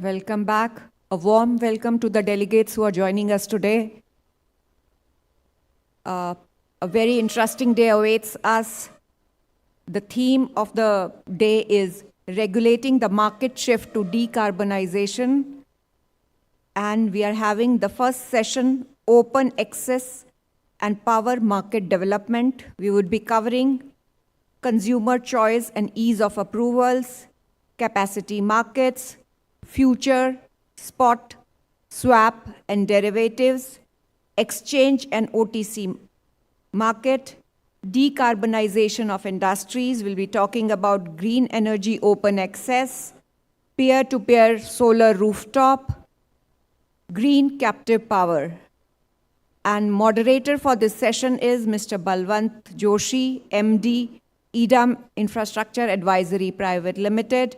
Welcome back. A warm welcome to the delegates who are joining us today. A very interesting day awaits us. The theme of the day is regulating the market shift to decarbonization. And we are having the first session, open access and power market development. We would be covering consumer choice and ease of approvals, capacity markets, future, spot, swap and derivatives, exchange and OTC market, decarbonization of industries. We'll be talking about green energy open access, peer-to-peer solar rooftop, green captive power. And moderator for this session is Mr. Balwant Joshi, MD, EDAM Infrastructure Advisory Private Limited.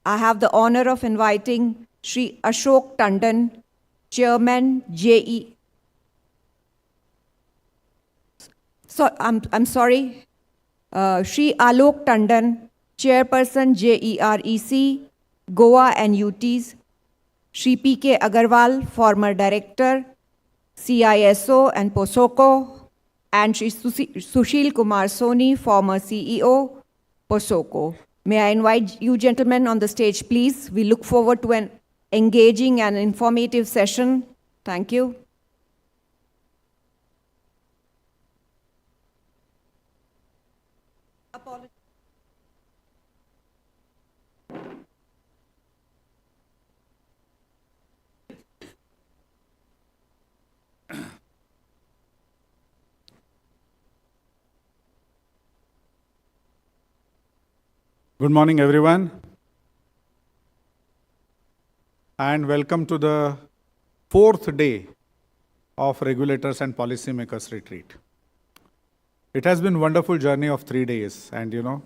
I have the honor of inviting Shri Ashok Tandon, Chairman, JE. So, I'm sorry. Shri Alok Tandon, Chairperson, JEREC, Goa and UTs. Shri P.K. Agarwal, former Director, CISO and POSOCO. And Shri Sushil Kumar Soni, former CEO, POSOCO. May I invite you gentlemen on the stage, please? We look forward to an engaging and informative session. Thank you. Good morning, everyone, and welcome to the fourth day of Regulators and Policymakers Retreat. It has been a wonderful journey of 3 days, and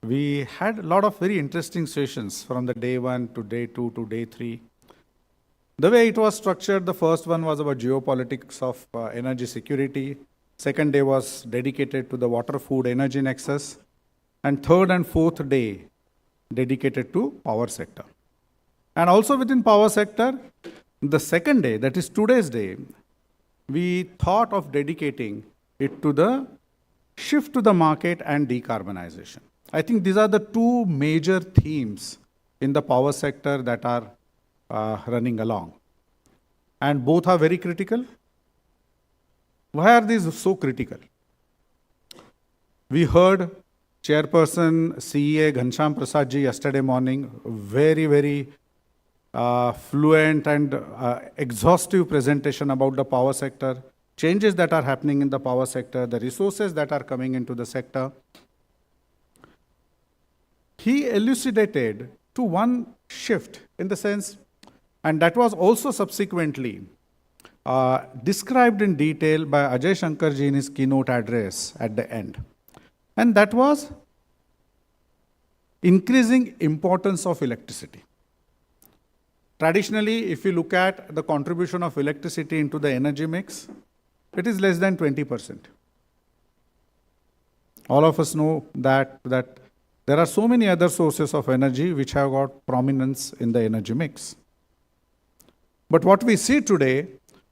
we had a lot of very interesting sessions from the day 1 to day 2 to day 3. The way it was structured, the first one was about geopolitics of energy security. Second day was dedicated to the water, food, energy nexus. And third and fourth day dedicated to power sector. And also within power sector, the second day, that is today's day, we thought of dedicating it to the shift to the market and decarbonization. I think these are the two major themes in the power sector that are running along. And both are very critical. Why are these so critical? We heard Chairperson CEA Ghansham Prasad ji yesterday morning, very fluent and exhaustive presentation about the power sector, changes that are happening in the power sector, the resources that are coming into the sector. He elucidated to one shift in the sense, and that was also subsequently described in detail by Ajay Shankar ji in his keynote address at the end. And that was increasing importance of electricity. Traditionally, if you look at the contribution of electricity into the energy mix, it is less than 20%. All of us know that there are so many other sources of energy which have got prominence in the energy mix. But what we see today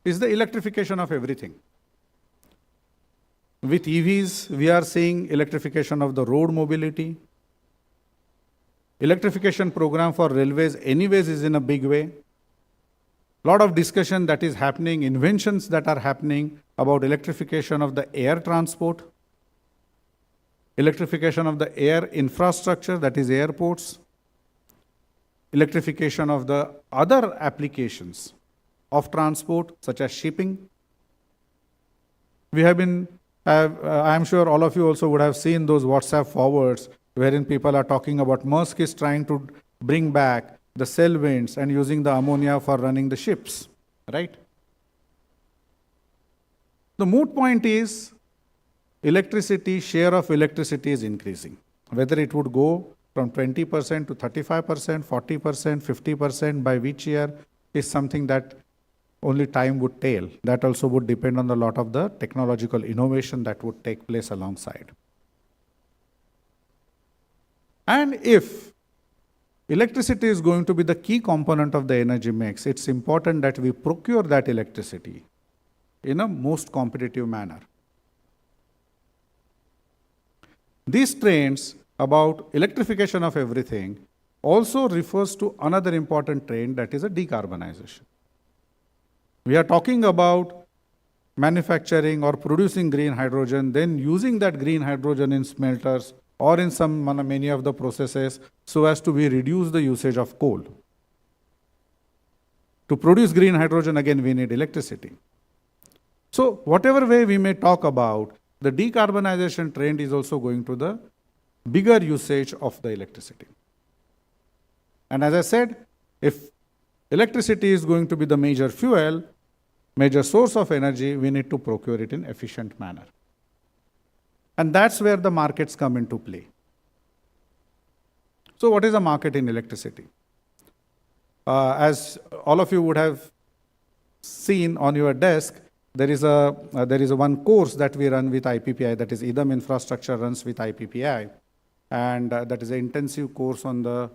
is the electrification of everything. With EVs, we are seeing electrification of the road mobility. Electrification program for railways anyways is in a big way. Lot of discussion that is happening, inventions that are happening about electrification of the air transport, electrification of the air infrastructure, that is airports, electrification of the other applications of transport, such as shipping. We have been I'm sure all of you also would have seen those WhatsApp forwards wherein people are talking about Maersk is trying to bring back the sail winds and using the ammonia for running the ships, right? The moot point is electricity, share of electricity is increasing. Whether it would go from 20% to 35%, 40%, 50% by which year is something that only time would tell. That also would depend on a lot of the technological innovation that would take place alongside. And if electricity is going to be the key component of the energy mix, it's important that we procure that electricity in a most competitive manner. These trends about electrification of everything also refers to another important trend, that is a decarbonization. We are talking about manufacturing or producing green hydrogen, then using that green hydrogen in smelters or in many of the processes so as to reduce the usage of coal. To produce green hydrogen, again, we need electricity. So whatever way we may talk about, the decarbonization trend is also going to the bigger usage of the electricity. And as I said, if electricity is going to be the major fuel, major source of energy, we need to procure it in efficient manner. And that's where the markets come into play. So what is a market in electricity? As all of you would have seen on your desk, there is one course that we run with IPPAI, that is IDM Infrastructure runs with IPPAI, and that is an intensive course on the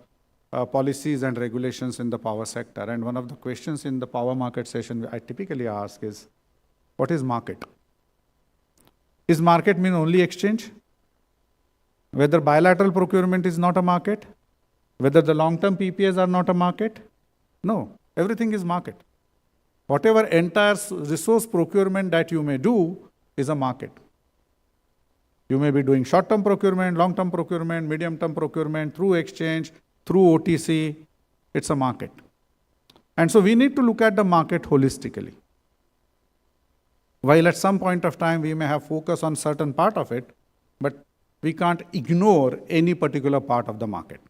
policies and regulations in the power sector. And one of the questions in the power market session I typically ask is, what is market? Is market mean only exchange? Whether bilateral procurement is not a market? Whether the long-term PPAs are not a market? No, everything is market. Whatever entire resource procurement that you may do is a market. You may be doing short-term procurement, long-term procurement, medium-term procurement, through exchange, through OTC, it's a market. And so we need to look at the market holistically. While at some point of time we may have focus on certain part of it, but we can't ignore any particular part of the market.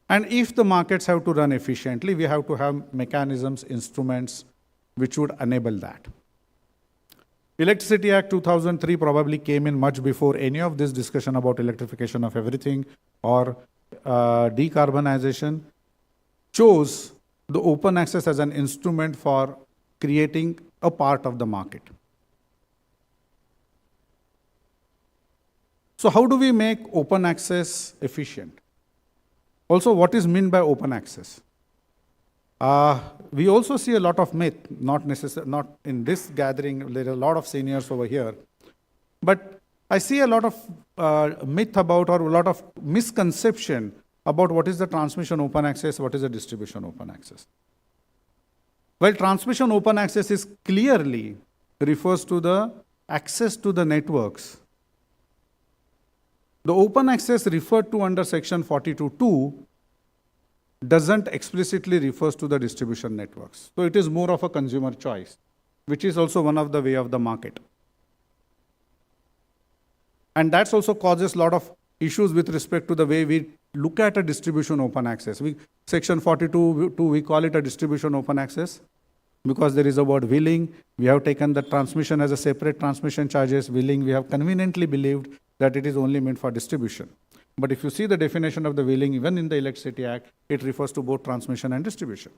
And if the markets have to run efficiently, we have to have mechanisms, instruments, which would enable that. Electricity Act 2003 probably came in much before any of this discussion about electrification of everything or decarbonization, chose the open access as an instrument for creating a part of the market. So how do we make open access efficient? Also, what is meant by open access? We also see a lot of myth, not in this gathering, there are a lot of seniors over here, but I see a lot of myth about or a lot of misconception about what is the transmission open access, what is the distribution open access. Well, transmission open access is clearly refers to the access to the networks. The open access referred to under section 42(2) doesn't explicitly refers to the distribution networks. So it is more of a consumer choice, which is also one of the way of the market. And that's also causes a lot of issues with respect to the way we look at a distribution open access. Section 42(2), we call it a distribution open access because there is a word willing. We have taken the transmission as a separate transmission charges. Willing, we have conveniently believed that it is only meant for distribution. But if you see the definition of the willing, even in the Electricity Act, it refers to both transmission and distribution.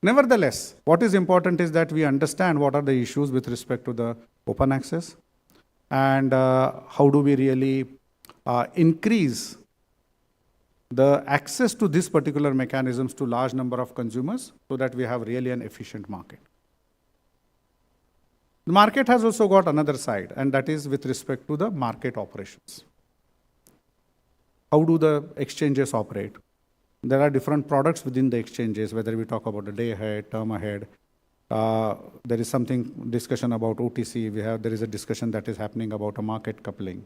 Nevertheless, what is important is that we understand what are the issues with respect to the open access and how do we really increase the access to these particular mechanisms to large number of consumers so that we have really an efficient market. The market has also got another side, and that is with respect to the market operations. How do the exchanges operate? There are different products within the exchanges, whether we talk about the day ahead, term ahead. There is something discussion about OTC. There is a discussion that is happening about a market coupling.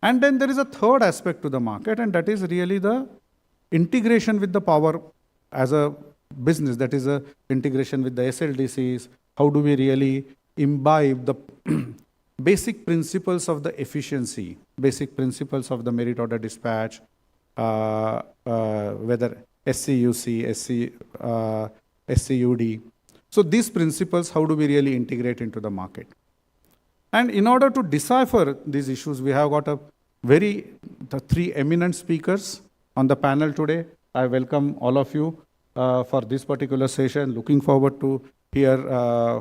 And then there is a third aspect to the market, and that is really the integration with the power as a business. That is a integration with the SLDCs. How do we really imbibe the basic principles of the efficiency, basic principles of the merit order dispatch, whether SCUC, SCUD. So these principles, how do we really integrate into the market? And in order to decipher these issues, we have got the three eminent speakers on the panel today. I welcome all of you for this particular session. Looking forward to hear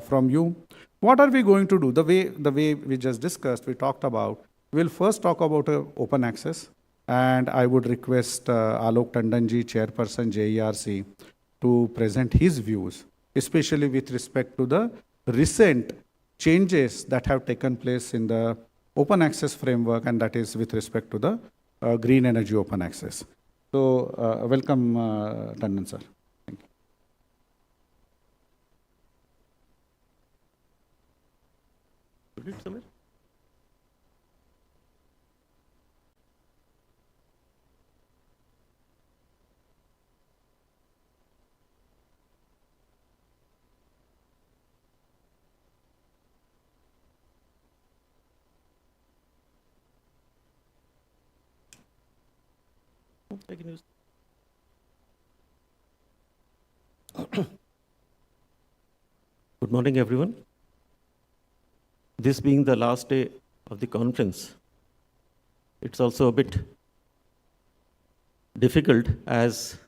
from you. What are we going to do? The way we just discussed, we talked about We'll first talk about open access, and I would request Alok Tandonji, Chairperson JERC, to present his views, especially with respect to the recent changes that have taken place in the open access framework, and that is with respect to the green energy open access. So, welcome, Tandon sir. Thank you. I can use. Good morning, everyone. This being the last day of the conference, it's also a bit difficult as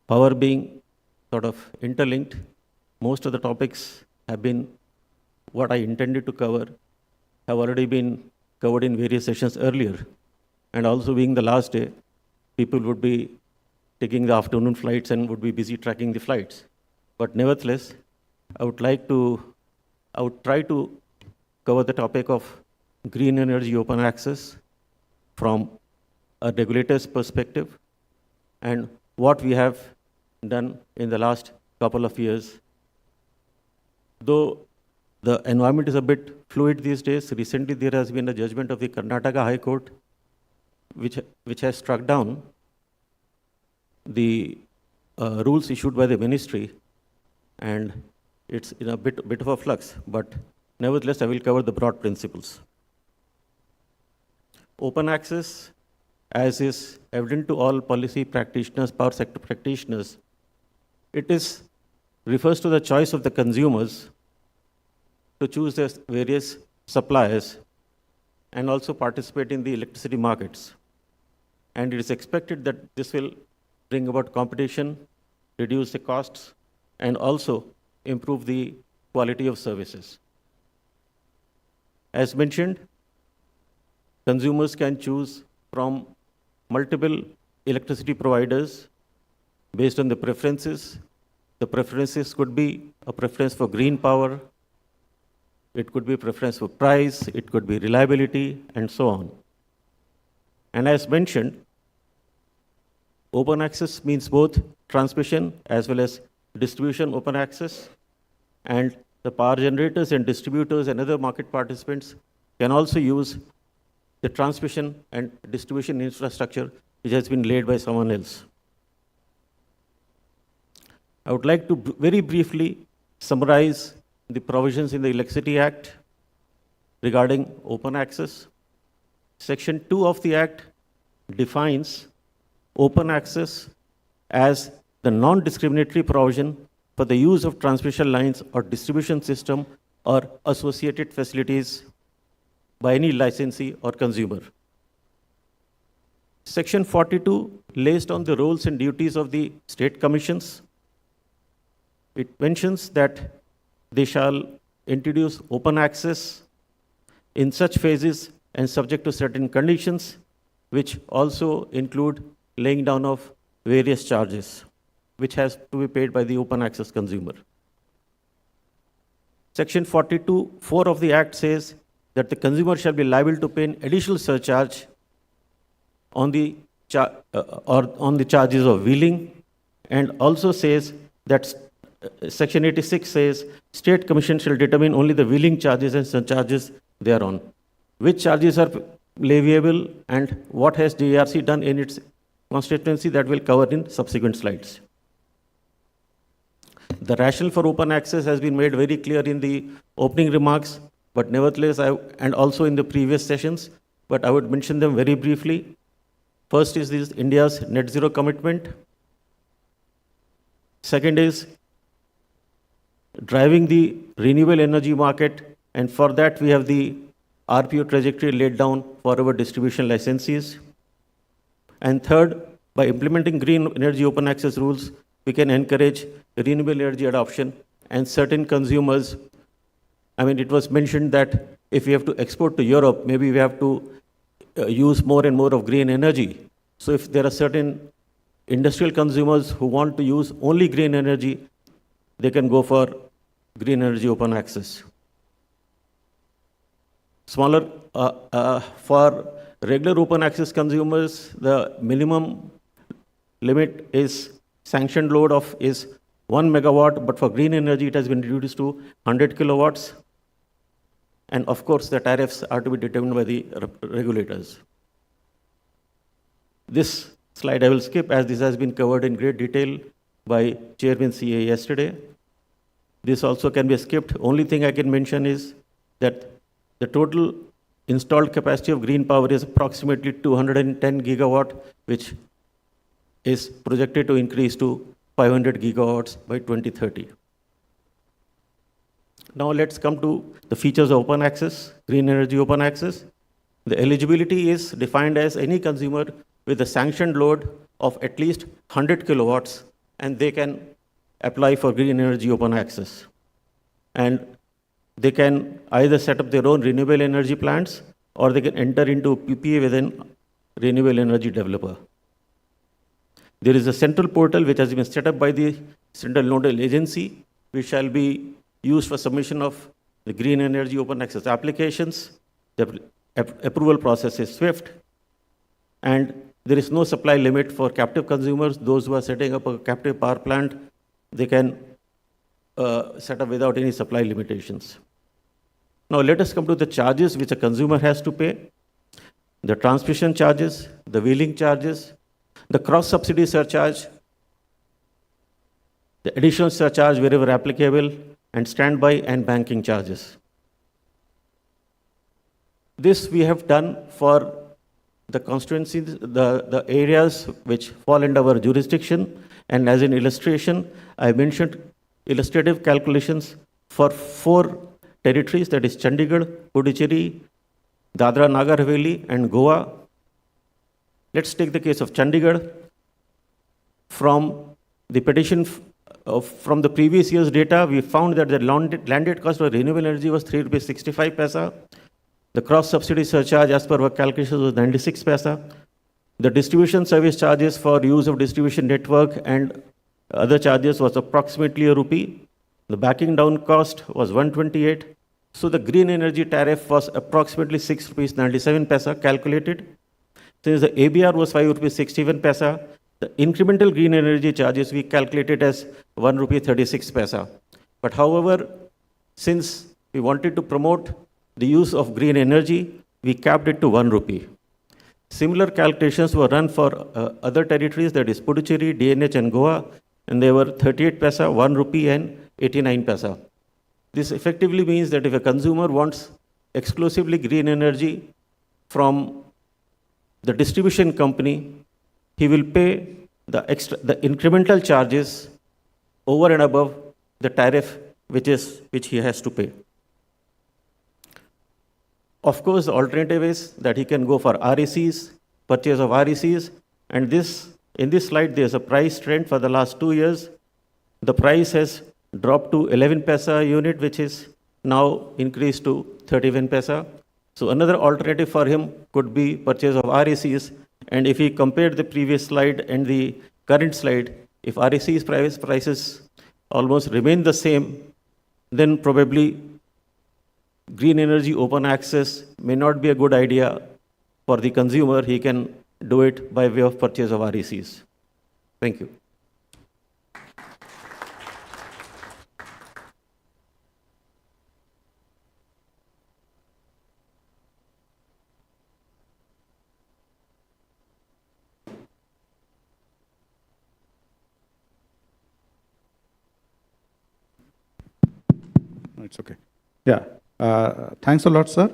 power being sort of interlinked. Most of the topics have been what I intended to cover, have already been covered in various sessions earlier. And also being the last day, people would be taking the afternoon flights and would be busy tracking the flights. But nevertheless, I would try to cover the topic of green energy open access from a regulator's perspective and what we have done in the last couple of years. Though the environment is a bit fluid these days, recently there has been a judgment of the Karnataka High Court which has struck down the rules issued by the ministry, and it's in a bit of a flux, but nevertheless I will cover the broad principles. Open access, as is evident to all policy practitioners, power sector practitioners, refers to the choice of the consumers to choose their various suppliers and also participate in the electricity markets. And it is expected that this will bring about competition, reduce the costs, and also improve the quality of services. As mentioned, consumers can choose from multiple electricity providers based on the preferences. The preferences could be a preference for green power, it could be a preference for price, it could be reliability, and so on. And as mentioned, open access means both transmission as well as distribution open access, and the power generators and distributors and other market participants can also use the transmission and distribution infrastructure which has been laid by someone else. I would like to very briefly summarize the provisions in the Electricity Act regarding open access. Section 2 of the Act defines open access as the non-discriminatory provision for the use of transmission lines or distribution system or associated facilities by any licensee or consumer. Section 42 lays down the roles and duties of the state commissions. It mentions that they shall introduce open access in such phases and subject to certain conditions, which also include laying down of various charges, which has to be paid by the open access consumer. Section 42(4) of the Act says that the consumer shall be liable to pay an additional surcharge on the charges of wheeling, and also says that Section 86 says State Commission shall determine only the wheeling charges and surcharges thereon. Which charges are leviable and what has JRC done in its constituency, that will cover in subsequent slides. The rationale for open access has been made very clear in the opening remarks, but nevertheless, and also in the previous sessions, but I would mention them very briefly. First is this India's net zero commitment. Second is driving the renewable energy market, and for that we have the RPO trajectory laid down for our distribution licensees. And third, by implementing green energy open access rules, we can encourage renewable energy adoption, and certain consumers, it was mentioned that if we have to export to Europe, maybe we have to use more and more of green energy. So if there are certain industrial consumers who want to use only green energy, they can go for green energy open access. Smaller, for regular open access consumers, the minimum limit is sanctioned load of is 1 megawatt, but for green energy, it has been reduced to 100 kilowatts. And of course, the tariffs are to be determined by the regulators. This slide I will skip, as this has been covered in great detail by Chairman CA yesterday. This also can be skipped. Only thing I can mention is that the total installed capacity of green power is approximately 210 gigawatt, which is projected to increase to 500 gigawatts by 2030. Now let's come to the features of open access, green energy open access. The eligibility is defined as any consumer with a sanctioned load of at least 100 kilowatts, and they can apply for green energy open access. And they can either set up their own renewable energy plants, or they can enter into PPA with a renewable energy developer. There is a central portal which has been set up by the central nodal agency, which shall be used for submission of the green energy open access applications. The approval process is swift, and there is no supply limit for captive consumers. Those who are setting up a captive power plant, they can set up without any supply limitations. Now let us come to the charges which a consumer has to pay. The transmission charges, the wheeling charges, the cross-subsidy surcharge, the additional surcharge wherever applicable, and standby and banking charges. This we have done for the constituencies, the areas which fall under our jurisdiction, and as an illustration, I mentioned illustrative calculations for 4 territories, that is Chandigarh, Puducherry, Dadra Nagar Haveli, and Goa. Let's take the case of Chandigarh. From the petition from the previous year's data, we found that the landed cost of renewable energy was 3 rupees 65 paisa. The cross-subsidy surcharge, as per our calculations, was 96 paisa. The distribution service charges for use of distribution network and other charges was approximately ₹1. The backing down cost was 128. So the green energy tariff was approximately 6 rupees 97 paisa calculated. Since the ABR was 5 rupees 61 paisa, the incremental green energy charges we calculated as 1 rupee 36 paisa. But however, since we wanted to promote the use of green energy, we capped it to 1 rupee. Similar calculations were run for other territories, that is Puducherry, DNH, and Goa, and they were 38 paisa, 1 rupee, and 89 paisa. This effectively means that if a consumer wants exclusively green energy from the distribution company, he will pay the incremental charges over and above the tariff which he has to pay. Of course, the alternative is that he can go for RECs, purchase of RECs, and in this slide there's a price trend for the last 2 years. The price has dropped to 11 paisa unit, which is now increased to 31 paisa. So another alternative for him could be purchase of RECs. And if we compare the previous slide and the current slide, if RECs prices almost remain the same, then probably green energy open access may not be a good idea for the consumer. He can do it by way of purchase of RECs. Thank you. It's okay. Yeah. Thanks a lot, sir.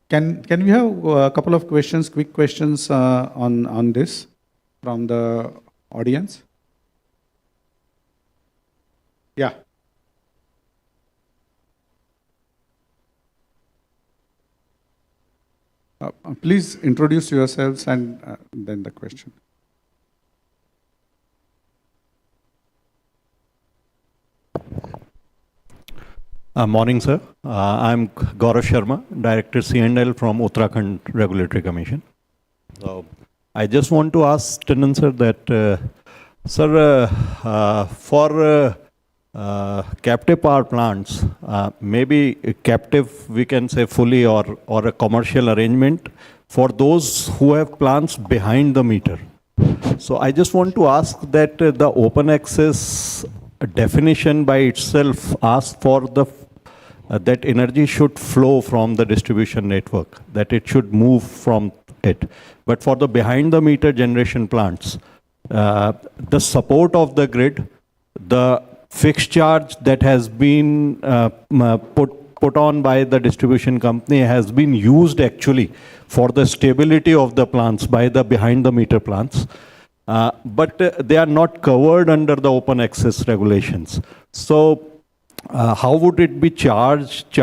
Can we have a couple of questions, quick questions on this from the audience? Yeah. Please introduce yourselves and then the question. Morning, sir. I'm Gaurav Sharma, Director C&L from Uttarakhand Regulatory Commission. So, I just want to ask Tandon sir that, sir, for captive power plants, maybe captive we can say fully or a commercial arrangement for those who have plants behind the meter. So I just want to ask that the open access definition by itself asks for the that energy should flow from the distribution network, that it should move from it. But for the behind the meter generation plants, the support of the grid, the fixed charge that has been put on by the distribution company has been used actually for the stability of the plants by the behind the meter plants. But they are not covered under the open access regulations. So how would it be charged?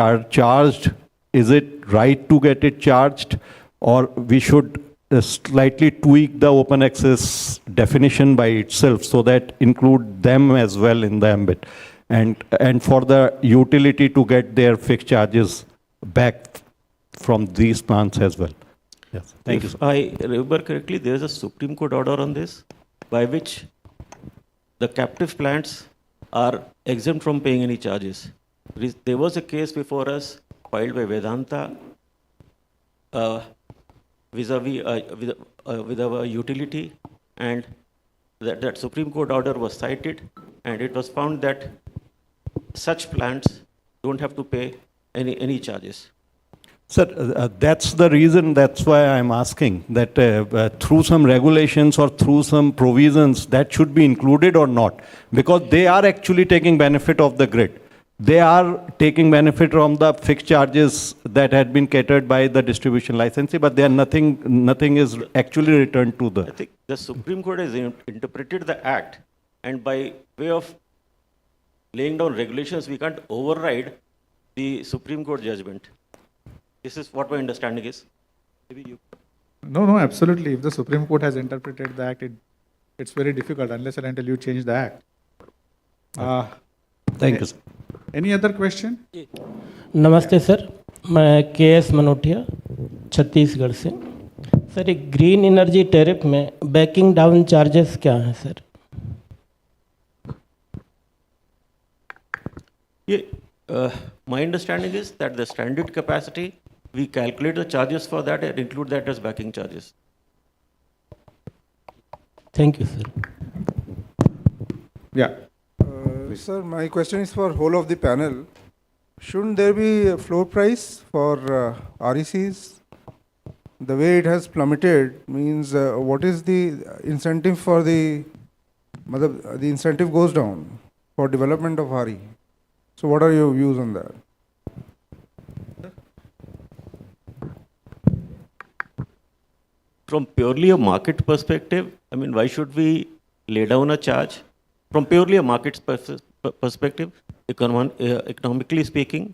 Is it right to get it charged, or we should slightly tweak the open access definition by itself so that include them as well in the ambit, and for the utility to get their fixed charges back from these plants as well? Yes, thank you, sir. If I remember correctly, there is a Supreme Court order on this by which the captive plants are exempt from paying any charges. There was a case before us filed by Vedanta vis-a-vis with our utility, and that Supreme Court order was cited, and it was found that such plants don't have to pay any charges. Sir, that's the reason, that's why I'm asking that through some regulations or through some provisions that should be included or not, because they are actually taking benefit of the grid. They are taking benefit from the fixed charges that had been catered by the distribution licensee, but they are nothing is actually returned to the... I think the Supreme Court has interpreted the Act, and by way of laying down regulations, we can't override the Supreme Court judgment. This is what my understanding is. Maybe you... No, absolutely. If the Supreme Court has interpreted the Act, it's very difficult unless and until you change the Act. Thank you, sir. Any other question? नमस्ते sir, मैं KS. मनोटिया Chhattisgarh से। Sir, एक green energy tariff में banking down charges क्या हैं sir? My understanding is that the standard capacity, we calculate the charges for that and include that as backing charges. Thank you sir. Yeah. Sir, my question is for whole of the panel. Shouldn't there be a floor price for RECs? The way it has plummeted means what is the incentive for the incentive goes down for development of RE. So what are your views on that? From purely a market perspective, I mean, why should we lay down a charge? From purely a market perspective, economically speaking,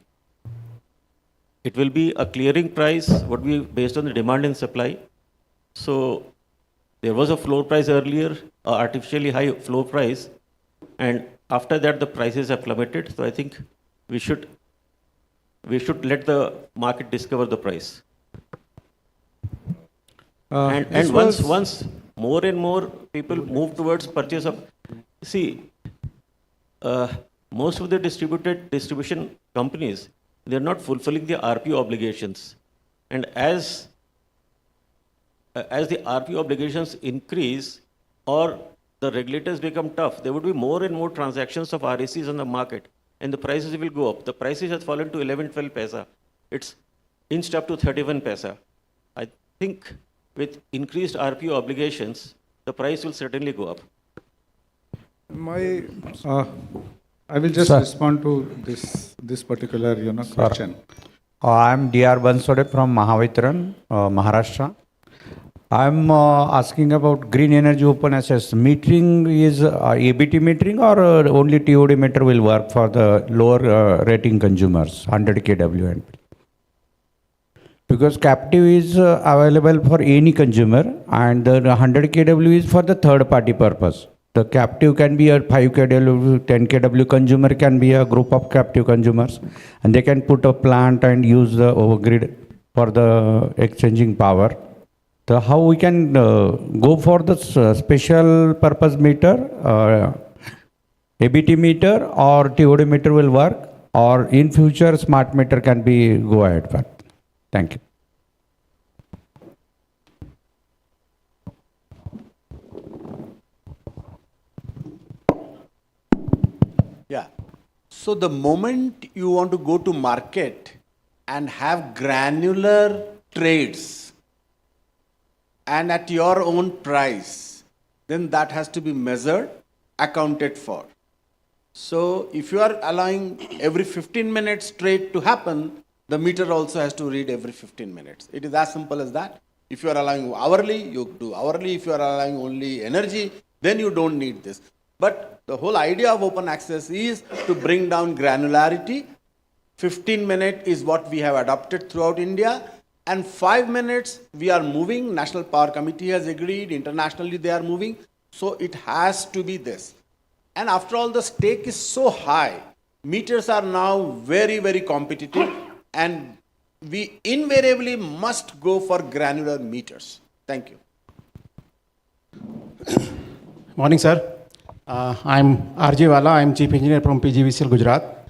it will be a clearing price, would be based on the demand and supply. So there was a floor price earlier, artificially high floor price, and after that the prices have plummeted. So I think we should let the market discover the price. And once more and more people move towards purchase of, see, most of the distribution companies, they're not fulfilling the RPO obligations. And as the RPO obligations increase or the regulators become tough, there would be more and more transactions of RECs on the market, and the prices will go up. The prices has fallen to 11-12 paisa. It's inched up to 31 paisa. I think with increased RPO obligations, the price will certainly go up. I will just respond to this particular question. I am D.R. Bansode from Mahavitran, Maharashtra. I am asking about green energy open access. Metering is ABT metering, or only TOD meter will work for the lower rating consumers, 100 kW and because captive is available for any consumer, and the 100 kW is for the third party purpose. The captive can be a 5 kW, 10 kW consumer can be a group of captive consumers, and they can put a plant and use the overgrid for the exchanging power. So how we can go for the special purpose meter, ABT meter or TOD meter will work, or in future smart meter can be go ahead for. Thank you. Yeah. So the moment you want to go to market and have granular trades and at your own price, then that has to be measured, accounted for. So if you are allowing every 15 minutes trade to happen, the meter also has to read every 15 minutes. It is as simple as that. If you are allowing hourly, you do hourly. If you are allowing only energy, then you don't need this. But the whole idea of open access is to bring down granularity. 15 minutes is what we have adopted throughout India. And 5 minutes we are moving. National Power Committee has agreed. Internationally they are moving. So it has to be this. And after all, the stake is so high. Meters are now very, very competitive. And we invariably must go for granular meters. Thank you. Morning, sir. I'm RJ Wala. I'm Chief Engineer from PGVCL, Gujarat.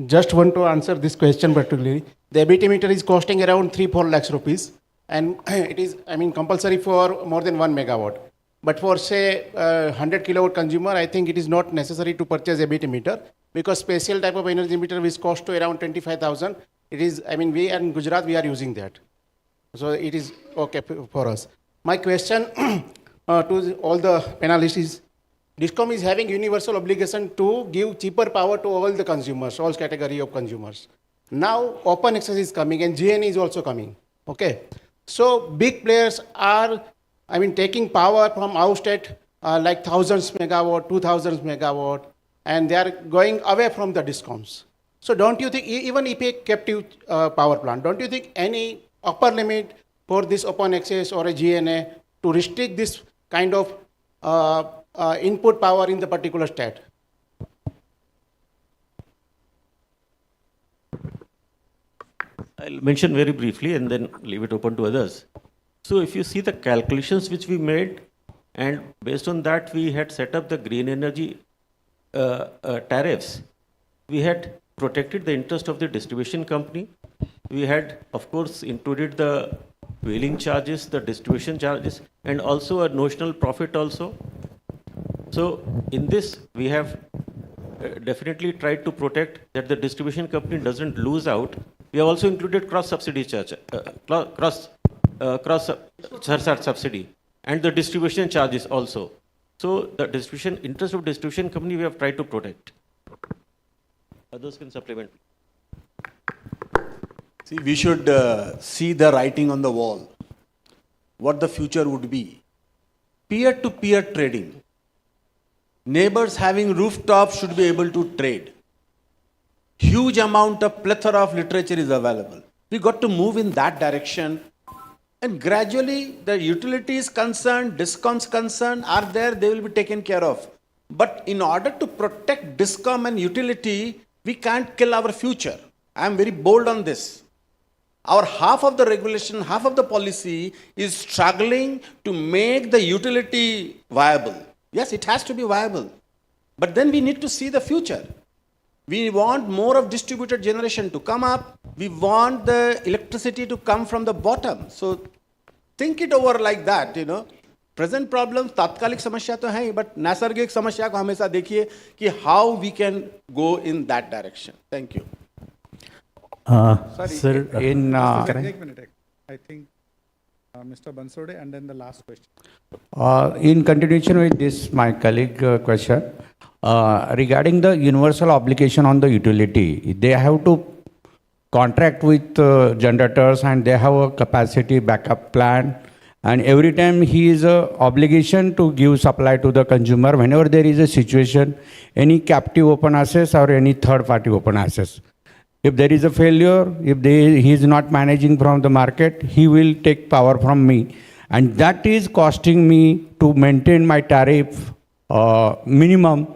Just want to answer this question particularly. The ABT meter is costing around 3-4 lakhs rupees, and it is, compulsory for more than 1 megawatt. But for, say, 100 kilowatt consumer, I think it is not necessary to purchase ABT meter, because special type of energy meter which cost to around 25,000. It is, we in Gujarat, we are using that. So it is okay for us. My question to all the panelists is, DISCOM is having universal obligation to give cheaper power to all the consumers, all category of consumers. Now open access is coming and GNE is also coming. Okay. So big players are, taking power from outstate like thousands megawatt, 2000 megawatt, and they are going away from the DISCOMs. So don't you think, even if a captive power plant, don't you think any upper limit for this open access or a GNA to restrict this kind of input power in the particular state? I'll mention very briefly and then leave it open to others. So if you see the calculations which we made, and based on that we had set up the green energy tariffs, we had protected the interest of the distribution company. We had, of course, included the wheeling charges, the distribution charges, and also a notional profit also. So in this, we have definitely tried to protect that the distribution company doesn't lose out. We have also included cross-subsidy charge, cross surcharge subsidy, and the distribution charges also. So the distribution interest of distribution company we have tried to protect. Others can supplement. See, we should see the writing on the wall, what the future would be. Peer-to-peer trading. Neighbors having rooftops should be able to trade. Huge amount of plethora of literature is available. We got to move in that direction. And gradually, the utilities concerned, DISCOMs concerned are there, they will be taken care of. But in order to protect DISCOM and utility, we can't kill our future. I am very bold on this. Our half of the regulation, half of the policy is struggling to make the utility viable. Yes, it has to be viable. But then we need to see the future. We want more of distributed generation to come up. We want the electricity to come from the bottom. So think it over like that, Present problems, तात्कालिक समस्या तो है, but नैसर्गिक समस्या को हमेशा देखिए कि how we can go in that direction. Thank you. Sir, in I think Mr. Bansode and then the last question. in continuation with this, my colleague question, regarding the universal obligation on the utility, they have to contract with generators and they have a capacity backup plan, and every time he is obligation to give supply to the consumer whenever there is a situation, any captive open access or any third party open access. If there is a failure, if he is not managing from the market, he will take power from me. And that is costing me to maintain my tariff minimum,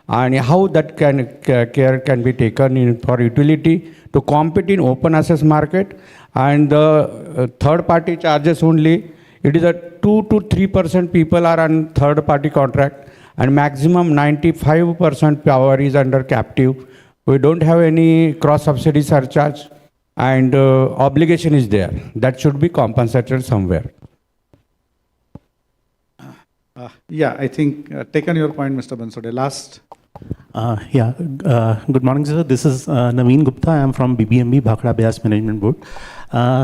and how that care can be taken in for utility to compete in open access market, and the third party charges only. It is a 2 to 3% people are on third party contract, and maximum 95% power is under captive. We don't have any cross subsidy surcharge, and obligation is there. That should be compensated somewhere. Yeah, I think, taken your point, Mr. Bansode. Last. Good morning, sir. This is Naveen Gupta. I am from BBMB, Bhakra Bias Management Board.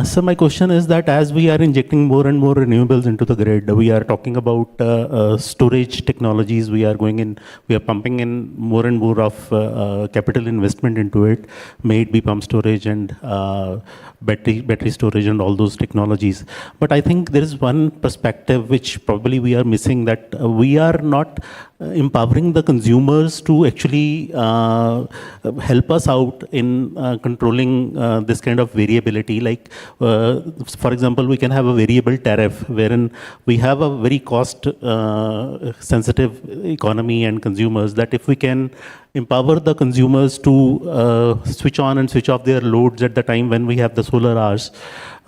So my question is that as we are injecting more and more renewables into the grid, we are talking about storage technologies. We are pumping in more and more of capital investment into it, may it be pump storage and battery storage and all those technologies. But I think there is one perspective which probably we are missing, that we are not empowering the consumers to actually help us out in controlling this kind of variability. Like, for example, we can have a variable tariff wherein we have a very cost sensitive economy and consumers, that if we can empower the consumers to switch on and switch off their loads at the time when we have the solar hours.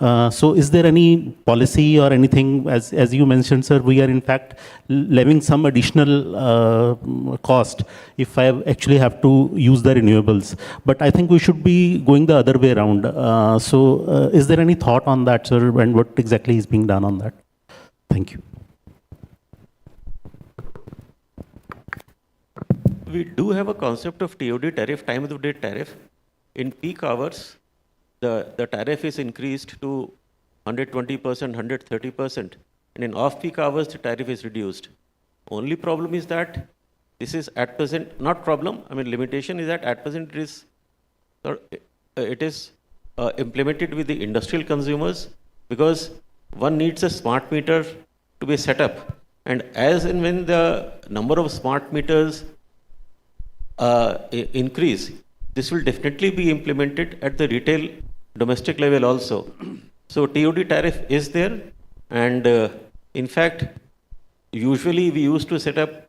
So is there any policy or anything, as you mentioned, sir, we are in fact levying some additional cost if I actually have to use the renewables. But I think we should be going the other way around. So is there any thought on that, sir, and what exactly is being done on that? Thank you. We do have a concept of TOD tariff, time of day tariff. In peak hours, the tariff is increased to 120%, 130%. And in off-peak hours, the tariff is reduced. Only problem is that this is at present, not problem, I mean limitation is that at present it is implemented with the industrial consumers, because one needs a smart meter to be set up. And as and when the number of smart meters increase, this will definitely be implemented at the retail domestic level also. So TOD tariff is there, and in fact, usually we used to set up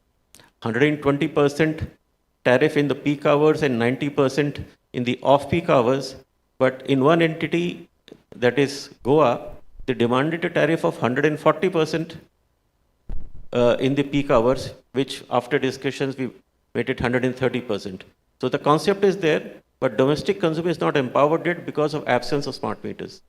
120% tariff in the peak hours and 90% in the off-peak hours. But in one entity, that is Goa, they demanded a tariff of 140% in the peak hours, which after discussions we made it 130%. So the concept is there, but domestic consumer is not empowered yet because of absence of smart meters.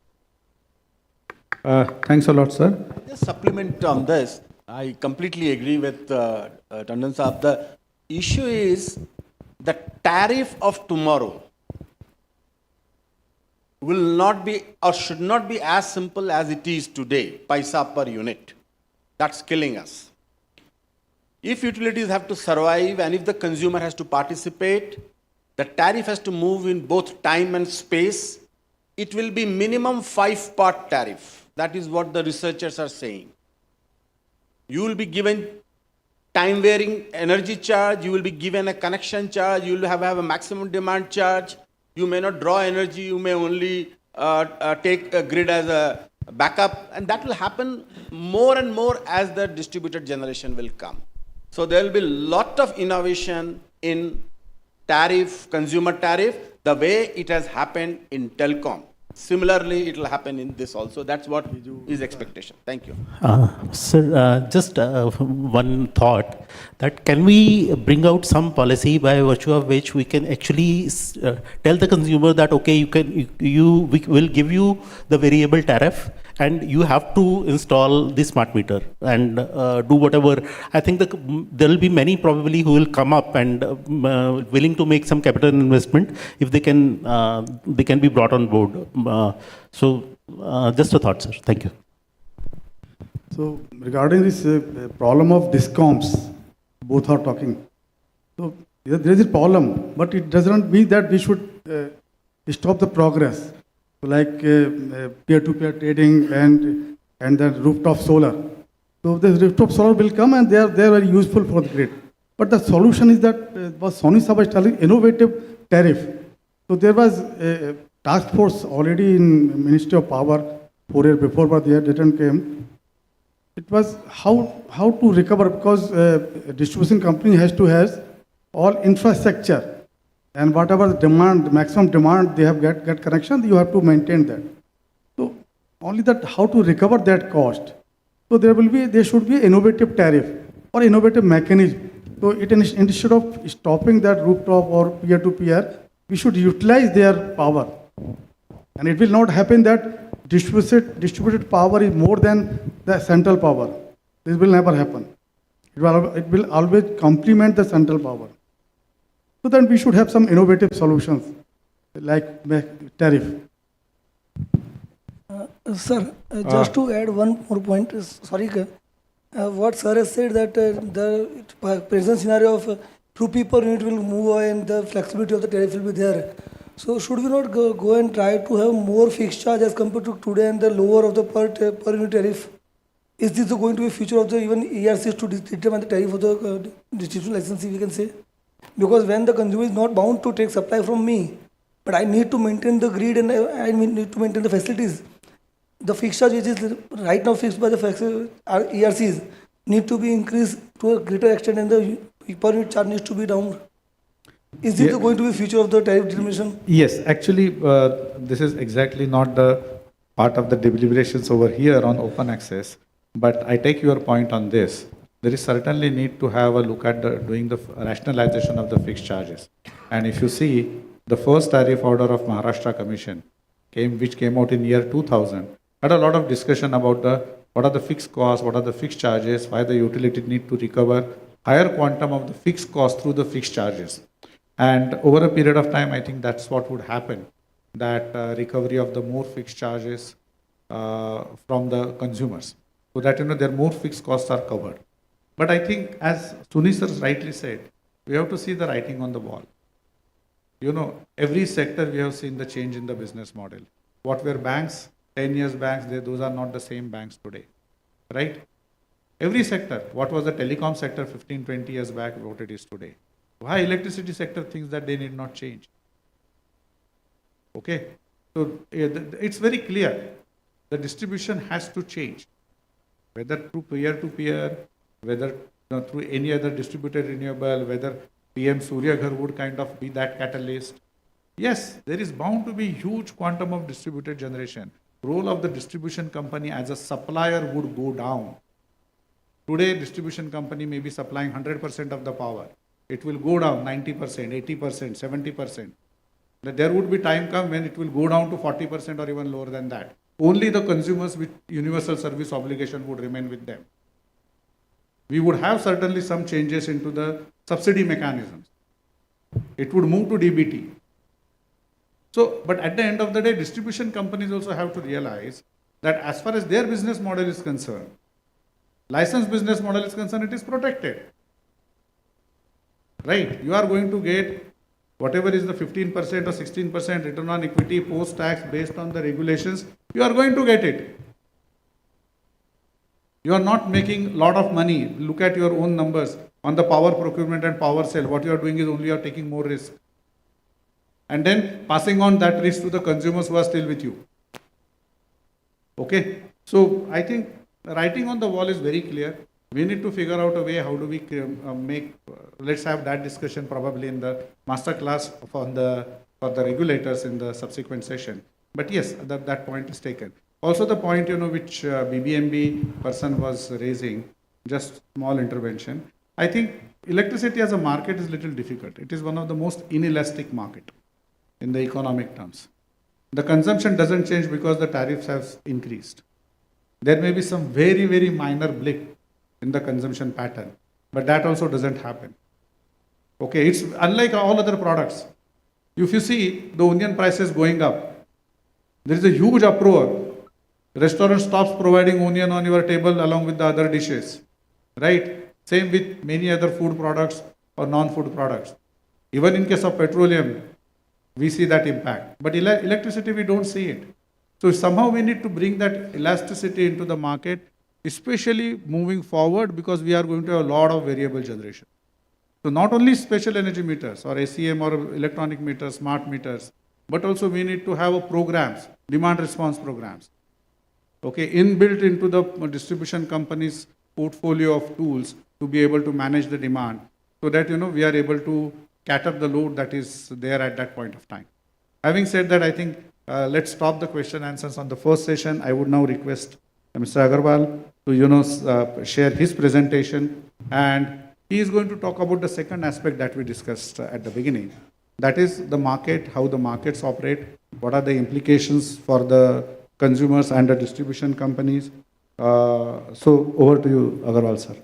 Thanks a lot, sir. Just supplement on this. I completely agree with Tandon Saab. The issue is the tariff of tomorrow will not be or should not be as simple as it is today, paisa per unit. That's killing us. If utilities have to survive and if the consumer has to participate, the tariff has to move in both time and space. It will be minimum 5-part tariff. That is what the researchers are saying. You will be given time varying energy charge, you will be given a connection charge, you will have a maximum demand charge. You may not draw energy, you may only take a grid as a backup, and that will happen more and more as the distributed generation will come. So there will be a lot of innovation in tariff, consumer tariff, the way it has happened in telecom. Similarly, it will happen in this also. That's what is expectation. Thank you. Sir, just one thought, that can we bring out some policy by virtue of which we can actually tell the consumer that, okay, we will give you the variable tariff and you have to install the smart meter and do whatever. I think there will be many probably who will come up and willing to make some capital investment if they can be brought on board. So just a thought, sir. Thank you. So regarding this problem of discoms, both are talking. So there is a problem, but it does not mean that we should stop the progress. Like peer-to-peer trading and the rooftop solar. So the rooftop solar will come and they are very useful for the grid. But the solution is that what Sony Sab was telling, innovative tariff. So there was a task force already in Ministry of Power 4 years before, but they didn't came. it was how to recover, because distribution company has to has all infrastructure, and whatever the demand, maximum demand they have get connection, you have to maintain that. So only that how to recover that cost. So there should be innovative tariff or innovative mechanism. So instead of stopping that rooftop or peer-to-peer, we should utilize their power. And it will not happen that distributed power is more than the central power. This will never happen. It will always complement the central power. So then we should have some innovative solutions like tariff. Sir, just to add one more point, sorry, what sir has said that the present scenario of 2 people unit will move away and the flexibility of the tariff will be there. So should we not go and try to have more fixed charge as compared to today and the lower of the per unit tariff? Is this going to be future of the even ERCs to determine the tariff of the distribution licensee, we can say? Because when the consumer is not bound to take supply from me, but I need to maintain the grid and I need to maintain the facilities. The fixed charge which is right now fixed by the ERCs need to be increased to a greater extent and the per unit charge needs to be down. Is this going to be future of the tariff determination? Yes, actually, this is exactly not the part of the deliberations over here on open access, but I take your point on this. There is certainly need to have a look at doing the rationalization of the fixed charges. And if you see, the first tariff order of Maharashtra Commission, which came out in year 2000, had a lot of discussion about what are the fixed costs, what are the fixed charges, why the utility need to recover higher quantum of the fixed cost through the fixed charges. And over a period of time, I think that's what would happen, that recovery of the more fixed charges from the consumers, so that their more fixed costs are covered. But I think, as Suni sir rightly said, we have to see the writing on the wall. Every sector we have seen the change in the business model. What were banks, 10 years banks, those are not the same banks today, right? Every sector, what was the telecom sector 15, 20 years back, what it is today. Why electricity sector thinks that they need not change? Okay, so it's very clear. The distribution has to change, whether through peer-to-peer, whether through any other distributed renewable, whether PM Surya Ghar would kind of be that catalyst. Yes, there is bound to be huge quantum of distributed generation. Role of the distribution company as a supplier would go down. Today, distribution company may be supplying 100% of the power. It will go down 90%, 80%, 70%. There would be time come when it will go down to 40% or even lower than that. Only the consumers with universal service obligation would remain with them. We would have certainly some changes into the subsidy mechanisms. It would move to DBT. So, but at the end of the day, distribution companies also have to realize that as far as their business model is concerned, licensed business model is concerned, it is protected. Right? You are going to get whatever is the 15% or 16% return on equity post-tax based on the regulations, you are going to get it. You are not making a lot of money. Look at your own numbers on the power procurement and power sale. What you are doing is only you are taking more risk. And then passing on that risk to the consumers who are still with you. Okay? So I think the writing on the wall is very clear. We need to figure out a way how do we let's have that discussion probably in the master class for the regulators in the subsequent session. But yes, that point is taken. Also the point, which BBMB person was raising, just small intervention. I think electricity as a market is a little difficult. It is one of the most inelastic market in the economic terms. The consumption doesn't change because the tariffs have increased. There may be some very, very minor blip in the consumption pattern, but that also doesn't happen. Okay, it's unlike all other products. If you see the onion prices going up, there is a huge uproar. Restaurant stops providing onion on your table along with the other dishes, right? Same with many other food products or non-food products. Even in case of petroleum, we see that impact. But electricity, we don't see it. So somehow we need to bring that elasticity into the market, especially moving forward, because we are going to have a lot of variable generation. So not only special energy meters or ACM or electronic meters, smart meters, but also we need to have programs, demand response programs. okay, inbuilt into the distribution company's portfolio of tools to be able to manage the demand so that, we are able to cater the load that is there at that point of time. Having said that, I think let's stop the question answers on the first session. I would now request Mr. Agarwal to, share his presentation, and he is going to talk about the second aspect that we discussed at the beginning. That is the market, how the markets operate, what are the implications for the consumers and the distribution companies. So over to you, Agarwal sir.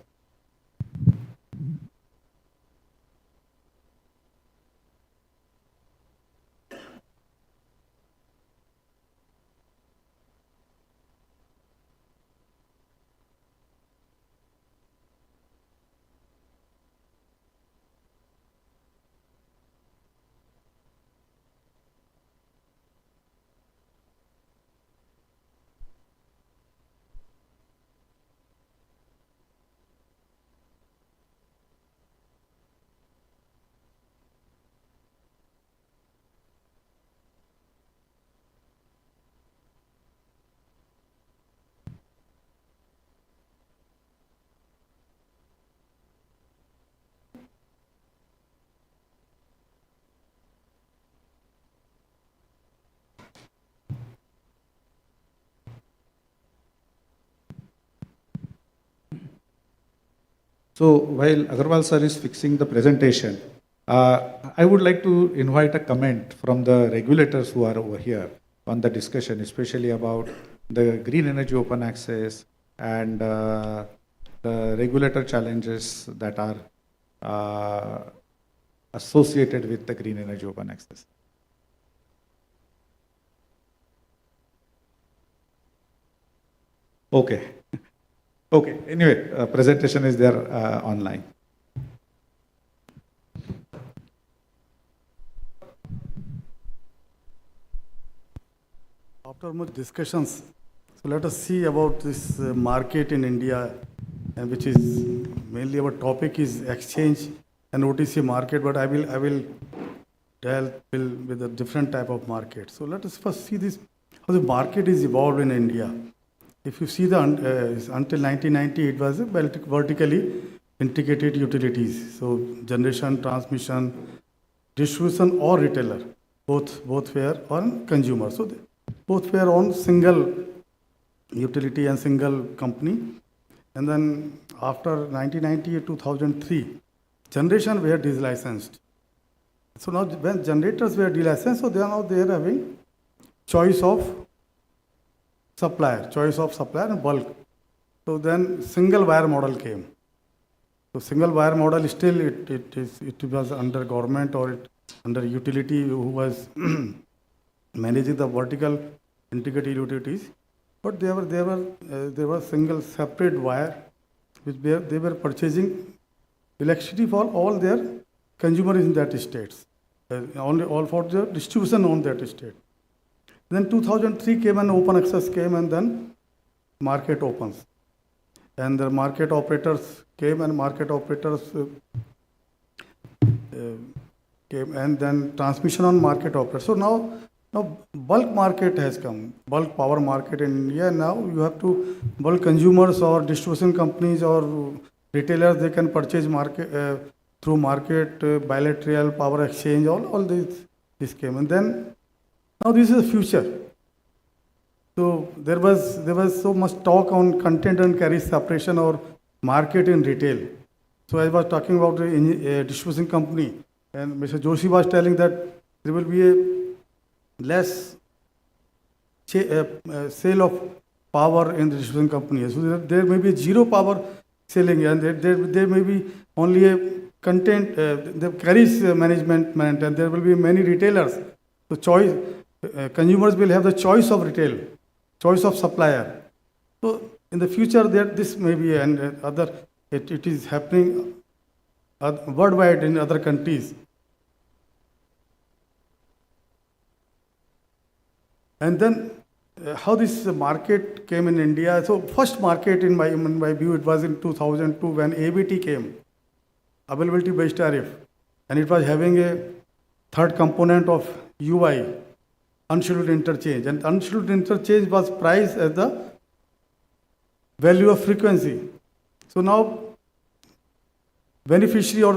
So while Agarwal sir is fixing the presentation, I would like to invite a comment from the regulators who are over here on the discussion, especially about the green energy open access and the regulator challenges that are associated with the green energy open access. Okay. Okay, anyway, presentation is there online. After much discussions, so let us see about this market in India, and which is mainly our topic is exchange and OTC market, but I will deal with a different type of market. So let us first see this, how the market is evolved in India. If you see until 1990, it was a vertically integrated utilities. So generation, transmission, distribution or retailer, both were on consumer. So both were on single utility and single company. And then after 1990 to 2003, generation were delicensed. So now when generators were delicensed, so they are having choice of supplier and bulk. So then single wire model came. So single wire model still it was under government or under utility who was managing the vertical integrated utilities, but they were single separate wire which they were purchasing electricity for all their consumers in that states, only all for the distribution on that state. Then 2003 came and open access came, and then market opens. And the market operators came, and market operators came, and then transmission on market operators. So now bulk market has come, bulk power market in India. Now you have to, bulk consumers or distribution companies or retailers, they can purchase market through market, bilateral, power exchange, all this came. And then now this is the future. So there was so much talk on content and carry separation or market in retail. So I was talking about a distribution company, and Mr. Joshi was telling that there will be a less sale of power in the distribution company. So there may be zero power selling, and there may be only a content, the carries management, and there will be many retailers. So choice. Consumers will have the choice of retail, choice of supplier. So in the future, this may be and other. It is happening worldwide in other countries. And then how this market came in India. So first market in my view, it was in 2002 when ABT came, availability based tariff, and it was having a third component of UI. Unscheduled interchange, and unscheduled interchange was priced as the value of frequency. So now beneficiary or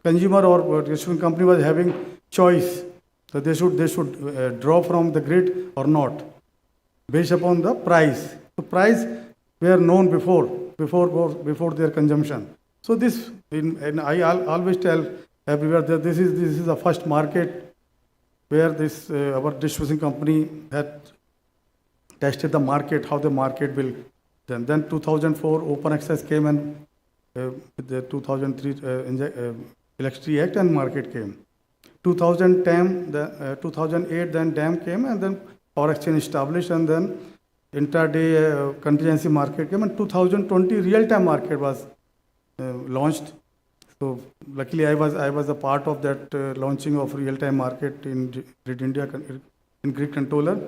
consumer or distribution company was having choice. So they should draw from the grid or not, based upon the price. The price were known before their consumption. So this, and I always tell everywhere that this is the first market where this our distribution company had tested the market, how the market will. Then 2004 open access came, and with the 2003 Electricity Act, and market came. 2010, 2008, then DAM came, and then power exchange established, and then intraday contingency market came, and 2020 real-time market was launched. So luckily, I was a part of that launching of real-time market in Grid India, in grid controller,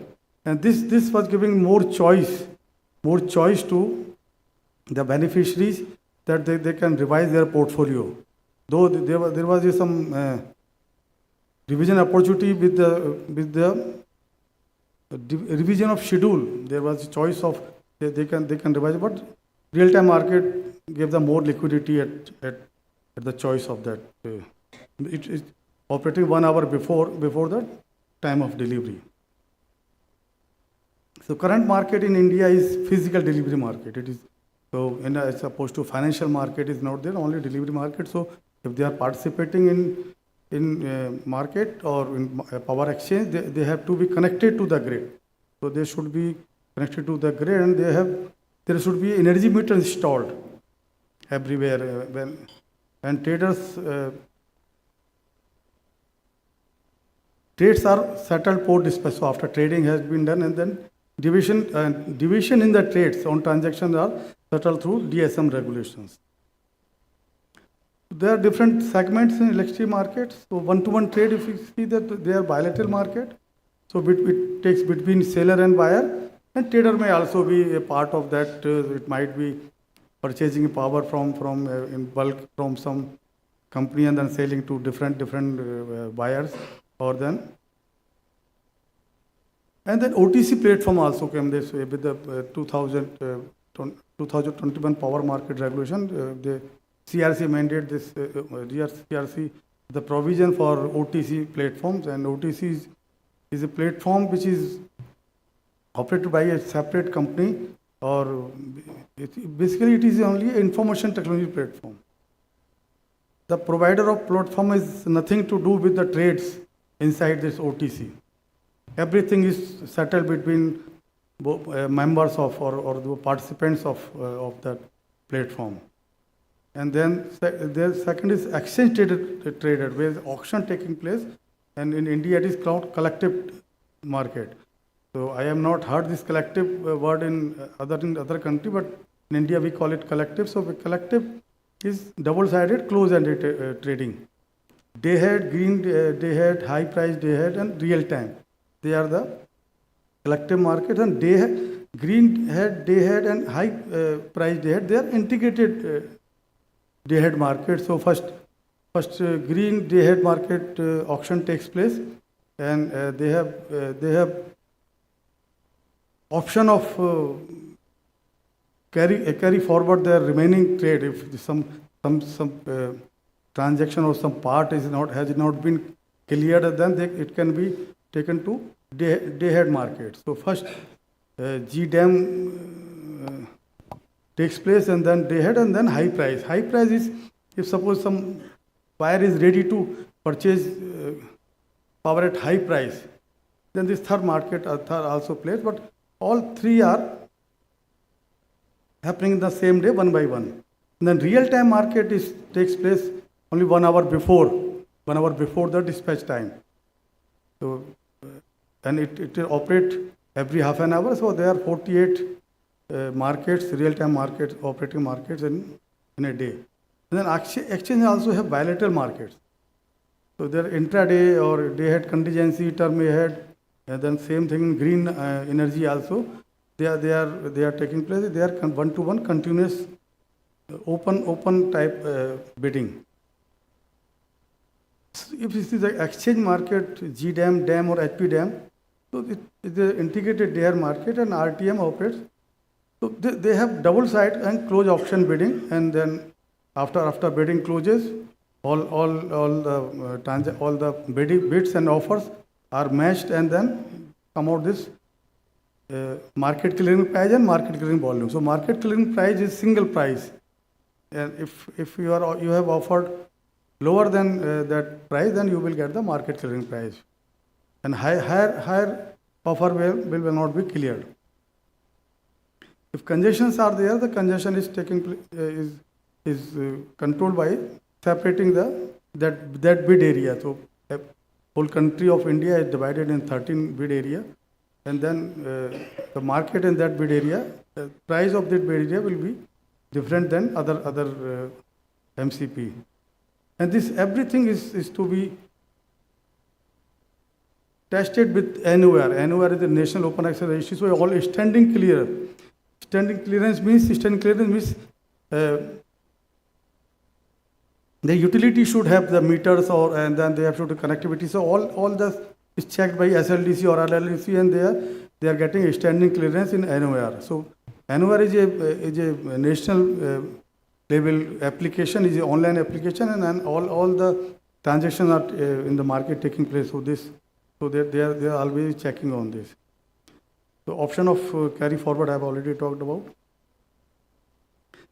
and this was giving more choice to the beneficiaries, that they can revise their portfolio. Though there was some revision opportunity with the revision of schedule, there was a choice of they can revise, but real-time market gave them more liquidity at the choice of that. It is operating 1 hour before the time of delivery. So current market in India is physical delivery market. It is so, as opposed to financial market is not there, only delivery market. So if they are participating in market or in power exchange, they have to be connected to the grid. So they should be connected to the grid, and there should be energy meter installed everywhere. When traders trades are settled post dispatch. So after trading has been done, and then division in the trades on transactions are settled through DSM regulations. There are different segments in electricity markets. So one-to-one trade, if you see that they are bilateral market, so it takes between seller and buyer, and trader may also be a part of that. It might be purchasing power from in bulk from some company and then selling to different buyers, or then. And then OTC platform also came this way with the 2021 power market regulation. The CRC mandated this, CRC, the provision for OTC platforms, and OTC is a platform which is operated by a separate company, or basically it is only an information technology platform. The provider of platform is nothing to do with the trades inside this OTC. Everything is settled between members of or the participants of that platform. And then the second is exchange traded, where is auction taking place, and in India it is called collective market. So I have not heard this collective word in other country, but in India we call it collective. So the collective is double-sided, close-ended trading. Day-ahead, green day-ahead, high price day-ahead, and real-time. They are the collective market, and green head, day-ahead, and high price day-ahead. They are integrated day-ahead market. So first green day-ahead market auction takes place, and they have option of carry forward their remaining trade if some transaction or some part has not been cleared. Then it can be taken to day-ahead market. So first GDAM takes place, and then day-ahead, and then high price. High price is if suppose some buyer is ready to purchase power at high price, then this third market also plays. But all three are happening in the same day, one by one. And then real-time market takes place only 1 hour before the dispatch time. So, and it operates every half an hour. So there are 48 markets, real-time markets, operating markets in a day. And then exchange also have bilateral markets. So there are intraday or day-ahead contingency, term ahead, and then same thing in green energy also. They are taking place. They are one-to-one continuous open type bidding. If you see the exchange market, GDAM, DAM, or HP DAM, so it is an integrated day market, and RTM operates So they have double side and close auction bidding, and then after bidding closes, all the bids and offers are matched, and then come out this market clearing price and market clearing volume. So market clearing price is single price, and if you have offered lower than that price, then you will get the market clearing price, and higher offer will not be cleared. If congestions are there, the congestion is controlled by separating that bid area. So whole country of India is divided in 13 bid area, and then the market in that bid area, the price of that bid area will be different than other MCP. And this everything is to be tested with NOR. NOR is the National Open Access Registry. So all standing clear. Standing clearance means the utility should have the meters, and then they have to do connectivity. So all this is checked by SLDC or RLDC, and they are getting a standing clearance in NOR. So NOR is a national level application, is an online application, and all the transactions are in the market taking place. So they are always checking on this. The option of carry forward I have already talked about.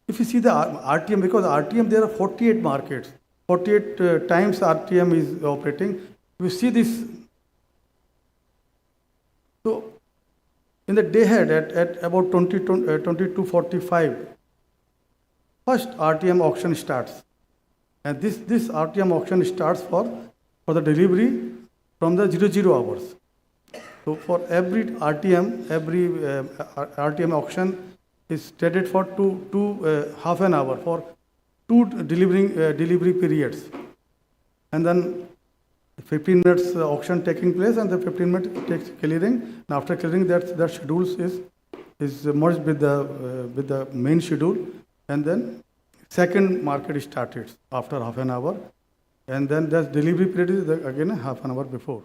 If you see the RTM, because RTM there are 48 markets, 48 times RTM is operating. You see this. So in the day ahead at about 22:45, first RTM auction starts, and this RTM auction starts for the delivery from the 00 hours. So for every RTM, RTM auction is stated for two half an hour for two delivery periods, and then 15 minutes auction taking place, and the 15 minutes takes clearing. And after clearing, that schedules is merged with the main schedule, and then second market is started after half an hour, and then the delivery period is again half an hour before.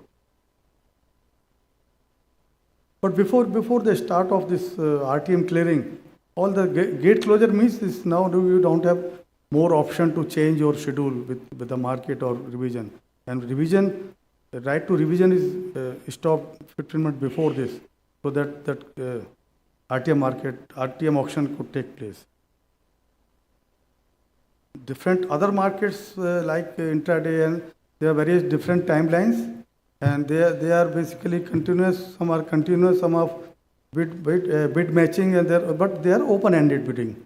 But before the start of this RTM clearing, all the gate closure means is now you don't have more option to change your schedule with the market or revision. And revision, the right to revision is stopped 15 minutes before this, so that RTM auction could take place. Different other markets like intraday, and there are various different timelines. And they are basically continuous. Some are continuous. Some are bid matching, but they are open-ended bidding.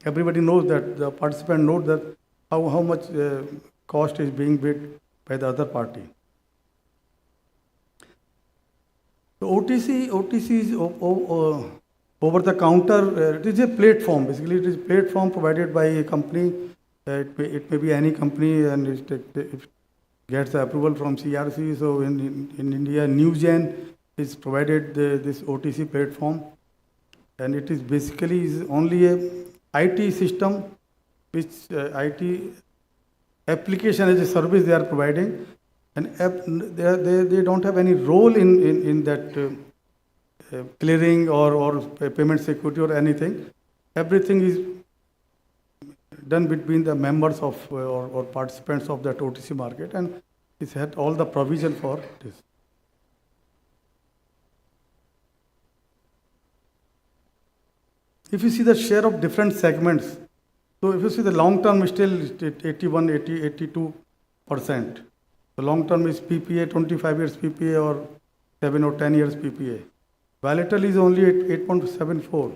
Everybody knows that, the participant knows that how much cost is being bid by the other party. So OTC is over the counter. It is a platform. Basically, it is a platform provided by a company. It may be any company, and it gets the approval from CRC. So in India, NewGen is provided this OTC platform, and it is basically only a IT system, which IT application as a service they are providing, and they don't have any role in that clearing or payment security or anything. Everything is done between the members of or participants of that OTC market, and it's had all the provision for this. If you see the share of different segments, so if you see the long term is still 82%. The long term is PPA, 25 years PPA or 7 or 10 years PPA. Bilateral is only 8.74.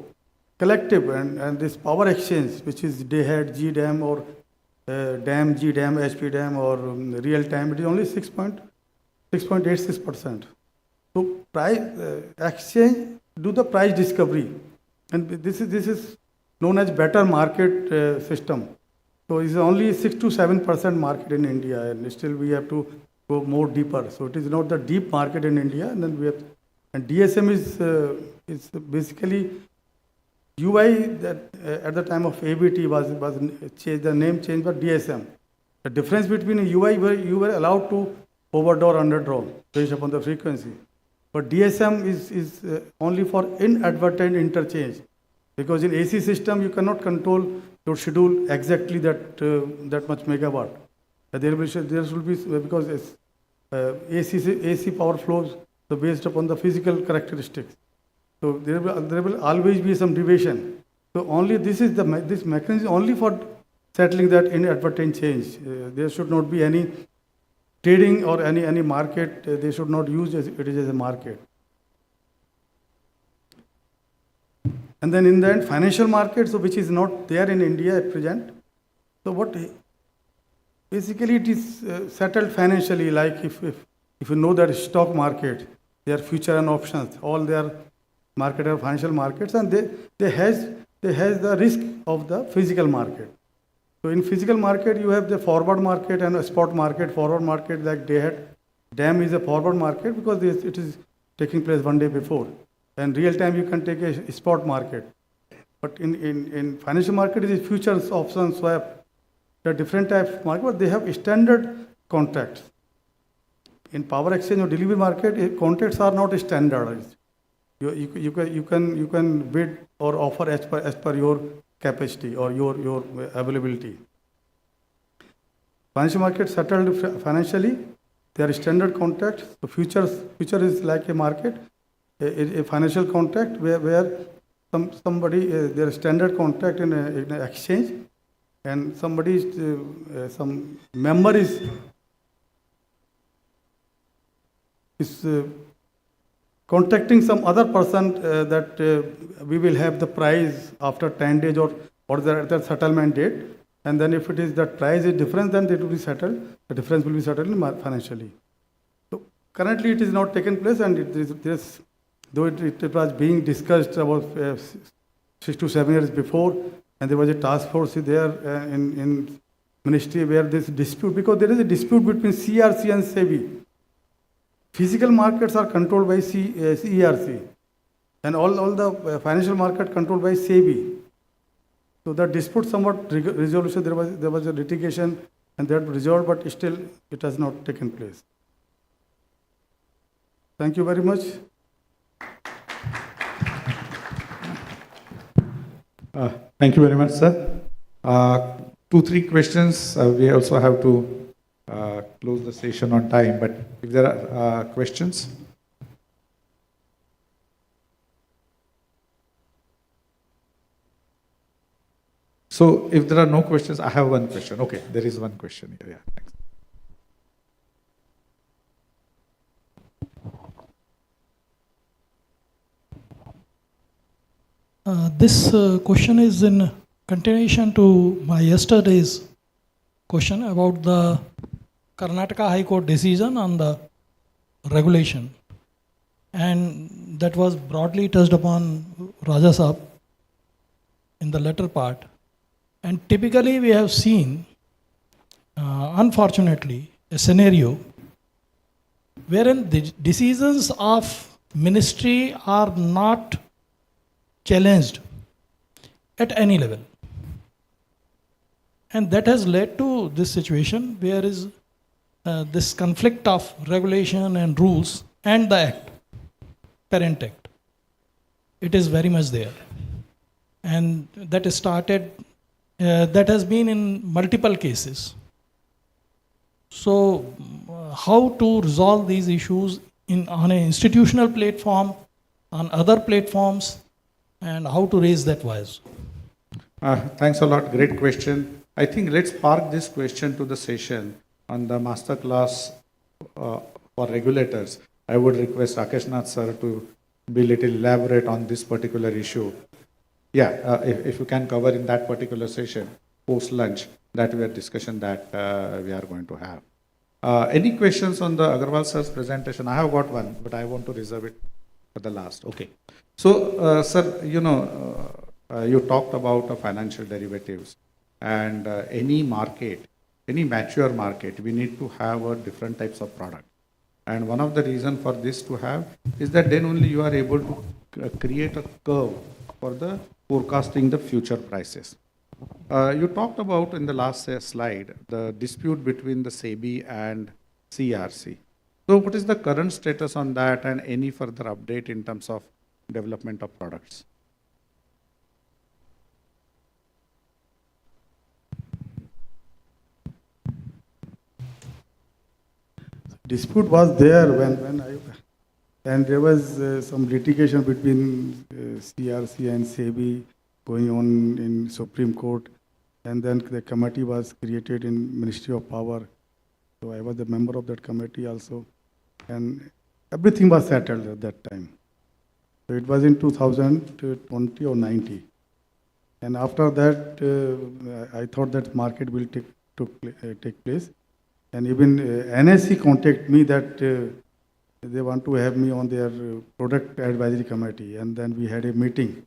Collective and this power exchange, which is day ahead, GDAM or DAM, GDAM, HPDAM or real time, it is only 6.86%. So price exchange do the price discovery, and this is known as better market system. So it's only 6 to 7% market in India, and still we have to go more deeper. So it is not the deep market in India, and then we have, and DSM is basically UI that at the time of ABT was changed, the name changed for DSM. The difference between a UI where you were allowed to overdraw or underdraw based upon the frequency, but DSM is only for inadvertent interchange. Because in AC system, you cannot control your schedule exactly that much megawatt. There should be, because AC power flows so based upon the physical characteristics. So there will always be some deviation. So only this mechanism is only for settling that inadvertent change. There should not be any trading or any market. They should not use it as a market. And then in the end, financial market, so which is not there in India at present. So what basically it is settled financially, like if you know that stock market, their future and options, all their market are financial markets, and they has the risk of the physical market. So in physical market, you have the forward market and a spot market. Forward market, like DAM is a forward market because it is taking place one day before. And real time you can take a spot market. But in financial market, it is futures, options, swap. There are different types of market, but they have standard contracts. In power exchange or delivery market, contracts are not standardized. You can bid or offer as per your capacity or your availability. Financial market settled financially. There are standard contracts. So future is like a market, a financial contract where somebody their standard contract in an exchange, and somebody some member is contacting some other person that we will have the price after 10 days or the settlement date, and then if it is that price is different, then it will be settled. The difference will be settled financially. So currently it is not taken place, and though it was being discussed about 6 to 7 years before, and there was a task force there in ministry where this dispute, because there is a dispute between CRC and SEBI. Physical markets are controlled by CERC, and all the financial market controlled by SEBI. So the dispute somewhat resolution, there was a litigation, and that resolved, but still it has not taken place. Thank you very much. Thank you very much, sir. 2-3 questions. We also have to close the session on time, but if there are questions. So if there are no questions, I have one question. Okay, there is one question here. Yeah, thanks. This question is in continuation to my yesterday's question about the Karnataka High Court decision on the regulation, and that was broadly touched upon Raja Saab in the latter part. And typically we have seen, unfortunately, a scenario wherein the decisions of ministry are not challenged at any level. And that has led to this situation where is this conflict of regulation and rules and the act, parent act. It is very much there. And that started, that has been in multiple cases. So how to resolve these issues on an institutional platform, on other platforms, and how to raise that voice? Thanks a lot. Great question. I think let's park this question to the session on the master class for regulators. I would request Rakesh Nath sir to be little elaborate on this particular issue. Yeah, if you can cover in that particular session, post lunch, that we are discussion that we are going to have. Any questions on the Agarwal sir's presentation? I have got one, but I want to reserve it for the last. Okay. So, sir, you talked about financial derivatives, and any market, any mature market, we need to have different types of product. And one of the reasons for this to have is that then only you are able to create a curve for the forecasting the future prices. You talked about in the last slide the dispute between the SEBI and CRC. So what is the current status on that, and any further update in terms of development of products? dispute was there and there was some litigation between CRC and SEBI going on in Supreme Court, and then the committee was created in Ministry of Power. So I was a member of that committee also, and everything was settled at that time. So it was in 2020 or 90. And after that, I thought that market will take place. And even NSC contacted me that they want to have me on their product advisory committee. And then we had a meeting.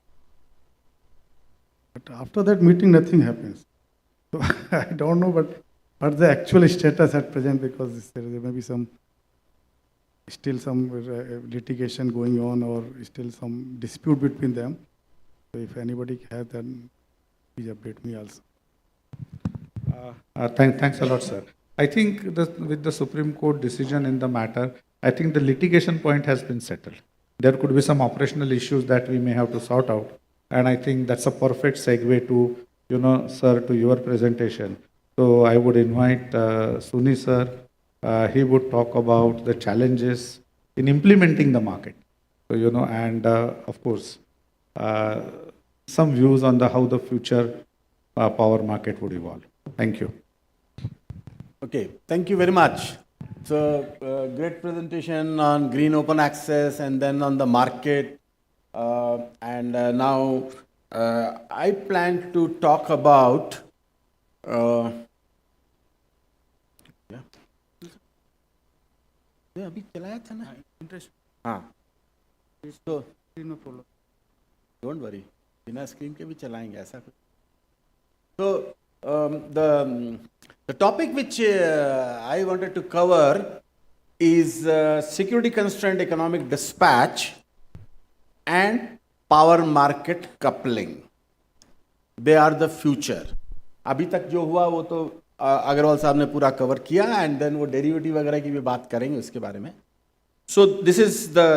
But after that meeting, nothing happens. So I don't know what's the actual status at present, because there may be still some litigation going on or still some dispute between them. So if anybody has, then please update me also. Thanks a lot, sir. I think with the Supreme Court decision in the matter, I think the litigation point has been settled. There could be some operational issues that we may have to sort out. And I think that's a perfect segue to, sir, to your presentation. So I would invite Suni, sir. He would talk about the challenges in implementing the market. So, and of course, some views on how the future power market would evolve. Thank you. Okay, thank you very much. So, great presentation on green open access and then on the market. And now I plan to talk about अभी चलाया था ना interest हाँ तो don't worry बिना screen के भी चलाएंगे ऐसा कुछ तो the topic which I wanted to cover is security constraint economic dispatch and power market coupling. They are the future. अभी तक जो हुआ वो तो अग्रवाल साहब ने पूरा कवर किया एंड देन वो डेरिवेटिव वगैरह की भी बात करेंगे उसके बारे में. So this is the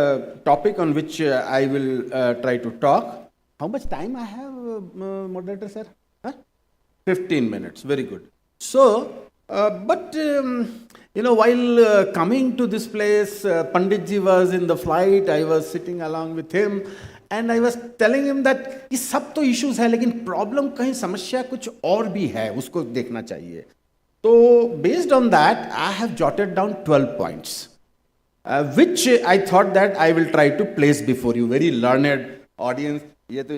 topic on which I will try to talk. How much time I have, moderator sir? 15 minutes. Very good. So, while coming to this place, Panditji was in the flight. I was sitting along with him, and I was telling him that ये सब तो issues है, लेकिन problem कहीं समस्या कुछ और भी है, उसको देखना चाहिए. So, based on that, I have jotted down 12 points, which I thought that I will try to place before you. Very learned audience. ये तो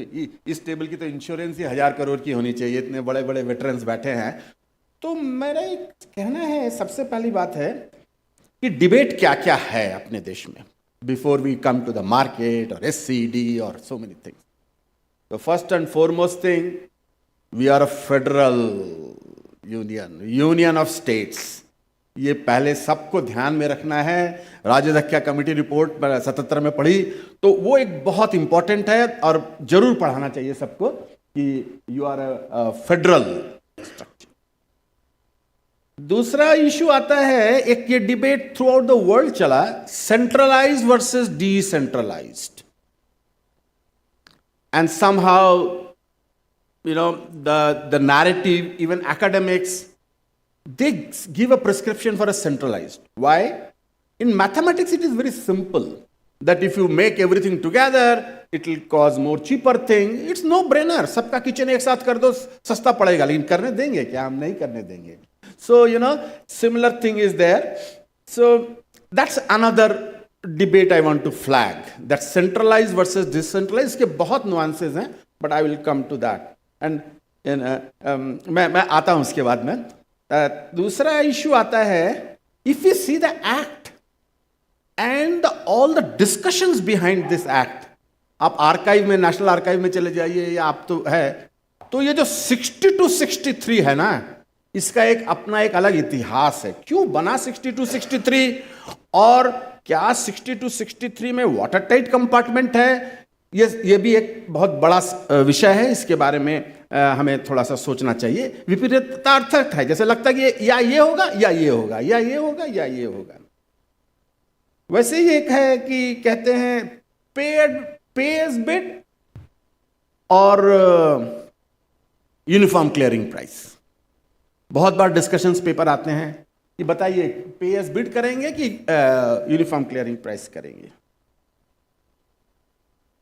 इस टेबल की तो इंश्योरेंस ही 1000 करोड़ की होनी चाहिए, इतने बड़े बड़े वेटरन्स बैठे हैं. तो मेरा एक कहना है, सबसे पहली बात है कि डिबेट क्या क्या है अपने देश में before we come to the market और SCD और so many things. The first and foremost thing, we are a federal union of states. ये पहले सबको ध्यान में रखना है. राजधक्या कमेटी रिपोर्ट 77 में पढ़ी तो वो एक बहुत इंपॉर्टेंट है और जरूर पढ़ाना चाहिए सबको कि you are a federal structure. दूसरा इशू आता है, एक ये debate throughout the world चला, centralised versus decentralised. And somehow the narrative, even academics, they give a prescription for a centralized. Why? In mathematics, it is very simple that if you make everything together, it will cause more cheaper thing. It's no brainer. सबका kitchen एक साथ कर दो, सस्ता पड़ेगा, लेकिन करने देंगे क्या? हम नहीं करने देंगे. So, similar thing is there. So, that's another debate I want to flag. That centralized versus decentralized, इसके बहुत nuances हैं, but I will come to that. And मैं आता हूँ उसके बाद में. दूसरा इशू आता है, if you see the act and all the discussions behind this act. आप आर्काइव में, नेशनल आर्काइव में चले जाइए, या आप तो है, तो ये जो 6263 है ना, इसका अपना एक अलग इतिहास है. क्यों बना 6263 और क्या 6263 में वाटर टाइट कंपार्टमेंट है? ये भी एक बहुत बड़ा विषय है. इसके बारे में हमें थोड़ा सा सोचना चाहिए. विपरीतार्थक है, जैसे लगता है कि या ये होगा या ये होगा, या ये होगा या ये होगा. वैसे ही एक है कि कहते हैं पे एज बिड और यूनिफॉर्म क्लियरिंग प्राइस. बहुत बार डिस्कशंस पेपर आते हैं कि बताइए पे एज बिड करेंगे कि यूनिफॉर्म क्लियरिंग प्राइस करेंगे।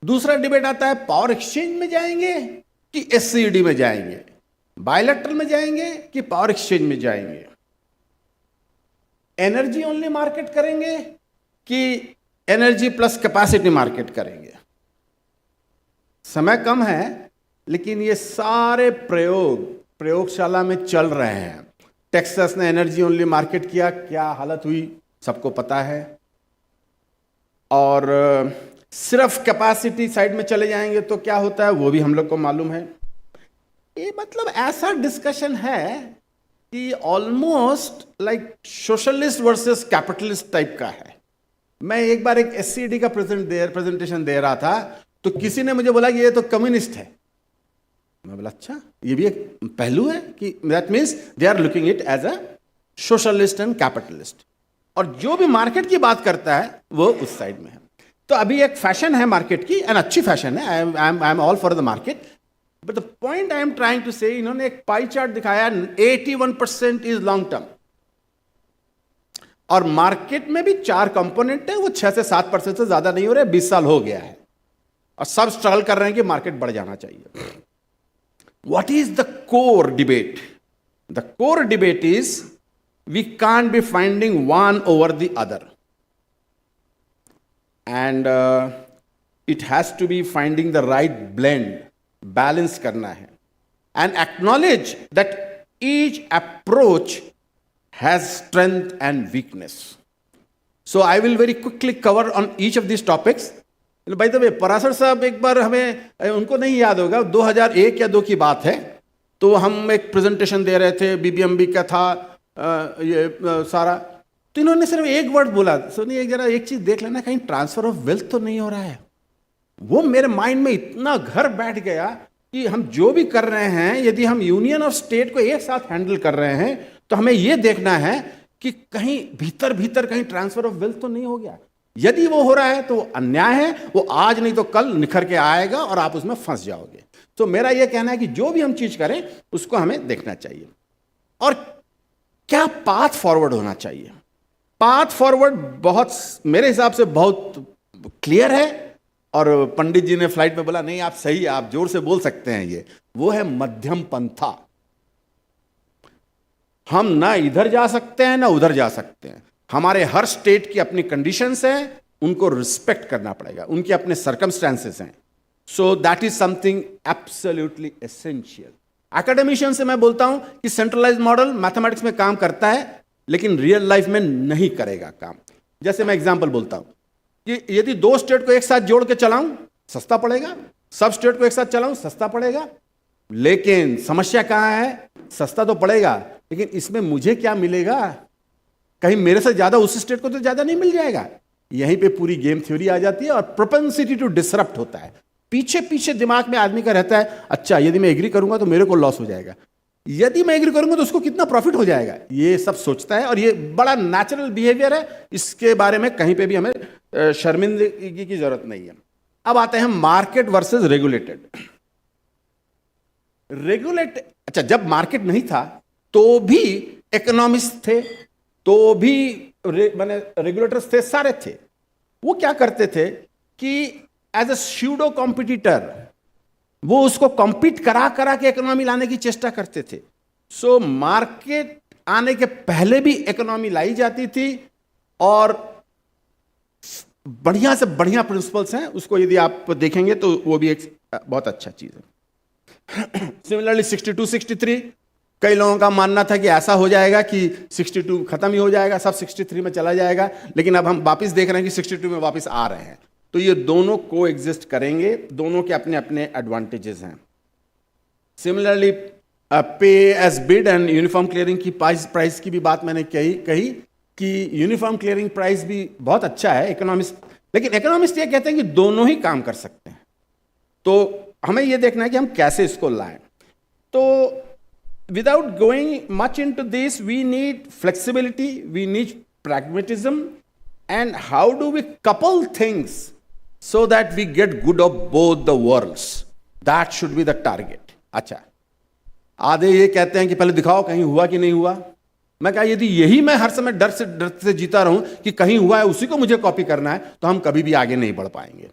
दूसरा डिबेट आता है पावर एक्सचेंज में जाएंगे कि एससीडी में जाएंगे, बायलैटरल में जाएंगे कि पावर एक्सचेंज में जाएंगे, एनर्जी ओनली मार्केट करेंगे कि एनर्जी प्लस कैपेसिटी मार्केट करेंगे। समय कम है लेकिन ये सारे प्रयोगशाला में चल रहे हैं। टेक्सास ने एनर्जी ओनली मार्केट किया, क्या हालत हुई सबको पता है। और सिर्फ कैपेसिटी साइड में चले जाएंगे तो क्या होता है वो भी हम लोग को मालूम है। ये मतलब ऐसा डिस्कशन है कि almost like socialist versus capitalist type का है। मैं एक बार एक एससीडी का प्रेजेंटेशन दे रहा था तो किसी ने मुझे बोला कि ये तो कम्युनिस्ट है। मैं बोला अच्छा, ये भी एक पहलू है कि that means they are looking it as a socialist and capitalist, और जो भी मार्केट की बात करता है वो उस साइड में है। तो अभी एक फैशन है मार्केट की, एंड अच्छी फैशन है, I am all for the market, but the point I am trying to say, इन्होंने एक पाई चार्ट दिखाया, 81% इज लॉन्ग टर्म, और मार्केट में भी 4 कंपोनेंट है, वो 6 से 7% से ज्यादा नहीं हो रहे, 20 साल हो गया है, और सब स्ट्रगल कर रहे हैं कि मार्केट बढ़ जाना चाहिए। What is the core debate? The core debate is we can't be finding one over the other. And it has to be finding the right blend, balance करना है. And acknowledge that each approach has strength and weakness. So I will very quickly cover on each of these topics. By the way, Parashar साहब एक बार हमें, उनको नहीं याद होगा, 2001 या 2 की बात है, तो हम एक प्रेजेंटेशन दे रहे थे, बीबीएमबी का था ये सारा, तो इन्होंने सिर्फ एक वर्ड बोला, सुनिए एक जरा एक चीज देख लेना, कहीं ट्रांसफर ऑफ वेल्थ तो नहीं हो रहा है। वो मेरे माइंड में इतना घर बैठ गया कि हम जो भी कर रहे हैं, यदि हम यूनियन ऑफ स्टेट को एक साथ हैंडल कर रहे हैं तो हमें यह देखना है कि कहीं भीतर भीतर कहीं ट्रांसफर ऑफ वेल्थ तो नहीं हो गया। यदि वो हो रहा है तो अन्याय है, वो आज नहीं तो कल निखर के आएगा और आप उसमें फंस जाओगे। तो मेरा यह कहना है कि जो भी हम चीज करें उसको हमें देखना चाहिए, और क्या पाथ फॉरवर्ड होना चाहिए। पाथ फॉरवर्ड बहुत मेरे हिसाब से बहुत क्लियर है, और पंडित जी ने फ्लाइट में बोला नहीं आप सही, आप जोर से बोल सकते हैं, ये वो है मध्यम पंथा। हम ना इधर जा सकते हैं ना उधर जा सकते हैं, हमारे हर स्टेट की अपनी कंडीशंस हैं, उनको रिस्पेक्ट करना पड़ेगा, उनके अपने सर्कमस्टेंसेस हैं। So that is something absolutely essential. Academician से मैं बोलता हूं कि सेंट्रलाइज्ड मॉडल मैथमेटिक्स में काम करता है लेकिन रियल लाइफ में नहीं करेगा काम। जैसे मैं एग्जांपल बोलता हूं कि यदि 2 स्टेट को एक साथ जोड़ के चलाऊं सस्ता पड़ेगा, सब स्टेट को एक साथ चलाऊं सस्ता पड़ेगा, लेकिन समस्या कहां है, सस्ता तो पड़ेगा लेकिन इसमें मुझे क्या मिलेगा, कहीं मेरे से ज्यादा उस स्टेट को तो ज्यादा नहीं मिल जाएगा। यहीं पे पूरी गेम थ्योरी आ जाती है और प्रोपेंसिटी टू डिसरप्ट होता है। पीछे पीछे दिमाग में आदमी का रहता है, अच्छा यदि मैं एग्री करूंगा तो मेरे को लॉस हो जाएगा, यदि मैं एग्री करूंगा तो उसको कितना प्रॉफिट हो जाएगा, ये सब सोचता है, और ये बड़ा नेचुरल बिहेवियर है, इसके बारे में कहीं पे भी हमें शर्मिंदगी की जरूरत नहीं है। अब आते हैं मार्केट वर्सेस रेगुलेटेड। अच्छा, जब मार्केट नहीं था तो भी इकोनॉमिस्ट थे, तो भी माने रेगुलेटर्स थे, सारे थे। वो क्या करते थे कि एज अ स्यूडो कॉम्पिटिटर वो उसको कॉम्पीट करा करा के इकोनॉमी लाने की चेष्टा करते थे। सो मार्केट आने के पहले भी इकोनॉमी लाई जाती थी, और बढ़िया से बढ़िया प्रिंसिपल्स हैं, उसको यदि आप देखेंगे तो वो भी एक बहुत अच्छा चीज है। सिमिलरली 62, 63 कई लोगों का मानना था कि ऐसा हो जाएगा कि 62 खत्म ही हो जाएगा, सब 63 में चला जाएगा, लेकिन अब हम वापस देख रहे हैं कि 62 में वापस आ रहे हैं। तो ये दोनों को एग्जिस्ट करेंगे, दोनों के अपने अपने एडवांटेजेस हैं। Similarly pay as bid and uniform clearing की प्राइस की भी बात मैंने कही कि यूनिफॉर्म क्लियरिंग प्राइस भी बहुत अच्छा है इकोनॉमिस्ट, लेकिन इकोनॉमिस्ट ये कहते हैं कि दोनों ही काम कर सकते हैं। तो हमें ये देखना है कि हम कैसे इसको लाएं। तो without going much into this, we need flexibility, we need pragmatism, and how do we couple things so that we get good of both the worlds? That should be the target. अच्छा, आधे ये कहते हैं कि पहले दिखाओ कहीं हुआ कि नहीं हुआ, मैं कहा यदि यही मैं हर समय डर से जीता रहूं कि कहीं हुआ है उसी को मुझे कॉपी करना है, तो हम कभी भी आगे नहीं बढ़ पाएंगे।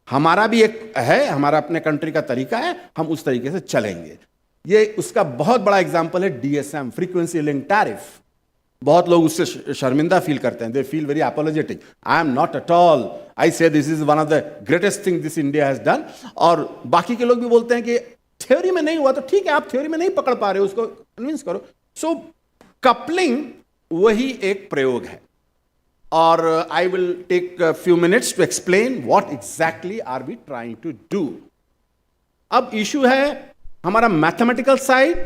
हमारा भी एक है, हमारा अपने कंट्री का तरीका है, हम उस तरीके से चलेंगे। ये उसका बहुत बड़ा एग्जांपल है DSM, फ्रीक्वेंसी लिंक टैरिफ। बहुत लोग उससे शर्मिंदा फील करते हैं, they feel very apologetic. I am not at all, I say this is one of the greatest thing this India has done. और बाकी के लोग भी बोलते हैं कि थ्योरी में नहीं हुआ तो ठीक है, आप थ्योरी में नहीं पकड़ पा रहे हो, उसको कन्विंस करो। सो कपलिंग वही एक प्रयोग है, और I will take few minutes to explain what exactly are we trying to do. अब इशू है हमारा mathematical side,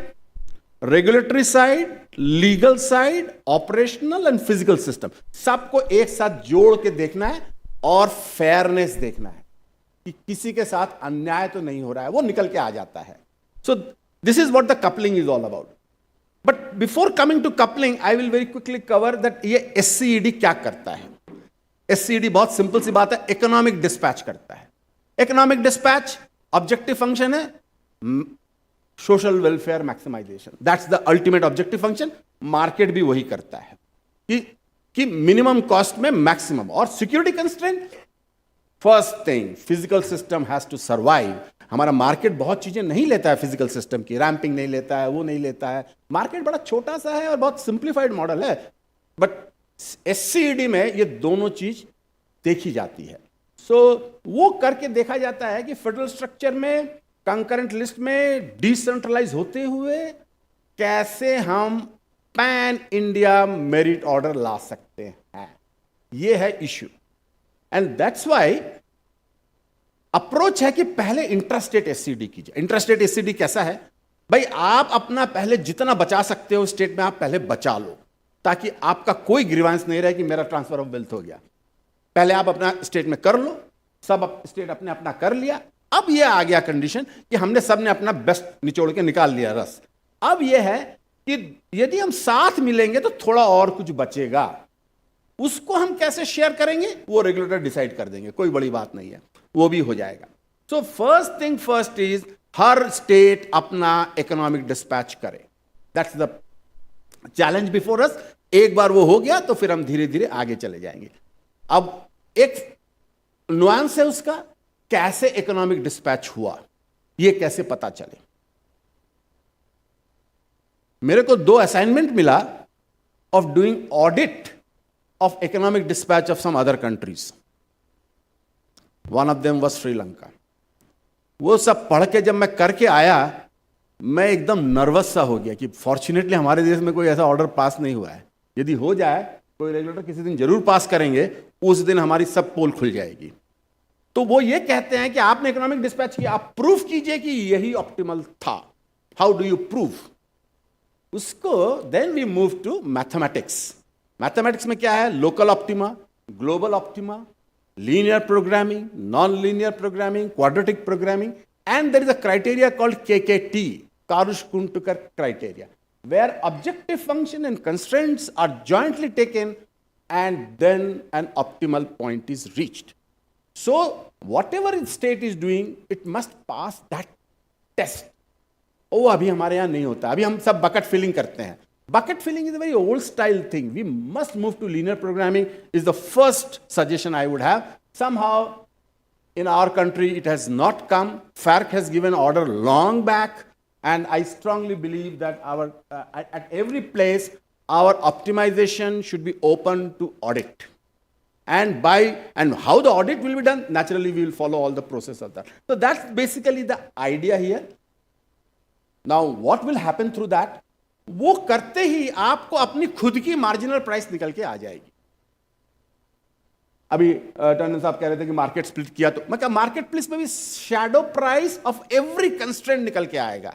regulatory side, legal side, operational and physical system, सबको एक साथ जोड़ के देखना है और फेयरनेस देखना है कि किसी के साथ अन्याय तो नहीं हो रहा है, वो निकल के आ जाता है। So this is what the coupling is all about. But before coming to coupling I will very quickly cover that ये SCED क्या करता है। SCED बहुत सिंपल सी बात है, इकोनॉमिक डिस्पैच करता है। इकोनॉमिक डिस्पैच ऑब्जेक्टिव फंक्शन है social welfare maximization, that's the ultimate objective function. Market भी वही करता है कि मिनिमम कॉस्ट में मैक्सिमम। और security constraint, first thing physical system has to survive. हमारा मार्केट बहुत चीजें नहीं लेता है फिजिकल सिस्टम की, रैंपिंग नहीं लेता है, वो नहीं लेता है। मार्केट बड़ा छोटा सा है और बहुत सिंप्लीफाइड मॉडल है, बट SCED में ये दोनों चीज देखी जाती है। सो वो करके देखा जाता है कि फेडरल स्ट्रक्चर में, कंकरेंट लिस्ट में डिसेंट्रलाइज होते हुए कैसे हम पैन इंडिया मेरिट ऑर्डर ला सकते हैं, ये है issue. And that's why approach है कि पहले इंट्रास्टेट SCED कीजिए। इंट्रास्टेट SCED कैसा है भाई, आप अपना पहले जितना बचा सकते हो स्टेट में आप पहले बचा लो, ताकि आपका कोई ग्रीवांस नहीं रहे कि मेरा ट्रांसफर ऑफ वेल्थ हो गया। पहले आप अपना स्टेट में कर लो, सब स्टेट अपने अपना कर लिया। अब यह आ गया कंडीशन कि हमने सब ने अपना बेस्ट निचोड़ के निकाल लिया रस। अब यह है कि यदि हम साथ मिलेंगे तो थोड़ा और कुछ बचेगा, उसको हम कैसे शेयर करेंगे वो रेगुलेटर डिसाइड कर देंगे, कोई बड़ी बात नहीं है, वो भी हो जाएगा। So first thing first is her state अपना इकोनॉमिक डिस्पैच करे, that's the challenge before us. एक बार वो हो गया तो फिर हम धीरे धीरे आगे चले जाएंगे। अब एक नुआंस है उसका, कैसे इकोनॉमिक डिस्पैच हुआ ये कैसे पता चले। मेरे को 2 असाइनमेंट मिला of doing audit of economic dispatch of some other countries. One of them was Sri Lanka. वो सब पढ़ के जब मैं करके आया, मैं एकदम नर्वस सा हो गया कि फॉर्चुनेटली हमारे देश में कोई ऐसा ऑर्डर पास नहीं हुआ है। यदि हो जाए, कोई रेगुलेटर किसी दिन जरूर पास करेंगे, उस दिन हमारी सब पोल खुल जाएगी। तो वो ये कहते हैं कि आपने इकोनॉमिक डिस्पैच किया, आप प्रूफ कीजिए कि यही ऑप्टिमल था। हाउ डू यू प्रूव उसको? Then we move to mathematics. Mathematics में क्या है? Local optima, global optima, linear programming, non linear programming, quadratic programming, and there is a criteria called KKT, Karush-Kuntukar criteria, where objective function and constraints are jointly taken and then an optimal point is reached. So whatever the state is doing, it must pass that test. वो अभी हमारे यहाँ नहीं होता, अभी हम सब bucket filling करते हैं। Bucket filling is a very old style thing. We must move to linear programming is the first suggestion I would have. Somehow in our country it has not come. FARC has given order long back, and I strongly believe that at every place our optimization should be open to audit. And how the audit will be done? Naturally we will follow all the process of that. So that's basically the idea here. Now what will happen through that? वो करते ही आपको अपनी खुद की marginal price निकल के आ जाएगी। अभी टंडन साहब कह रहे थे कि मार्केट स्प्लिट किया, तो मैं कहा मार्केट प्लेस में भी shadow price of every constraint निकल के आएगा,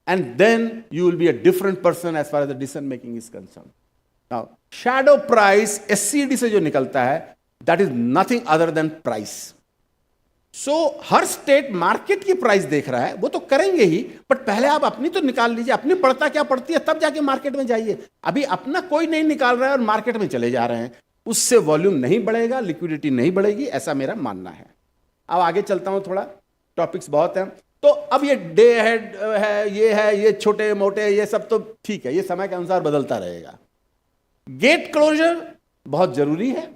and then you will be a different person as far as the decision making is concern. Now shadow price SCED से जो निकलता है, that is nothing other than price. So हर state market की price देख रहा है, वो तो करेंगे ही, बट पहले आप अपनी तो निकाल लीजिए, अपनी पड़ता क्या पड़ती है, तब जाके मार्केट में जाइए। अभी अपना कोई नहीं निकाल रहा है और मार्केट में चले जा रहे हैं, उससे वॉल्यूम नहीं बढ़ेगा, लिक्विडिटी नहीं बढ़ेगी, ऐसा मेरा मानना है। अब आगे चलता हूं, थोड़ा टॉपिक्स बहुत हैं। तो अब ये डे हेड है, ये छोटे मोटे, ये सब तो ठीक है, ये समय के अनुसार बदलता रहेगा। गेट क्लोजर बहुत जरूरी है।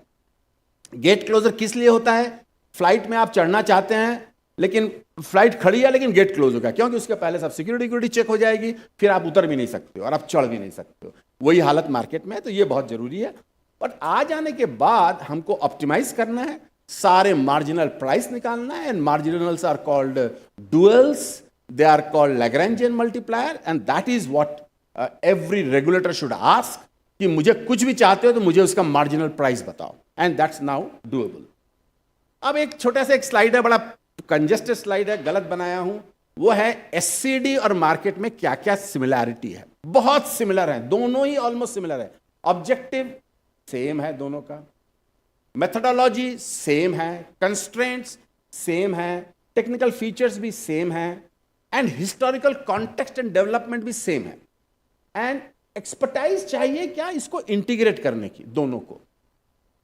गेट क्लोजर किस लिए होता है? फ्लाइट में आप चढ़ना चाहते हैं लेकिन फ्लाइट खड़ी है लेकिन गेट क्लोज हो गया, क्योंकि उसके पहले सब सिक्योरिटी चेक हो जाएगी, फिर आप उतर भी नहीं सकते हो और आप चढ़ भी नहीं सकते हो। वही हालत मार्केट में है, तो ये बहुत जरूरी है। बट आ जाने के बाद हमको ऑप्टिमाइज करना है, सारे मार्जिनल प्राइस निकालना है, and marginals are called duals, they are called Lagrangian multiplier, and that is what every regulator should ask कि मुझे कुछ भी चाहते हो तो मुझे उसका मार्जिनल प्राइस बताओ, एंड दैट्स नाउ डूएबल। अब एक छोटा सा एक स्लाइड है, बड़ा कंजेस्टेड स्लाइड है, गलत बनाया हूं, वो है एससीडी और मार्केट में क्या क्या सिमिलैरिटी है। बहुत सिमिलर है, दोनों ही ऑलमोस्ट सिमिलर है। ऑब्जेक्टिव सेम है दोनों का, मेथोडोलॉजी सेम है, कंस्ट्रेंट्स सेम है, टेक्निकल फीचर्स भी सेम है, and historical context and development भी सेम है। एंड एक्सपर्टाइज चाहिए क्या इसको इंटीग्रेट करने की, दोनों को।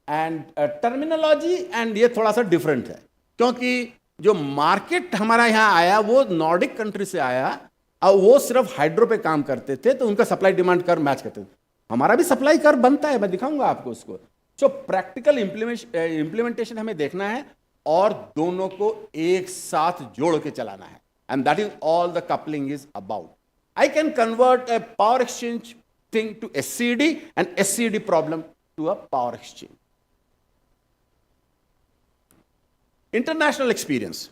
एंड टर्मिनोलॉजी एंड ये थोड़ा सा डिफरेंट है, क्योंकि जो मार्केट हमारा यहाँ आया वो नॉर्डिक कंट्री से आया, और वो सिर्फ हाइड्रो पे काम करते थे, तो उनका सप्लाई डिमांड कर्व मैच करते थे। हमारा भी सप्लाई कर्व बनता है, मैं दिखाऊंगा आपको उसको। सो प्रैक्टिकल इंप्लीमेंटेशन हमें देखना है और दोनों को एक साथ जोड़ के चलाना है, and that is all the coupling is about. I can convert a power exchange thing to SCD and SCD problem to a power exchange. International experience.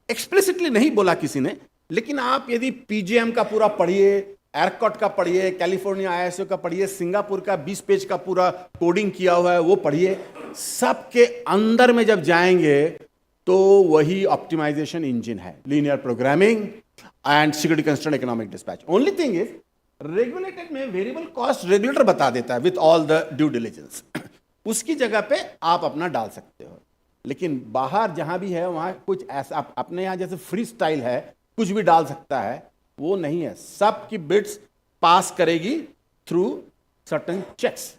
Explicitly नहीं बोला किसी ने, लेकिन आप यदि PGM का पूरा पढ़िए, एयरकॉट का पढ़िए, कैलिफोर्निया ISO का पढ़िए, सिंगापुर का 20 पेज का पूरा कोडिंग किया हुआ है वो पढ़िए, सबके अंदर में जब जाएंगे तो वही ऑप्टिमाइजेशन इंजन है, linear programming and security constraint economic dispatch. Only thing is regulated में वेरिएबल कॉस्ट रेगुलेटर बता देता है with all the due diligence. उसकी जगह पे आप अपना डाल सकते हो, लेकिन बाहर जहां भी है वहां कुछ ऐसा अपने यहां जैसे फ्री स्टाइल है, कुछ भी डाल सकता है, वो नहीं है। सबकी बिट्स पास करेगी थ्रू सर्टेन चेक्स।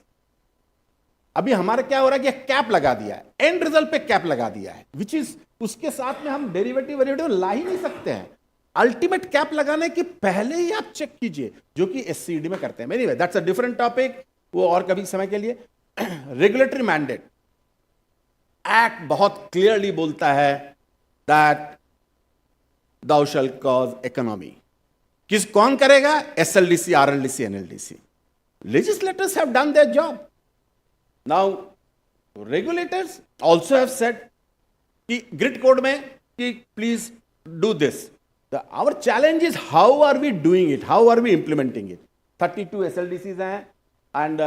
अभी हमारा क्या हो रहा है कि कैप लगा दिया है, एंड रिजल्ट पे कैप लगा दिया है, विच इज उसके साथ में हम डेरिवेटिव ला ही नहीं सकते हैं। अल्टीमेट कैप लगाने के पहले ही आप चेक कीजिए, जो कि एससीडी में करते हैं। Anyway that's a different topic, वो और कभी समय के लिए। रेगुलेटरी मैंडेट एक्ट बहुत क्लियरली बोलता है that thou shall cause economy. कौन करेगा? SLDC, RLDC, NLDC. Legislators have done their job. Now, regulators also have said कि grid code में कि please do this. Our challenge is how are we doing it? How are we implementing it? 32 SLDCs हैं and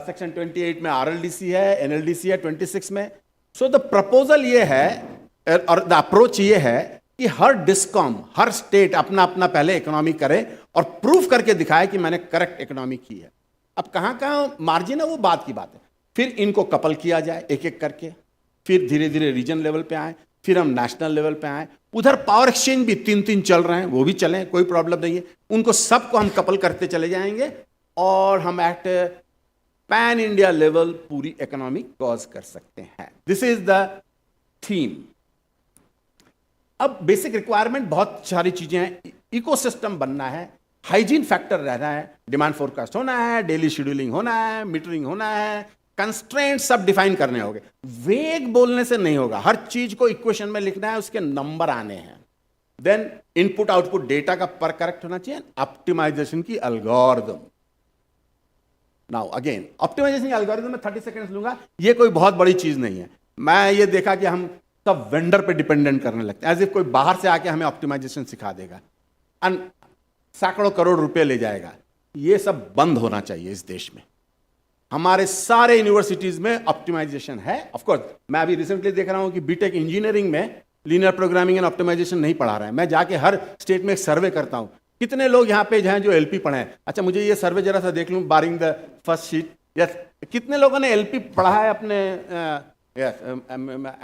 section 28 में RLDC है, NLDC है 26 में. So the proposal ये है और the approach ये है कि हर डिस्कॉम, हर स्टेट अपना अपना पहले इकोनॉमी करे और प्रूफ करके दिखाए कि मैंने करेक्ट इकोनॉमी की है. अब कहाँ कहाँ मार्जिन है वो बात की बात है. फिर इनको कपल किया जाए एक एक करके, फिर धीरे धीरे रीजन लेवल पे आए, फिर हम नेशनल लेवल पे आए. उधर पावर एक्सचेंज भी 3 चल रहे हैं, वो भी चलें, कोई प्रॉब्लम नहीं है. उनको सबको हम कपल करते चले जाएंगे और हम एट पैन इंडिया लेवल पूरी इकोनॉमी कॉज कर सकते हैं. This is the theme. अब बेसिक रिक्वायरमेंट बहुत सारी चीजें हैं. इकोसिस्टम बनना है, हाइजीन फैक्टर रहना है, डिमांड फोरकास्ट होना है, डेली शेड्यूलिंग होना है, मीटरिंग होना है, कंस्ट्रेंट सब डिफाइन करने होंगे. वेग बोलने से नहीं होगा, हर चीज को इक्वेशन में लिखना है, उसके नंबर आने हैं. देन इनपुट आउटपुट डेटा का पर करेक्ट होना चाहिए. ऑप्टिमाइजेशन की एल्गोरिथम. नाउ अगेन ऑप्टिमाइजेशन की एल्गोरिथम में 30 सेकंड्स लूंगा. ये कोई बहुत बड़ी चीज नहीं है. मैं ये देखा कि हम सब वेंडर पे डिपेंडेंट करने लगते हैं, एज इफ कोई बाहर से आके हमें ऑप्टिमाइजेशन सिखा देगा एंड सैकड़ों करोड़ रुपए ले जाएगा. ये सब बंद होना चाहिए इस देश में. हमारे सारे यूनिवर्सिटीज में ऑप्टिमाइजेशन है. ऑफ कोर्स मैं अभी रिसेंटली देख रहा हूं कि बीटेक इंजीनियरिंग में लीनियर प्रोग्रामिंग एंड ऑप्टिमाइजेशन नहीं पढ़ा रहे हैं. मैं जाके हर स्टेट में एक सर्वे करता हूं, कितने लोग यहाँ पे हैं जो एलपी पढ़े हैं. अच्छा मुझे ये सर्वे जरा सा देख लूं, barring the first sheet. Yes, कितने लोगों ने एलपी पढ़ा है अपने? यस,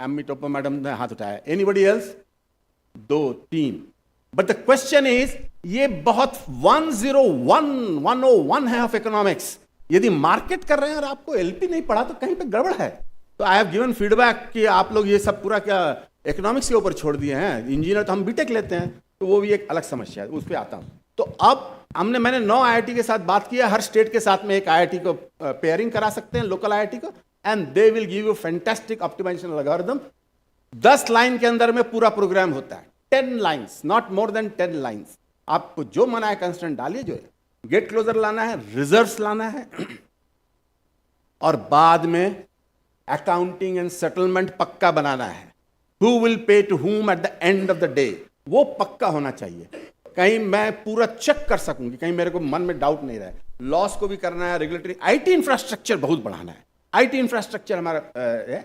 एमी टोपो मैडम ने हाथ उठाया. Anybody else? 2 3. But the question is, ये बहुत 101 है ऑफ इकोनॉमिक्स. यदि मार्केट कर रहे हैं और आपको एलपी नहीं पढ़ा तो कहीं पे गड़बड़ है. तो आई हैव गिवन फीडबैक कि आप लोग ये सब पूरा क्या इकोनॉमिक्स के ऊपर छोड़ दिए हैं. इंजीनियर तो हम बीटेक लेते हैं, तो वो भी एक अलग समस्या है, उस पर आता हूं. तो अब मैंने 9 IIT के साथ बात किया, हर स्टेट के साथ में एक IIT को पेयरिंग करा सकते हैं, लोकल IIT को, and they will give you fantastic optimization algorithm. 10 line के अंदर में पूरा प्रोग्राम होता है, 10 lines, not more than 10 lines. आपको जो मना है कंस्टेंट डालिए, जो है गेट क्लोजर लाना है, रिजर्व्स लाना है, और बाद में अकाउंटिंग एंड सेटलमेंट पक्का बनाना है। Who will pay to whom at the end of the day, वो पक्का होना चाहिए। कहीं मैं पूरा चेक कर सकूंगी, कहीं मेरे को मन में डाउट नहीं रहे। लॉस को भी करना है, रेगुलेटरी, IT इंफ्रास्ट्रक्चर बहुत बढ़ाना है। IT इंफ्रास्ट्रक्चर हमारा है,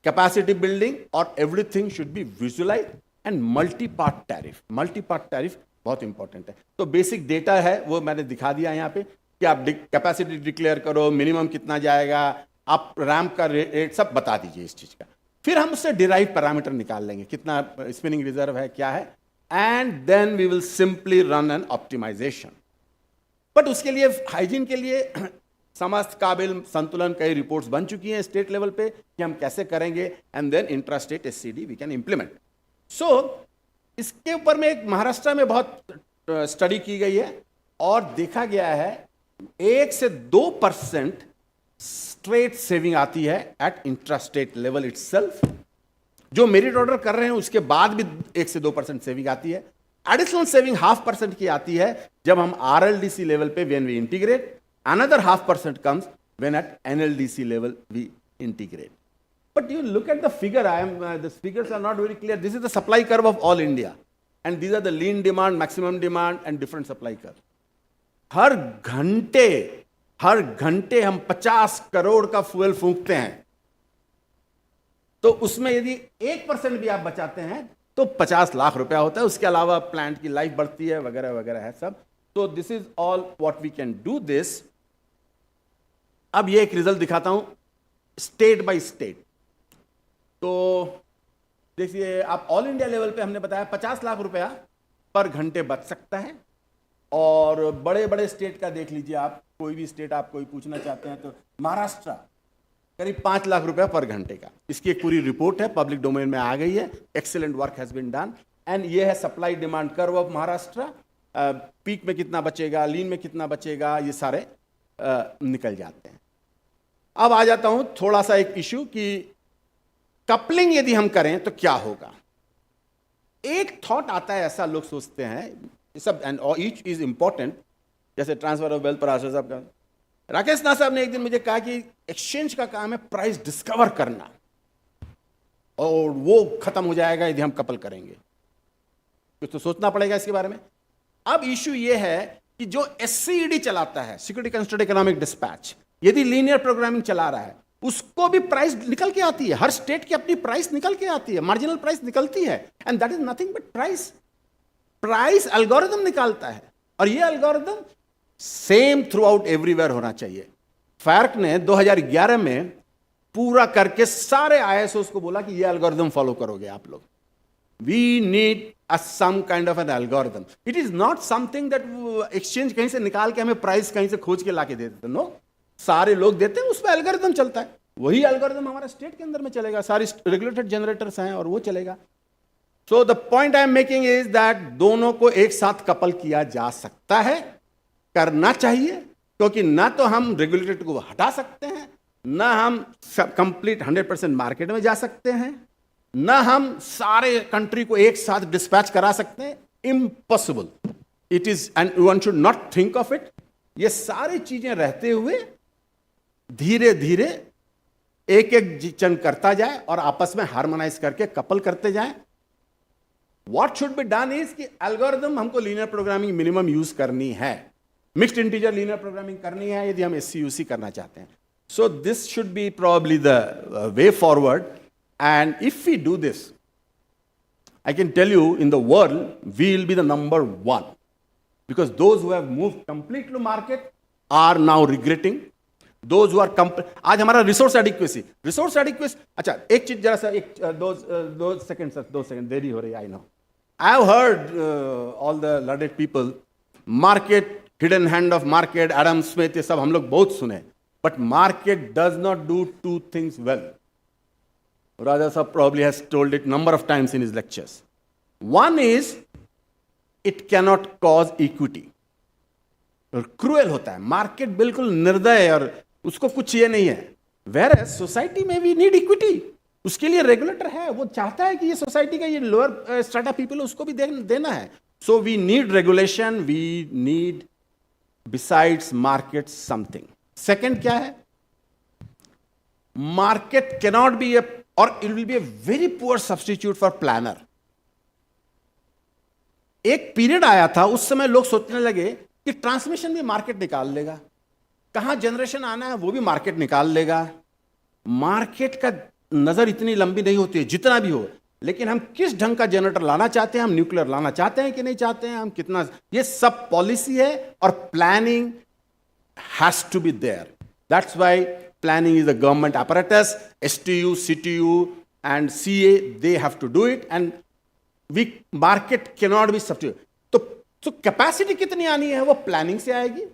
कैपेसिटी बिल्डिंग, और everything should be visualize and multi part tariff. Multi part tariff बहुत इंपॉर्टेंट है। तो बेसिक डेटा है वो मैंने दिखा दिया यहाँ पे कि आप कैपेसिटी डिक्लेयर करो, मिनिमम कितना जाएगा, आप रैम्प का रेट सब बता दीजिए इस चीज का। फिर हम उससे डिराइव पैरामीटर निकाल लेंगे, कितना स्पिनिंग रिजर्व है, क्या है, and then we will simply run an optimization. But उसके लिए हाइजीन के लिए समस्त काबिल संतुलन कई रिपोर्ट्स बन चुकी हैं स्टेट लेवल पे कि हम कैसे करेंगे, and then intra state SCD we can implement. So इसके ऊपर में एक महाराष्ट्र में बहुत स्टडी की गई है और देखा गया है 1 से 2% स्ट्रेट सेविंग आती है at intra state level itself. जो मेरिट ऑर्डर कर रहे हैं उसके बाद भी 1 से 2% सेविंग आती है। एडिशनल सेविंग 0.5% की आती है जब हम RLDC लेवल पे when we integrate, another 0.5% comes when at NLDC level we integrate. But you look at the figure, the figures are not very clear. This is the supply curve of all India, and these are the lean demand, maximum demand, and different supply curve. हर घंटे हम 50 करोड़ का fuel फूंकते हैं, तो उसमें यदि 1% भी आप बचाते हैं तो 50 लाख रुपया होता है। उसके अलावा प्लांट की लाइफ बढ़ती है, वगैरह वगैरह है सब। तो this is all what we can do this. अब ये एक रिजल्ट दिखाता हूं स्टेट बाय स्टेट। तो देखिए, आप ऑल इंडिया लेवल पे हमने बताया 50 लाख रुपया पर घंटे बच सकता है। और बड़े बड़े स्टेट का देख लीजिए आप, कोई भी स्टेट आप कोई पूछना चाहते हैं तो महाराष्ट्र करीब 5 लाख रुपया पर घंटे का। इसकी एक पूरी रिपोर्ट है, पब्लिक डोमेन में आ गई है। Excellent work has been done, and ये है supply demand curve of Maharashtra. Peak में कितना बचेगा, लीन में कितना बचेगा, ये सारे निकल जाते हैं। अब आ जाता हूं थोड़ा सा एक इशू कि कपलिंग यदि हम करें तो क्या होगा। एक थॉट आता है, ऐसा लोग सोचते हैं, सब एंड ईच इज इंपॉर्टेंट, जैसे ट्रांसफर ऑफ वेल्थ पर आशा साहब का। राकेश नाथ साहब ने एक दिन मुझे कहा कि एक्सचेंज का काम है प्राइस डिस्कवर करना, और वो खत्म हो जाएगा यदि हम कपल करेंगे। कुछ तो सोचना पड़ेगा इसके बारे में। अब इशू ये है कि जो SCED चलाता है, सिक्योरिटी कंस्ट्रेंट इकोनॉमिक डिस्पैच, यदि लीनियर प्रोग्रामिंग चला रहा है, उसको भी प्राइस निकल के आती है। हर स्टेट की अपनी प्राइस निकल के आती है, मार्जिनल प्राइस निकलती है, and that is nothing but price. Price algorithm निकालता है, और ये algorithm same through out everywhere होना चाहिए। फैर्क ने 2011 में पूरा करके सारे ISOs को बोला कि ये एल्गोरिथम फॉलो करोगे आप लोग। We need some kind of an algorithm. It is not something that exchange कहीं से निकाल के हमें प्राइस कहीं से खोज के लाके दे देते। नो, सारे लोग देते हैं, उस पर एल्गोरिथम चलता है। वही एल्गोरिथम हमारा स्टेट के अंदर में चलेगा, सारी रेगुलेटेड जनरेटर्स हैं और वो चलेगा। So the point I am making is that दोनों को एक साथ कपल किया जा सकता है, करना चाहिए, क्योंकि ना तो हम रेगुलेटेड को हटा सकते हैं, ना हम कंप्लीट 100% मार्केट में जा सकते हैं, ना हम सारे कंट्री को एक साथ डिस्पैच करा सकते हैं। Impossible it is, and one should not think of it. ये सारी चीजें रहते हुए धीरे धीरे एक एक चंद करता जाए और आपस में हार्मोनाइज करके कपल करते जाए। What should be done is कि एल्गोरिथम हमको लीनियर प्रोग्रामिंग मिनिमम यूज करनी है, मिक्स्ड इंटीजर लीनियर प्रोग्रामिंग करनी है यदि हम SCUC करना चाहते हैं। So this should be probably the way forward, and if we do this, I can tell you in the world we will be the number 1, because those who have moved completely to market are now regretting. Those who are आज हमारा resource adequacy, अच्छा एक चीज जरा सा, एक दो second देरी हो रही है। I know, I have heard all the learned people, market, hidden hand of market, Adam Smith, ये सब हम लोग बहुत सुने, but market does not do 2 things well. Raja Sahab probably has told it number of times in his lectures. One is, it cannot cause equity. Cruel होता है, market बिल्कुल निर्दय है और उसको कुछ ये नहीं है. वेयर सोसाइटी में वी नीड इक्विटी, उसके लिए रेगुलेटर है, वो चाहता है कि ये सोसाइटी का ये लोअर स्ट्रेटा पीपल उसको भी देना है. So we need regulation, we need besides market something. Second क्या है? मार्केट कैनॉट बी ए, और it will be a very poor substitute for planner. एक पीरियड आया था, उस समय लोग सोचने लगे कि ट्रांसमिशन भी मार्केट निकाल लेगा, कहां जनरेशन आना है वो भी मार्केट निकाल लेगा. मार्केट का नजर इतनी लंबी नहीं होती है, जितना भी हो, लेकिन हम किस ढंग का जनरेटर लाना चाहते हैं, हम न्यूक्लियर लाना चाहते हैं कि नहीं चाहते हैं, हम कितना, ये सब पॉलिसी है और planning has to be there. That's why planning is the government apparatus. STU, CTU and CA, they have to do it, and we market cannot be substitute. तो कैपेसिटी कितनी आनी है वो प्लानिंग से आएगी,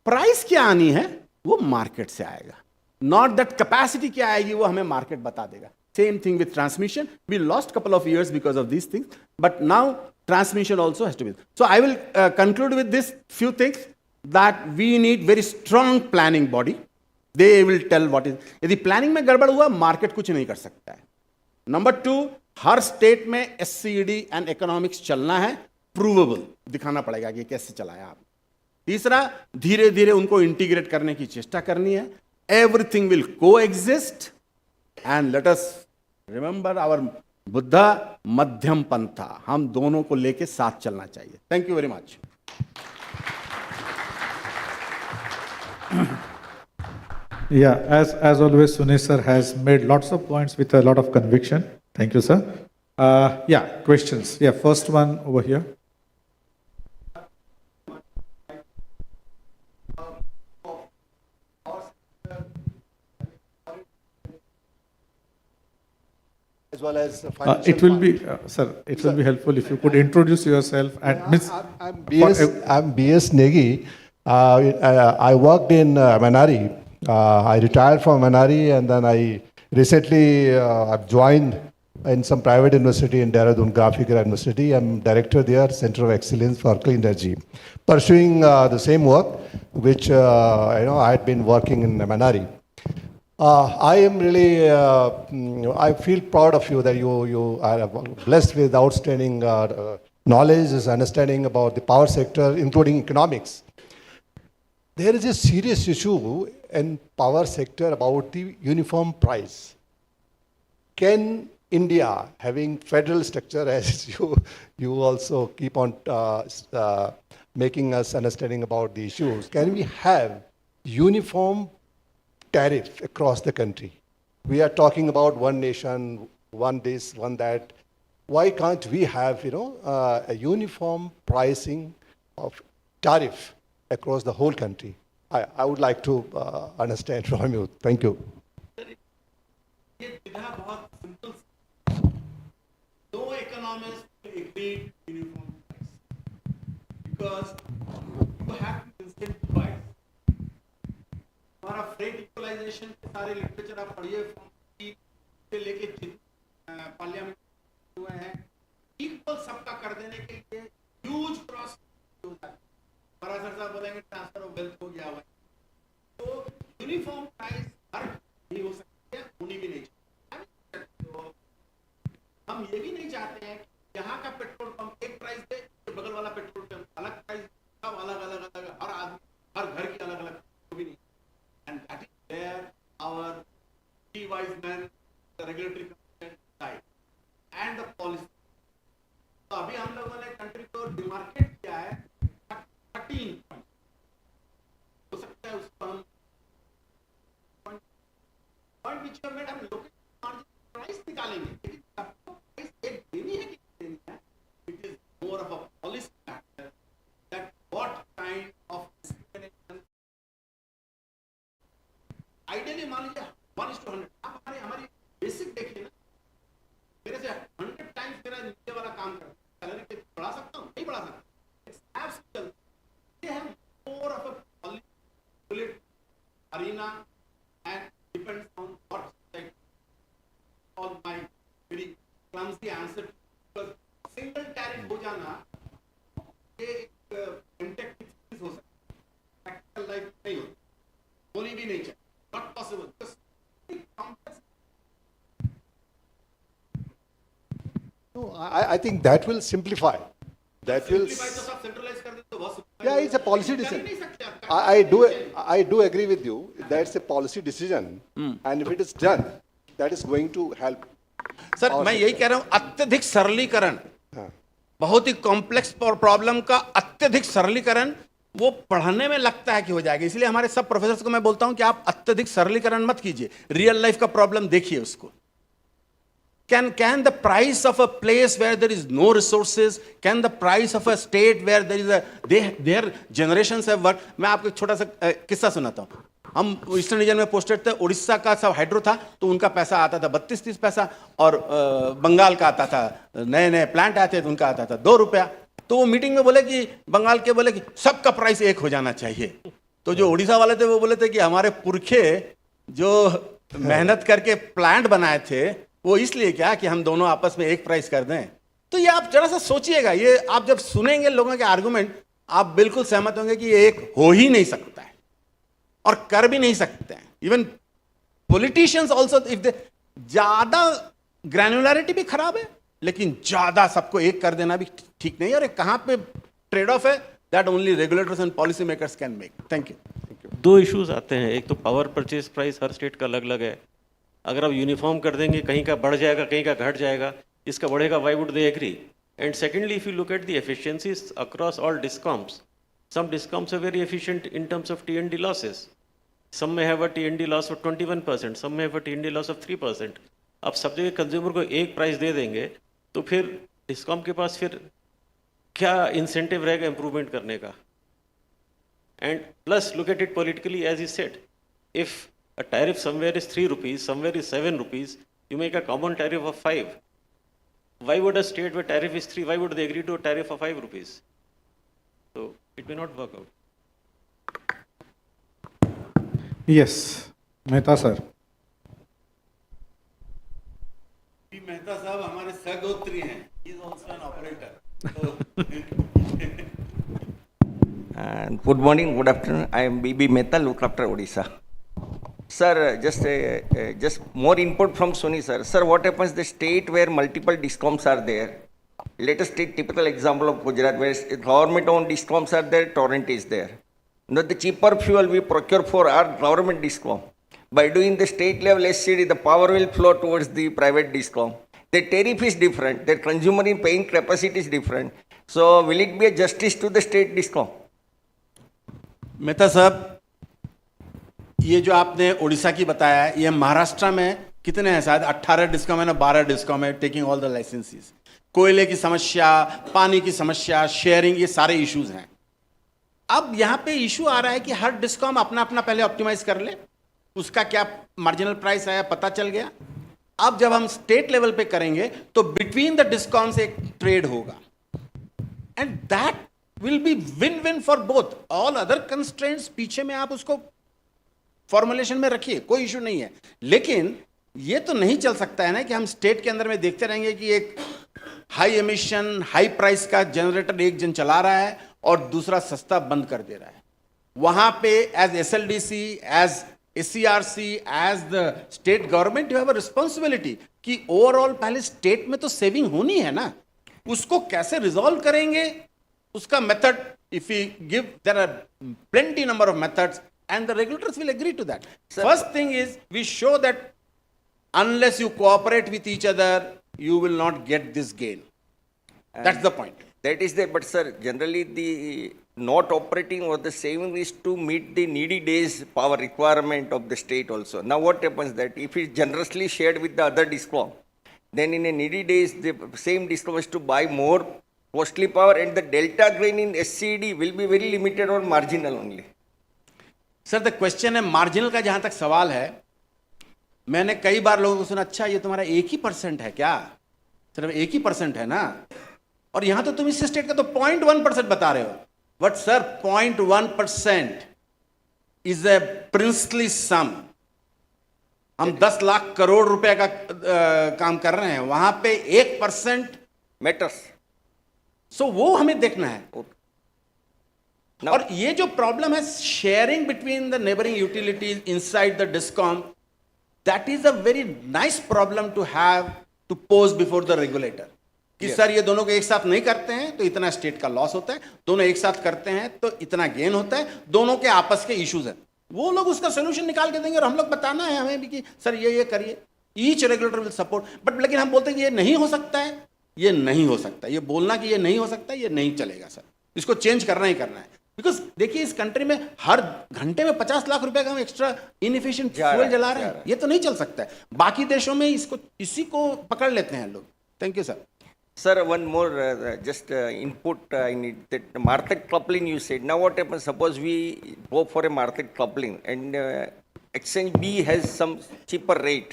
प्राइस क्या आनी है वो मार्केट से आएगा. नॉट दैट कैपेसिटी क्या आएगी वो हमें मार्केट बता देगा. Same thing with transmission. We lost couple of years because of these things, but now transmission also has to be. So I will conclude with this few things, that we need very strong planning body. They will tell what is. यदि planning में गड़बड़ हुआ market कुछ नहीं कर सकता है. Number 2, हर स्टेट में SCED एंड इकोनॉमिक्स चलना है, प्रूवेबल दिखाना पड़ेगा कि कैसे चलाया आप. तीसरा, धीरे धीरे उनको इंटीग्रेट करने की चेष्टा करनी है. Everything will coexist and let us remember our Buddha मध्यम पंथा. हम दोनों को लेके साथ चलना चाहिए. Thank you very much. Yeah, as always, Sunesh sir has made lots of points with a lot of conviction. Thank you, sir. Yeah, questions. Yeah, first one over here. As well as financial. It will be, sir, it will be helpful if you could introduce yourself and Miss. I'm BS Negi. I worked in Manari. I retired from Manari and then I recently I've joined in some private university in Dehradun, Graphical University. I'm director there, Center of Excellence for Clean Energy, pursuing the same work which I had been working in Manari. I am really, I feel proud of you that you are blessed with outstanding knowledge, understanding about the power sector, including economics. There is a serious issue in power sector about the uniform price. Can India, having federal structure as you also keep on making us understanding about the issues, can we have uniform tariff across the country? We are talking about one nation, one this, one that. Why can't we have, a uniform pricing of tariff across the whole country? I would like to understand from you. Thank you. No economist will agree uniform price because you have to incentivize. हमारा freight equalisation के सारे literature आप पढ़िए, से लेके parliament हुए हैं, equal सबका कर देने के लिए ह्यूज क्रॉस होता है. पराशर साहब बोलेंगे ट्रांसफर ऑफ वेल्थ हो गया हुआ. तो यूनिफॉर्म प्राइस हर नहीं हो सकती है, होनी भी नहीं चाहिए. तो हम ये भी नहीं चाहते हैं कि यहाँ का पेट्रोल पंप एक प्राइस दे, बगल वाला पेट्रोल पंप अलग प्राइस, सब अलग अलग अलग, हर आदमी हर घर की अलग अलग, भी नहीं. And that is where our three wise men, the regulatory commission side and the policy. तो अभी हम लोगों ने कंट्री को डिमार्केट किया है 13 पॉइंट. हो सकता है उसको हम पॉइंट विच यू मेड, हम लोकल मार्जिन प्राइस निकालेंगे, लेकिन सबको प्राइस एक देनी है कि देनी है. It is more of a policy factor that what kind of discrimination. Ideally मान लीजिए 1:100. आप हमारी बेसिक देखिए ना, मेरे से 100 टाइम्स मेरा नीचे वाला काम करता है, सैलरी बढ़ा सकता हूँ, नहीं बढ़ा सकता. ये है more of a political arena and depends on what like all my very clumsy answer. Single tariff हो जाना ये एक इंटेक्ट चीज हो सकती है. प्रैक्टिकल लाइफ नहीं होती, होनी भी नहीं चाहिए, not possible. No, I think that will simplify. That will. Yeah, it's a policy decision. I do agree with you. That's a policy decision, and if it is done, that is going to help. Sir मैं यही कह रहा हूं, अत्यधिक सरलीकरण, बहुत ही complex problem का अत्यधिक सरलीकरण वो पढ़ने में लगता है कि हो जाएगा. इसलिए हमारे सब प्रोफेसर्स को मैं बोलता हूं कि आप अत्यधिक सरलीकरण मत कीजिए, रियल लाइफ का प्रॉब्लम देखिए उसको. Can the price of a place where there is no resources, can the price of a state where there is their generations have worked. मैं आपको एक छोटा सा किस्सा सुनाता हूँ. हम ईस्टर्न रीजन में पोस्टेड थे, उड़ीसा का सब हाइड्रो था तो उनका पैसा आता था 32-30 पैसा, और बंगाल का आता था, नए नए प्लांट आते थे तो उनका आता था 2 रुपया. तो वो मीटिंग में बोले कि बंगाल के बोले कि सबका प्राइस एक हो जाना चाहिए. तो जो उड़ीसा वाले थे वो बोले थे कि हमारे पुरखे जो मेहनत करके प्लांट बनाए थे वो इसलिए क्या कि हम दोनों आपस में एक प्राइस कर दें. तो ये आप जरा सा सोचिएगा, ये आप जब सुनेंगे लोगों के आर्गुमेंट आप बिल्कुल सहमत होंगे कि ये एक हो ही नहीं सकता है और कर भी नहीं सकते हैं. Even politicians also, if they ज्यादा ग्रैन्युलरिटी भी खराब है लेकिन ज्यादा सबको एक कर देना भी ठीक नहीं है. और कहां पे ट्रेड ऑफ है, that only regulators and policy makers can make. Thank you. दो इश्यूज आते हैं. एक तो पावर परचेज प्राइस हर स्टेट का अलग अलग है. अगर आप यूनिफॉर्म कर देंगे कहीं का बढ़ जाएगा कहीं का घट जाएगा, इसका बढ़ेगा, why would they agree. And secondly if you look at the efficiencies across all discoms, some discoms are very efficient in terms of T&D losses. Some may have a T&D loss of 21%, some may have a T&D loss of 3%. आप सब जगह consumer को एक price दे देंगे तो फिर discom के पास फिर क्या इंसेंटिव रहेगा इम्प्रूवमेंट करने का. And plus look at it politically as is said, if a tariff somewhere is 3 rupees, somewhere is 7 rupees, you make a common tariff of 5. Why would a state where tariff is 3, why would they agree to a tariff of 5 rupees? So it may not work out. Yes, Mehta sir. Mehta साहब हमारे सगोत्री हैं. He is also an operator. Good morning, good afternoon. I am B.B. Mehta, look after Odisha. Sir, just more input from Sony sir. Sir, what happens the state where multiple discoms are there? Let us take typical example of Gujarat where government-owned discoms are there, torrent is there. Now the cheaper fuel we procure for our government discom. By doing the state level SCD, the power will flow towards the private discom. The tariff is different. The consumer in paying capacity is different. So will it be a justice to the state discom? Mehta साहब, ये जो आपने उड़ीसा की बताया है, ये महाराष्ट्र में कितने हैं? शायद 18 डिस्कॉम है ना 12 डिस्कॉम है, टेकिंग ऑल द लाइसेंसेस. कोयले की समस्या, पानी की समस्या, शेयरिंग, ये सारे इश्यूज हैं. अब यहाँ पे इशू आ रहा है कि हर डिस्कॉम अपना अपना पहले ऑप्टिमाइज कर ले, उसका क्या मार्जिनल प्राइस आया पता चल गया. अब जब हम स्टेट लेवल पे करेंगे तो बिटवीन द डिस्कॉम्स एक ट्रेड होगा and that will be win win for both. All other constraints पीछे में आप उसको फॉर्मुलेशन में रखिए, कोई इशू नहीं है. लेकिन ये तो नहीं चल सकता है ना कि हम स्टेट के अंदर में देखते रहेंगे कि एक हाई एमिशन हाई प्राइस का जनरेटर एक जन चला रहा है और दूसरा सस्ता बंद कर दे रहा है. वहां पे as SLDC, as SCRC, as the state government you have a responsibility कि ओवरऑल पहले स्टेट में तो सेविंग होनी है ना, उसको कैसे रिजॉल्व करेंगे उसका method. If you give, there are plenty number of methods and the regulators will agree to that. Sir, first thing is we show that unless you cooperate with each other you will not get this gain. That's the point. That is the, but sir, generally the not operating or the saving is to meet the needy days power requirement of the state also. Now what happens that if it's generously shared with the other discom, then in a needy days the same discom has to buy more costly power and the delta gain in SCD will be very limited or marginal only. Sir the question है marginal का. जहां तक सवाल है, मैंने कई बार लोगों को सुना, अच्छा ये तुम्हारा 1% है क्या, सिर्फ 1% है ना, और यहां तो तुम इस स्टेट का तो 0.1% बता रहे हो. But sir 0.1% is a princely sum. हम 10 लाख करोड़ रुपए का काम कर रहे हैं, वहां पे 1% मैटर्स. सो वो हमें देखना है. और ये जो प्रॉब्लम है sharing between the neighbouring utilities inside the discom, that is a very nice problem to have to pose before the regulator कि सर ये दोनों को एक साथ नहीं करते हैं तो इतना स्टेट का लॉस होता है, दोनों एक साथ करते हैं तो इतना गेन होता है, दोनों के आपस के इश्यूज हैं, वो लोग उसका सोल्यूशन निकाल के देंगे और हम लोग बताना है हमें भी कि सर ये करिए, each regulator will support. But लेकिन हम बोलते हैं कि ये नहीं हो सकता है, ये नहीं हो सकता, ये बोलना कि ये नहीं हो सकता, ये नहीं चलेगा सर, इसको चेंज करना ही करना है। बिकॉज देखिए इस कंट्री में हर घंटे में 50 लाख रुपए का हम एक्स्ट्रा इनएफिशिएंट फ्यूल जला रहे हैं, ये तो नहीं चल सकता है। बाकी देशों में इसी को पकड़ लेते हैं लोग। Thank you sir. Sir, one more just input I need. That market coupling you said. Now what happens? Suppose we go for a market coupling and exchange B has some cheaper rate,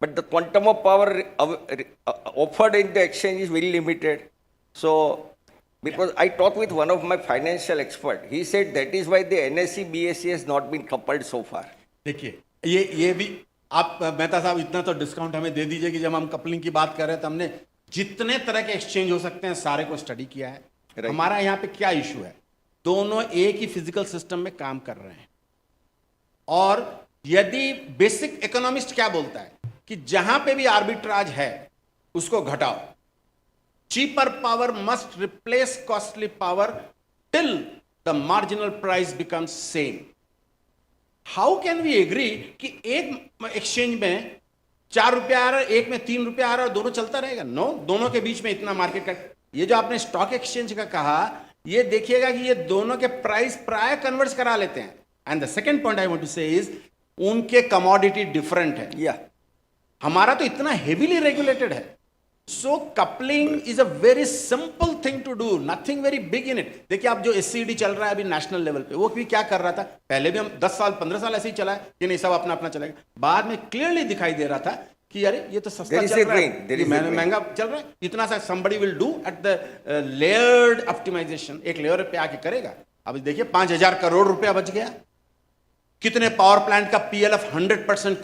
but the quantum of power offered in the exchange is very limited. So, because I talked with one of my financial expert, he said that is why the NSE BSE has not been coupled so far. देखिए ये भी आप मेहता साहब इतना तो discount हमें दे दीजिए कि जब हम कपलिंग की बात कर रहे हैं तो हमने जितने तरह के एक्सचेंज हो सकते हैं सारे को स्टडी किया है। हमारा यहाँ पे क्या इशू है, दोनों एक ही फिजिकल सिस्टम में काम कर रहे हैं और यदि बेसिक इकोनॉमिस्ट क्या बोलता है कि जहां पे भी आर्बिट्राज है उसको घटाओ, cheaper power must replace costly power till the marginal price becomes same. How can we agree कि एक एक्सचेंज में 4 रुपया आ रहा है, एक में 3 रुपया आ रहा है और दोनों चलता रहेगा? नो, दोनों के बीच में इतना मार्केट का, ये जो आपने स्टॉक एक्सचेंज का कहा, ये देखिएगा कि ये दोनों के प्राइस प्राय कन्वर्ट करा लेते हैं। And the second point I want to say is उनके कमोडिटी डिफरेंट है, हमारा तो इतना हेवीली रेगुलेटेड है। So coupling is a very simple thing to do, nothing very big in it. देखिए आप जो एससीडी चल रहा है अभी नेशनल लेवल पे, वो भी क्या कर रहा था, पहले भी हम 10 साल 15 साल ऐसे ही चला है कि नहीं सब अपना अपना चलेगा, बाद में क्लियरली दिखाई दे रहा था कि अरे ये तो सस्ता चल रहा है, महंगा चल रहा है, इतना सा somebody will do at the layered optimization, एक लेयर पे आके करेगा। अब देखिए 5,000 करोड़ रुपया बच गया, कितने पावर प्लांट का पीएलएफ 100%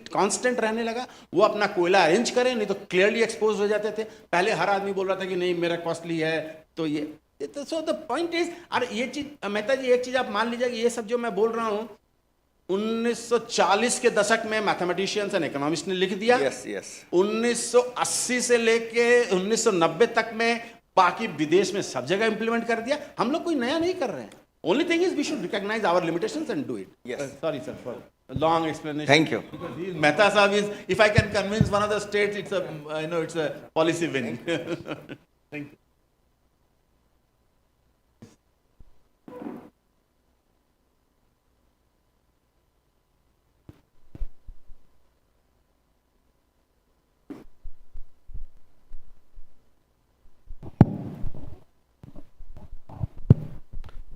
कांस्टेंट रहने लगा, वो अपना कोयला अरेंज करें, नहीं तो क्लियरली एक्सपोज हो जाते थे। पहले हर आदमी बोल रहा था कि नहीं मेरा कॉस्टली है, तो ये सो द पॉइंट इज, अरे ये चीज मेहता जी एक चीज आप मान लीजिए कि ये सब जो मैं बोल रहा हूं 1940 के दशक में मैथमेटिशियंस एंड इकोनॉमिस्ट ने लिख दिया, 1980 से लेके 1990 तक में बाकी विदेश में सब जगह इंप्लीमेंट कर दिया। हम लोग कोई नया नहीं कर रहे हैं। Only thing is we should recognize our limitations and do it. Yes. Sorry sir for a long explanation. Thank you. Because Mehta Sahib is, if I can convince one of the states, it's a it's a policy win. Thank you.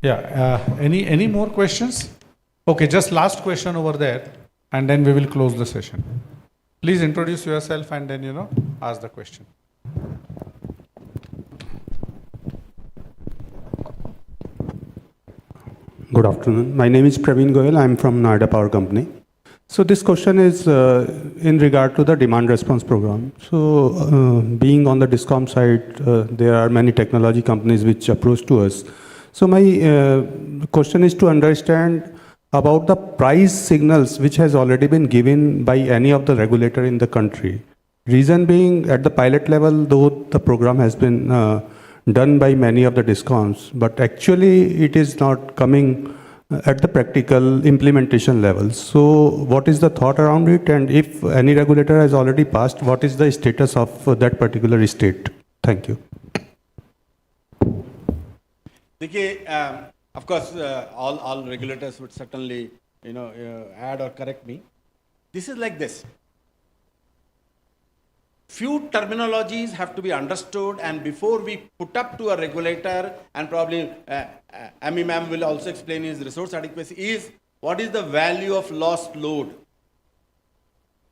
Yeah, any more questions? Okay, just last question over there, and then we will close the session. Please introduce yourself and then, ask the question. Good afternoon. My name is Praveen Goyal. I'm from Noida Power Company. So this question is in regard to the demand response program. So being on the DISCOM side, there are many technology companies which approach to us. So my question is to understand about the price signals which has already been given by any of the regulator in the country. Reason being, at the pilot level, though the program has been done by many of the DISCOMs, but actually it is not coming at the practical implementation level. So what is the thought around it, and if any regulator has already passed, what is the status of that particular state? Thank you. देखिए, of course, all regulators would certainly, add or correct me. This is like this. Few terminologies have to be understood, and before we put up to a regulator, and probably Ami ma'am will also explain his resource adequacy, is what is the value of lost load.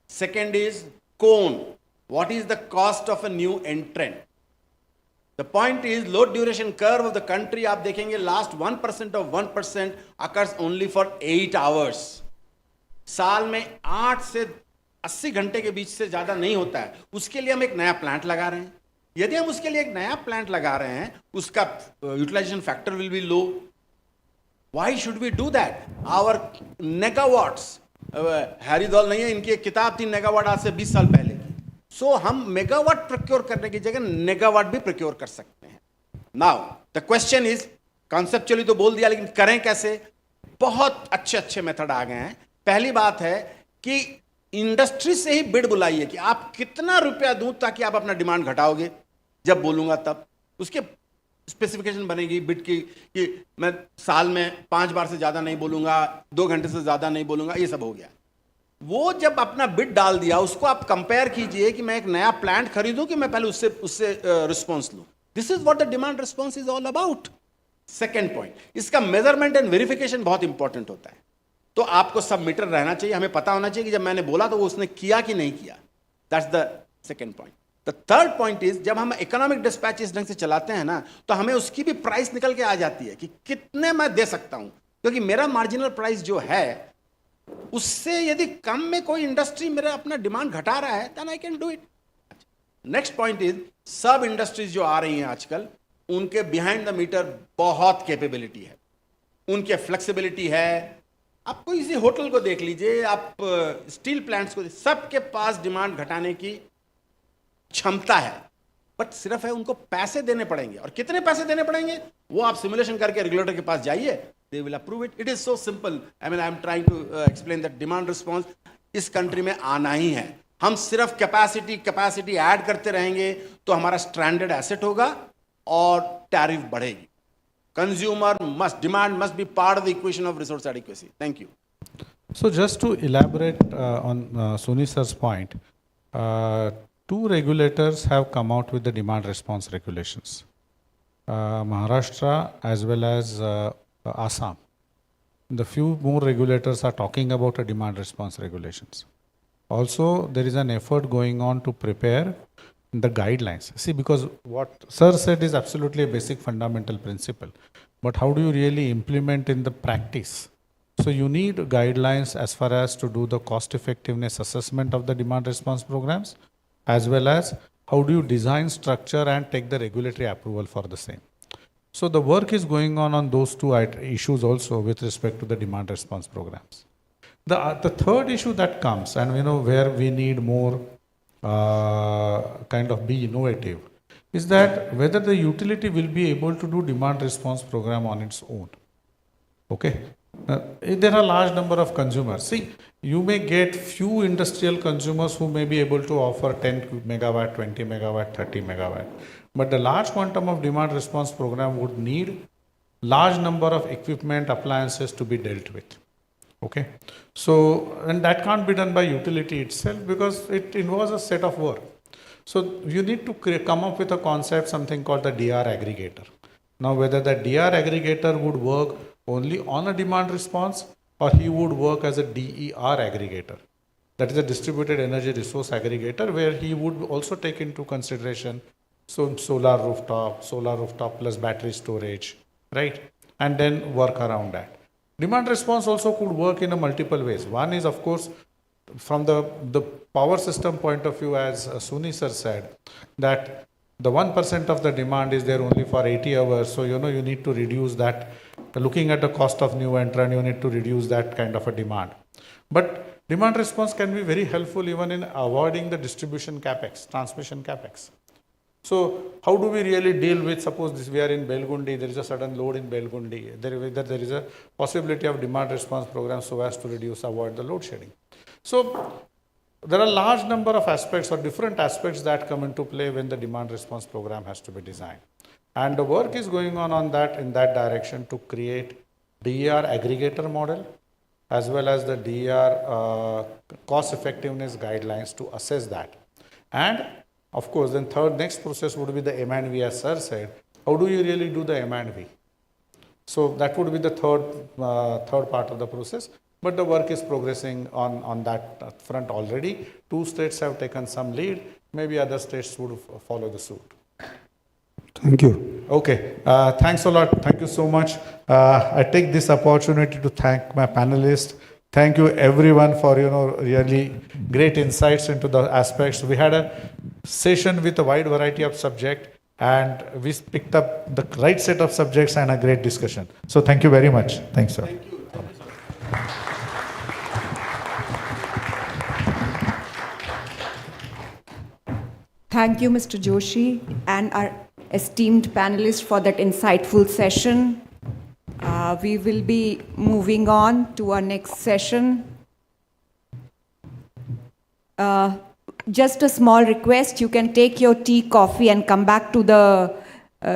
Second is cone. What is the cost of a new entrant? The point is load duration curve of the country, आप देखेंगे last 1% of 1% occurs only for 8 hours. साल में 8 से 80 घंटे के बीच से ज़्यादा नहीं होता है। उसके लिए हम एक नया प्लांट लगा रहे हैं। यदि हम उसके लिए एक नया प्लांट लगा रहे हैं, उसका utilisation factor will be low, Why should we do that? Our megawatts, हैरी दौल नहीं है, इनकी एक किताब थी मेगावाट आज से 20 साल पहले की. सो हम मेगावाट प्रोक्योर करने की जगह नेगावाट भी प्रोक्योर कर सकते हैं. Now the question is, conceptually तो बोल दिया, लेकिन करें कैसे? बहुत अच्छे अच्छे मेथड आ गए हैं. पहली बात है कि इंडस्ट्री से ही बिड बुलाइए कि आप कितना रुपया दूं ताकि आप अपना डिमांड घटाओगे. जब बोलूंगा तब उसके स्पेसिफिकेशन बनेगी बिड की, कि मैं साल में 5 बार से ज्यादा नहीं बोलूंगा, 2 घंटे से ज्यादा नहीं बोलूंगा. ये सब हो गया. वो जब अपना बिड डाल दिया, उसको आप कंपेयर कीजिए कि मैं एक नया प्लांट खरीदूं कि मैं पहले उससे रिस्पॉन्स लूं. This is what the demand response is all about. Second point, इसका मेजरमेंट एंड वेरिफिकेशन बहुत इंपॉर्टेंट होता है. तो आपको सब मीटर रहना चाहिए, हमें पता होना चाहिए कि जब मैंने बोला तो वो उसने किया कि नहीं किया. That's the second point. The third point is, जब हम इकोनॉमिक डिस्पैच इस ढंग से चलाते हैं ना, तो हमें उसकी भी प्राइस निकल के आ जाती है कि कितने मैं दे सकता हूं, क्योंकि मेरा मार्जिनल प्राइस जो है उससे यदि कम में कोई इंडस्ट्री मेरा अपना डिमांड घटा रहा है, then I can do it. Next point is, सब इंडस्ट्रीज जो आ रही हैं आजकल, उनके बिहाइंड द मीटर बहुत कैपेबिलिटी है, उनके फ्लेक्सिबिलिटी है. आप कोई इसी होटल को देख लीजिए, आप स्टील प्लांट्स को, सबके पास डिमांड घटाने की क्षमता है, बट सिर्फ है उनको पैसे देने पड़ेंगे. और कितने पैसे देने पड़ेंगे वो आप सिमुलेशन करके रेगुलेटर के पास जाइए, they will approve it. It is so simple. I mean I am trying to explain that demand response इस कंट्री में आना ही है. हम सिर्फ कैपेसिटी ऐड करते रहेंगे तो हमारा स्ट्रैंडेड एसेट होगा और टैरिफ बढ़ेगी. Consumer must, demand must be part of the equation of resource adequacy. Thank you. So just to elaborate on Suni sir's point, two regulators have come out with the demand response regulations, Maharashtra as well as Assam. The few more regulators are talking about a demand response regulations. Also, there is an effort going on to prepare the guidelines. See, because what sir said is absolutely a basic fundamental principle, but how do you really implement in the practice? So you need guidelines as far as to do the cost effectiveness assessment of the demand response programs, as well as how do you design structure and take the regulatory approval for the same. So the work is going on those two issues also with respect to the demand response programs. The third issue that comes, and where we need more kind of be innovative, is that whether the utility will be able to do demand response program on its own. Okay. There are large number of consumers. See, you may get few industrial consumers who may be able to offer 10 megawatt, 20 megawatt, 30 megawatt. But the large quantum of demand response program would need large number of equipment, appliances to be dealt with. Okay. So, and that can't be done by utility itself because it involves a set of work. So you need to come up with a concept, something called the DR aggregator. Now, whether the DR aggregator would work only on a demand response or he would work as a DER aggregator, that is a distributed energy resource aggregator, where he would also take into consideration solar rooftop plus battery storage, right? And then work around that. Demand response also could work in a multiple ways. One is, of course, from the power system point of view, as Suni sir said, that the 1% of the demand is there only for 80 hours. So, you need to reduce that. Looking at the cost of new entrant, you need to reduce that kind of a demand. But demand response can be very helpful even in avoiding the distribution capex, transmission capex. So how do we really deal with, suppose we are in Belgundi, there is a sudden load in Belgundi, whether there is a possibility of demand response program so as to avoid the load shedding. So there are large number of aspects or different aspects that come into play when the demand response program has to be designed. And the work is going on that in that direction to create DER aggregator model as well as the DER cost effectiveness guidelines to assess that. And of course, then next process would be the M&V, as sir said. How do you really do the M&V? So that would be the third part of the process. But the work is progressing on that front already. 2 states have taken some lead. Maybe other states would follow the suit. Thank you. Okay. Thanks a lot. Thank you so much. I take this opportunity to thank my panelists. Thank you everyone for really great insights into the aspects. We had a session with a wide variety of subject. and we picked up the right set of subjects and a great discussion. So thank you very much. Thanks, sir. Thank you, Mr. Joshi, and our esteemed panelists for that insightful session. We will be moving on to our next session. Just a small request, you can take your tea, coffee, and come back to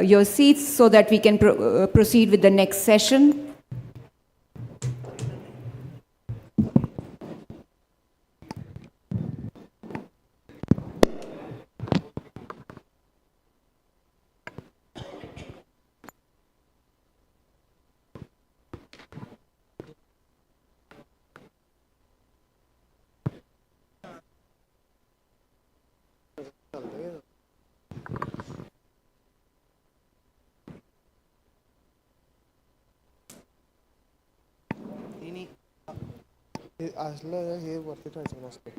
your seats so that we can proceed with the next session. असलं हे वरती ठेवायचं नसतं.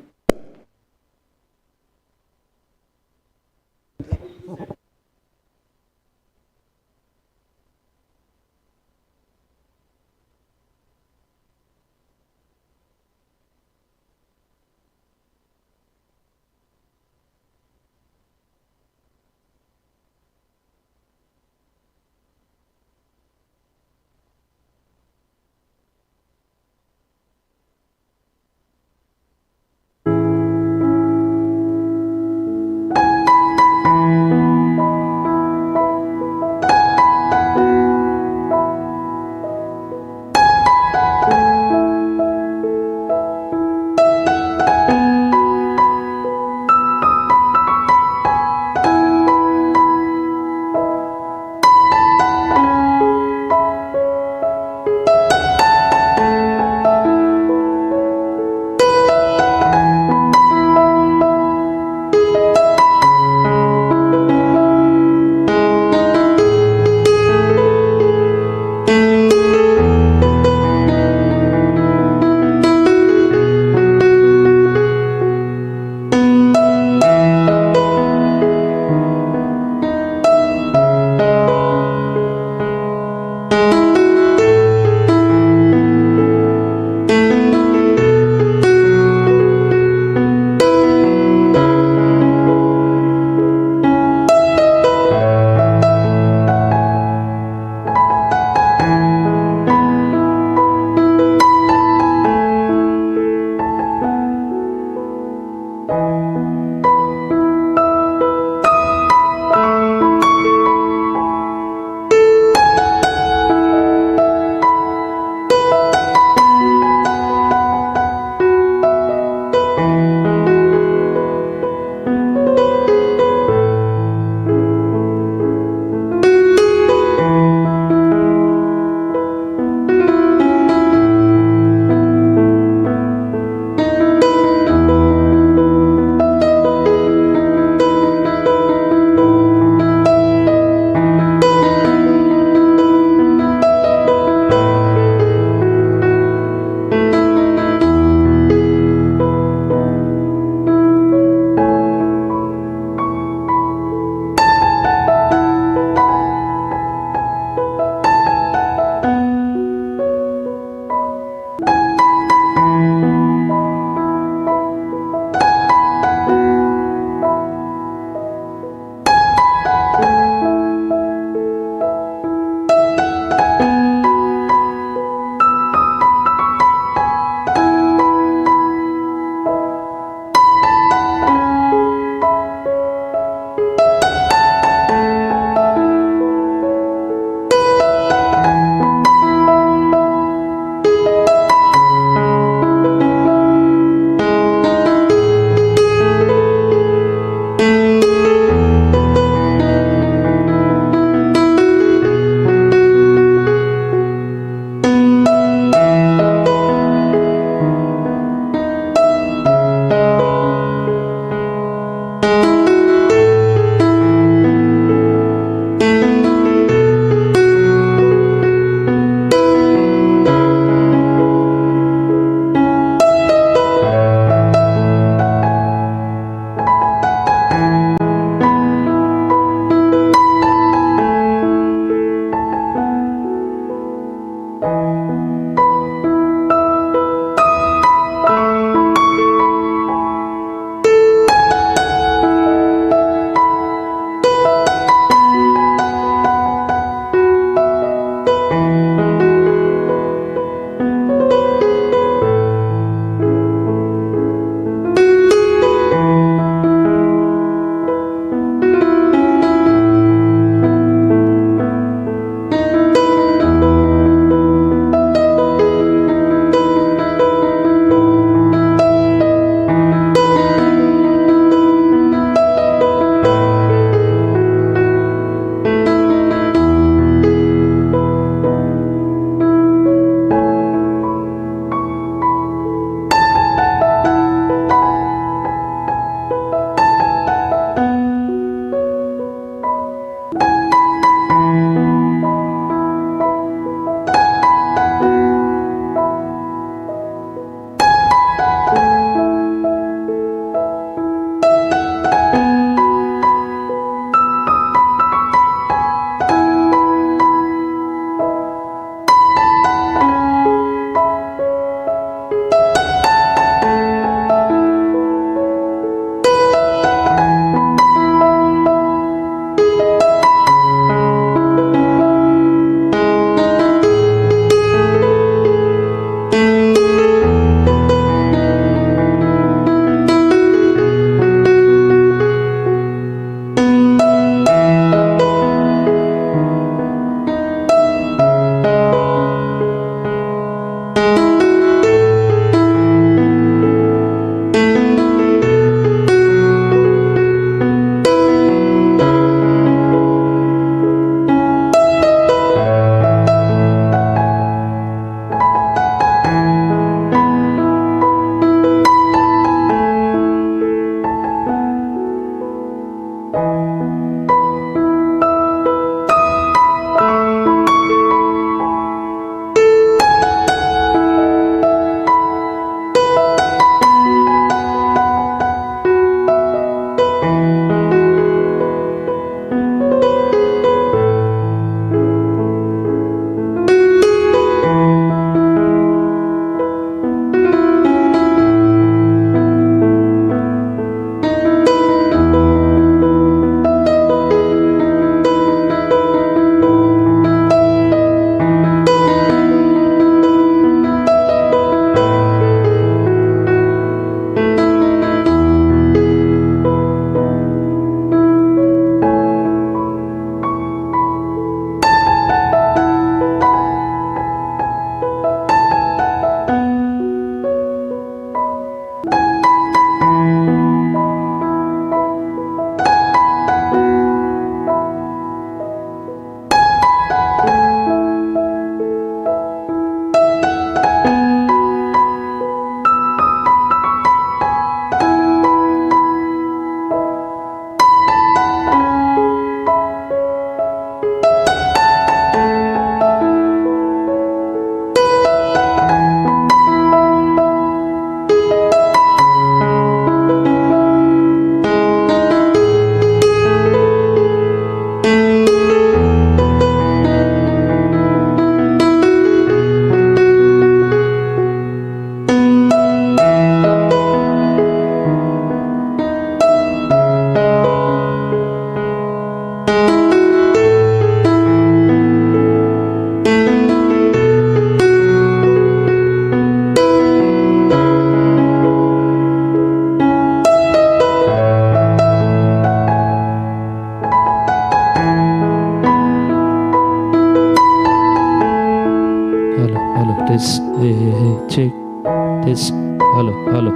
This. Hello. Hello.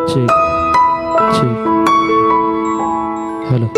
Check. Check. Hello.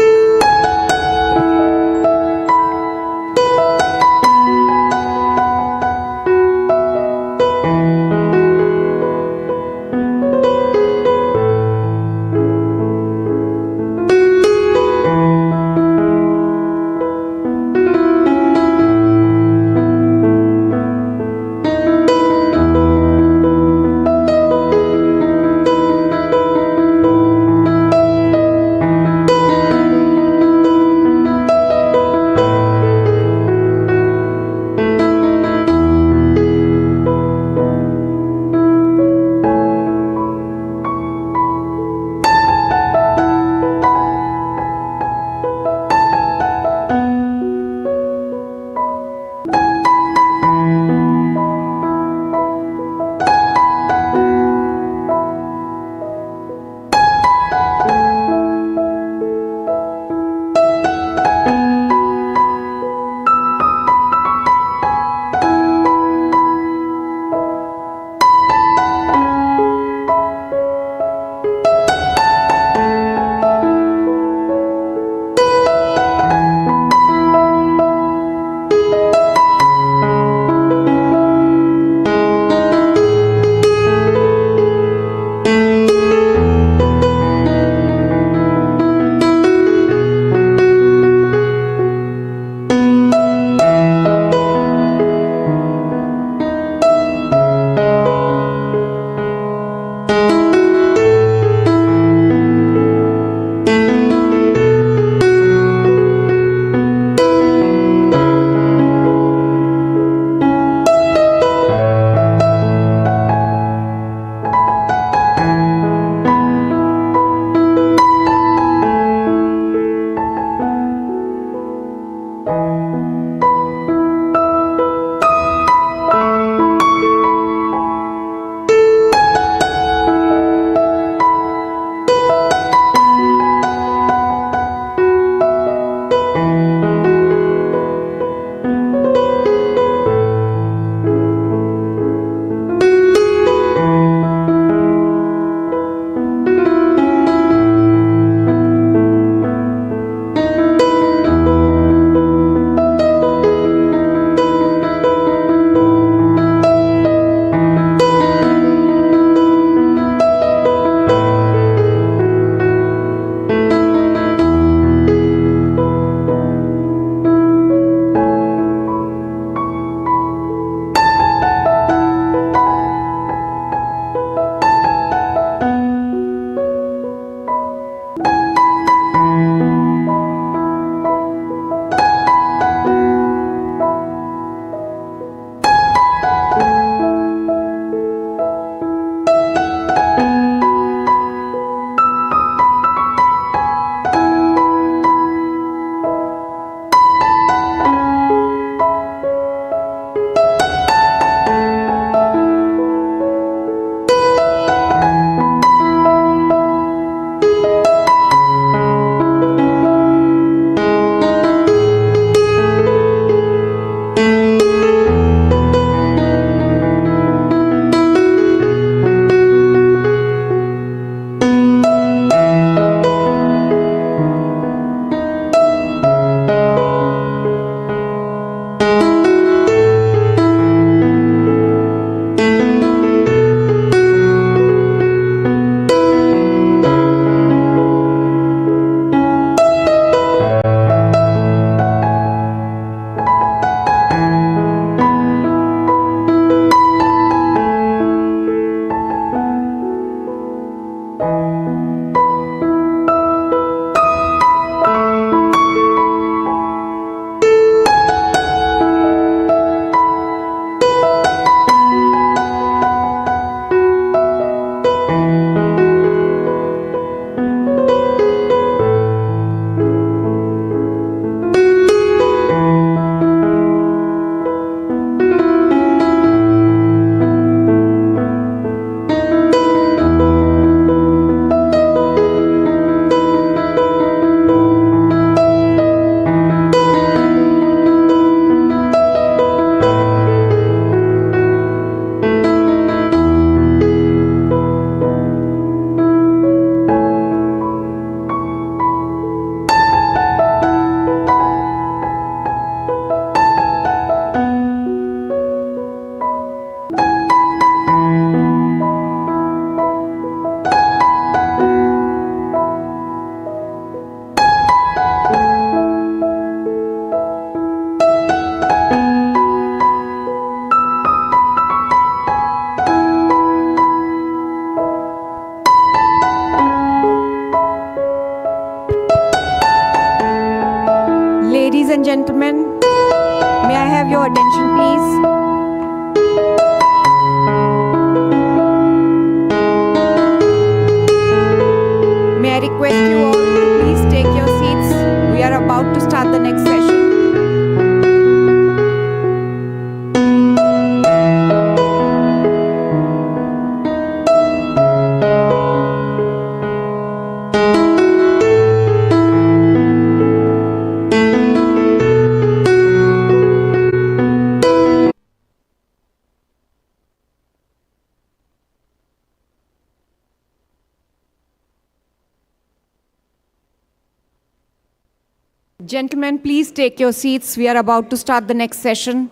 Gentlemen, please take your seats. We are about to start the next session.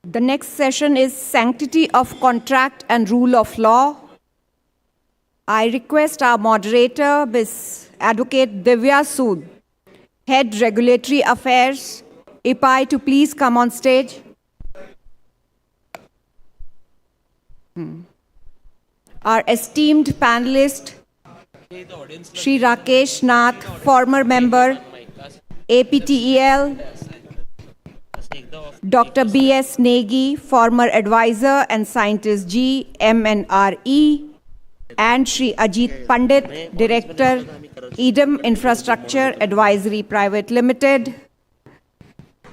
The next session is Sanctity of Contract and Rule of Law. I request our moderator, Ms. Advocate Divya Sood, Head Regulatory Affairs, IPPAI, to please come on stage. Our esteemed panelist, Shri Rakesh Nath, former member, APTEL, Dr. B.S. Negi, former advisor and scientist G, MNRE, and Shri Ajit Pandit, Director, EDM Infrastructure Advisory Private Limited.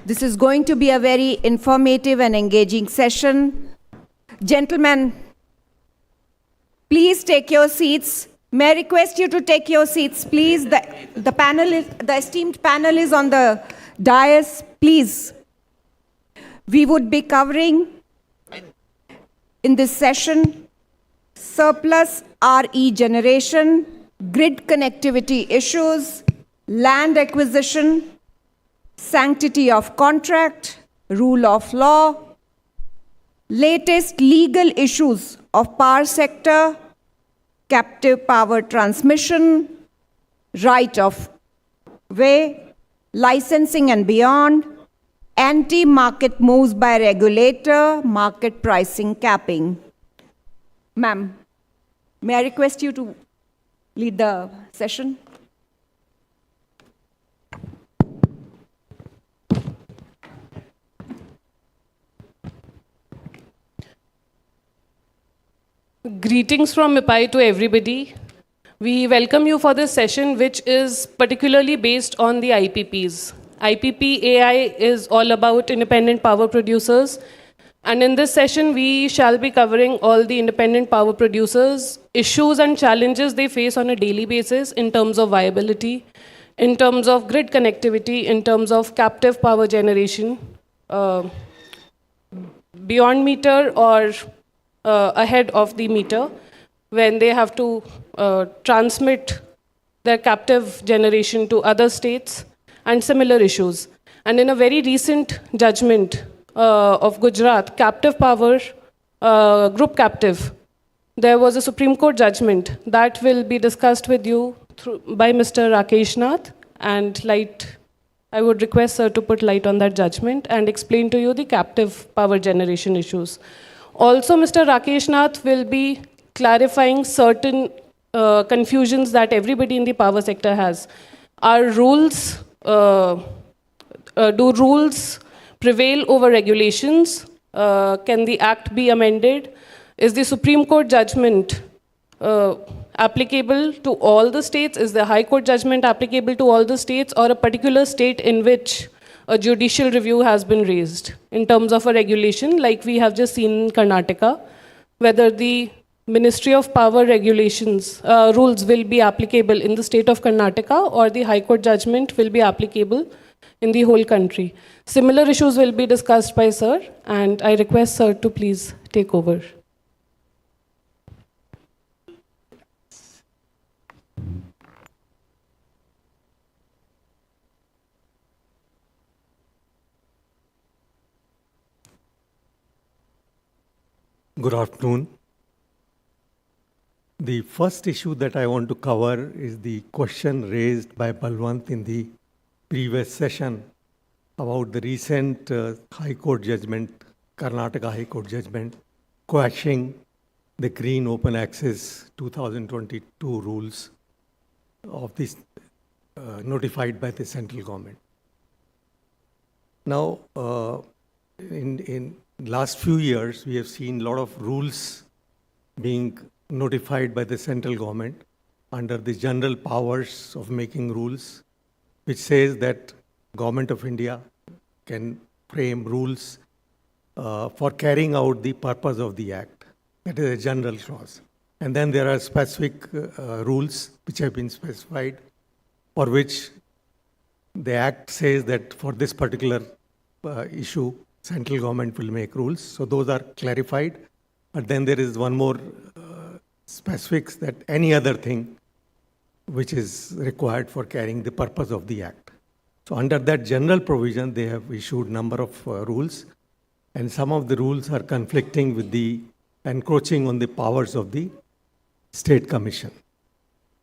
This is going to be a very informative and engaging session. Gentlemen, please take your seats. May I request you to take your seats, please? The esteemed panel is on the dais, please. We would be covering in this session surplus RE generation, grid connectivity issues, land acquisition, sanctity of contract, rule of law, latest legal issues of power sector, captive power transmission, right of way, licensing and beyond, anti-market moves by regulator, market pricing capping. Ma'am, may I request you to lead the session? Greetings from IPPAI to everybody. We welcome you for this session, which is particularly based on the IPPs. IPPAI is all about independent power producers. And in this session, we shall be covering all the independent power producers, issues and challenges they face on a daily basis in terms of viability, in terms of grid connectivity, in terms of captive power generation, beyond meter or ahead of the meter, when they have to transmit their captive generation to other states, and similar issues. And in a very recent judgment of Gujarat, captive power, group captive, there was a Supreme Court judgment that will be discussed with you by Mr. Rakesh Nath, and I would request sir to put light on that judgment and explain to you the captive power generation issues. Also, Mr. Rakesh Nath will be clarifying certain confusions that everybody in the power sector has. Are rules, do rules prevail over regulations? Can the Act be amended? Is the Supreme Court judgment applicable to all the states? Is the High Court judgment applicable to all the states, or a particular state in which a judicial review has been raised in terms of a regulation, like we have just seen in Karnataka, whether the Ministry of Power regulations, rules will be applicable in the state of Karnataka, or the High Court judgment will be applicable in the whole country. Similar issues will be discussed by sir, and I request sir to please take over. Good afternoon. The first issue that I want to cover is the question raised by Balwant in the previous session about the recent High Court judgment, Karnataka High Court judgment, quashing the Green Open Access 2022 rules of this notified by the central government. Now, in last few years, we have seen a lot of rules being notified by the central government under the general powers of making rules, which says that Government of India can frame rules for carrying out the purpose of the Act. That is a general clause. And then there are specific rules which have been specified, for which the Act says that for this particular issue, central government will make rules. So those are clarified. But then there is one more specifics that any other thing which is required for carrying the purpose of the act. So under that general provision, they have issued number of rules, and some of the rules are conflicting with the encroaching on the powers of the State Commission.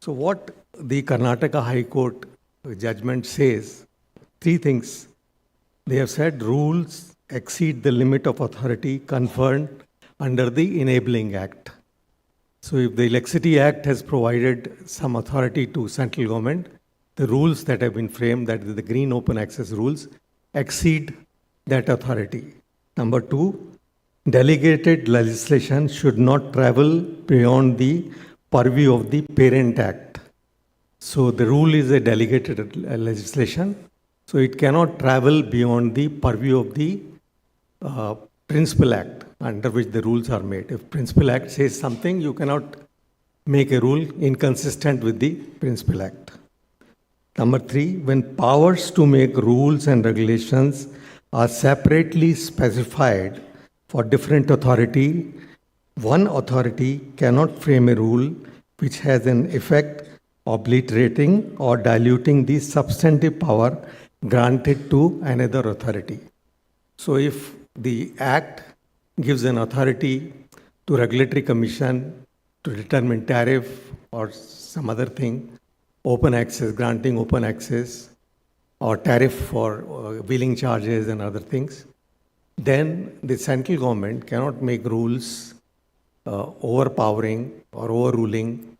So what the Karnataka High Court judgment says, three things. They have said rules exceed the limit of authority conferred under the Enabling Act. So if the Electricity Act has provided some authority to central government, the rules that have been framed, that is the Green Open Access rules, exceed that authority. Number two, delegated legislation should not travel beyond the purview of the Parent Act. So the rule is a delegated legislation, so it cannot travel beyond the purview of the Principal Act under which the rules are made. If Principal Act says something, you cannot make a rule inconsistent with the Principal Act. Number three, when powers to make rules and regulations are separately specified for different authority, one authority cannot frame a rule which has an effect obliterating or diluting the substantive power granted to another authority. So if the Act gives an authority to Regulatory Commission to determine tariff or some other thing, open access, granting open access, or tariff for wheeling charges and other things, then the central government cannot make rules overpowering or overruling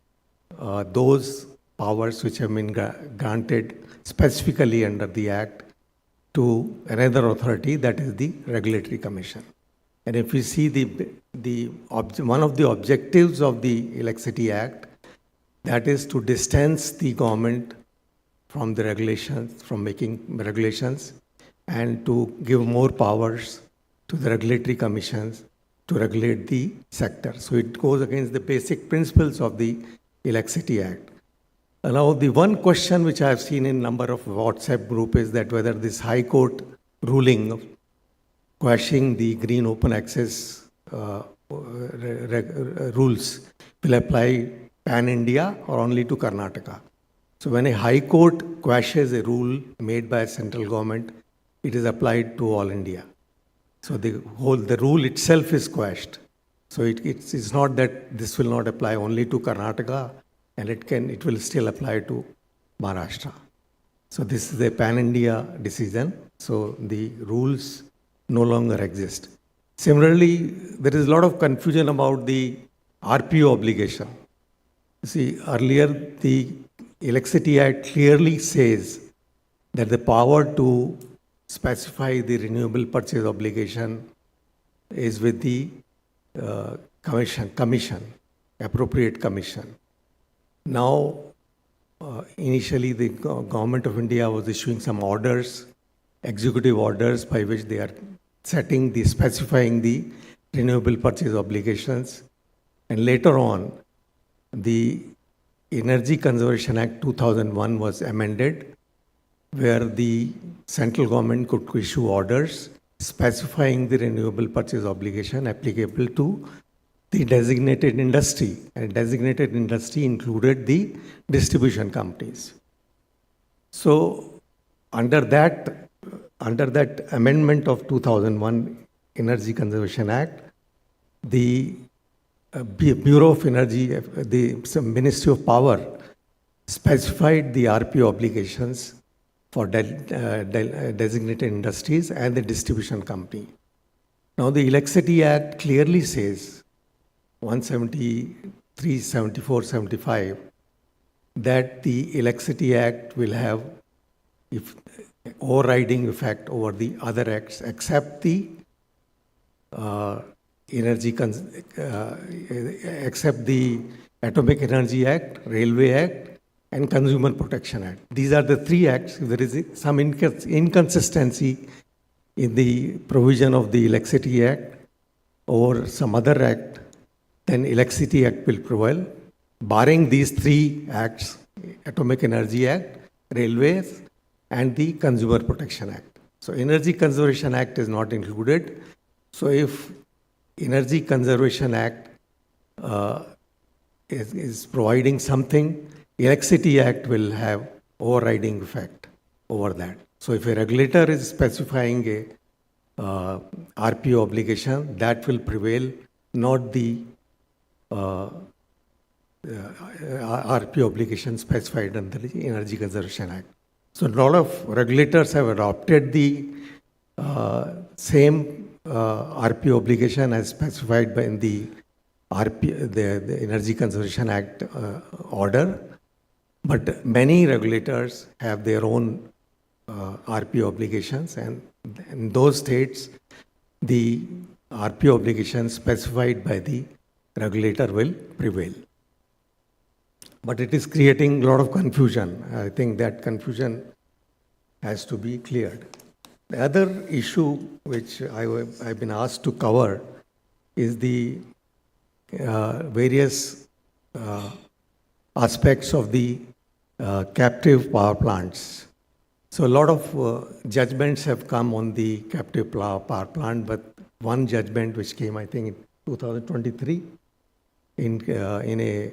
those powers which have been granted specifically under the Act to another authority, that is the Regulatory Commission. And if we see one of the objectives of the Electricity Act, that is to distance the government from the regulations, from making regulations, and to give more powers to the regulatory commissions to regulate the sector. So it goes against the basic principles of the Electricity Act. Now, the one question which I have seen in number of WhatsApp group is that whether this High Court ruling of quashing the Green Open Access rules will apply pan-India or only to Karnataka. So when a High Court quashes a rule made by a central government, it is applied to all India. So the rule itself is quashed. So it's not that this will not apply only to Karnataka, and it will still apply to Maharashtra. So this is a pan-India decision. So the rules no longer exist. Similarly, there is a lot of confusion about the RPO obligation. You see, earlier the Electricity Act clearly says that the power to specify the renewable purchase obligation is with the appropriate commission. Now, initially the government of India was issuing some orders, executive orders by which they are specifying the renewable purchase obligations. And later on, the Energy Conservation Act 2001 was amended, where the central government could issue orders specifying the renewable purchase obligation applicable to the designated industry. And designated industry included the distribution companies. So under that amendment of 2001 Energy Conservation Act, the Bureau of Energy, the Ministry of Power specified the RPO obligations for designated industries and the distribution company. Now the Electricity Act clearly says, 173, 74, 75, that the Electricity Act will have overriding effect over the other acts except the except the Atomic Energy Act, Railway Act, and Consumer Protection Act. These are the three acts. If there is some inconsistency in the provision of the Electricity Act or some other act, then Electricity Act will prevail. Barring these three acts, Atomic Energy Act, Railways, and the Consumer Protection Act. So Energy Conservation Act is not included. So if Energy Conservation Act is providing something, Electricity Act will have overriding effect over that. So if a regulator is specifying a RPO obligation, that will prevail, not the RPO obligation specified under the Energy Conservation Act. So a lot of regulators have adopted the same RPO obligation as specified by in the the Energy Conservation Act order, but many regulators have their own RPO obligations, and in those states, the RPO obligation specified by the regulator will prevail. But it is creating a lot of confusion. I think that confusion has to be cleared. The other issue which I've been asked to cover is the various aspects of the captive power plants. So a lot of judgments have come on the captive power plant, but one judgment which came, I think, in 2023 in a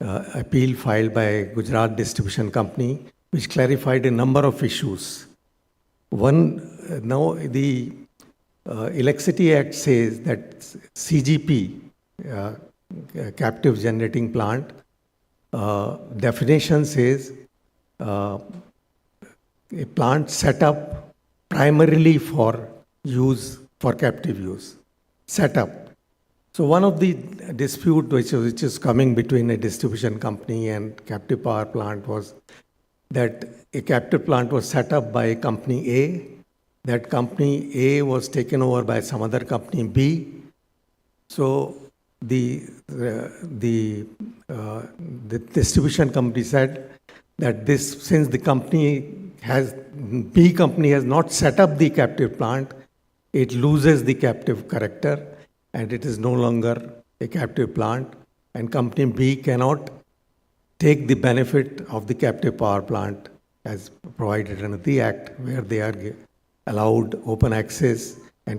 appeal filed by Gujarat Distribution Company, which clarified a number of issues. One, now the Electricity Act says that CGP, captive generating plant, definition says a plant set up primarily for use, for captive use, set up. So one of the dispute which is coming between a distribution company and captive power plant was that a captive plant was set up by company A, that company A was taken over by some other company B. So the distribution company said that this, since the B company has not set up the captive plant, it loses the captive character and it is no longer a captive plant, and company B cannot take the benefit of the captive power plant as provided under the Act, where they are allowed open access and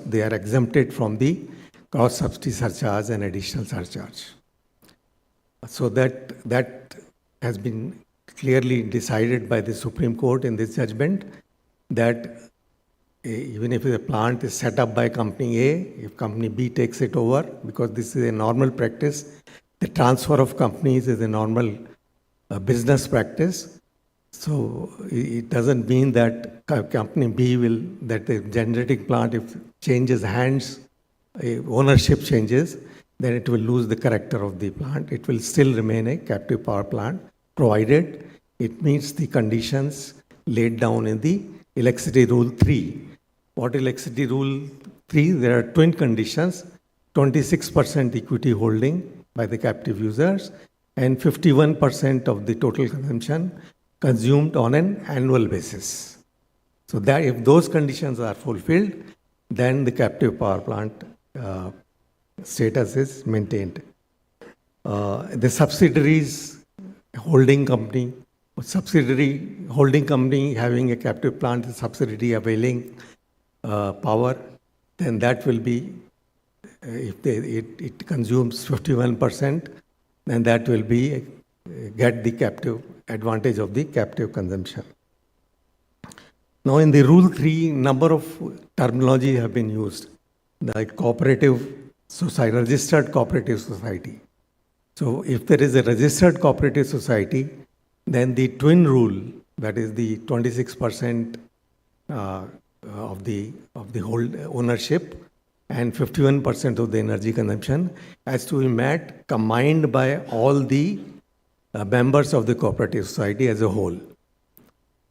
they are exempted from the cross subsidy surcharge and additional surcharge. So that has been clearly decided by the Supreme Court in this judgment, that even if the plant is set up by company A, if company B takes it over, because this is a normal practice, the transfer of companies is a normal business practice. So it doesn't mean that company B will, that the generating plant, if changes hands, ownership changes, then it will lose the character of the plant. It will still remain a captive power plant, provided it meets the conditions laid down in the Electricity Rule 3. What Electricity Rule 3? There are twin conditions: 26% equity holding by the captive users and 51% of the total consumption consumed on an annual basis. So that if those conditions are fulfilled, then the captive power plant status is maintained. The subsidiaries holding company, having a captive plant, the subsidiary availing power, then that will be, if it consumes 51%, then that will be get the captive advantage of the captive consumption. Now in the Rule 3, number of terminology have been used, like cooperative society, registered cooperative society. So if there is a registered cooperative society, then the twin rule, that is the 26% of the whole ownership and 51% of the energy consumption has to be met, combined by all the members of the cooperative society as a whole.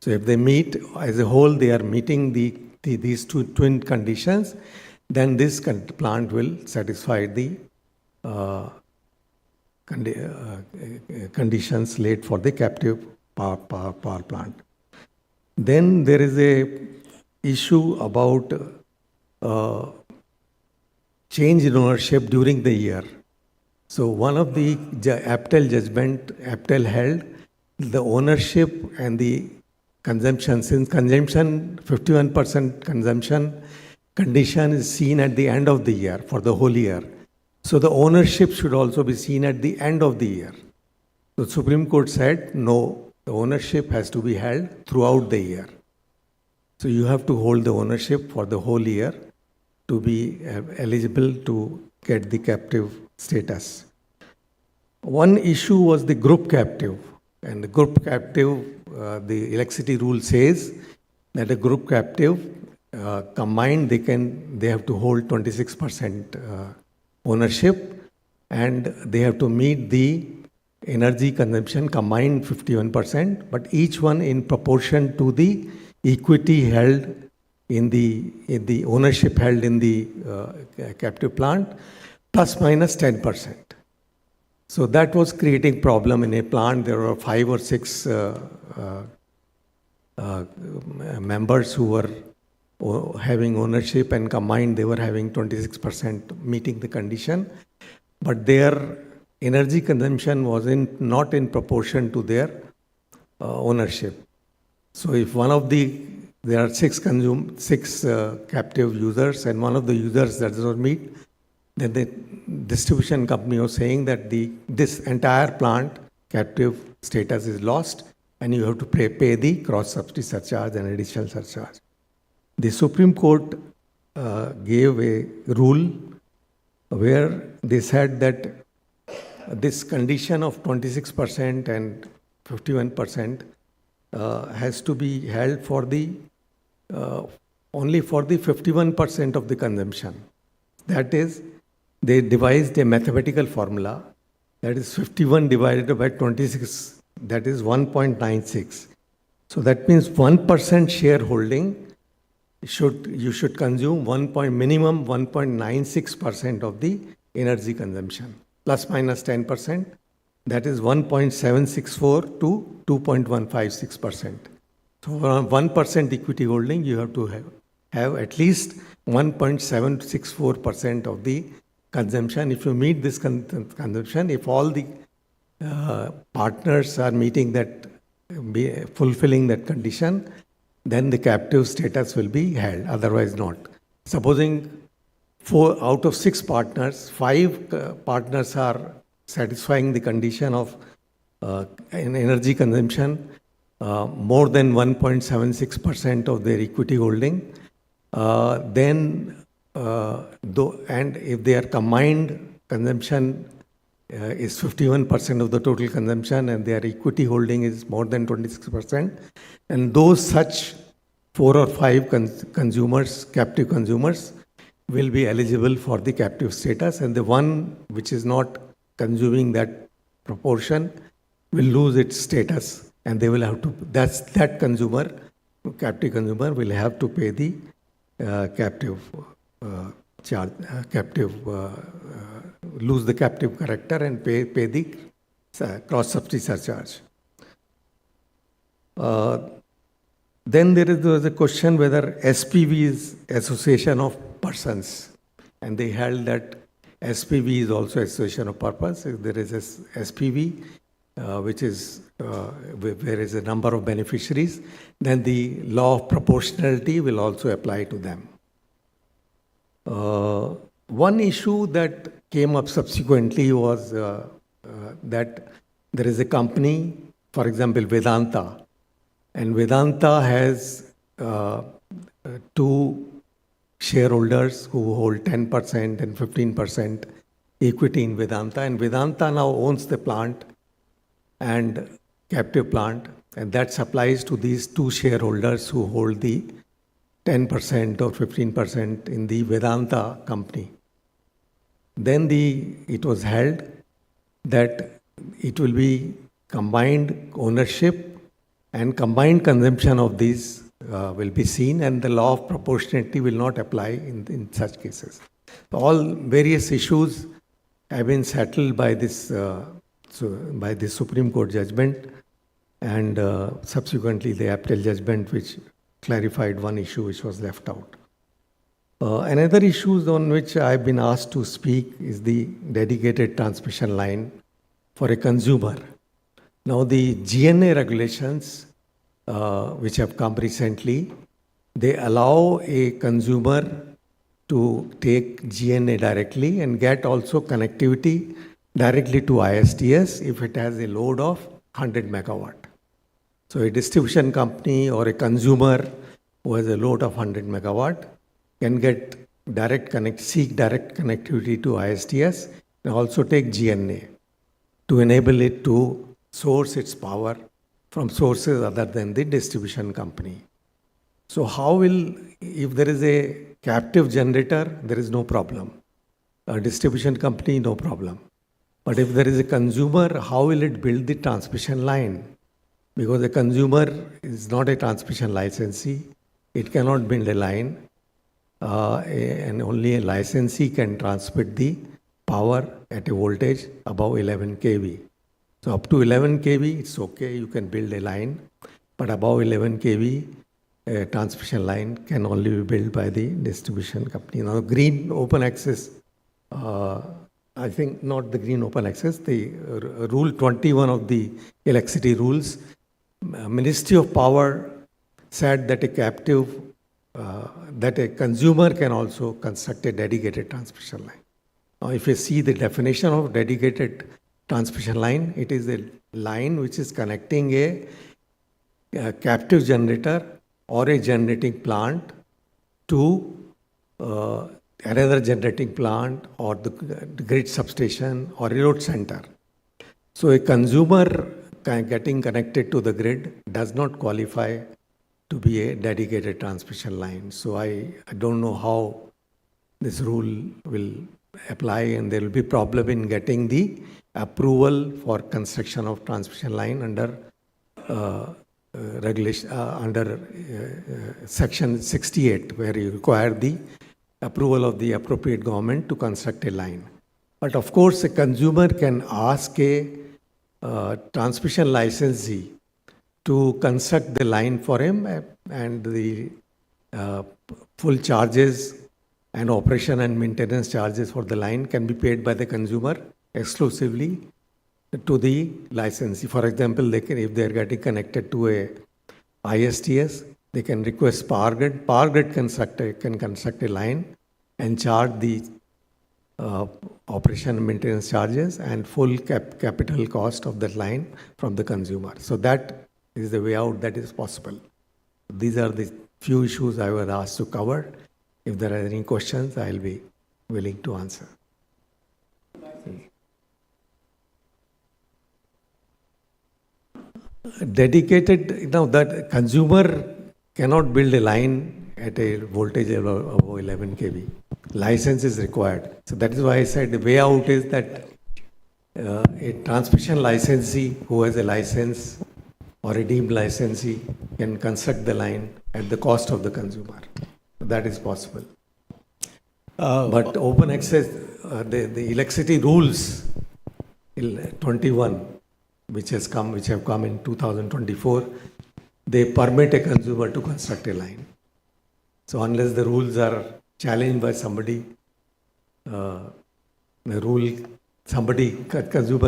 So if they meet as a whole, they are meeting these two twin conditions, then this plant will satisfy the conditions laid for the captive power plant. Then there is a issue about change in ownership during the year. So one of the APTEL judgment, APTEL held the ownership and the consumption, since consumption, 51% consumption condition is seen at the end of the year, for the whole year. So the ownership should also be seen at the end of the year. The Supreme Court said, no, the ownership has to be held throughout the year. So you have to hold the ownership for the whole year to be eligible to get the captive status. One issue was the group captive. And the group captive, the electricity rule says that a group captive combined, they have to hold 26% ownership, and they have to meet the energy consumption combined 51%, but each one in proportion to the equity held in the ownership held in the captive plant, plus minus 10%. So that was creating problem in a plant. There were 5 or 6 members who were having ownership, and combined they were having 26% meeting the condition, but their energy consumption was not in proportion to their ownership. So if there are 6 captive users, and one of the users does not meet, then the distribution company was saying that this entire plant captive status is lost, and you have to pay the cross-subsidy surcharge and additional surcharge. The Supreme Court gave a rule where they said that this condition of 26% and 51% has to be held for only for the 51% of the consumption. That is, they devised a mathematical formula, that is 51 divided by 26, that is 1.96. So that means 1% shareholding, you should consume minimum 1.96% of the energy consumption, plus minus 10%, that is 1.764 to 2.156%. So for 1% equity holding, you have to have at least 1.764% of the consumption. If you meet this consumption, if all the partners are meeting that, fulfilling that condition, then the captive status will be held, otherwise not. Supposing 4 out of 6 partners, 5 partners are satisfying the condition of an energy consumption more than 1.76% of their equity holding, and if their combined consumption is 51% of the total consumption and their equity holding is more than 26%, and those such 4 or 5 consumers, captive consumers, will be eligible for the captive status, and the one which is not consuming that proportion will lose its status, and they will have to, that consumer, captive consumer, will have to pay the lose the captive character and pay the cross-subsidy surcharge. Then there was a question whether SPV is association of persons, and they held that SPV is also association of purpose. If there is a SPV, which is where there is a number of beneficiaries, then the law of proportionality will also apply to them. One issue that came up subsequently was that there is a company, for example, Vedanta, and Vedanta has 2 shareholders who hold 10% and 15% equity in Vedanta, and Vedanta now owns the plant and captive plant, and that supplies to these 2 shareholders who hold the 10% or 15% in the Vedanta company. Then it was held that it will be combined ownership and combined consumption of these will be seen, and the law of proportionality will not apply in such cases. All various issues have been settled by this Supreme Court judgment, and subsequently the appellate judgment which clarified one issue which was left out. Another issue on which I have been asked to speak is the dedicated transmission line for a consumer. Now the GNA regulations which have come recently, they allow a consumer to take GNA directly and get also connectivity directly to ISTS if it has a load of 100 megawatt. So a distribution company or a consumer who has a load of 100 megawatt can get seek direct connectivity to ISTS and also take GNA to enable it to source its power from sources other than the distribution company. So how will, if there is a captive generator, there is no problem. A distribution company, no problem. But if there is a consumer, how will it build the transmission line? Because a consumer is not a transmission licensee. It cannot build a line. And only a licensee can transmit the power at a voltage above 11 kV. So up to 11 kV, it's okay, you can build a line. But above 11 kV, a transmission line can only be built by the distribution company. Now, green open access, I think not the green open access, the rule 21 of the electricity rules, Ministry of Power said that that a consumer can also construct a dedicated transmission line. Now, if you see the definition of dedicated transmission line, it is a line which is connecting a captive generator or a generating plant to another generating plant or the grid substation or a load center. So a consumer getting connected to the grid does not qualify to be a dedicated transmission line. So I don't know how this rule will apply, and there will be problem in getting the approval for construction of transmission line under regulation under section 68, where you require the approval of the appropriate government to construct a line. But of course, a consumer can ask a transmission licensee to construct the line for him, and the full charges and operation and maintenance charges for the line can be paid by the consumer exclusively to the licensee. For example, they can, if they are getting connected to a ISTS, they can request Power Grid. Power Grid can construct a line and charge the operation and maintenance charges and full capital cost of that line from the consumer. So that is the way out that is possible. These are the few issues I was asked to cover. If there are any questions, I'll be willing to answer. Dedicated, now that consumer cannot build a line at a voltage above 11 kV. License is required. So that is why I said the way out is that a transmission licensee who has a license or a deemed licensee can construct the line at the cost of the consumer. That is possible. But open access, the electricity rules 21, which have come in 2024, they permit a consumer to construct a line. So unless the rules are challenged by somebody, consumer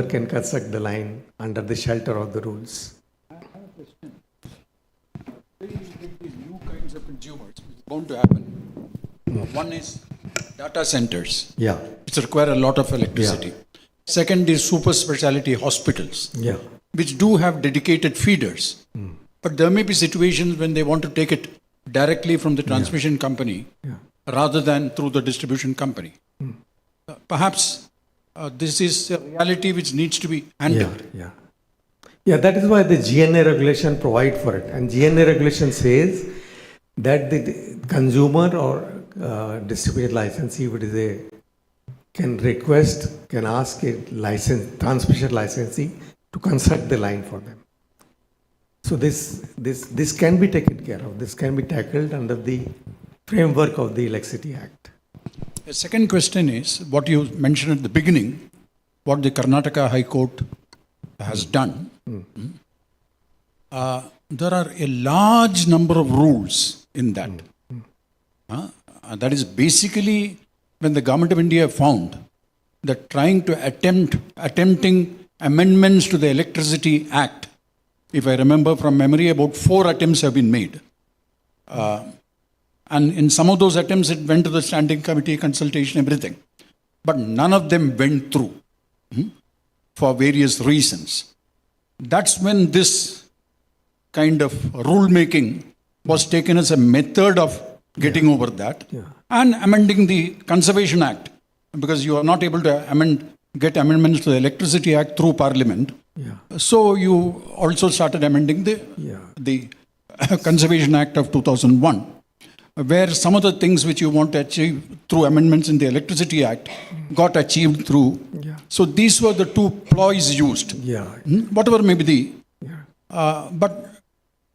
can construct the line under the shelter of the rules. I have a question. There is these new kinds of consumers. It's bound to happen. One is data centers, which require a lot of electricity. Yeah. Second is super specialty hospitals, which do have dedicated feeders. But there may be situations when they want to take it directly from the transmission company rather than through the distribution company. Perhaps this is a reality which needs to be handled. Yeah, that is why the GNA regulation provides for it. And GNA regulation says that the consumer or distributed licensee can ask a transmission licensee to construct the line for them. So this can be taken care of. This can be tackled under the framework of the Electricity Act. The second question is what you mentioned at the beginning, what the Karnataka High Court has done. There are a large number of rules in that. That is basically when the government of India found that attempting amendments to the Electricity Act, if I remember from memory, about 4 attempts have been made. And in some of those attempts, it went to the standing committee, consultation, everything. But none of them went through for various reasons. That's when this kind of rulemaking was taken as a method of getting over that and amending the Conservation Act, because you are not able to get amendments to the Electricity Act through Parliament. So you also started amending the Conservation Act of 2001, where some of the things which you want to achieve through amendments in the Electricity Act got achieved through. So these were the two ploys used. Whatever may be the... but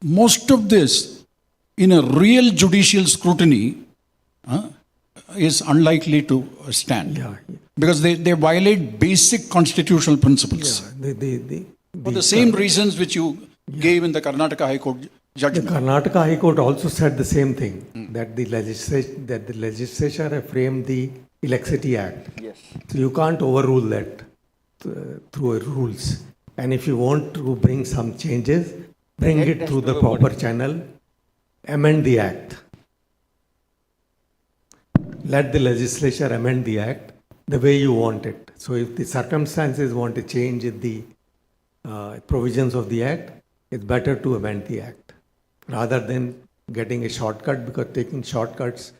most of this, in a real judicial scrutiny, is unlikely to stand. Because they violate basic constitutional principles. For the same reasons which you gave in the Karnataka High Court judgment. The Karnataka High Court also said the same thing, that the legislature have framed the Electricity Act. Yes. So you can't overrule that through rules. And if you want to bring some changes, bring it through the proper channel, amend the Act. Let the legislature amend the Act the way you want it. So if the circumstances want to change in the provisions of the Act, it's better to amend the Act rather than getting a shortcut, because taking shortcuts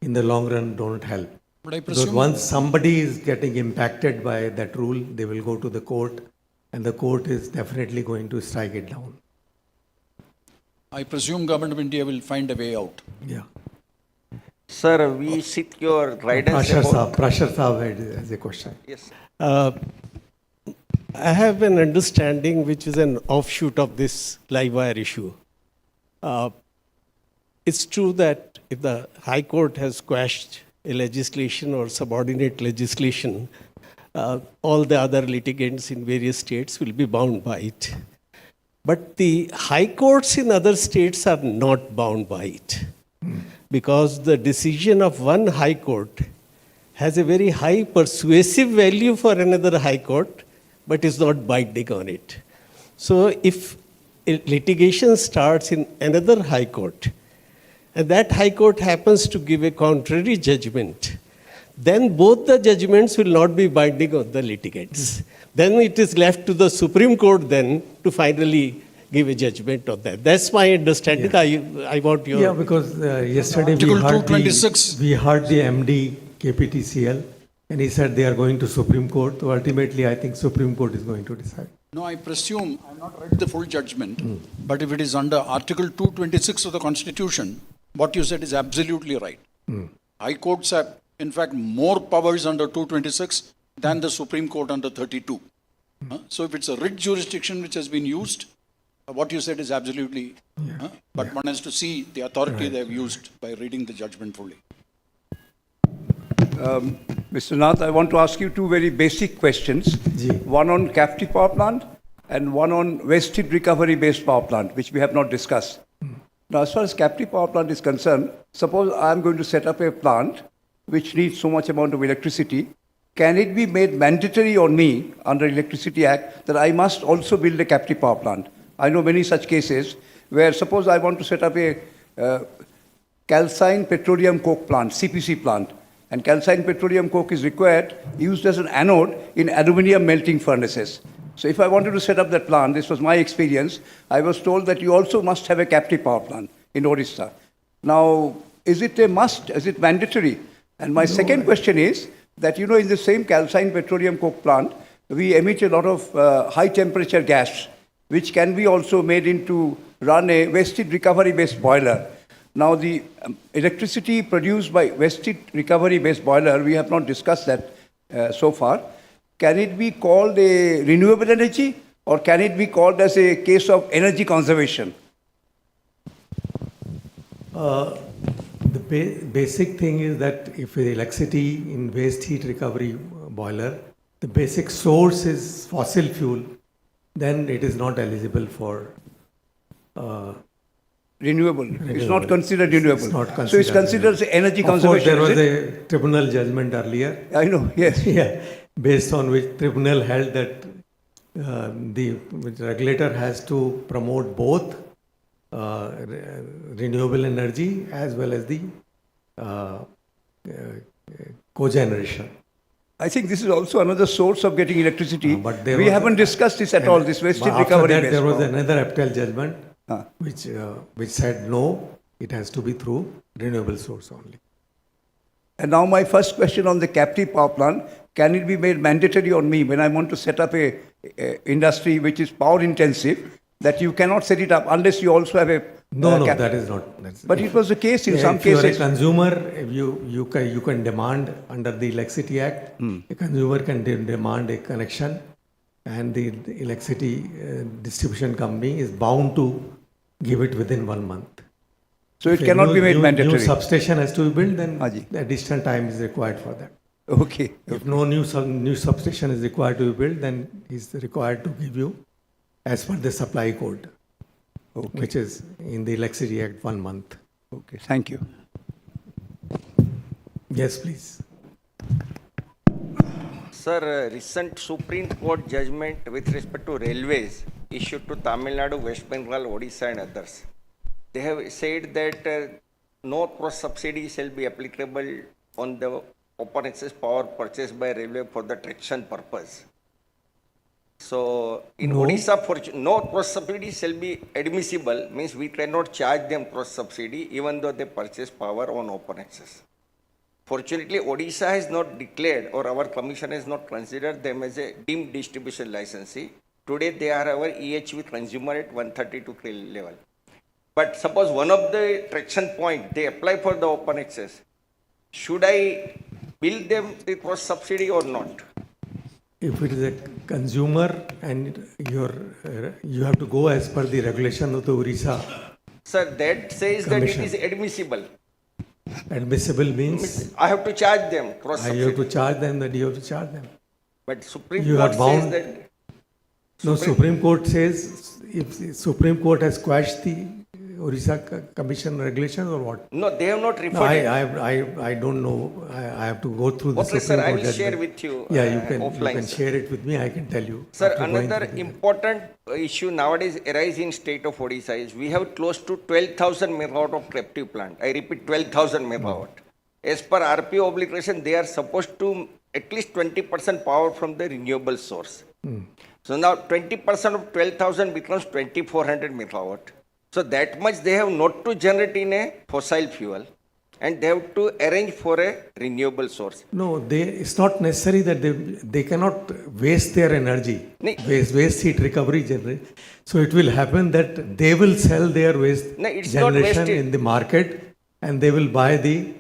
in the long run don't help. But I Because presume... once somebody is getting impacted by that rule, they will go to the court, and the court is definitely going to strike it down. I presume Government of India will find a way out. Yeah. Sir, we seek your guidance about... Prashar Saab has a question. Yes. I have an understanding which is an offshoot of this live wire issue. It's true that if the High Court has quashed a legislation or subordinate legislation, all the other litigants in various states will be bound by it. But the high courts in other states are not bound by it, because the decision of one high court has a very high persuasive value for another high court, but is not binding on it. So if a litigation starts in another high court, and that high court happens to give a contrary judgment, then both the judgments will not be binding on the litigants. Then it is left to the Supreme Court then to finally give a judgment on that. That's my understanding. I want your... Yeah, because yesterday we heard the MD KPTCL, and he said they are going to Supreme Court. So ultimately, I think Supreme Court is going to decide. No, I presume, I have not read the full judgment, but if it is under Article 226 of the Constitution, what you said is absolutely right. High courts have, in fact, more powers under 226 than the Supreme Court under 32. So if it's a writ jurisdiction which has been used, what you said is absolutely, but one has to see the authority they have used by reading the judgment fully. Mr. Nath, I want to ask you two very basic questions. One on captive power plant and one on wasted recovery-based power plant, which we have not discussed. Now, as far as captive power plant is concerned, suppose I am going to set up a plant which needs so much amount of electricity. Can it be made mandatory on me under Electricity Act that I must also build a captive power plant? I know many such cases where suppose I want to set up a calcined petroleum coke plant, CPC plant, and calcined petroleum coke is required, used as an anode in aluminium melting furnaces. So if I wanted to set up that plant, this was my experience, I was told that you also must have a captive power plant in Odisha. Now, is it a must? Is it mandatory? And my second question is that, you know, in the same calcined petroleum coke plant, we emit a lot of high temperature gas, which can be also made into run a wasted recovery-based boiler. Now, the electricity produced by wasted recovery-based boiler, we have not discussed that so far. Can it be called a renewable energy, or can it be called as a case of energy conservation? The basic thing is that if electricity in waste heat recovery boiler, the basic source is fossil fuel, then it is not eligible for renewable. It's not considered renewable. It's not considered so it's considered as energy conservation. Of course, there was a tribunal judgment earlier. I know, yes. Yeah, based on which tribunal held that the regulator has to promote both renewable energy as well as the cogeneration. I think this is also another source of getting electricity. But there We was- haven't discussed this at all, this wasted After recovery that, based there was power. another appellate judgment which said no, it has to be through renewable source only. And now my first question on the captive power plant, can it be made mandatory on me when I want to set up a industry which is power intensive, that you cannot set it up unless you also have a... No, that is not. But it was the case in some if you are a cases. consumer, if you can demand under the Electricity Act, a consumer can demand a connection, and the electricity distribution company is bound to give it within 1 month. So it If a cannot be made new mandatory. substation has to be built, then additional time is required for that. Okay. If no new substation is required to be built, then it's required to give you as per the supply code, which is in the Electricity Act 1 month. Okay, thank you. Yes, please. Sir, recent Supreme Court judgment with respect to railways issued to Tamil Nadu, West Bengal, Odisha and others. They have said that no cross-subsidy shall be applicable on the open access power purchased by railway for the traction purpose. So, in Odisha, no cross-subsidy shall be admissible, means we cannot charge them cross-subsidy even though they purchase power on open access. Fortunately, Odisha has not declared, or our commission has not considered them as a deemed distribution licensee. Today, they are our EHV consumer at 132 level. But suppose one of the traction point, they apply for the open access. Should I bill them the cross subsidy or not? If it is a consumer and you have to go as per the regulation of the Odisha. Sir, that says Commission. that it is admissible. Admissible means I have to charge them cross you subsidy. have to charge them, that you have to charge them. But Supreme You Court are bound. says that. No, Supreme Court says, if the Supreme Court has quashed the Odisha Commission regulations or what? No, they have not No, referred it. I don't know. I have to go through the Okay, Supreme sir, I Court will share judgment. with you, Yeah, you offline, can sir. share it with me. I can tell you. Sir, after going another through the- important issue nowadays arises in state of Odisha is we have close to 12,000 megawatt of captive plant. I repeat, 12,000 megawatt. As per RPO obligation, they are supposed to at least 20% power from the renewable source. So now 20% of 12,000 becomes 2,400 megawatt. So that much they have not to generate in a fossil fuel, and they have to arrange for a renewable source. No, it's not necessary that they cannot waste their energy, waste heat recovery generation. So it will happen that they will sell their waste No, it's not generation wasted. in the market, and they will buy the,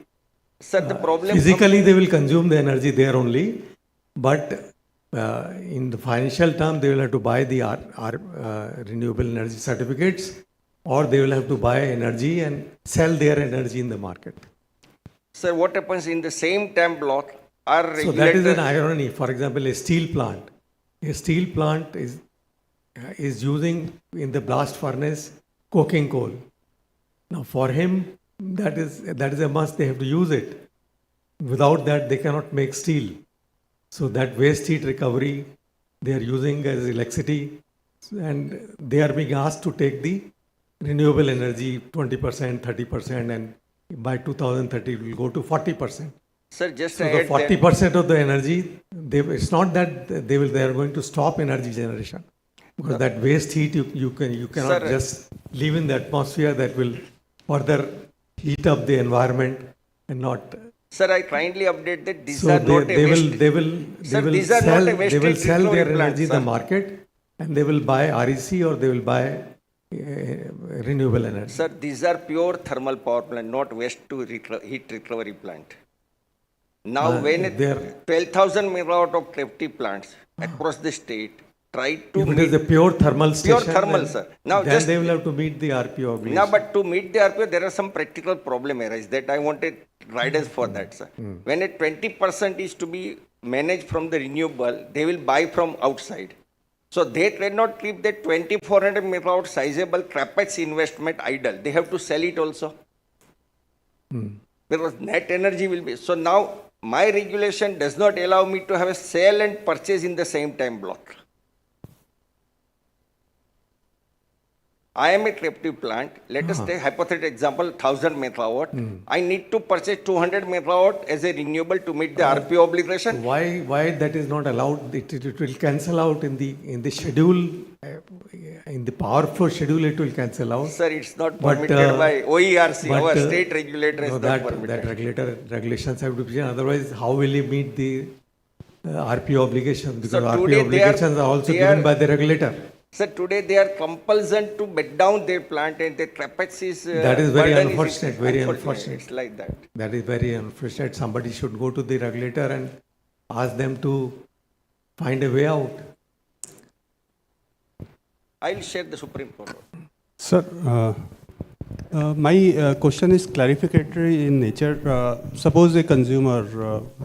Sir, the problem physically they will consume the energy there only, but in the financial term they will have to buy the renewable energy certificates, or they will have to buy energy and sell their energy in the market. Sir, what happens in the same time block are So that is regulated. an irony. For example, a steel plant. A steel plant is using in the blast furnace coking coal. Now for him, that is a must. They have to use it. Without that, they cannot make steel. So that waste heat recovery they are using as electricity, and they are being asked to take the renewable energy 20%, 30%, and by 2030 it will go to 40%. Sir, just So to the add that, 40% of the energy, it's not that they are going to stop energy generation, because that waste heat you cannot Sir, just leave in the atmosphere. That will further heat up the environment and not. sir, I kindly update that these So are not a waste. they will Sir, these are sell not a wasted their recovery energy plants, in the sir. market, and they will buy REC or they will buy renewable energy. Sir, these are pure thermal power plant, not waste to heat recovery plant. Now, when 12,000 megawatt of captive plants across the state try to If it is a pure thermal station, pure thermal, then, sir. Now, then just they will have to meet the RPO obligation. now, but to meet the RPO, there are some practical problem arise that I wanted guidance for that, sir. When a 20% is to be managed from the renewable, they will buy from outside. So they cannot keep that 2,400 megawatt sizable capex investment idle. They have to sell it also. Because net energy will be. So now my regulation does not allow me to have a sale and purchase in the same time block. I am a captive plant. Let us take hypothetical example, 1000 megawatt. I need to purchase 200 megawatt as a renewable to meet the RPO obligation. Why that is not allowed? It will cancel out in the schedule, in the power flow schedule. It will cancel out. Sir, it's not permitted by OERC. Our state regulator is no, not permitted. That regulations have to be changed. Otherwise, how will he meet the RPO obligations? Because So RPO obligations are also given by the regulator. Sir, today they are compulsion to bed down their plant and their capex is. That is very burden is unfortunate. Very unfortunate. It's like that. That is very unfortunate. Somebody should go to the regulator and ask them to find a way out. I will share the Supreme Court. Sir, my question is clarificatory in nature. Suppose a consumer,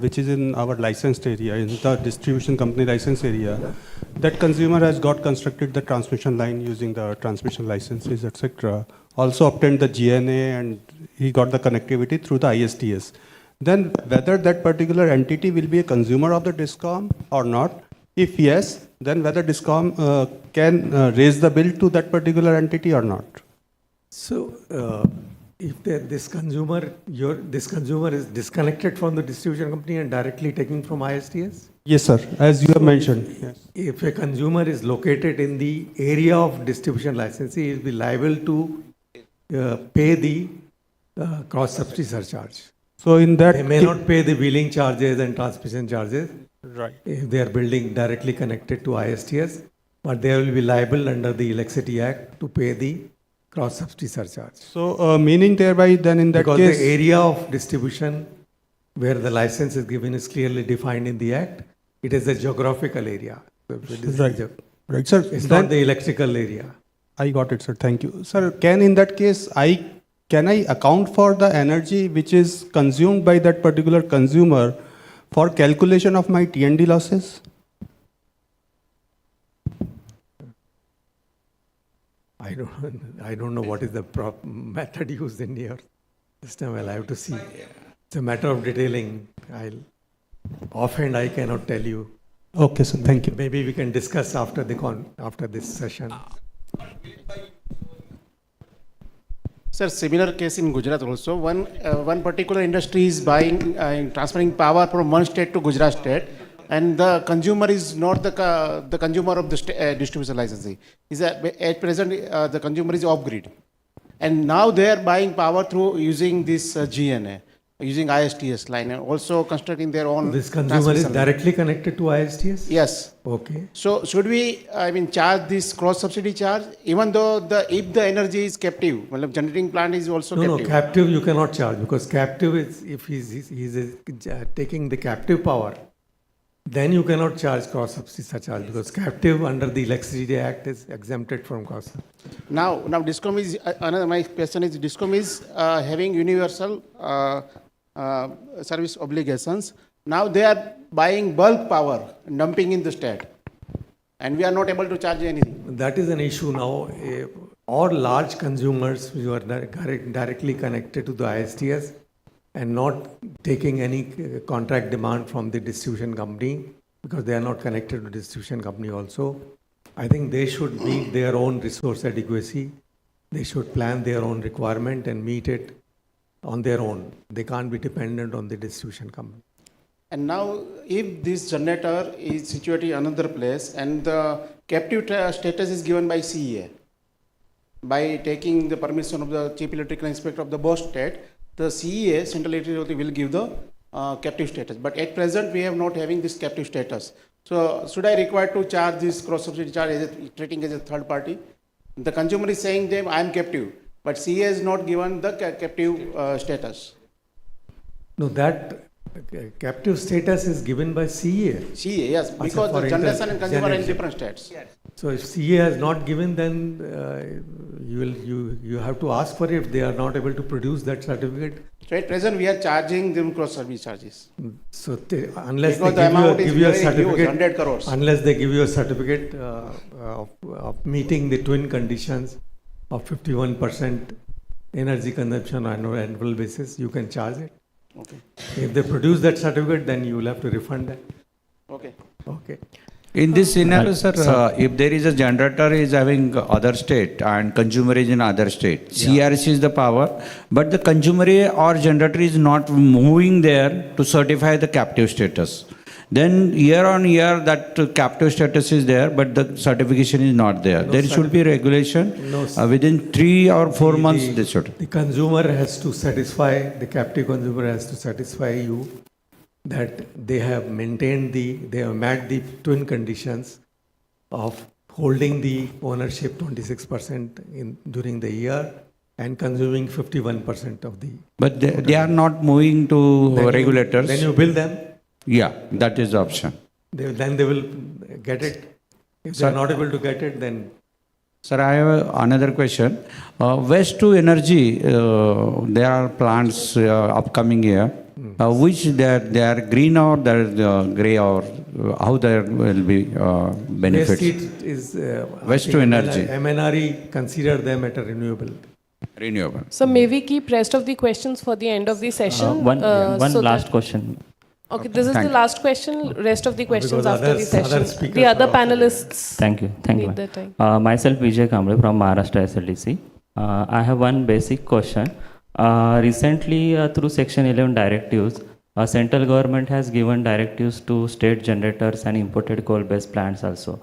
which is in our licensed area, in the distribution company licensed area, that consumer has got constructed the transmission line using the transmission licenses, etc. Also obtained the GNA and he got the connectivity through the ISTS. Then whether that particular entity will be a consumer of the DISCOM or not, if yes, then whether DISCOM can raise the bill to that particular entity or not. So, if this consumer is disconnected from the distribution company and directly taking from ISTS? Yes, sir. As you have mentioned. Yes. If a consumer is located in the area of distribution license, he will be liable to pay the cross-subsidy surcharge. So, in that they may not pay the wheeling charges and transmission charges. Right. If they are building directly connected to ISTS, but they will be liable under the Electricity Act to pay the cross-subsidy surcharge. So, meaning thereby then in that because case... the area of distribution where the license is given is clearly defined in the Act. It is a geographical area. Right, sir. It's not the electrical area. I got it, sir. Thank you. Sir, can in that case, can I account for the energy which is consumed by that particular consumer for calculation of my T&D losses? I don't know what is the method used in here. This time I'll have to see. It's a matter of detailing. Offhand I cannot tell you. Okay, sir. Thank you. Maybe we can discuss after this session. Sir, similar case in Gujarat also. One particular industry is buying and transferring power from one state to Gujarat state, and the consumer is not the consumer of the distribution licensee. At present, the consumer is off-grid. And now they are buying power through using this GNA, using ISTS line, and also constructing their own. This consumer is directly connected to ISTS? Yes. Okay. So should we, charge this cross-subsidy charge, even though if the energy is captive, well, generating plant is also captive? No, captive you cannot charge, because captive is, if he's taking the captive power, then you cannot charge cross-subsidy surcharge, because captive under the Electricity Act is exempted from cross-subsidy. Now DISCOM is, my question is, DISCOM is having universal service obligations. Now they are buying bulk power, dumping in the state, and we are not able to charge anything. That is an issue now. All large consumers who are directly connected to the ISTS and not taking any contract demand from the distribution company, because they are not connected to distribution company also. I think they should meet their own resource adequacy. They should plan their own requirement and meet it on their own. They can't be dependent on the distribution company. And now, if this generator is situated in another place and the captive status is given by CEA, by taking the permission of the Chief Electrical Inspector of the both state, the CEA, Central Electricity Authority, will give the captive status. But at present, we have not having this captive status. So, should I require to charge this cross-subsidy charge as treating as a third party? The consumer is saying them, I am captive, but CEA is not given the captive status. No, that captive status is given by CEA. CEA, yes, because the generation and consumer are in different states. Yes. So if CEA has not given, then you have to ask for it if they are not able to produce that certificate. So at present we are charging them cross-service charges. So unless they give you a certificate, 100 crores. Unless they give you a certificate of meeting the twin conditions of 51% energy consumption on an annual basis, you can charge it. Okay. If they produce that certificate, then you will have to refund that. Okay. Okay. In this scenario, sir, if there is a generator is having other state and consumer is in other state, CRC is the power, but the consumer or generator is not moving there to certify the captive status. Then year on year that captive status is there, but the certification is not there. There should be regulation within 3 or 4 months. They should. The consumer has to satisfy, the captive consumer has to satisfy you that they have maintained they have met the twin conditions of holding the ownership 26% during the year and consuming 51% of the. But they are not moving to regulators. Then you bill them. Yeah, that is the option. Then they will get it. If they are not able to get it, then. Sir, I have another question. Waste to energy, there are plants upcoming year. Which they are green or they are grey or how there will be benefits? Waste to energy. MNRE consider them at a renewable. So may we keep rest of the questions for the end of the session? One last question. Okay, this is the last question. Rest of the questions Because after the session. speakers The other are also panelists. Thank you. need their time. Myself, Vijay Kamble from Maharashtra SLDC. I have one basic question. Recently, through Section 11 directives, central government has given directives to state generators and imported coal-based plants also.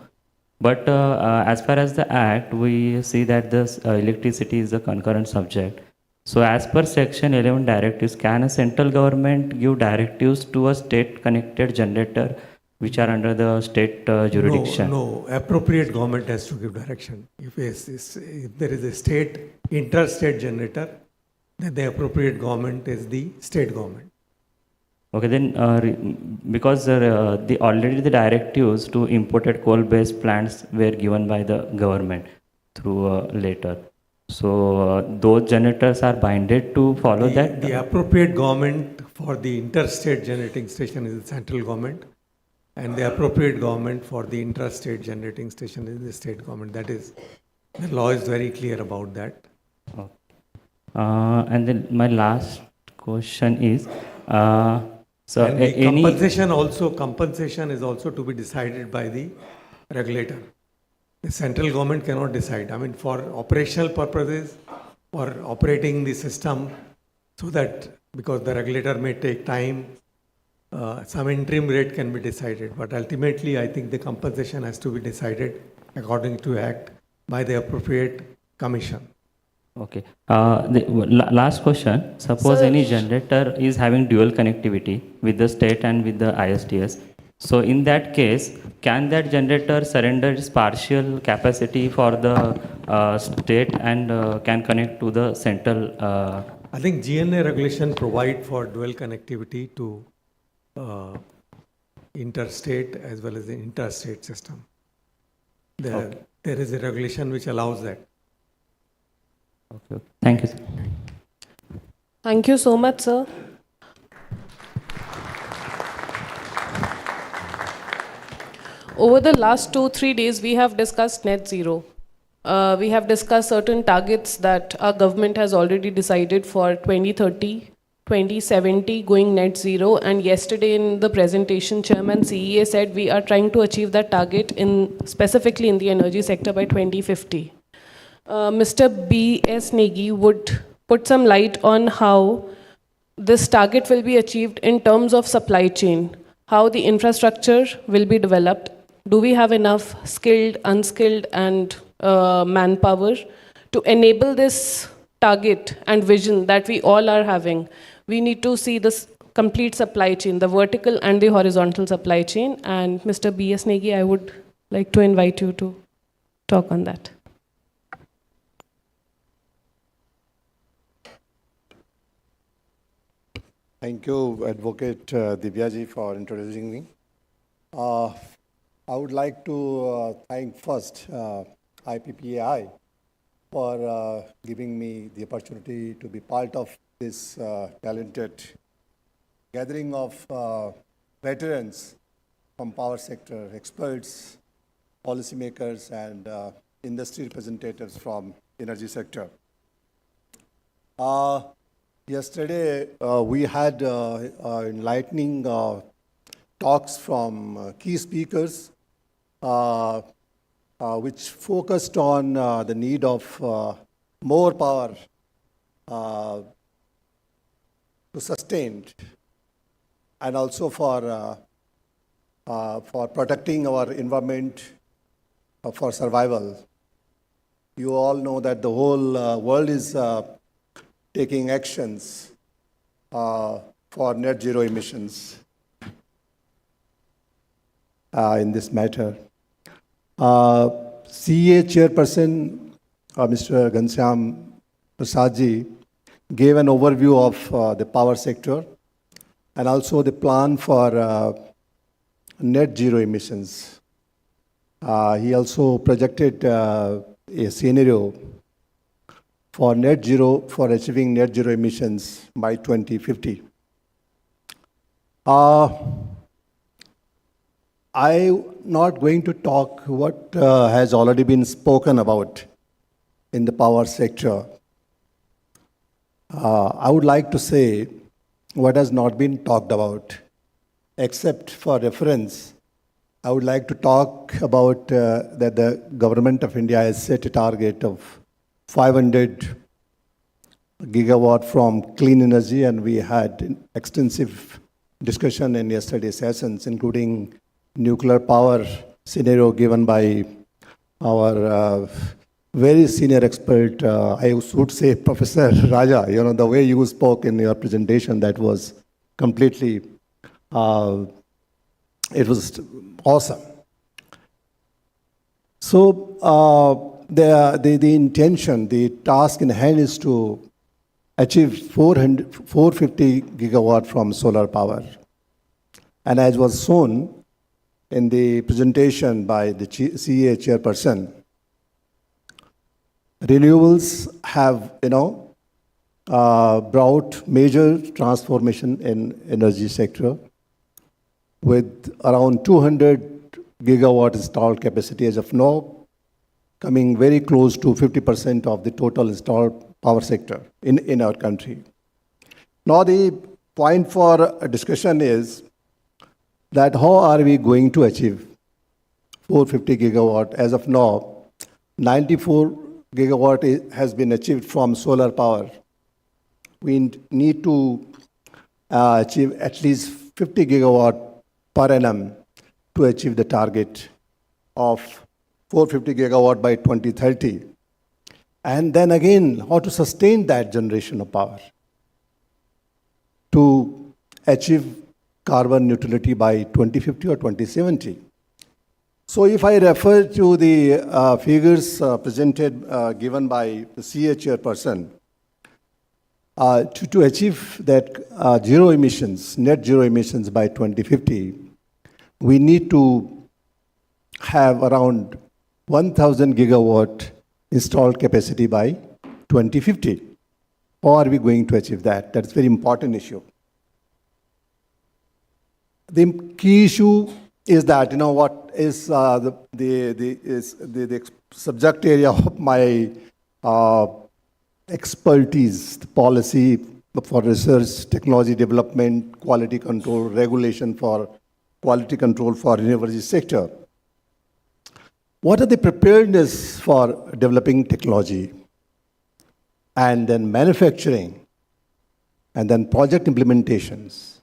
But as far as the Act, we see that this electricity is a concurrent subject. So as per Section 11 directives, can a central government give directives to a state-connected generator which are under the state jurisdiction? No, appropriate government has to give direction. If there is a interstate generator, then the appropriate government is the state government. Okay, then because already the directives to imported coal-based plants were given by the government through a letter. So those generators are binded to follow that? The appropriate government for the interstate generating station is the central government, and the appropriate government for the intrastate generating station is the state government. That is, the law is very clear about that. Okay. And then my last question is, so and the compensation is also to be decided by the regulator. The central government cannot decide. I mean, for operational purposes, for operating the system, so that because the regulator may take time, some interim rate can be decided. But ultimately, I think the compensation has to be decided according to Act by the appropriate commission. Okay. Last question. Suppose any generator is having dual connectivity with the state and with the ISTS. So in that case, can that generator surrender its partial capacity for the state and can connect to the central? I think GNA regulation provide for dual connectivity to interstate as well as the interstate system. There is a regulation which allows that. Okay. Thank you, sir. Thank you so much, sir. Over the last 2-3 days, we have discussed net zero. We have discussed certain targets that our government has already decided for 2030, 2070 going net zero. And yesterday in the presentation, Chairman CEA said we are trying to achieve that target specifically in the energy sector by 2050. Mr. B.S. Negi would put some light on how this target will be achieved in terms of supply chain, how the infrastructure will be developed. Do we have enough skilled, unskilled, and manpower to enable this target and vision that we all are having? We need to see this complete supply chain, the vertical and the horizontal supply chain. And Mr. B.S. Negi, I would like to invite you to talk on that. Thank you, Advocate Divyaji, for introducing me. I would like to thank first IPPAI for giving me the opportunity to be part of this talented gathering of veterans from power sector, experts, policymakers, and industry representatives from energy sector. Yesterday, we had enlightening talks from key speakers which focused on the need of more power to sustain and also for protecting our environment for survival. You all know that the whole world is taking actions for net zero emissions in this matter. CEA chairperson, Mr. Ghanshyam Prasadji, gave an overview of the power sector and also the plan for net zero emissions. He also projected a scenario for net zero, for achieving net zero emissions by 2050. I'm not going to talk what has already been spoken about in the power sector. I would like to say what has not been talked about. Except for reference, I would like to talk about that the government of India has set a target of 500 gigawatt from clean energy, and we had extensive discussion in yesterday's sessions, including nuclear power scenario given by our very senior expert, I would say Professor Raja. You know, the way you spoke in your presentation, that was completely, it was awesome. So the intention, the task in hand is to achieve 450 gigawatt from solar power. And as was shown in the presentation by the CEA chairperson, renewables have, brought major transformation in energy sector with around 200 gigawatt installed capacity as of now, coming very close to 50% of the total installed power sector in our country. Now the point for discussion is that how are we going to achieve 450 gigawatt? As of now, 94 gigawatt has been achieved from solar power. We need to achieve at least 50 gigawatt per annum to achieve the target of 450 gigawatt by 2030. And then again, how to sustain that generation of power to achieve carbon neutrality by 2050 or 2070. So if I refer to the figures presented, given by the CA chairperson, to achieve that zero emissions, net zero emissions by 2050, we need to have around 1,000 gigawatt installed capacity by 2050. How are we going to achieve that? That's a very important issue. The key issue is that, what is the subject area of my expertise, the policy for research, technology development, quality control, regulation for quality control for renewable energy sector. What are the preparedness for developing technology and then manufacturing and then project implementations?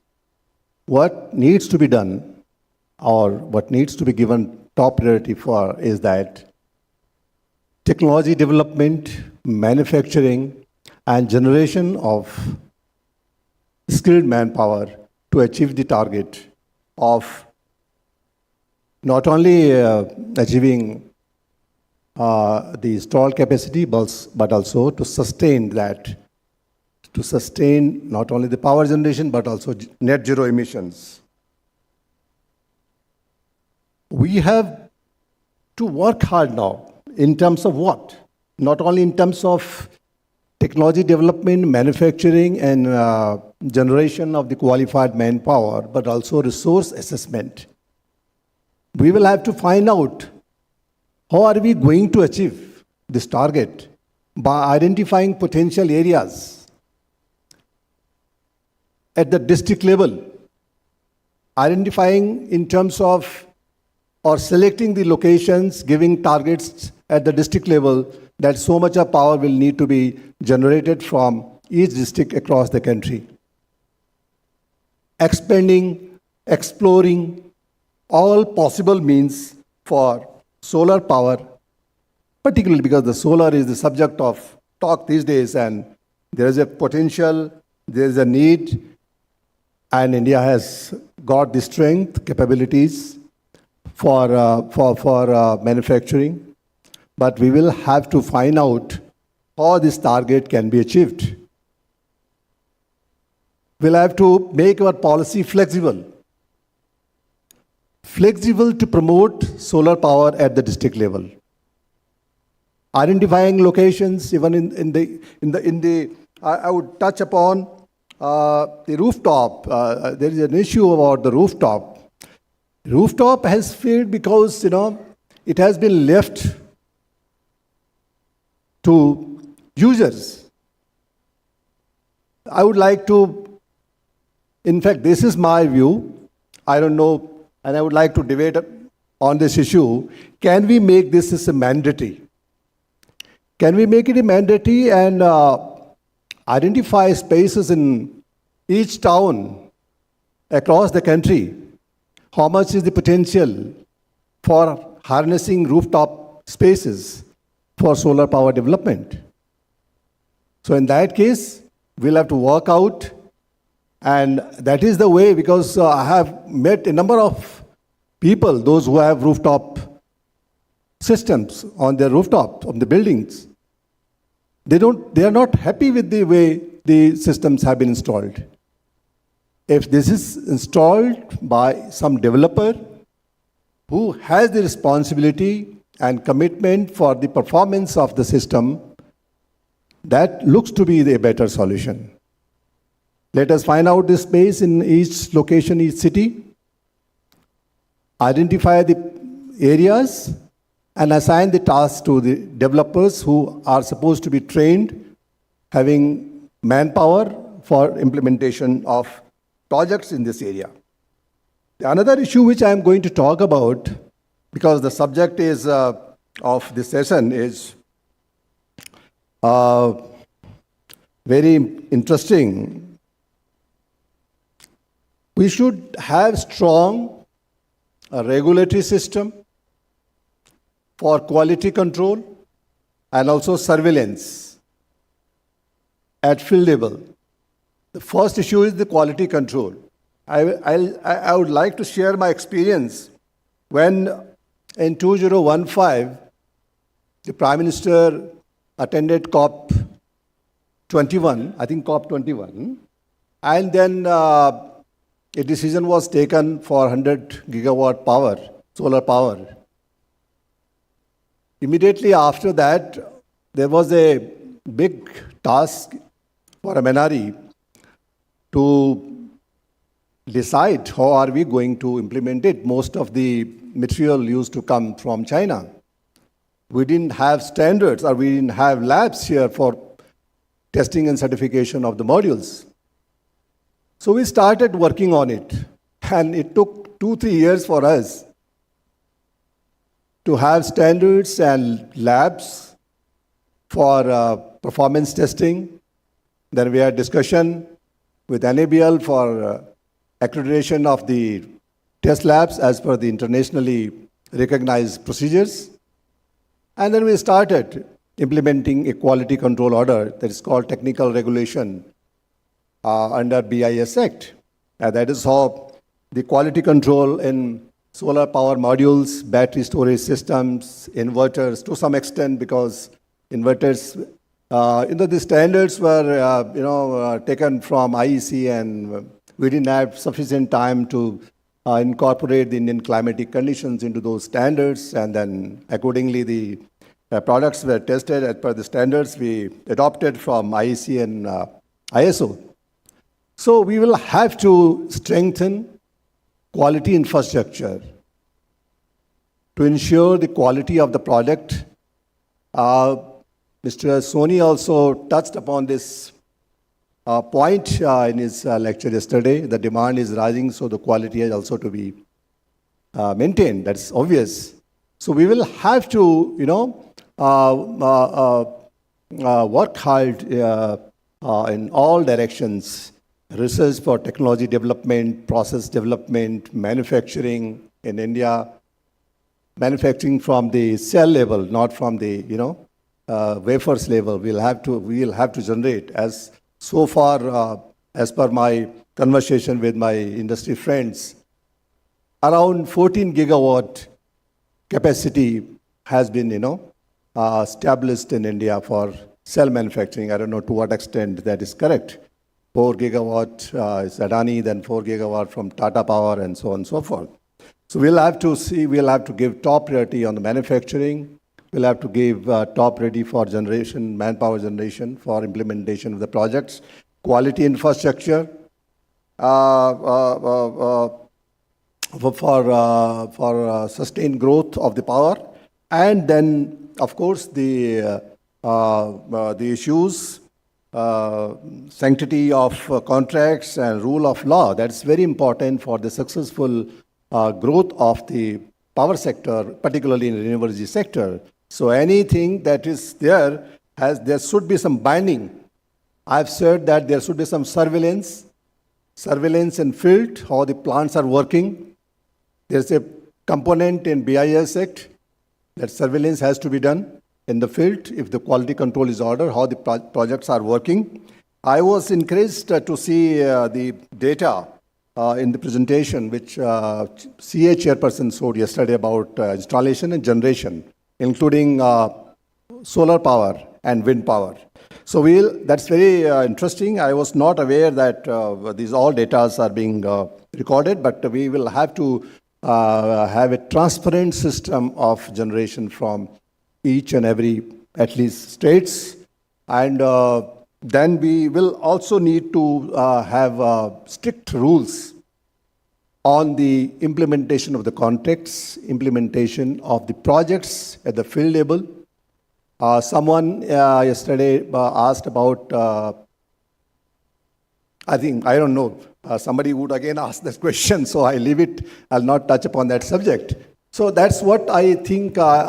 What needs to be done or what needs to be given top priority for is that technology development, manufacturing, and generation of skilled manpower to achieve the target of not only achieving the installed capacity, but also to sustain that, to sustain not only the power generation, but also net zero emissions. We have to work hard now in terms of what? Not only in terms of technology development, manufacturing, and generation of the qualified manpower, but also resource assessment. We will have to find out how are we going to achieve this target by identifying potential areas at the district level, identifying in terms of or selecting the locations, giving targets at the district level that so much of power will need to be generated from each district across the country. Expanding, exploring all possible means for solar power, particularly because the solar is the subject of talk these days, and there is a potential, there is a need, and India has got the strength, capabilities for manufacturing. But we will have to find out how this target can be achieved. We'll have to make our policy flexible. Flexible to promote solar power at the district level. Identifying locations, even in the I would touch upon the rooftop. There is an issue about the rooftop. Rooftop has failed because, it has been left to users. I would like to, in fact, this is my view. I don't know, and I would like to debate on this issue. Can we make this as a mandatory? Can we make it a mandatory and identify spaces in each town across the country? How much is the potential for harnessing rooftop spaces for solar power development? So in that case, we'll have to work out, and that is the way, because I have met a number of people, those who have rooftop systems on their rooftop of the buildings. They are not happy with the way the systems have been installed. If this is installed by some developer who has the responsibility and commitment for the performance of the system, that looks to be the better solution. Let us find out the space in each location, each city, identify the areas, and assign the tasks to the developers who are supposed to be trained, having manpower for implementation of projects in this area. Another issue which I am going to talk about, because the subject is of this session is very interesting. We should have strong regulatory system for quality control and also surveillance at field level. The first issue is the quality control. I would like to share my experience when in 2015, the Prime Minister attended COP 21, I think COP 21, and then a decision was taken for 100 gigawatt power, solar power. Immediately after that, there was a big task for MNRE to decide how are we going to implement it. Most of the material used to come from China. We didn't have standards, or we didn't have labs here for testing and certification of the modules. So we started working on it, and it took 2-3 years for us to have standards and labs for performance testing. Then we had discussion with NABL for accreditation of the test labs as per the internationally recognized procedures. And then we started implementing a quality control order that is called technical regulation under BIS Act. And that is how the quality control in solar power modules, battery storage systems, inverters, to some extent, because inverters, the standards were, taken from IEC, and we didn't have sufficient time to incorporate the Indian climatic conditions into those standards, and then accordingly the products were tested as per the standards we adopted from IEC and ISO. So we will have to strengthen quality infrastructure to ensure the quality of the product. Mr. Soni also touched upon this point in his lecture yesterday. The demand is rising, so the quality has also to be maintained. That's obvious. So we will have to, work hard in all directions. Research for technology development, process development, manufacturing in India, manufacturing from the cell level, not from the, wafers level. We'll have to generate. As so far, as per my conversation with my industry friends, around 14 gigawatt capacity has been, established in India for cell manufacturing. I don't know to what extent that is correct. 4 gigawatt is Adani, then 4 gigawatt from Tata Power, and so on and so forth. So we'll have to give top priority on the manufacturing. We'll have to give top priority for generation, manpower generation, for implementation of the projects, quality infrastructure, for sustained growth of the power, and then, of course, the issues, sanctity of contracts and rule of law. That's very important for the successful growth of the power sector, particularly in the renewable energy sector. So anything that is there, there should be some binding. I've said that there should be some surveillance in field, how the plants are working. There's a component in BIS Act that surveillance has to be done in the field if the quality control is ordered, how the projects are working. I was encouraged to see the data in the presentation which CA chairperson showed yesterday about installation and generation, including solar power and wind power. So that's very interesting. I was not aware that these all data are being recorded, but we will have to have a transparent system of generation from each and every, at least, states. And then we will also need to have strict rules on the implementation of the contracts, implementation of the projects at the field level. Someone yesterday asked about, somebody would again ask this question, so I leave it. I'll not touch upon that subject. So that's what I think I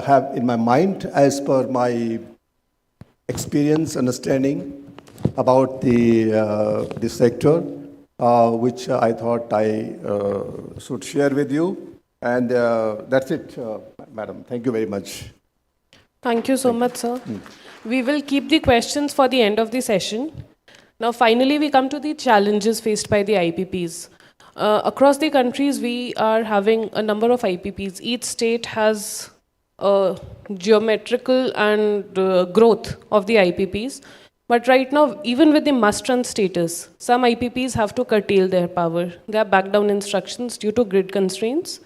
have in my mind as per my experience, understanding about the sector, which I thought I should share with you. And that's it, madam. Thank you very much. Thank you so much, sir. We will keep the questions for the end of the session. Now, finally, we come to the challenges faced by the IPPs. Across the countries, we are having a number of IPPs. Each state has a geometrical and growth of the IPPs. But right now, even with the must-run status, some IPPs have to curtail their power. There are back-down instructions due to grid constraints,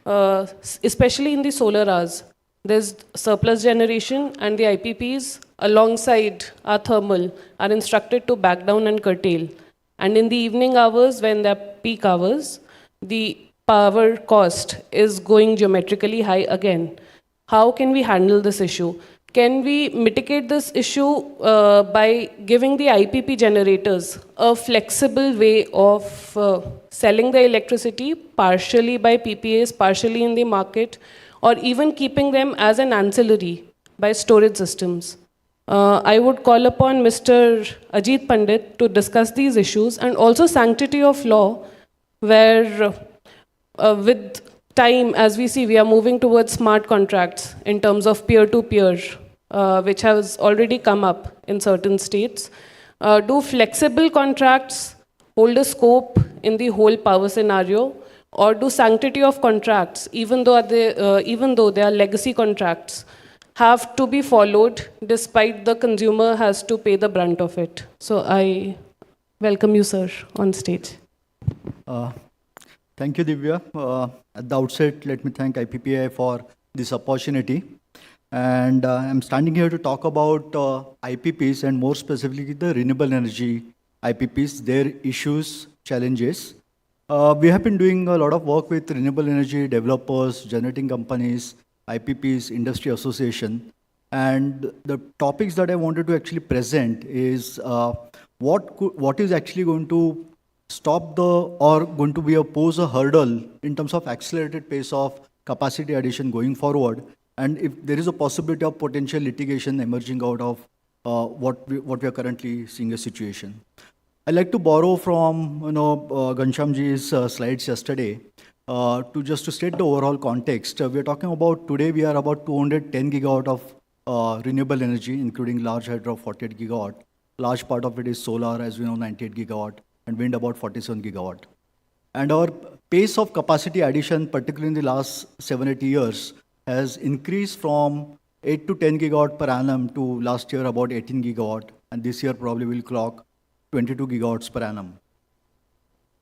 especially in the solar hours. There's surplus generation, and the IPPs, alongside our thermal, are instructed to back down and curtail. And in the evening hours, when they're peak hours, the power cost is going geometrically high again. How can we handle this issue? Can we mitigate this issue by giving the IPP generators a flexible way of selling the electricity, partially by PPAs, partially in the market, or even keeping them as an ancillary by storage systems? I would call upon Mr. Ajit Pandit to discuss these issues, and also sanctity of law, where with time, as we see, we are moving towards smart contracts in terms of peer-to-peer, which has already come up in certain states. Do flexible contracts hold a scope in the whole power scenario, or do sanctity of contracts, even though they are legacy contracts, have to be followed despite the consumer has to pay the brunt of it? So I welcome you, sir, on stage. Thank you, Divya. At the outset, let me thank IPPAI for this opportunity. And I'm standing here to talk about IPPs, and more specifically the renewable energy IPPs, their issues, challenges. We have been doing a lot of work with renewable energy developers, generating companies, IPPs, industry association. And the topics that I wanted to actually present is what is actually going to stop or going to be pose a hurdle in terms of accelerated pace of capacity addition going forward, and if there is a possibility of potential litigation emerging out of what we are currently seeing a situation. I'd like to borrow from Ghanshyamji's slides yesterday to state the overall context. We are talking about today we are about 210 gigawatt of renewable energy, including large hydro 48 gigawatt. Large part of it is solar, as we know, 98 gigawatt, and wind about 47 gigawatt. And our pace of capacity addition, particularly in the last 7-8 years, has increased from 8 to 10 gigawatt per annum to last year about 18 gigawatt, and this year probably will clock 22 gigawatts per annum.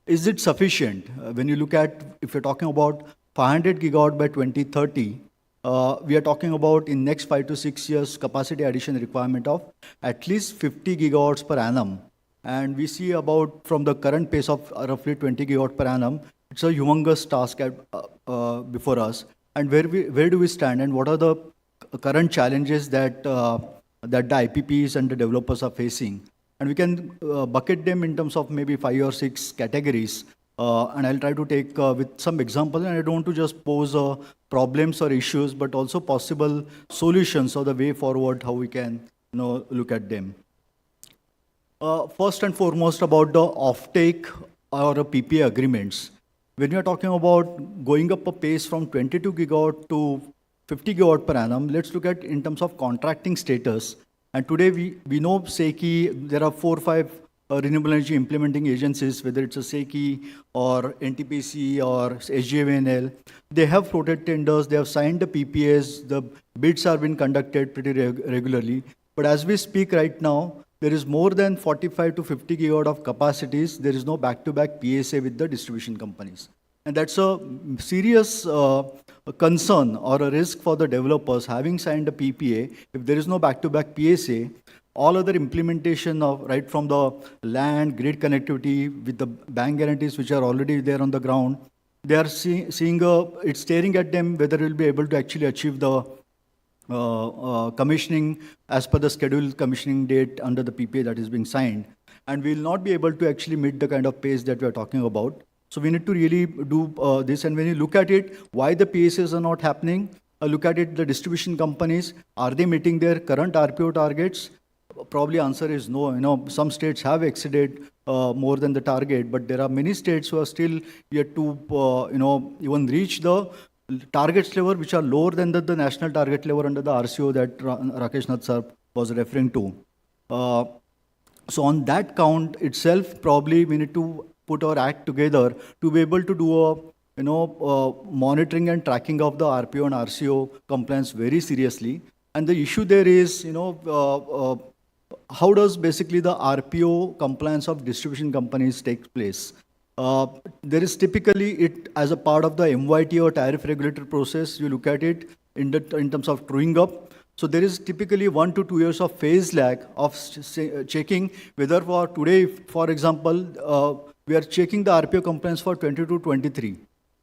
Is it sufficient? When you look at, if you're talking about 500 gigawatt by 2030, we are talking about in next 5 to 6 years capacity addition requirement of at least 50 gigawatts per annum. And we see about from the current pace of roughly 20 gigawatt per annum, it's a humongous task before us. And where do we stand, and what are the current challenges that the IPPs and the developers are facing? And we can bucket them in terms of maybe 5 or 6 categories. And I'll try to take with some examples, and I don't want to just pose problems or issues, but also possible solutions or the way forward, how we can look at them. First and foremost about the offtake or PPA agreements. When you're talking about going up a pace from 22 gigawatt to 50 gigawatt per annum, let's look at in terms of contracting status. And today we know SECI, there are 4 or 5 renewable energy implementing agencies, whether it's a SECI or NTPC or SJVNL. They have floated tenders, they have signed the PPAs, the bids are being conducted pretty regularly. But as we speak right now, there is more than 45 to 50 gigawatt of capacities. There is no back-to-back PSA with the distribution companies. And that's a serious concern or a risk for the developers having signed a PPA. If there is no back-to-back PSA, all other implementation of right from the land, grid connectivity with the bank guarantees which are already there on the ground, they are seeing it's staring at them whether it will be able to actually achieve the commissioning as per the scheduled commissioning date under the PPA that is being signed. And we will not be able to actually meet the kind of pace that we are talking about. So we need to really do this. And when you look at it, why the PSAs are not happening, look at it, the distribution companies, are they meeting their current RPO targets? Probably answer is no. Some states have exceeded more than the target, but there are many states who are still yet to even reach the targets level which are lower than the national target level under the RCO that Rakesh Nath sir was referring to. So on that count itself, probably we need to put our act together to be able to do a monitoring and tracking of the RPO and RCO compliance very seriously. And the issue there is, how does basically the RPO compliance of distribution companies take place? There is typically it as a part of the MYT or tariff regulator process. You look at it in terms of truing up. So there is typically 1 to 2 years of phase lag of checking whether for today, for example, we are checking the RPO compliance for 22-23.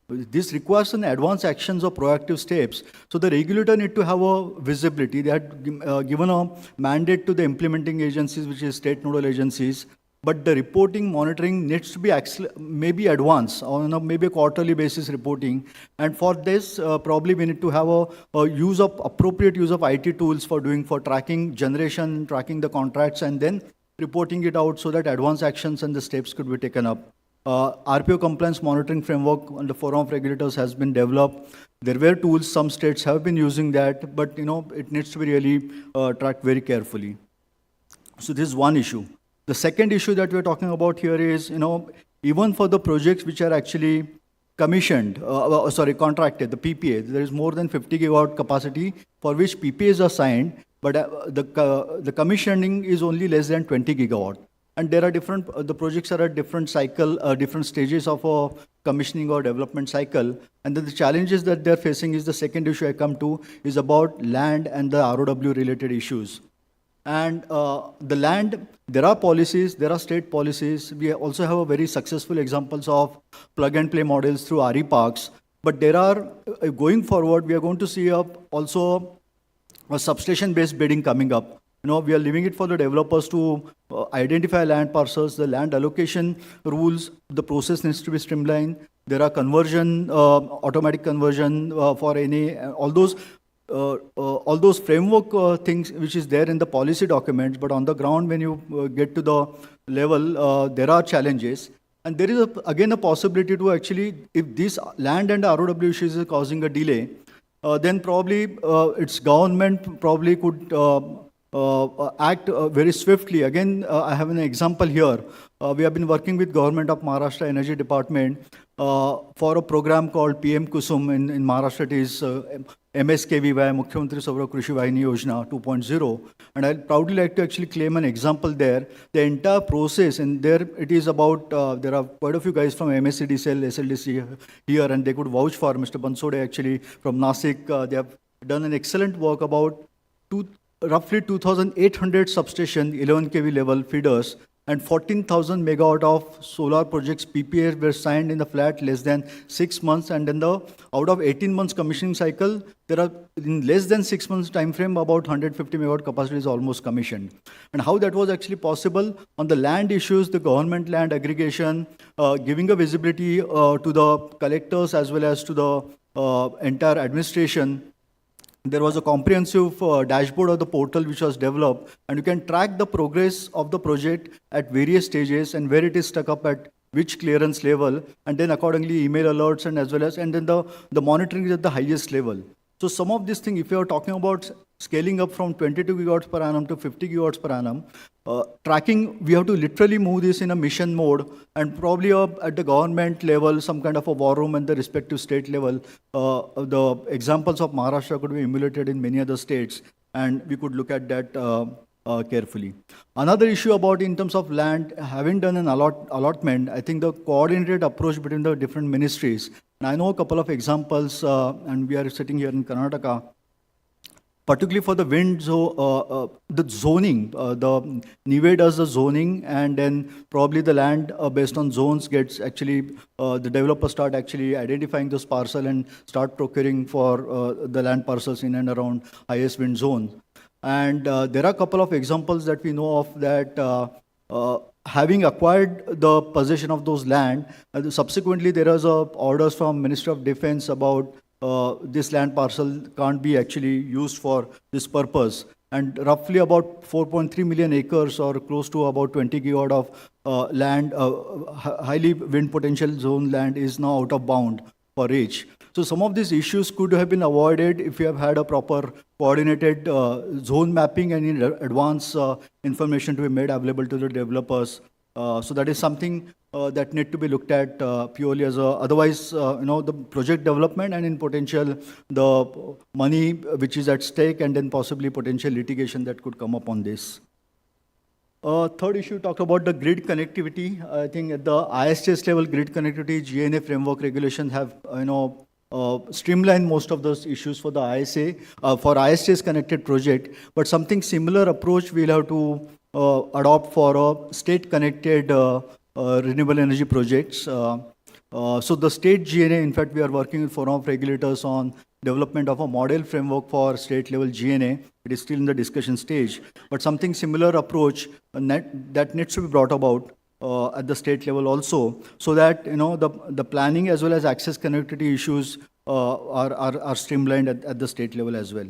This requires an advance actions or proactive steps. So the regulator need to have a visibility. They had given a mandate to the implementing agencies, which is state nodal agencies. But the reporting, monitoring needs to be maybe advanced on maybe a quarterly basis reporting. And for this, probably we need to have a appropriate use of IT tools for tracking generation, tracking the contracts, and then reporting it out so that advanced actions and the steps could be taken up. RPO compliance monitoring framework on the forum of regulators has been developed. There were tools, some states have been using that, but it needs to be really tracked very carefully. So this is one issue. The second issue that we're talking about here is, even for the projects which are actually commissioned, contracted, the PPA, there is more than 50 gigawatt capacity for which PPAs are signed, but the commissioning is only less than 20 gigawatt. And there are the projects are at different different stages of a commissioning or development cycle. And then the challenges that they're facing is the second issue I come to is about land and the ROW related issues. And the land, there are policies, there are state policies. We also have a very successful examples of plug and play models through RE parks. But there are, going forward, we are going to see also a substation-based bidding coming up. we are leaving it for the developers to identify land parcels, the land allocation rules, the process needs to be streamlined. There are conversion, automatic conversion for any, all those framework things which is there in the policy documents, but on the ground when you get to the level, there are challenges. And there is again a possibility to actually, if this land and ROW issues is causing a delay, then probably its government probably could act very swiftly. Again, I have an example here. We have been working with Government of Maharashtra Energy Department for a program called PM Kusum in Maharashtra. It is MSKVY, Mukhyamantri Saura Krishi Vahini Yojana 2.0. And I'll proudly like to actually claim an example there. The entire process, and there it is about, there are quite a few guys from MSCDCL, SLDC here, and they could vouch for Mr. Bansode actually from Nasik. They have done an excellent work about roughly 2,800 substation, 11 kV level feeders, and 14,000 megawatt of solar projects PPAs were signed in the flat less than 6 months, and then out of 18 months commissioning cycle, there are in less than 6 months time frame about 150 megawatt capacity is almost commissioned. And how that was actually possible on the land issues, the government land aggregation, giving a visibility to the collectors as well as to the entire administration. There was a comprehensive dashboard of the portal which was developed, and you can track the progress of the project at various stages and where it is stuck up at which clearance level, and then accordingly email alerts and as well as, and then the monitoring is at the highest level. So some of these things, if you are talking about scaling up from 22 gigawatts per annum to 50 gigawatts per annum, tracking, we have to literally move this in a mission mode, and probably at the government level, some kind of a war room at the respective state level. The examples of Maharashtra could be emulated in many other states, and we could look at that carefully. Another issue about in terms of land, having done an allotment, I think the coordinated approach between the different ministries, and I know a couple of examples, and we are sitting here in Karnataka, particularly for the wind, the zoning, the NIVE does the zoning, and then probably the land based on zones gets actually, the developers start actually identifying those parcels and start procuring for the land parcels in and around highest wind zone. And there are a couple of examples that we know of that having acquired the possession of those land, subsequently there is orders from Ministry of Defense about this land parcel can't be actually used for this purpose. And roughly about 4.3 million acres or close to about 20 gigawatt of land, highly wind potential zone land is now out of bound for reach. So some of these issues could have been avoided if you have had a proper coordinated zone mapping and in advance information to be made available to the developers. So that is something that need to be looked at purely as a, otherwise, the project development and in potential, the money which is at stake and then possibly potential litigation that could come up on this. Third issue, talked about the grid connectivity. I think at the ISTS level, grid connectivity, GNA framework regulations have, streamlined most of those issues for the ISA, for ISTS connected project, but something similar approach we'll have to adopt for a state connected renewable energy projects. So the state GNA, in fact, we are working with Forum of Regulators on development of a model framework for state level GNA. It is still in the discussion stage, but something similar approach that needs to be brought about at the state level also, so that the planning as well as access connectivity issues are streamlined at the state level as well.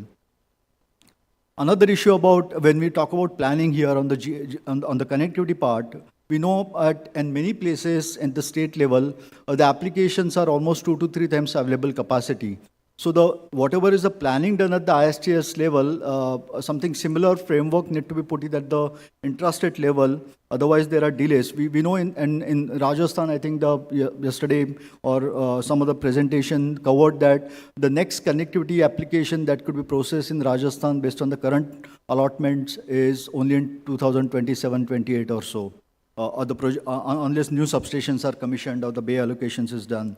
Another issue about when we talk about planning here on the on the connectivity part, we know in many places at the state level, the applications are almost 2 to 3 times available capacity. So whatever is the planning done at the ISTS level, something similar framework need to be put in at the intrastate level. Otherwise, there are delays. We know in Rajasthan, I think yesterday or some of the presentation covered that the next connectivity application that could be processed in Rajasthan based on the current allotments is only in 2027-28 or so. Or the project, unless new substations are commissioned or the bay allocations is done.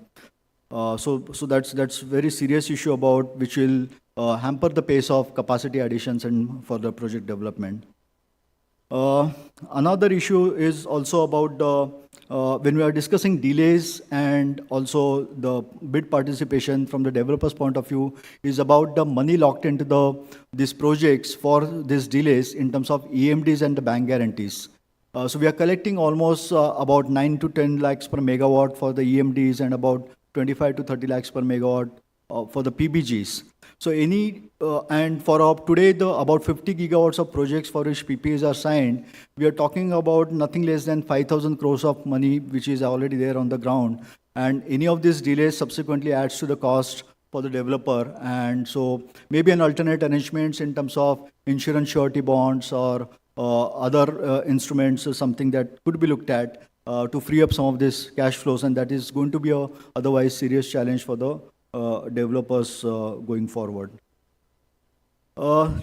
So that's very serious issue about which will hamper the pace of capacity additions and further project development. Another issue is also about when we are discussing delays and also the bid participation from the developer's point of view, is about the money locked into these projects for these delays in terms of EMDs and the bank guarantees. So we are collecting almost about 9 to 10 lakhs per megawatt for the EMDs and about 25 to 30 lakhs per megawatt for the PBGs. So and for today, about 50 gigawatts of projects for which PPAs are signed, we are talking about nothing less than 5,000 crores of money, which is already there on the ground. And any of these delays subsequently adds to the cost for the developer. And so maybe an alternate arrangements in terms of insurance surety bonds or other instruments is something that could be looked at to free up some of these cash flows. And that is going to be a otherwise serious challenge for the developers going forward.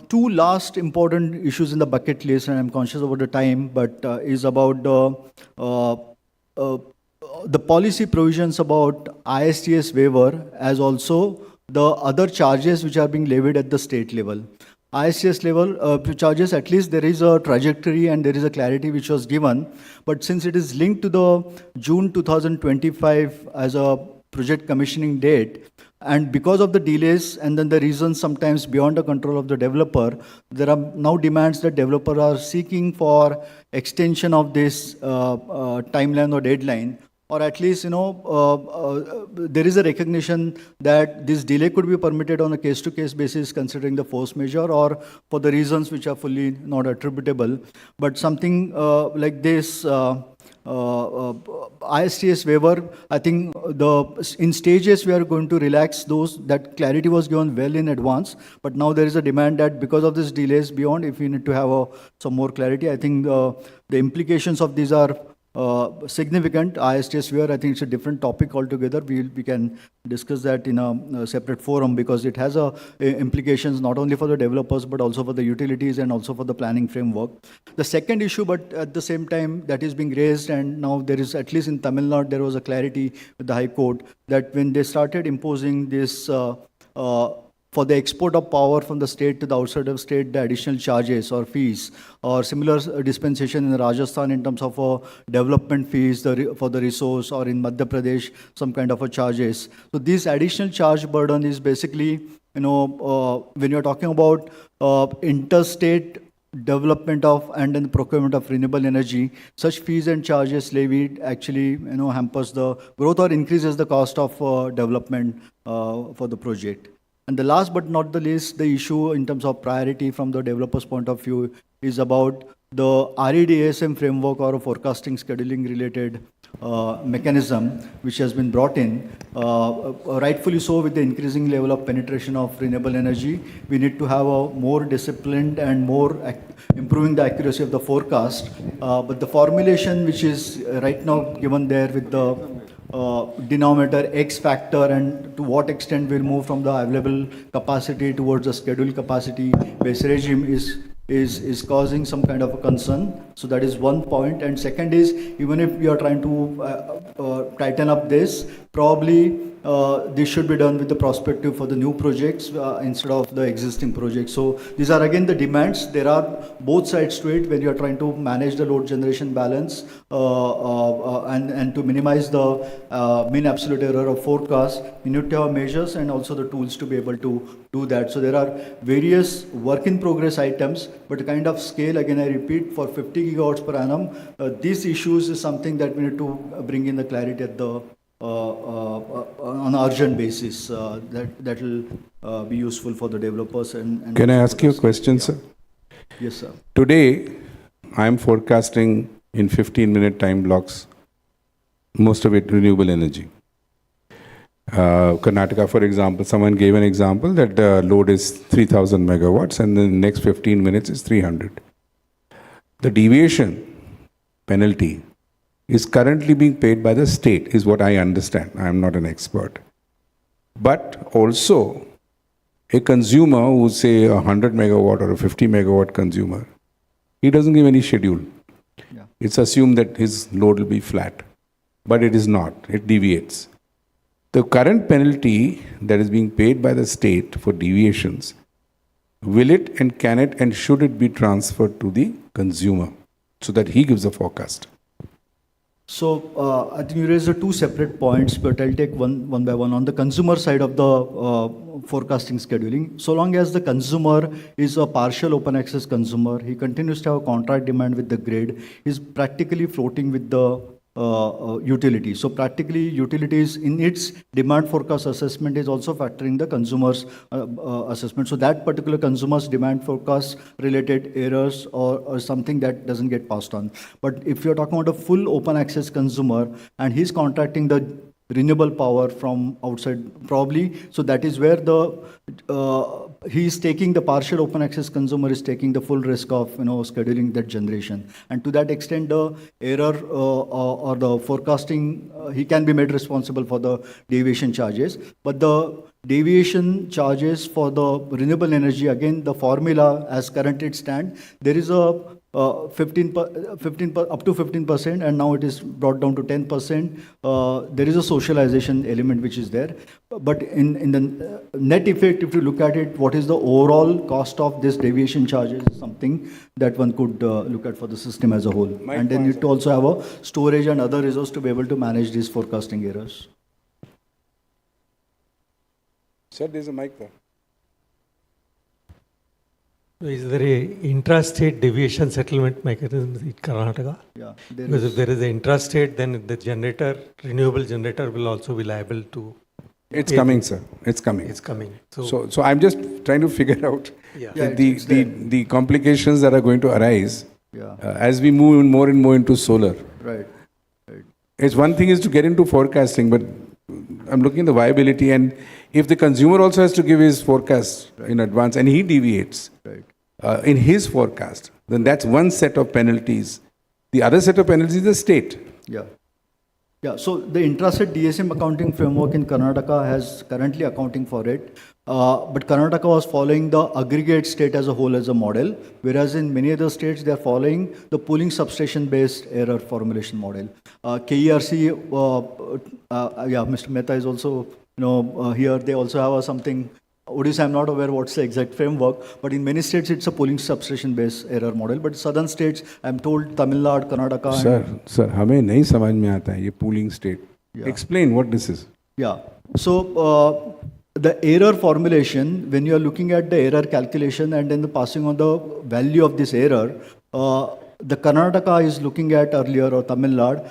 Two last important issues in the bucket list, and I'm conscious about the time, but is about the policy provisions about ISTS waiver, as also the other charges which are being levied at the state level. ISTS level charges, at least there is a trajectory and there is a clarity which was given, but since it is linked to the June 2025 as a project commissioning date, and because of the delays and then the reasons sometimes beyond the control of the developer, there are now demands that developers are seeking for extension of this timeline or deadline, or at least, there is a recognition that this delay could be permitted on a case-to-case basis considering the force majeure or for the reasons which are fully not attributable. But something like this, ISTS waiver, I think in stages we are going to relax those. That clarity was given well in advance, but now there is a demand that because of this delays beyond, if we need to have some more clarity, I think the implications of these are significant. ISTS waiver, I think it's a different topic altogether. We can discuss that in a separate forum because it has implications not only for the developers but also for the utilities and also for the planning framework. The second issue, but at the same time, that is being raised, and now there is, at least in Tamil Nadu, there was a clarity with the High Court that when they started imposing this for the export of power from the state to the outside of state, the additional charges or fees, or similar dispensation in Rajasthan in terms of development fees for the resource, or in Madhya Pradesh, some kind of charges. So this additional charge burden is basically, when you're talking about interstate development of and then procurement of renewable energy, such fees and charges levied actually hampers the growth or increases the cost of development for the project. And the last but not the least, the issue in terms of priority from the developer's point of view is about the RED-ASM framework or a forecasting scheduling related mechanism which has been brought in. Rightfully so, with the increasing level of penetration of renewable energy, we need to have a more disciplined and more improving the accuracy of the forecast. But the formulation which is right now given there with the denominator X factor and to what extent we'll move from the available capacity towards the scheduled capacity based regime is causing some kind of a concern. So that is one point. And second is, even if we are trying to tighten up this, probably this should be done with the perspective for the new projects instead of the existing projects. So these are again the demands. There are both sides to it when you are trying to manage the load generation balance and to minimize the mean absolute error of forecast. You need to have measures and also the tools to be able to do that. So there are various work in progress items, but the kind of scale, again I repeat, for 50 gigawatts per annum, these issues is something that we need to bring in the clarity at the on an urgent basis. That will be useful for the developers. And Can I ask you a question, sir? Yes, sir. Today, I am forecasting in 15-minute time blocks, most of it renewable energy. Karnataka, for example, someone gave an example that the load is 3,000 megawatts and then the next 15 minutes is 300. The deviation penalty is currently being paid by the state, is what I understand. I am not an expert. But also, a consumer who say a 100 megawatt or a 50 megawatt consumer, he doesn't give any schedule. Yeah. It's assumed that his load will be flat, but it is not. It deviates. The current penalty that is being paid by the state for deviations, will it and can it and should it be transferred to the consumer so that he gives a forecast? I think you raised the two separate points, but I'll take one by one. On the consumer side of the forecasting scheduling, so long as the consumer is a partial open access consumer, he continues to have a contract demand with the grid, he's practically floating with the utility. So practically utilities in its demand forecast assessment is also factoring the consumer's assessment. So that particular consumer's demand forecast related errors or something that doesn't get passed on. But if you're talking about a full open access consumer and he's contracting the renewable power from outside probably, so that is where the he's taking the partial open access consumer is taking the full risk of scheduling that generation, and to that extent the error or the forecasting he can be made responsible for the deviation charges. But the deviation charges for the renewable energy, again the formula as currently it stands, there is a 15 up to 15%, and now it is brought down to 10%. There is a socialization element which is there, but in the net effect, if you look at it, what is the overall cost of this deviation charges is something that one could look at for the system as a whole. And then you need to also have a storage and other resource to be able to manage these forecasting errors. Sir, there's a mic there. Is there a intrastate deviation settlement mechanism in Karnataka? Yeah. Because if there is an intrastate, then the renewable generator will also be liable to... It's coming, sir. It's coming. It's coming. So I'm just trying to figure out it's the complications that are going to arise Yeah. as we move more and more into solar. Right. It's one thing is to get into forecasting, but I'm looking at the viability, and if the consumer also has to give his forecast in advance and he deviates in his forecast, then that's one set of penalties. The other set of penalties is the state. Yeah. Yeah, so the intrastate DSM accounting framework in Karnataka has currently accounting for it, but Karnataka was following the aggregate state as a whole as a model, whereas in many other states they are following the pooling substation based error formulation model. KERC, Mr. Mehta is also here. They also have something. Odisha, I'm not aware what's the exact framework, but in many states it's a pooling substation based error model. But southern states, I'm told Tamil Nadu, Karnataka. Sir, हमें नहीं समझ में आता है ये pooling state. Yeah. Explain what this is. Yeah. So the error formulation, when you are looking at the error calculation and then the passing on the value of this error, the Karnataka is looking at earlier or Tamil Nadu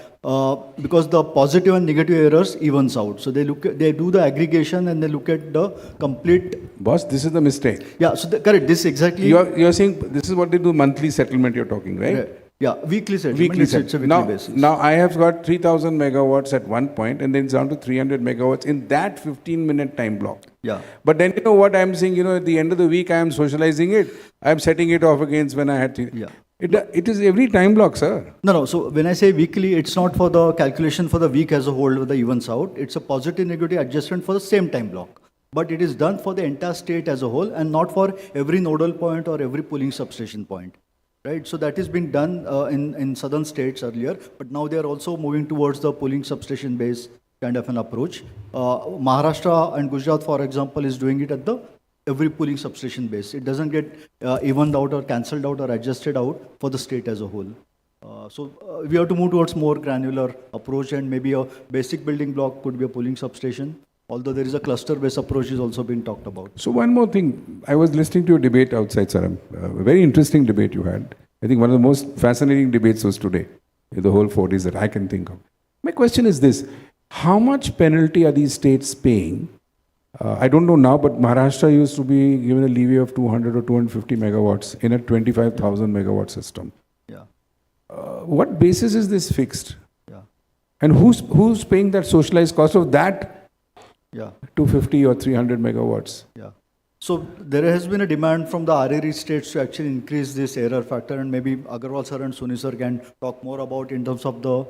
because the positive and negative errors evens out. So they do the aggregation and they look at the complete. Boss, this is the mistake. Yeah. So correct. This exactly. You're saying this is what they do monthly settlement. You're talking, right? Yeah, weekly settlement. It's a weekly basis. Now I have got 3,000 megawatts at one point, and then it's down to 300 megawatts in that 15-minute time block. Yeah. But then you know what I'm saying? At the end of the week, I am socializing it. I am setting it off against when I had to. Yeah. It is every time block, sir. No. So when I say weekly, it's not for the calculation for the week as a whole with the evens out. It's a positive negative adjustment for the same time block. But it is done for the entire state as a whole and not for every nodal point or every pooling substation point. Right, so that has been done in southern states earlier, but now they are also moving towards the pooling substation based kind of an approach. Maharashtra and Gujarat, for example, is doing it at the every pooling substation base. It doesn't get evened out or cancelled out or adjusted out for the state as a whole. So we have to move towards more granular approach, and maybe a basic building block could be a pooling substation. Although there is a cluster-based approach is also being talked about. So one more thing, I was listening to a debate outside, sir. A very interesting debate you had. I think one of the most fascinating debates was today, in the whole 4 days that I can think of. My question is this: how much penalty are these states paying? I don't know now, but Maharashtra used to be given a levy of 200 or 250 megawatts in a 25,000 megawatt system. Yeah. What basis is this fixed? Yeah. And who's paying that socialized cost of that? Yeah. 250 or 300 megawatts. Yeah. So there has been a demand from the RRE states to actually increase this error factor, and maybe Agarwal sir and Soni sir can talk more about in terms of the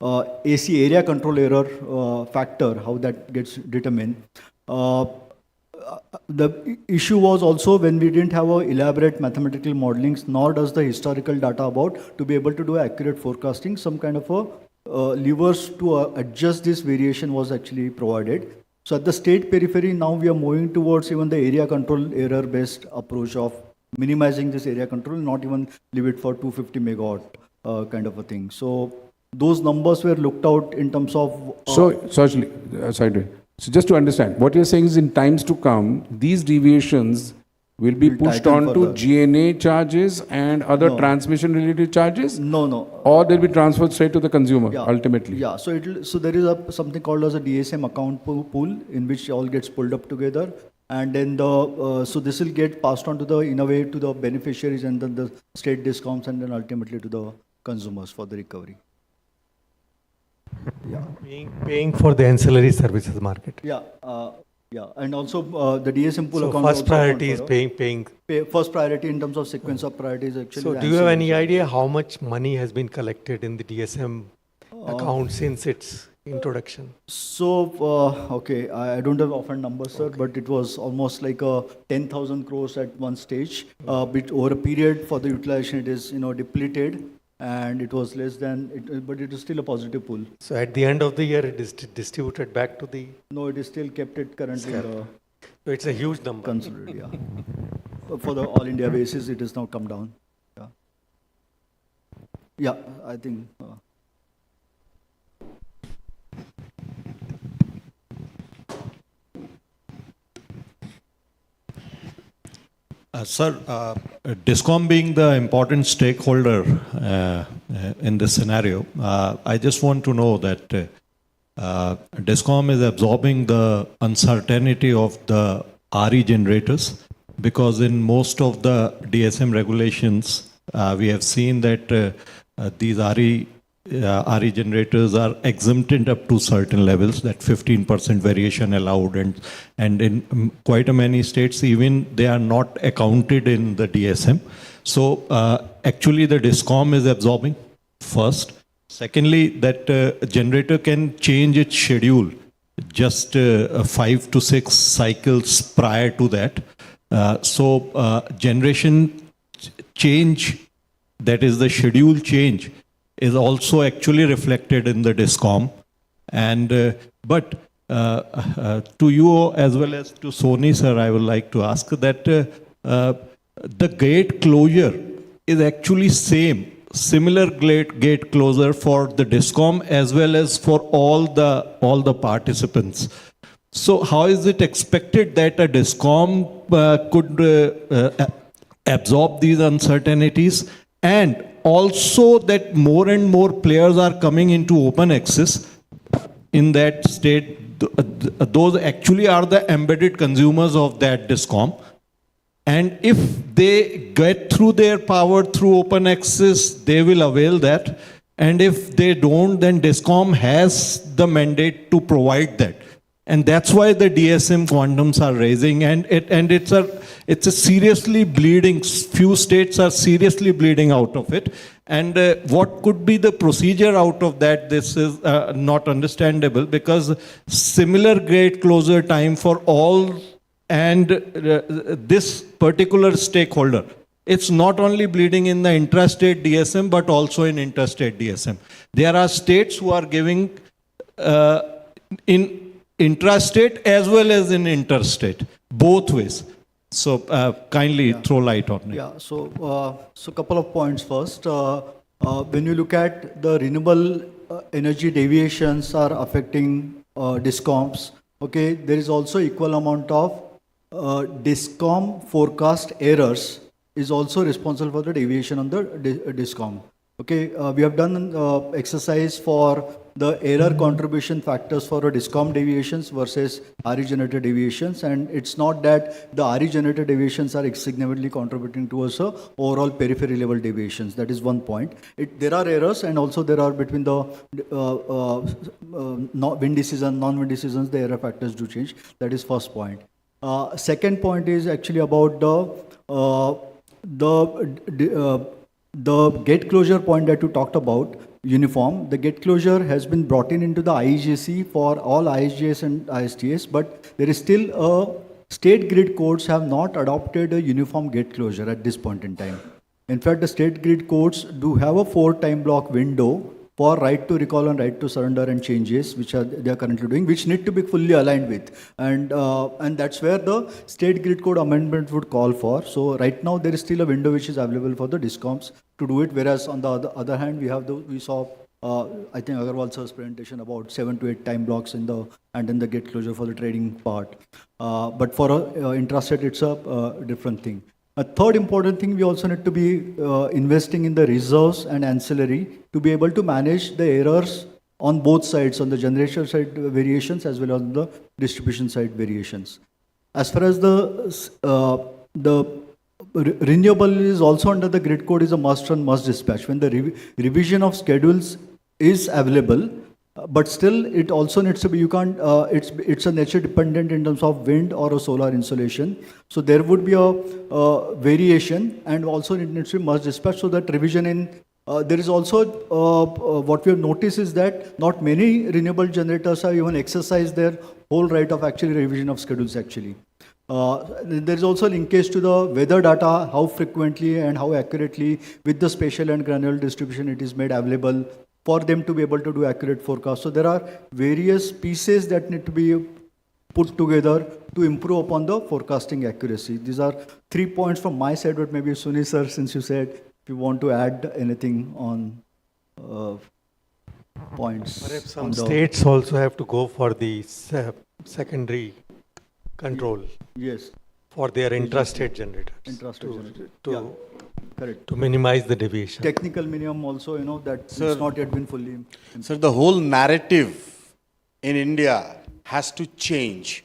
AC area control error factor, how that gets determined. The issue was also when we didn't have a elaborate mathematical modelings, nor does the historical data about to be able to do accurate forecasting, some kind of a levers to adjust this variation was actually provided. So at the state periphery, now we are moving towards even the area control error based approach of minimizing this area control, not even leave it for 250 megawatt kind of a thing. So those numbers were looked out in terms of. So just to understand, what you're saying is in times to come, these deviations will be pushed tighten on to further. GNA charges and other No. transmission-related charges? No. Or they'll be transferred straight to the consumer, Yeah. ultimately? Yeah, so there is something called as a DSM account pool in which all gets pulled up together, and then so this will get passed on to in a way to the beneficiaries and then the state discounts and then ultimately to the consumers for the recovery. Yeah. Paying for the ancillary services market. Yeah, and also the DSM pool So account. first also priority account is for, paying. First priority in terms of sequence of priorities actually. So the do you have any ancillary idea how much money has been collected in the DSM account since its introduction? So, okay, I don't have often numbers, sir, but it was almost like 10,000 crores at one stage. But over a period for the utilization, it is, depleted, and it was less than, but it is still a positive pool. So at the end of the year, it is distributed back to the. No, it is still kept it currently. So it's a huge number. Considered, yeah. For the all India basis, it has now come down. Yeah. Yeah, I think. Sir, DISCOM being the important stakeholder in this scenario, I just want to know that DISCOM is absorbing the uncertainty of the RE generators, because in most of the DSM regulations, we have seen that these RE generators are exempted up to certain levels, that 15% variation allowed, and in quite a many states even they are not accounted in the DSM. So actually the DISCOM is absorbing first. Secondly, that generator can change its schedule just 5 to 6 cycles prior to that. So generation change, that is the schedule change, is also actually reflected in the DISCOM. And but to you as well as to Sony, sir, I would like to ask that the gate closure is actually similar gate closure for the DISCOM as well as for all the participants. So how is it expected that a DISCOM could absorb these uncertainties, and also that more and more players are coming into open access in that state? Those actually are the embedded consumers of that DISCOM. And if they get through their power through open access, they will avail that. And if they don't, then DISCOM has the mandate to provide that. And that's why the DSM quantums are raising, and it's a seriously bleeding. Few states are seriously bleeding out of it. And what could be the procedure out of that? This is not understandable, because similar gate closure time for all and this particular stakeholder, it's not only bleeding in the intrastate DSM but also in interstate DSM. There are states who are giving in intrastate as well as in interstate, both ways. So kindly throw light on it. Yeah, so couple of points first. When you look at the renewable energy deviations are affecting DISCOMs, okay, there is also equal amount of DISCOM forecast errors is also responsible for the deviation on the DISCOM. Okay, we have done an exercise for the error contribution factors for DISCOM deviations versus RE generator deviations, and it's not that the RE generator deviations are significantly contributing towards overall periphery level deviations. That is one point. There are errors, and also there are between the windy season, non-windy seasons, the error factors do change. That is first point. Second point is actually about the gate closure point that you talked about, uniform. The gate closure has been brought into the IEGC for all ISGS and ISTS, but there is still state grid codes have not adopted a uniform gate closure at this point in time. In fact, the state grid codes do have a 4 time block window for right to recall and right to surrender and changes, which they are currently doing, which need to be fully aligned with, and that's where the state grid code amendment would call for. So right now there is still a window which is available for the DISCOMs to do it, whereas on the other hand we saw I think Agarwal sir's presentation about 7 to 8 time blocks in the, and then the gate closure for the trading part. But for intrastate, it's a different thing. A third important thing, we also need to be investing in the reserves and ancillary to be able to manage the errors on both sides, on the generation side variations as well as on the distribution side variations. As far as the renewable is also under the grid code is a must run, must dispatch. When the revision of schedules is available, but still it also needs to be, you can't, it's a nature dependent in terms of wind or a solar insolation. So there would be a variation, and also it needs to be must dispatch, so that revision in, there is also, what we have noticed is that not many renewable generators have even exercised their whole right of actually revision of schedules actually. There is also a linkage to the weather data, how frequently and how accurately with the spatial and granular distribution it is made available for them to be able to do accurate forecast. So there are various pieces that need to be put together to improve upon the forecasting accuracy. These are 3 points from my side, but maybe Suni sir, since you said, if you want to add anything on points. Perhaps some states also have to go for the secondary control. Yes. For their intrastate generators. Intrastate generators. Correct. To minimize the deviation. Technical minimum also, you know, that Sir, it's not yet been fully. Sir, the whole narrative in India has to change.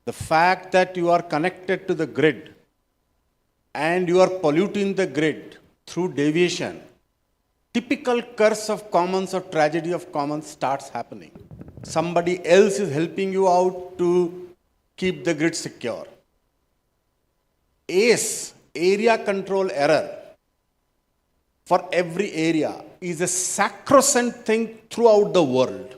The fact that you are connected to the grid and you are polluting the grid through deviation, typical curse of commons or tragedy of commons starts happening. Somebody else is helping you out to keep the grid secure. ACE, area control error, for every area is a sacrosanct thing throughout the world.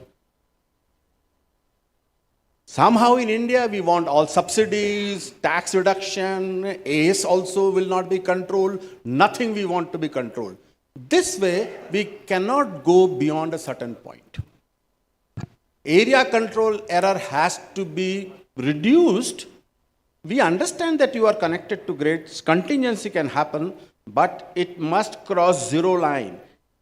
Somehow in India, we want all subsidies, tax reduction, ACE also will not be controlled, nothing we want to be controlled. This way, we cannot go beyond a certain point. Area control error has to be reduced. We understand that you are connected to grids, contingency can happen, but it must cross zero line.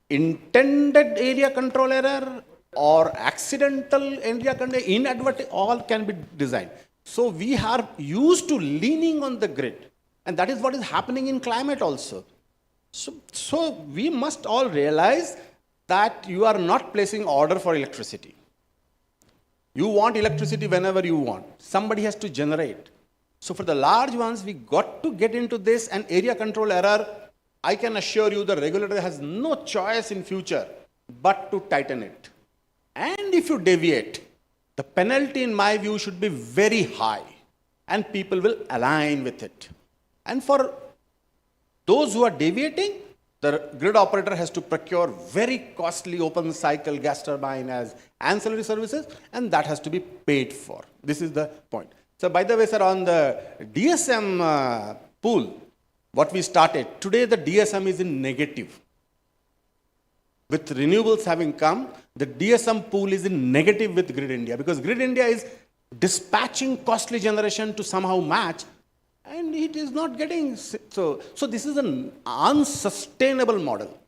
Intended area control error or accidental area control, inadvertent, all can be designed. So we are used to leaning on the grid, and that is what is happening in climate also. So we must all realize that you are not placing order for electricity. You want electricity whenever you want. Somebody has to generate. So for the large ones, we got to get into this, and area control error, I can assure you the regulator has no choice in future but to tighten it. And if you deviate, the penalty in my view should be very high, and people will align with it. And for those who are deviating, the grid operator has to procure very costly open cycle gas turbine as ancillary services, and that has to be paid for. This is the point. So by the way, sir, on the DSM pool, what we started, today the DSM is in negative. With renewables having come, the DSM pool is in negative with Grid India, because Grid India is dispatching costly generation to somehow match, and it is not getting, so this is an unsustainable model.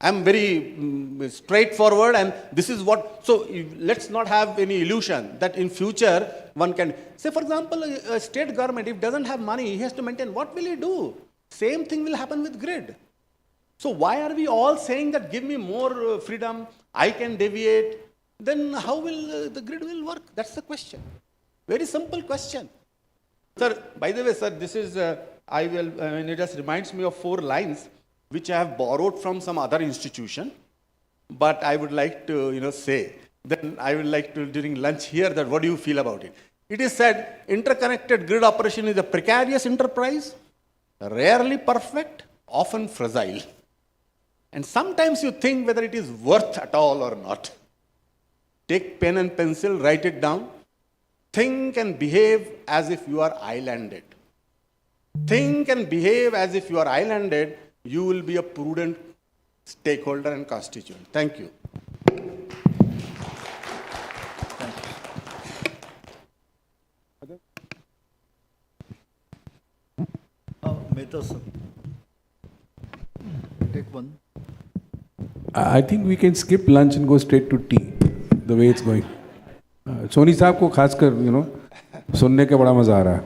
I'm very straightforward, and this is what, so let's not have any illusion that in future one can, say for example, a state government, if doesn't have money, he has to maintain, what will he do? Same thing will happen with grid. So why are we all saying that give me more freedom, I can deviate, then how will the grid will work? That's the question. Very simple question. Sir, by the way, sir, this is, it just reminds me of 4 lines which I have borrowed from some other institution, but I would like to, say, then I would like to, during lunch here, that what do you feel about it? It is said, interconnected grid operation is a precarious enterprise, rarely perfect, often fragile. And sometimes you think whether it is worth at all or not. Take pen and pencil, write it down. Think and behave as if you are islanded. Think and behave as if you are islanded, you will be a prudent stakeholder and constituent. Thank you. Mehta sir. Take one. I think we can skip lunch and go straight to tea, the way it's going. Soni साहब को खासकर सुनने का बड़ा मजा आ रहा है.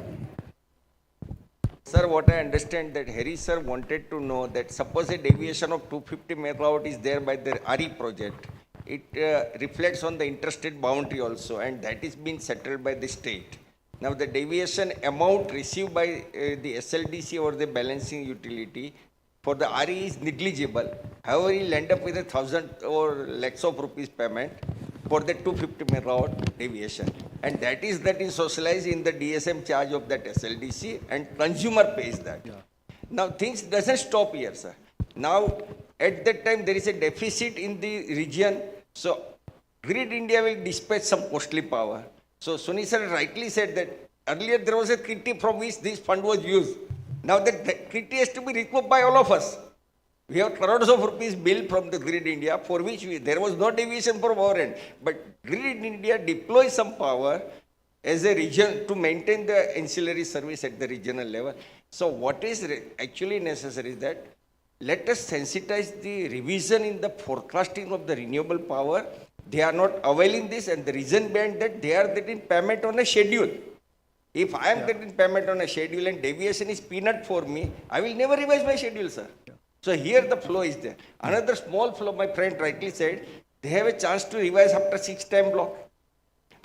Sir, what I understand that Harry sir wanted to know that suppose a deviation of 250 megawatt is there by the RE project, it reflects on the interstate boundary also, and that is being settled by the state. Now the deviation amount received by the SLDC or the balancing utility for the RE is negligible. However, he'll end up with 1,000 or lakhs of rupees payment for the 250 megawatt deviation. And that is socialized in the DSM charge of that SLDC, and consumer pays that. Now things doesn't stop here, sir. Now at that time there is a deficit in the region, so Grid India will dispatch some costly power. So Suni sir rightly said that earlier there was a kitty from which this fund was used. Now that kitty has to be recouped by all of us. We have crores of rupees bill from the Grid India for which there was no deviation from our end. But Grid India deploys some power as a region to maintain the ancillary service at the regional level. So what is actually necessary is that let us sensitize the revision in the forecasting of the renewable power. They are not availing this, and the reason behind that, they are getting payment on a schedule. If I am getting payment on a schedule and deviation is peanut for me, I will never revise my schedule, sir. So here the flow is there. Another small flow, my friend rightly said, they have a chance to revise after 6 time block.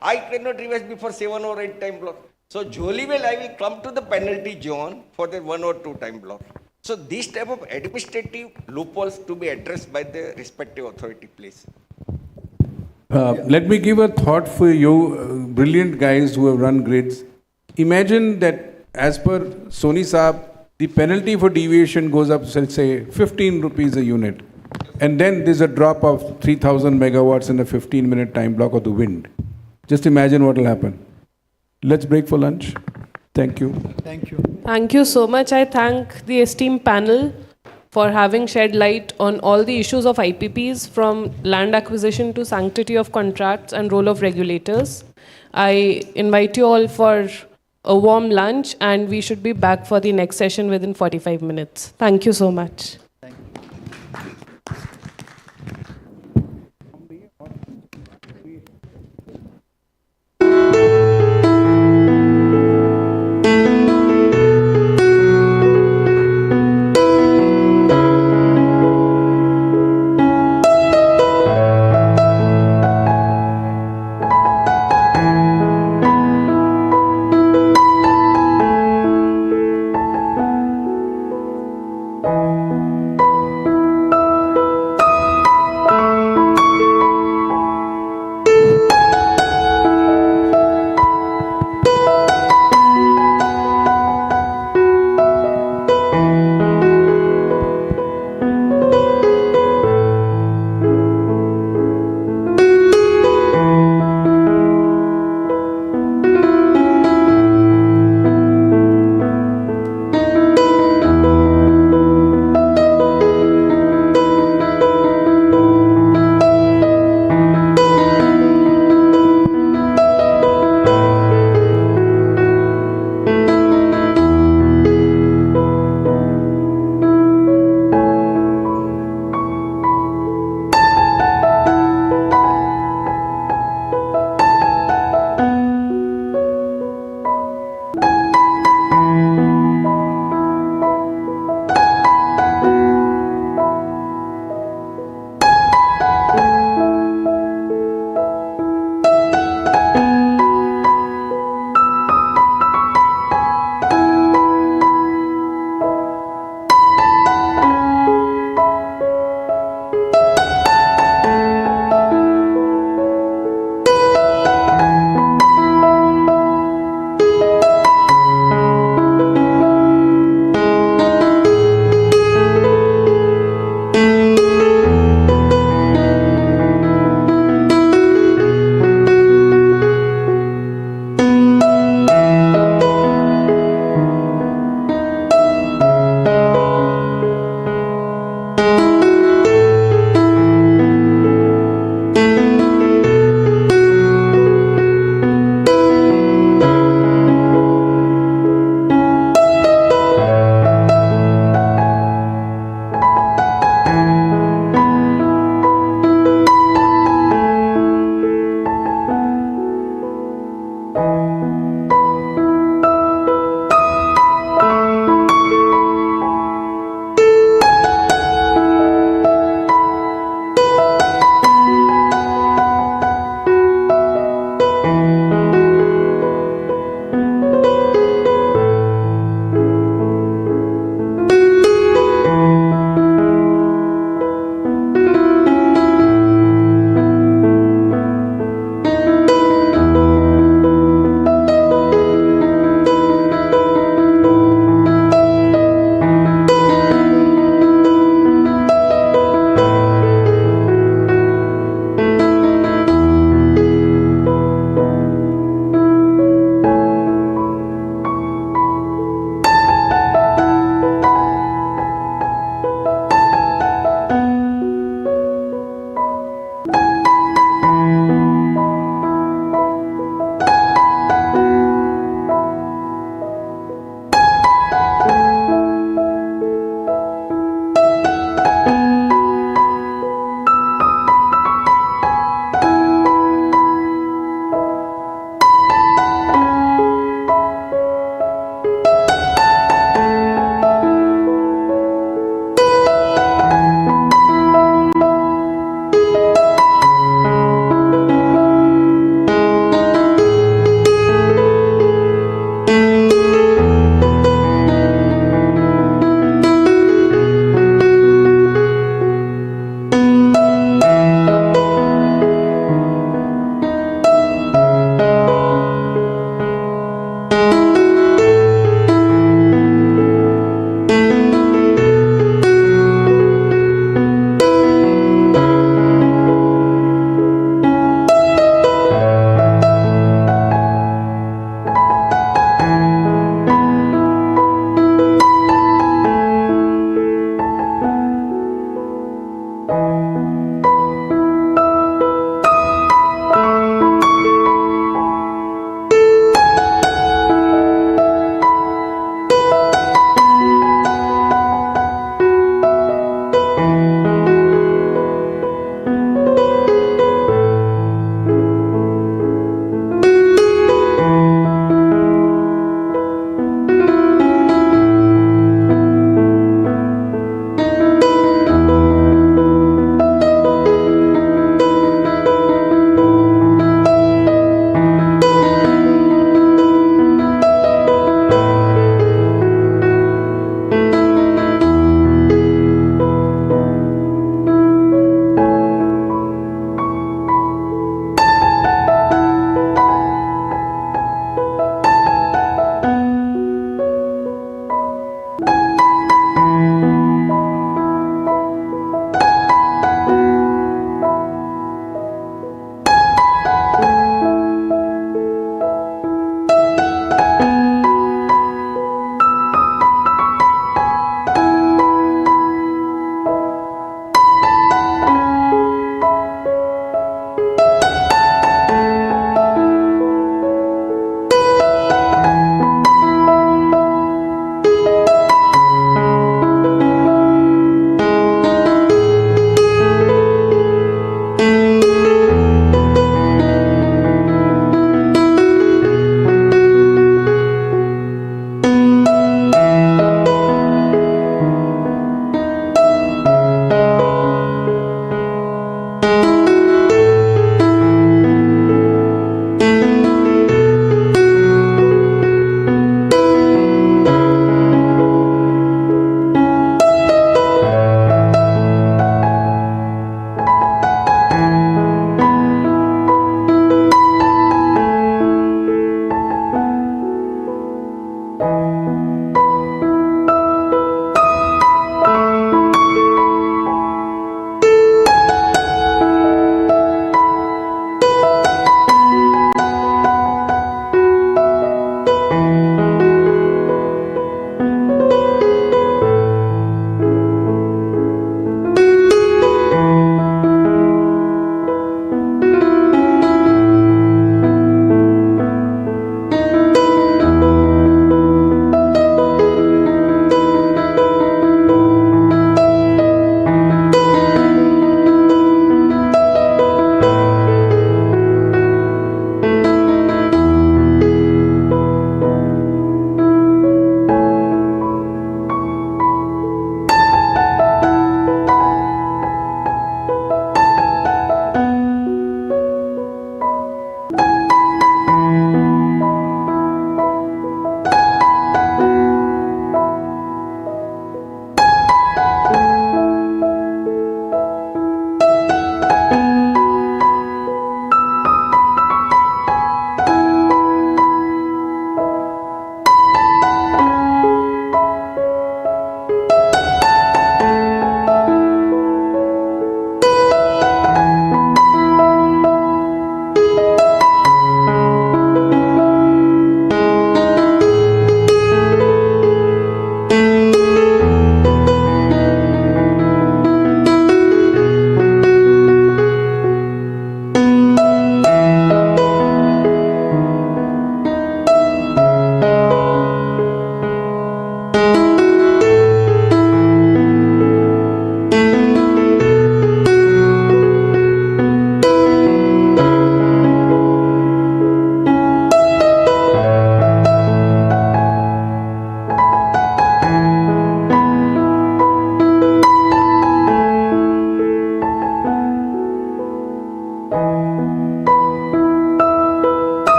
I cannot revise before 7 or 8 time block. So jolly well I will come to the penalty zone for the 1 or 2 time block. So this type of administrative loopholes to be addressed by the respective authority, please. Let me give a thought for you, brilliant guys who have run grids. Imagine that as per Soni Saab, the penalty for deviation goes up, say, 15 rupees a unit. And then there's a drop of 3,000 megawatts in a 15-minute time block of the wind. Just imagine what will happen. Let's break for lunch. Thank you. Thank you. Thank you so much. I thank the esteemed panel for having shed light on all the issues of IPPs, from land acquisition to sanctity of contracts and role of regulators. I invite you all for a warm lunch, and we should be back for the next session within 45 minutes. Thank you so much. Thank you.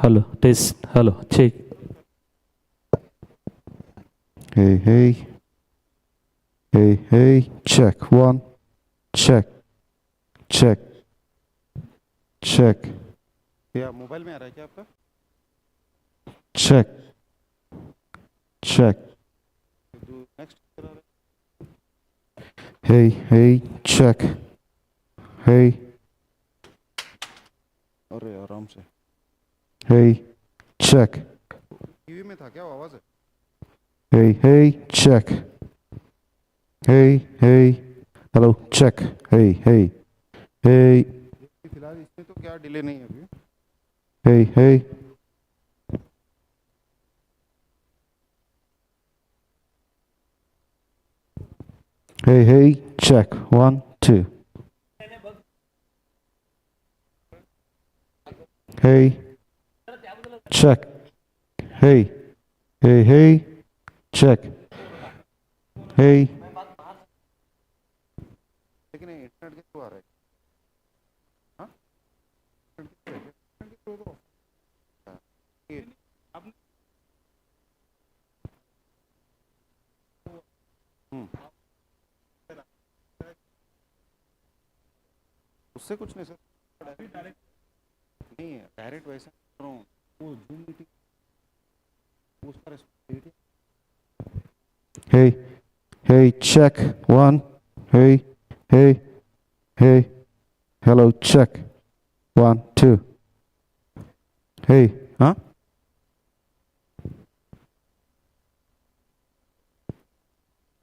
Hello, test. Hello, check. Hey, hey. Hey, hey. Check. One. Check. Check. Check. या mobile में आ रहा है क्या आपका? Check. Check. Next Hey, hey. Check. Hey. अरे आराम से Hey. Check. TV में था क्या आवाज है? Hey, hey. Check. Hey, hey. Hello. Check. Hey, hey. Hey. फिलहाल इसमें तो क्या डिले नहीं है अभी. Hey, hey. Hey, hey. Check. One, two. Hey. Check. Hey. Hey, hey. Check. Hey. लेकिन इंटरनेट के थ्रू आ रहा है. हाँ? इंटरनेट के थ्रू तो ये आपने उससे कुछ नहीं सर. डायरेक्ट नहीं है, डायरेक्ट वैसे कर रहा हूँ. वो जूम मीटिंग उसका responsibility. Hey. Hey. Check. One. Hey. Hey. Hey. Hello. Check. One, two. Hey. Huh?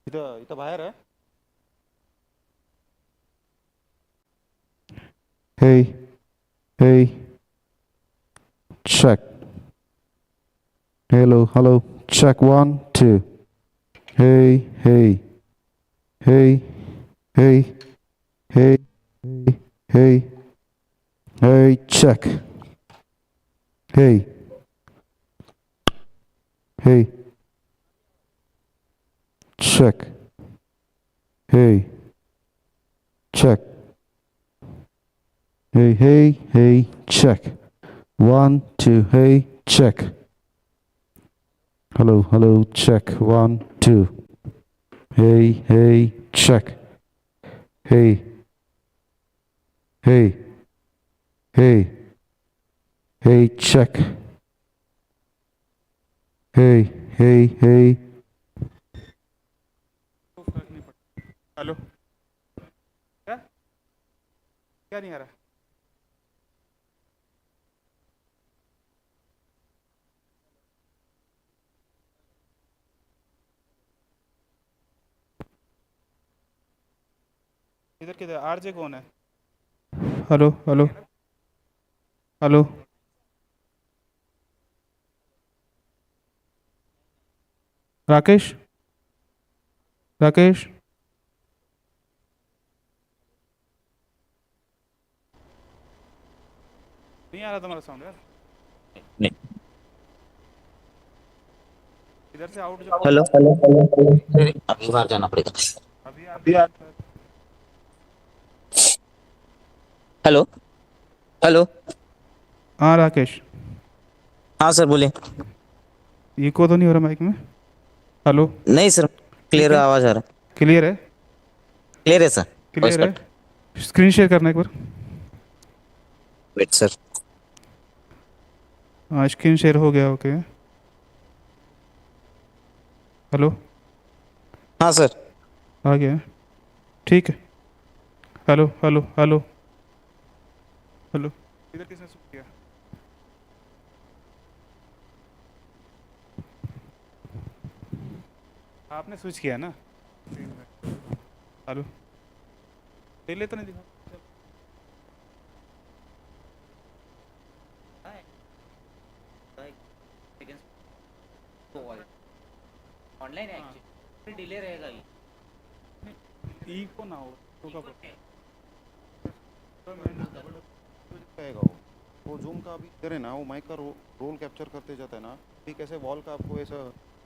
इथं बाहेर आहे. Hey. Hey. Check. Hello. Hello. Check. One, two. Hey. Hey. Hey. Hey. Hey. Hey. Hey. Hey. Check. Hey. Hey. Check. Hey. Check. Hey, hey, hey, check. One, two, hey, check. Hello, hello, check. One, two. Hey, hey, check. Hey. Hey. Hey. Hey, check. Hey, hey, hey. Hello. क्या क्या नहीं आ रहा? इधर किधर RJ कौन है? Hello hello hello. Rakesh Rakesh नहीं आ रहा तुम्हारा साउंड यार. नहीं. इधर से आउट जो. हेलो. अभी बाहर जाना पड़ेगा. अभी आ. हेलो. हेलो. हाँ राकेश. हाँ सर बोलिए. इको तो नहीं हो रहा माइक में? हेलो. नहीं सर, क्लियर आवाज आ रहा है. क्लियर है. क्लियर है सर. वॉइस क्लियर है. कट. स्क्रीन शेयर करना एक बार. Wait sir. हाँ स्क्रीन शेयर हो गया. ओके. हेलो. हाँ सर. आ गया. ठीक है. Hello hello hello hello. इधर किसने स्विच किया? आपने स्विच किया ना? हेलो. पहले तो नहीं दिखा. ऑनलाइन है एक्चुअली, डिले रहेगा ये. इको ना हो तो का कहेगा वो जूम का अभी इधर है ना, वो माइक का रोल कैप्चर करते जाता है ना. ठीक ऐसे वॉल का आपको ऐसा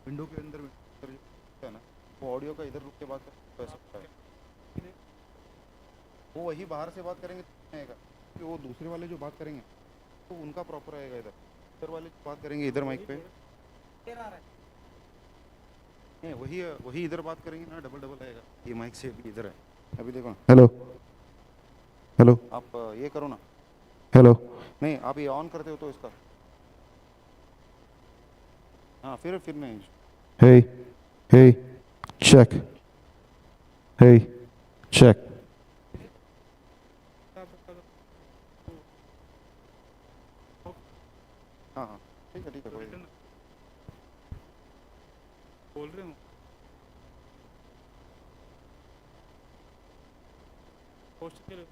विंडो के अंदर है ना, वो ऑडियो का इधर रुक के बात कर सकता है. वो वही बाहर से बात करेंगे तो आएगा, कि वो दूसरे वाले जो बात करेंगे तो उनका प्रॉपर आएगा इधर. इधर वाले बात करेंगे इधर माइक पे नहीं वही वही इधर बात करेंगे ना डबल डबल आएगा ये माइक से अभी इधर है अभी देखो ना हेलो हेलो आप ये करो ना हेलो नहीं आप ये ऑन करते हो तो इसका हाँ फिर नहीं Hey, hey, check. Hey, check. हाँ हाँ ठीक है कोई बोल रहे हूँ पोस्ट के लिए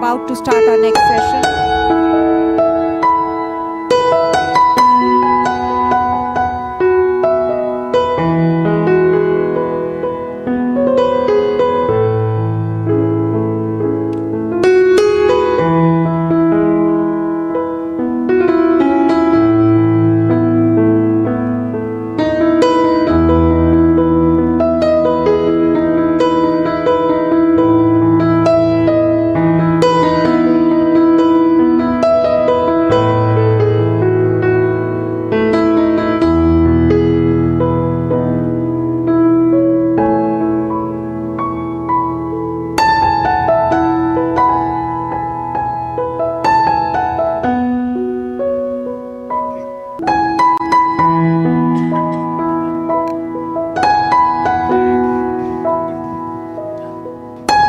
about to start our next session.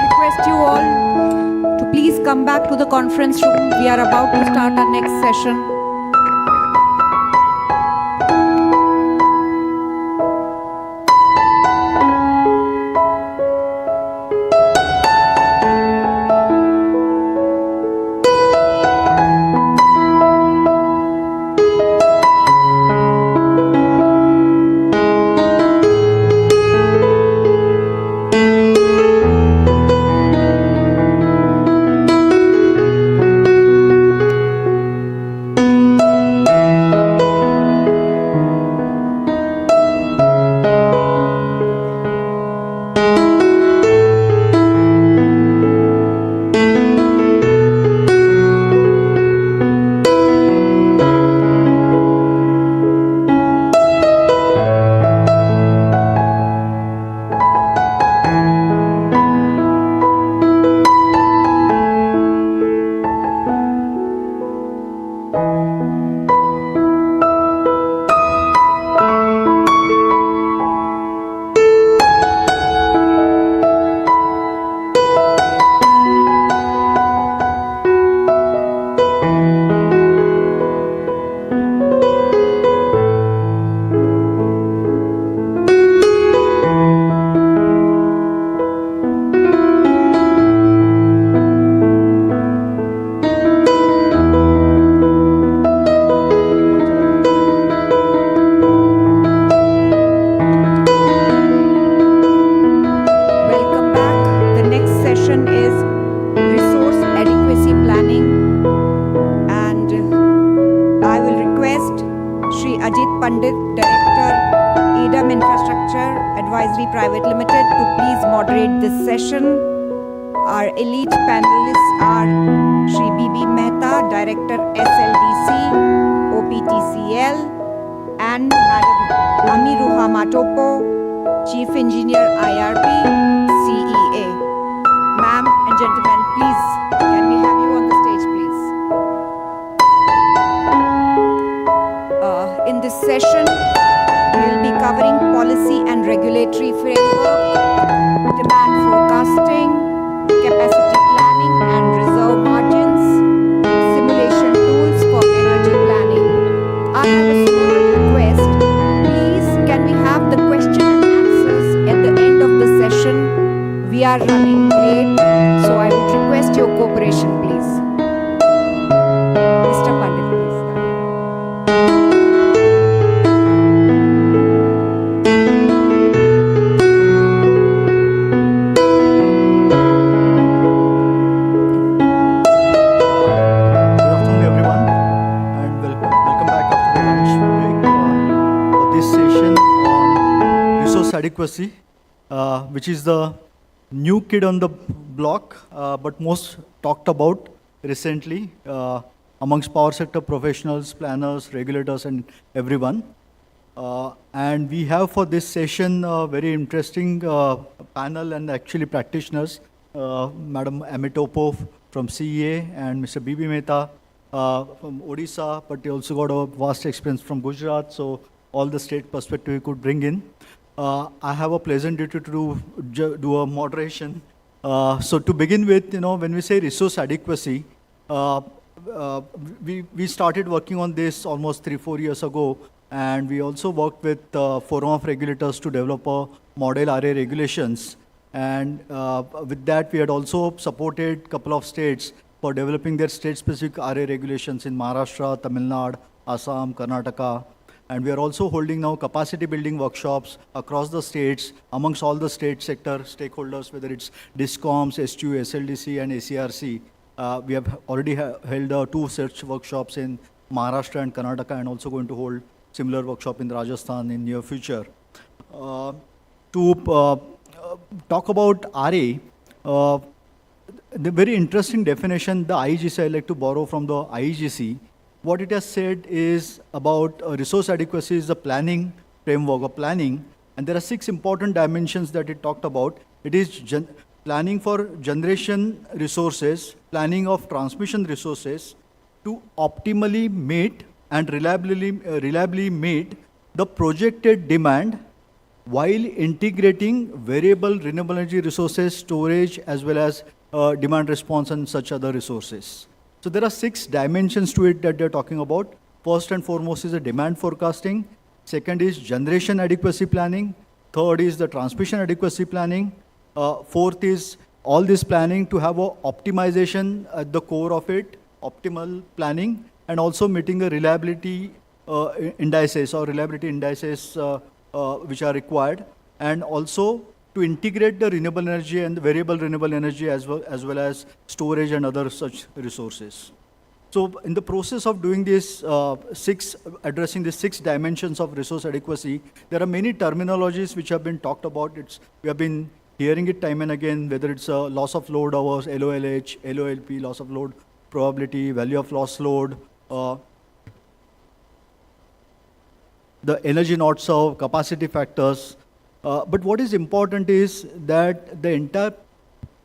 Request you all to please come back to the conference room. We are about to start our next session. Welcome back. The next session is resource adequacy planning, and I will request Shri Ajit Pandit, Director, EDAM Infrastructure Advisory Private Limited, to please moderate this session. Our elite panelists are Shri B.B. Mehta, Director, SLDC, OPTCL, and Madam Amiruha Matopo, Chief Engineer, IRP, CEA. Ma'am and gentlemen, please, can we have you on the stage, please? In this session, we will be covering policy and regulatory framework, demand forecasting, capacity planning and reserve margins, simulation tools for energy planning. I have a small request. Please, can we have the question and answers at the end of the session? We are running late, so I would request your cooperation, please. Mr. Pandit, please. Good afternoon, everyone, and welcome back after the lunch break for this session on resource adequacy, which is the new kid on the block, but most talked about recently amongst power sector professionals, planners, regulators, and everyone. And we have for this session a very interesting panel and actually practitioners, Madam Amitopo from CEA and Mr. B.B. Mehta from Odisha, but he also got a vast experience from Gujarat, so all the state perspective he could bring in. I have a pleasant duty to do a moderation. So to begin with, when we say resource adequacy, we started working on this almost 3-4 years ago, and we also worked with Forum of Regulators to develop a model RA regulations. And with that, we had also supported a couple of states for developing their state-specific RA regulations in Maharashtra, Tamil Nadu, Assam, Karnataka. And we are also holding now capacity building workshops across the states, amongst all the state sector stakeholders, whether it's DISCOMs, STU, SLDC, and ACRC. We have already held 2 such workshops in Maharashtra and Karnataka, and also going to hold similar workshop in Rajasthan in near future. To talk about RA, the very interesting definition, the IEGC, I'd like to borrow from the IEGC. What it has said is about resource adequacy is the planning framework of planning, and there are 6 important dimensions that it talked about. It is planning for generation resources, planning of transmission resources to optimally meet and reliably meet the projected demand while integrating variable renewable energy resources, storage, as well as demand response and such other resources. So there are 6 dimensions to it that they're talking about. First and foremost is the demand forecasting. Second is generation adequacy planning. Third is the transmission adequacy planning. Fourth is all this planning to have a optimization at the core of it, optimal planning, and also meeting the reliability indices which are required, and also to integrate the renewable energy and the variable renewable energy as well as storage and other such resources. So in the process of doing this, addressing the 6 dimensions of resource adequacy, there are many terminologies which have been talked about. We have been hearing it time and again, whether it's loss of load hours, LOLH, LOLP, loss of load probability, value of loss load, the energy not served, capacity factors. But what is important is that the entire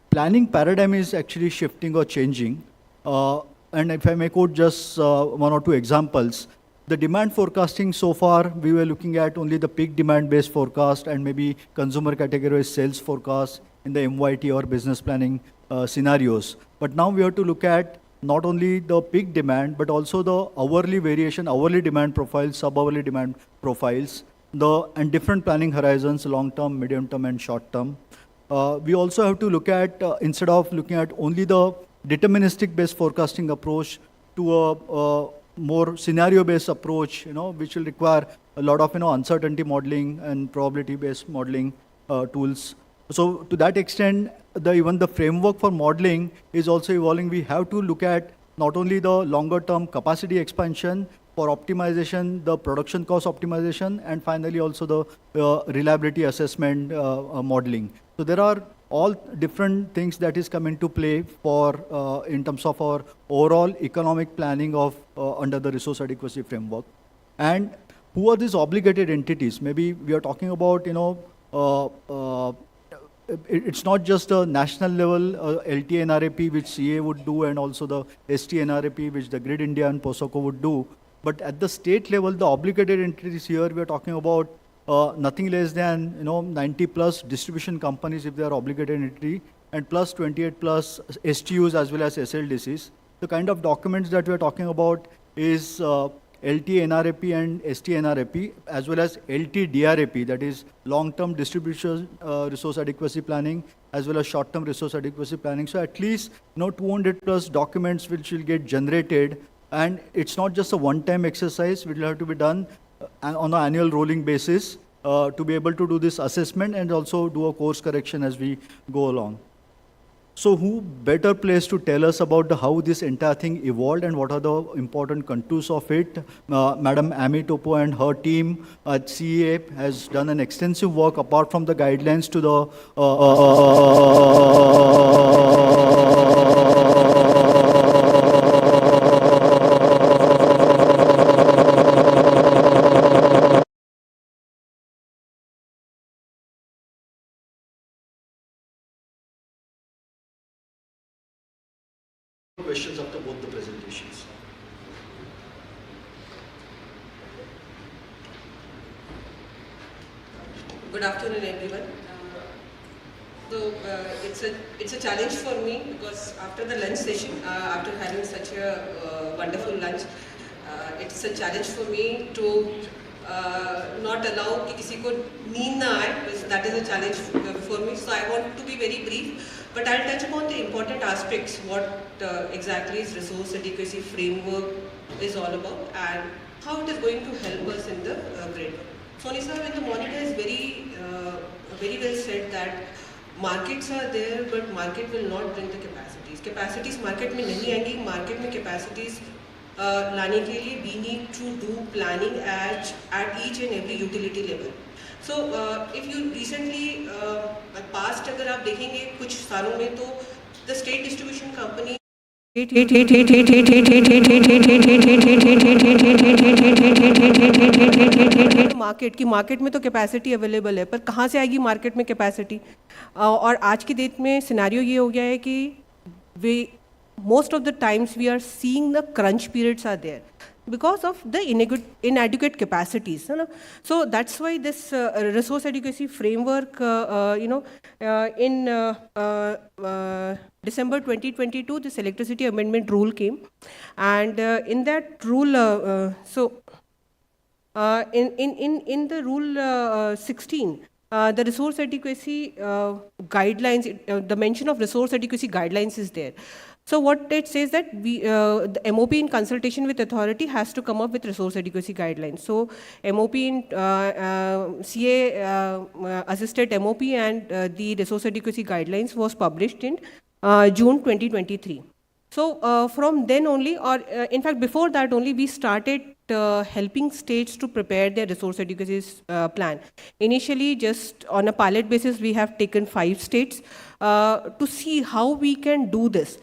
planning paradigm is actually shifting or changing. And if I may quote just 1 or 2 examples, the demand forecasting so far, we were looking at only the peak demand-based forecast and maybe consumer categorized sales forecast in the MYT or business planning scenarios. But now we have to look at not only the peak demand, but also the hourly variation, hourly demand profiles, sub-hourly demand profiles, and different planning horizons, long-term, medium-term, and short-term. We also have to look at, instead of looking at only the deterministic-based forecasting approach, to a more scenario-based approach, which will require a lot of, uncertainty modeling and probability-based modeling tools. So to that extent, even the framework for modeling is also evolving. We have to look at not only the longer-term capacity expansion for optimization, the production cost optimization, and finally also the reliability assessment modeling. So there are all different things that is come into play for in terms of our overall economic planning of under the resource adequacy framework. And who are these obligated entities? Maybe we are talking about, it's not just a national level LTNRAP which CA would do, and also the STNRAP which the Grid India and POSOCO would do. But at the state level, the obligated entities here, we are talking about nothing less than 90 plus distribution companies if they are obligated entity, and plus 28 plus STUs as well as SLDCs. The kind of documents that we are talking about is LTNRAP and STNRAP, as well as LTDRAP, that is long-term distribution resource adequacy planning, as well as short-term resource adequacy planning. So at least 200 plus documents which will get generated, and it's not just a one-time exercise. It will have to be done on an annual rolling basis to be able to do this assessment and also do a course correction as we go along. So who better place to tell us about how this entire thing evolved and what are the important contours of it? Madam Amy Topo and her team at CEA has done an extensive work apart from the guidelines to the questions after both the presentations. Good afternoon, everyone. So it's a challenge for me because after the lunch session, after having such a wonderful lunch, it's a challenge for me to not allow कि किसी को नींद ना आए. That is a challenge for me. So I want to be very brief, but I'll touch upon the important aspects what exactly is resource adequacy framework is all about and how it is going to help us in the grid. Soni sir, in the monitor is very well said that markets are there, but market will not bring the capacities. Capacities market में नहीं आएंगी. Market में capacities लाने के लिए we need to do planning at each and every utility level. So if you recently past अगर आप देखेंगे कुछ सालों में तो the state distribution company market में तो कैपेसिटी अवेलेबल है, पर कहाँ से आएगी मार्केट में कैपेसिटी? और आज की डेट में सिनेरियो ये हो गया है कि वे most of the times we are seeing the crunch periods are there because of the inadequate capacities. So that's why this resource adequacy framework, in December 2022, this electricity amendment rule came, and in that rule, in the rule 16, the resource adequacy guidelines, the mention of resource adequacy guidelines is there. So what it says that the MOP in consultation with authority has to come up with resource adequacy guidelines. So MOP in CA assisted MOP and the resource adequacy guidelines was published in June 2023. So from then only, or in fact before that only, we started helping states to prepare their resource adequacy plan. Initially, just on a pilot basis, we have taken 5 states to see how we can do this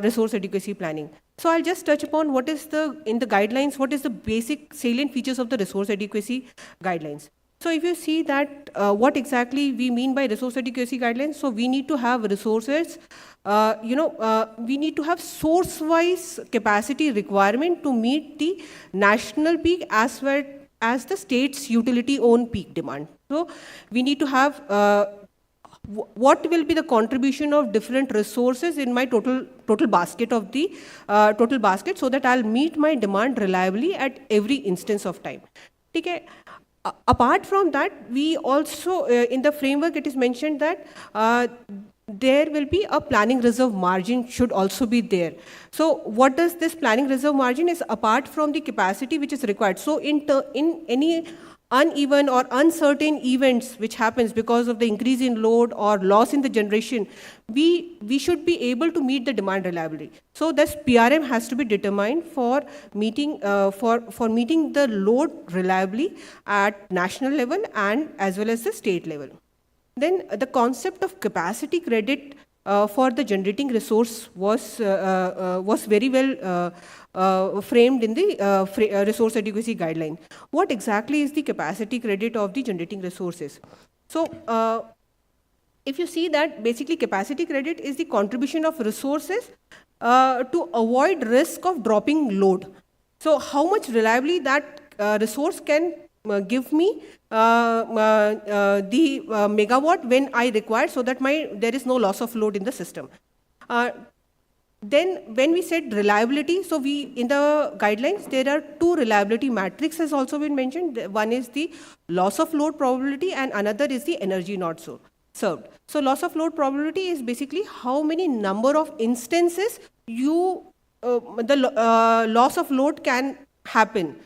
resource adequacy planning. So I'll just touch upon what is in the guidelines, what is the basic salient features of the resource adequacy guidelines. So if you see that what exactly we mean by resource adequacy guidelines, so we need to have resources, we need to have source-wise capacity requirement to meet the national peak as well as the state's utility-owned peak demand. So we need to have what will be the contribution of different resources in my total basket of the total basket, so that I'll meet my demand reliably at every instance of time. Okay. Apart from that, we also, in the framework, it is mentioned that there will be a planning reserve margin should also be there. So what does this planning reserve margin is apart from the capacity which is required. So in any uneven or uncertain events which happens because of the increase in load or loss in the generation, we should be able to meet the demand reliably. So this PRM has to be determined for meeting for meeting the load reliably at national level and as well as the state level. Then the concept of capacity credit for the generating resource was very well framed in the resource adequacy guideline. What exactly is the capacity credit of the generating resources? So if you see that basically capacity credit is the contribution of resources to avoid risk of dropping load. So how much reliably that resource can give me the megawatt when I require, so that there is no loss of load in the system. Then when we said reliability, so in the guidelines, there are 2 reliability matrices has also been mentioned. One is the loss of load probability and another is the energy not served. So loss of load probability is basically how many number of instances the loss of load can happen.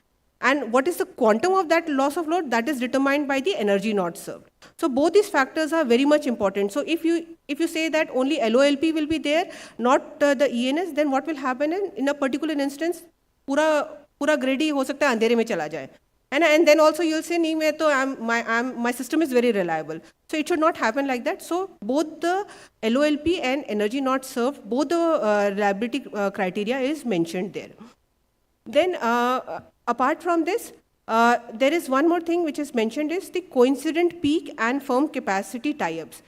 And what is the quantum of that loss of load? That is determined by the energy not served. So both these factors are very much important. So if you say that only LOLP will be there, not the ENS, then what will happen in a particular instance? Pura grid hi ho sakta hai andhere mein chala jaye. And then also you'll say, nahi, my system is very reliable. So it should not happen like that. So both the LOLP and energy not served, both the reliability criteria is mentioned there. Then apart from this, there is one more thing which is mentioned is the coincident peak and firm capacity tie-ups.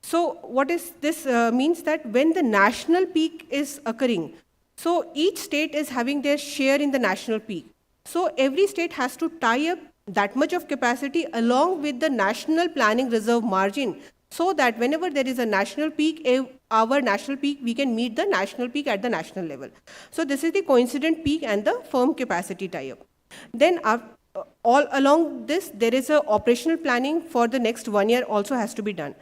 So what is this means that when the national peak is occurring, so each state is having their share in the national peak. So every state has to tie up that much of capacity along with the national planning reserve margin, so that whenever there is a national peak, our national peak, we can meet the national peak at the national level. So this is the coincident peak and the firm capacity tie-up. Then all along this, there is a operational planning for the next 1 year also has to be done.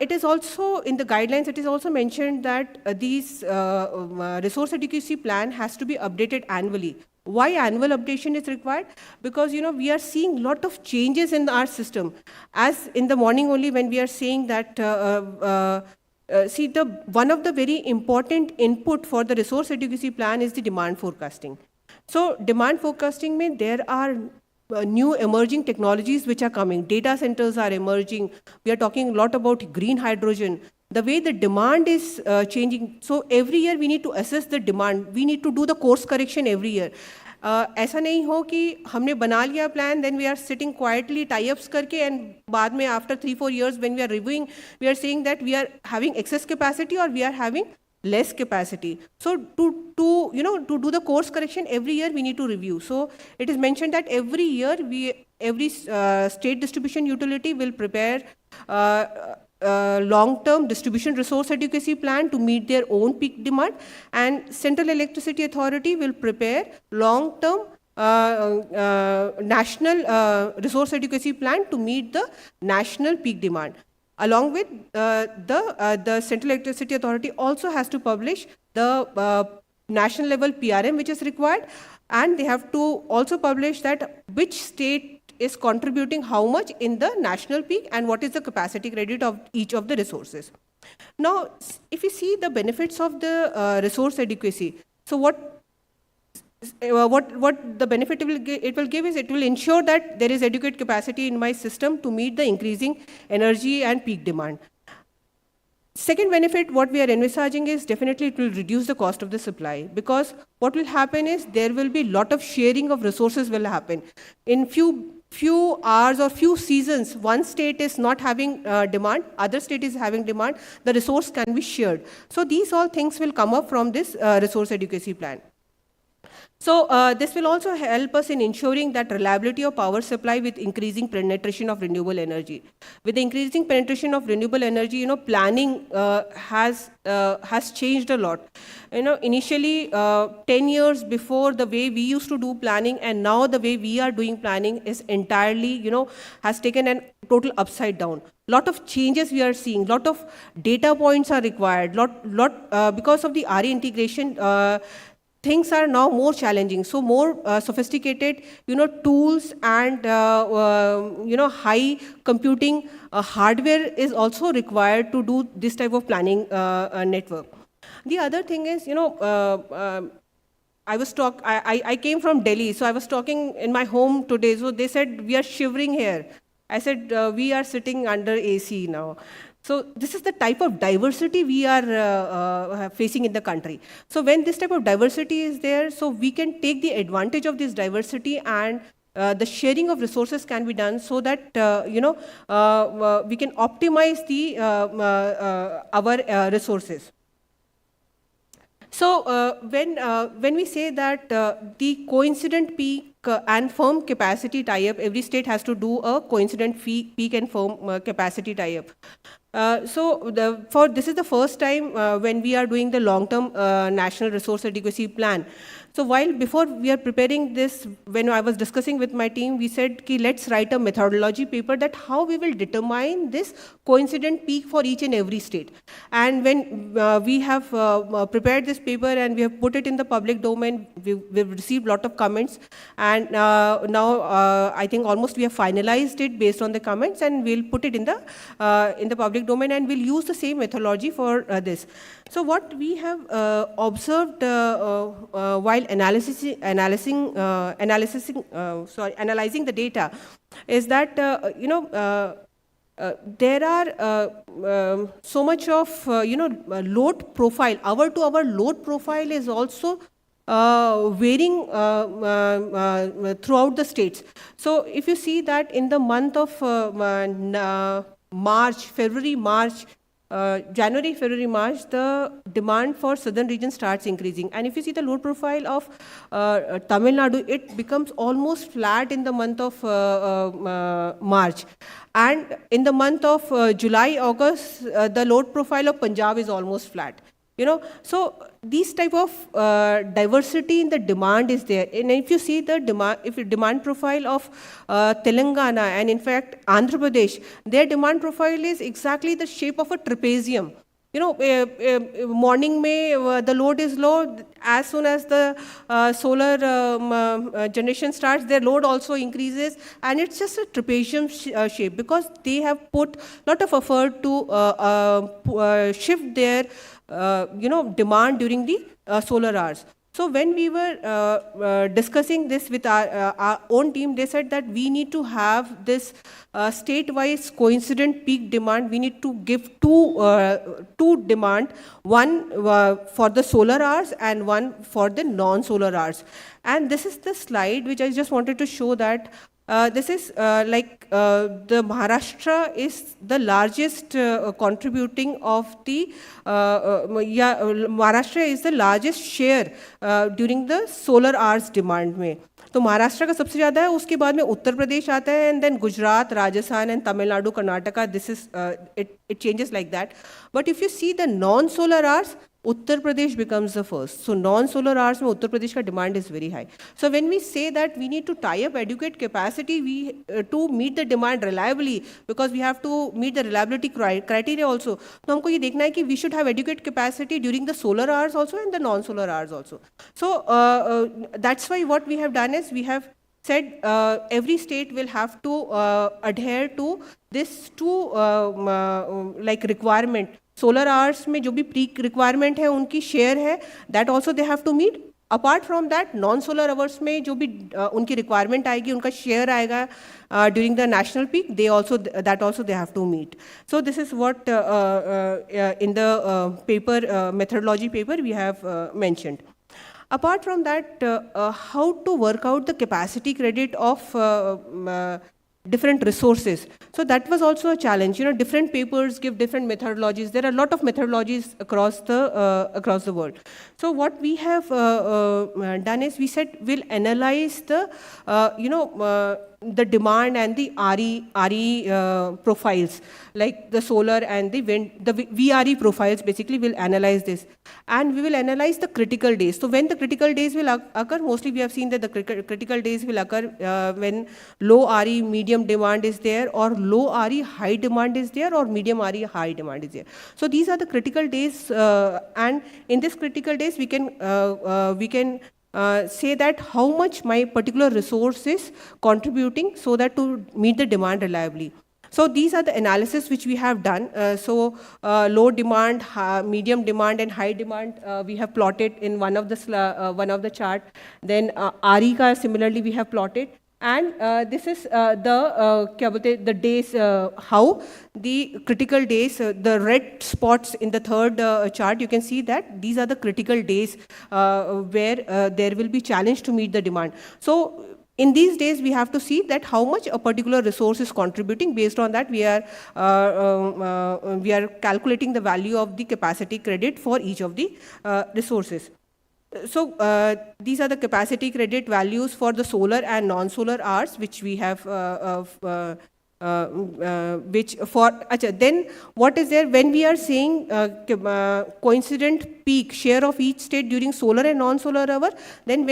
It is also in the guidelines, it is also mentioned that these resource adequacy plan has to be updated annually. Why annual updation is required? Because we are seeing lot of changes in our system. As in the morning only when we are saying that, one of the very important input for the resource adequacy plan is the demand forecasting. So demand forecasting means there are new emerging technologies which are coming. Data centers are emerging. We are talking a lot about green hydrogen. The way the demand is changing. So every year we need to assess the demand. We need to do the course correction every year. ऐसा नहीं हो कि हमने बना लिया plan, then we are sitting quietly tie-ups करके, and बाद में after 3-4 years when we are reviewing, we are saying that we are having excess capacity or we are having less capacity. So to do the course correction every year we need to review. So it is mentioned that every year every state distribution utility will prepare long-term distribution resource adequacy plan to meet their own peak demand, and Central Electricity Authority will prepare long-term national resource adequacy plan to meet the national peak demand. Along with the Central Electricity Authority also has to publish the national level PRM which is required, and they have to also publish that which state is contributing how much in the national peak and what is the capacity credit of each of the resources. Now, if you see the benefits of the resource adequacy, so what the benefit it will give is it will ensure that there is adequate capacity in my system to meet the increasing energy and peak demand. Second benefit, what we are envisaging is definitely it will reduce the cost of the supply, because what will happen is there will be lot of sharing of resources will happen. In few hours or few seasons, one state is not having demand, other state is having demand, the resource can be shared. So these all things will come up from this resource adequacy plan. So this will also help us in ensuring that reliability of power supply with increasing penetration of renewable energy. With the increasing penetration of renewable energy, planning has changed a lot. Initially 10 years before, the way we used to do planning and now the way we are doing planning is entirely, has taken an total upside down. Lot of changes we are seeing, lot of data points are required, because of the RE integration, things are now more challenging. So more sophisticated, tools and, high computing hardware is also required to do this type of planning network. The other thing is, I came from Delhi, so I was talking in my home today. So they said, we are shivering here. I said, we are sitting under AC now. So this is the type of diversity we are facing in the country. So when this type of diversity is there, so we can take the advantage of this diversity, and the sharing of resources can be done so that we can optimize our resources. So when we say that the coincident peak and firm capacity tie-up, every state has to do a coincident peak and firm capacity tie-up. This is the first time when we are doing the long-term national resource adequacy plan. So before we are preparing this, when I was discussing with my team, we said, let's write a methodology paper that how we will determine this coincident peak for each and every state. And when we have prepared this paper and we have put it in the public domain, we've received a lot of comments. And now I think almost we have finalized it based on the comments, and we'll put it in the public domain, and we'll use the same methodology for this. So what we have observed while analyzing the data is that there are so much of load profile. Hour-to-hour load profile is also varying throughout the states. So if you see that in the month of January, February, March, the demand for southern region starts increasing. And if you see the load profile of Tamil Nadu, it becomes almost flat in the month of March. And in the month of July, August, the load profile of Punjab is almost flat. you know. So these type of diversity in the demand is there. And if you see the demand, if you demand profile of Telangana and in fact Andhra Pradesh, their demand profile is exactly the shape of a trapezium. You know, morning में the load is low. As soon as the solar generation starts, their load also increases, and it's just a trapezium shape because they have put lot of effort to shift their demand during the solar hours. So when we were discussing this with our own team, they said that we need to have this state-wise coincident peak demand. We need to give two demand, one for the solar hours and one for the non-solar hours. And this is the slide which I just wanted to show that this is the Maharashtra is the largest contributing of the Maharashtra is the largest share during the solar hours demand में. तो महाराष्ट्र का सबसे ज़्यादा है, उसके बाद में उत्तर प्रदेश आता है, and then Gujarat, Rajasthan and Tamil Nadu, Karnataka. This is it changes like that. But if you see the non-solar hours, Uttar Pradesh becomes the first. So non-solar hours में Uttar Pradesh का demand is very high. So when we say that we need to tie up adequate capacity to meet the demand reliably, because we have to meet the reliability criteria also. तो हमको ये देखना है कि we should have adequate capacity during the solar hours also and the non-solar hours also. So that's why what we have done is we have said every state will have to adhere to this two requirement. Solar hours में जो भी peak requirement है उनकी share है, that also they have to meet. Apart from that, non-solar hours में जो भी उनकी requirement आएगी, उनका share आएगा during the national peak, they also they have to meet. So this is what in the paper methodology paper we have mentioned. Apart from that, how to work out the capacity credit of different resources. So that was also a challenge. You know, different papers give different methodologies. There are a lot of methodologies across the world. So what we have done is we said we'll analyze the the demand and the RE profiles, like the solar and the wind, the VRE profiles. Basically, we'll analyze this, and we will analyze the critical days. So when the critical days will occur, mostly we have seen that the critical days will occur when low RE medium demand is there, or low RE high demand is there, or medium RE high demand is there. So these are the critical days, and in this critical days we can say that how much my particular resource is contributing so that to meet the demand reliably. So these are the analysis which we have done. Low demand, medium demand and high demand we have plotted in one of the chart. Then RE ka similarly we have plotted. And this is the days, how the critical days, the red spots in the third chart, you can see that these are the critical days where there will be challenge to meet the demand. So in these days, we have to see that how much a particular resource is contributing. Based on that, we are calculating the value of the capacity credit for each of the resources. So these are the capacity credit values for the solar and non-solar hours, which we have, then what is there when we are saying coincident peak share of each state during solar and non-solar hour, then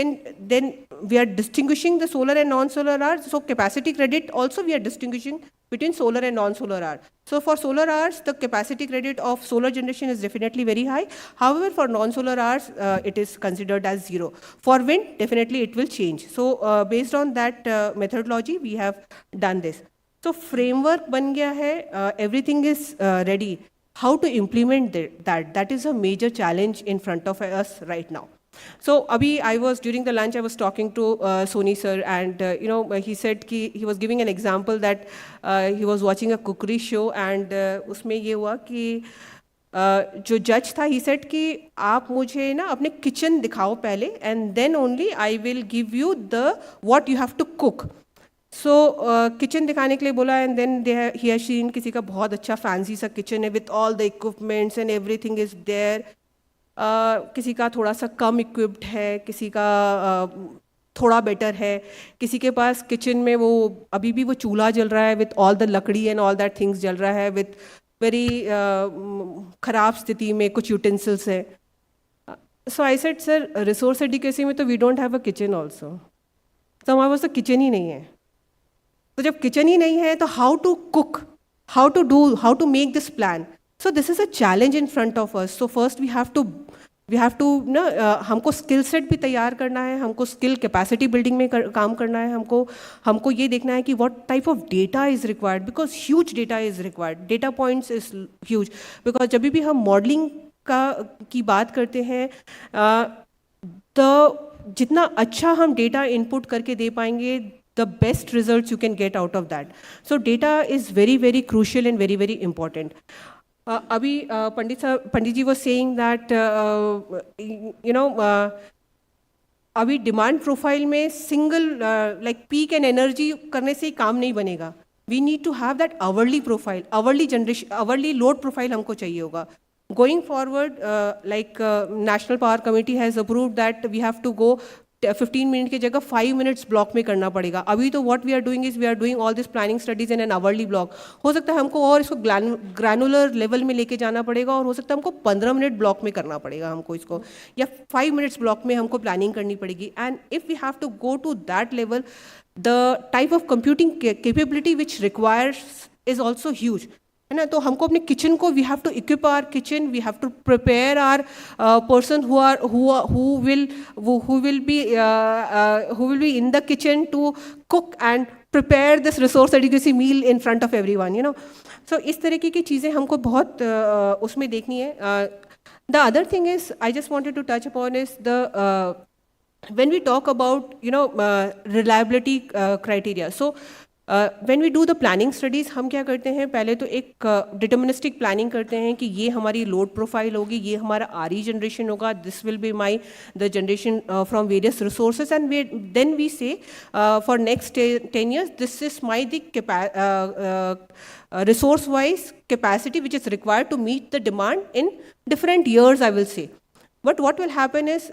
we are distinguishing the solar and non-solar hours. So capacity credit also we are distinguishing between solar and non-solar hours. So for solar hours, the capacity credit of solar generation is definitely very high. However, for non-solar hours, it is considered as 0. For wind, definitely it will change. So based on that methodology, we have done this. So framework ban gaya hai, everything is ready. How to implement that is a major challenge in front of us right now. So during the lunch I was talking to Sony sir, and he said he was giving an example that he was watching a cookery show, and उसमें ये हुआ कि जो judge था, he said कि आप मुझे ना अपने kitchen दिखाओ पहले, and then only I will give you what you have to cook. So kitchen दिखाने के लिए बोला, and then he has seen किसी का बहुत अच्छा fancy सा kitchen है with all the equipments and everything is there. किसी का थोड़ा सा कम equipped है, किसी का थोड़ा better है, किसी के पास kitchen में वो अभी भी वो चूल्हा जल रहा है with all the लकड़ी and all that things जल रहा है with very खराब स्थिति में कुछ utensils है. So I said, sir, resource adequacy में तो we don't have a kitchen also. तो हमारे पास तो kitchen ही नहीं है. तो जब kitchen ही नहीं है तो how to cook, how to make this plan. So this is a challenge in front of us. So first we have to ना हमको स्किल सेट भी तैयार करना है, हमको स्किल कैपेसिटी बिल्डिंग में काम करना है, हमको ये देखना है कि what type of data is required, because huge data is required, data points is huge. Because जब भी हम मॉडलिंग की बात करते हैं तो जितना अच्छा हम डेटा इनपुट करके दे पाएंगे, the best results you can get out of that. So data is very, very crucial and very, very important. अभी Pandit ji was saying that अभी डिमांड प्रोफाइल में single like peak and energy करने से ही काम नहीं बनेगा. We need to have that hourly profile, hourly generation, hourly load profile हमको चाहिए होगा. Going forward, like National Power Committee has approved that we have to go 15 minute की जगह 5 मिनट्स ब्लॉक में करना पड़ेगा. अभी तो what we are doing is we are doing all this planning studies in an hourly block. हो सकता है हमको और इसको ग्रैनुलर लेवल में लेके जाना पड़ेगा, और हो सकता है हमको 15 मिनट ब्लॉक में करना पड़ेगा हमको इसको, या 5 मिनट्स ब्लॉक में हमको प्लानिंग करनी पड़ेगी. And if we have to go to that level, the type of computing capability which requires is also huge, है ना. तो हमको अपने किचन को, we have to equip our kitchen, we have to prepare our person who will be in the kitchen to cook and prepare this resource adequacy meal in front of everyone, you know. So इस तरीके की चीज़ें हमको बहुत उसमें देखनी है. The other thing is I just wanted to touch upon is the when we talk about reliability criteria. So when we do the planning studies, हम क्या करते हैं, पहले तो एक डिटर्मिनिस्टिक प्लानिंग करते हैं कि ये हमारी लोड प्रोफाइल होगी, ये हमारा आरई जनरेशन होगा, this will be my the generation from various resources, and then we say for next 10 years this is my the resource wise capacity which is required to meet the demand in different years, I will say. But what will happen is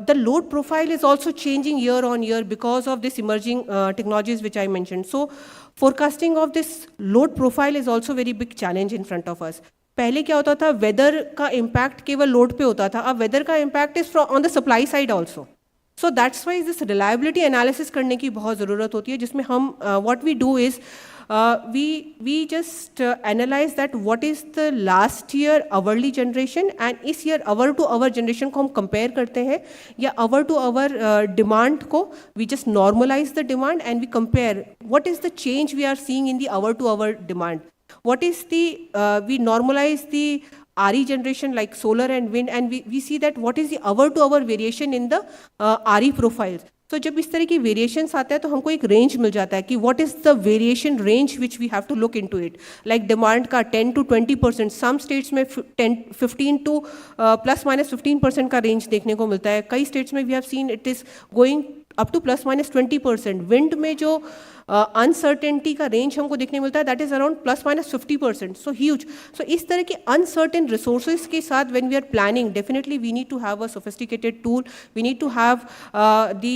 the load profile is also changing year on year because of this emerging technologies which I mentioned. So forecasting of this load profile is also very big challenge in front of us. पहले क्या होता था, weather का impact केवल load पे होता था, अब वेदर का impact is on the supply side also. So that's why this reliability analysis करने की बहुत ज़रूरत होती है, जिसमें हम what we do is we just analyze that what is the last year hourly generation, and इस year hour to hour generation को हम compare करते हैं, या hour to hour demand को we just normalize the demand and we compare what is the change we are seeing in the hour to hour demand. What is the we normalize the RE generation like solar and wind, and we see that what is the hour to hour variation in the RE profiles. तो जब इस तरह की variations आते हैं तो हमको एक रेंज मिल जाता है कि what is the variation range which we have to look into it. Like demand का 10 to 20%, सम स्टेट्स में 15 to +-15% का रेंज देखने को मिलता है. कई स्टेट्स में we have seen it is going up to +-20%. Wind में जो अनसर्टेनिटी का रेंज हमको देखने मिलता है, that is around +-50%. So huge. So इस तरह के अनसर्टेन रिसोर्सेज के साथ when we are planning, definitely we need to have a sophisticated tool, we need to have the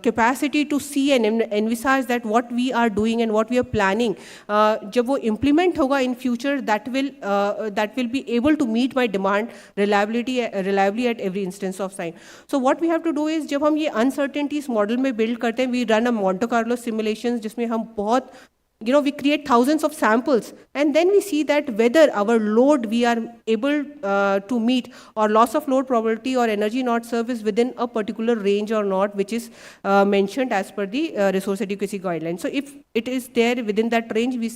capacity to see and envisage that what we are doing and what we are planning. जब वो implement होगा in future, that will be able to meet my demand reliably at every instance of time. So what we have to do is, जब हम ये uncertainties model में build करते हैं, we run a Monte Carlo simulations, जिसमें हम बहुत we create thousands of samples, and then we see that whether our load we are able to meet, or loss of load probability or energy not service within a particular range or not, which is mentioned as per the resource adequacy guidelines. So if it is there within that range, we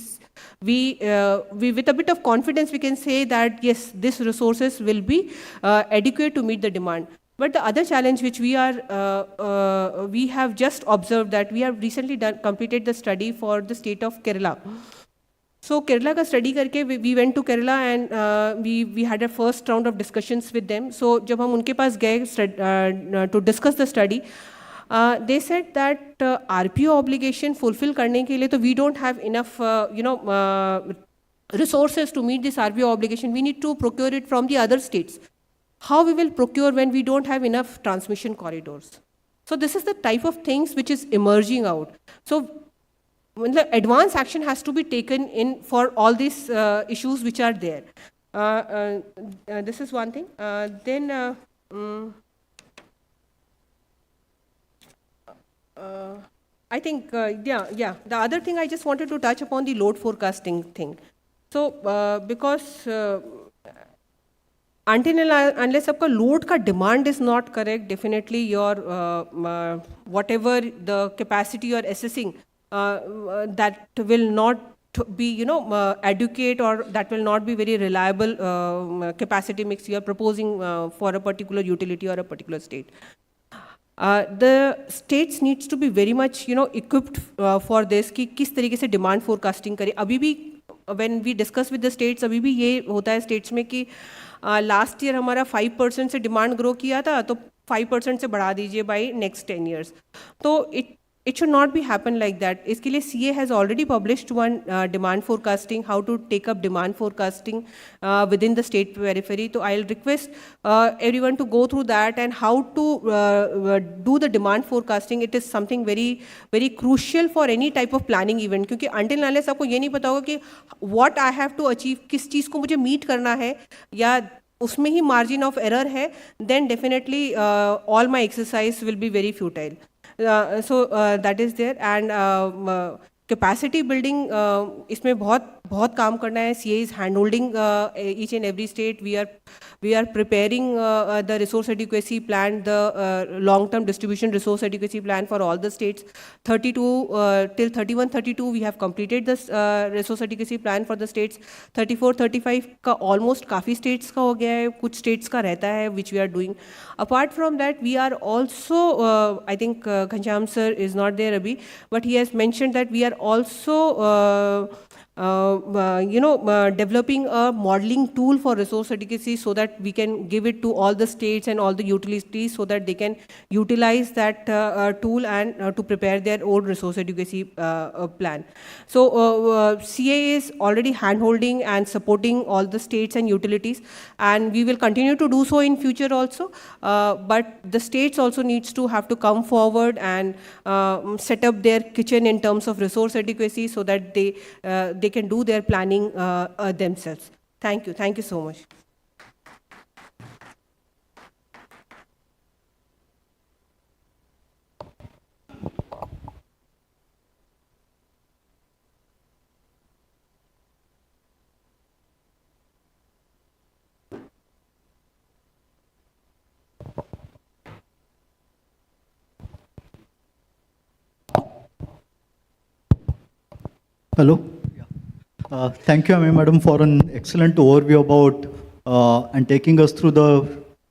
with a bit of confidence we can say that yes, this resources will be adequate to meet the demand. But the other challenge which we have just observed, that we have recently completed the study for the state of Kerala. So Kerala का study करके we went to Kerala and we had a first round of discussions with them. So जब हम उनके पास गए to discuss the study, they said that RPO obligation fulfill करने के लिए तो we don't have enough resources to meet this RPO obligation. We need to procure it from the other states. How we will procure when we don't have enough transmission corridors? So this is the type of things which is emerging out. So advance action has to be taken in for all these issues which are there. This is one thing. I think, the other thing I just wanted to touch upon the load forecasting thing. So, because until unless आपका load का demand is not correct, definitely your whatever the capacity you are assessing, that will not be adequate, or that will not be very reliable capacity mix you are proposing for a particular utility or a particular state. The states needs to be very much equipped for this कि किस तरीके से demand forecasting करें. अभी भी when we discuss with the states, अभी भी ये होता है states में कि last year हमारा 5% से demand grow किया था, तो 5% से बढ़ा दीजिए by next 10 years. तो it should not be happen like that. इसके लिए CA has already published one demand forecasting, how to take up demand forecasting within the state periphery. So I'll request everyone to go through that and how to do the demand forecasting. It is something very, very crucial for any type of planning event. क्योंकि until unless आपको ये नहीं पता होगा कि what I have to achieve, किस चीज़ को मुझे meet करना है, या उसमें ही margin of error है, then definitely all my exercise will be very futile. So that is there, and capacity building इसमें बहुत काम करना है. CA is handholding each and every state. We are preparing the resource adequacy plan, the long-term distribution resource adequacy plan for all the states. 32 till 31-32 we have completed this resource adequacy plan for the states. 34-35 का almost काफ़ी states का हो गया है, कुछ states का रहता है which we are doing. Apart from that, we are also I think Ghanshyam sir is not there abhi, but he has mentioned that we are also developing a modeling tool for resource adequacy so that we can give it to all the states and all the utilities so that they can utilize that tool and to prepare their own resource adequacy plan. So CA is already handholding and supporting all the states and utilities, and we will continue to do so in future also. But the states also needs to have to come forward and set up their kitchen in terms of resource adequacy so that they can do their planning themselves. Thank you. Thank you so much. Hello. Thank you, Madam, for an excellent overview about and taking us through the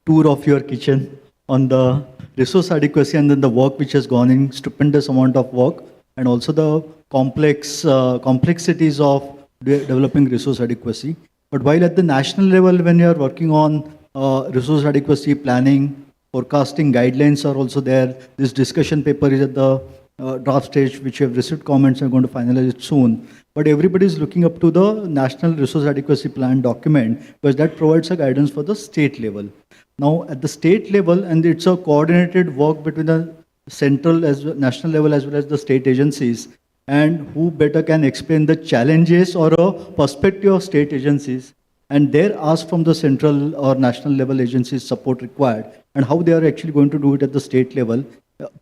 tour of your kitchen on the resource adequacy and then the work which has gone in, stupendous amount of work, and also the complexities of developing resource adequacy. But while at the national level, when you are working on resource adequacy planning, forecasting guidelines are also there. This discussion paper is at the draft stage, which we have received comments and are going to finalize it soon. But everybody is looking up to the National Resource Adequacy Plan document because that provides a guidance for the state level. Now, at the state level, and it's a coordinated work between the central as well, national level as well as the state agencies, and who better can explain the challenges or a perspective of state agencies and their ask from the central or national level agencies support required and how they are actually going to do it at the state level.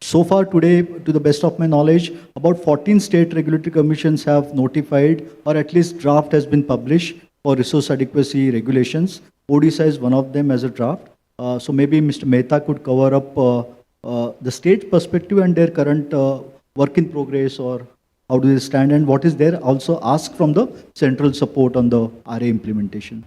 So far today, to the best of my knowledge, about 14 state regulatory commissions have notified or at least draft has been published for resource adequacy regulations. Odisha is one of them as a draft. So maybe Mr. Mehta could cover up the state perspective and their current work in progress, or how do they stand and what is there also ask from the central support on the RA implementation.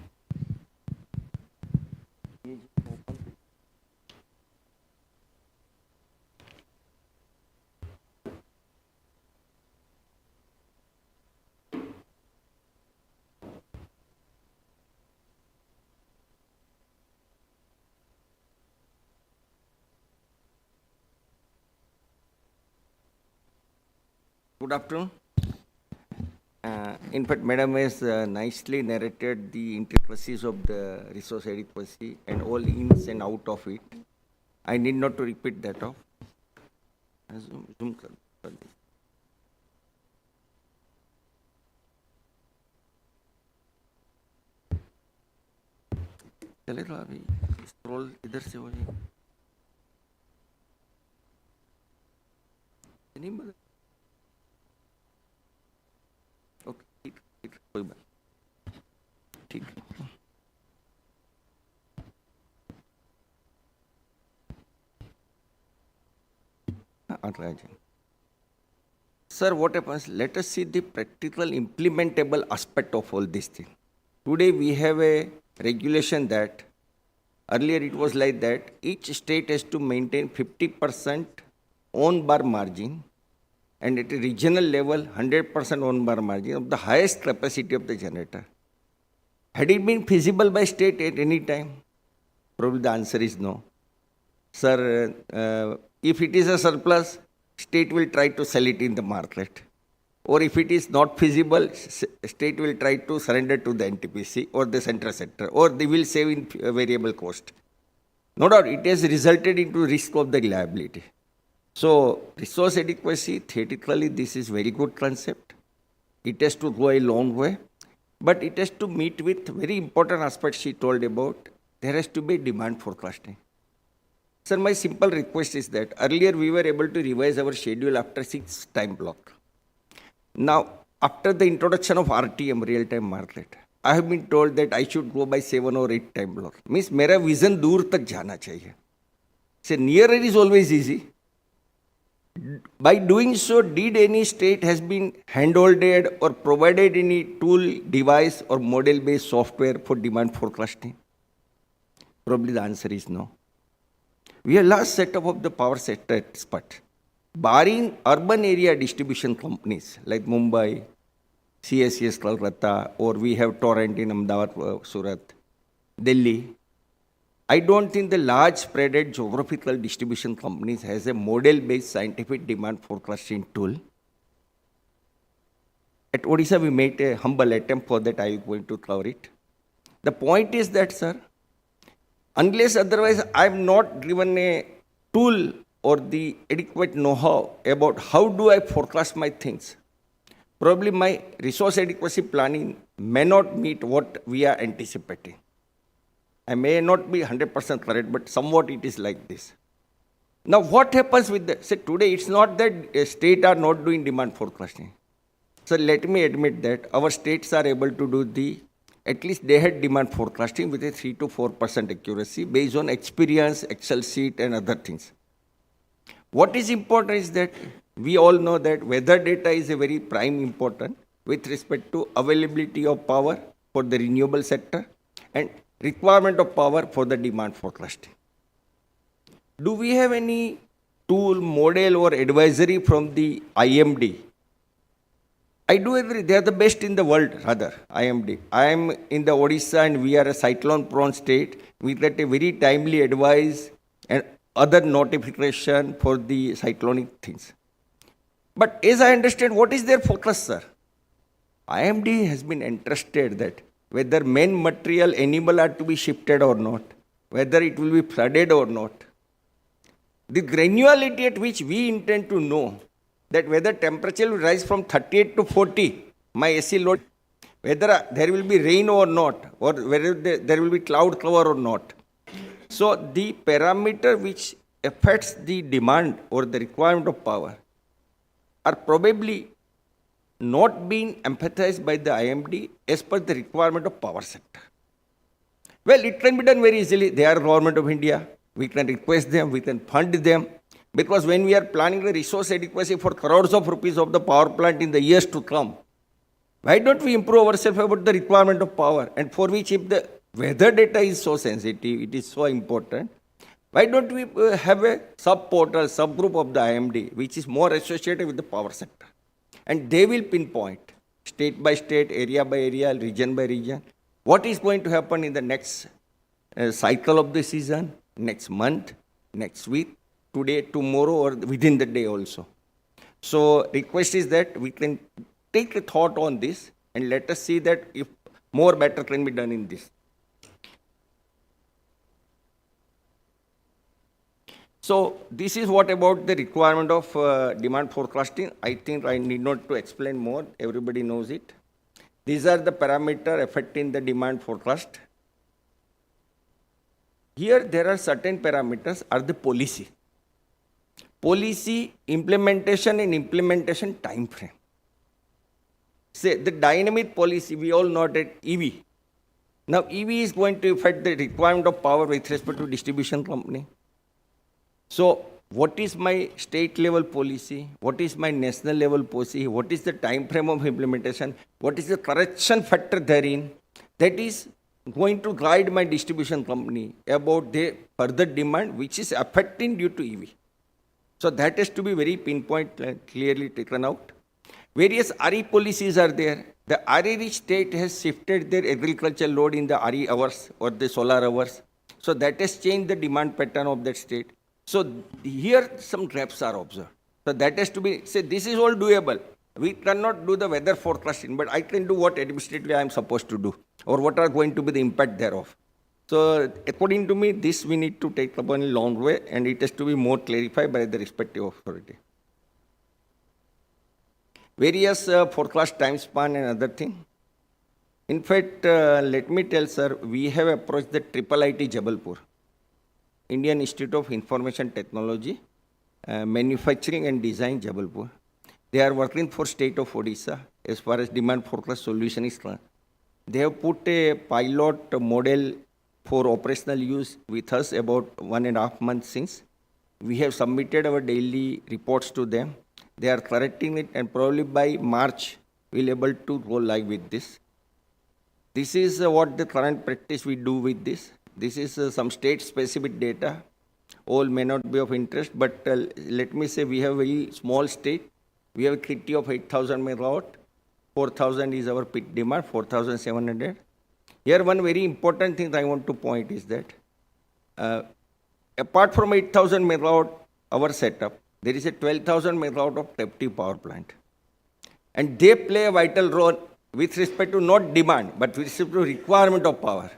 Good afternoon. In fact, Madam has nicely narrated the intricacies of the resource adequacy and all ins and out of it. I need not to repeat that off. चलेगा अभी scroll इधर से हो जाएगा नहीं बदल okay ठीक कोई बात ठीक Sir, what happens? Let us see the practical implementable aspect of all these things. Today we have a regulation that earlier it was like that each state has to maintain 50% own bar margin and at a regional level 100% own bar margin of the highest capacity of the generator. Had it been feasible by state at any time? Probably the answer is no. Sir, if it is a surplus, state will try to sell it in the market. Or if it is not feasible, state will try to surrender to the NTPC or the central sector, or they will save in variable cost. No doubt, it has resulted into risk of the liability. So, resource adequacy, theoretically, this is very good concept. It has to go a long way, but it has to meet with very important aspects she told about. There has to be demand forecasting. Sir, my simple request is that earlier we were able to revise our schedule after 6 time block. Now, after the introduction of RTM, real-time market, I have been told that I should go by 7 or 8 time block. Means मेरा vision दूर तक जाना चाहिए. So nearer is always easy. By doing so, did any state has been handholded or provided any tool, device or model-based software for demand forecasting? Probably the answer is no. We have last setup of the power sector expert. Barring urban area distribution companies like Mumbai, CSCS Kolkata, or we have Torrent in Ahmedabad, Surat, Delhi, I don't think the large spreaded geographical distribution companies has a model-based scientific demand forecasting tool. At Odisha, we made a humble attempt for that. I am going to cover it. The point is that, sir, unless otherwise I am not given a tool or the adequate know-how about how do I forecast my things, probably my resource adequacy planning may not meet what we are anticipating. I may not be 100% correct, but somewhat it is like this. Now, what happens with the, say today, it's not that states are not doing demand forecasting. So let me admit that our states are able to do the, at least they had demand forecasting with a 3 to 4% accuracy based on experience, Excel sheet and other things. What is important is that we all know that weather data is a very prime important with respect to availability of power for the renewable sector and requirement of power for the demand forecasting. Do we have any tool, model or advisory from the IMD? I do agree, they are the best in the world, rather, IMD. I am in the Odisha and we are a cyclone-prone state. We get a very timely advice and other notification for the cyclonic things. But as I understand, what is their focus, sir? IMD has been entrusted that whether main material animal are to be shifted or not, whether it will be flooded or not. The granularity at which we intend to know that whether temperature will rise from 38 to 40, my AC load, whether there will be rain or not, or whether there will be cloud cover or not. So the parameter which affects the demand or the requirement of power are probably not being emphasized by the IMD as per the requirement of power sector. Well, it can be done very easily. They are government of India. We can request them, we can fund them. Because when we are planning the resource adequacy for crores of rupees of the power plant in the years to come, why don't we improve ourselves about the requirement of power? And for which if the weather data is so sensitive, it is so important, why don't we have a sub-portal, subgroup of the IMD, which is more associated with the power sector? And they will pinpoint, state by state, area by area, region by region, what is going to happen in the next cycle of the season, next month, next week, today, tomorrow, or within the day also. So request is that we can take a thought on this and let us see that if more better can be done in this. So this is what about the requirement of demand forecasting. I think I need not to explain more. Everybody knows it. These are the parameters affecting the demand forecast. Here there are certain parameters are the policy. Policy implementation and implementation time frame. Say the dynamic policy, we all know that EV. Now EV is going to affect the requirement of power with respect to distribution company. So what is my state level policy? What is my national level policy? What is the time frame of implementation? What is the correction factor therein? That is going to guide my distribution company about the further demand which is affecting due to EV. So that has to be very pinpoint, clearly taken out. Various RE policies are there. The RE rich state has shifted their agricultural load in the RE hours or the solar hours. So that has changed the demand pattern of that state. So here some gaps are observed. So that has to be, say this is all doable. We cannot do the weather forecasting, but I can do what administratively I am supposed to do or what are going to be the impact thereof. So according to me, this we need to take up in a long way and it has to be more clarified by the respective authority. Various forecast time span and other thing. In fact, let me tell sir, we have approached the IIIT Jabalpur, Indian Institute of Information Technology, Manufacturing and Design Jabalpur. They are working for state of Odisha as far as demand forecast solution is concerned. They have put a pilot model for operational use with us about 1.5 months since. We have submitted our daily reports to them. They are correcting it and probably by March we'll able to go live with this. This is what the current practice we do with this. This is some state specific data. All may not be of interest, but let me say we have a very small state. We have a kitty of 8,000 megawatt. 4,000 is our peak demand, 4,700. Here one very important thing I want to point is that apart from 8,000 megawatt our setup, there is a 12,000 megawatt of captive power plant. And they play a vital role with respect to not demand, but with respect to requirement of power.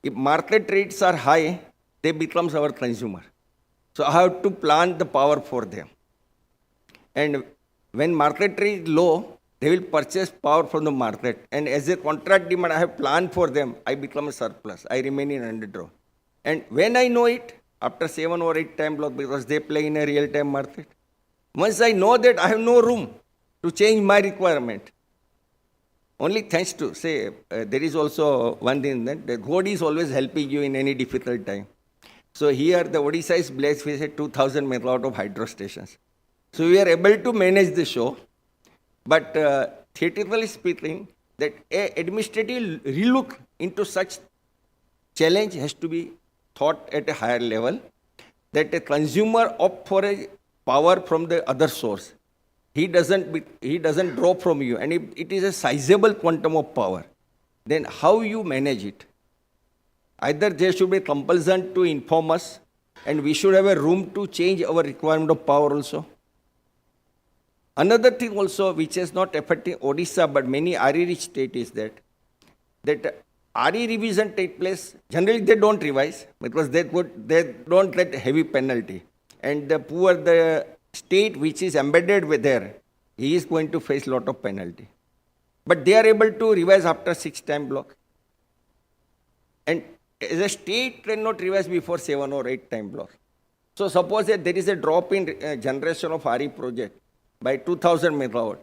If market rates are high, they becomes our consumer. So I have to plan the power for them. And when market rate is low, they will purchase power from the market. And as a contract demand, I have planned for them, I become a surplus. I remain in underdraw. And when I know it, after 7 or 8 time block, because they play in a real-time market, once I know that I have no room to change my requirement, only thanks to, say, there is also one thing that God is always helping you in any difficult time. So here the Odisha is blessed with 2,000 megawatt of hydro stations. So we are able to manage the show. But theoretically speaking, that a administrative relook into such challenge has to be thought at a higher level, that a consumer opt for a power from the other source. He doesn't draw from you, and if it is a sizable quantum of power, then how you manage it? Either there should be compulsion to inform us, and we should have a room to change our requirement of power also. Another thing also which is not affecting Odisha but many RE rich states is that RE revision take place. Generally they don't revise because they don't get heavy penalty. And the state which is embedded with there, he is going to face lot of penalty. But they are able to revise after 6 time block. And as a state cannot revise before 7 or 8 time block. So suppose that there is a drop in generation of RE project by 2,000 megawatt.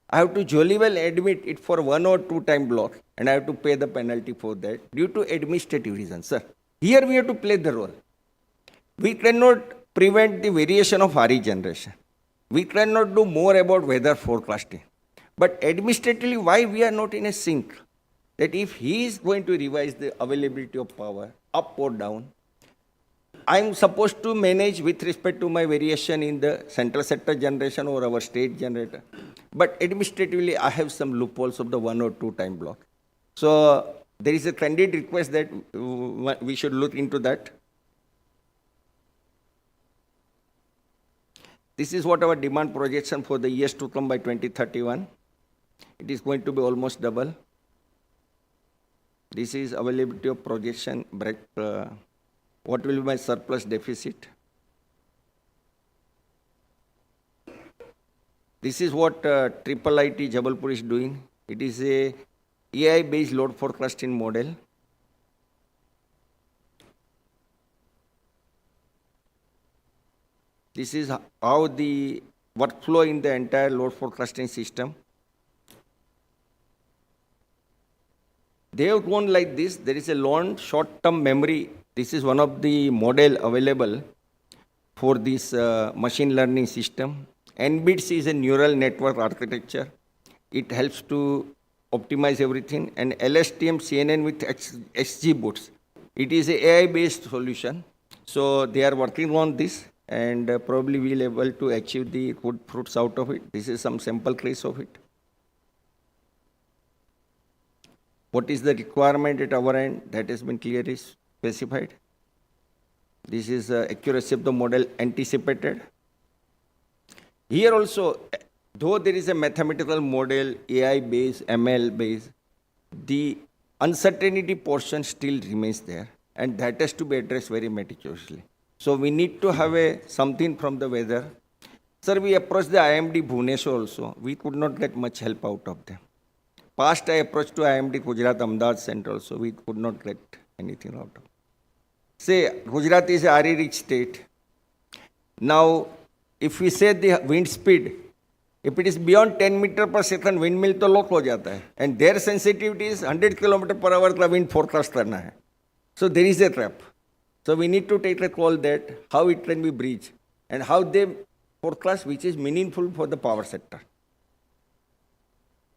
I have to jolly well admit it for 1 or 2 time block and I have to pay the penalty for that due to administrative reasons. Sir, here we have to play the role. We cannot prevent the variation of RE generation. We cannot do more about weather forecasting. But administratively, why we are not in a sync? That if he is going to revise the availability of power up or down, I am supposed to manage with respect to my variation in the central sector generation or our state generator. But administratively, I have some loopholes of the 1 or 2 time block. So there is a candid request that we should look into that. This is what our demand projection for the years to come by 2031. It is going to be almost double. This is availability of projection, what will be my surplus deficit. This is what IIIT Jabalpur is doing. It is a AI-based load forecasting model. This is how the workflow in the entire load forecasting system. They have gone like this. There is a long short-term memory. This is one of the model available for this machine learning system. NBITS is a neural network architecture. It helps to optimize everything. And LSTM CNN with XGBoots. It is a AI-based solution. So they are working on this, and probably we'll able to achieve the good fruits out of it. This is some sample case of it. What is the requirement at our end? That has been clearly specified. This is accuracy of the model anticipated. Here also, though there is a mathematical model, AI-based, ML-based, the uncertainty portion still remains there, and that has to be addressed very meticulously. So we need to have something from the weather. Sir, we approached the IMD Bhubaneswar also. We could not get much help out of them. Past I approached to IMD Gujarat Ahmedabad Center also. We could not get anything out of it. Say, Gujarat is a RE rich state. Now, if we say the wind speed, if it is beyond 10 meter per second, windmill to lock ho jata hai. And their sensitivity is 100 kilometer per hour ka wind forecast karna hai. So there is a trap. So we need to take a call that how it can be breached and how they forecast which is meaningful for the power sector.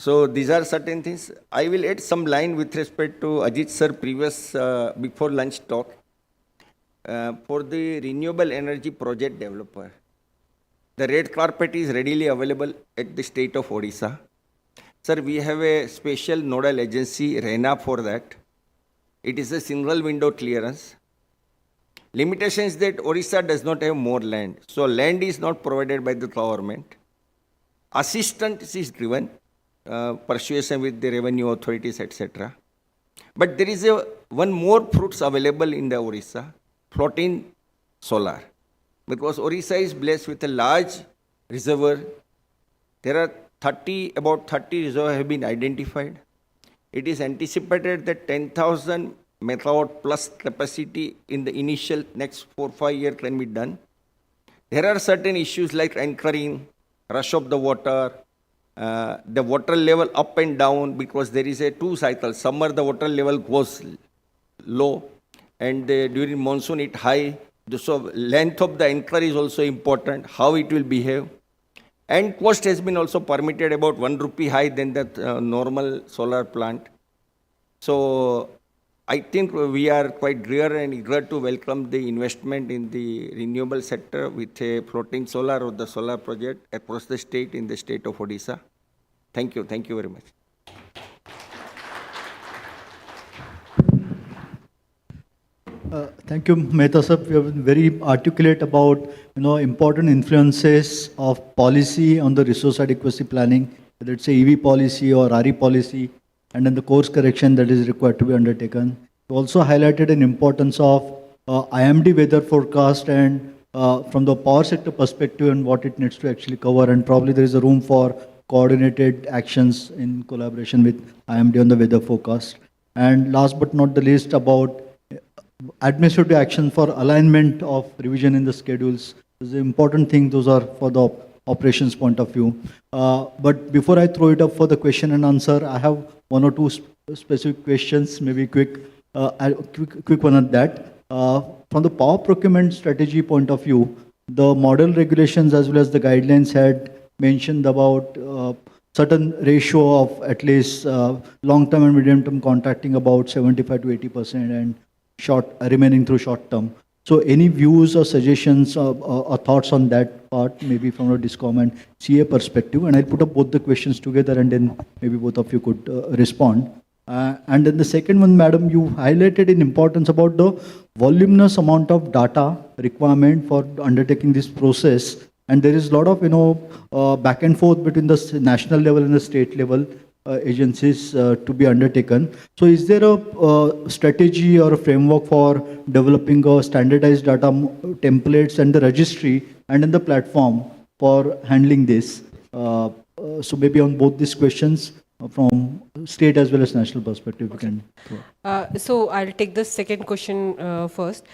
So these are certain things. I will add some line with respect to Ajit sir previous before lunch talk. For the renewable energy project developer, the red carpet is readily available at the state of Odisha. Sir, we have a special nodal agency, RENA, for that. It is a single window clearance. Limitation is that Odisha does not have more land. So land is not provided by the government. Assistance is given. Persuasion with the revenue authorities, etc. But there is one more fruits available in the Orissa, floating solar. Because Orissa is blessed with a large reservoir. There are about 30 reservoirs have been identified. It is anticipated that 10,000 megawatt plus capacity in the initial next 4-5 years can be done. There are certain issues like anchoring, rush of the water, the water level up and down, because there is a 2 cycle. Summer the water level goes low, and during monsoon it high. So length of the anchor is also important, how it will behave. And cost has been also permitted about 1 rupee high than the normal solar plant. So I think we are quite rear and eager to welcome the investment in the renewable sector with a floating solar or the solar project across the state in the state of Odisha. Thank you very much. Thank you, Mehta sir. You have been very articulate about important influences of policy on the resource adequacy planning, whether it's a EV policy or RE policy, and then the course correction that is required to be undertaken. You also highlighted an importance of IMD weather forecast and from the power sector perspective and what it needs to actually cover, and probably there is a room for coordinated actions in collaboration with IMD on the weather forecast. And last but not the least, about administrative action for alignment of revision in the schedules. This is an important thing. Those are for the operations point of view. But before I throw it up for the question and answer, I have 1 or 2 specific questions, maybe quick one at that. From the power procurement strategy point of view, the model regulations as well as the guidelines had mentioned about certain ratio of at least long-term and medium-term contracting about 75 to 80% and remaining through short-term. So any views or suggestions or thoughts on that part, maybe from a DISCOM and CA perspective? And I'll put up both the questions together and then maybe both of you could respond. And then the second one, madam, you highlighted an importance about the voluminous amount of data requirement for undertaking this process. And there is a lot of, back and forth between the national level and the state level agencies to be undertaken. So is there a strategy or a framework for developing a standardized data templates and the registry and in the platform for handling this? So maybe on both these questions. from state as well as national perspective, we can throw. So I'll take the second question first.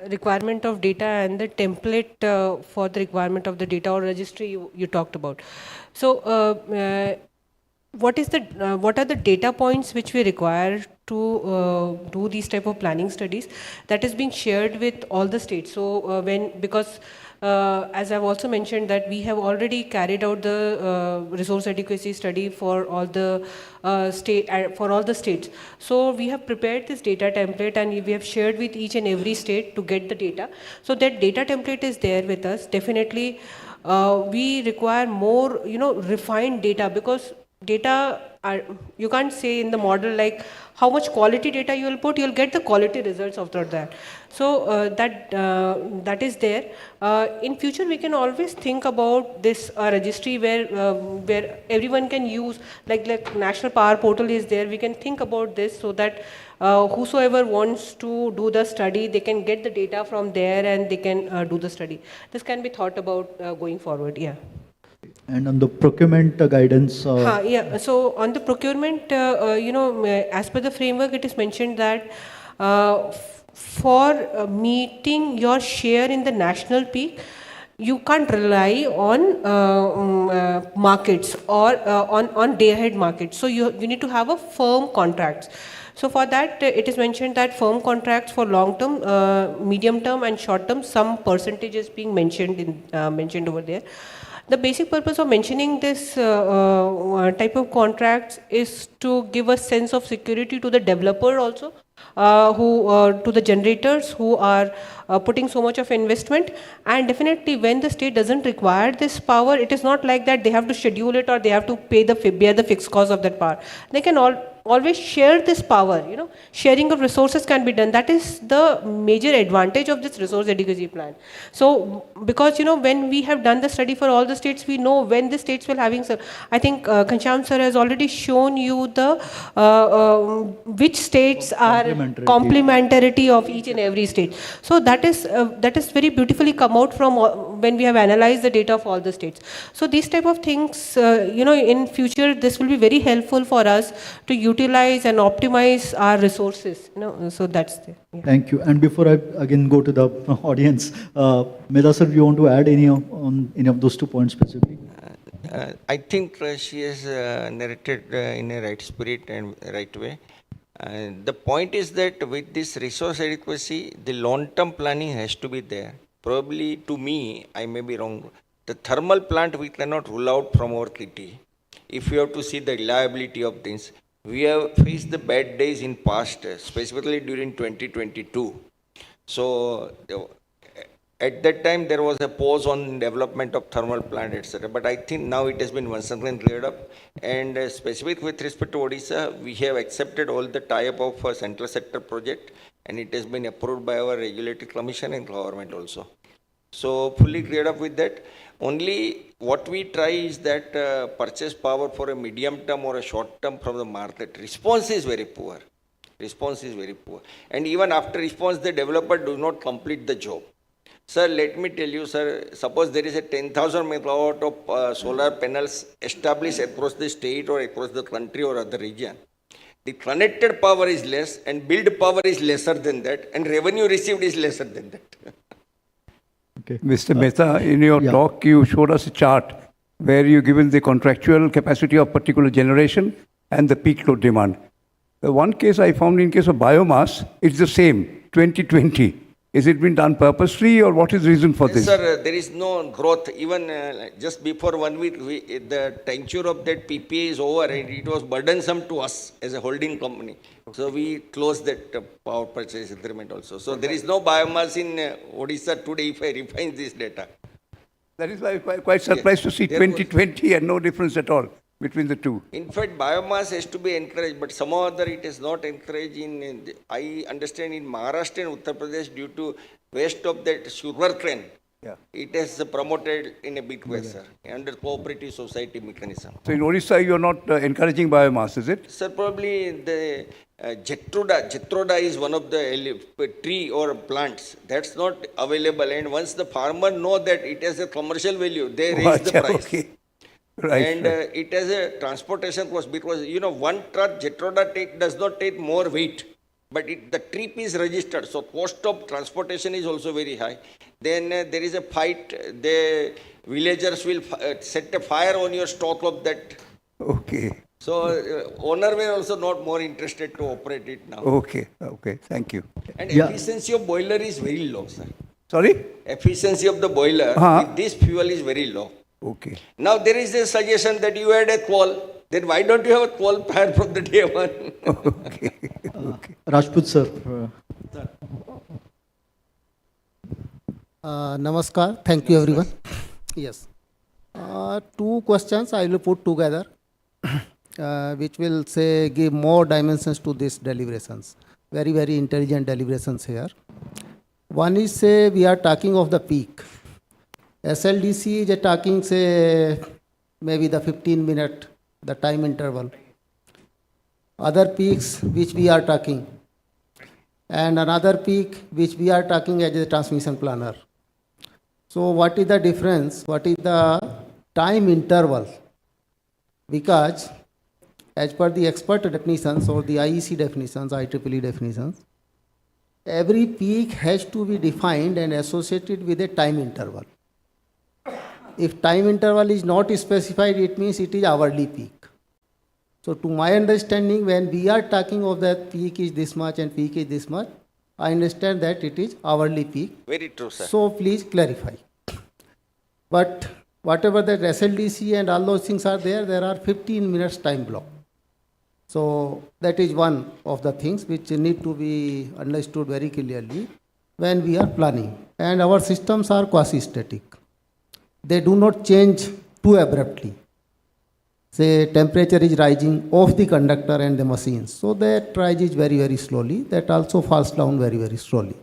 Requirement of data and the template for the requirement of the data or registry you talked about. So what are the data points which we require to do these type of planning studies that is being shared with all the states? So because as I've also mentioned that we have already carried out the resource adequacy study for all the states. So we have prepared this data template and we have shared with each and every state to get the data. So that data template is there with us. Definitely, we require more, refined data, because data you can't say in the model like how much quality data you will put, you'll get the quality results after that. So that is there. In future, we can always think about this registry where everyone can use, like National Power Portal is there. We can think about this so that whosoever wants to do the study, they can get the data from there and they can do the study. This can be thought about going forward. Yeah. And on the procurement guidance? Yeah, so on the procurement, as per the framework, it is mentioned that for meeting your share in the national peak, you can't rely on markets or on day-ahead markets. So you need to have a firm contracts. So for that, it is mentioned that firm contracts for long-term, medium-term and short-term, some percentage is being mentioned over there. The basic purpose of mentioning this type of contracts is to give a sense of security to the developer also, to the generators who are putting so much of investment. And definitely when the state doesn't require this power, it is not like that they have to schedule it or they have to bear the fixed cost of that power. They can always share this power, sharing of resources can be done. That is the major advantage of this resource adequacy plan. So because when we have done the study for all the states, we know when the states will having, I think Kancham sir has already shown you the which states are complementarity of each and every state. So that is very beautifully come out from when we have analyzed the data of all the states. So these type of things, in future, this will be very helpful for us to utilize and optimize our resources. So that's the. Yeah. Thank you. And before I again go to the audience, Meda sir, you want to add on any of those 2 points specifically? I think she has narrated in a right spirit and right way. The point is that with this resource adequacy, the long-term planning has to be there. Probably to me, I may be wrong, the thermal plant we cannot rule out from our kitty. If you have to see the reliability of things, we have faced the bad days in past, specifically during 2022. So at that time there was a pause on development of thermal plant, etc. But I think now it has been once again cleared up. And specific with respect to Odisha, we have accepted all the tie-up of a central sector project, and it has been approved by our regulatory commission and government also. So fully cleared up with that. Only what we try is that purchase power for a medium term or a short term from the market. Response is very poor. And even after response, the developer does not complete the job. Sir, let me tell you, sir, suppose there is a 10,000 megawatt of solar panels established across the state or across the country or other region. The connected power is less and billed power is lesser than that, and revenue received is lesser than that. Okay. Mr. Mehta, in your talk, you showed us a chart where you given the contractual capacity of particular generation and the peak load demand. The one case I found in case of biomass, it's the same, 2020. Is it been done purposely or what is the reason for this? Sir, there is no growth. Even just before 1 week, the tenure of that PPA is over and it was burdensome to us as a holding company. So we closed that power purchase agreement also. So there is no biomass in Odisha today if I refine this data. That is why I'm quite surprised to see 2020 and no difference at all between the two. In fact, biomass has to be encouraged, but somehow or other it is not encouraged I understand in Maharashtra and Uttar Pradesh due to waste of that sugar cane. Yeah. It is promoted in a big way, sir, under cooperative society mechanism. So in Odisha, you're not encouraging biomass, is it? Sir, probably the Jetroda is one of the tree or plants that's not available, and once the farmer know that it has a commercial value, they raise the price. Okay. Right, And right. it has a transportation cost because, one truck Jetroda does not take more weight, but the trip is registered. So cost of transportation is also very high. Then there is a fight. The villagers will set a fire on your stock of that. Okay. So owner were also not more interested to operate it now. Okay. Okay. Thank you. And Yeah. efficiency of boiler is very low, sir. Sorry? Efficiency of the boiler with this fuel is very low. Okay. Now there is a suggestion that you add a coal. Then why don't you have a coal fire from the day one? Rajput sir. Namaskar. Thank you, everyone. Yes. Two questions I will put together, which will say give more dimensions to these deliberations. Very, very intelligent deliberations here. One is say we are talking of the peak. SLDC is talking say maybe the 15-minute, the time interval. Other peaks which we are talking, and another peak which we are talking as a transmission planner. So what is the difference? What is the time interval? Because as per the expert definitions or the IEC definitions, IEEE definitions, every peak has to be defined and associated with a time interval. If time interval is not specified, it means it is hourly peak. So to my understanding, when we are talking of that peak is this much and peak is this much, I understand that it is hourly peak. Very true, sir. So please clarify. But whatever that SLDC and all those things are there, there are 15 minutes time block. So that is one of the things which need to be understood very clearly when we are planning. And our systems are quasi-static. They do not change too abruptly. Say temperature is rising off the conductor and the machines. So that rises very, very slowly. That also falls down very, very slowly.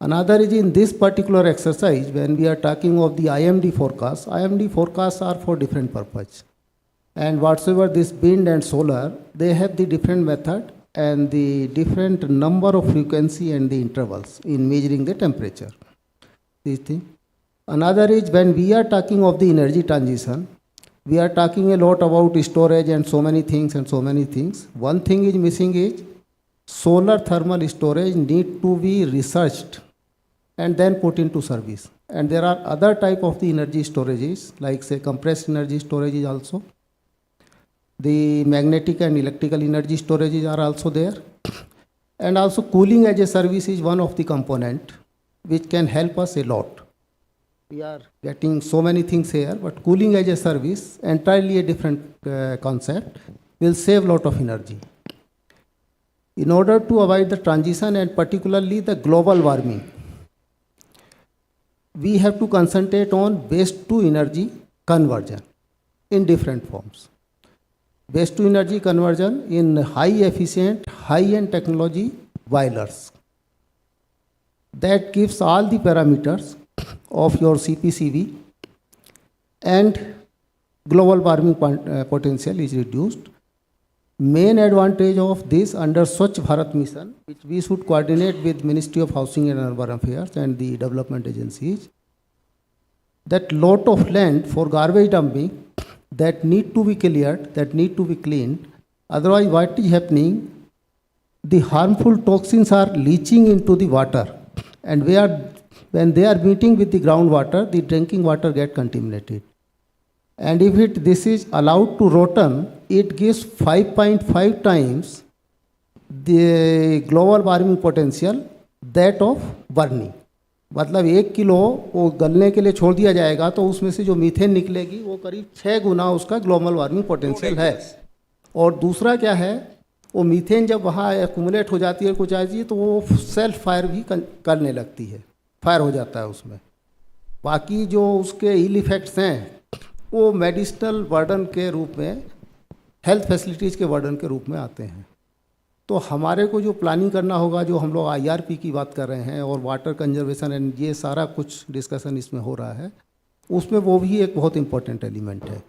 Another is in this particular exercise, when we are talking of the IMD forecasts are for different purpose. And whatsoever this wind and solar, they have the different method and the different number of frequency and the intervals in measuring the temperature. These things. Another is when we are talking of the energy transition, we are talking a lot about storage and so many things and so many things. One thing is missing is solar thermal storage need to be researched and then put into service. And there are other type of the energy storages, like say compressed energy storage is also. The magnetic and electrical energy storages are also there. And also cooling as a service is one of the component which can help us a lot. We are getting so many things here, but cooling as a service, entirely a different concept, will save a lot of energy. In order to avoid the transition and particularly the global warming, we have to concentrate on waste to energy conversion in different forms. Waste to energy conversion in high efficient, high-end technology boilers. That gives all the parameters of your CPCV and global warming potential is reduced. Main advantage of this under Swachh Bharat mission, which we should coordinate with Ministry of Housing and Urban Affairs and the development agencies, that lot of land for garbage dumping that need to be cleared, that need to be cleaned. Otherwise, what is happening? The harmful toxins are leaching into the water, and when they are meeting with the groundwater, the drinking water get contaminated. And if this is allowed to rotten, it gives 5.5 times the global warming potential that of burning. मतलब 1 kilo वो गलने के लिए छोड़ दिया जाएगा तो उसमें से जो मीथेन निकलेगी वो करीब 6 गुना उसका ग्लोबल वार्मिंग पोटेंशियल है. और दूसरा क्या है, वो मीथेन जब वहाँ एक्यूमुलेट हो जाती है कुछ आती है तो वो सेल्फ फायर भी करने लगती है, फायर हो जाता है उसमें. बाकी जो उसके इल इफेक्ट्स हैं वो मेडिसिनल बर्डन के रूप में, हेल्थ फैसिलिटीज़ के बर्डन के रूप में आते हैं. तो हमारे को जो प्लानिंग करना होगा, जो हम लोग IRP की बात कर रहे हैं और वाटर कंजर्वेशन एंड ये सारा कुछ डिस्कशन इसमें हो रहा है, उसमें वो भी एक बहुत इंपॉर्टेंट एलिमेंट है.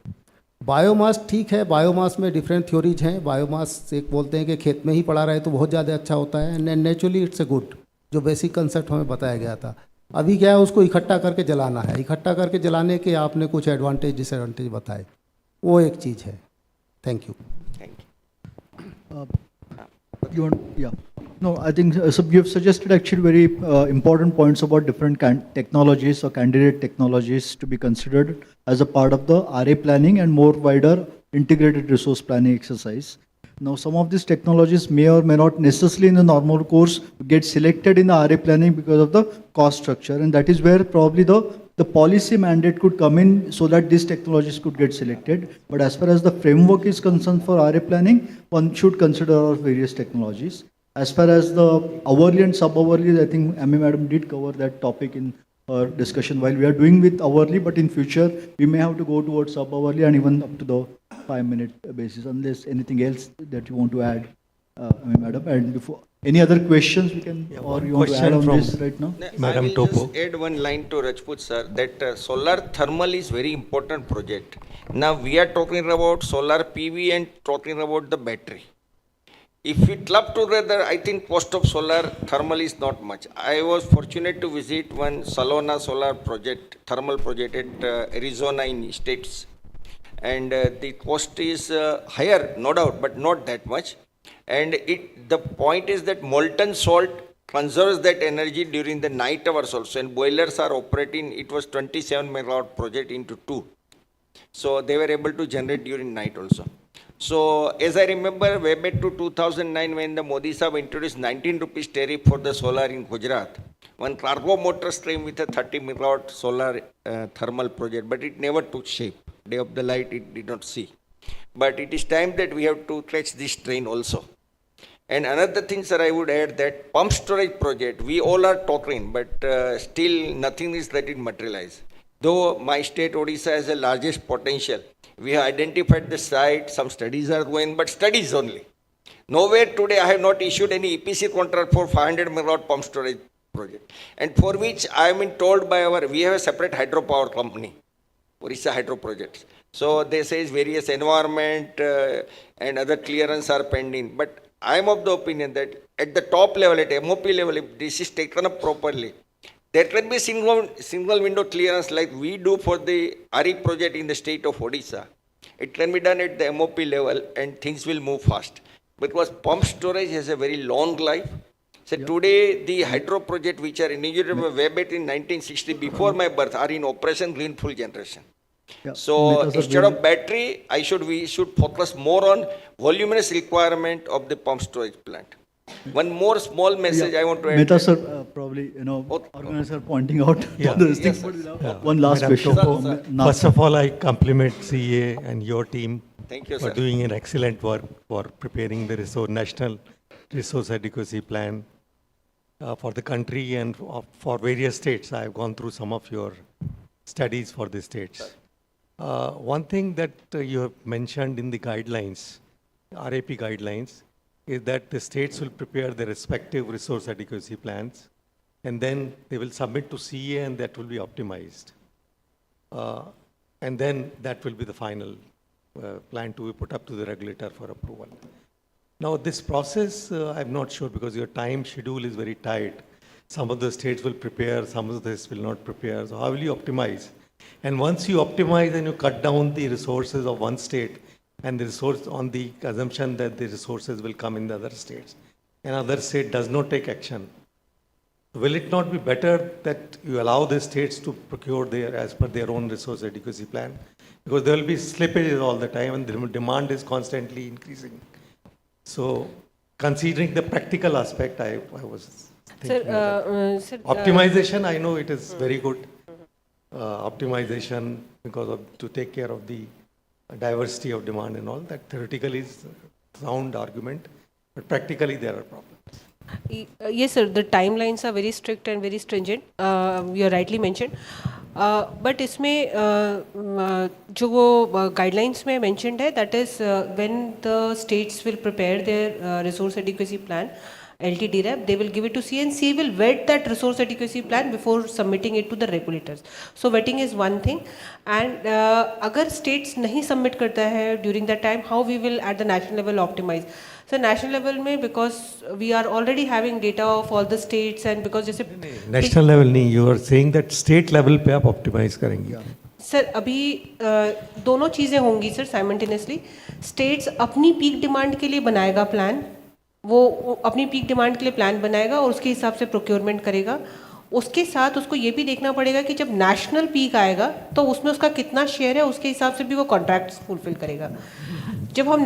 बायोमास ठीक है, बायोमास में डिफरेंट थ्योरीज हैं. बायोमास एक बोलते हैं कि खेत में ही पड़ा रहे तो बहुत ज़्यादा अच्छा होता है, and naturally it's a good, जो बेसिक कंसेप्ट हमें बताया गया था. अभी क्या है, उसको इकट्ठा करके जलाना है. इकट्ठा करके जलाने के आपने कुछ एडवांटेज डिसएडवांटेज बताए. वो एक चीज़ है. Thank you. You want, yeah. No, I think so you have suggested actually very important points about different technologies or candidate technologies to be considered as a part of the RA planning and more wider integrated resource planning exercise. Now, some of these technologies may or may not necessarily in the normal course get selected in the RA planning because of the cost structure, and that is where probably the policy mandate could come in so that these technologies could get selected. But as far as the framework is concerned for RA planning, one should consider our various technologies. As far as the hourly and sub-hourly, I think Amy Madam did cover that topic in our discussion while we are doing with hourly, but in future we may have to go towards sub-hourly and even up to the 5-minute basis, unless anything else that you want to add, Amy Madam. And before any other questions we can, or you want to add on this right now? Madam I will Topo. Just add one line to Rajput sir, that solar thermal is very important project. Now we are talking about solar PV and talking about the battery. If we club together, I think cost of solar thermal is not much. I was fortunate to visit one Salona solar project, thermal project at Arizona in States. And the cost is higher, no doubt, but not that much. And the point is that molten salt conserves that energy during the night hours also. And boilers are operating, it was 27 megawatt project into 2. So they were able to generate during night also. So as I remember, way back to 2009 when the Modi Sahab introduced 19 rupees tariff for the solar in Gujarat, one cargo motor came with a 30 megawatt solar thermal project, but it never took shape. Day of the light it did not see. But it is time that we have to catch this train also. And another thing, sir, I would add that pump storage project, we all are talking, but still nothing is let it materialize. Though my state Odisha has the largest potential, we have identified the site, some studies are going, but studies only. Nowhere today I have not issued any EPC contract for 500 megawatt pump storage project. And for which I have been told by we have a separate hydropower company, Odisha Hydro Projects. So they say various environment and other clearance are pending. But I am of the opinion that at the top level, at MOP level, if this is taken up properly, there can be single window clearance like we do for the RE project in the state of Odisha. It can be done at the MOP level and things will move fast. Because pump storage has a very long life. So today the hydro project which are inaugurated way back in 1960 before my birth are in operation green full generation. So instead of battery, we should focus more on voluminous requirement of the pump storage plant. One more small message I want to add. Mehta sir, probably, organizer pointing out those things. One last question. First of all, I compliment CA and your team Thank you, for sir. doing an excellent work for preparing the national resource adequacy plan for the country and for various states. I have gone through some of your studies for the states. One thing that you have mentioned in the guidelines, RAP guidelines, is that the states will prepare their respective resource adequacy plans and then they will submit to CA and that will be optimized. And then that will be the final plan to be put up to the regulator for approval. Now this process, I'm not sure because your time schedule is very tight. Some of the states will prepare, some of the states will not prepare. So how will you optimize? And once you optimize and you cut down the resources of one state, and the resource on the assumption that the resources will come in the other states, and other state does not take action, will it not be better that you allow the states to procure as per their own resource adequacy plan? Because there will be slippages all the time and the demand is constantly increasing. So considering the practical aspect, I was thinking optimization, I know it is very good. Optimization to take care of the diversity of demand and all that theoretically is a sound argument, but practically there are problems. Yes, sir. The timelines are very strict and very stringent. You are rightly mentioned. But इसमें जो वो guidelines में mentioned है, that is when the states will prepare their resource adequacy plan, LTDREP, they will give it to C and C will vet that resource adequacy plan before submitting it to the regulators. So vetting is one thing. And अगर states नहीं submit करता है during that time, how we will at the national level optimize? So national level में because we are already having data of all the states and because जैसे national level नहीं, you are saying that state level पे आप optimize करेंगे. Sir अभी दोनों चीज़ें होंगी सर साइमल्टेनियसली. स्टेट्स अपनी पीक डिमांड के लिए बनाएगा प्लान, वो अपनी पीक डिमांड के लिए प्लान बनाएगा और उसके हिसाब से प्रोक्योरमेंट करेगा. उसके साथ उसको ये भी देखना पड़ेगा कि जब नेशनल पीक आएगा तो उसमें उसका कितना शेयर है, उसके हिसाब से भी वो कॉन्ट्रैक्ट्स फुलफिल करेगा. जब हम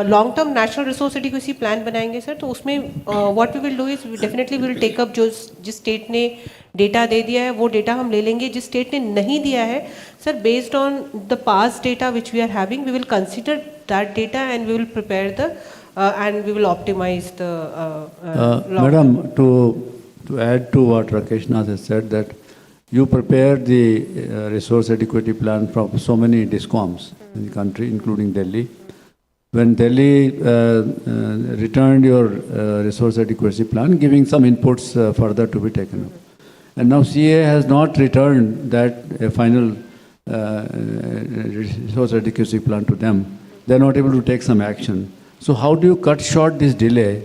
long term national resource adequacy plan बनाएंगे सर, तो उसमें what we will do is definitely will take up जो जिस स्टेट ने डेटा दे दिया है वो डेटा हम ले लेंगे. जिस स्टेट ने नहीं दिया है sir, based on the past data which we are having, we will consider that data and we will prepare the and we will optimize the Madam, to add to what Rakesh Nath has said, that you prepared the resource adequacy plan from so many DISCOMs in the country, including Delhi. When Delhi returned your resource adequacy plan, giving some inputs further to be taken up. And now CA has not returned that final resource adequacy plan to them. They're not able to take some action. So how do you cut short this delay?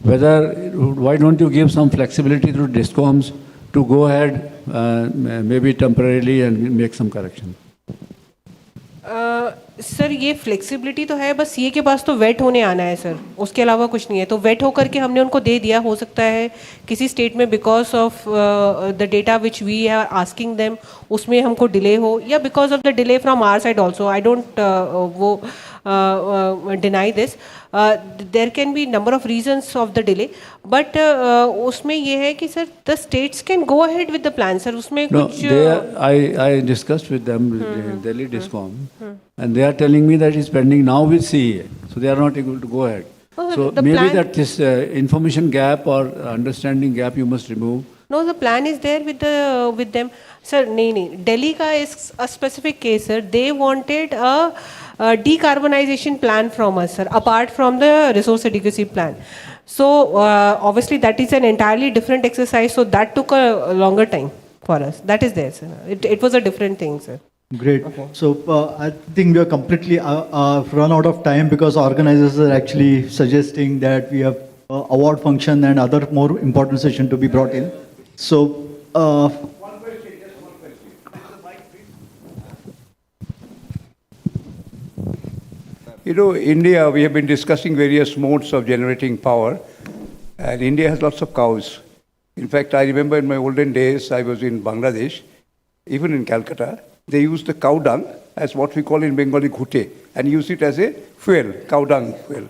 Why don't you give some flexibility to DISCOMs to go ahead, maybe temporarily, and make some correction? Sir ये flexibility तो है, बस ये के पास तो wait होने आना है सर, उसके अलावा कुछ नहीं है. तो वेट होकर के हमने उनको दे दिया. हो सकता है किसी स्टेट में because of the data which we are asking them उसमें हमको डिले हो, या because of the delay from our side also. I don't वो deny this. There can be number of reasons of the delay, but उसमें ये है कि sir the states can go ahead with the plan. Sir उसमें कुछ I discussed with them, Delhi DISCOM, and they are telling me that it's pending now with CEA, so they are not able to go ahead. So maybe that this information gap or understanding gap you must remove. No, the plan is there with them. Sir, नहीं Delhi का is a specific case, sir. They wanted a decarbonization plan from us, sir, apart from the resource adequacy plan. So obviously that is an entirely different exercise. So that took a longer time for us. That is there, sir. It was a different thing, sir. Great. Okay. So I think we are completely run out of time, because organizers are actually suggesting that we have award function and other more important session to be brought in. So. You know, India, we have been discussing various modes of generating power, and India has lots of cows. In fact, I remember in my olden days, I was in Bangladesh, even in Calcutta, they used the cow dung as what we call in Bengali ghute, and use it as a fuel, cow dung fuel.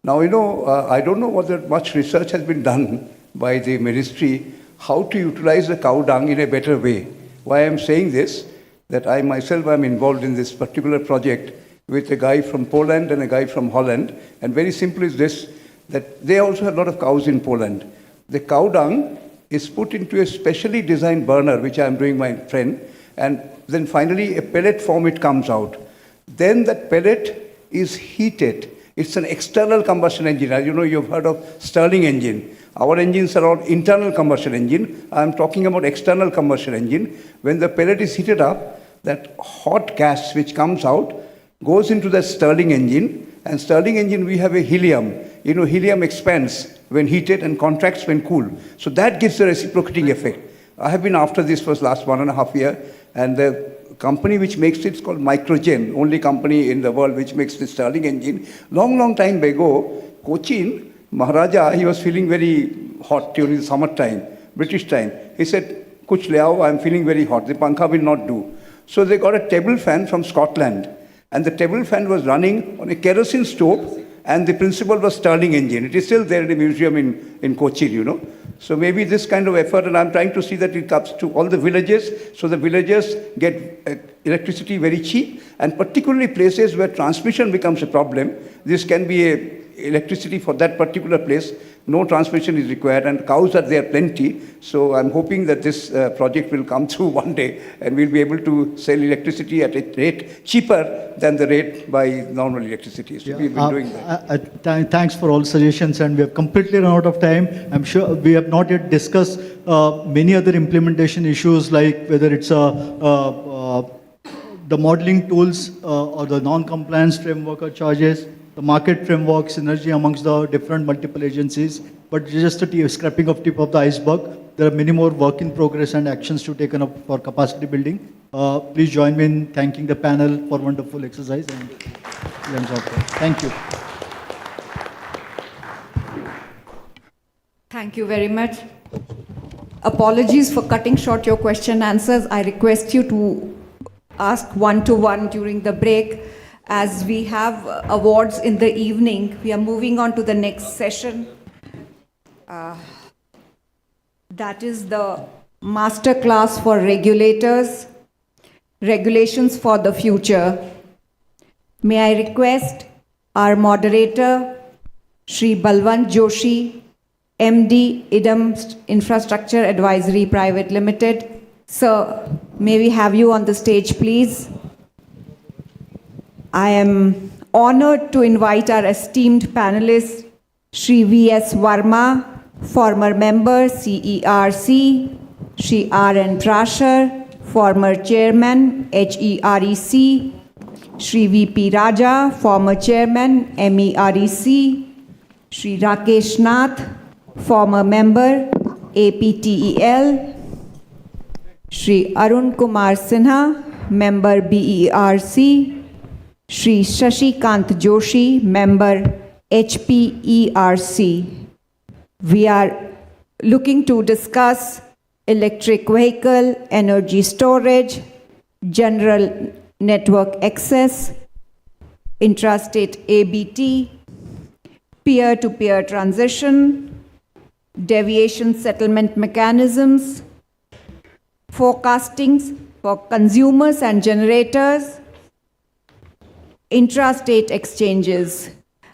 Now, you know, I don't know whether much research has been done by the ministry how to utilize the cow dung in a better way. Why I'm saying this, that I myself am involved in this particular project with a guy from Poland and a guy from Holland. And very simple is this, that they also have a lot of cows in Poland. The cow dung is put into a specially designed burner, which I'm doing, my friend, and then finally a pellet form it comes out. Then that pellet is heated. It's an external combustion engine. As you know, you've heard of Stirling engine. Our engines are all internal combustion engine. I'm talking about external combustion engine. When the pellet is heated up, that hot gas which comes out goes into the Stirling engine, and Stirling engine we have a helium. You know, helium expands when heated and contracts when cool. So that gives a reciprocating effect. I have been after this for the last 1.5 years, and the company which makes it is called Microgen, only company in the world which makes the Stirling engine. Long time ago, Cochin, Maharaja, he was feeling very hot during the summer time, British time. He said, Kuch le aao, I'm feeling very hot, the pankha will not do. So they got a table fan from Scotland, and the table fan was running on a kerosene stove, and the principle was Stirling engine. It is still there in the museum in Cochin, you know. So maybe this kind of effort, and I'm trying to see that it comes to all the villages, so the villagers get electricity very cheap, and particularly places where transmission becomes a problem, this can be a electricity for that particular place. No transmission is required, and cows are there plenty. So I'm hoping that this project will come through one day, and we'll be able to sell electricity at a rate cheaper than the rate by normal electricity. So we've been doing that. Thanks for all suggestions, and we have completely run out of time. I'm sure we have not yet discussed many other implementation issues, like whether it's the modeling tools or the non-compliance framework or charges, the market framework, synergy amongst the different multiple agencies, but just a scrapping of tip of the iceberg. there are many more work in progress and actions to taken up for capacity building. Please join me in thanking the panel for wonderful exercise and thank you. Thank you very much. Apologies for cutting short your question answers. I request you to ask one-to-one during the break. As we have awards in the evening, we are moving on to the next session. That is the master class for regulators, regulations for the future. May I request our moderator, Shri Balwant Joshi, MD, IDM Infrastructure Advisory Private Limited. Sir, may we have you on the stage, please? I am honored to invite our esteemed panelist, Shri V.S. Verma, former member, CERC, Shri R.N. Prasher, former chairman, HEREC, Shri V.P. Raja, former chairman, MEREC, Shri Rakesh Nath, former member, APTEL, Shri Arun Kumar Sinha, member BERC, Shri Shashikant Joshi, member HPERC. We are looking to discuss electric vehicle, energy storage, general network access, intrastate ABT, peer-to-peer transition, deviation settlement mechanisms, forecastings for consumers and generators, intrastate exchanges.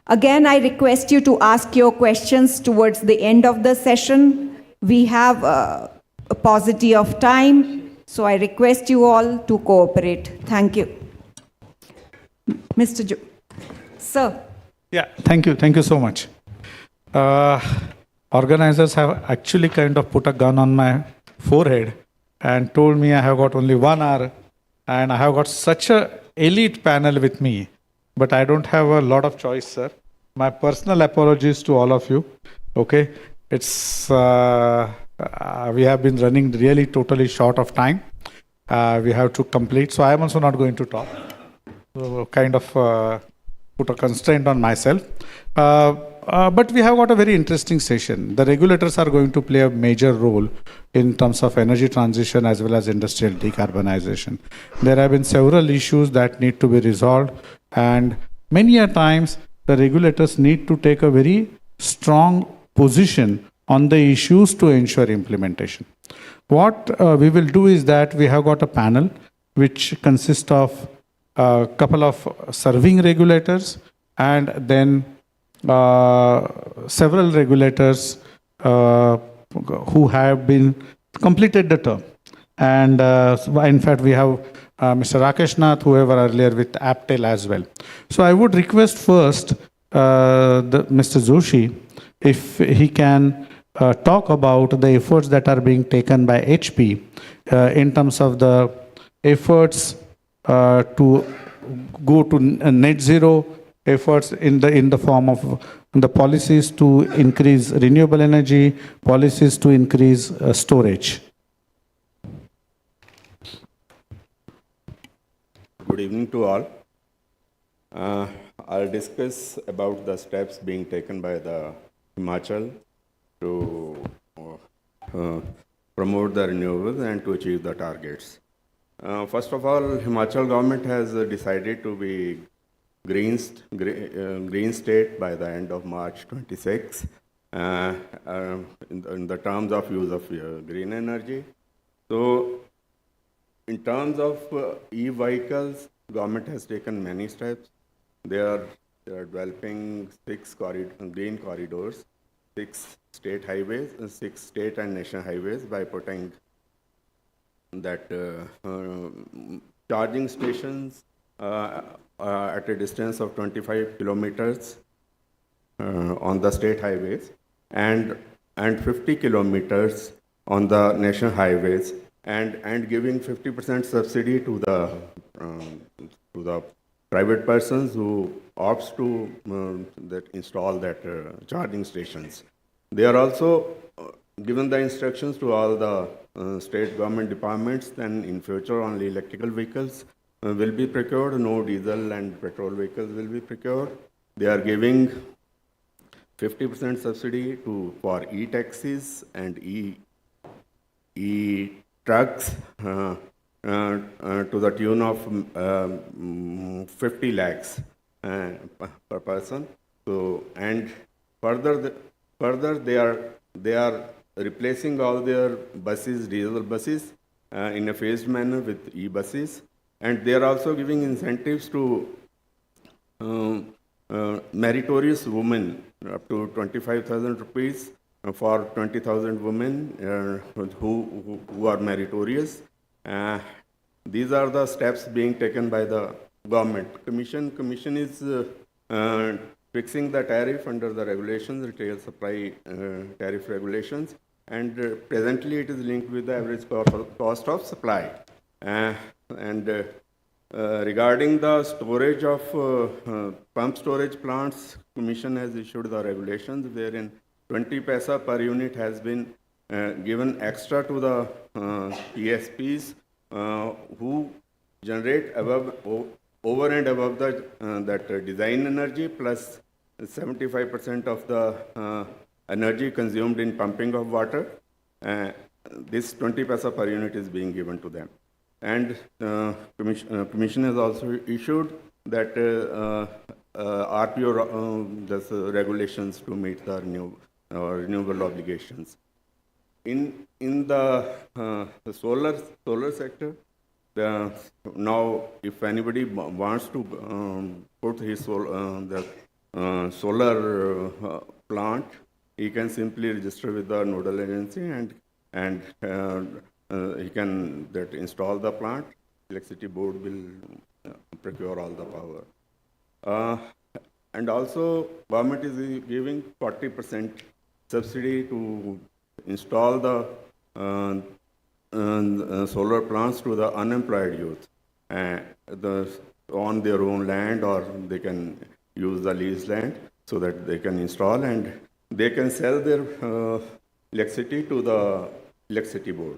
Again, I request you to ask your questions towards the end of the session. We have a paucity of time, so I request you all to cooperate. Thank you. Mr. Sir. Yeah, thank you. Thank you so much. Organizers have actually kind of put a gun on my forehead and told me I have got only 1 hour and I have got such a elite panel with me, but I don't have a lot of choice, sir. My personal apologies to all of you. Okay, it's we have been running really totally short of time. We have to complete, so I am also not going to talk. So kind of put a constraint on myself. But we have got a very interesting session. The regulators are going to play a major role in terms of energy transition as well as industrial decarbonization. There have been several issues that need to be resolved, and many a times the regulators need to take a very strong position on the issues to ensure implementation. What we will do is that we have got a panel which consists of a couple of serving regulators and then several regulators who have been completed the term. And in fact, we have Mr. Rakesh Nath, who were earlier with APTEL as well. So I would request first Mr. Joshi, if he can talk about the efforts that are being taken by HP in terms of the efforts to go to net zero, efforts in the form of the policies to increase renewable energy, policies to increase storage. Good evening to all. I'll discuss about the steps being taken by the Himachal to promote the renewables and to achieve the targets. First of all, Himachal government has decided to be green state by the end of March 26 in the terms of use of green energy. So in terms of e-vehicles, government has taken many steps. They are developing 6 green corridors, 6 state highways, 6 state and national highways by putting that charging stations at a distance of 25 kilometers on the state highways and 50 kilometers on the national highways, and giving 50% subsidy to the private persons who opts to install that charging stations. They are also given the instructions to all the state government departments, then in future only electrical vehicles will be procured, no diesel and petrol vehicles will be procured. They are giving 50% subsidy for e-taxis and e-trucks to the tune of 50 lakhs per person. So, and further they are replacing all their buses, diesel buses, in a phased manner with e-buses, and they are also giving incentives to meritorious women up to 25,000 rupees for 20,000 women who are meritorious. These are the steps being taken by the government. Commission is fixing the tariff under the regulations, retail supply tariff regulations, and presently it is linked with the average cost of supply. Regarding the storage of pump storage plants, Commission has issued the regulations wherein 20 paisa per unit has been given extra to the PSPs who generate over and above that design energy plus 75% of the energy consumed in pumping of water. This 20 paisa per unit is being given to them. And Commission has also issued that RPO regulations to meet the renewable obligations. In the solar sector, now if anybody wants to put his solar plant, he can simply register with the nodal agency and he can install the plant. Electricity board will procure all the power. And also government is giving 40% subsidy to install the solar plants to the unemployed youth on their own land, or they can use the leased land so that they can install and they can sell their electricity to the electricity board.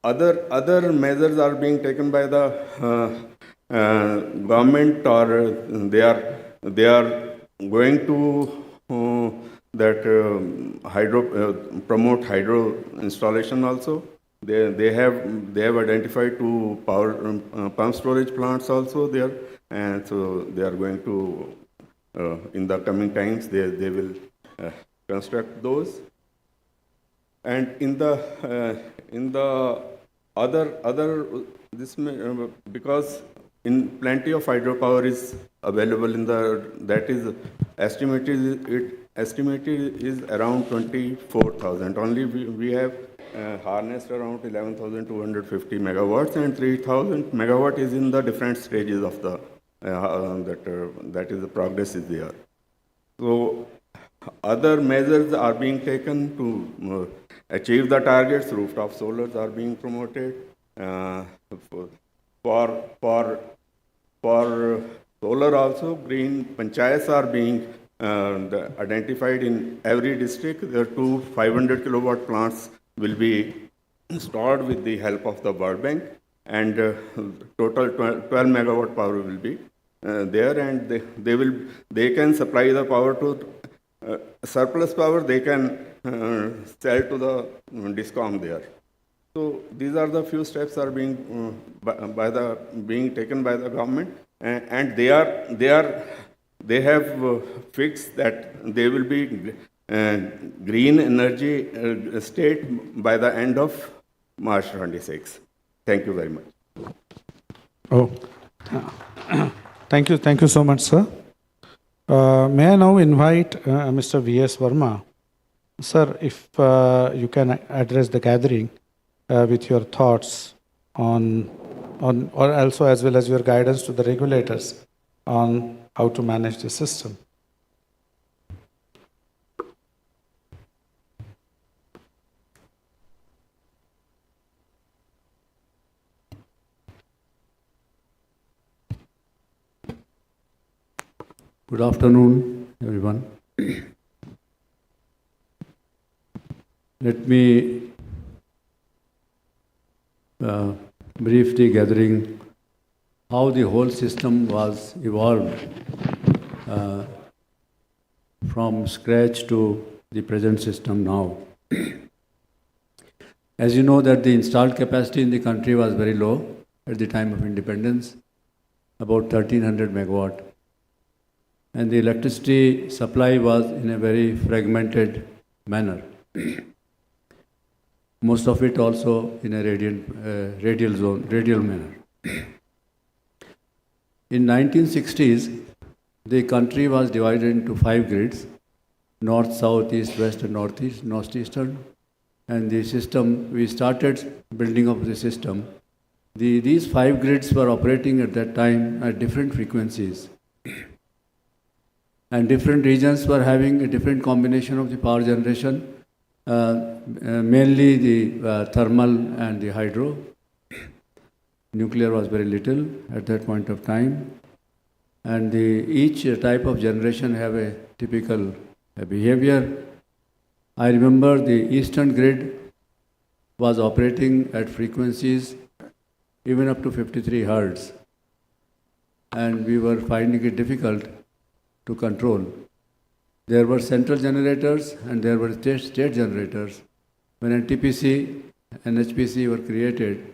Other measures are being taken by the government, or they are going to promote hydro installation also. They have identified two power pump storage plants also there, and so they are going to in the coming times they will construct those. And in the other this because in plenty of hydropower is available in that is estimated is around 24,000. Only we have harnessed around 11,250 megawatts, and 3,000 megawatt is in the different stages of the that is the progress is there. So other measures are being taken to achieve the targets. Rooftop solars are being promoted. For solar also, green panchayats are being identified in every district. There are 2 500 kilowatt plants will be installed with the help of the World Bank, and total 12 megawatt power will be there, and they can supply the power to surplus power. They can sell to the DISCOM there. So these are the few steps are being being taken by the government, and they have fixed that they will be green energy state by the end of March 26. Thank you very much. Oh, thank you so much, sir. May I now invite Mr. V.S. Verma. Sir, if you can address the gathering with your thoughts on or also as well as your guidance to the regulators on how to manage the system. Good afternoon, everyone. let me brief the gathering how the whole system was evolved from scratch to the present system now. As you know that the installed capacity in the country was very low at the time of independence, about 1300 megawatt. And the electricity supply was in a very fragmented manner. Most of it also in a radial manner. In 1960s, the country was divided into 5 grids: north, south, east, west, and northeast, northeastern. And the system, we started building up the system. These 5 grids were operating at that time at different frequencies. And different regions were having a different combination of the power generation, mainly the thermal and the hydro. Nuclear was very little at that point of time. And each type of generation have a typical behavior. I remember the eastern grid was operating at frequencies even up to 53 hertz. And we were finding it difficult to control. There were central generators and there were state generators. When NTPC and HPC were created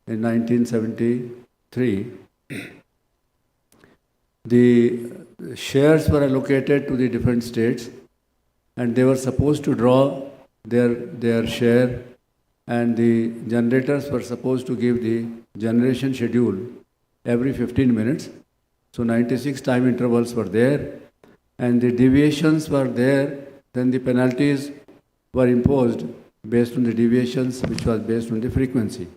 in 1973, the shares were allocated to the different states and they were supposed to draw their share, and the generators were supposed to give the generation schedule every 15 minutes. So 96 time intervals were there, and the deviations were there, then the penalties were imposed based on the deviations, which was based on the frequency.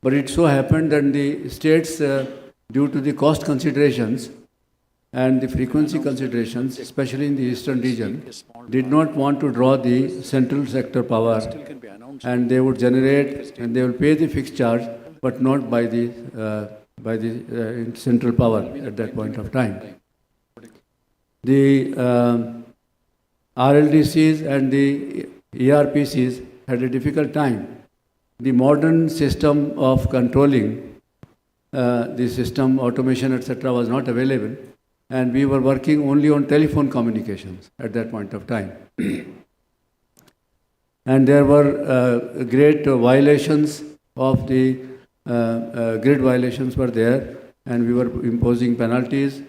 But it so happened that the states, due to the cost considerations and the frequency considerations, especially in the eastern region, did not want to draw the central sector power, and they would generate and they will pay the fixed charge, but not by the central power at that point of time. The RLDCs and the ERPCs had a difficult time. The modern system of controlling the system, automation, etc., was not available, and we were working only on telephone communications at that point of time. And there were great violations of the grid violations were there, and we were imposing penalties,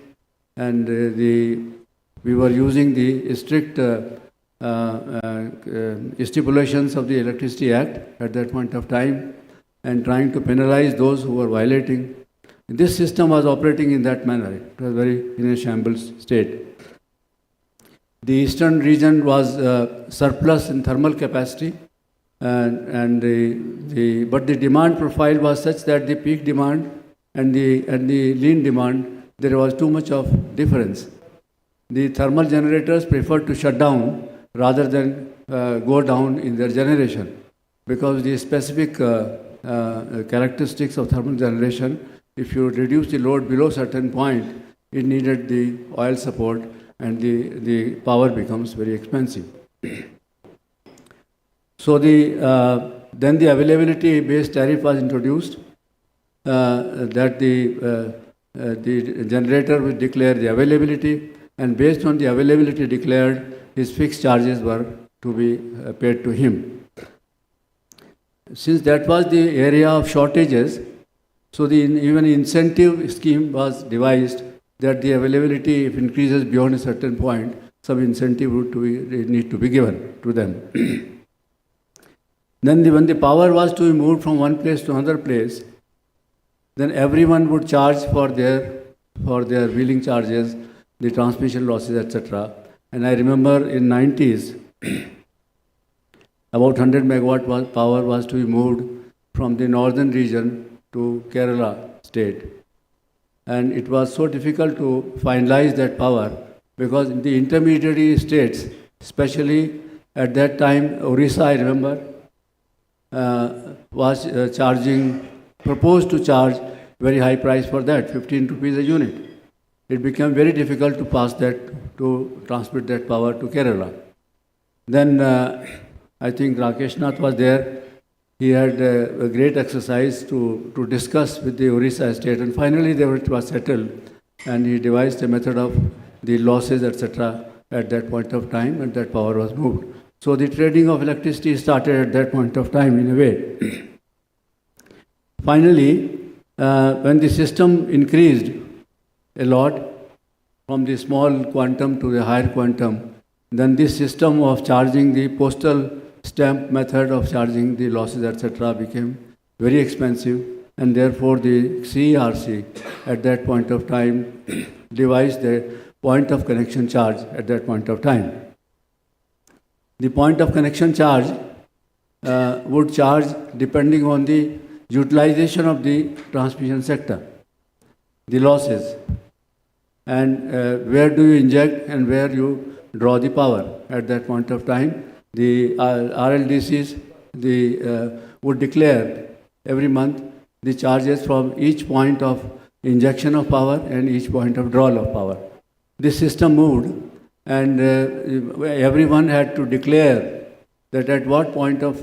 and we were using the strict stipulations of the Electricity Act at that point of time, and trying to penalize those who were violating. This system was operating in that manner. It was very in a shambles state. The eastern region was surplus in thermal capacity, but the demand profile was such that the peak demand and the lean demand, there was too much of difference. The thermal generators preferred to shut down rather than go down in their generation, because the specific characteristics of thermal generation, if you reduce the load below a certain point, it needed the oil support, and the power becomes very expensive. So then the availability-based tariff was introduced, that the generator will declare the availability, and based on the availability declared, his fixed charges were to be paid to him. Since that was the area of shortages, so even incentive scheme was devised that the availability, if increases beyond a certain point, some incentive would need to be given to them. Then when the power was to be moved from one place to another place, then everyone would charge for their wheeling charges, the transmission losses, etc. And I remember in 90s, about 100 megawatt power was to be moved from the northern region to Kerala state. And it was so difficult to finalize that power, because in the intermediary states, especially at that time, Orissa, I remember, was proposed to charge very high price for that, 15 rupees a unit. It became very difficult to transmit that power to Kerala. Then I think Rakesh Nath was there. He had a great exercise to discuss with the Orissa state, and finally it was settled, and he devised a method of the losses, etc. at that point of time, and that power was moved. So the trading of electricity started at that point of time in a way. Finally, when the system increased a lot from the small quantum to the higher quantum, then this system of charging the postal stamp method of charging the losses, etc., became very expensive, and therefore the CERC at that point of time devised the point of connection charge at that point of time. The point of connection charge would charge depending on the utilization of the transmission sector, the losses, and where do you inject and where you draw the power at that point of time. The RLDCs would declare every month the charges from each point of injection of power and each point of drawal of power. This system moved, and everyone had to declare that at what point of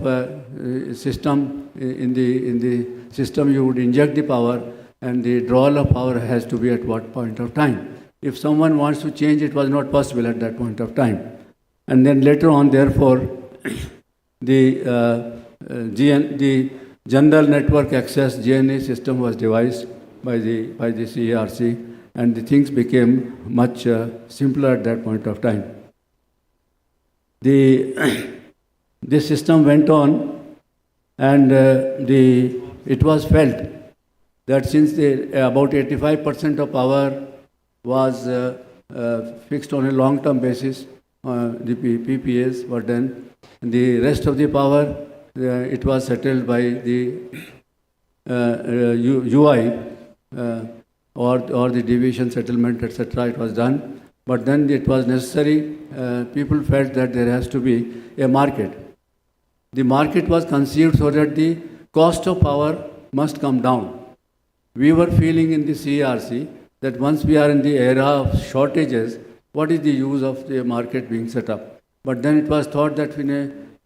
system in the system you would inject the power, and the drawal of power has to be at what point of time. If someone wants to change, it was not possible at that point of time. And then later on, therefore, the General Network Access GNA system was devised by the CERC, and the things became much simpler at that point of time. This system went on, and it was felt that since about 85% of power was fixed on a long-term basis, the PPAs were done. The rest of the power, it was settled by the UI or the deviation settlement, etc. It was done. But then it was necessary, people felt that there has to be a market. The market was conceived so that the cost of power must come down. We were feeling in the CERC that once we are in the era of shortages, what is the use of the market being set up? But then it was thought that in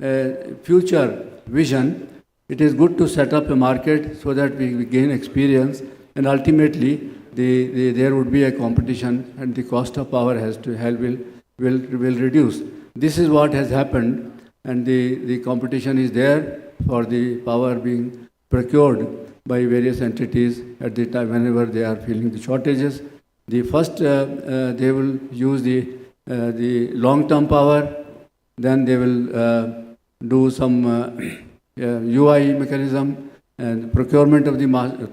a future vision, it is good to set up a market so that we gain experience, and ultimately there would be a competition, and the cost of power will reduce. This is what has happened, and the competition is there for the power being procured by various entities at the time whenever they are feeling the shortages. The first they will use the long-term power, then they will do some UI mechanism and procurement of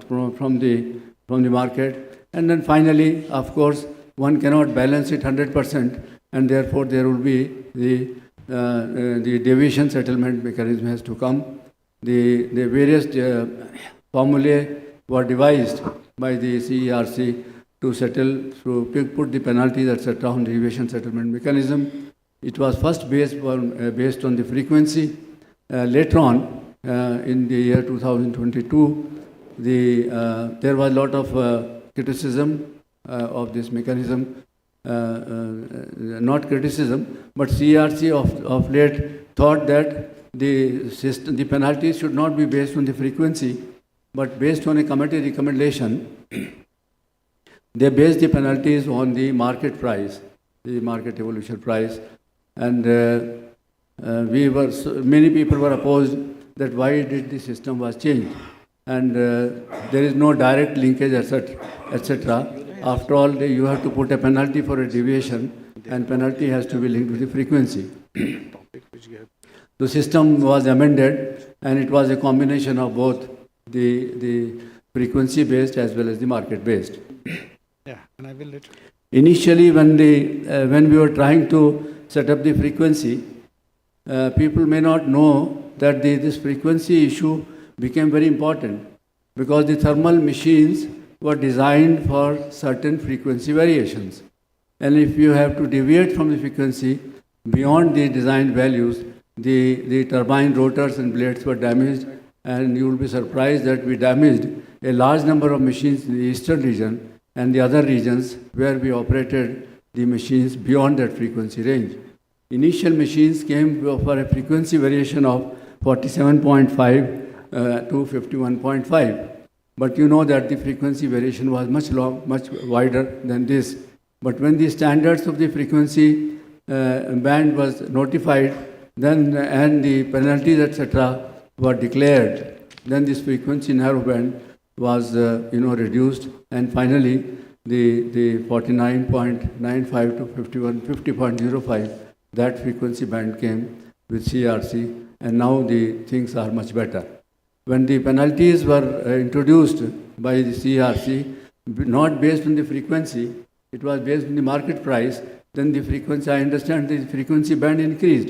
from the market, and then finally, of course, one cannot balance it 100%, and therefore there will be the deviation settlement mechanism has to come. The various formulae were devised by the CERC to settle, to put the penalties, etc., on the deviation settlement mechanism. It was first based on the frequency. Later on, in the year 2022, there was a lot of criticism of this mechanism. Not criticism, but CERC of late thought that the penalties should not be based on the frequency, but based on a committee recommendation. They based the penalties on the market price, the market evolution price, and many people were opposed that why did the system was changed, and there is no direct linkage, etc. After all, you have to put a penalty for a deviation, and penalty has to be linked with the frequency. The system was amended, and it was a combination of both the frequency-based as well as the market-based. Yeah, and I will let you. Initially, when we were trying to set up the frequency, people may not know that this frequency issue became very important, because the thermal machines were designed for certain frequency variations. And if you have to deviate from the frequency beyond the designed values, the turbine rotors and blades were damaged, and you will be surprised that we damaged a large number of machines in the eastern region and the other regions where we operated the machines beyond that frequency range. initial machines came for a frequency variation of 47.5 to 51.5. But you know that the frequency variation was much wider than this. But when the standards of the frequency band was notified, then and the penalties, etc., were declared, then this frequency narrow band was reduced, and finally the 49.95 to 50.05, that frequency band came with CRC, and now the things are much better. When the penalties were introduced by the CRC, not based on the frequency, it was based on the market price, then the frequency, I understand the frequency band increased,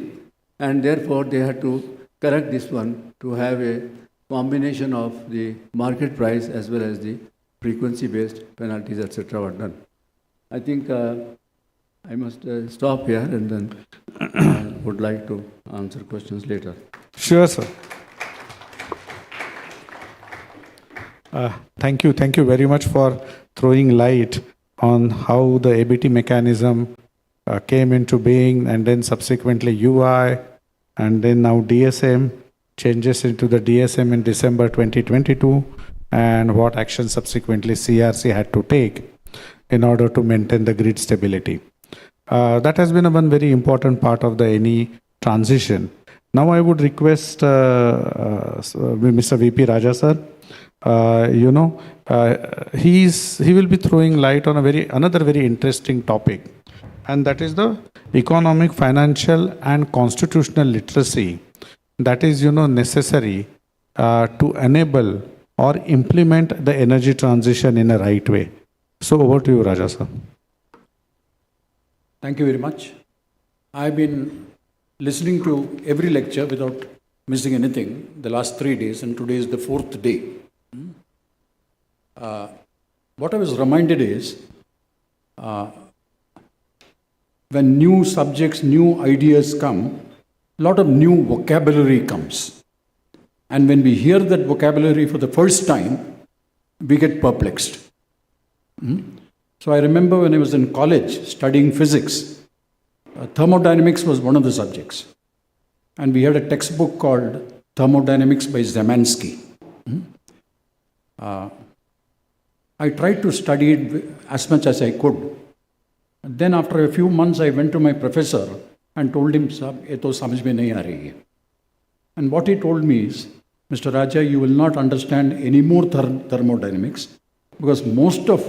and therefore they had to correct this one to have a combination of the market price as well as the frequency-based penalties, etc. were done. I think I must stop here, and then would like to answer questions later. Sure, sir. Thank you very much for throwing light on how the ABT mechanism came into being, and then subsequently UI, and then now DSM, changes into the DSM in December 2022, and what action subsequently CRC had to take in order to maintain the grid stability. That has been one very important part of the any transition. Now I would request Mr. VP Raja sir, he will be throwing light on another very interesting topic, and that is the economic, financial and constitutional literacy that is necessary to enable or implement the energy transition in a right way. So over to you, Raja sir. Thank you very much. I've been listening to every lecture without missing anything the last 3 days, and today is the 4th day. What I was reminded is, when new subjects, new ideas come, a lot of new vocabulary comes. And when we hear that vocabulary for the first time, we get perplexed. So I remember when I was in college studying physics, thermodynamics was one of the subjects. And we had a textbook called Thermodynamics by Zemansky. I tried to study it as much as I could. And then after a few months, I went to my professor and told him, "Sab, ye to samajh mein nahi aa rahi hai." And what he told me is, "Mr. Raja, you will not understand any more thermodynamics, because most of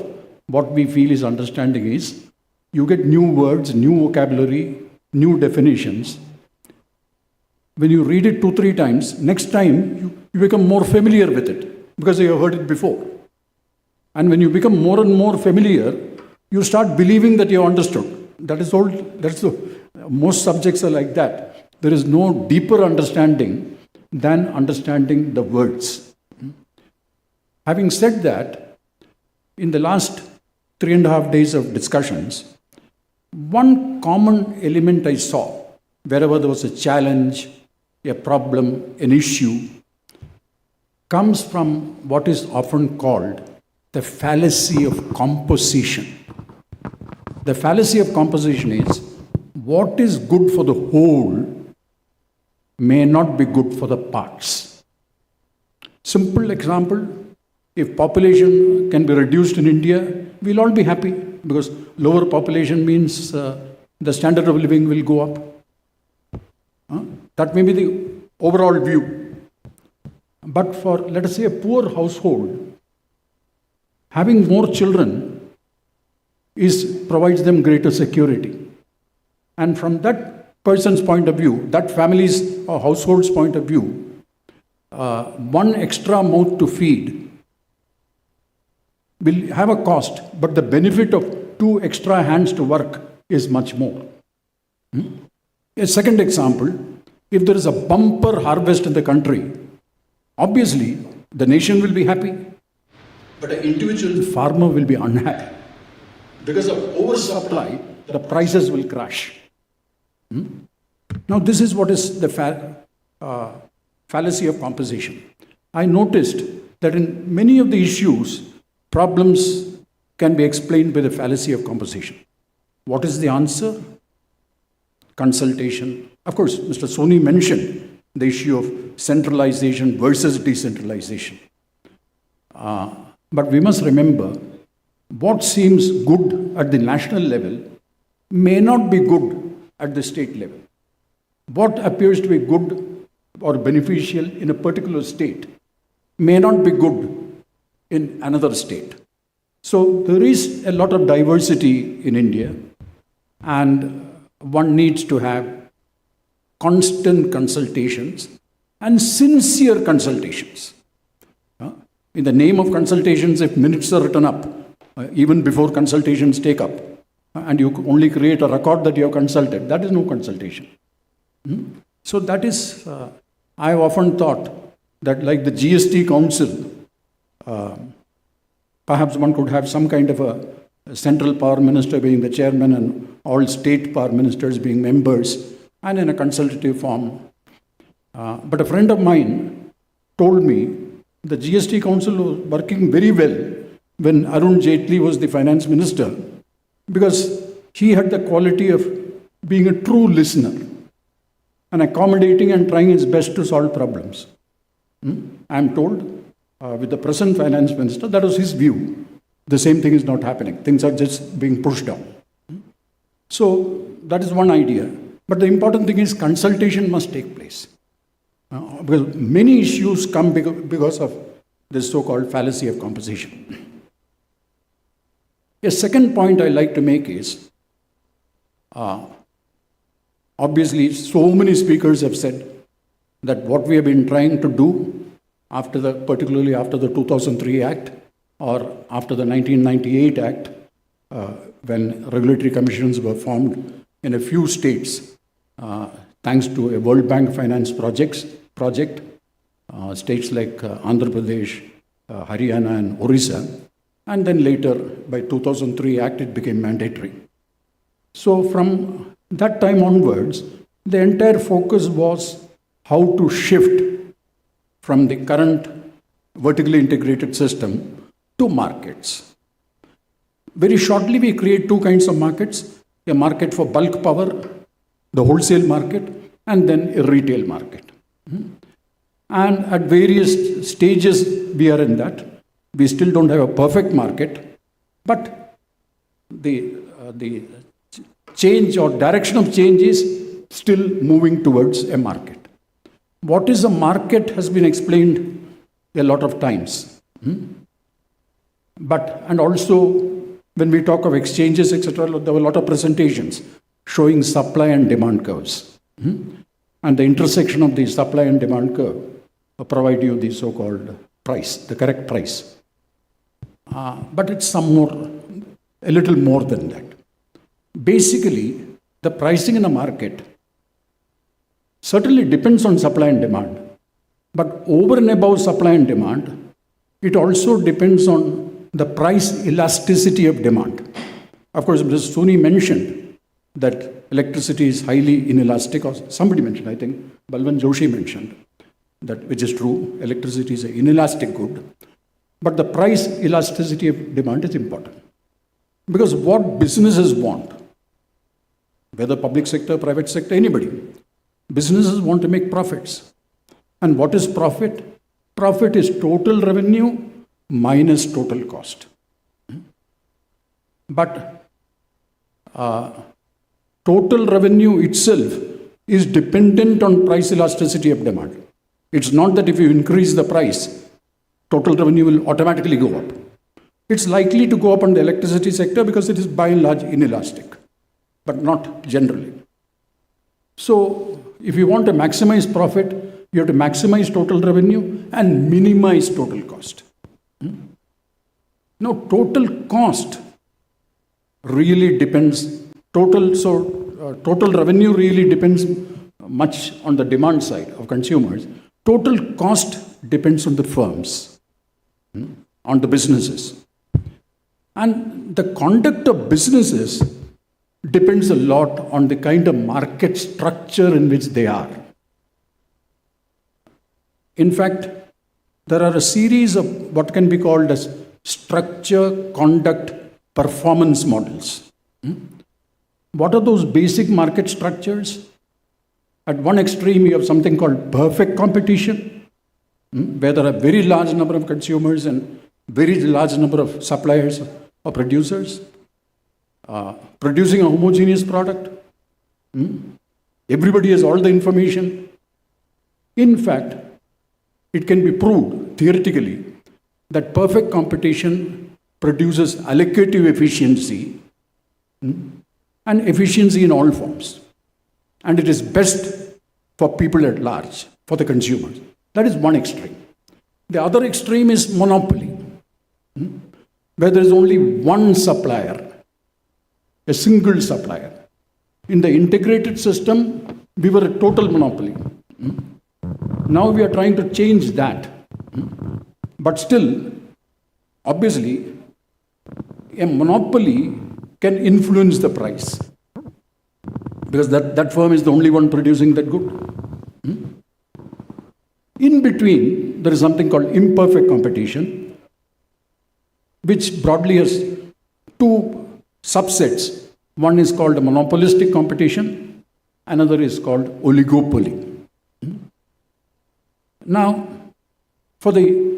what we feel is understanding is you get new words, new vocabulary, new definitions. When you read it 2-3 times, next time you become more familiar with it because you have heard it before. And when you become more and more familiar, you start believing that you have understood. That is all. Most subjects are like that. There is no deeper understanding than understanding the words. Having said that, in the last 3.5 days of discussions, one common element I saw, wherever there was a challenge, a problem, an issue, comes from what is often called the fallacy of composition. The fallacy of composition is, what is good for the whole may not be good for the parts. Simple example, if population can be reduced in India, we'll all be happy, because lower population means the standard of living will go up. That may be the overall view. But for, let us say, a poor household, having more children provides them greater security. And from that person's point of view, that family's or household's point of view, one extra mouth to feed will have a cost, but the benefit of 2 extra hands to work is much more. A second example, if there is a bumper harvest in the country, obviously the nation will be happy, but an individual farmer will be unhappy. Because of oversupply, the prices will crash. Now, this is what is the fallacy of composition. I noticed that in many of the issues, problems can be explained by the fallacy of composition. What is the answer? consultation. Of course, Mr. Soni mentioned the issue of centralization versus decentralization. But we must remember, what seems good at the national level may not be good at the state level. What appears to be good or beneficial in a particular state may not be good in another state. So there is a lot of diversity in India, and one needs to have constant consultations and sincere consultations. In the name of consultations, if minutes are written up, even before consultations take up, and you only create a record that you have consulted, that is no consultation. So that is, I have often thought that like the GST Council, perhaps one could have some kind of a central power minister being the chairman and all state power ministers being members, and in a consultative form. But a friend of mine told me the GST Council was working very well when Arun Jaitley was the finance minister, because he had the quality of being a true listener and accommodating and trying his best to solve problems. I am told with the present finance minister, that was his view. The same thing is not happening. Things are just being pushed down. So that is one idea. But the important thing is consultation must take place. Because many issues come because of this so-called fallacy of composition. A second point I like to make is, obviously so many speakers have said that what we have been trying to do particularly after the 2003 Act or after the 1998 Act, when regulatory commissions were formed in a few states, thanks to a World Bank finance project, states like Andhra Pradesh, Haryana and Orissa, and then later by 2003 Act it became mandatory. So from that time onwards, the entire focus was how to shift from the current vertically integrated system to markets. Very shortly, we create two kinds of markets: a market for bulk power, the wholesale market, and then a retail market. And at various stages we are in that. We still don't have a perfect market, but the change or direction of change is still moving towards a market. What is a market has been explained a lot of times. And also, when we talk of exchanges, etc., there were a lot of presentations showing supply and demand curves. And the intersection of the supply and demand curve provide you the so-called price, the correct price. But it's a little more than that. Basically, the pricing in a market certainly depends on supply and demand. But over and above supply and demand, it also depends on the price elasticity of demand. Of course, Mr. Soni mentioned that electricity is highly inelastic, or somebody mentioned, I think, Balwant Joshi mentioned, that which is true, electricity is an inelastic good. But the price elasticity of demand is important. Because what businesses want, whether public sector, private sector, anybody, businesses want to make profits. And what is profit? Profit is total revenue minus total cost. But total revenue itself is dependent on price elasticity of demand. It's not that if you increase the price, total revenue will automatically go up. It's likely to go up on the electricity sector because it is by and large inelastic, but not generally. So if you want to maximize profit, you have to maximize total revenue and minimize total cost. Now, total cost really depends, total revenue really depends much on the demand side of consumers. Total cost depends on the firms, on the businesses. And the conduct of businesses depends a lot on the kind of market structure in which they are. In fact, there are a series of what can be called as structure, conduct, performance models. What are those basic market structures? At one extreme, you have something called perfect competition, where there are very large number of consumers and very large number of suppliers or producers producing a homogeneous product. Everybody has all the information. In fact, it can be proved theoretically that perfect competition produces allocative efficiency and efficiency in all forms. And it is best for people at large, for the consumers. That is one extreme. The other extreme is monopoly, where there is only one supplier, a single supplier. In the integrated system, we were a total monopoly. Now we are trying to change that. But still, obviously, a monopoly can influence the price, because that firm is the only one producing that good. In between, there is something called imperfect competition, which broadly has two subsets. One is called a monopolistic competition, another is called oligopoly. Now, for the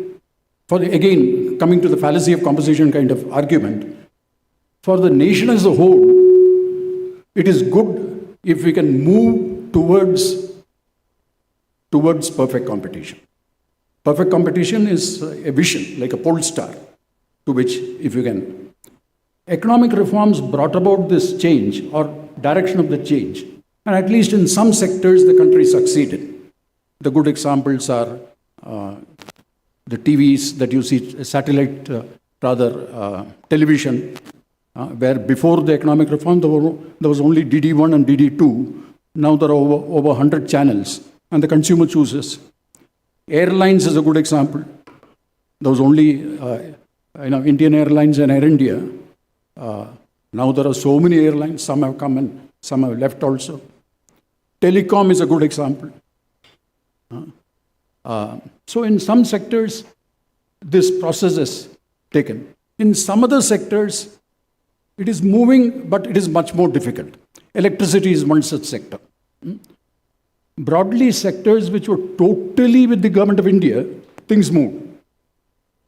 again, coming to the fallacy of composition kind of argument, for the nation as a whole, it is good if we can move towards perfect competition. Perfect competition is a vision, like a pole star, to which, if you can. Economic reforms brought about this change or direction of the change, and at least in some sectors, the country succeeded. The good examples are the TVs that you see, satellite, television, where before the economic reform, there was only DD1 and DD2. Now there are over 100 channels, and the consumer chooses. Airlines is a good example. There was only Indian Airlines and Air India. Now there are so many airlines, some have come and some have left also. Telecom is a good example. So in some sectors, this process is taken. In some other sectors, it is moving, but it is much more difficult. Electricity is one such sector. Broadly, sectors which were totally with the government of India, things moved.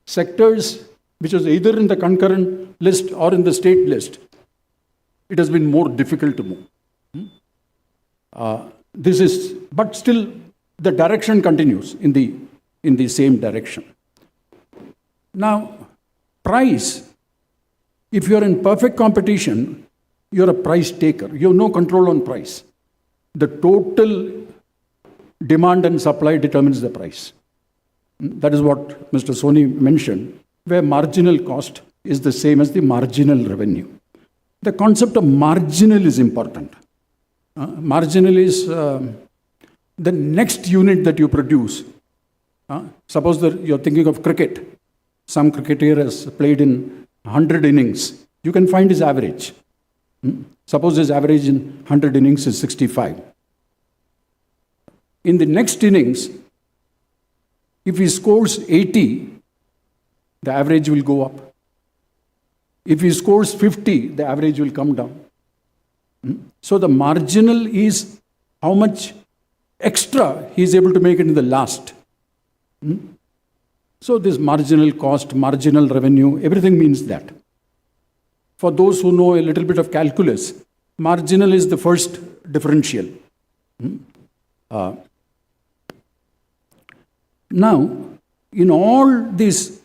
Sectors which was either in the concurrent list or in the state list, it has been more difficult to move. But still, the direction continues in the same direction. Now, price, if you're in perfect competition, you're a price taker. You have no control on price. The total demand and supply determines the price. That is what Mr. Soni mentioned, where marginal cost is the same as the marginal revenue. The concept of marginal is important. Marginal is the next unit that you produce. Suppose that you're thinking of cricket. Some cricketer has played in 100 innings. You can find his average. Suppose his average in 100 innings is 65. In the next innings, if he scores 80, the average will go up. If he scores 50, the average will come down. So the marginal is how much extra he is able to make it in the last. So this marginal cost, marginal revenue, everything means that. For those who know a little bit of calculus, marginal is the first differential. Now, in all these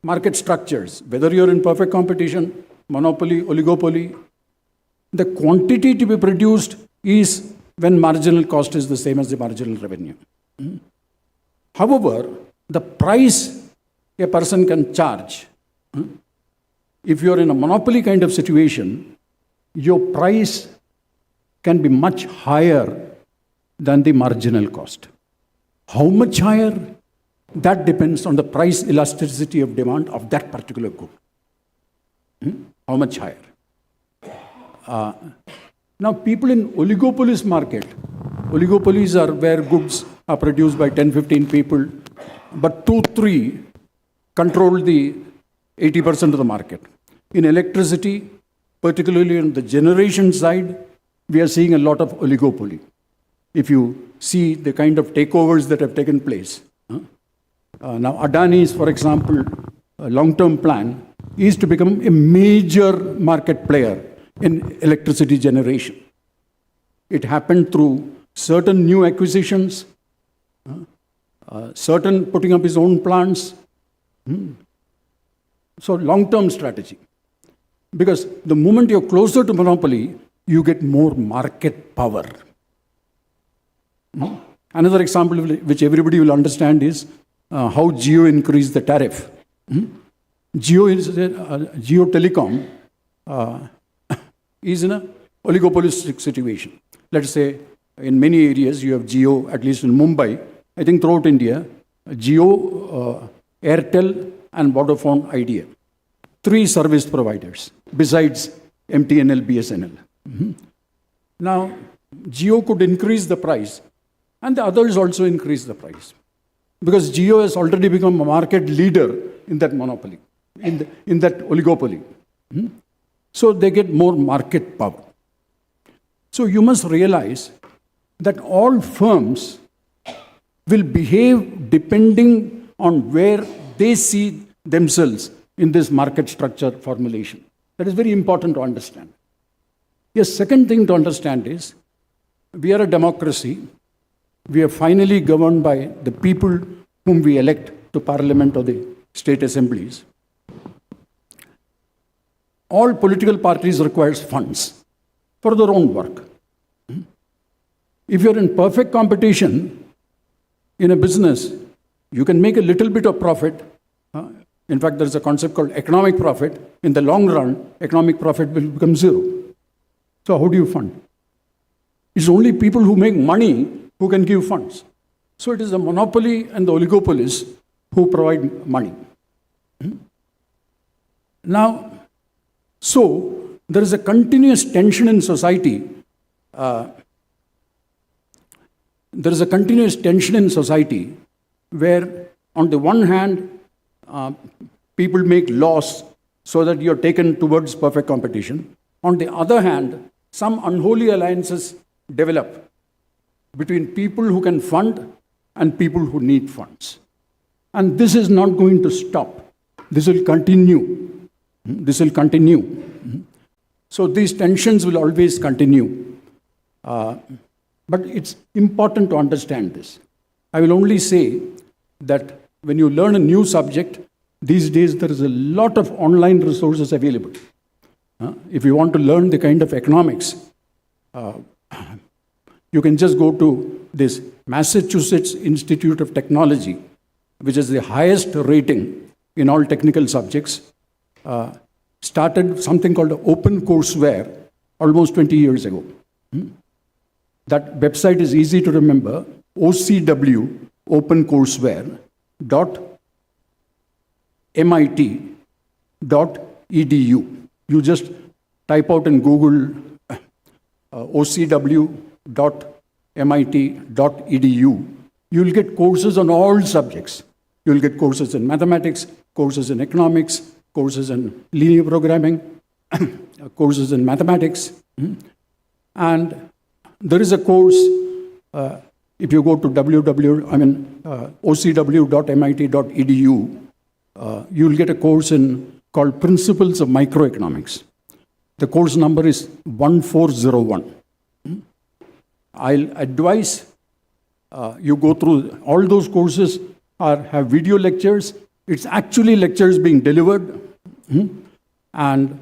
market structures, whether you're in perfect competition, monopoly, oligopoly, the quantity to be produced is when marginal cost is the same as the marginal revenue. However, the price a person can charge, if you're in a monopoly kind of situation, your price can be much higher than the marginal cost. How much higher? That depends on the price elasticity of demand of that particular good. How much higher? Now, people in oligopolies market, oligopolies are where goods are produced by 10, 15 people, but 2, 3 control the 80% of the market. In electricity, particularly on the generation side, we are seeing a lot of oligopoly. If you see the kind of takeovers that have taken place. Now, Adani's, for example, long-term plan is to become a major market player in electricity generation. It happened through certain new acquisitions, certain putting up his own plants. So long-term strategy. Because the moment you're closer to monopoly, you get more market power. Another example which everybody will understand is how Jio increased the tariff. Jio Telecom is in a oligopolistic situation. Let's say in many areas you have Jio, at least in Mumbai, I think throughout India, Jio, Airtel and Vodafone Idea. 3 service providers besides MTNL, BSNL. Now, Jio could increase the price and the others also increase the price. Because Jio has already become a market leader in that monopoly, in that oligopoly. So they get more market power. So you must realize that all firms will behave depending on where they see themselves in this market structure formulation. That is very important to understand. Yes, second thing to understand is, we are a democracy. We are finally governed by the people whom we elect to parliament or the state assemblies. All political parties require funds for their own work. If you're in perfect competition in a business, you can make a little bit of profit. In fact, there's a concept called economic profit. In the long run, economic profit will become zero. So how do you fund? It's only people who make money who can give funds. So it is the monopoly and the oligopolies who provide money. Now, so there is a continuous tension in society. There is a continuous tension in society where, on the one hand, people make laws so that you're taken towards perfect competition. On the other hand, some unholy alliances develop between people who can fund and people who need funds. And this is not going to stop. This will continue. This will continue. So these tensions will always continue. But it's important to understand this. I will only say that when you learn a new subject, these days there is a lot of online resources available. If you want to learn the kind of economics, you can just go to this Massachusetts Institute of Technology, which is the highest rating in all technical subjects, started something called Open Courseware almost 20 years ago. That website is easy to remember, OCW, opencourseware.mit.edu. You just type out in Google ocw.mit.edu. You will get courses on all subjects. You will get courses in mathematics, courses in economics, courses in linear programming, courses in mathematics. And there is a course, if you go to ocw.mit.edu, you will get a course called Principles of Microeconomics. The course number is 1401. I'll advise you go through all those courses have video lectures. It's actually lectures being delivered. And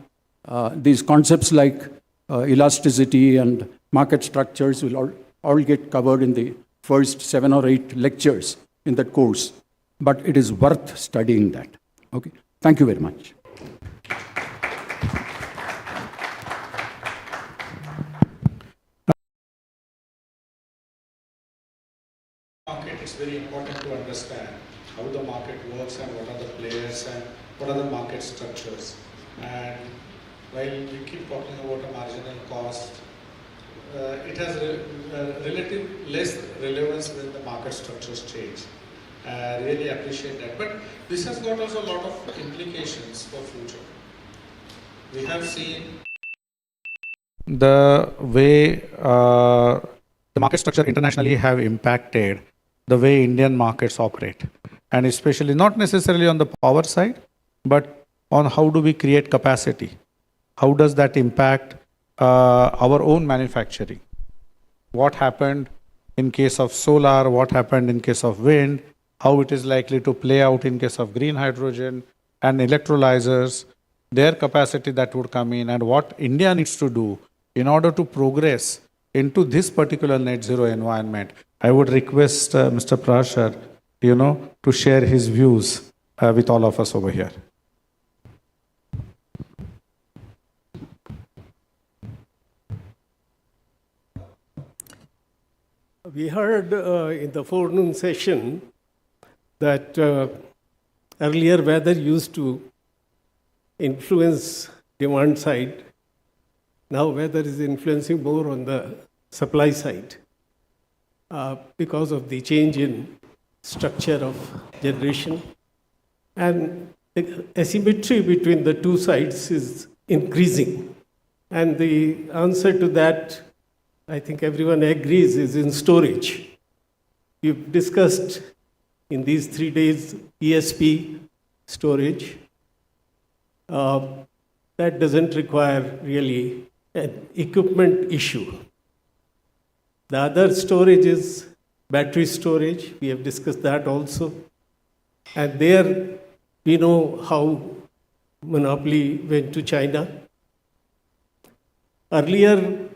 these concepts like elasticity and market structures will all get covered in the first 7 or 8 lectures in that course. But it is worth studying that. Okay. Thank you very much. It's very important to understand how the market works and what are the players and what are the market structures. And while we keep talking about a marginal cost, it has relative less relevance when the market structures change. I really appreciate that. But this has got also a lot of implications for future. We have seen the way the market structure internationally have impacted the way Indian markets operate, and especially not necessarily on the power side, but on how do we create capacity? How does that impact our own manufacturing? What happened in case of solar? What happened in case of wind? How it is likely to play out in case of green hydrogen and electrolyzers, their capacity that would come in, and what India needs to do in order to progress into this particular net zero environment. I would request Mr. Prashar, to share his views with all of us over here. We heard in the forenoon session that earlier weather used to influence demand side. Now weather is influencing more on the supply side because of the change in structure of generation. And the asymmetry between the two sides is increasing. And the answer to that, I think everyone agrees, is in storage. We've discussed in these 3 days ESP storage. That doesn't require really an equipment issue. The other storage is battery storage. We have discussed that also. And there we know how monopoly went to China. Earlier,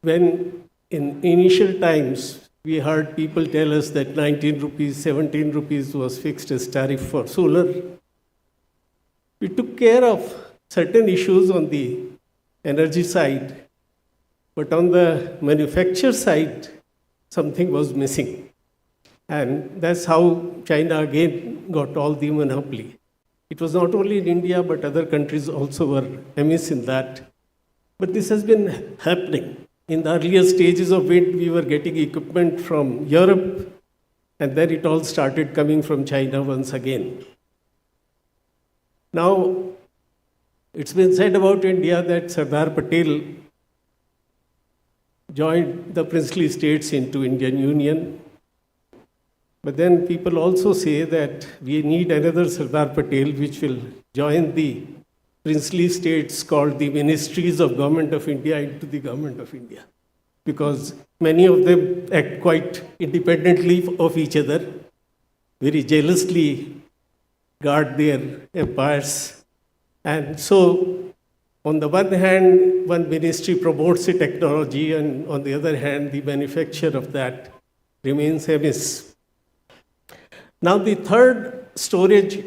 when in initial times we heard people tell us that 19 rupees, 17 rupees was fixed as tariff for solar, we took care of certain issues on the energy side, but on the manufacture side, something was missing. And that's how China again got all the monopoly. It was not only in India, but other countries also were amiss in that. But this has been happening. In the earlier stages of wind, we were getting equipment from Europe, and then it all started coming from China once again. Now, it's been said about India that Sardar Patel joined the princely states into Indian Union. But then people also say that we need another Sardar Patel which will join the princely states called the ministries of Government of India into the Government of India. Because many of them act quite independently of each other, very jealously guard their empires. And so, on the one hand, one ministry promotes a technology, and on the other hand, the manufacture of that remains amiss. Now, the third storage,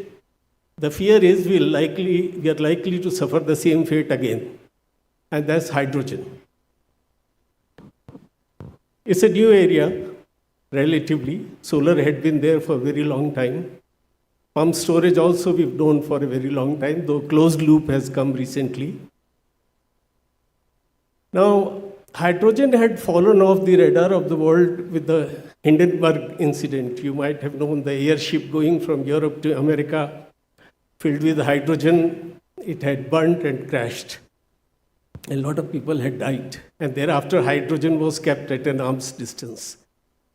the fear is we are likely to suffer the same fate again, and that's hydrogen. It's a new area, relatively. Solar had been there for a very long time. Pump storage also we've known for a very long time, though closed loop has come recently. Now, hydrogen had fallen off the radar of the world with the Hindenburg incident. You might have known the airship going from Europe to America filled with hydrogen. It had burnt and crashed. A lot of people had died. And thereafter, hydrogen was kept at an arm's distance.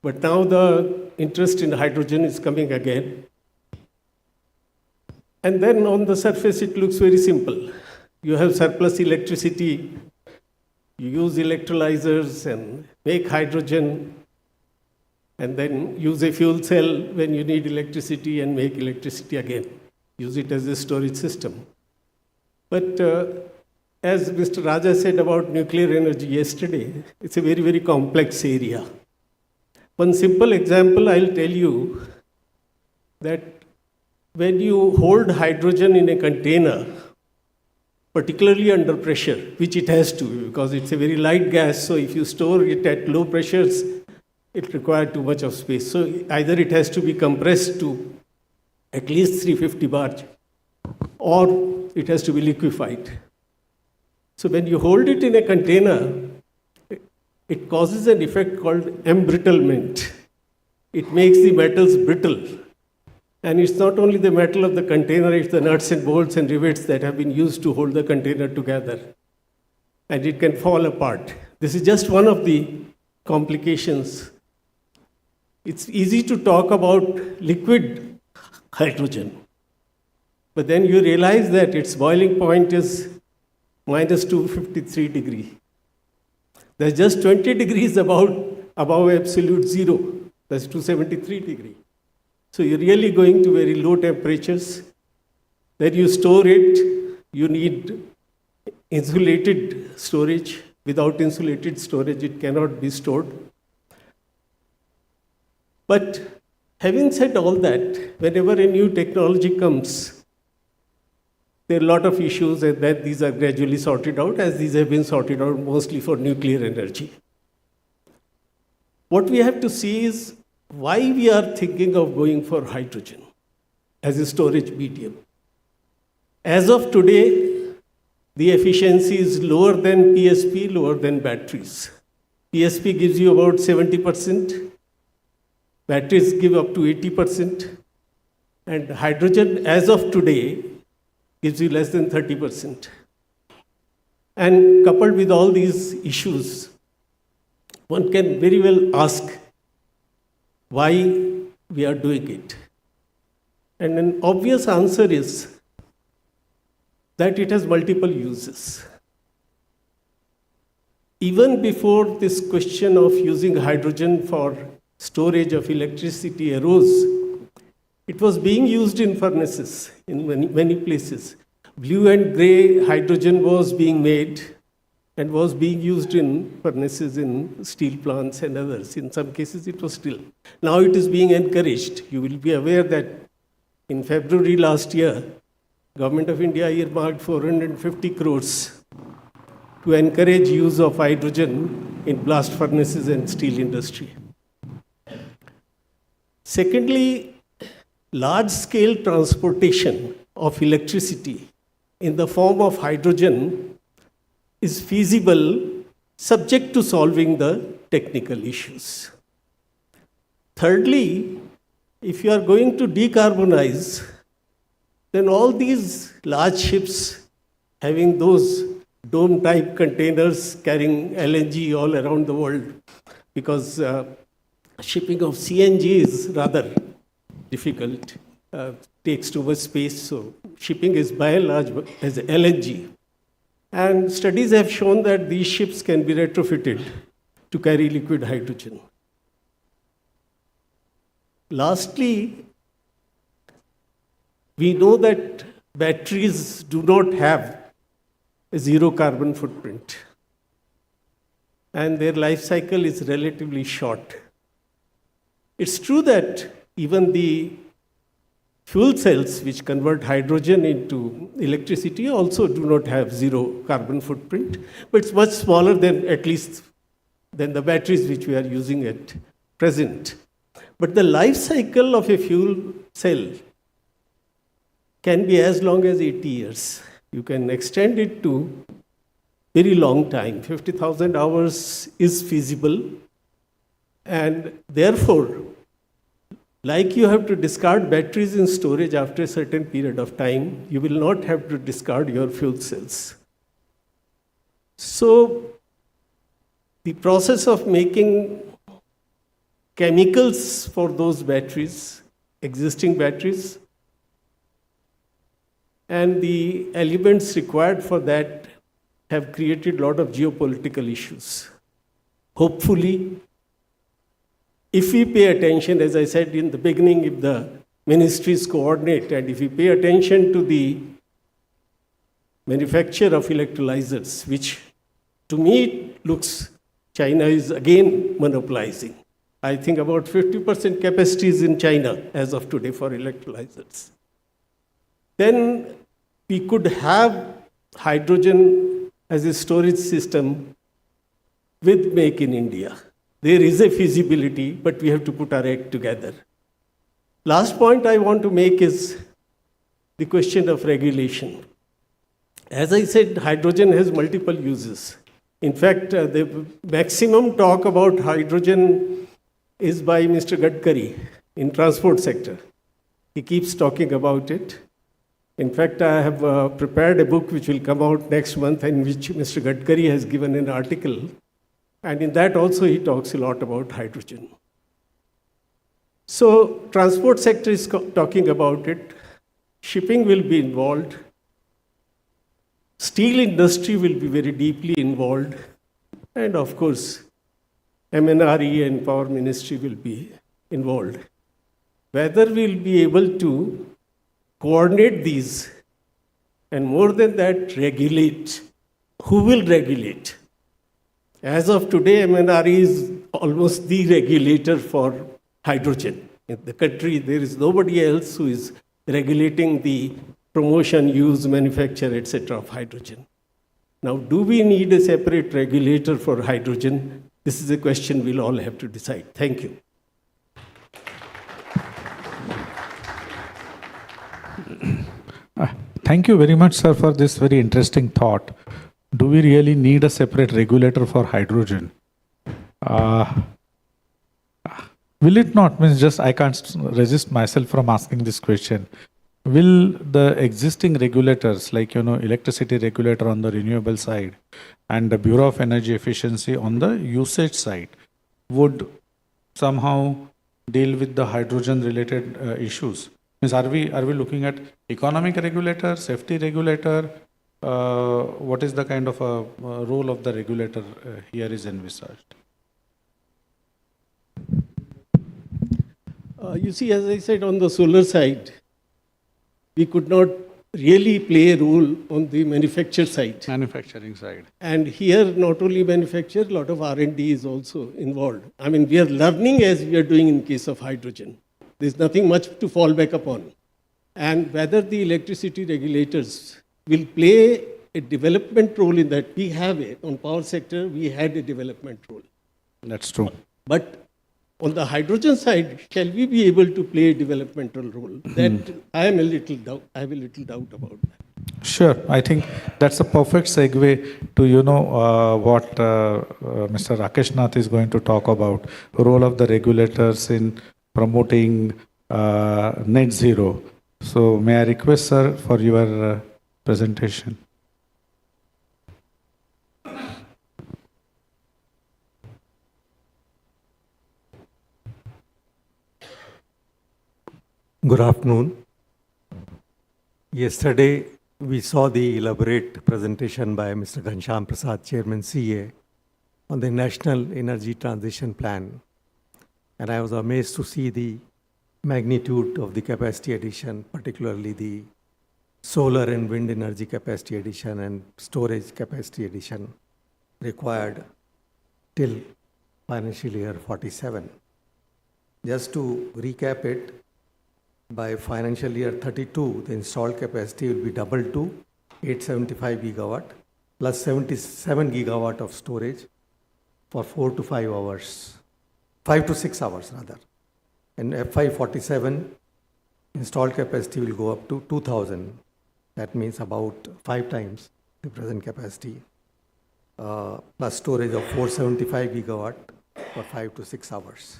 But now the interest in hydrogen is coming again. And then on the surface, it looks very simple. You have surplus electricity, you use electrolyzers and make hydrogen, and then use a fuel cell when you need electricity and make electricity again. Use it as a storage system. But as Mr. Raja said about nuclear energy yesterday, it's a very, very complex area. One simple example I'll tell you, that when you hold hydrogen in a container, particularly under pressure, which it has to, because it's a very light gas, so if you store it at low pressures, it requires too much of space. So either it has to be compressed to at least 350 bar, or it has to be liquefied. So when you hold it in a container, it causes an effect called embrittlement. It makes the metals brittle. And it's not only the metal of the container, it's the nuts and bolts and rivets that have been used to hold the container together. and it can fall apart. This is just one of the complications. It's easy to talk about liquid hydrogen, but then you realize that its boiling point is minus 253 degrees. There's just 20 degrees above absolute zero. That's 273 degrees. So you're really going to very low temperatures. Then you store it. You need insulated storage. Without insulated storage, it cannot be stored. But having said all that, whenever a new technology comes, there are a lot of issues, and that these are gradually sorted out, as these have been sorted out mostly for nuclear energy. What we have to see is why we are thinking of going for hydrogen as a storage medium. As of today, the efficiency is lower than PSP, lower than batteries. PSP gives you about 70%, batteries give up to 80%, and hydrogen, as of today, gives you less than 30%. And coupled with all these issues, one can very well ask why we are doing it. And an obvious answer is that it has multiple uses. Even before this question of using hydrogen for storage of electricity arose, it was being used in furnaces in many places. Blue and gray hydrogen was being made and was being used in furnaces in steel plants and others. In some cases, it was still. Now it is being encouraged. You will be aware that in February last year, Government of India earmarked 450 crores to encourage use of hydrogen in blast furnaces and steel industry. Secondly, large-scale transportation of electricity in the form of hydrogen is feasible subject to solving the technical issues. Thirdly, if you are going to decarbonize, then all these large ships having those dome-type containers carrying LNG all around the world, because shipping of CNG is rather difficult, takes too much space, so shipping is by and large as LNG. And studies have shown that these ships can be retrofitted to carry liquid hydrogen. Lastly, we know that batteries do not have a zero carbon footprint, and their life cycle is relatively short. It's true that even the fuel cells which convert hydrogen into electricity also do not have zero carbon footprint, but it's much smaller than, at least, than the batteries which we are using at present. But the life cycle of a fuel cell can be as long as 80 years. You can extend it to very long time. 50,000 hours is feasible. And therefore, like you have to discard batteries in storage after a certain period of time, you will not have to discard your fuel cells. So, the process of making chemicals for those batteries, existing batteries, and the elements required for that have created a lot of geopolitical issues. Hopefully, if we pay attention, as I said in the beginning, if the ministries coordinate and if we pay attention to the manufacture of electrolyzers, which to me looks China is again monopolizing. I think about 50% capacity is in China as of today for electrolyzers. Then we could have hydrogen as a storage system with Make in India. There is a feasibility, but we have to put our act together. Last point I want to make is the question of regulation. As I said, hydrogen has multiple uses. In fact, the maximum talk about hydrogen is by Mr. Gadkari in transport sector. He keeps talking about it. In fact, I have prepared a book which will come out next month, in which Mr. Gadkari has given an article. And in that also he talks a lot about hydrogen. So transport sector is talking about it. Shipping will be involved. Steel industry will be very deeply involved. And of course, MNRE and Power Ministry will be involved. Whether we'll be able to coordinate these, and more than that, regulate. Who will regulate? As of today, MNRE is almost the regulator for hydrogen. In the country, there is nobody else who is regulating the promotion, use, manufacture, etc. of hydrogen. Now, do we need a separate regulator for hydrogen? This is a question we'll all have to decide. Thank you. Thank you very much, sir, for this very interesting thought. Do we really need a separate regulator for hydrogen? Will it not? Means just I can't resist myself from asking this question. Will the existing regulators, like electricity regulator on the renewable side and the Bureau of Energy Efficiency on the usage side, would somehow deal with the hydrogen-related issues? Means are we looking at economic regulator, safety regulator? What is the kind of a role of the regulator here is envisaged? You see, as I said, on the solar side, we could not really play a role on the manufacture side. Manufacturing side. And here, not only manufacture, a lot of R&D is also involved. I mean, we are learning as we are doing in case of hydrogen. There's nothing much to fall back upon. And whether the electricity regulators will play a development role in that, we have it. On power sector, we had a development role. That's true. But on the hydrogen side, shall we be able to play a developmental role? That I have a little doubt about that. Sure. I think that's a perfect segue to, what Mr. Rakesh Nath is going to talk about, role of the regulators in promoting net zero. So may I request, sir, for your presentation. Good afternoon. Yesterday, we saw the elaborate presentation by Mr. Ghanshyam Prasad, Chairman CA, on the National Energy Transition Plan. And I was amazed to see the magnitude of the capacity addition, particularly the solar and wind energy capacity addition and storage capacity addition required till financial year 47. Just to recap it, by financial year 32, the installed capacity will be doubled to 875 gigawatt plus 77 gigawatt of storage for 4 to 5 hours, 5 to 6 hours rather. And FY47 installed capacity will go up to 2000. That means about 5 times the present capacity, plus storage of 475 gigawatt for 5 to 6 hours.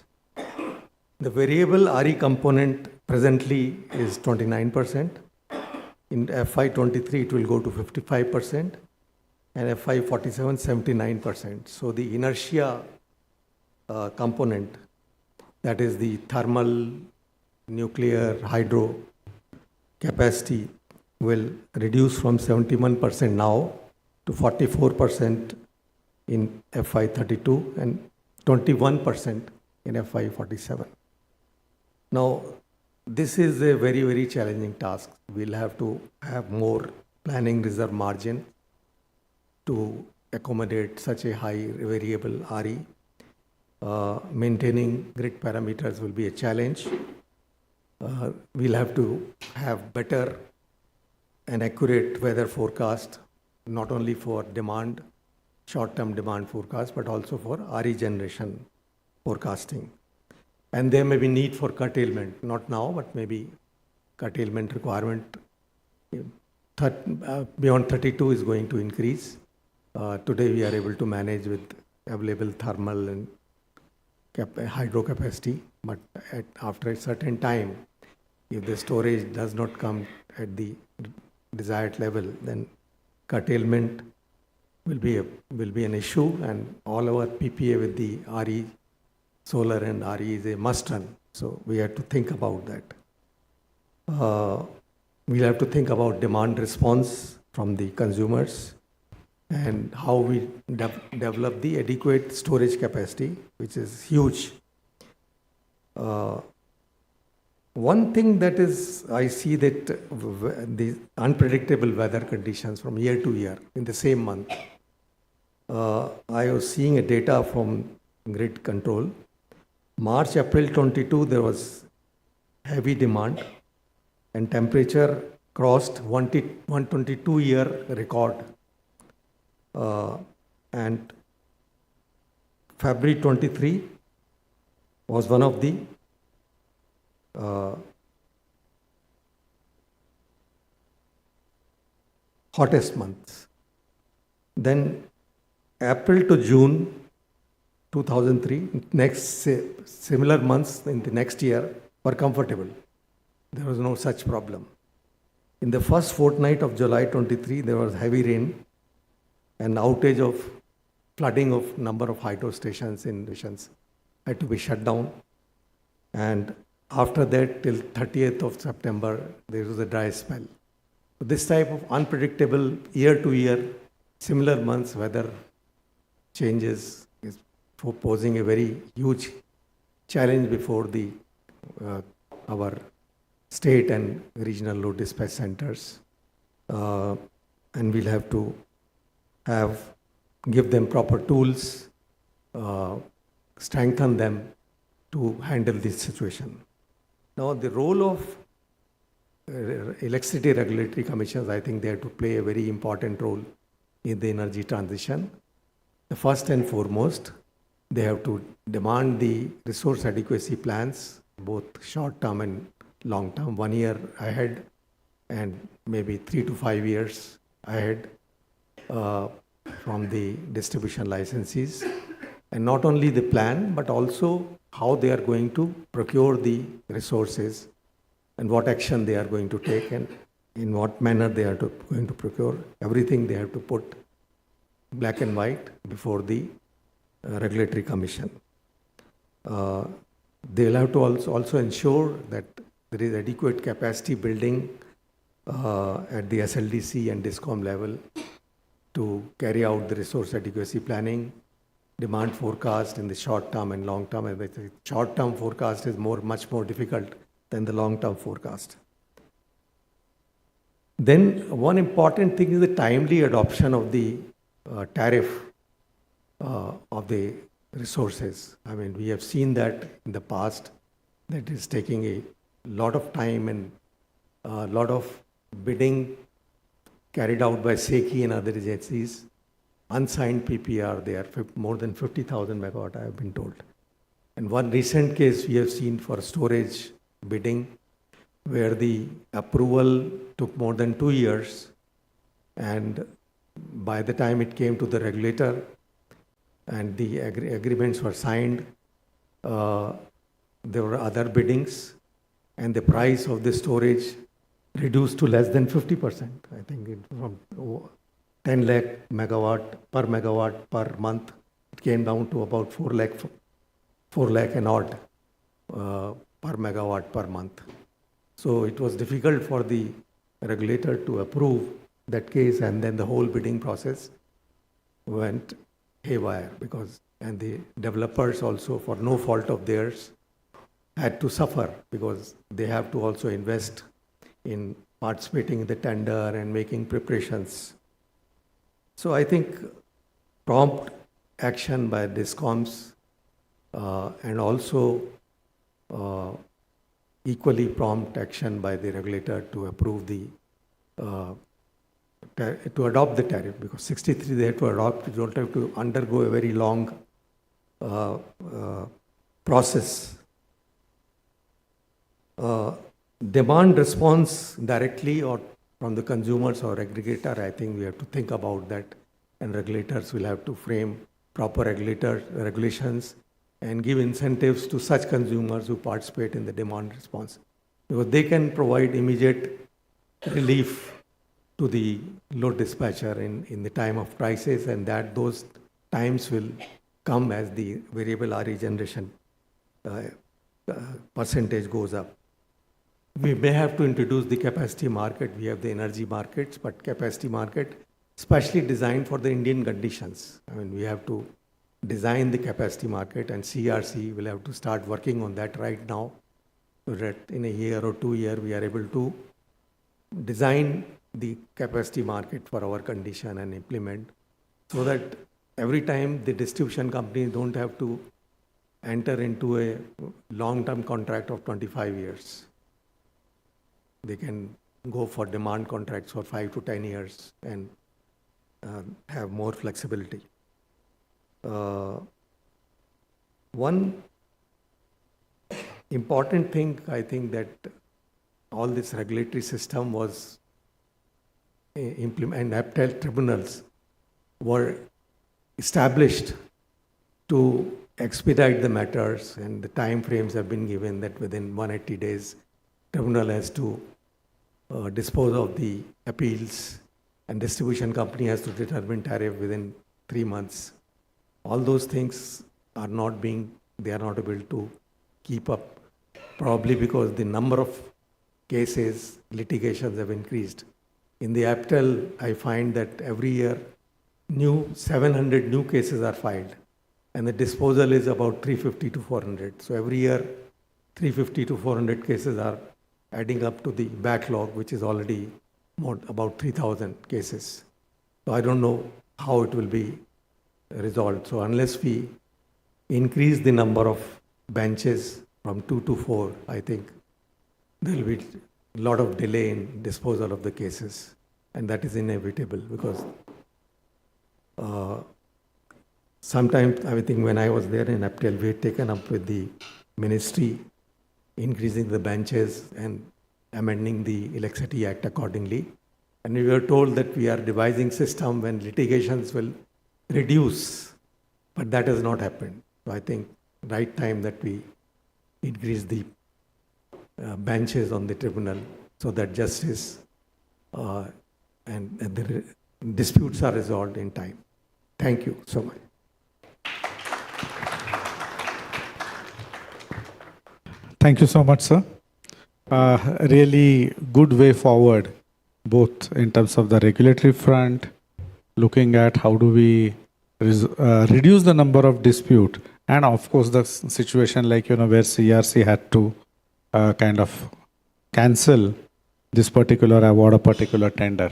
The variable RE component presently is 29%. In FY23, it will go to 55%, and FY47, 79%. So the inertia component, that is the thermal, nuclear, hydro capacity, will reduce from 71% now to 44% in FY32 and 21% in FY47. Now, this is a very, very challenging task. We'll have to have more planning reserve margin to accommodate such a high variable RE. Maintaining grid parameters will be a challenge. We'll have to have better and accurate weather forecast, not only for demand, short-term demand forecast, but also for RE generation forecasting. And there may be need for curtailment, not now, but maybe curtailment requirement beyond 32 is going to increase. Today we are able to manage with available thermal and hydro capacity, but after a certain time, If the storage does not come at the desired level, then curtailment will be an issue, and all our PPA with the RE, solar and RE is a must run. So we have to think about that. We'll have to think about demand response from the consumers and how we develop the adequate storage capacity, which is huge. One thing that is, I see that the unpredictable weather conditions from year to year in the same month. I was seeing a data from grid control. March, April 22, there was heavy demand and temperature crossed 122-year record. And February 23 was one of the hottest months. Then April to June 2003, next similar months in the next year were comfortable. There was no such problem. In the first fortnight of July 23, there was heavy rain and outage of flooding of number of hydro stations in regions had to be shut down. And after that, till 30th of September, there was a dry spell. So this type of unpredictable year-to-year, similar months weather changes is posing a very huge challenge before the our state and regional load dispatch centers. And we'll have to give them proper tools, strengthen them to handle this situation. Now, the role of electricity regulatory commissions, I think they have to play a very important role in the energy transition. The first and foremost, they have to demand the resource adequacy plans, both short-term and long-term, 1 year ahead and maybe 3 to 5 years ahead from the distribution licensees. And not only the plan, but also how they are going to procure the resources and what action they are going to take and in what manner they are going to procure. Everything they have to put black and white before the regulatory commission. They will have to also ensure that there is adequate capacity building at the SLDC and DISCOM level to carry out the resource adequacy planning, demand forecast in the short term and long term. And the short term forecast is much more difficult than the long term forecast. Then one important thing is the timely adoption of the tariff of the resources. I mean, we have seen that in the past, that is taking a lot of time and a lot of bidding carried out by SECI and other agencies. Unsigned PPR, they are more than 50,000 megawatt, I have been told. And one recent case we have seen for storage bidding, where the approval took more than 2 years, and by the time it came to the regulator and the agreements were signed, there were other biddings, and the price of the storage reduced to less than 50%. I think from 10 lakh megawatt per month, it came down to about 4 lakh and odd per megawatt per month. So it was difficult for the regulator to approve that case, and then the whole bidding process went haywire and the developers also, for no fault of theirs, had to suffer because they have to also invest in participating in the tender and making preparations. So I think prompt action by DISCOMs and also equally prompt action by the regulator to approve to adopt the tariff, because 63 they have to adopt. You don't have to undergo a very long process. Demand response directly or from the consumers or aggregator, I think we have to think about that, and regulators will have to frame proper regulations and give incentives to such consumers who participate in the demand response. because they can provide immediate relief to the load dispatcher in the time of crisis, and that those times will come as the variable RE generation percentage goes up. We may have to introduce the capacity market. We have the energy markets, but capacity market specially designed for the Indian conditions. I mean, we have to design the capacity market, and CRC will have to start working on that right now, so that in a year or 2 years we are able to design the capacity market for our condition and implement, so that every time the distribution companies don't have to enter into a long-term contract of 25 years. They can go for demand contracts for 5 to 10 years and have more flexibility. One important thing, I think, that all this regulatory system was implemented, and APTEL tribunals were established to expedite the matters, and the time frames have been given that within 180 days, tribunal has to dispose of the appeals, and distribution company has to determine tariff within 3 months. All those things are not they are not able to keep up, probably because the number of cases, litigations have increased. In the APTEL, I find that every year 700 new cases are filed, and the disposal is about 350 to 400. So every year, 350 to 400 cases are adding up to the backlog, which is already about 3,000 cases. So I don't know how it will be resolved. So unless we increase the number of benches from 2 to 4, I think there will be a lot of delay in disposal of the cases, and that is inevitable, because sometimes, I think when I was there in APTEL, we had taken up with the ministry, increasing the benches and amending the Electricity Act accordingly. And we were told that we are devising system when litigations will reduce, but that has not happened. So I think right time that we increase the benches on the tribunal, so that justice and the disputes are resolved in time. Thank you so much. Thank you so much, sir. Really good way forward, both in terms of the regulatory front, looking at how do we reduce the number of dispute, and of course the situation like, where CRC had to kind of cancel this particular award, a particular tender.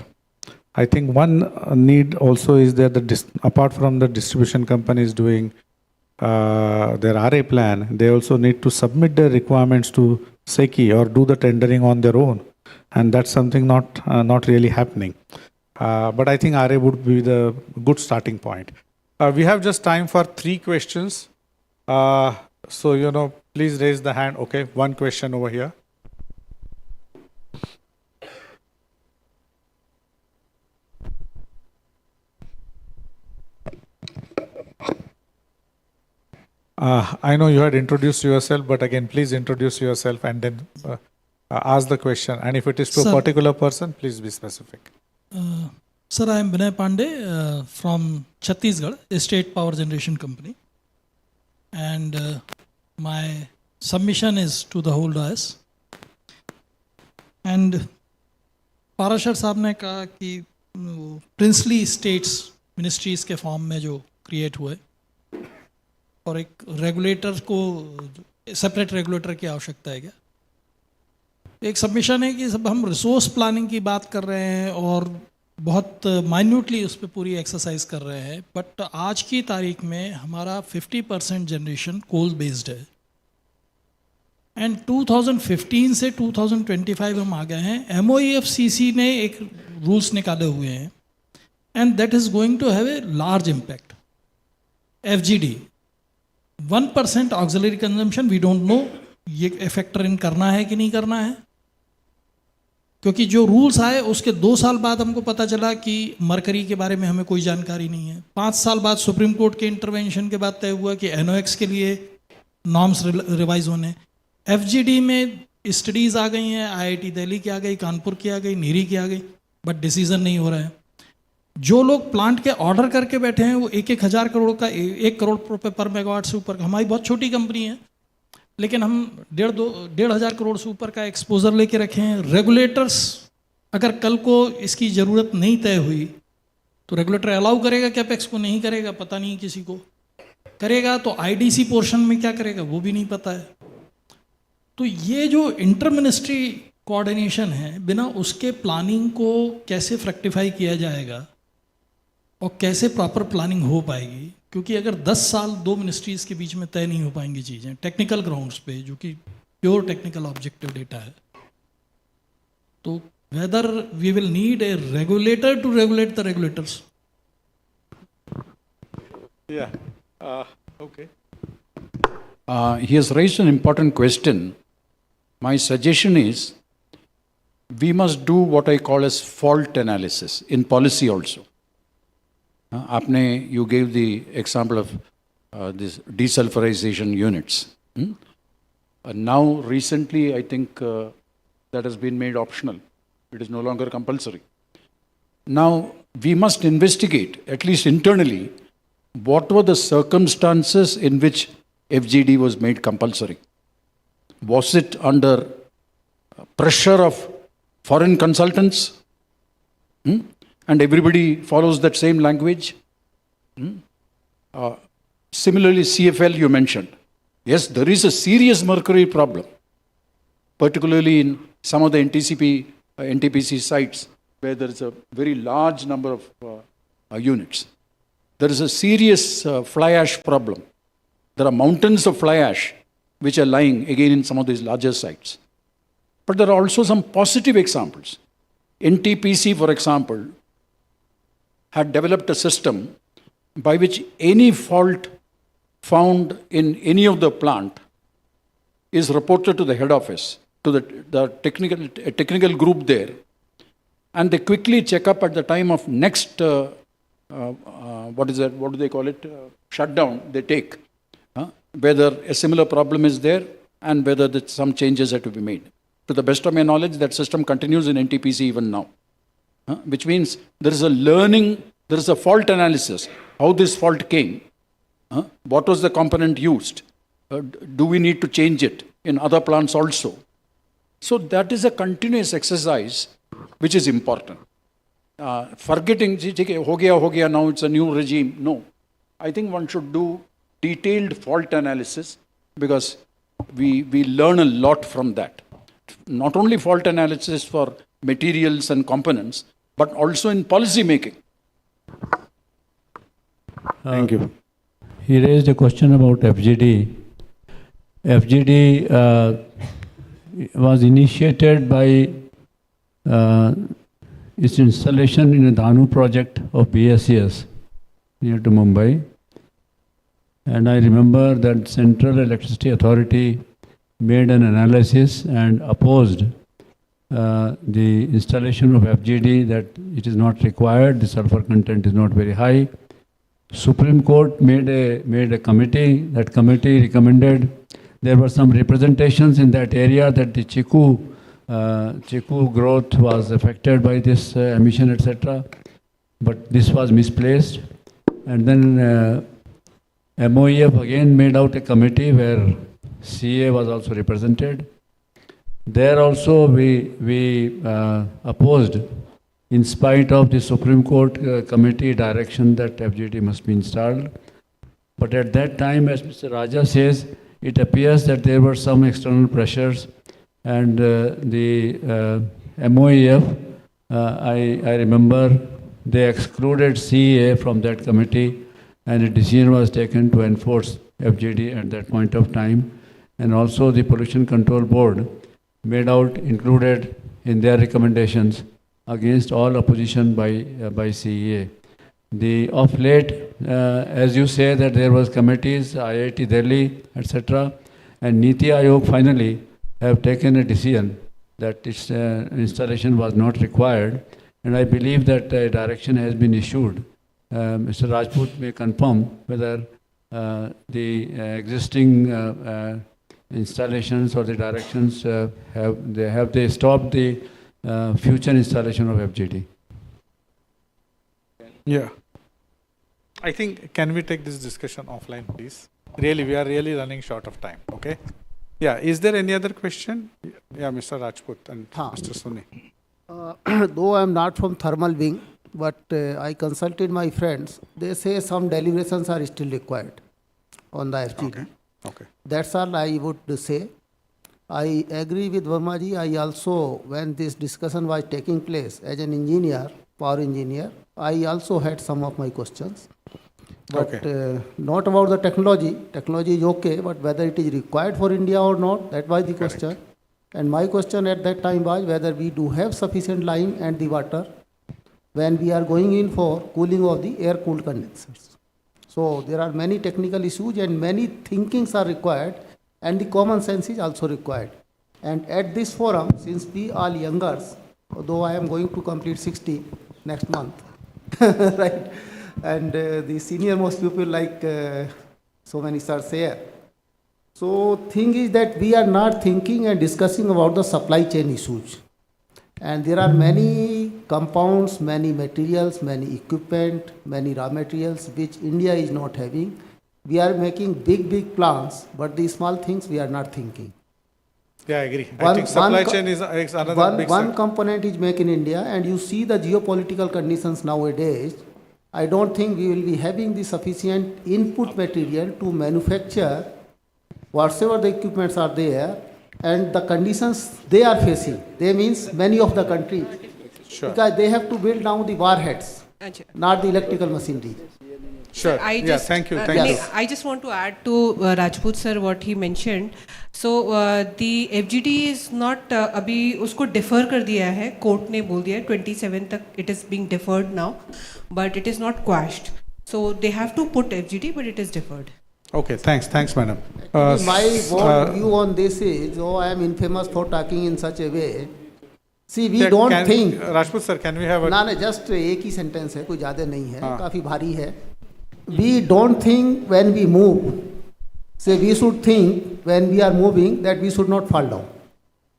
I think one need also is that apart from the distribution companies doing their RA plan, they also need to submit their requirements to SECI or do the tendering on their own, and that's something not really happening. But I think RA would be the good starting point. We have just time for 3 questions. So, please raise the hand. Okay, one question over here. I know you had introduced yourself, but again, please introduce yourself and then ask the question. And if it is to a particular person, please be specific. Sir, I am Vinay Pandey from Chhattisgarh, a state power generation company. And my submission is to the whole dais. And Parashar साहब ने कहा कि princely states ministries के form में जो create हुए और एक रेगुलेटर को सेपरेट रेगुलेटर की आवश्यकता है क्या? एक सबमिशन है कि सब हम रिसोर्स प्लानिंग की बात कर रहे हैं और बहुत माइन्यूटली उस पर पूरी एक्सरसाइज कर रहे हैं, बट आज की तारीख में हमारा 50% जनरेशन कोल बेस्ड है, एंड 2015 से 2025 हम आ गए हैं. MOEFCC ने एक रूल्स निकाले हुए हैं, and that is going to have a large impact. FGD 1% auxiliary consumption, we don't know ये फैक्टर इन करना है कि नहीं करना है, क्योंकि जो रूल्स आए उसके 2 साल बाद हमको पता चला कि मरकरी के बारे में हमें कोई जानकारी नहीं है. 5 साल बाद सुप्रीम कोर्ट के इंटरवेंशन के बाद तय हुआ कि NOx के लिए नॉर्म्स रिवाइज होने. FGD में स्टडीज़ आ गई हैं, IIT दिल्ली की आ गई, कानपुर की आ गई, नीरी की आ गई, बट डिसीजन नहीं हो रहा है। जो लोग प्लांट के ऑर्डर करके बैठे हैं वो 1,000 करोड़ का 1 करोड़ रुपये पर मेगावाट से ऊपर, हमारी बहुत छोटी कंपनी है लेकिन हम 1,500 करोड़ से ऊपर का एक्सपोजर लेके रखे हैं। रेगुलेटर्स अगर कल को इसकी ज़रूरत नहीं तय हुई तो रेगुलेटर अलाउ करेगा कैपेक्स को, नहीं करेगा पता नहीं, किसी को करेगा तो IDC पोर्शन में क्या करेगा वो भी नहीं पता है। तो ये जो इंटर मिनिस्ट्री कोऑर्डिनेशन है, बिना उसके प्लानिंग को कैसे फ्रैक्टिफाई किया जाएगा और कैसे प्रॉपर प्लानिंग हो पाएगी, क्योंकि अगर 10 साल 2 मिनिस्ट्रीज़ के बीच में तय नहीं हो पाएंगी चीज़ें टेक्निकल ग्राउंड्स पे, जो कि प्योर टेक्निकल ऑब्जेक्टिव डेटा है, तो whether we will need a regulator to regulate the regulators. Okay. He has raised an important question. My suggestion is we must do what I call as fault analysis in policy also. You gave the example of this desulfurization units. Now recently I think that has been made optional. It is no longer compulsory. Now we must investigate, at least internally, what were the circumstances in which FGD was made compulsory. Was it under pressure of foreign consultants? And everybody follows that same language? Similarly, CFL you mentioned. Yes, there is a serious mercury problem, particularly in some of the NTPC sites where there is a very large number of units. There is a serious fly ash problem. There are mountains of fly ash which are lying again in some of these larger sites. But there are also some positive examples. NTPC, for example, had developed a system by which any fault found in any of the plant is reported to the head office, to the technical group there, and they quickly check up at the time of next what do they call it? Shutdown they take, whether a similar problem is there and whether some changes have to be made. To the best of my knowledge, that system continues in NTPC even now, which means there is a learning, there is a fault analysis, how this fault came, what was the component used, do we need to change it in other plants also. So that is a continuous exercise which is important. Forgetting, ho gaya, now it's a new regime. No. I think one should do detailed fault analysis because we learn a lot from that. Not only fault analysis for materials and components, but also in policy making. Thank you. He raised a question about FGD. FGD was initiated by its installation in a Danu project of BSES near to Mumbai. And I remember that Central Electricity Authority made an analysis and opposed the installation of FGD, that it is not required, the sulfur content is not very high. Supreme Court made a committee. That committee recommended, there were some representations in that area that the chiku growth was affected by this emission, etc. But this was misplaced. And then MOEF again made out a committee where CA was also represented. There also we opposed, in spite of the Supreme Court committee direction that FGD must be installed. But at that time, as Mr. Raja says, it appears that there were some external pressures, and the MOEF, I remember, they excluded CA from that committee, and a decision was taken to enforce FGD at that point of time. And also the Pollution Control Board included in their recommendations against all opposition by CEA. Of late, as you say, that there was committees, IIT Delhi, etc., and Niti Aayog finally have taken a decision that its installation was not required, and I believe that a direction has been issued. Mr. Rajput may confirm whether the existing installations or the directions have they stopped the future installation of FGD? Yeah. I think, can we take this discussion offline, please? Really, we are really running short of time, okay? Yeah, is there any other question? Yeah, Mr. Rajput and Mr. Soni. Though I am not from thermal wing, but I consulted my friends. They say some deliberations are still required on the FGD. Okay. That's all I would say. I agree with Vermaji. I also, when this discussion was taking place as an engineer, power engineer, I also had some of my questions. But not about the technology. Technology is okay, but whether it is required for India or not, that was the question. And my question at that time was whether we do have sufficient lime and the water when we are going in for cooling of the air-cooled condensers. So there are many technical issues and many thinkings are required, and the common sense is also required. And at this forum, since we are youngers, although I am going to complete 60 next month, right? And the senior most people like so many stars here. So thing is that we are not thinking and discussing about the supply chain issues. And there are many compounds, many materials, many equipment, many raw materials which India is not having. We are making big plans, but the small things we are not thinking. Yeah, I agree. I think supply chain is another big One component is made in India, and you see the geopolitical conditions nowadays. I don't think we will be having the sufficient input material to manufacture whatever the equipments are there, and the conditions they are facing. They means many of the countries. Sure. Because they have to build now the warheads, not the electrical machinery. Sure. Yeah, thank you. I just want to add to Rajput sir what he mentioned. So the FGD is not अभी उसको defer कर दिया है, court ने बोल दिया है 27 तक it is being deferred now, but it is not quashed. So they have to put FGD, but it is deferred. Okay, thanks, madam. My view on this is, I am infamous for talking in such a way. See, we don't think. Rajput sir, can we have a? ना just एक ही sentence है, कोई ज़्यादा नहीं है, काफी भारी है. We don't think when we move. Say we should think when we are moving that we should not fall down.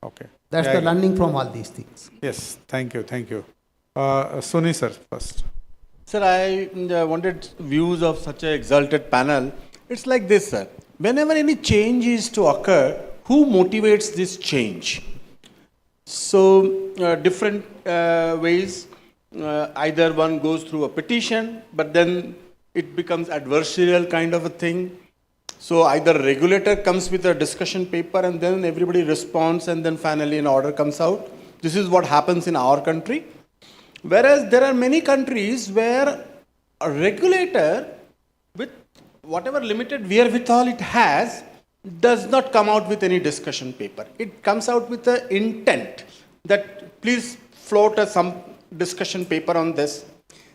Okay. That's the learning from all these things. Yes, thank you. Soni sir first. Sir, I wanted views of such an exalted panel. It's like this, sir. Whenever any change is to occur, who motivates this change? So, different ways. Either one goes through a petition, but then it becomes adversarial kind of a thing. So, either a regulator comes with a discussion paper and then everybody responds and then finally an order comes out. This is what happens in our country. Whereas there are many countries where a regulator with whatever limited wherewithal it has does not come out with any discussion paper. It comes out with the intent that please float some discussion paper on this.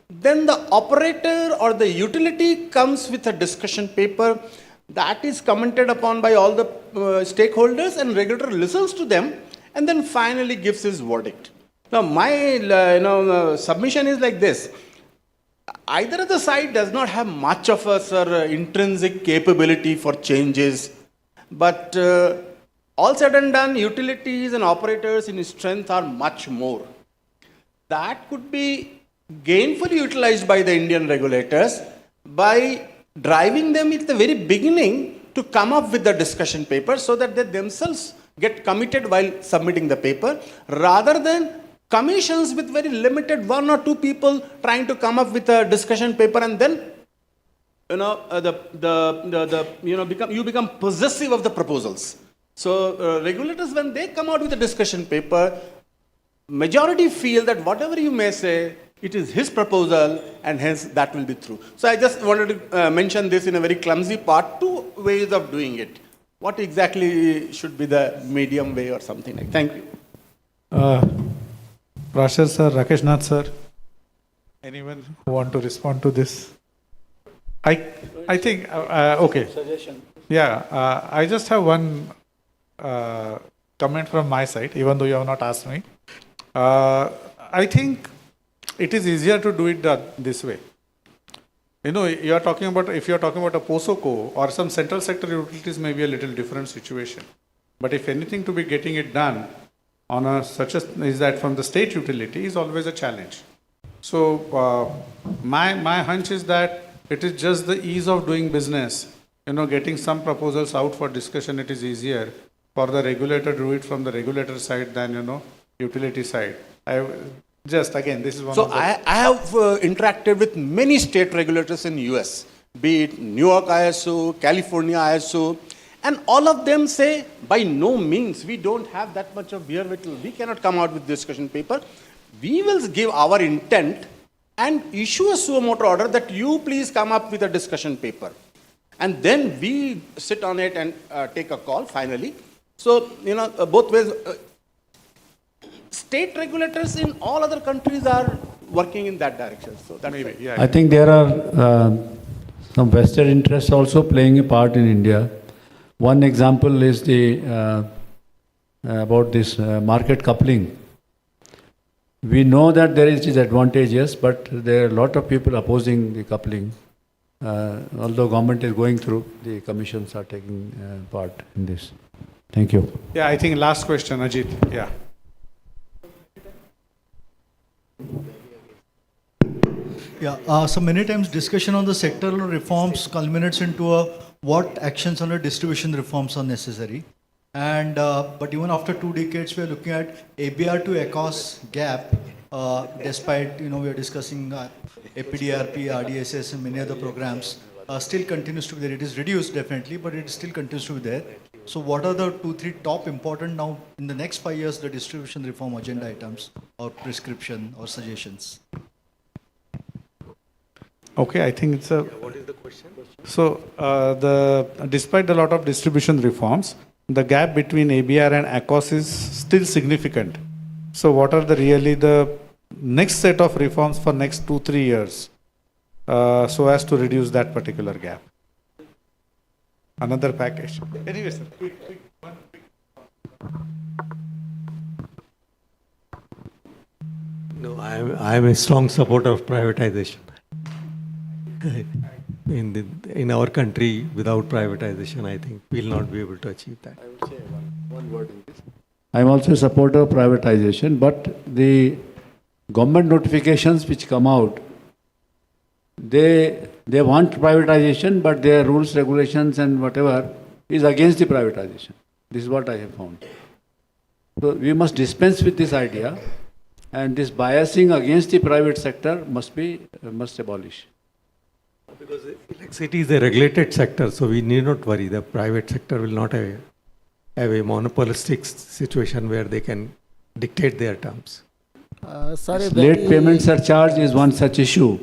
Then the operator or the utility comes with a discussion paper that is commented upon by all the stakeholders, and regulator listens to them and then finally gives his verdict. Now my submission is like this. Either of the side does not have much of a intrinsic capability for changes, but all said and done, utilities and operators in strength are much more. That could be gainfully utilized by the Indian regulators by driving them at the very beginning to come up with the discussion paper so that they themselves get committed while submitting the paper, rather than commissions with very limited one or two people trying to come up with a discussion paper, and then you become possessive of the proposals. So regulators, when they come out with a discussion paper, majority feel that whatever you may say, it is his proposal and hence that will be through. So I just wanted to mention this in a very clumsy part, two ways of doing it. What exactly should be the medium way or something like that? Thank you. Prashar sir, Rakesh Nath sir, anyone who want to respond to this? I think, okay. Suggestion. Yeah, I just have one comment from my side, even though you have not asked me. I think it is easier to do it this way. You know, you are talking about, if you are talking about a POSOCO or some central sector utilities, may be a little different situation. But if anything to be getting it done on a such a, is that from the state utility is always a challenge. So my hunch is that it is just the ease of doing business. You know, getting some proposals out for discussion, it is easier for the regulator to do it from the regulator side than, you know, utility side. Just again, this is one So of the... I have interacted with many state regulators in US, be it New York ISO, California ISO, and all of them say, by no means, we don't have that much of wherewithal. We cannot come out with discussion paper. We will give our intent and issue a suo motu order that you please come up with a discussion paper. And then we sit on it and take a call finally. So, you know, both ways. State regulators in all other countries are working in that direction. So that maybe, yeah. I think there are some vested interests also playing a part in India. One example is the about this market coupling. We know that there is disadvantages, but there are a lot of people opposing the coupling. Although government is going through, the commissions are taking part in this. Thank you. Yeah, I think last question, Ajit. Yeah. Yeah, so many times discussion on the sectoral reforms culminates into what actions on the distribution reforms are necessary. And but even after 2 decades, we are looking at ABR to ACOS gap. Despite, you know, we are discussing APDRP, RDSS, and many other programs, still continues to be there. It is reduced definitely, but it still continues to be there. So what are the 2-3 top important now in the next 5 years, the distribution reform agenda items or prescription or suggestions? Okay, I think it's a... What is the question? So, despite a lot of distribution reforms, the gap between ABR and ACOS is still significant. So, what are the next set of reforms for next 2-3 years so as to reduce that particular gap? Another package. Anyway, sir, quick, one quick. No, I am a strong supporter of privatization. In our country, without privatization, I think we will not be able to achieve that. I would say one word in this. I am also a supporter of privatization, but the government notifications which come out, they want privatization, but their rules, regulations and whatever is against the privatization. This is what I have found. So we must dispense with this idea, and this biasing against the private sector must abolish. Because electricity is a regulated sector, so we need not worry. The private sector will not have a monopolistic situation where they can dictate their terms. Late payment surcharge is one such issue.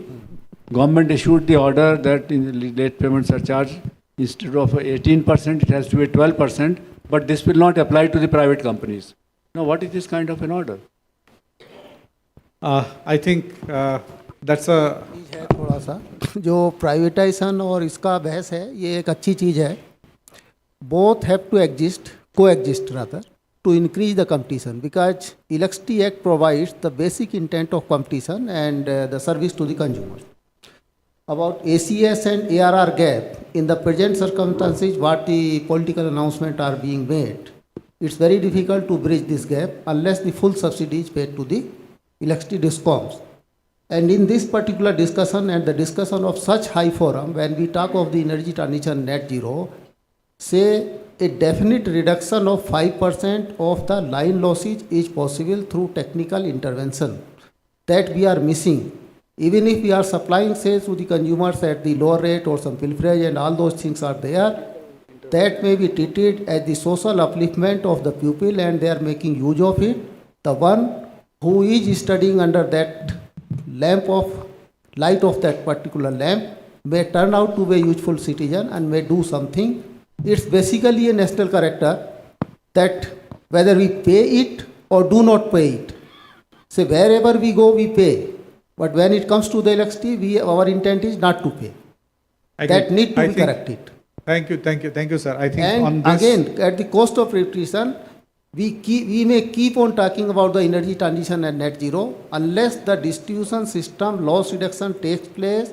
Government issued the order that in the late payment surcharge, instead of 18%, it has to be 12%, but this will not apply to the private companies. Now, what is this kind of an order? I think that's a... थोड़ा सा जो privatisation और इसका बहस है, ये एक अच्छी चीज़ है. Both have to coexist rather, to increase the competition, because Electricity Act provides the basic intent of competition and the service to the consumers. About ACS and ARR gap, in the present circumstances, what the political announcement are being made, it's very difficult to bridge this gap unless the full subsidy is paid to the electricity discoms. And in this particular discussion and the discussion of such high forum, when we talk of the energy transition net zero, say a definite reduction of 5% of the line losses is possible through technical intervention that we are missing. Even if we are supplying, say, to the consumers at the lower rate or some pilferage and all those things are there, that may be treated as the social upliftment of the pupil and they are making use of it. The one who is studying under that light of that particular lamp may turn out to be a useful citizen and may do something. It's basically a national character that whether we pay it or do not pay it. So wherever we go, we pay. But when it comes to the electricity, our intent is not to pay. That need to be corrected. Thank you, sir. I think and on this... again, at the cost of repetition, we may keep on talking about the energy transition and net zero unless the distribution system loss reduction takes place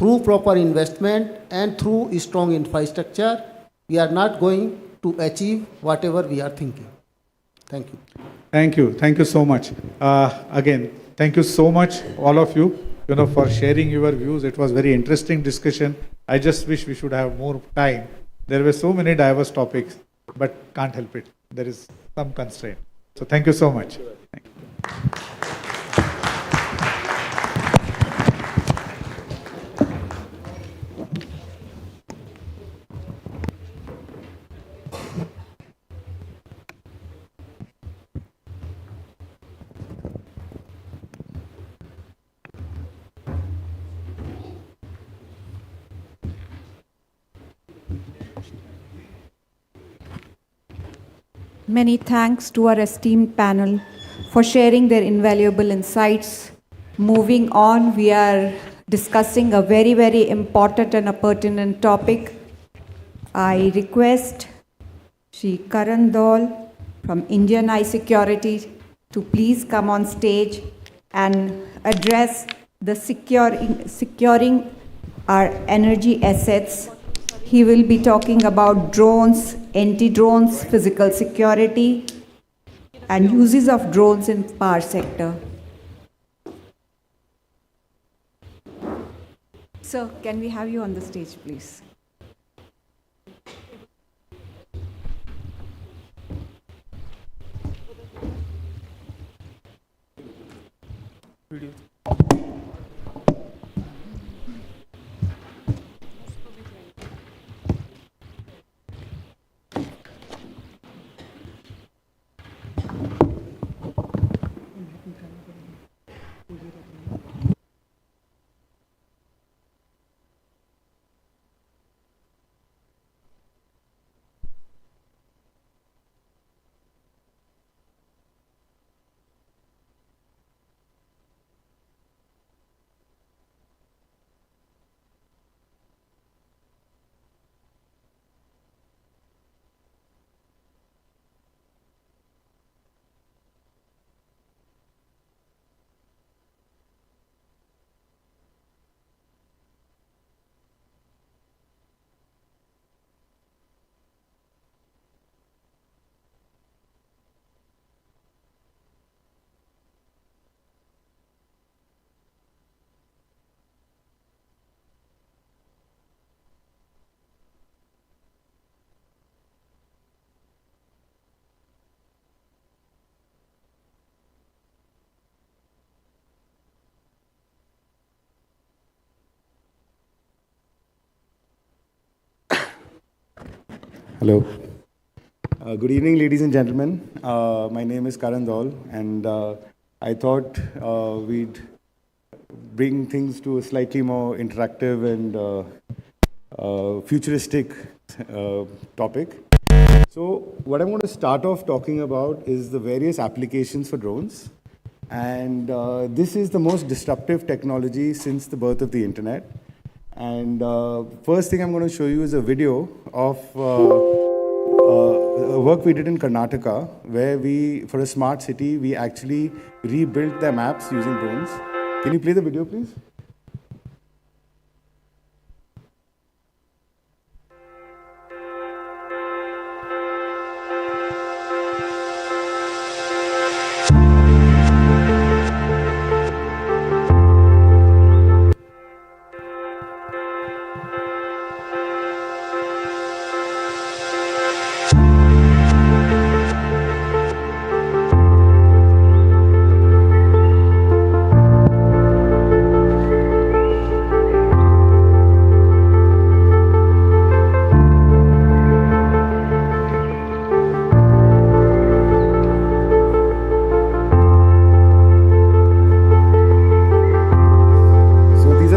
through proper investment and through strong infrastructure, we are not going to achieve whatever we are thinking. Thank you. Thank you. Thank you so much. Again, thank you so much, all of you, for sharing your views. It was very interesting discussion. I just wish we should have more time. There were so many diverse topics, but can't help it. There is some constraint. So thank you so much. Thank you. Many thanks to our esteemed panel for sharing their invaluable insights. Moving on, we are discussing a very, very important and a pertinent topic. I request Shri Karan Dol from Indian Eye Security to please come on stage and address the securing our energy assets. He will be talking about drones, anti-drones, physical security, and uses of drones in power sector. Sir, can we have you on the stage, please? Hello. Good evening, ladies and gentlemen. My name is Karan Dol, and I thought we'd bring things to a slightly more interactive and futuristic topic. So what I'm going to start off talking about is the various applications for drones. And this is the most disruptive technology since the birth of the internet. And first thing I'm going to show you is a video of work we did in Karnataka, where for a smart city, we actually rebuilt their maps using drones. Can you play the video, please?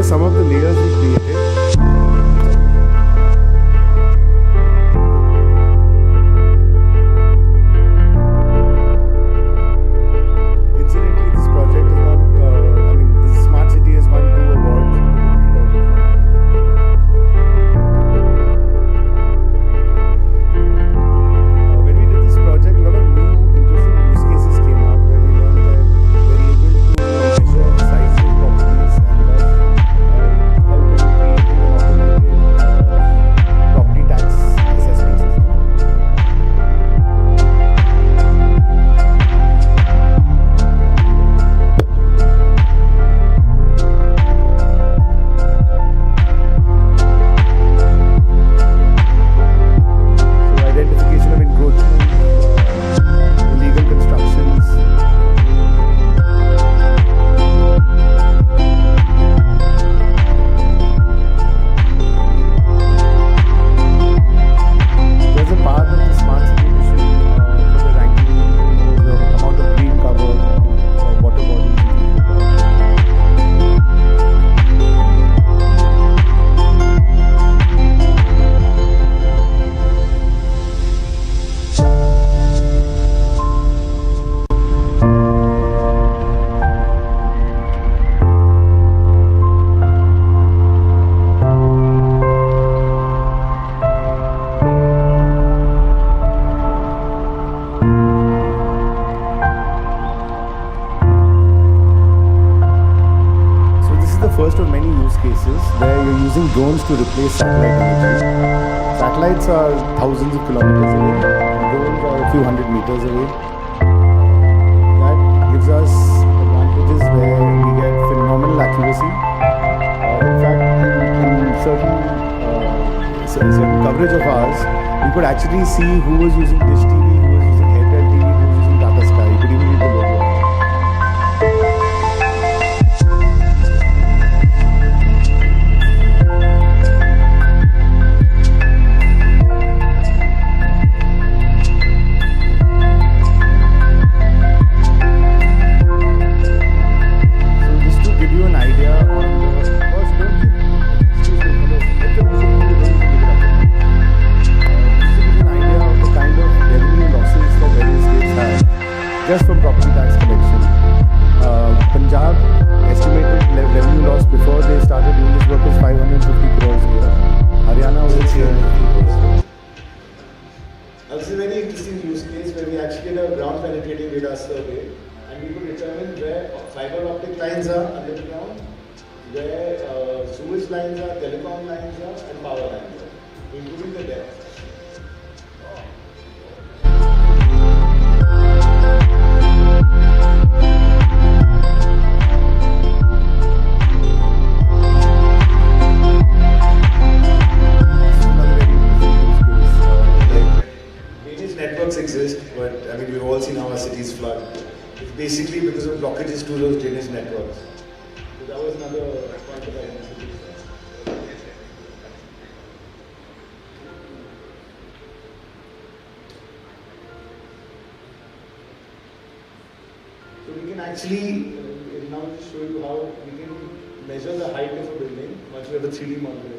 Some of the layers we created. Incidentally, this project is won, this smart city has won 2 awards. When we did this project, a lot of new interesting use cases came up where we learned that we're able to measure the size of properties and how first of many use cases where you're using drones to replace satellite imagery. Satellites are thousands of kilometers away, drones are a few hundred meters away. That gives us advantages where we get phenomenal accuracy. In fact, in certain coverage of ours, you could actually see who was using Dish TV, who was using Airtel TV, who was using Tata Sky. You could even read the logo. Just from property tax collection. Punjab estimated revenue loss before they started doing this work was 550 crores a year. Haryana was 350 crores. That's a very interesting use case where we actually did a ground penetrating radar survey and we could determine where fiber optic lines are underground, where sewage lines are, telecom lines are, and power lines are, including the depth. Networks exist, but I mean, we've all seen how our cities flood. It's basically because of blockages to those drainage networks. So that was another point that I wanted to discuss. So we can actually now just show you how we can measure the height of a building once we have a 3D model of it.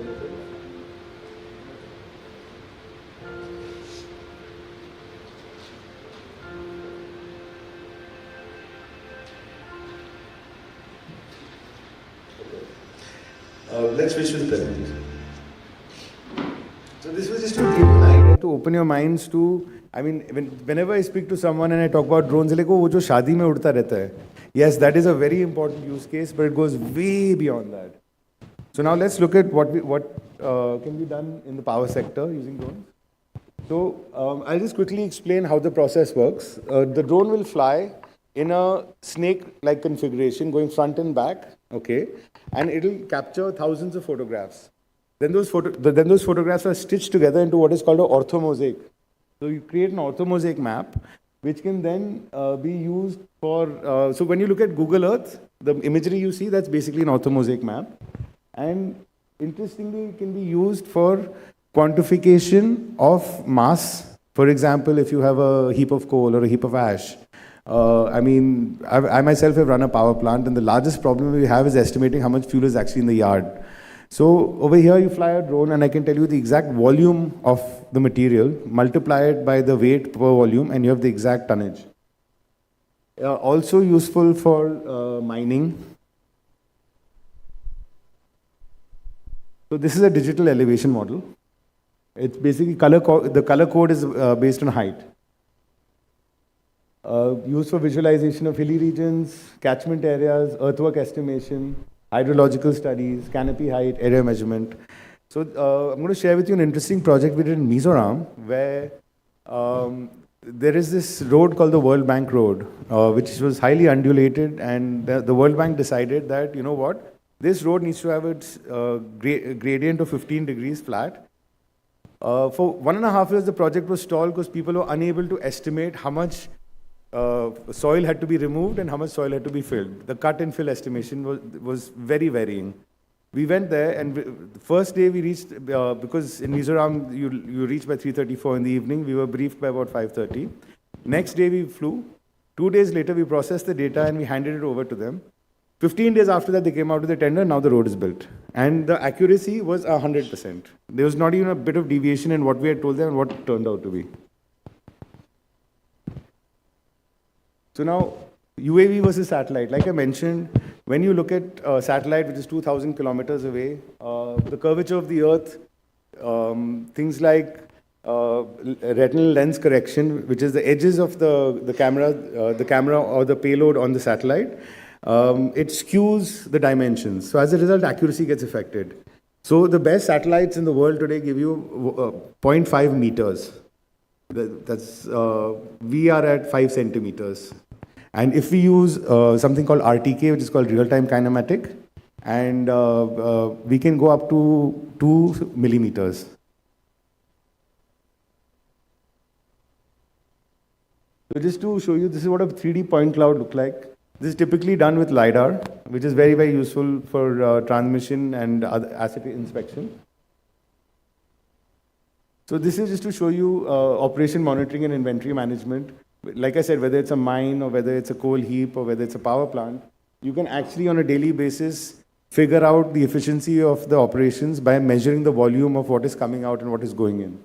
Let's switch to the presentation. So this was just to give you an idea, to open your minds to, I mean, whenever I speak to someone and I talk about drones, they're like, oh, wo jo shaadi mein udta rehta hai. Yes, that is a very important use case, but it goes way beyond that. So now let's look at what can be done in the power sector using drones. So I'll just quickly explain how the process works. The drone will fly in a snake-like configuration, going front and back, okay, and it'll capture thousands of photographs. Then those photographs are stitched together into what is called an orthomosaic. So you create an orthomosaic map, which can then be used for, so when you look at Google Earth, the imagery you see, that's basically an orthomosaic map. And interestingly, it can be used for quantification of mass. For example, if you have a heap of coal or a heap of ash, I mean, I myself have run a power plant, and the largest problem we have is estimating how much fuel is actually in the yard. So over here, you fly a drone, and I can tell you the exact volume of the material, multiply it by the weight per volume, and you have the exact tonnage. Also useful for mining. So this is a digital elevation model. It's basically the color code is based on height. Used for visualization of hilly regions, catchment areas, earthwork estimation, hydrological studies, canopy height, area measurement. So I'm going to share with you an interesting project we did in Mizoram, where there is this road called the World Bank Road, which was highly undulated, and the World Bank decided that, you know what, this road needs to have its gradient of 15 degrees flat. For 1.5 years, the project was stalled because people were unable to estimate how much soil had to be removed and how much soil had to be filled. The cut and fill estimation was very varying. We went there, and the first day we reached, because in Mizoram you reach by 3:34 in the evening, we were briefed by about 5:30. Next day we flew. 2 days later we processed the data and we handed it over to them. 15 days after that they came out with the tender, now the road is built. And the accuracy was 100%. There was not even a bit of deviation in what we had told them and what it turned out to be. So now, UAV versus satellite. Like I mentioned, when you look at satellite, which is 2,000 kilometers away, the curvature of the Earth, things like retinal lens correction, which is the edges of the camera or the payload on the satellite, it skews the dimensions. So as a result, accuracy gets affected. So the best satellites in the world today give you 0.5 meters. We are at 5 centimeters. And if we use something called RTK, which is called real-time kinematic, and we can go up to 2 millimeters. So just to show you, this is what a 3D point cloud looks like. This is typically done with LiDAR, which is very, very useful for transmission and asset inspection. So this is just to show you operation monitoring and inventory management. Like I said, whether it's a mine or whether it's a coal heap or whether it's a power plant, you can actually on a daily basis figure out the efficiency of the operations by measuring the volume of what is coming out and what is going in.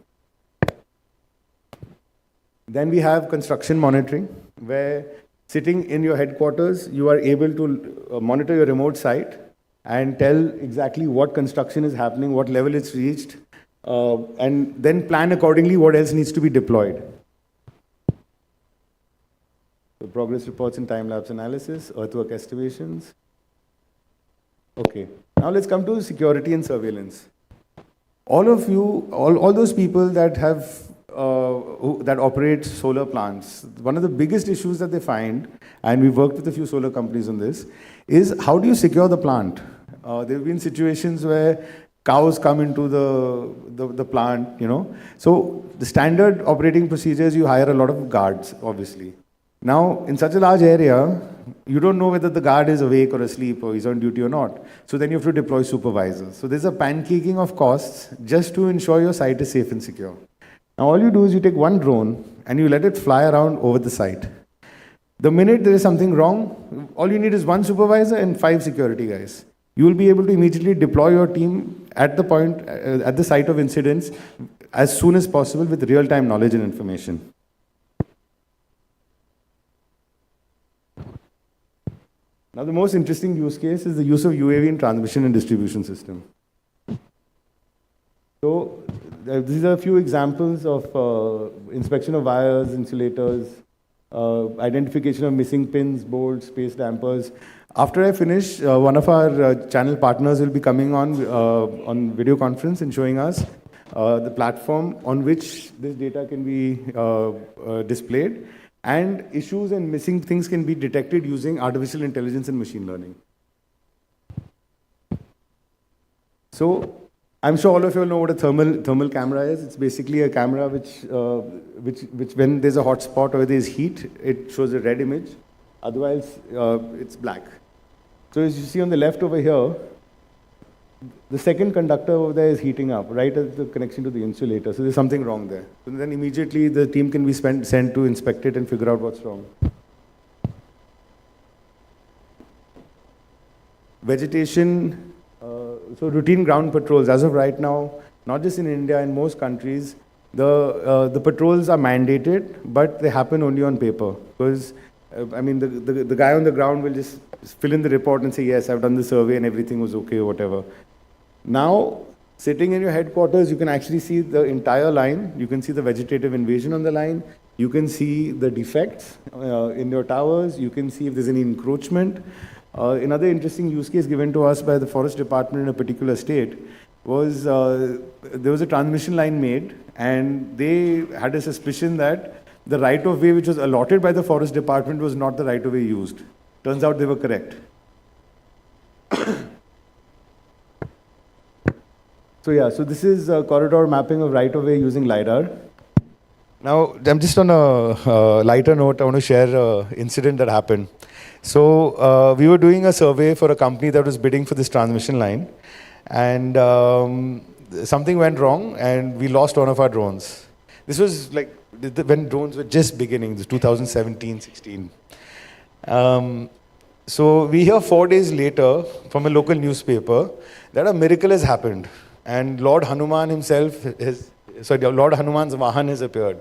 Then we have construction monitoring, where sitting in your headquarters, you are able to monitor your remote site and tell exactly what construction is happening, what level it's reached, and then plan accordingly what else needs to be deployed. So progress reports and time-lapse analysis, earthwork estimations. Okay, now let's come to security and surveillance. All of you, all those people that have that operate solar plants, one of the biggest issues that they find, and we've worked with a few solar companies on this, is how do you secure the plant? There have been situations where cows come into the plant, you know. So the standard operating procedures, you hire a lot of guards, obviously. Now, in such a large area, you don't know whether the guard is awake or asleep or he's on duty or not. So then you have to deploy supervisors. So there's a pancaking of costs just to ensure your site is safe and secure. Now, all you do is you take one drone and you let it fly around over the site. The minute there is something wrong, all you need is one supervisor and 5 security guys. You will be able to immediately deploy your team at the point, at the site of incidents as soon as possible with real-time knowledge and information. Now, the most interesting use case is the use of UAV in transmission and distribution system. So, these are a few examples of inspection of wires, insulators, identification of missing pins, bolts, space dampers. After I finish, one of our channel partners will be coming on video conference and showing us the platform on which this data can be displayed. And issues and missing things can be detected using artificial intelligence and machine learning. So, I'm sure all of you know what a thermal camera is. It's basically a camera which when there's a hot spot or there's heat, it shows a red image. Otherwise, it's black. So as you see on the left over here, the second conductor over there is heating up, right at the connection to the insulator. So there's something wrong there. So then immediately the team can be sent to inspect it and figure out what's wrong. Vegetation, so routine ground patrols. As of right now, not just in India, in most countries, the patrols are mandated, but they happen only on paper. Because, I mean, the guy on the ground will just fill in the report and say, yes, I've done the survey and everything was okay or whatever. Now, sitting in your headquarters, you can actually see the entire line. You can see the vegetative invasion on the line. You can see the defects in your towers. You can see if there's any encroachment. Another interesting use case given to us by the forest department in a particular state was there was a transmission line made, and they had a suspicion that the right-of-way which was allotted by the forest department was not the right-of-way used. Turns out they were correct. So yeah, so this is corridor mapping of right-of-way using LiDAR. Now, I'm just on a lighter note, I want to share an incident that happened. So we were doing a survey for a company that was bidding for this transmission line, and something went wrong and we lost one of our drones. This was like when drones were just beginning, this 2017, 16. So we hear 4 days later from a local newspaper that a miracle has happened and Lord Hanuman himself Lord Hanuman's Vahan has appeared.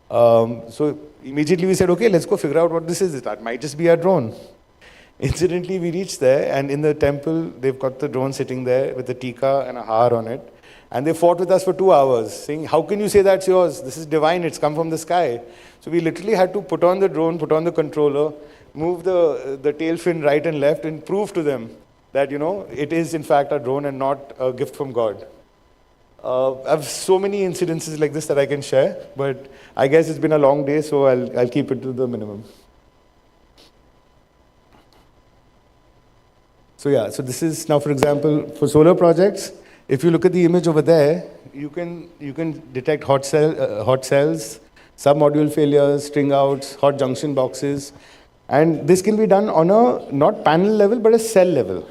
So immediately we said, okay, let's go figure out what this is. That might just be a drone. Incidentally, we reached there, and in the temple, they've got the drone sitting there with a tika and a har on it. And they fought with us for 2 hours, saying, how can you say that's yours? This is divine, it's come from the sky. So we literally had to put on the drone, put on the controller, move the tail fin right and left and prove to them that, it is in fact a drone and not a gift from God. I have so many incidences like this that I can share, but I guess it's been a long day, so I'll keep it to the minimum. So yeah, so this is now, for example, for solar projects. If you look at the image over there, you can detect hot cells, sub-module failures, string outs, hot junction boxes, and this can be done on a not panel level but a cell level.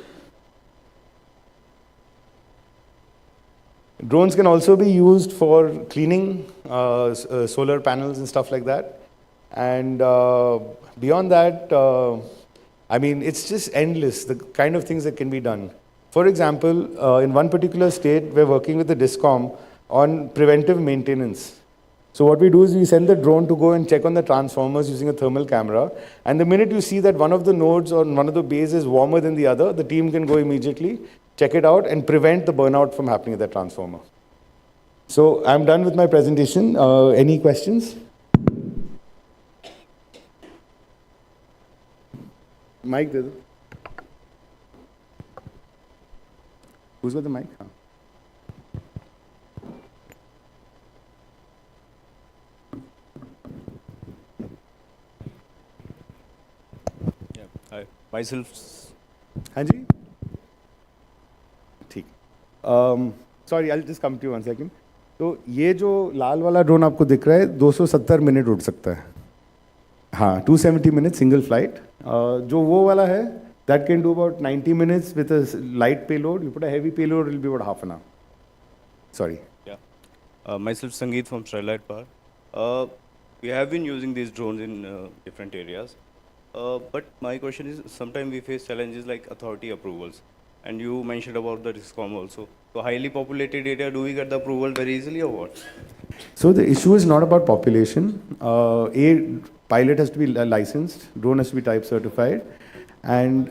Drones can also be used for cleaning solar panels and stuff like that. And beyond that, I mean, it's just endless, the kind of things that can be done. For example, in one particular state, we're working with the DISCOM on preventive maintenance. So what we do is we send the drone to go and check on the transformers using a thermal camera. And the minute you see that one of the nodes or one of the bays is warmer than the other, the team can go immediately, check it out, and prevent the burnout from happening at that transformer. So I'm done with my presentation. Any questions? Mic, who's got the mic? Yeah, hi. Myself. Hanji? ठीक. Sorry, I'll just come to you 1 second. तो ये जो लाल वाला drone आपको दिख रहा है 270 minute उड़ सकता है. हाँ, 270 minutes single flight. जो वो वाला है, that can do about 90 minutes with a light payload. You put a heavy payload, it will be about half an hour. Sorry. Yeah. Myself Sangeet from Starlight Power. We have been using these drones in different areas. But my question is, sometimes we face challenges like authority approvals. And you mentioned about the DISCOM also. So highly populated area, do we get the approval very easily or what? So the issue is not about population. Pilot has to be licensed, drone has to be type certified. And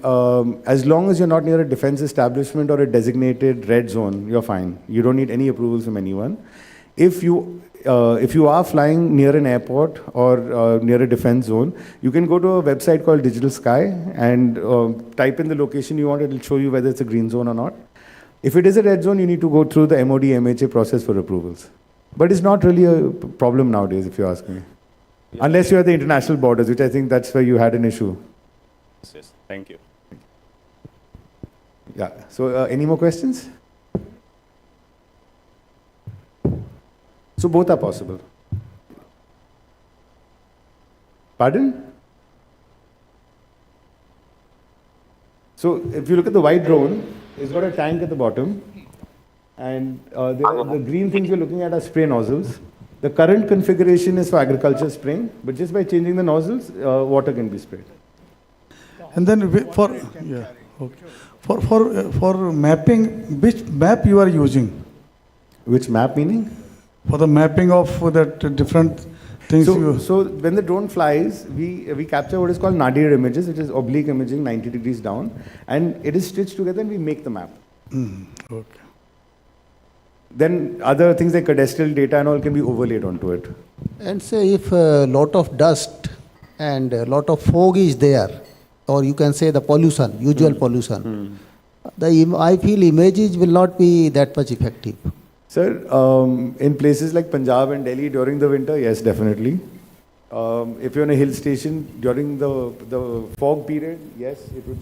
as long as you're not near a defense establishment or a designated red zone, you're fine. You don't need any approvals from anyone. If you are flying near an airport or near a defense zone, you can go to a website called Digital Sky and type in the location you want. It will show you whether it's a green zone or not. If it is a red zone, you need to go through the MOD, MHA process for approvals. But it's not really a problem nowadays, if you ask me. Yeah. Unless you're at the international borders, which I think that's where you had an issue. Yes, thank you. Yeah, so any more questions? So both are possible. Pardon? So if you look at the white drone, it's got a tank at the bottom, and the green things you're looking at are spray nozzles. The current configuration is for agriculture spraying, but just by changing the nozzles, water can be sprayed. And then for mapping, which map you are using? Which map meaning? For the mapping of that different things. So when the drone flies, we capture what is called nadir images, which is oblique imaging 90 degrees down, and it is stitched together and we make the map. Okay. Then other things like cadastral data and all can be overlaid onto it. And say if a lot of dust and a lot of fog is there, or you can say the pollution, usual pollution, I feel images will not be that much effective. Sir, in places like Punjab and Delhi during the winter, yes, definitely. If you're on a hill station during the fog period, yes, it would.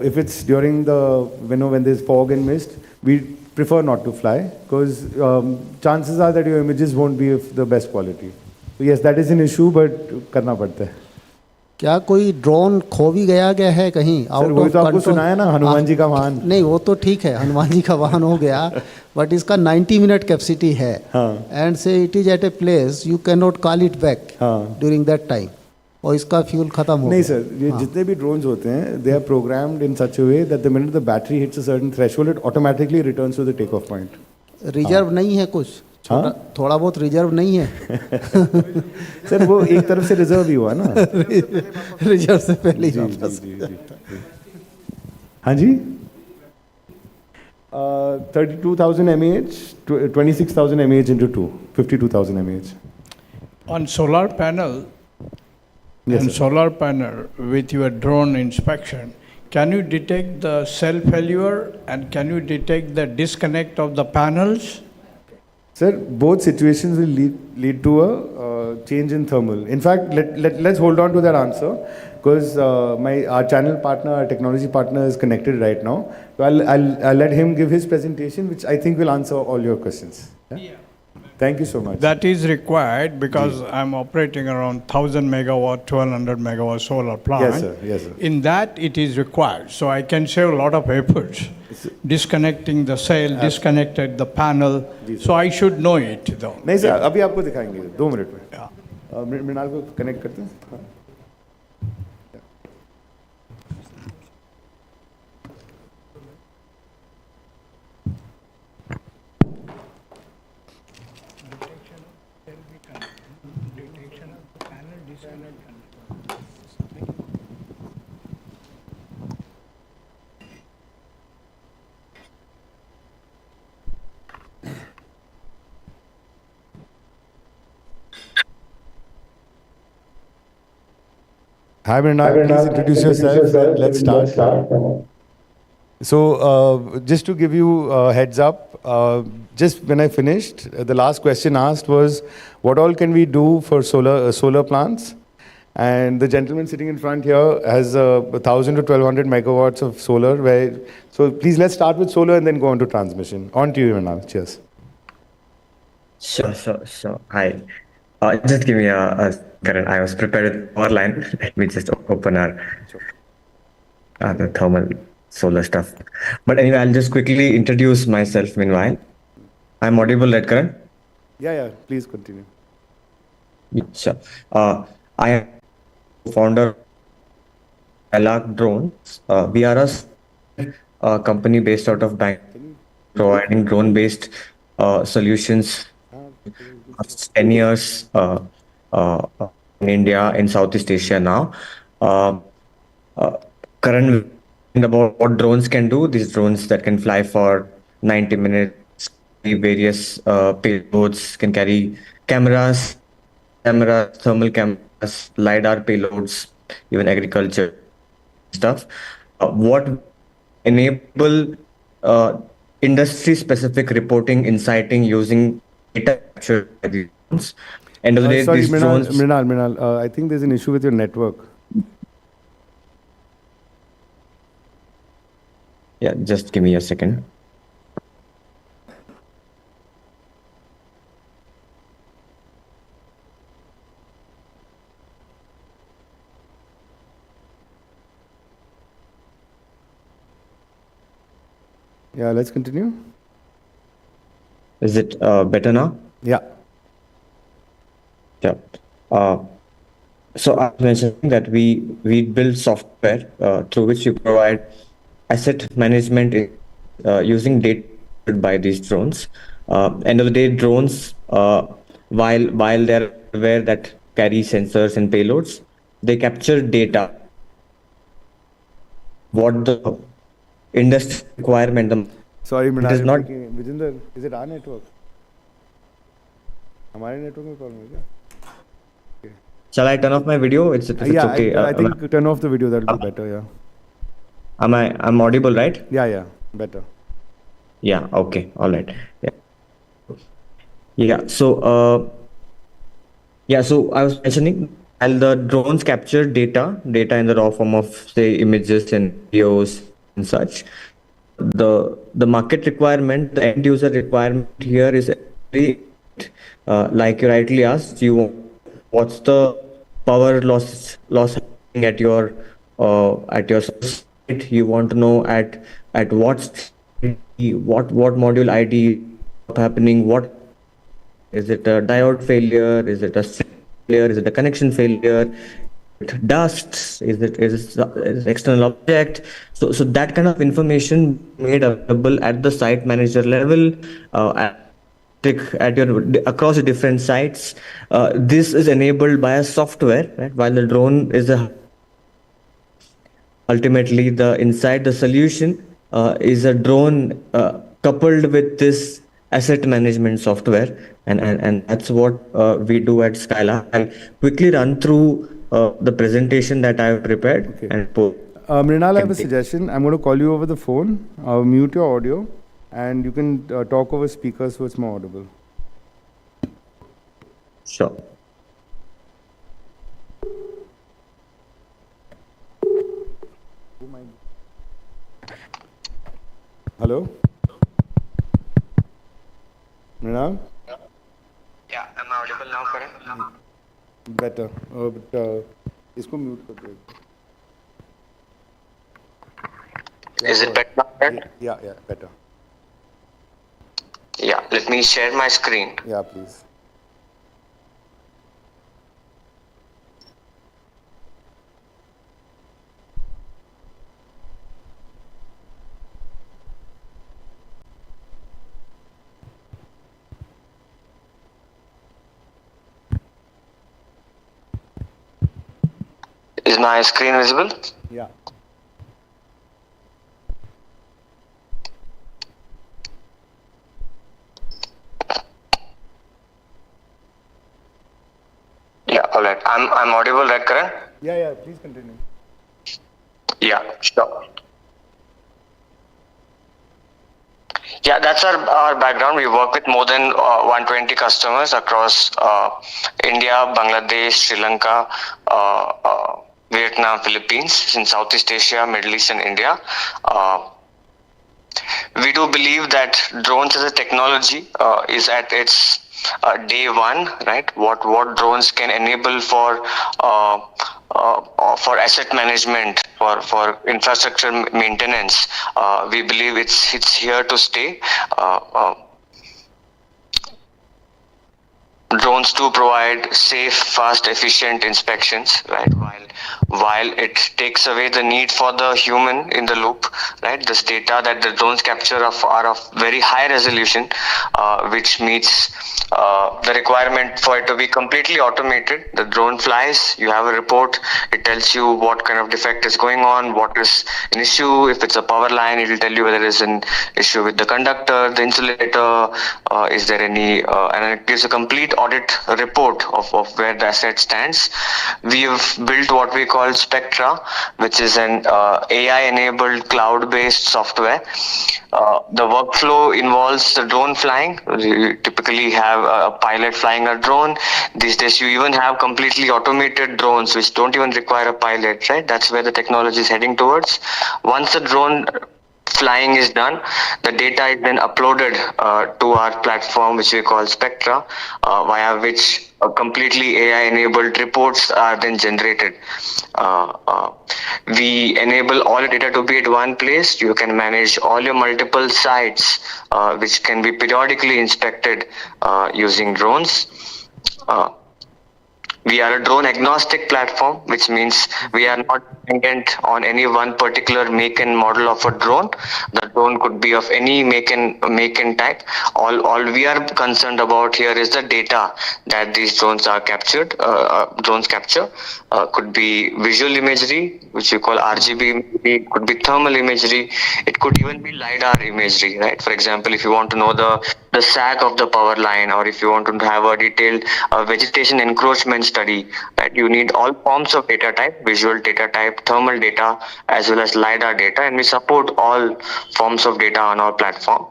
If it's during when there's fog and mist, we prefer not to fly because chances are that your images won't be of the best quality. So yes, that is an issue, but करना पड़ता है. क्या कोई drone खो भी गया है कहीं आउट ऑफ तो आपको सुनाया ना हनुमान जी का वाहन. नहीं वो तो ठीक है, हनुमान जी का वाहन हो गया, बट इसका 90 मिनट कैपेसिटी है and say it is at a place you can not call it back during that time और इसका फ्यूल खत्म हो नहीं सर, ये जितने भी ड्रोन्स होते हैं they are programmed in such a way that the minute the battery hits a certain threshold it automatically returns to the take off point. Reserve नहीं है कुछ, थोड़ा बहुत रिजर्व नहीं है सर वो एक तरफ से रिजर्व ही हुआ ना रिजर्व से पहले ही. हाँ जी 32,000 mAh, 26,000 mAh into 2, 52,000 mAh. On solar panel, Yes, and sir. solar panel with your drone inspection, can you detect the cell failure and can you detect the disconnect of the panels? Sir, both situations will lead to a change in thermal. In fact, let's hold on to that answer because our channel partner, our technology partner is connected right now. So I'll let him give his presentation, which I think will answer all your questions. Yeah? Thank you so much. That is required because I'm operating around 1000 megawatt, 1200 megawatt solar plant. Yes, sir. Yes, sir. In that, it is required. So I can save a lot of efforts. Disconnecting the cell, disconnected the panel. So I should know it though. नहीं sir अभी आपको दिखाएंगे 2 minute में मृणाल को connect करते हैं हाँ. Hi, Mrinal. Please introduce yourself and let's start. So, just to give you a heads up, just when I finished, the last question asked was, what all can we do for solar plants? And the gentleman sitting in front here has 1,000 to 1,200 megawatts of solar. So, please let's start with solar and then go on to transmission. On to you, Mrinal. Cheers. Sure. Hi. Just give me a current. I was prepared with power line. Let me just open our the thermal solar stuff. But anyway, I'll just quickly introduce myself meanwhile. I'm audible, right, Karan? Yeah. Please continue. Sure. I am founder of Alak Drones. We are a company based out of Bangalore, providing drone-based solutions 10 years in India, in Southeast Asia now. Current about what drones can do, these drones that can fly for 90 minutes, various payloads, can carry cameras, thermal cameras, LiDAR payloads, even agriculture stuff. What enable industry-specific reporting, inciting using data captured by these drones. End of the day, Sorry, these drones. Mrinal, I think there's an issue with your network. Yeah, just give me a second. Yeah, let's continue. Is it better now? Yeah. Yeah. So I was mentioning that we build software through which we provide asset management using data by these drones. End of the day, drones, while they're aware that carry sensors and payloads, they capture data. What the industry requirement. Sorry, Mrinal, is not. Is it our network? हमारे network में problem है क्या? Shall I turn off my video? It's okay. I think turn off the video. That'll be better. Yeah. I'm audible, right? Yeah. Better. Yeah. Okay. All right. Yeah. So I was mentioning, and the drones capture data in the raw form of, say, images and videos and such. The market requirement, the end user requirement here is like you rightly asked, what's the power loss happening at your site? You want to know at what module ID happening? What is it? A diode failure? Is it a failure? Is it a connection failure? Dust? Is it external object? So that kind of information made available at the site manager level, across the different sites. This is enabled by a software, right? While the drone is ultimately inside the solution is a drone coupled with this asset management software, and that's what we do at Skyla. I'll quickly run through the presentation that I have prepared and post. Mrinal, I have a suggestion. I'm going to call you over the phone. I'll mute your audio, and you can talk over speaker so it's more audible. Sure. Hello? Mrinal? Yeah, am I audible now, Karan? Better. But इसको mute कर दो. Is it better now, Karan? Yeah, better. Yeah, let me share my screen. Yeah, please. Is my screen visible? Yeah. Yeah, all right. I'm audible, right, Karan? Yeah, please continue. Yeah, sure. Yeah, that's our background. We work with more than 120 customers across India, Bangladesh, Sri Lanka, Vietnam, Philippines, in Southeast Asia, Middle East, and India. We do believe that drones as a technology is at its day one, right? What drones can enable for asset management, for infrastructure maintenance. We believe it's here to stay. Drones do provide safe, fast, efficient inspections, right? While it takes away the need for the human in the loop, right? This data that the drones capture are of very high resolution, which meets the requirement for it to be completely automated. The drone flies, you have a report, it tells you what kind of defect is going on, what is an issue. If it's a power line, it will tell you whether there is an issue with the conductor, the insulator, is there any, and it gives a complete audit report of where the asset stands. We have built what we call Spectra, which is an AI-enabled cloud-based software. The workflow involves the drone flying. You typically have a pilot flying a drone. These days, you even have completely automated drones, which don't even require a pilot, right? That's where the technology is heading towards. Once the drone flying is done, the data is then uploaded to our platform, which we call Spectra, via which completely AI-enabled reports are then generated. We enable all the data to be at one place. You can manage all your multiple sites, which can be periodically inspected using drones. We are a drone agnostic platform, which means we are not dependent on any one particular make and model of a drone. The drone could be of any make and type. All we are concerned about here is the data that these drones are captured. Drones capture could be visual imagery, which we call RGB imagery. Could be thermal imagery. It could even be lidar imagery, right? For example, if you want to know the sag of the power line, or if you want to have a detailed vegetation encroachment study, right? You need all forms of data type: visual data type, thermal data, as well as lidar data, and we support all forms of data on our platform.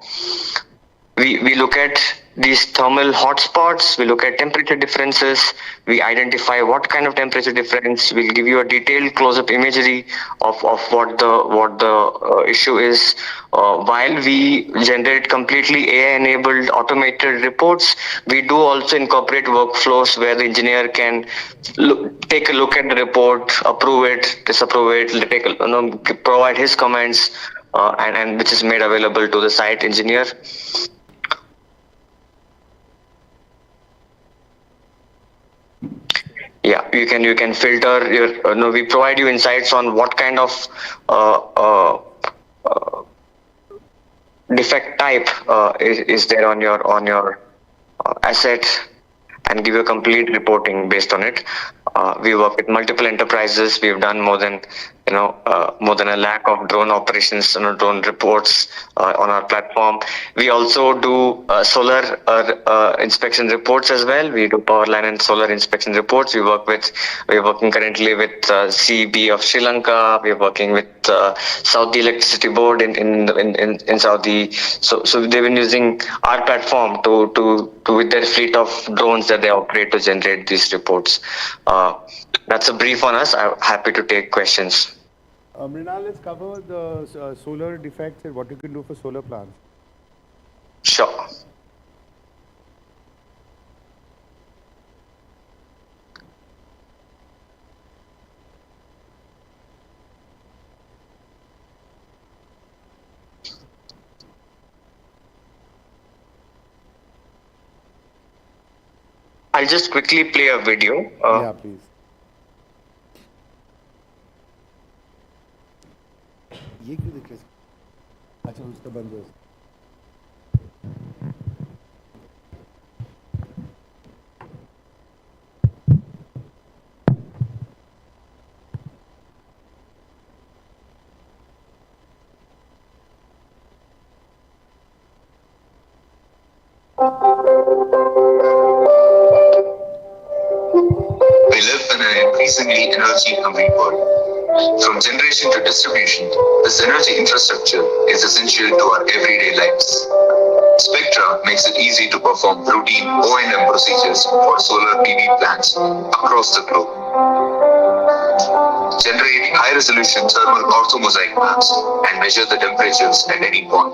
We look at these thermal hotspots, we look at temperature differences, we identify what kind of temperature difference, we'll give you a detailed close-up imagery of what the issue is. While we generate completely AI-enabled automated reports, we do also incorporate workflows where the engineer can take a look at the report, approve it, disapprove it, provide his comments, and which is made available to the site engineer. Yeah, you can filter your. We provide you insights on what kind of defect type is there on your asset, and give you a complete reporting based on it. We work with multiple enterprises. We've done more than more than 1 lakh of drone operations, drone reports on our platform. We also do solar inspection reports as well. We do power line and solar inspection reports. We're working currently with CEB of Sri Lanka. We're working with Saudi Electricity Board in Saudi. So they've been using our platform to with their fleet of drones that they operate to generate these reports. That's a brief on us. I'm happy to take questions. Mrinal, let's cover the solar defects and what you can do for solar plants. Sure. I'll just quickly play a video. Yeah, please. ये क्यों दिख रहा है? अच्छा उसका बंद हो. We live in an increasingly energy-hungry world. From generation to distribution, this energy infrastructure is essential to our everyday lives. Spectra makes it easy to perform routine O&M procedures for solar PV plants across the globe. Generate high-resolution thermal orthomosaic maps and measure the temperatures at any point.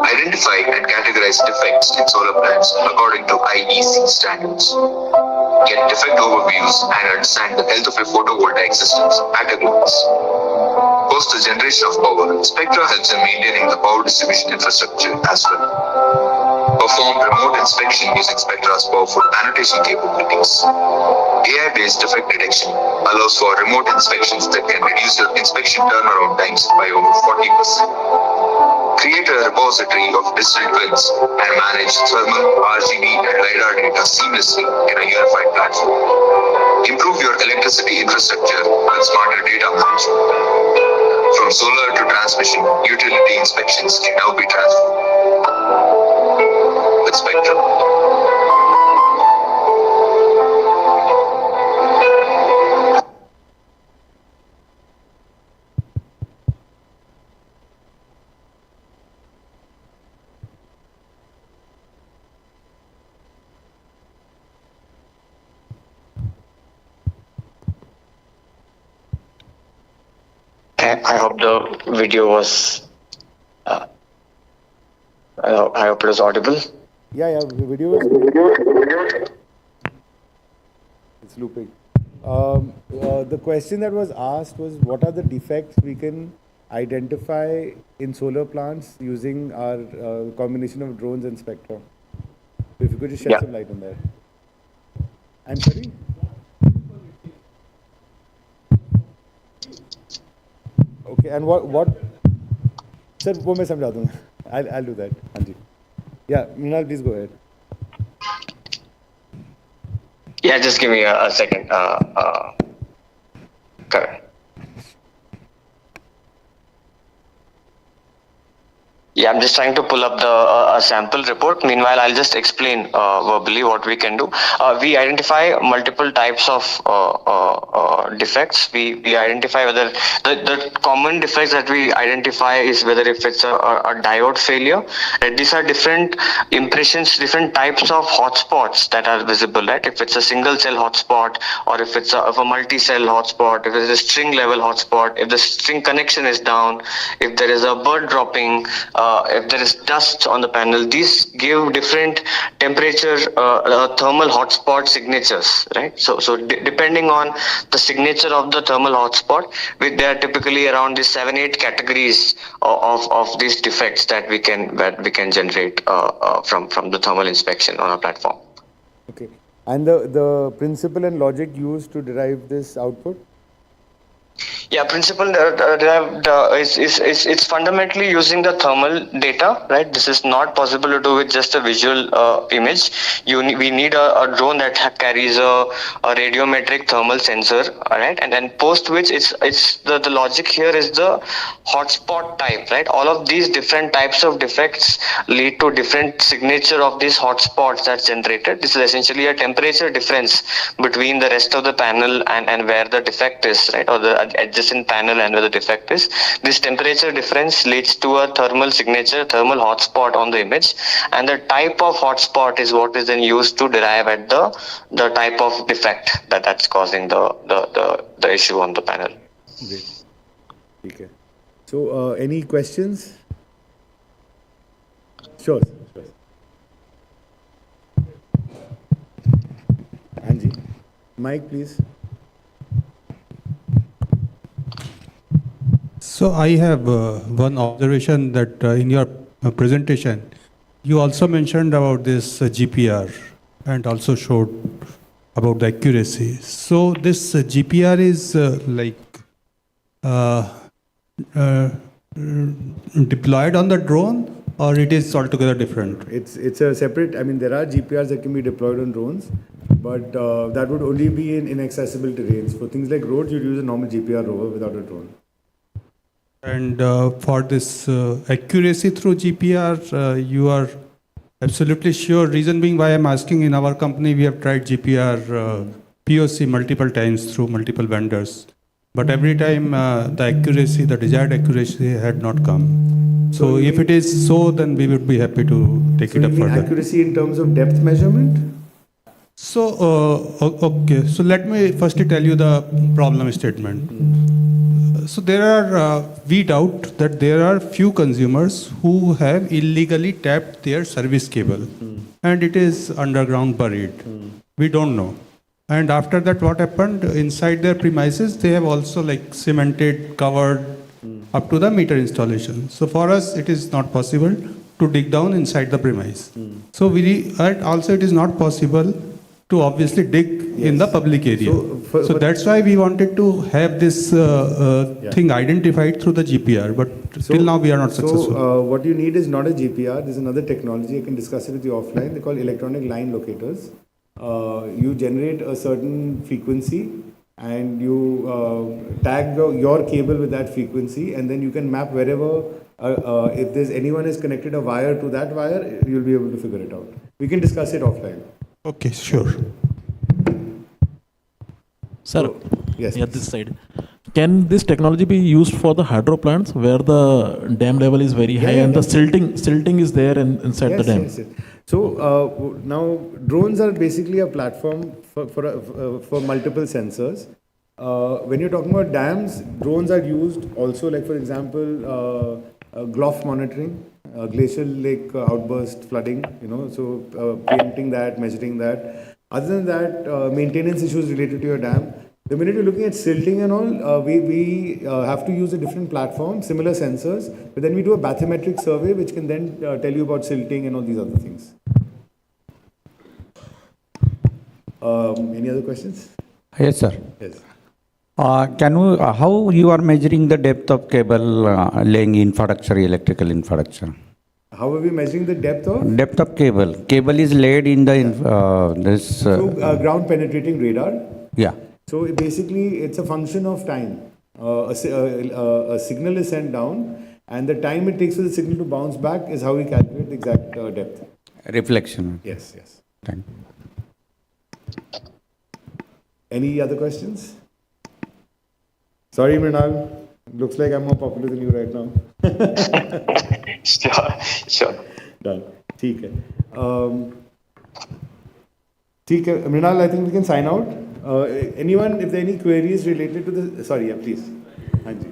Identify and categorize defects in solar plants according to IEC standards. Get defect overviews and understand the health of your photovoltaic systems at a glance. Post the generation of power, Spectra helps in maintaining the power distribution infrastructure as well. Perform remote inspection using Spectra's powerful annotation capabilities. AI-based defect detection allows for remote inspections that can reduce your inspection turnaround times by over 40%. Create a repository of digital twins and manage thermal, RGB, and LiDAR data seamlessly in a unified platform. Improve your electricity infrastructure with smarter data management. From solar to transmission, utility inspections can now be transformed with Spectrum. I hope the video was. I hope it was audible. Yeah, the video is. It's looping. The question that was asked was, what are the defects we can identify in solar plants using our combination of drones and Spectra? So if you could just shed some light on that. And sorry? Okay, and what? Sir, वो मैं समझा दूँगा. I'll do that. हाँ जी. Yeah, Mrinal, please go ahead. Yeah, just give me a second. Correct. Yeah, I'm just trying to pull up the a sample report. Meanwhile, I'll just explain verbally what we can do. We identify multiple types of defects. We identify whether the common defects that we identify is whether if it's a diode failure. Right? These are different impressions, different types of hotspots that are visible. Right? If it's a single cell hotspot, or if it's a multi-cell hotspot, if it's a string level hotspot, if the string connection is down, if there is a bird dropping. If there is dust on the panel, these give different temperature thermal hotspot signatures, right? So depending on the signature of the thermal hotspot, there are typically around the 7-8 categories of these defects that we can generate from the thermal inspection on our platform. Okay, and the principle and logic used to derive this output? Yeah, principle derived is it's fundamentally using the thermal data, right? This is not possible to do with just a visual image. We need a drone that carries a radiometric thermal sensor, all right? And then post which it's the logic here is the hotspot type, right? All of these different types of defects lead to different signature of these hotspots that's generated. This is essentially a temperature difference between the rest of the panel and where the defect is, right? Or the adjacent panel and where the defect is. This temperature difference leads to a thermal signature, thermal hotspot on the image, and the type of hotspot is what is then used to derive at the type of defect that's causing the issue on the panel. Great. Okay. So, any questions? Sure. Angie, Mike, please. So I have one observation that in your presentation, you also mentioned about this GPR and also showed about the accuracy. So this GPR is deployed on the drone, or it is altogether different? It's a separate, I mean, there are GPRs that can be deployed on drones, but that would only be in inaccessible terrains. For things like roads, you'd use a normal GPR rover without a drone. And for this accuracy through GPR, you are absolutely sure. Reason being why I'm asking, in our company, we have tried GPR POC multiple times through multiple vendors. But every time the accuracy, the desired accuracy had not come. So if it is so, then we would be happy to take it up further. Accuracy in terms of depth measurement? So, okay. So let me firstly tell you the problem statement. So there are, we doubt that there are few consumers who have illegally tapped their service cable and it is underground buried. We don't know. And after that, what happened inside their premises, they have also like cemented, covered up to the meter installation. So for us, it is not possible to dig down inside the premise. So and also it is not possible to obviously dig in the public area. So that's why we wanted to have this thing identified through the GPR, but till now we are not successful. So what you need is not a GPR. There's another technology. I can discuss it with you offline. They're called electronic line locators. You generate a certain frequency and you tag your cable with that frequency, and then you can map wherever, if there's anyone has connected a wire to that wire, you'll be able to figure it out. We can discuss it offline. Okay, sure. Sir, yes, this side. Can this technology be used for the hydro plants where the dam level is very high and the silting is there inside the dam? Yes. So now drones are basically a platform for multiple sensors. When you're talking about dams, drones are used also, like for example, GLOF monitoring, glacial lake outburst flooding, so preempting that, measuring that. Other than that, maintenance issues related to your dam. The minute you're looking at silting and all, we have to use a different platform, similar sensors, but then we do a bathymetric survey which can then tell you about silting and all these other things. Any other questions? Yes, sir. Yes. How you are measuring the depth of cable laying infrastructure, electrical infrastructure? How are we measuring the depth of? Depth of cable. Cable is laid in the ground penetrating radar. Yeah. So basically, it's a function of time. A signal is sent down, and the time it takes for the signal to bounce back is how we calculate the exact depth. Reflection. Yes. Thank you. Any other questions? Sorry, Mrinal. Looks like I'm more popular than you right now. Sure. Done. ठीक है. ठीक है. Mrinal, I think we can sign out. Anyone, if there are any queries related to the... Sorry, yeah, please. Anji.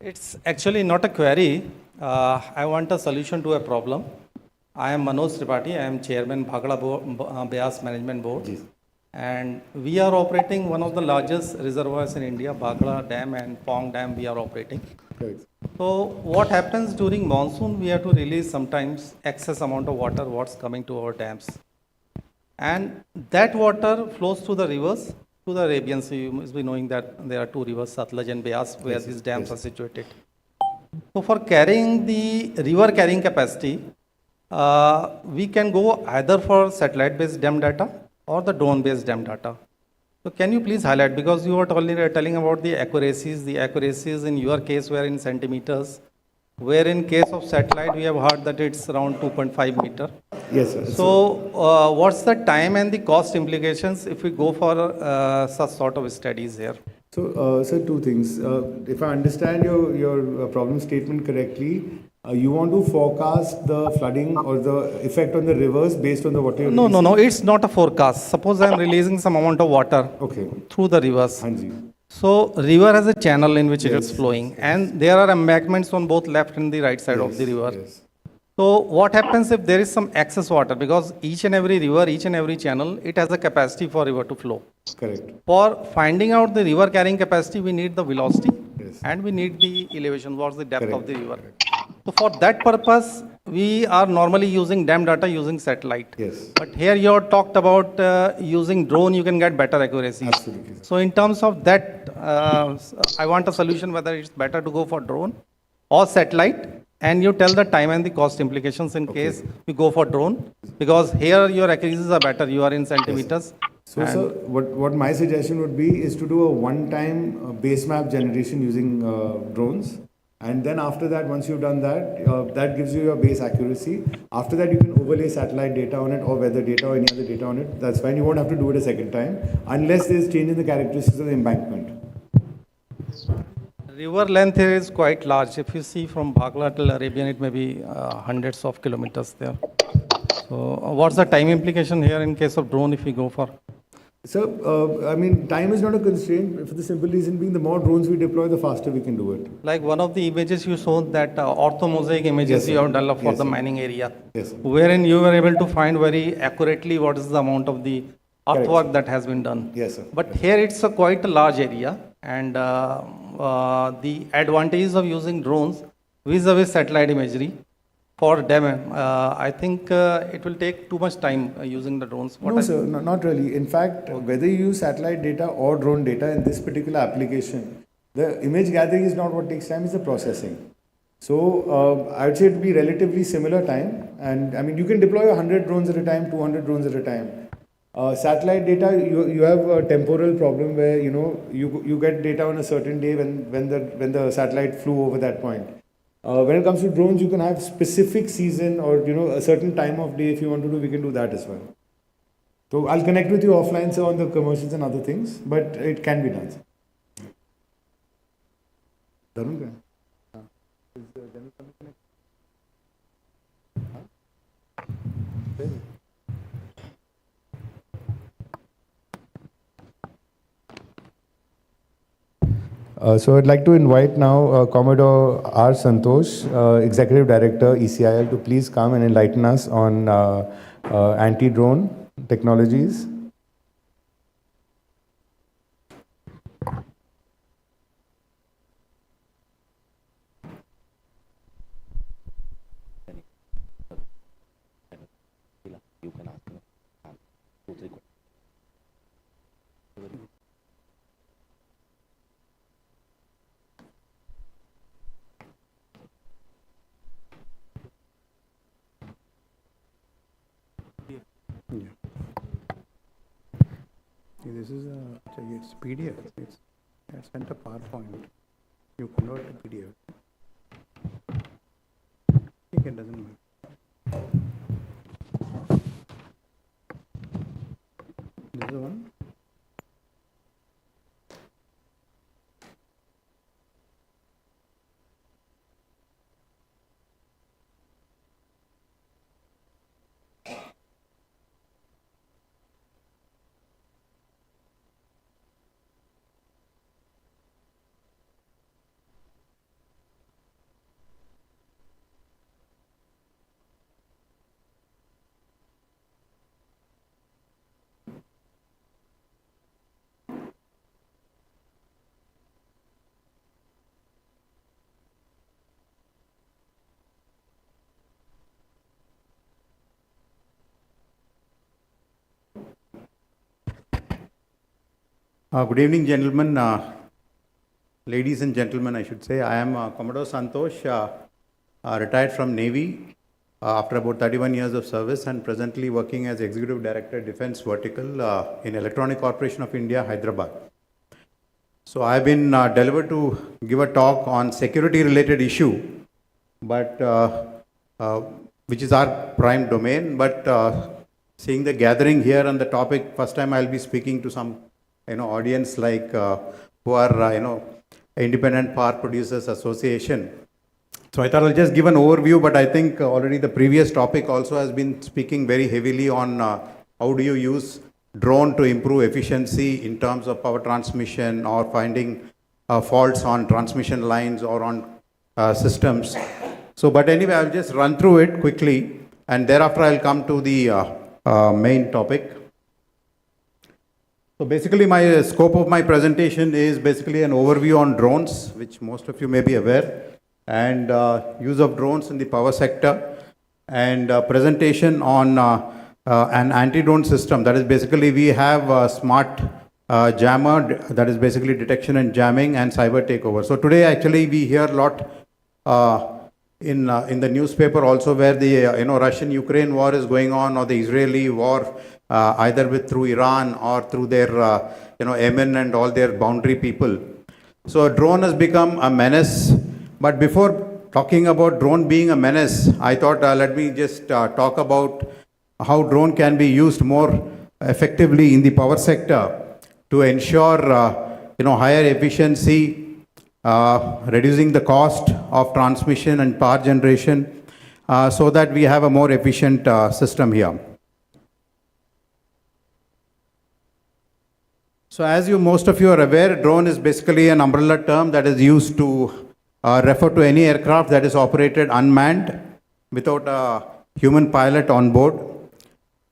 It's actually not a query. I want a solution to a problem. I am Manoj Tripathi. I am Chairman Bhagla Beas Management Board. Yes. And we are operating one of the largest reservoirs in India, Bhagla Dam and Pong Dam we are operating. Correct. So what happens during monsoon, we have to release sometimes excess amount of water what's coming to our dams. And that water flows through the rivers to the Arabian Sea. You must be knowing that there are two rivers, Satluj and Beas, where these dams are situated. So for carrying the river carrying capacity, we can go either for satellite-based dam data or the drone-based dam data. So can you please highlight, because you were telling about the accuracies in your case were in centimeters, where in case of satellite we have heard that it's around 2.5 meter. Yes, sir. So what's the time and the cost implications if we go for such sort of studies here? So, sir, two things. If I understand your problem statement correctly, you want to forecast the flooding or the effect on the rivers based on the water you're No, it's not a forecast. Suppose I'm releasing some amount of water through the rivers. So river has a channel in which it is flowing, and there are embankments on both left and the right side of the river. So what happens if there is some excess water? Because each and every river, each and every channel, it has a capacity for river to flow. Correct. For finding out the river carrying capacity, we need the velocity and we need the elevation, what's the depth of the river. So for that purpose, we are normally using dam data using satellite. Yes. But here you have talked about using drone, you can get better accuracy. Absolutely. So in terms of that, I want a solution whether it's better to go for drone or satellite. And you tell the time and the cost implications in case you go for drone, because here your accuracies are better, you are in centimeters. So, sir, what my suggestion would be is to do a one-time base map generation using drones. And then after that, once you've done that, that gives you your base accuracy. After that, you can overlay satellite data on it or weather data or any other data on it. That's fine. You won't have to do it a second time unless there's change in the characteristics of the embankment. River length here is quite large. If you see from Bhagla till Arabian, it may be hundreds of kilometers there. So what's the time implication here in case of drone if we go for? So, I mean, time is not a constraint for the simple reason being the more drones we deploy, the faster we can do it. Like one of the images you showed that orthomosaic images you have developed for the mining area, wherein you were able to find very accurately what is the amount of the earthwork that has been done. Yes, sir. But here it's a quite a large area, and the advantages of using drones vis-a-vis satellite imagery for dam, I think it will take too much time using the drones. No, sir, not really. In fact, whether you use satellite data or drone data in this particular application, the image gathering is not what takes time, it's the processing. So I would say it would be relatively similar time. And I mean, you can deploy 100 drones at a time, 200 drones at a time. Satellite data, you have a temporal problem where, you know, you get data on a certain day when the satellite flew over that point. When it comes to drones, you can have specific season or, you know, a certain time of day if you want to do, we can do that as well. So I'll connect with you offline, sir, on the commercials and other things, but it can be done, sir. Darun, so I'd like to invite now Commodore R. Santosh, Executive Director, ECIL, to please come and enlighten us on anti-drone technologies. This is it's PDF. It's sent a PowerPoint. You convert to PDF. I think it doesn't matter. This is the one. Good evening, gentlemen, ladies and gentlemen, I should say. I am Commodore Santosh, retired from Navy after about 31 years of service and presently working as Executive Director, Defense Vertical in Electronic Corporation of India, Hyderabad. So I've been delivered to give a talk on security-related issue, but which is our prime domain. But seeing the gathering here on the topic, first time I'll be speaking to some audience like who are Independent Power Producers Association. So I thought I'll just give an overview, but I think already the previous topic also has been speaking very heavily on how do you use drone to improve efficiency in terms of power transmission or finding faults on transmission lines or on systems. So, but anyway, I'll just run through it quickly and thereafter I'll come to the main topic. So basically my scope of my presentation is basically an overview on drones, which most of you may be aware, and use of drones in the power sector, and presentation on an anti-drone system. That is basically we have a smart jammer, that is basically detection and jamming and cyber takeover. So today actually we hear a lot in the newspaper also where the Russian-Ukraine war is going on, or the Israeli war either through Iran or through their Yemen and all their boundary people. So a drone has become a menace. But before talking about drone being a menace, I thought let me just talk about how drone can be used more effectively in the power sector to ensure higher efficiency, reducing the cost of transmission and power generation, so that we have a more efficient system here. So as most of you are aware, drone is basically an umbrella term that is used to refer to any aircraft that is operated unmanned without a human pilot on board.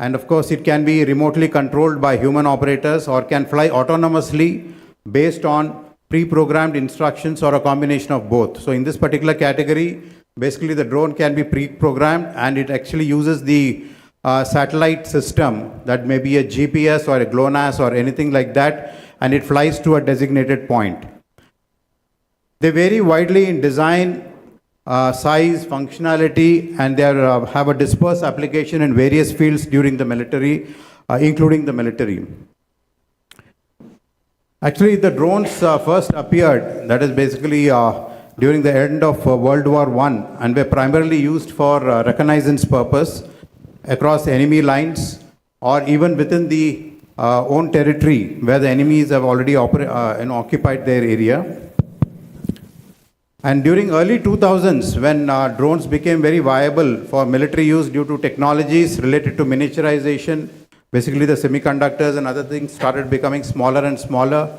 And of course, it can be remotely controlled by human operators or can fly autonomously based on pre-programmed instructions or a combination of both. So in this particular category, basically the drone can be pre-programmed and it actually uses the satellite system that may be a GPS or a GLONASS or anything like that, and it flies to a designated point. They vary widely in design, size, functionality, and they have a dispersed application in various fields during the military, including the military. Actually, the drones first appeared, that is basically during the end of World War I, and were primarily used for reconnaissance purpose across enemy lines or even within the own territory where the enemies have already occupied their area. And during early 2000s, when drones became very viable for military use due to technologies related to miniaturization, basically the semiconductors and other things started becoming smaller and smaller.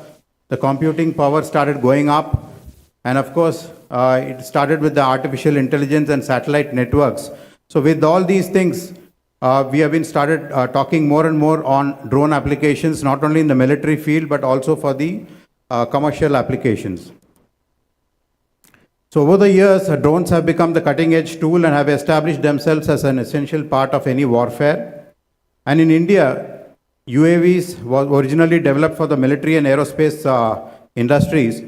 The computing power started going up. And of course, it started with the artificial intelligence and satellite networks. So with all these things, we have been started talking more and more on drone applications, not only in the military field, but also for the commercial applications. So over the years, drones have become the cutting edge tool and have established themselves as an essential part of any warfare. And in India, UAVs was originally developed for the military and aerospace industries,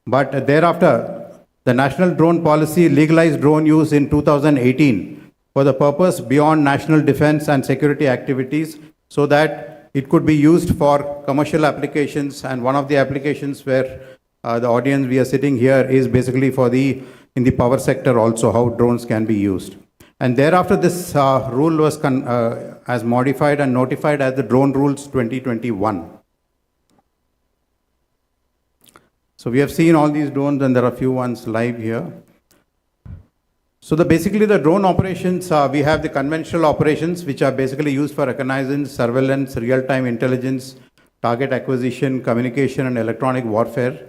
but thereafter, the National Drone Policy legalized drone use in 2018 for the purpose beyond national defense and security activities, so that it could be used for commercial applications. And one of the applications where the audience we are sitting here is basically for in the power sector also, how drones can be used. And thereafter, this rule was as modified and notified as the Drone Rules 2021. So we have seen all these drones, and there are a few ones live here. So basically the drone operations, we have the conventional operations, which are basically used for reconnaissance, surveillance, real-time intelligence, target acquisition, communication, and electronic warfare.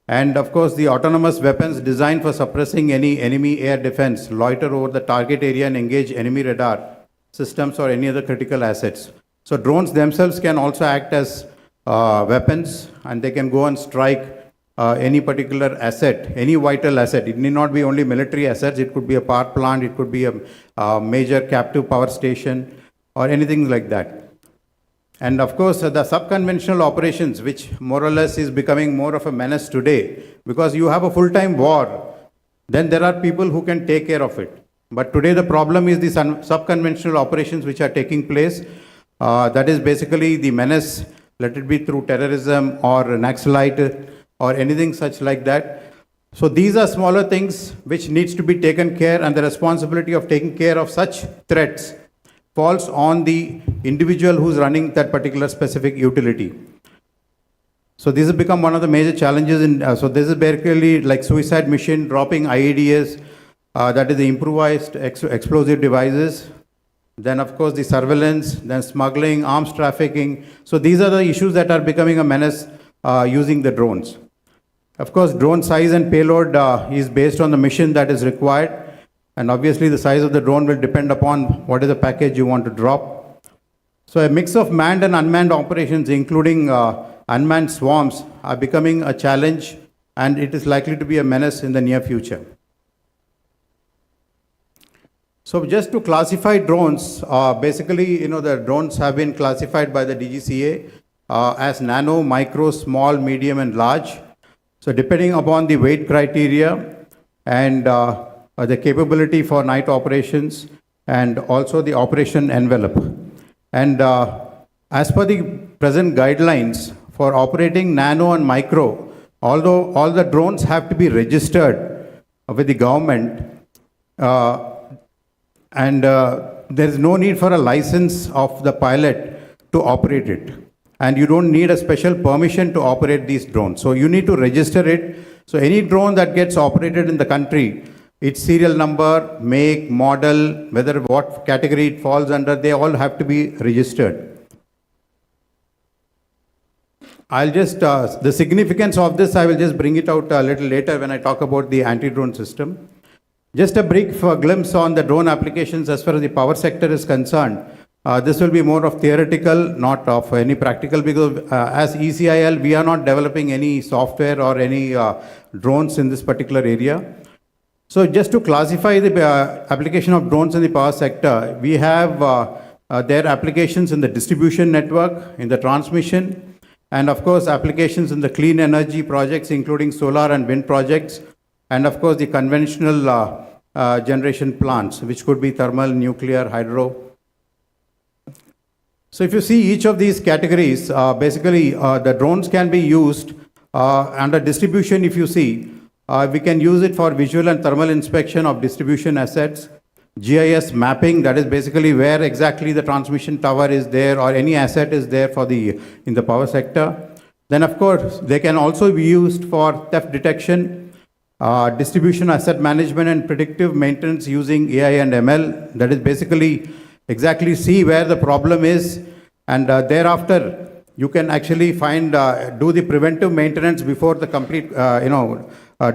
And of course, the autonomous weapons designed for suppressing any enemy air defense, loiter over the target area and engage enemy radar systems or any other critical assets. So drones themselves can also act as weapons, and they can go and strike any particular asset, any vital asset. It need not be only military assets. It could be a power plant, it could be a major captive power station, or anything like that. And of course, the sub-conventional operations, which more or less is becoming more of a menace today, because you have a full-time war, then there are people who can take care of it. But today the problem is the sub-conventional operations which are taking place. That is basically the menace, let it be through terrorism or Naxalite or anything such like that. So these are smaller things which needs to be taken care, and the responsibility of taking care of such threats falls on the individual who's running that particular specific utility. So this has become one of the major challenges so this is basically like suicide mission, dropping IEDs, that is the improvised explosive devices. Then of course the surveillance, then smuggling, arms trafficking. So these are the issues that are becoming a menace using the drones. Of course, drone size and payload is based on the mission that is required. And obviously the size of the drone will depend upon what is the package you want to drop. So a mix of manned and unmanned operations, including unmanned swarms, are becoming a challenge, and it is likely to be a menace in the near future. So just to classify drones, basically, the drones have been classified by the DGCA as nano, micro, small, medium, and large. So depending upon the weight criteria and the capability for night operations and also the operation envelope. And as per the present guidelines for operating nano and micro, although all the drones have to be registered with the government, and there is no need for a license of the pilot to operate it. And you don't need a special permission to operate these drones. So you need to register it. So any drone that gets operated in the country, its serial number, make, model, whether what category it falls under, they all have to be registered. I'll just, the significance of this, I will just bring it out a little later when I talk about the anti-drone system. Just a brief glimpse on the drone applications as far as the power sector is concerned. This will be more of theoretical, not of any practical, because as ECIL, we are not developing any software or any drones in this particular area. So just to classify the application of drones in the power sector, we have their applications in the distribution network, in the transmission, and of course applications in the clean energy projects, including solar and wind projects, and of course the conventional generation plants, which could be thermal, nuclear, hydro. So if you see each of these categories, basically the drones can be used under distribution. If you see, we can use it for visual and thermal inspection of distribution assets, GIS mapping, that is basically where exactly the transmission tower is there or any asset is there for in the power sector. Then of course, they can also be used for theft detection, distribution asset management and predictive maintenance using AI and ML. That is basically exactly see where the problem is, and thereafter you can actually find, do the preventive maintenance before the complete,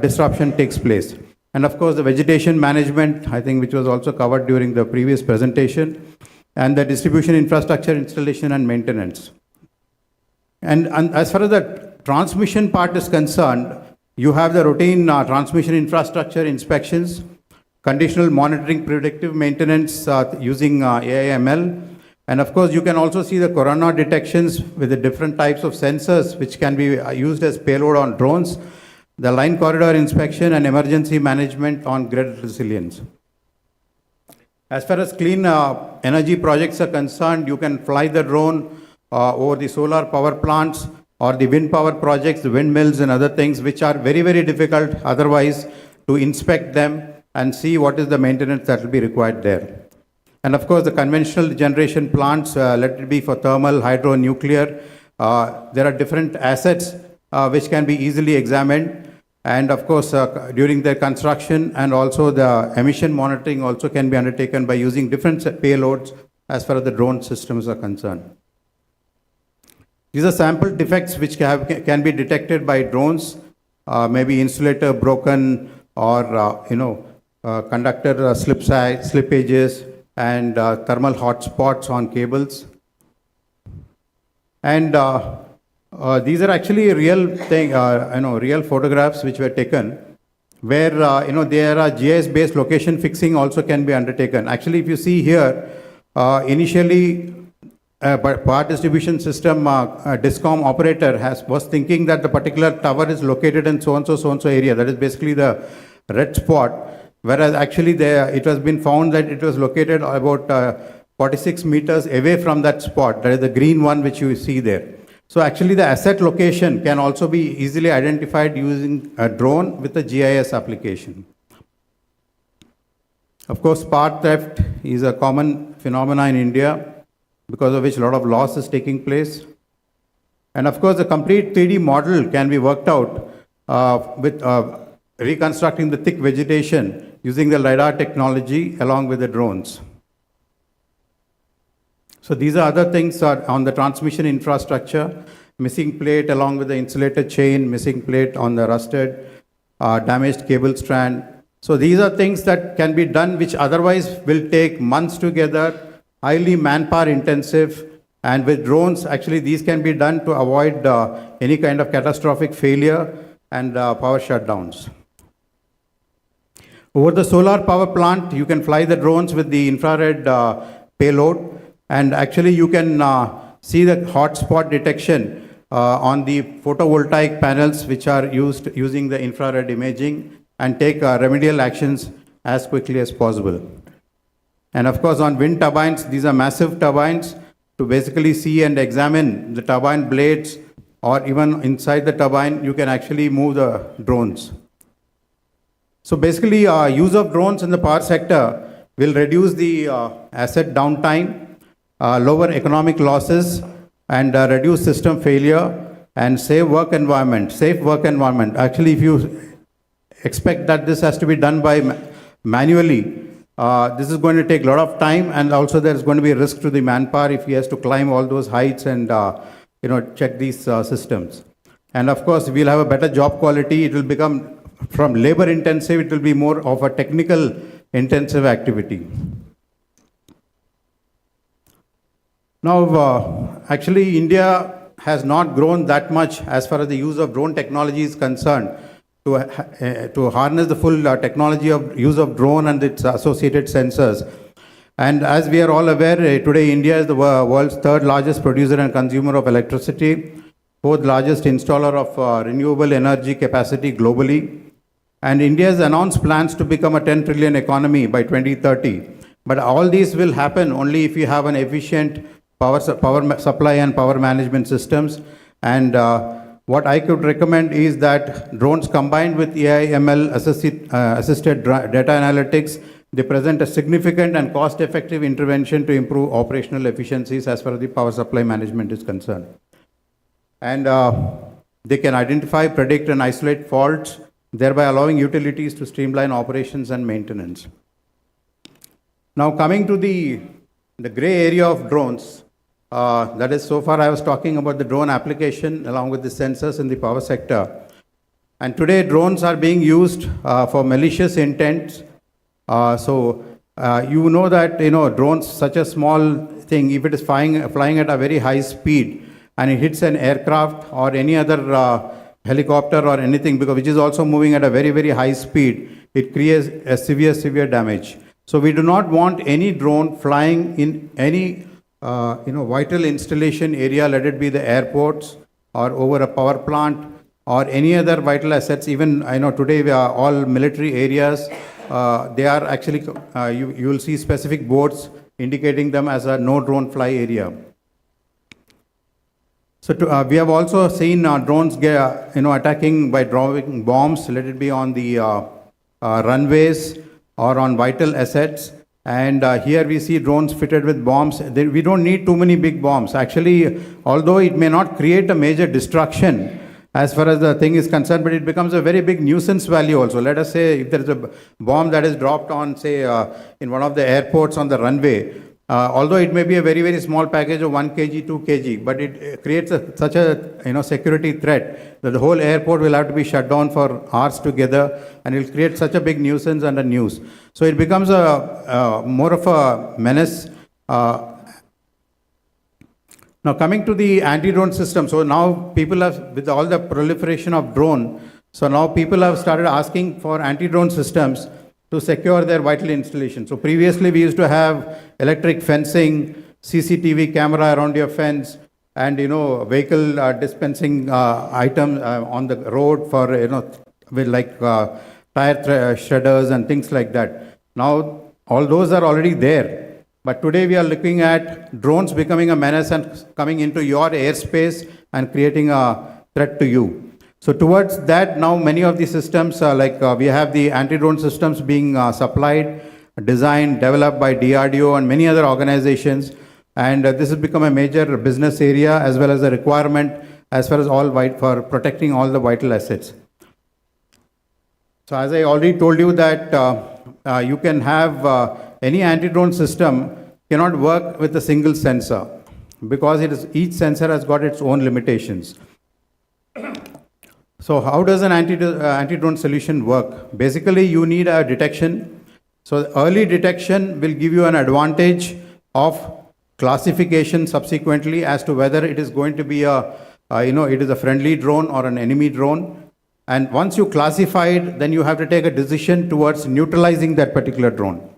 disruption takes place. And of course, the vegetation management, I think, which was also covered during the previous presentation, and the distribution infrastructure installation and maintenance. And as far as the transmission part is concerned, you have the routine transmission infrastructure inspections, conditional monitoring, predictive maintenance using AI/ML. And of course, you can also see the corona detections with the different types of sensors which can be used as payload on drones, the line corridor inspection and emergency management on grid resilience. As far as clean energy projects are concerned, you can fly the drone over the solar power plants or the wind power projects, the windmills and other things which are very, very difficult otherwise to inspect them and see what is the maintenance that will be required there. And of course, the conventional generation plants, let it be for thermal, hydro, nuclear, there are different assets which can be easily examined. And of course, during their construction and also the emission monitoring also can be undertaken by using different payloads as far as the drone systems are concerned. These are sample defects which can be detected by drones, maybe insulator broken or, conductor slippages and thermal hotspots on cables. And these are actually real real photographs which were taken where, there are GIS-based location fixing also can be undertaken. Actually, if you see here, initially power distribution system discom operator was thinking that the particular tower is located in so and so area. That is basically the red spot, whereas actually it has been found that it was located about 46 meters away from that spot. That is the green one which you see there. So actually the asset location can also be easily identified using a drone with a GIS application. Of course, power theft is a common phenomenon in India, because of which a lot of loss is taking place. And of course, the complete 3D model can be worked out with reconstructing the thick vegetation using the LiDAR technology along with the drones. So these are other things on the transmission infrastructure: missing plate along with the insulated chain, missing plate on the rusted, damaged cable strand. So these are things that can be done which otherwise will take months together, highly manpower intensive, and with drones actually these can be done to avoid any kind of catastrophic failure and power shutdowns. Over the solar power plant, you can fly the drones with the infrared payload, and actually you can see the hotspot detection on the photovoltaic panels which are used using the infrared imaging, and take remedial actions as quickly as possible. And of course, on wind turbines, these are massive turbines. To basically see and examine the turbine blades, or even inside the turbine, you can actually move the drones. So basically, use of drones in the power sector will reduce the asset downtime, lower economic losses, and reduce system failure, and safe work environment. Actually, if you expect that this has to be done by manually, this is going to take a lot of time, and also there is going to be a risk to the manpower if he has to climb all those heights and check these systems. And of course, we'll have a better job quality. It will become from labor intensive, it will be more of a technical intensive activity. Now, actually, India has not grown that much as far as the use of drone technology is concerned, to harness the full technology of use of drone and its associated sensors. And as we are all aware, today India is the world's third largest producer and consumer of electricity, fourth largest installer of renewable energy capacity globally. And India has announced plans to become a 10 trillion economy by 2030. But all these will happen only if you have an efficient power supply and power management systems. And what I could recommend is that drones combined with AI/ML assisted data analytics, they present a significant and cost-effective intervention to improve operational efficiencies as far as the power supply management is concerned. And they can identify, predict, and isolate faults, thereby allowing utilities to streamline operations and maintenance. Now, coming to the gray area of drones, that is, so far I was talking about the drone application along with the sensors in the power sector. And today drones are being used for malicious intents. You know that, drones, such a small thing, if it is flying at a very high speed and it hits an aircraft or any other helicopter or anything, which is also moving at a very, very high speed, it creates a severe damage. So we do not want any drone flying in any vital installation area, let it be the airports or over a power plant or any other vital assets. Even I know today we are all military areas. They are actually, you will see specific boards indicating them as a no drone fly area. So we have also seen drones attacking by dropping bombs, let it be on the runways or on vital assets. And here we see drones fitted with bombs. We don't need too many big bombs. Actually, although it may not create a major destruction as far as the thing is concerned, but it becomes a very big nuisance value also. Let us say if there is a bomb that is dropped on, say, in one of the airports on the runway, although it may be a very, very small package of 1 kg, 2 kg, but it creates such a security threat that the whole airport will have to be shut down for hours together, and it will create such a big nuisance and a news. So it becomes more of a menace. Now coming to the anti-drone system, so now people have, with all the proliferation of drone, so now people have started asking for anti-drone systems to secure their vital installation. So previously we used to have electric fencing, CCTV camera around your fence, and vehicle dispensing items on the road for with like tire shredders and things like that. Now all those are already there, but today we are looking at drones becoming a menace and coming into your airspace and creating a threat to you. So towards that, now many of the systems we have the anti-drone systems being supplied, designed, developed by DRDO and many other organizations. And this has become a major business area as well as a requirement as far as for protecting all the vital assets. So as I already told you that you can have any anti-drone system cannot work with a single sensor because each sensor has got its own limitations. So how does an anti-drone solution work? Basically, you need a detection. So early detection will give you an advantage of classification subsequently as to whether it is going to be it is a friendly drone or an enemy drone. And once you classify it, then you have to take a decision towards neutralizing that particular drone.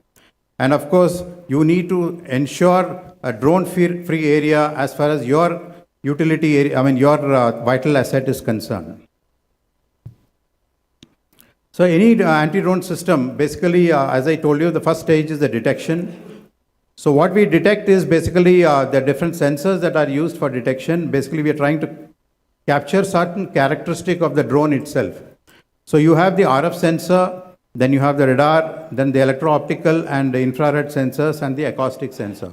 And of course, you need to ensure a drone-free area as far as your utility area, your vital asset is concerned. So any anti-drone system, basically, as I told you, the first stage is the detection. So what we detect is basically the different sensors that are used for detection. Basically, we are trying to capture certain characteristic of the drone itself. So you have the RF sensor, then you have the radar, then the electro-optical and the infrared sensors and the acoustic sensor.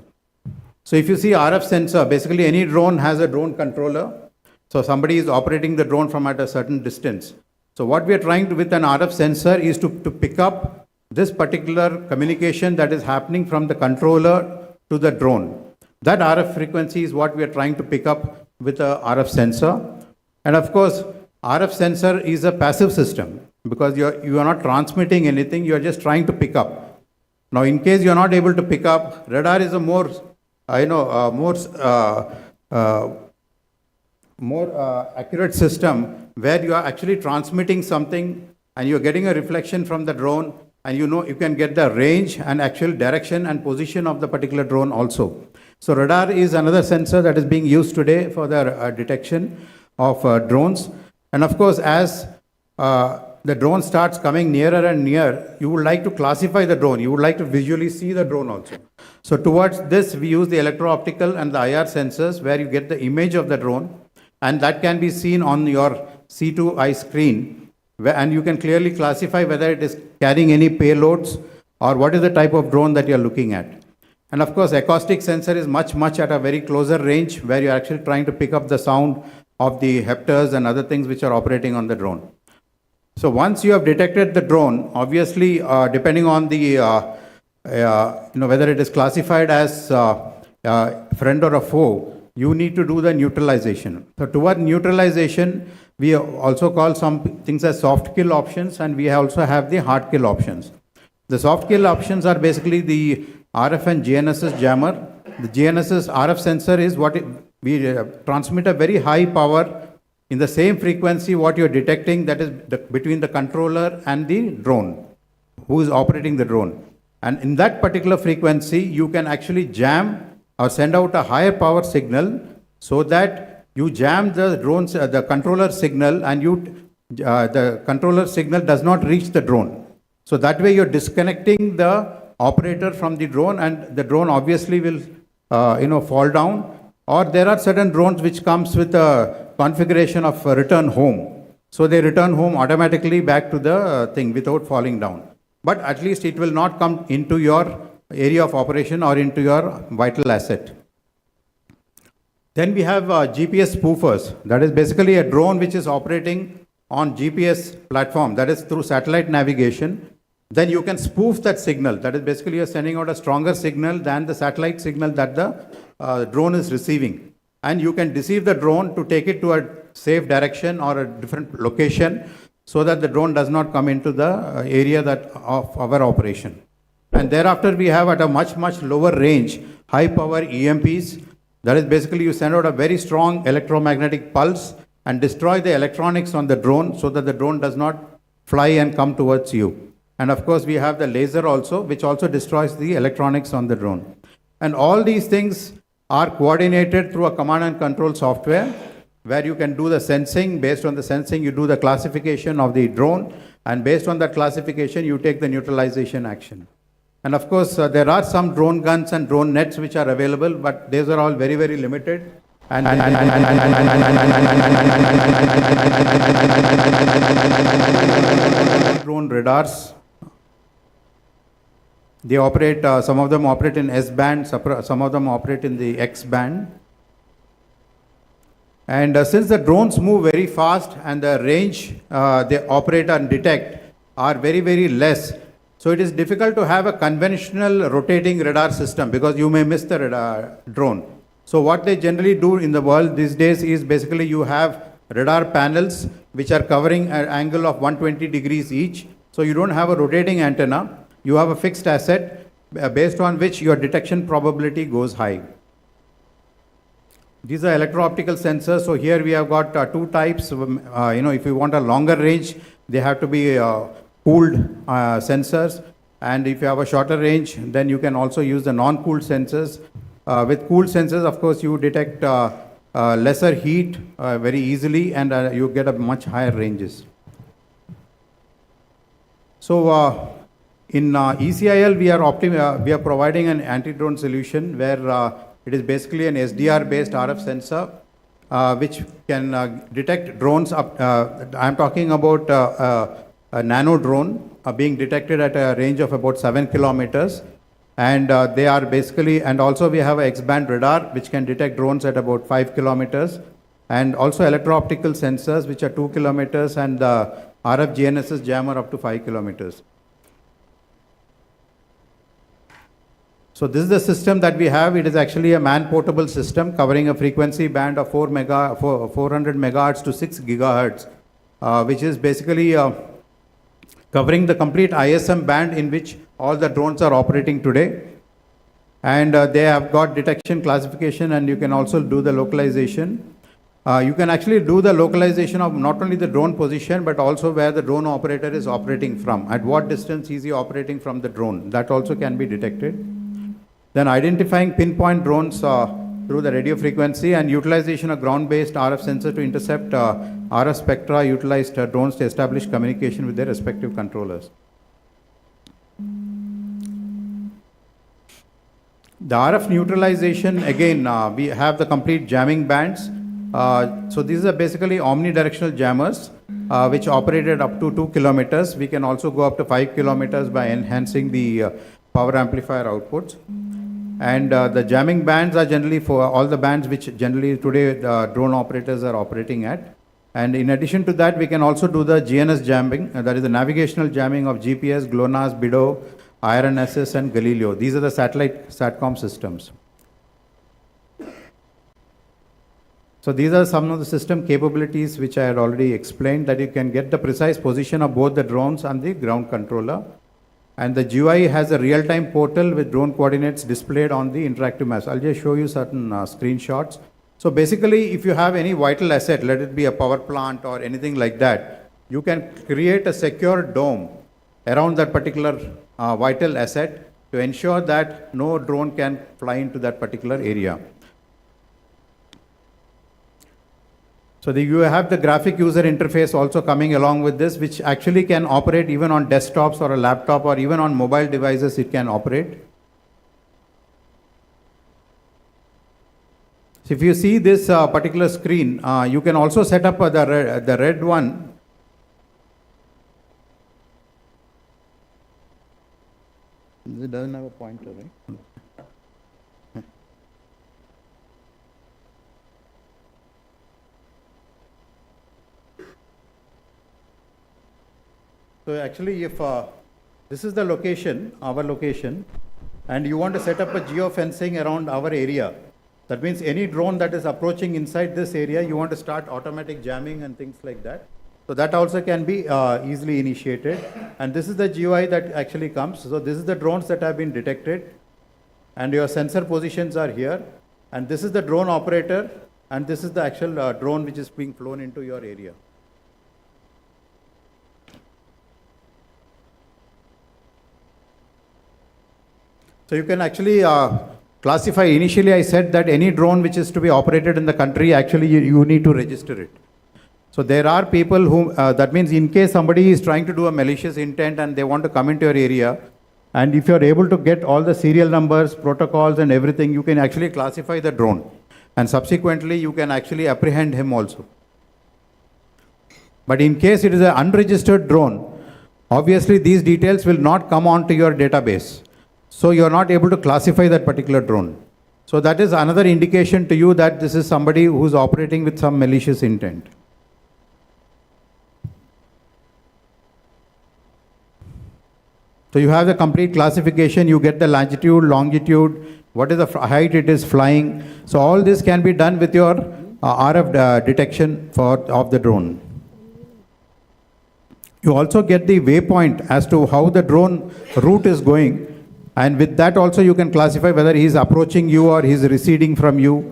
So if you see RF sensor, basically any drone has a drone controller. So somebody is operating the drone from at a certain distance. So what we are trying to with an RF sensor is to pick up this particular communication that is happening from the controller to the drone. That RF frequency is what we are trying to pick up with a RF sensor. And of course, RF sensor is a passive system because you are not transmitting anything, you are just trying to pick up. Now, in case you are not able to pick up, radar is a more accurate system where you are actually transmitting something and you're getting a reflection from the drone, and you can get the range and actual direction and position of the particular drone also. So radar is another sensor that is being used today for the detection of drones. And of course, as the drone starts coming nearer and near, you would like to classify the drone. You would like to visually see the drone also. So towards this, we use the electro-optical and the IR sensors where you get the image of the drone, and that can be seen on your C2I screen, and you can clearly classify whether it is carrying any payloads or what is the type of drone that you're looking at. And of course, acoustic sensor is much at a very closer range where you're actually trying to pick up the sound of the hepters and other things which are operating on the drone. So once you have detected the drone, obviously, depending on the, whether it is classified as friend or a foe, you need to do the neutralization. So toward neutralization, we also call some things as soft kill options, and we also have the hard kill options. The soft kill options are basically the RF and GNSS jammer. The GNSS RF sensor is what we transmit a very high power in the same frequency what you're detecting, that is between the controller and the drone, who is operating the drone. And in that particular frequency, you can actually jam or send out a higher power signal so that you jam the drone's, the controller signal, and the controller signal does not reach the drone. So that way you're disconnecting the operator from the drone, and the drone obviously will fall down. Or there are certain drones which comes with a configuration of return home. So they return home automatically back to the thing without falling down. But at least it will not come into your area of operation or into your vital asset. Then we have GPS spoofers. That is basically a drone which is operating on GPS platform, that is through satellite navigation. Then you can spoof that signal. That is basically you're sending out a stronger signal than the satellite signal that the drone is receiving. And you can deceive the drone to take it to a safe direction or a different location so that the drone does not come into the area of our operation. And thereafter we have at a much lower range, high power EMPs. That is basically you send out a very strong electromagnetic pulse and destroy the electronics on the drone so that the drone does not fly and come towards you. And of course, we have the laser also, which also destroys the electronics on the drone. And all these things are coordinated through a command and control software where you can do the sensing. Based on the sensing, you do the classification of the drone, and based on that classification, you take the neutralization action. And of course, there are some drone guns and drone nets which are available, but these are all very, very limited. Drone radars. They operate, some of them operate in S band, some of them operate in the X band. And since the drones move very fast and the range they operate and detect are very, very less, so it is difficult to have a conventional rotating radar system because you may miss the radar drone. So what they generally do in the world these days is basically you have radar panels which are covering an angle of 120 degrees each. So you don't have a rotating antenna. You have a fixed asset based on which your detection probability goes high. These are electro-optical sensors. So here we have got two types. If you want a longer range, they have to be cooled sensors. And if you have a shorter range, then you can also use the non-cooled sensors. With cooled sensors, of course, you detect lesser heat very easily, and you get a much higher ranges. So in ECIL, we are providing an anti-drone solution where it is basically an SDR-based RF sensor which can detect drones up. I'm talking about a nano drone being detected at a range of about 7 kilometers. And they are basically, and also we have a X-band radar which can detect drones at about 5 kilometers. And also electro-optical sensors which are 2 kilometers, and the RF GNSS jammer up to 5 kilometers. So this is the system that we have. It is actually a man-portable system covering a frequency band of 400 megahertz to 6 gigahertz, which is basically covering the complete ISM band in which all the drones are operating today. And they have got detection, classification, and you can also do the localization. You can actually do the localization of not only the drone position, but also where the drone operator is operating from. At what distance is he operating from the drone? That also can be detected. Then identifying pinpoint drones through the radio frequency, and utilization of ground-based RF sensor to intercept RF spectra utilized drones to establish communication with their respective controllers. The RF neutralization, again, we have the complete jamming bands. So these are basically omnidirectional jammers which operated up to 2 kilometers. We can also go up to 5 kilometers by enhancing the power amplifier outputs. And the jamming bands are generally for all the bands which generally today the drone operators are operating at. And in addition to that, we can also do the GNS jamming, that is the navigational jamming of GPS, GLONASS, BIDO, IRNSS, and Galileo. These are the satellite SATCOM systems. So these are some of the system capabilities which I had already explained, that you can get the precise position of both the drones and the ground controller. And the GUI has a real-time portal with drone coordinates displayed on the interactive maps. I'll just show you certain screenshots. So basically, if you have any vital asset, let it be a power plant or anything like that, you can create a secure dome around that particular vital asset to ensure that no drone can fly into that particular area. So you have the graphic user interface also coming along with this, which actually can operate even on desktops or a laptop, or even on mobile devices it can operate. So if you see this particular screen, you can also set up the red one. It doesn't have a pointer, right? So actually, if this is the location, our location, and you want to set up a geofencing around our area, that means any drone that is approaching inside this area, you want to start automatic jamming and things like that. So that also can be easily initiated. And this is the GUI that actually comes. So this is the drones that have been detected, and your sensor positions are here. And this is the drone operator, and this is the actual drone which is being flown into your area. So you can actually classify, initially I said that any drone which is to be operated in the country, actually you need to register it. So there are people who, that means in case somebody is trying to do a malicious intent and they want to come into your area, and if you're able to get all the serial numbers, protocols and everything, you can actually classify the drone. And subsequently, you can actually apprehend him also. But in case it is an unregistered drone, obviously these details will not come onto your database. So you're not able to classify that particular drone. So that is another indication to you that this is somebody who's operating with some malicious intent. So you have the complete classification, you get the latitude, longitude, what is the height it is flying. So all this can be done with your RF detection of the drone. You also get the waypoint as to how the drone route is going, and with that also you can classify whether he is approaching you or he is receding from you.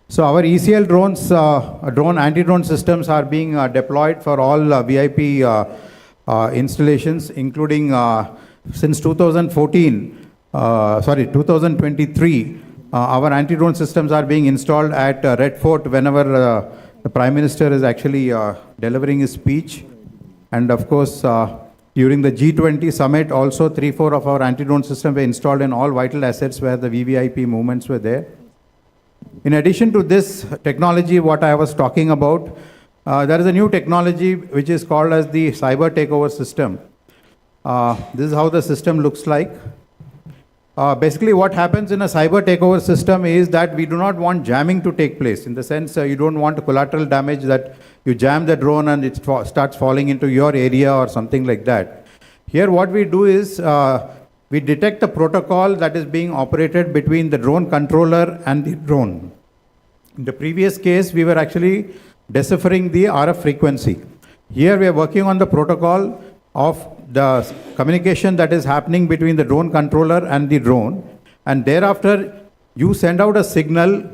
So our ECL drones, anti-drone systems are being deployed for all VIP installations, including since 2023, our anti-drone systems are being installed at Red Fort whenever the Prime Minister is actually delivering his speech. And of course, during the G20 summit, also 3-4 of our anti-drone systems were installed in all vital assets where the VVIP movements were there. In addition to this technology, what I was talking about, there is a new technology which is called as the cyber takeover system. This is how the system looks like. Basically, what happens in a cyber takeover system is that we do not want jamming to take place. In the sense, you don't want collateral damage that you jam the drone and it starts falling into your area or something like that. Here, what we do is we detect the protocol that is being operated between the drone controller and the drone. In the previous case, we were actually deciphering the RF frequency. Here, we are working on the protocol of the communication that is happening between the drone controller and the drone, and thereafter you send out a signal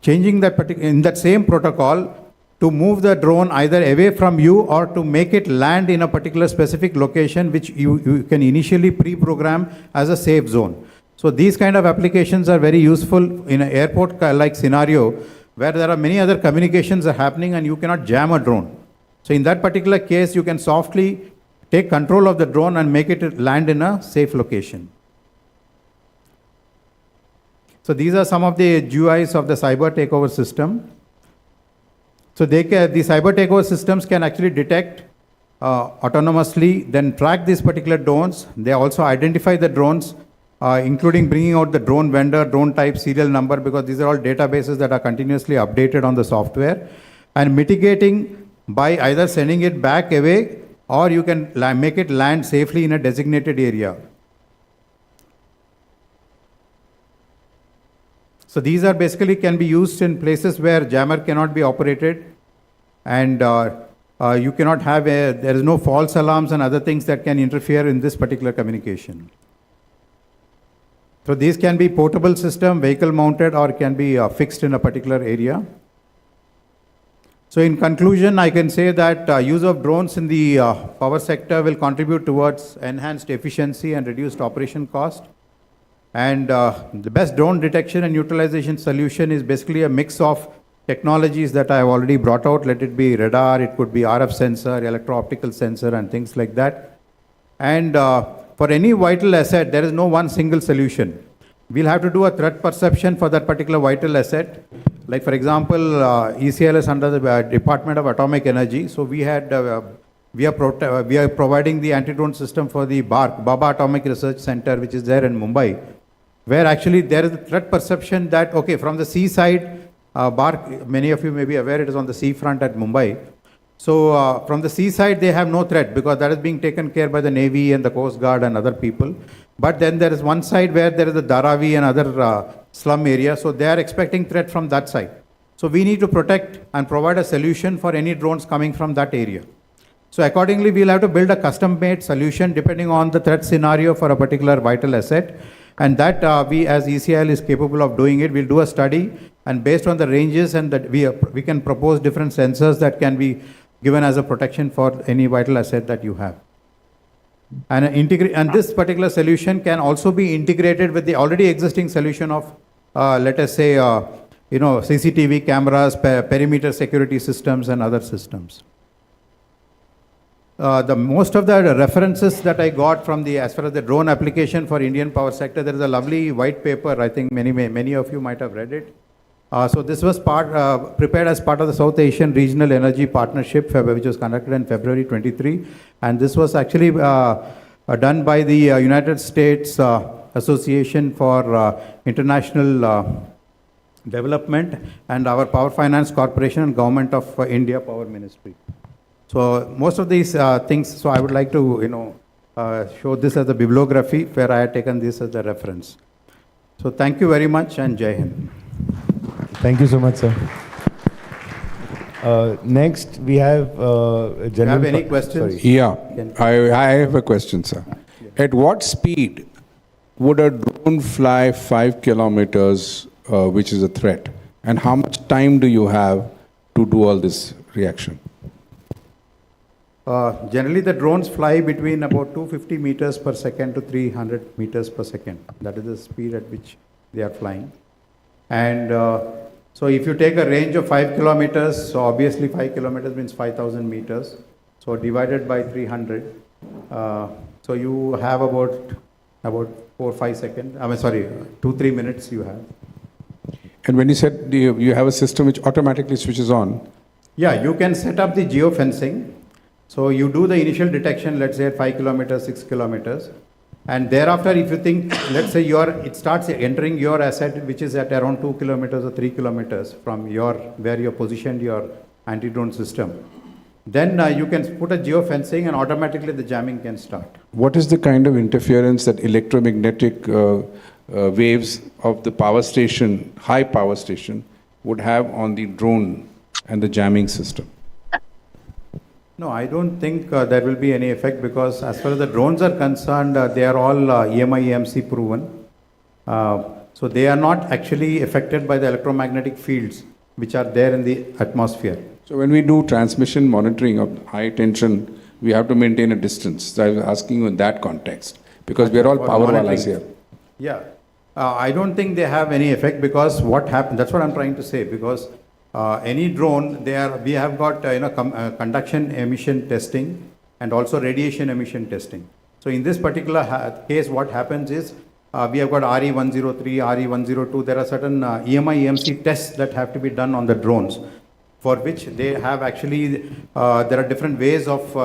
changing that in that same protocol to move the drone either away from you or to make it land in a particular specific location which you can initially pre-program as a safe zone. So these kind of applications are very useful in an airport like scenario where there are many other communications are happening and you cannot jam a drone. So in that particular case, you can softly take control of the drone and make it land in a safe location. So these are some of the GUIs of the cyber takeover system. So the cyber takeover systems can actually detect autonomously, then track these particular drones. They also identify the drones, including bringing out the drone vendor, drone type, serial number, because these are all databases that are continuously updated on the software, and mitigating by either sending it back away or you can make it land safely in a designated area. So these are basically can be used in places where jammer cannot be operated, and you cannot have there is no false alarms and other things that can interfere in this particular communication. So these can be portable system, vehicle mounted, or can be fixed in a particular area. So in conclusion, I can say that use of drones in the power sector will contribute towards enhanced efficiency and reduced operation cost. And the best drone detection and utilization solution is basically a mix of technologies that I have already brought out. Let it be radar, it could be RF sensor, electro-optical sensor, and things like that. And for any vital asset, there is no one single solution. We'll have to do a threat perception for that particular vital asset. Like for example, ECL is under the Department of Atomic Energy. So we are providing the anti-drone system for the Baba Atomic Research Center, which is there in Mumbai, where actually there is a threat perception that, okay, from the sea side, many of you may be aware it is on the sea front at Mumbai. So from the sea side, they have no threat because that is being taken care by the Navy and the Coast Guard and other people. But then there is one side where there is the Dharavi and other slum area. So they are expecting threat from that side. So we need to protect and provide a solution for any drones coming from that area. So accordingly, we'll have to build a custom-made solution depending on the threat scenario for a particular vital asset. And that we as ECL is capable of doing it. We'll do a study, and based on the ranges and that we can propose different sensors that can be given as a protection for any vital asset that you have. And this particular solution can also be integrated with the already existing solution of, let us say, CCTV cameras, perimeter security systems, and other systems. The most of the references that I got from as far as the drone application for Indian power sector, there is a lovely white paper. I think many of you might have read it. So this was prepared as part of the South Asian Regional Energy Partnership, which was conducted in February 23. And this was actually done by the United States Association for International Development and our Power Finance Corporation and Government of India Power Ministry. So most of these things, so I would like to, show this as a bibliography where I had taken this as the reference. So thank you very much and Jai Hind. Thank you so much, sir. Next, we have Do you have any questions? Sorry. Yeah, I have a question, sir. At what speed would a drone fly 5 kilometers, which is a threat? And how much time do you have to do all this reaction? Generally, the drones fly between about 250 meters per second to 300 meters per second. That is the speed at which they are flying. And so if you take a range of 5 kilometers, so obviously 5 kilometers means 5,000 meters. So divided by 300, so you have about 4-5 seconds. 2-3 minutes you have. And when you said you have a system which automatically switches on. Yeah, you can set up the geofencing. So you do the initial detection, let's say at 5 kilometers, 6 kilometers. And thereafter, if you think, let's say it starts entering your asset, which is at around 2 kilometers or 3 kilometers from where you positioned your anti-drone system, then you can put a geofencing and automatically the jamming can start. What is the kind of interference that electromagnetic waves of the power station, high power station, would have on the drone and the jamming system? No, I don't think there will be any effect because as far as the drones are concerned, they are all EMI EMC proven. So they are not actually affected by the electromagnetic fields which are there in the atmosphere. So when we do transmission monitoring of high tension, we have to maintain a distance. So I was asking you in that context because we are all power walas here. Yeah, I don't think they have any effect because what happened, that's what I'm trying to say, because any drone, we have got conduction emission testing and also radiation emission testing. So in this particular case, what happens is we have got RE103, RE102. There are certain EMI EMC tests that have to be done on the drones, for which they have actually there are different ways of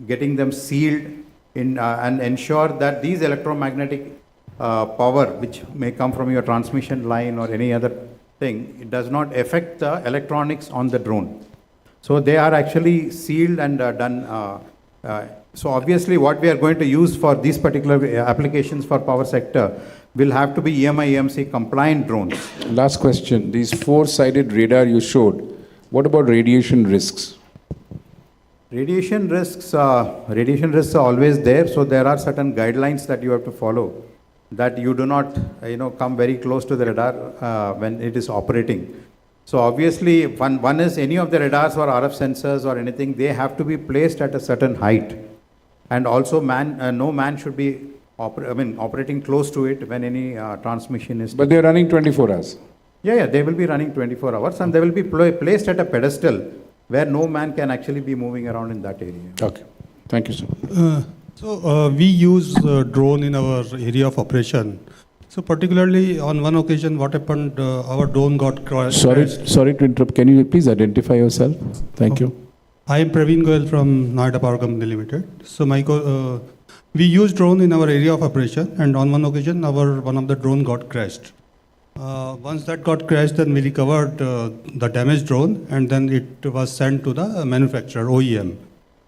getting them sealed in and ensure that these electromagnetic power, which may come from your transmission line or any other thing, it does not affect the electronics on the drone. So they are actually sealed and done. So obviously what we are going to use for these particular applications for power sector will have to be EMI EMC compliant drones. Last question, these 4-sided radar you showed, what about radiation risks? Radiation risks are always there. So there are certain guidelines that you have to follow, that you do not, come very close to the radar when it is operating. So obviously, one is any of the radars or RF sensors or anything, they have to be placed at a certain height. And also, no man should be operating close to it when any transmission is. But they are running 24 hours. Yeah, they will be running 24 hours and they will be placed at a pedestal where no man can actually be moving around in that area. Okay, thank you, sir. So we use drone in our area of operation. So particularly on one occasion, what happened, our drone got crashed. Sorry to interrupt. Can you please identify yourself? Thank you. I am Praveen Goyal from Noida Power Company Limited. So we use drone in our area of operation, and on one occasion, one of the drone got crashed. Once that got crashed, then we recovered the damaged drone, and then it was sent to the manufacturer, OEM.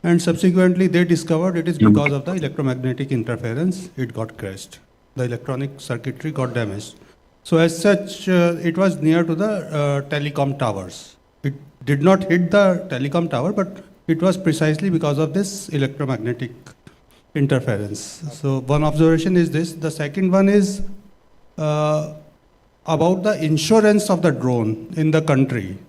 And subsequently, they discovered it is because of the electromagnetic interference, it got crashed. The electronic circuitry got damaged. So as such, it was near to the telecom towers. It did not hit the telecom tower, but it was precisely because of this electromagnetic interference. So one observation is this. The second one is about the insurance of the drone in the country.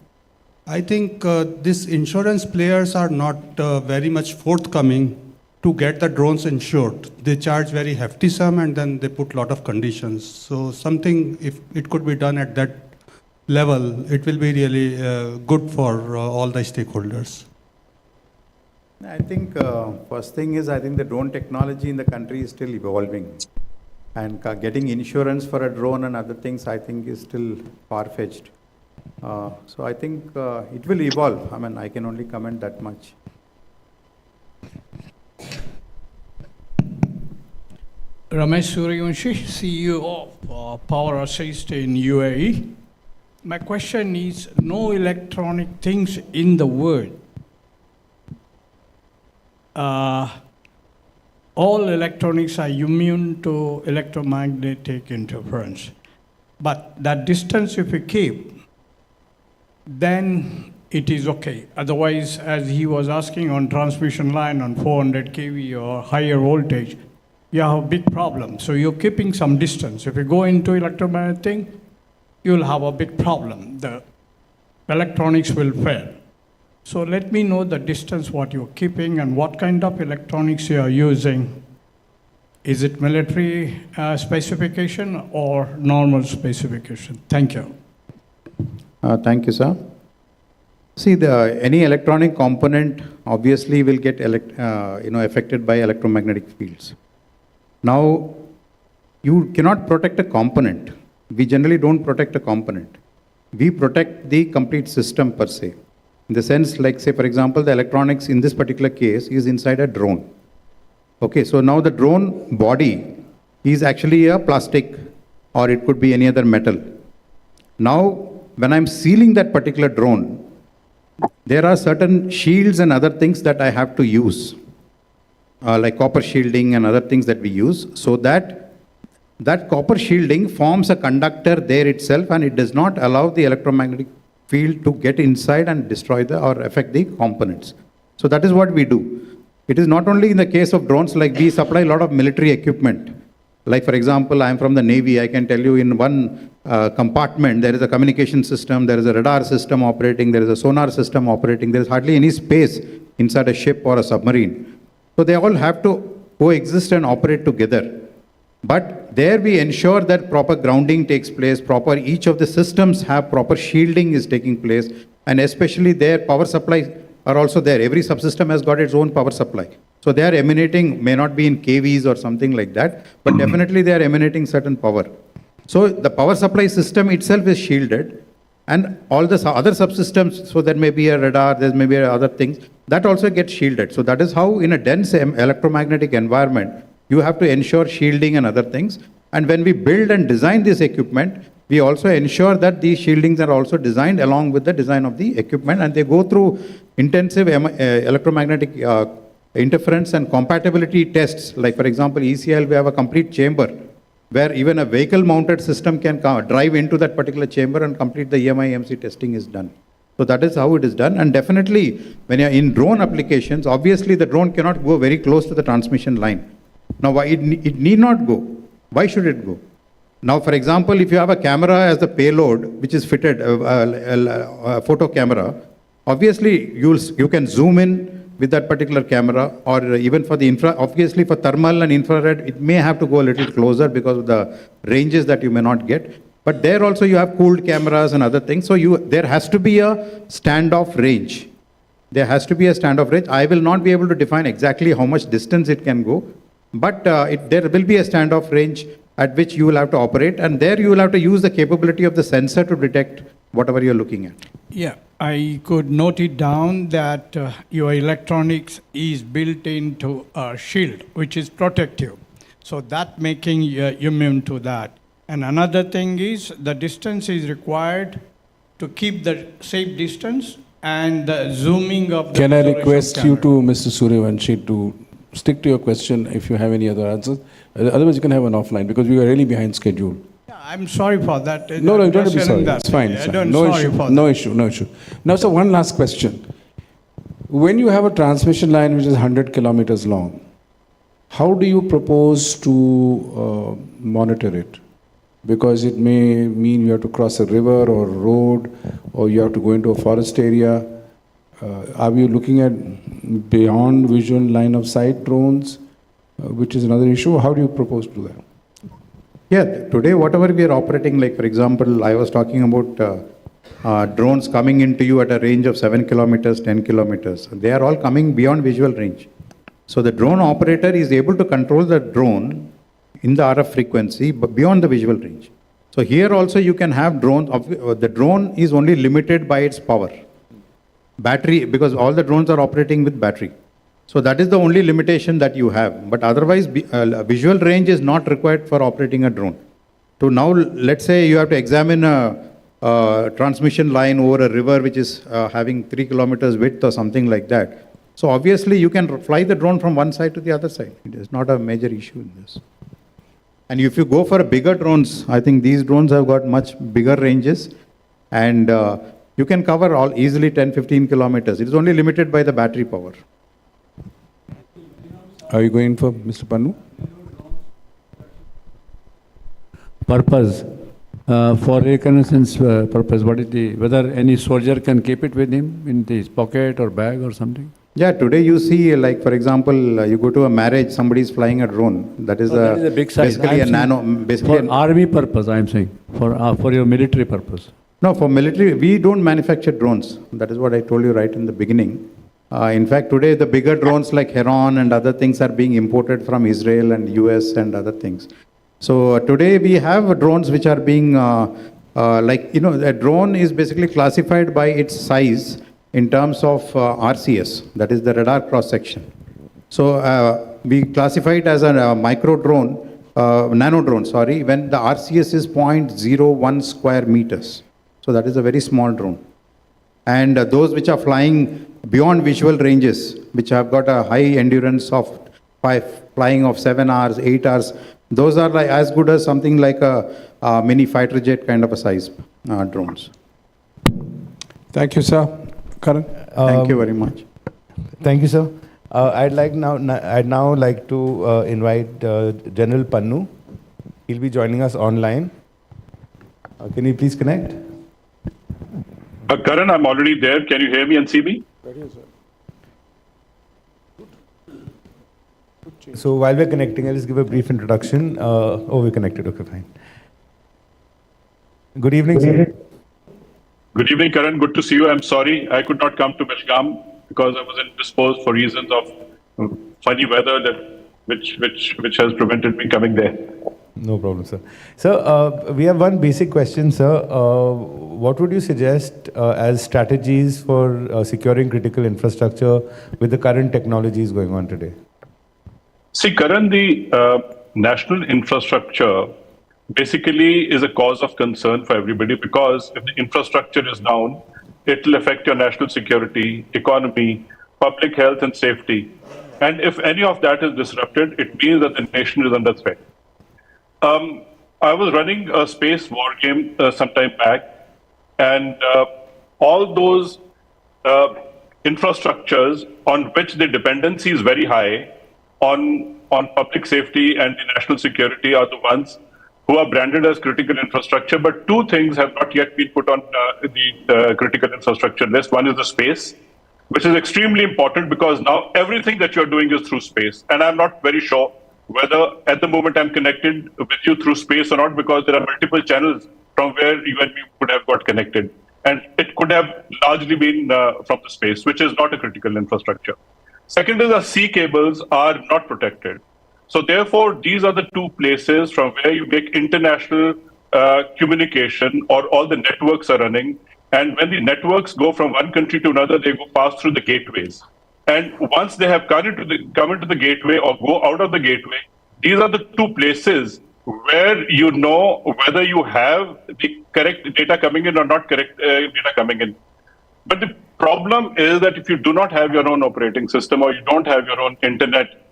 I think these insurance players are not very much forthcoming to get the drones insured, they charge very hefty sum and then they put lot of conditions. So something, if it could be done at that level, it will be really good for all the stakeholders. I think first thing is, I think the drone technology in the country is still evolving. And getting insurance for a drone and other things, I think, is still far-fetched. So I think it will evolve. I mean, I can only comment that much. Ramesh Suryavanshi, CEO of Power Assist in UAE. My question is, no electronic things in the world. All electronics are immune to electromagnetic interference. But that distance if you keep, then it is okay. Otherwise, as he was asking on transmission line on 400 kV or higher voltage, you have a big problem. So you're keeping some distance. If you go into electromagnetic thing, you'll have a big problem. The electronics will fail. So let me know the distance what you're keeping and what kind of electronics you are using. Is it military specification or normal specification? Thank you. Thank you, sir. See, any electronic component obviously will get affected by electromagnetic fields. Now, you cannot protect a component. We generally don't protect a component. We protect the complete system per se. In the sense, like say, for example, the electronics in this particular case is inside a drone. Okay, so now the drone body is actually a plastic or it could be any other metal. Now, when I'm sealing that particular drone, there are certain shields and other things that I have to use, like copper shielding and other things that we use, so that that copper shielding forms a conductor there itself and it does not allow the electromagnetic field to get inside and destroy or affect the components. So that is what we do. It is not only in the case of drones, like we supply a lot of military equipment. Like for example, I am from the Navy, I can tell you in one compartment, there is a communication system, there is a radar system operating, there is a sonar system operating, there is hardly any space inside a ship or a submarine. So they all have to coexist and operate together. But there we ensure that proper grounding takes place, each of the systems have proper shielding is taking place, and especially their power supply are also there. Every subsystem has got its own power supply. So they are emanating, may not be in KVs or something like that, but definitely they are emanating certain power. So the power supply system itself is shielded, and all the other subsystems, so there may be a radar, there may be other things, that also gets shielded. So that is how in a dense electromagnetic environment, you have to ensure shielding and other things. And when we build and design this equipment, we also ensure that these shieldings are also designed along with the design of the equipment, and they go through intensive electromagnetic interference and compatibility tests. Like for example, ECL, we have a complete chamber where even a vehicle mounted system can drive into that particular chamber and complete the EMI/EMC testing is done. So that is how it is done. And definitely when you're in drone applications, obviously the drone cannot go very close to the transmission line. Now, why it need not go. Why should it go? Now, for example, if you have a camera as the payload, which is fitted, a photo camera, obviously you can zoom in with that particular camera, or even for the obviously for thermal and infrared, it may have to go a little closer because of the ranges that you may not get. But there also you have cooled cameras and other things. So there has to be a standoff range. There has to be a standoff range. I will not be able to define exactly how much distance it can go, but there will be a standoff range at which you will have to operate, and there you will have to use the capability of the sensor to detect whatever you're looking at. Yeah, I could note it down that your electronics is built into a shield, which is protective. So that making you immune to that. And another thing is the distance is required to keep the safe distance and the zooming of the Can I resolution request camera. you to, Mr. Suryavanshi, to stick to your question if you have any other answers? Otherwise, you can have an offline because we are really behind schedule. Yeah, I'm sorry for that. No, you don't have to be sorry. That. It's fine. I It's fine. don't No sorry issue. for No that. issue. No issue. Now, sir, one last question. When you have a transmission line which is 100 kilometers long, how do you propose to monitor it? Because it may mean you have to cross a river or road, or you have to go into a forest area. Are we looking at beyond visual line of sight drones, which is another issue? How do you propose to do that? Yeah, today whatever we are operating, like for example, I was talking about drones coming into you at a range of 7 kilometers, 10 kilometers. They are all coming beyond visual range. So the drone operator is able to control the drone in the RF frequency, but beyond the visual range. So here also you can have drones. The drone is only limited by its power. Battery, because all the drones are operating with battery. So that is the only limitation that you have. But otherwise, visual range is not required for operating a drone. So now, let's say you have to examine a transmission line over a river which is having 3 kilometers width or something like that. So obviously, you can fly the drone from one side to the other side. It is not a major issue in this. And if you go for bigger drones, I think these drones have got much bigger ranges, and you can cover all easily 10-15 kilometers. It is only limited by the battery power. Are you going for Mr. Pannu? Purpose. For reconnaissance purpose, what is whether any soldier can keep it with him in his pocket or bag or something? Yeah, today you see, like for example, you go to a marriage, somebody is flying a drone. That is, that is a big size. basically a nano. Basically for army purpose, I am saying. For your military purpose. No, for military, we don't manufacture drones. That is what I told you right in the beginning. In fact, today the bigger drones like Heron and other things are being imported from Israel and US and other things. So today we have drones which are being, a drone is basically classified by its size in terms of RCS, that is the radar cross section. So we classify it as a micro drone, nano drone, sorry, when the RCS is 0.01 square meters. So that is a very small drone. And those which are flying beyond visual ranges, which have got a high endurance of flying of 7 hours, 8 hours, those are like as good as something like a mini fighter jet kind of a size drones. Thank you, sir. Karan? Thank you very much. Thank you, sir. I'd now like to invite General Pannu. He'll be joining us online. Can you please connect? Karan, I'm already there. Can you hear me and see me? So while we're connecting, I'll just give a brief introduction. We're connected. Okay, fine. Good evening, sir. Good evening, Karan. Good to see you. I'm sorry I could not come to Belgaum because I was indisposed for reasons of funny weather which has prevented me coming there. No problem, sir. Sir, we have one basic question, sir. What would you suggest as strategies for securing critical infrastructure with the current technologies going on today? See, Karan, the national infrastructure basically is a cause of concern for everybody because if the infrastructure is down, it will affect your national security, economy, public health and safety. And if any of that is disrupted, it means that the nation is under threat. I was running a space war game some time back, and all those infrastructures on which the dependency is very high on public safety and the national security are the ones who are branded as critical infrastructure. But two things have not yet been put on the critical infrastructure list. One is the space, which is extremely important because now everything that you're doing is through space. And I'm not very sure whether at the moment I'm connected with you through space or not, because there are multiple channels from where you and me could have got connected. And it could have largely been from the space, which is not a critical infrastructure. Second is the sea cables are not protected. So therefore, these are the two places from where you make international communication, or all the networks are running. And when the networks go from one country to another, they go pass through the gateways. And once they have come into the gateway or go out of the gateway, these are the two places where you know whether you have the correct data coming in or not correct data coming in. But the problem is that if you do not have your own operating system or you don't have your own internet,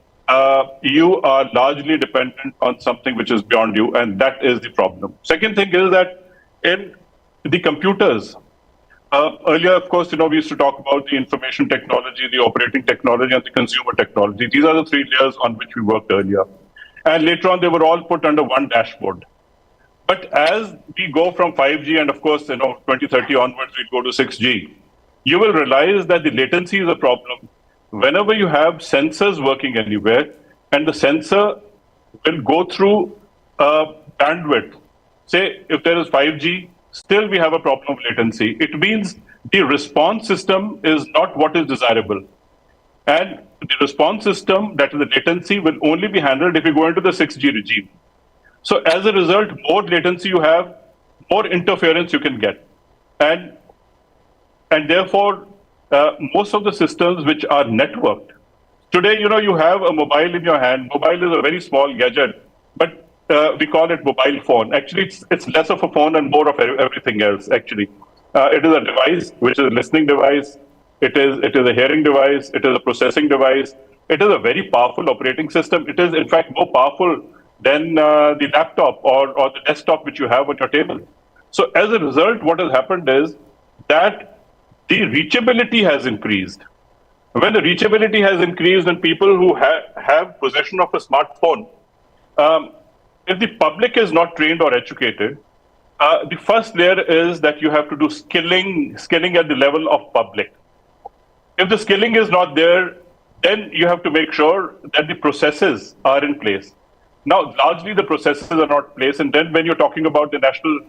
you are largely dependent on something which is beyond you, and that is the problem. Second thing is that in the computers, earlier, of course, we used to talk about the information technology, the operating technology, and the consumer technology. These are the three layers on which we worked earlier. And later on, they were all put under one dashboard. But as we go from 5G, and of course, 2030 onwards, we'll go to 6G. you will realize that the latency is a problem. Whenever you have sensors working anywhere, and the sensor will go through bandwidth, say if there is 5G, still we have a problem of latency. It means the response system is not what is desirable. And the response system, that is the latency, will only be handled if you go into the 6G regime. So as a result, more latency you have, more interference you can get. And therefore, most of the systems which are networked, today, you have a mobile in your hand. Mobile is a very small gadget, but we call it mobile phone. Actually, it's less of a phone and more of everything else, actually. It is a device, which is a listening device. It is a hearing device. It is a processing device. It is a very powerful operating system. It is, in fact, more powerful than the laptop or the desktop which you have on your table. So as a result, what has happened is that the reachability has increased. When the reachability has increased and people who have possession of a smartphone, if the public is not trained or educated, the first layer is that you have to do skilling at the level of public. If the skilling is not there, then you have to make sure that the processes are in place. Now, largely the processes are not in place, and then when you're talking about the National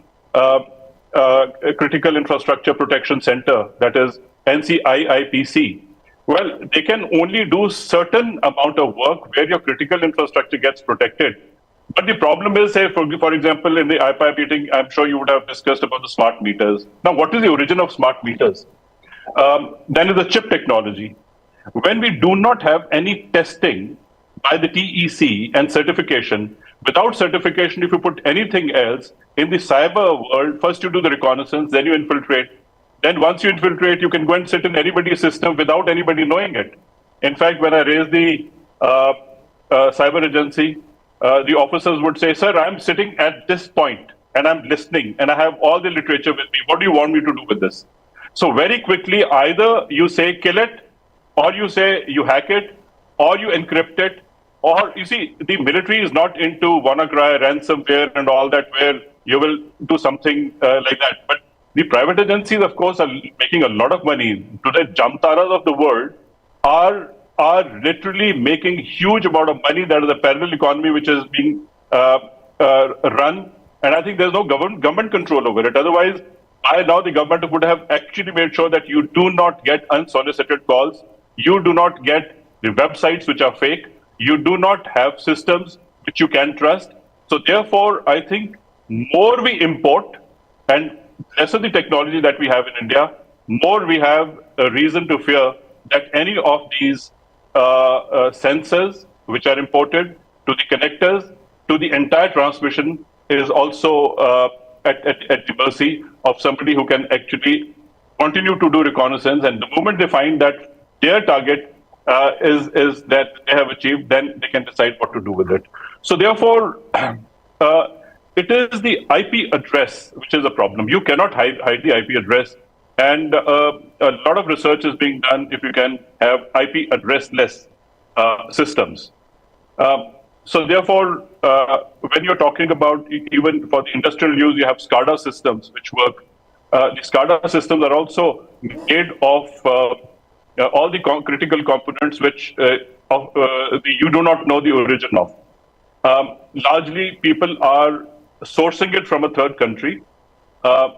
Critical Infrastructure Protection Center, that is NCIIPC, well, they can only do certain amount of work where your critical infrastructure gets protected. But the problem is, say, for example, in the IPPAI meeting, I'm sure you would have discussed about the smart meters. Now, what is the origin of smart meters? Then is the chip technology. When we do not have any testing by the TEC and certification, without certification, if you put anything else in the cyber world, first you do the reconnaissance, then you infiltrate. Then once you infiltrate, you can go and sit in anybody's system without anybody knowing it. In fact, when I raised the cyber agency, the officers would say, sir, I'm sitting at this point and I'm listening and I have all the literature with me. What do you want me to do with this? So very quickly, either you say kill it, or you say you hack it, or you encrypt it, or you see, the military is not into WannaCry, ransomware and all that, where you will do something like that. But the private agencies, of course, are making a lot of money. Today, Jamtaras of the world are literally making huge amount of money. That is a parallel economy which is being run. And I think there's no government control over it. Otherwise, by now the government would have actually made sure that you do not get unsolicited calls. You do not get the websites which are fake. You do not have systems which you can trust. So therefore, I think more we import and less of the technology that we have in India, more we have a reason to fear that any of these sensors which are imported, to the connectors, to the entire transmission is also at the mercy of somebody who can actually continue to do reconnaissance. And the moment they find that their target is that they have achieved, then they can decide what to do with it. So therefore, it is the IP address which is a problem. You cannot hide the IP address. And a lot of research is being done if you can have IP addressless systems. So therefore, when you're talking about even for the industrial use, you have SCADA systems which work. The SCADA systems are also made of all the critical components which you do not know the origin of. Largely, people are sourcing it from a third country,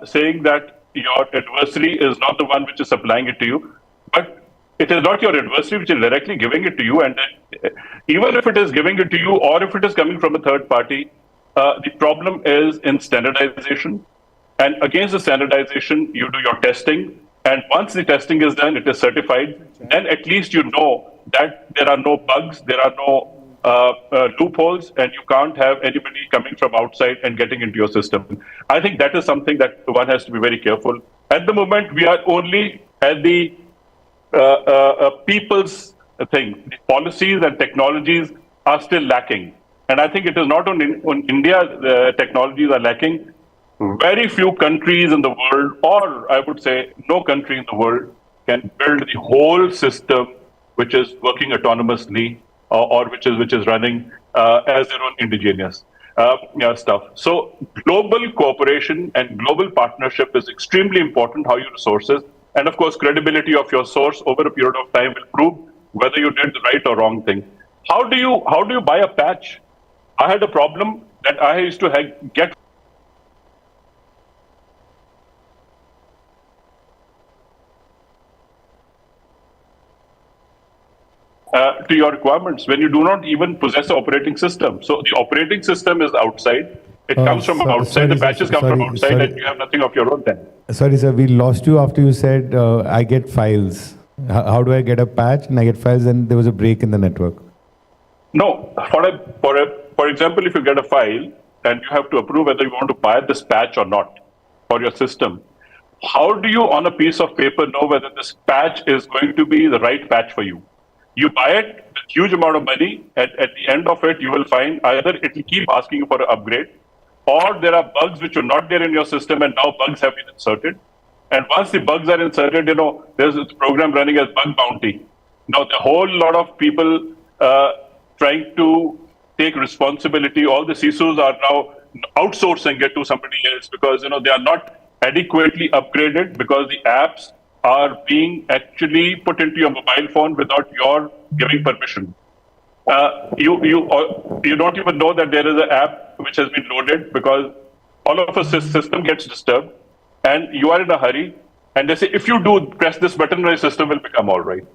saying that your adversary is not the one which is supplying it to you, but it is not your adversary which is directly giving it to you. And even if it is giving it to you or if it is coming from a third party, the problem is in standardization. And against the standardization, you do your testing. And once the testing is done, it is certified, then at least you know that there are no bugs, there are no loopholes, and you can't have anybody coming from outside and getting into your system. I think that is something that one has to be very careful. At the moment, we are only at the people's thing. The policies and technologies are still lacking. And I think it is not only on India the technologies are lacking. Very few countries in the world, or I would say no country in the world, can build the whole system which is working autonomously or which is running as their own indigenous stuff. So global cooperation and global partnership is extremely important, how you resources. And of course, credibility of your source over a period of time will prove whether you did the right or wrong thing. How do you buy a patch? I had a problem that I used to get to your requirements when you do not even possess an operating system. So the operating system is outside. It comes from outside. The patches come from outside, and you have nothing of your own then. Sorry, sir, we lost you after you said, I get files. How do I get a patch and I get files, and there was a break in the network? No, for example, if you get a file and you have to approve whether you want to buy this patch or not for your system, how do you on a piece of paper know whether this patch is going to be the right patch for you? You buy it with huge amount of money, and at the end of it, you will find either it will keep asking you for an upgrade, or there are bugs which are not there in your system, and now bugs have been inserted. And once the bugs are inserted, there's this program running as bug bounty. Now, the whole lot of people trying to take responsibility, all the CISOs are now outsourcing it to somebody else because, they are not adequately upgraded because the apps are being actually put into your mobile phone without your giving permission. You don't even know that there is an app which has been loaded because all of a system gets disturbed and you are in a hurry and they say, if you do press this button, your system will become all right.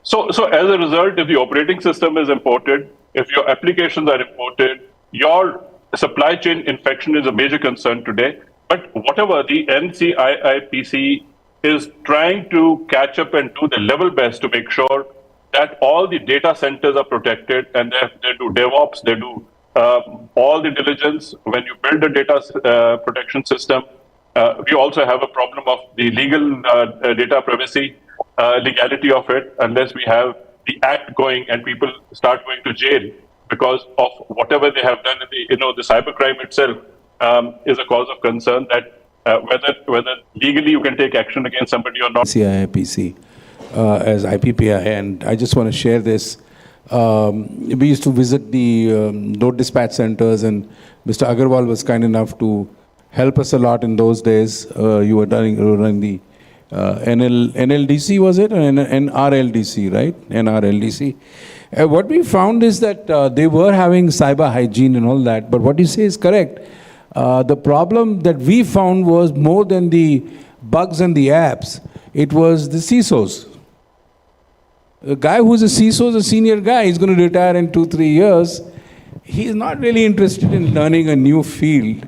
So as a result, if the operating system is imported, if your applications are imported, your supply chain infection is a major concern today. But whatever, the IPPAI is trying to catch up and do the level best to make sure that all the data centers are protected, and they do DevOps, they do all the diligence. When you build a data protection system, we also have a problem of the legal data privacy, legality of it, unless we have the act going and people start going to jail because of whatever they have done. The cybercrime itself is a cause of concern that whether legally you can take action against somebody or not. IPC as IPPAI, and I just want to share this. We used to visit the load dispatch centers, and Mr. Agarwal was kind enough to help us a lot in those days. You were running the NLDC, was it? Or NRLDC, right? NRLDC. What we found is that they were having cyber hygiene and all that, but what you say is correct. The problem that we found was more than the bugs and the apps, it was the CISOs. A guy who's a CISO is a senior guy, he's going to retire in 2-3 years. He's not really interested in learning a new field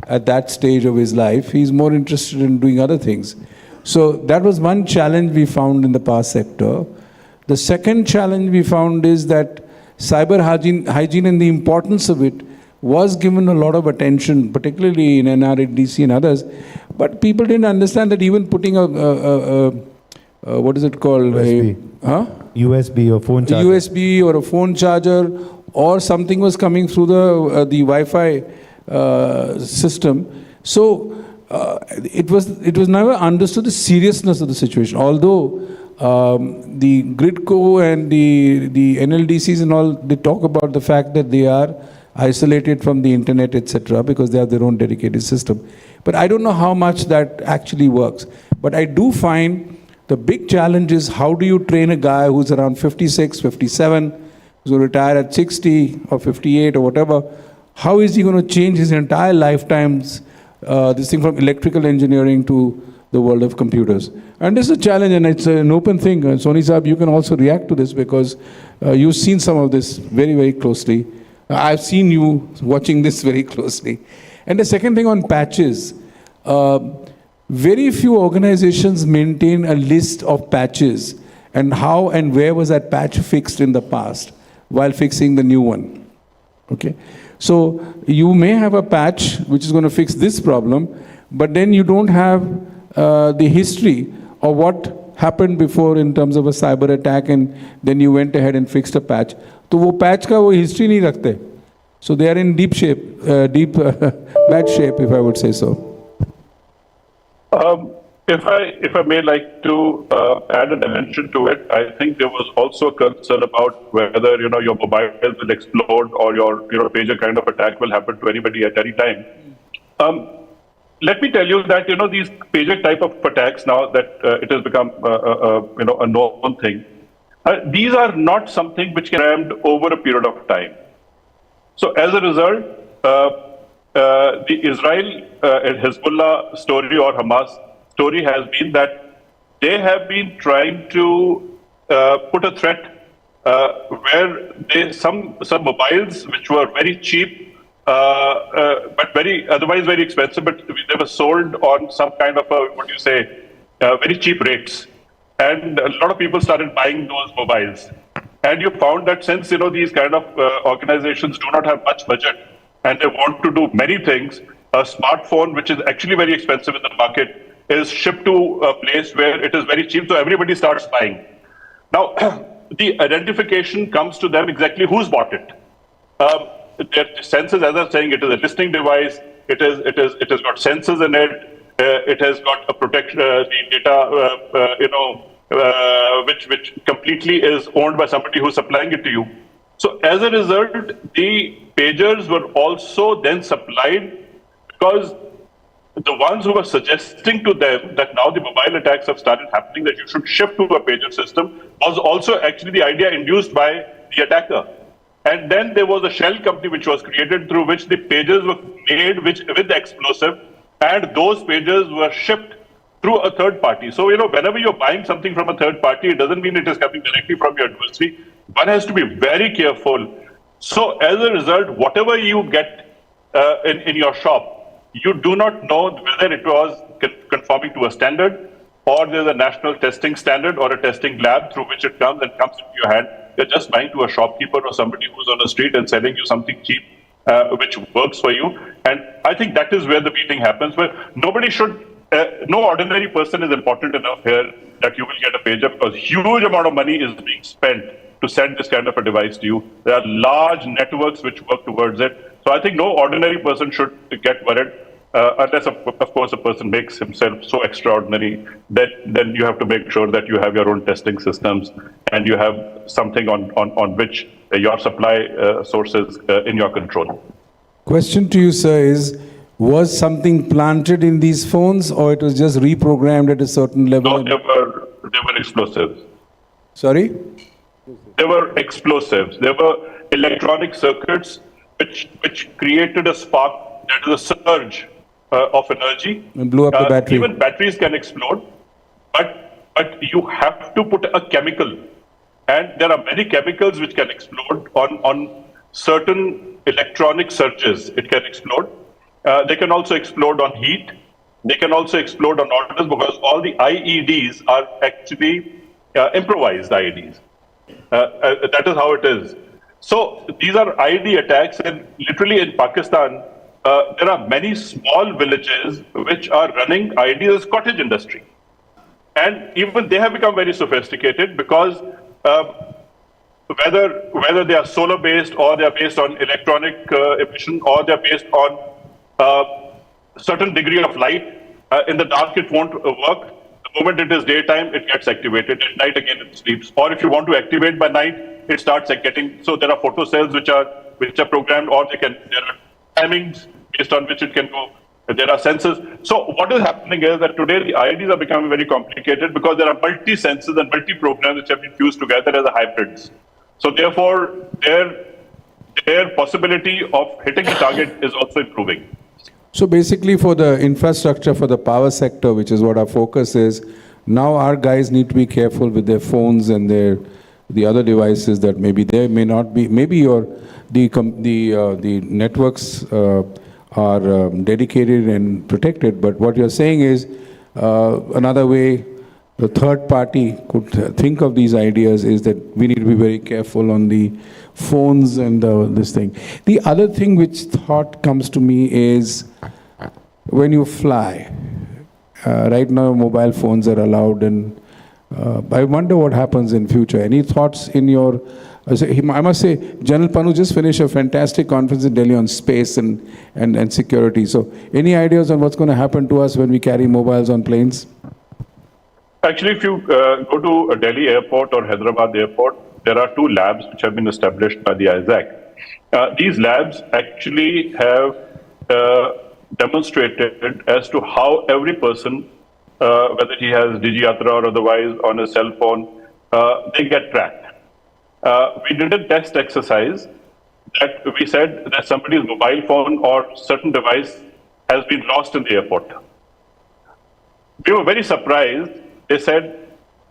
at that stage of his life. He's more interested in doing other things. So that was one challenge we found in the power sector. The second challenge we found is that cyber hygiene and the importance of it was given a lot of attention, particularly in NRDC and others. But people didn't understand that even putting what is it called? USB or phone charger. USB or a phone charger or something was coming through the Wi-Fi system. So it was never understood the seriousness of the situation. Although the Gridco and the NLDCs and all, they talk about the fact that they are isolated from the internet, etc., because they have their own dedicated system. But I don't know how much that actually works. But I do find the big challenge is how do you train a guy who's around 56, 57, who's going to retire at 60 or 58 or whatever. How is he going to change his entire lifetime's this thing from electrical engineering to the world of computers? And this is a challenge, and it's an open thing. Soni Saab, you can also react to this because you've seen some of this very, very closely. I've seen you watching this very closely. And the second thing on patches, very few organizations maintain a list of patches and how and where was that patch fixed in the past while fixing the new one. Okay. So you may have a patch which is going to fix this problem, but then you don't have the history of what happened before in terms of a cyber attack, and then you went ahead and fixed a patch. तो वो patch का वो history नहीं रखते. So they are in deep shape, bad shape, if I would say so. If I may like to add a dimension to it, I think there was also a concern about whether your mobile will explode or your pager kind of attack will happen to anybody at any time. let me tell you that, these pager type of attacks now that it has become, a known thing, these are not something which can be rammed over a period of time. So as a result, the Israel Hezbollah story or Hamas story has been that they have been trying to put a threat where some mobiles which were very cheap, but otherwise very expensive, but they were sold on some kind of very cheap rates. And a lot of people started buying those mobiles. And you found that since, these kind of organizations do not have much budget and they want to do many things, a smartphone, which is actually very expensive in the market, is shipped to a place where it is very cheap, so everybody starts buying. Now, the identification comes to them exactly who's bought it. Their sensors, as I'm saying, it is a listening device. It has got sensors in it. It has got a protection, the data, which completely is owned by somebody who's supplying it to you. So as a result, the pagers were also then supplied because the ones who were suggesting to them that now the mobile attacks have started happening, that you should shift to a pager system, was also actually the idea induced by the attacker. And then there was a shell company which was created through which the pagers were made with the explosive, and those pagers were shipped through a third party. So, whenever you're buying something from a third party, it doesn't mean it is coming directly from your adversary. One has to be very careful. So, as a result, whatever you get in your shop, you do not know whether it was conforming to a standard, or there's a national testing standard or a testing lab through which it comes and comes into your hand. You're just buying to a shopkeeper or somebody who's on the street and selling you something cheap, which works for you. And I think that is where the beating happens, where nobody should, no ordinary person is important enough here that you will get a pager, because huge amount of money is being spent to send this kind of a device to you. There are large networks which work towards it. So I think no ordinary person should get worried, unless, of course, a person makes himself so extraordinary that then you have to make sure that you have your own testing systems and you have something on which your supply sources in your control. Question to you, sir, is was something planted in these phones, or it was just reprogrammed at a certain level? No, they were explosives. Sorry? They were explosives. They were electronic circuits which created a spark, that is a surge of energy. And blew up the battery. Even batteries can explode, but you have to put a chemical. And there are many chemicals which can explode on certain electronic surges. It can explode. They can also explode on heat. They can also explode on orders, because all the IEDs are actually improvised IEDs. That is how it is. So these are IED attacks, and literally in Pakistan, there are many small villages which are running IEDs as cottage industry. And even they have become very sophisticated, because whether they are solar based, or they are based on electronic emission, or they are based on certain degree of light, in the dark it won't work. The moment it is daytime, it gets activated. At night again it sleeps. Or if you want to activate by night, it starts getting. So there are photo cells which are programmed, or there are timings based on which it can go. There are sensors. So what is happening is that today the IEDs are becoming very complicated, because there are multi-sensors and multi-programs which have been fused together as a hybrids. So therefore, their possibility of hitting the target is also improving. So basically, for the infrastructure, for the power sector, which is what our focus is, now our guys need to be careful with their phones and the other devices that maybe they may not be. Maybe the networks are dedicated and protected, but what you're saying is another way the third party could think of these ideas is that we need to be very careful on the phones and this thing. The other thing which thought comes to me is when you fly, right now mobile phones are allowed, and I wonder what happens in future. Any thoughts in your, I must say, General Panu just finished a fantastic conference in Delhi on space and security. So any ideas on what's going to happen to us when we carry mobiles on planes? Actually, if you go to Delhi airport or Hyderabad airport, there are two labs which have been established by the ISAC. These labs actually have demonstrated as to how every person, whether he has DigiYatra or otherwise on a cell phone, they get tracked. We did a test exercise that we said that somebody's mobile phone or certain device has been lost in the airport. We were very surprised. They said,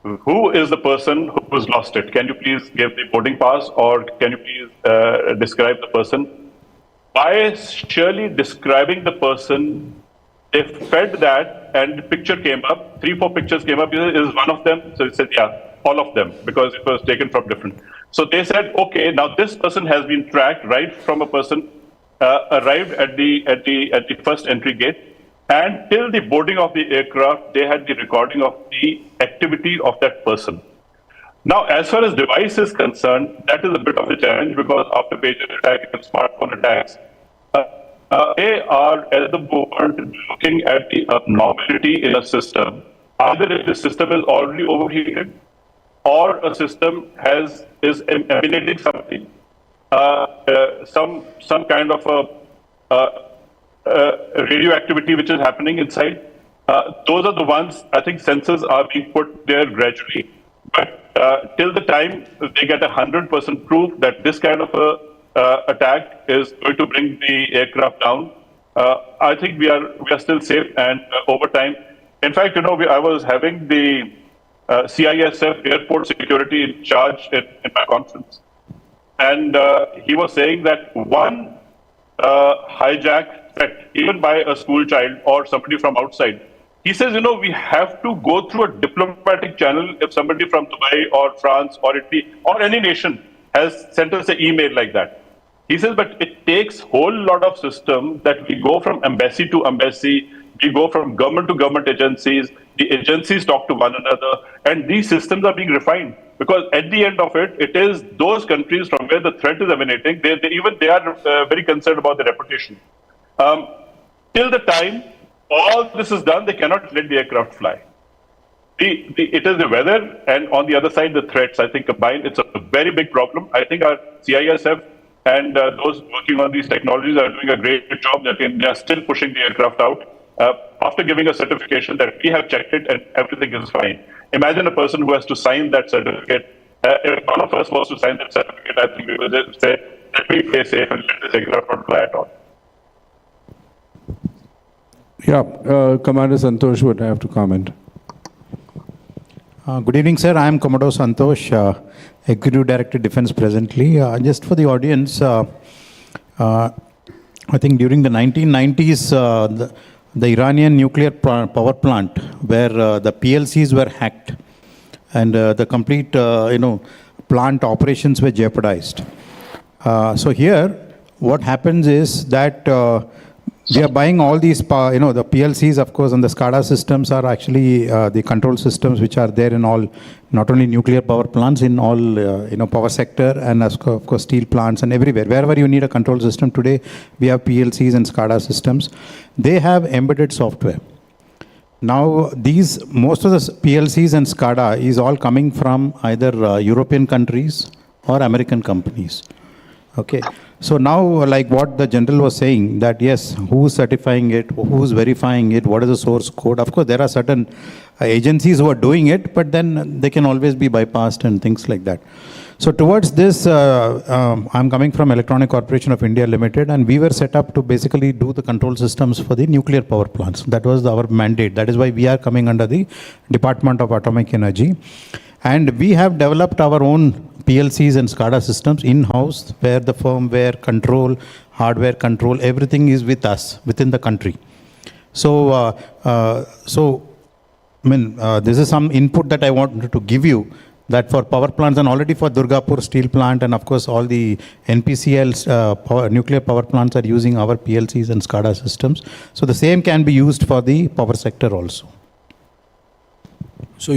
who is the person who has lost it? Can you please give the boarding pass, or can you please describe the person? By surely describing the person, they fed that, and the picture came up, 3-4 pictures came up. Is one of them? So it said, yeah, all of them, because it was taken from different. So they said, okay, now this person has been tracked right from a person arrived at the first entry gate, and till the boarding of the aircraft, they had the recording of the activity of that person. Now, as far as device is concerned, that is a bit of a challenge, because after pager attack and smartphone attacks, they are at the moment looking at the abnormality in a system. Either if the system is already overheated, or a system is emanating something, some kind of radioactivity which is happening inside. Those are the ones, I think sensors are being put there gradually. But till the time they get 100% proof that this kind of attack is going to bring the aircraft down, I think we are still safe. And over time, in fact, I was having the CISF airport security in charge in my conference, and he was saying that one hijack threat, even by a school child or somebody from outside, he says, we have to go through a diplomatic channel. If somebody from Dubai or France or Italy or any nation has sent us an email like that, he says, but it takes whole lot of system that we go from embassy to embassy, we go from government to government agencies, the agencies talk to one another, and these systems are being refined. Because at the end of it, it is those countries from where the threat is emanating, they are very concerned about their reputation. Till the time all this is done, they cannot let the aircraft fly. It is the weather, and on the other side, the threats, I think combined, it's a very big problem. I think our CISF and those working on these technologies are doing a great job. That they are still pushing the aircraft out after giving a certification that we have checked it and everything is fine. Imagine a person who has to sign that certificate. If one of us was to sign that certificate, I think we would just say, let me play safe and let this aircraft not fly at all. Yeah, Commander Santosh would have to comment. Good evening, sir. I am Commodore Santosh, Executive Director Defense presently. Just for the audience, I think during the 1990s, the Iranian nuclear power plant, where the PLCs were hacked and the complete, plant operations were jeopardized. So here, what happens is that we are buying all these, the PLCs, of course, and the SCADA systems are actually the control systems which are there in all, not only nuclear power plants, in all, power sector, and of course steel plants and everywhere. Wherever you need a control system today, we have PLCs and SCADA systems. They have embedded software. Now, most of the PLCs and SCADA is all coming from either European countries or American companies. Okay. So now, like what the general was saying, that yes, who's certifying it, who's verifying it, what is the source code? Of course, there are certain agencies who are doing it, but then they can always be bypassed and things like that. So towards this, I'm coming from Electronic Corporation of India Limited, and we were set up to basically do the control systems for the nuclear power plants. That was our mandate. That is why we are coming under the Department of Atomic Energy. And we have developed our own PLCs and SCADA systems in-house, where the firmware control, hardware control, everything is with us within the country. So, this is some input that I wanted to give you, that for power plants and already for Durgapur steel plant, and of course all the NPCL nuclear power plants are using our PLCs and SCADA systems. So the same can be used for the power sector also. So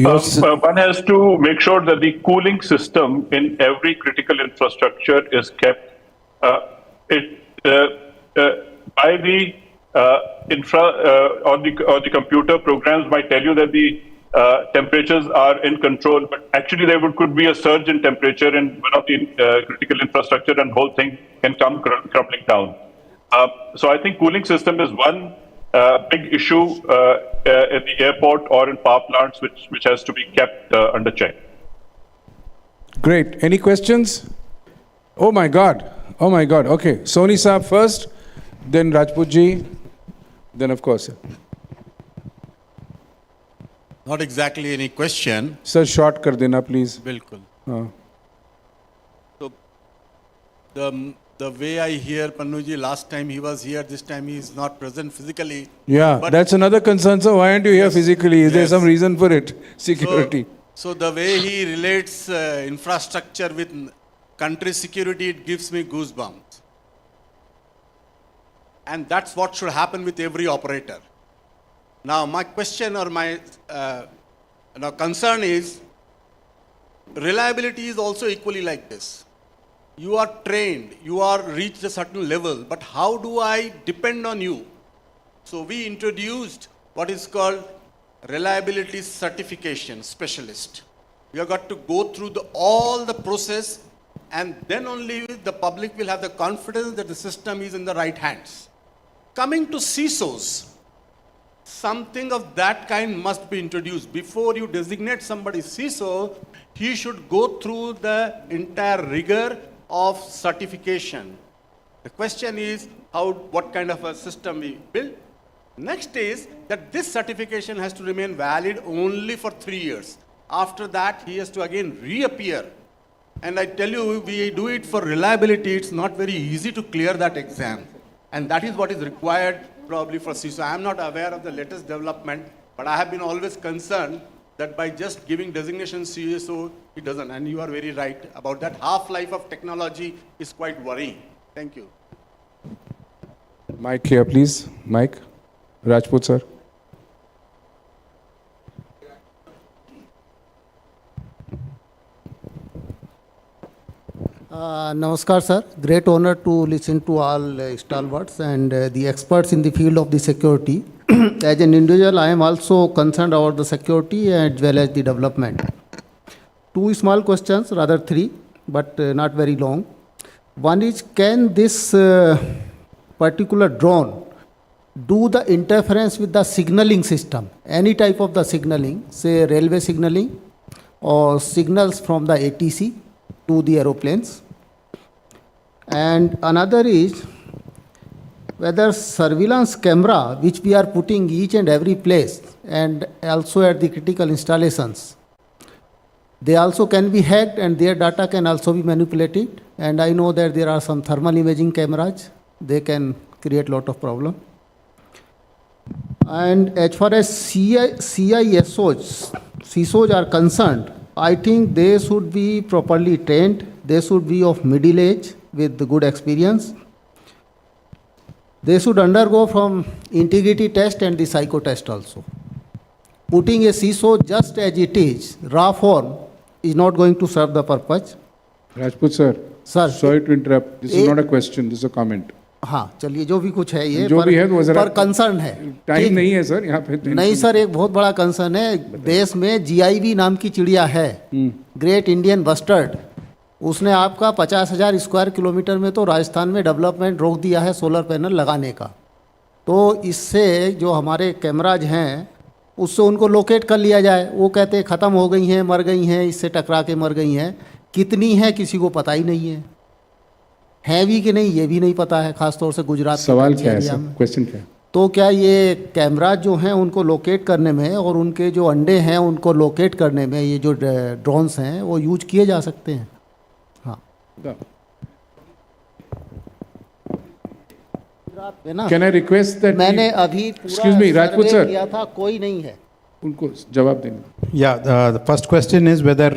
one has to make sure that the cooling system in every critical infrastructure is kept. By the or the computer programs might tell you that the temperatures are in control, but actually there could be a surge in temperature in one of the critical infrastructure, and whole thing can come crumbling down. So I think cooling system is one big issue at the airport or in power plants, which has to be kept under check. Great. Any questions? Oh my God. Oh my God. Okay. Soni Saab first, then Rajput ji, then of course. Not exactly any question. Sir, short kar dena, please. Bilkul. Uh. So, the way I hear Pannuji, last time he was here, this time he is not present physically. Yeah, But that's another concern. So why aren't you here physically? Is there some reason for it? Security. So the way he relates infrastructure with country security, it gives me goosebumps. And that's what should happen with every operator. Now, my question or my concern is, reliability is also equally like this. You are trained, you are reached a certain level, but how do I depend on you? So we introduced what is called reliability certification specialist. We have got to go through all the process, and then only the public will have the confidence that the system is in the right hands. Coming to CISOs, something of that kind must be introduced. Before you designate somebody CISO, he should go through the entire rigor of certification. The question is what kind of a system we build. Next is that this certification has to remain valid only for 3 years. After that, he has to again reappear. And I tell you, we do it for reliability. It's not very easy to clear that exam. And that is what is required probably for CISO. I am not aware of the latest development, but I have been always concerned that by just giving designation CISO, it doesn't. And you are very right about that. Half-life of technology is quite worrying. Thank you. Mic here, please. Mic. Rajput, sir. Namaskar, sir. Great honor to listen to all stalwarts and the experts in the field of the security. As an individual, I am also concerned about the security as well as the development. 2 small questions, rather 3, but not very long. One is, can this particular drone do the interference with the signaling system, any type of the signaling, say railway signaling or signals from the ATC to the aeroplanes? And another is whether surveillance camera, which we are putting each and every place and also at the critical installations, they also can be hacked and their data can also be manipulated. And I know that there are some thermal imaging cameras, they can create a lot of problem. And as far as CISOs are concerned, I think they should be properly trained. They should be of middle age with good experience. They should undergo from integrity test and the psycho test also. Putting a CISO just as it is, raw form, is not going to serve the purpose. Rajput sir. Sir. Sorry to interrupt. This is not a question, this is a comment. हाँ चलिए जो भी कुछ है ये जो भी है वो जरा पर कंसर्न है टाइम नहीं है सर यहाँ पे नहीं सर एक बहुत बड़ा कंसर्न है देश में GIV नाम की चिड़िया है ग्रेट इंडियन बस्टर्ड उसने आपका 50,000 स्क्वायर किलोमीटर में तो राजस्थान में डेवलपमेंट रोक दिया है सोलर पैनल लगाने का तो इससे जो हमारे कैमराज हैं उससे उनको लोकेट कर लिया जाए वो कहते हैं ख़त्म हो गई हैं मर गई हैं इससे टकरा के मर गई हैं कितनी है किसी को पता ही नहीं है भी कि नहीं ये भी नहीं पता है खासतौर से गुजरात सवाल क्या है सर क्वेश्चन क्या है तो क्या ये कैमरा जो हैं उनको लोकेट करने में और उनके जो अंडे हैं उनको लोकेट करने में ये जो ड्रोन्स हैं वो यूज किए जा सकते हैं हाँ Can I request that मैंने अभी पूरा सर्वे किया था कोई नहीं है उनको जवाब देना Yeah, the first question is whether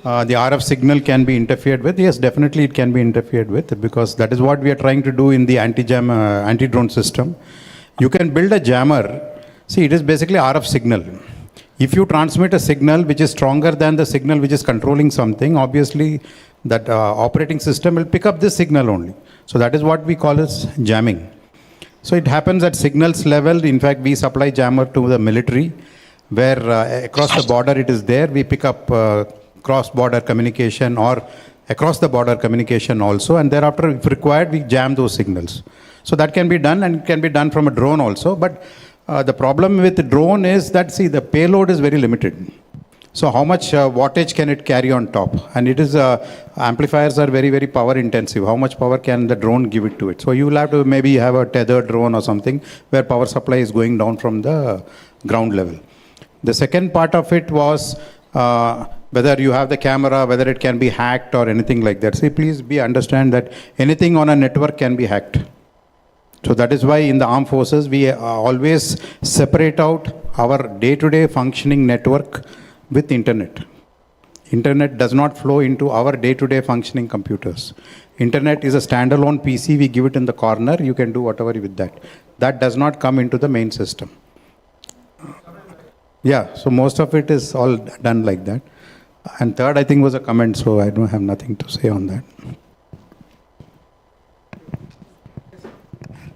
the RF signal can be interfered with. Yes, definitely it can be interfered with because that is what we are trying to do in the anti-jam, anti-drone system. You can build a jammer. See, it is basically RF signal. If you transmit a signal which is stronger than the signal which is controlling something, obviously that operating system will pick up this signal only. So that is what we call as jamming. So it happens at signals level. In fact, we supply jammer to the military where across the border it is there. We pick up cross-border communication or across the border communication also, and thereafter, if required, we jam those signals. So that can be done, and it can be done from a drone also. But the problem with the drone is that, see, the payload is very limited. So how much wattage can it carry on top? And it is, amplifiers are very, very power intensive. How much power can the drone give it to it? So you will have to maybe have a tethered drone or something where power supply is going down from the ground level. The second part of it was whether you have the camera, whether it can be hacked or anything like that. See, please understand that anything on a network can be hacked. So that is why in the armed forces, we always separate out our day-to-day functioning network with internet. Internet does not flow into our day-to-day functioning computers. Internet is a standalone PC, we give it in the corner, you can do whatever with that. That does not come into the main system. Yeah, so most of it is all done like that. And third, I think, was a comment, so I don't have nothing to say on that.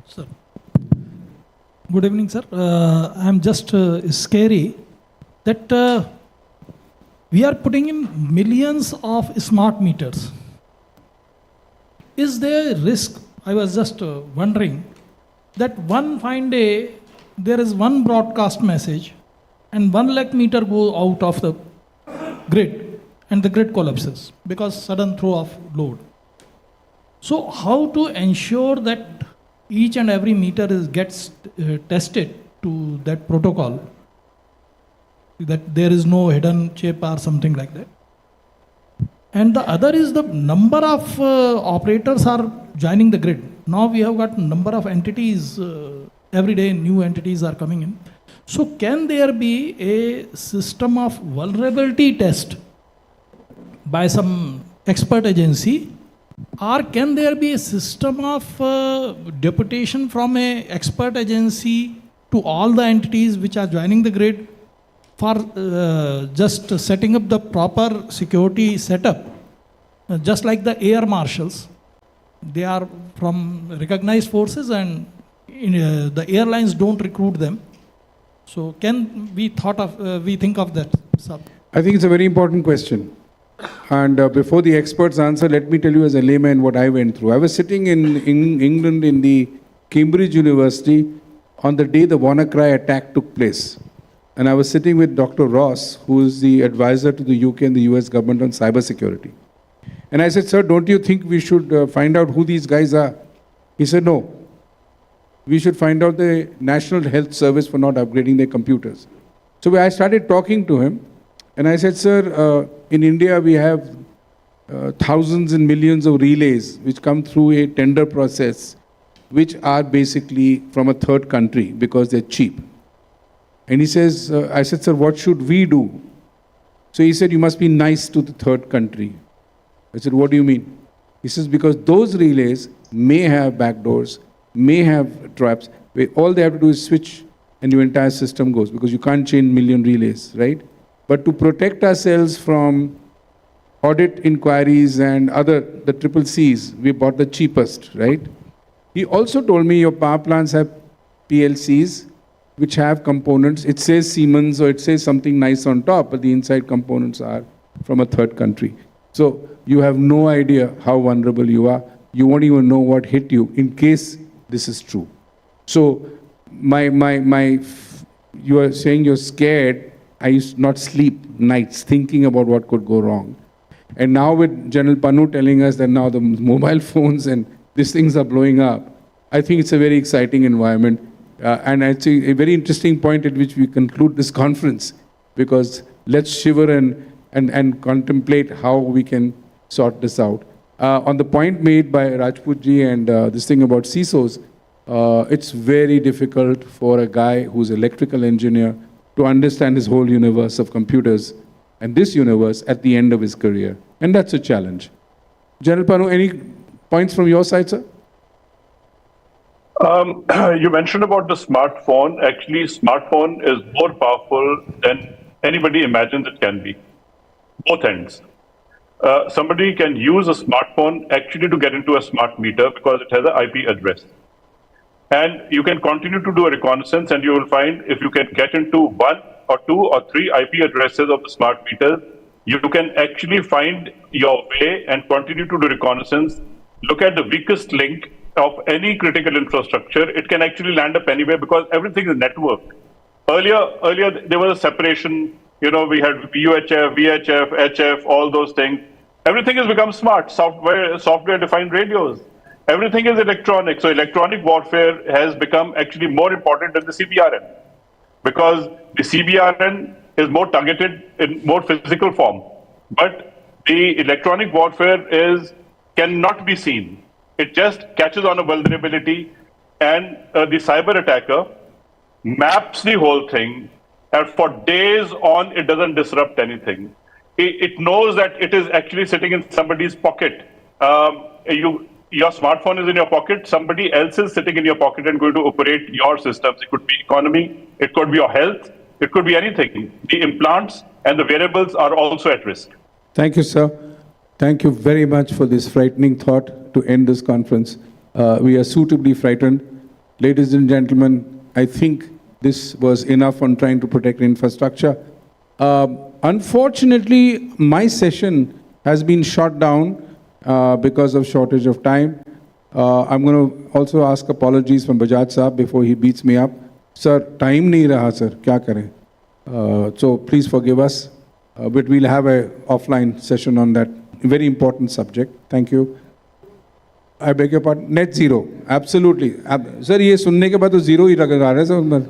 Sir. Good evening, sir. I'm just scary that we are putting in millions of smart meters. Is there risk? I was just wondering that one fine day there is one broadcast message and 1 lakh meter go out of the grid and the grid collapses because sudden throw of load. So how to ensure that each and every meter gets tested to that protocol, that there is no hidden chip or something like that? And the other is the number of operators are joining the grid. Now we have got number of entities, every day new entities are coming in. So can there be a system of vulnerability test by some expert agency, or can there be a system of deputation from a expert agency to all the entities which are joining the grid for just setting up the proper security setup, just like the air marshals? They are from recognized forces and the airlines don't recruit them. So can we think of that, sir? I think it's a very important question. And before the experts answer, let me tell you as a layman what I went through. I was sitting in England in the Cambridge University on the day the WannaCry attack took place. And I was sitting with Dr. Ross, who is the advisor to the UK and the US government on cybersecurity. And I said, sir, don't you think we should find out who these guys are? He said, no. We should find out the National Health Service for not upgrading their computers. So I started talking to him, and I said, sir, in India we have thousands and millions of relays which come through a tender process, which are basically from a third country because they're cheap. And he says, I said, sir, what should we do? So he said, you must be nice to the third country. I said, what do you mean? He says, because those relays may have backdoors, may have traps, where all they have to do is switch and your entire system goes, because you can't change million relays, right? But to protect ourselves from audit inquiries and the triple Cs, we bought the cheapest, right? He also told me your power plants have PLCs, which have components. It says Siemens or it says something nice on top, but the inside components are from a third country. So you have no idea how vulnerable you are. You won't even know what hit you in case this is true. So you are saying you're scared. I used to not sleep nights thinking about what could go wrong. And now with General Panu telling us that now the mobile phones and these things are blowing up, I think it's a very exciting environment. And it's a very interesting point at which we conclude this conference, because let's shiver and contemplate how we can sort this out. On the point made by Rajput ji and this thing about CISOs, it's very difficult for a guy who's an electrical engineer to understand his whole universe of computers and this universe at the end of his career. And that's a challenge. General Panu, any points from your side, sir? You mentioned about the smartphone. Actually, smartphone is more powerful than anybody imagines it can be. Both ends. Somebody can use a smartphone actually to get into a smart meter because it has an IP address. And you can continue to do a reconnaissance, and you will find if you can get into 1 or 2 or 3 IP addresses of the smart meter, you can actually find your way and continue to do reconnaissance. Look at the weakest link of any critical infrastructure, it can actually land up anywhere because everything is networked. Earlier there was a separation. You know, we had UHF, VHF, HF, all those things. Everything has become smart. Software-defined radios. Everything is electronic. So electronic warfare has become actually more important than the CBRN, because the CBRN is more targeted in more physical form. But the electronic warfare cannot be seen. It just catches on a vulnerability, and the cyber attacker maps the whole thing, and for days on, it doesn't disrupt anything. It knows that it is actually sitting in somebody's pocket. Your smartphone is in your pocket, somebody else is sitting in your pocket and going to operate your systems. It could be economy, it could be your health, it could be anything. The implants and the wearables are also at risk. Thank you, sir. Thank you very much for this frightening thought to end this conference. We are suitably frightened. Ladies and gentlemen, I think this was enough on trying to protect infrastructure. Unfortunately, my session has been shot down because of shortage of time. I'm going to also ask apologies from Bajaj Saab before he beats me up. Sir, time nahi raha, sir. Kya kare? So please forgive us. But we'll have an offline session on that very important subject. Thank you. I beg your pardon. Net zero. Absolutely. Sir, ये सुनने के बाद तो zero ही लग रहा है sir.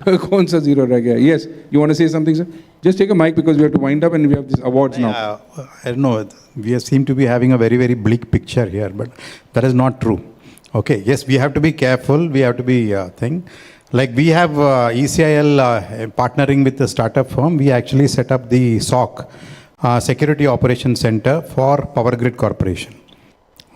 कौन सा zero रह गया? Yes. You want to say something, sir? Just take a mic because we have to wind up and we have these awards now. I don't know. We seem to be having a very, very bleak picture here, but that is not true. Okay. Yes, we have to be careful. We have to be like we have ECIL partnering with the startup firm. We actually set up the SOC, Security Operations Center for Power Grid Corporation.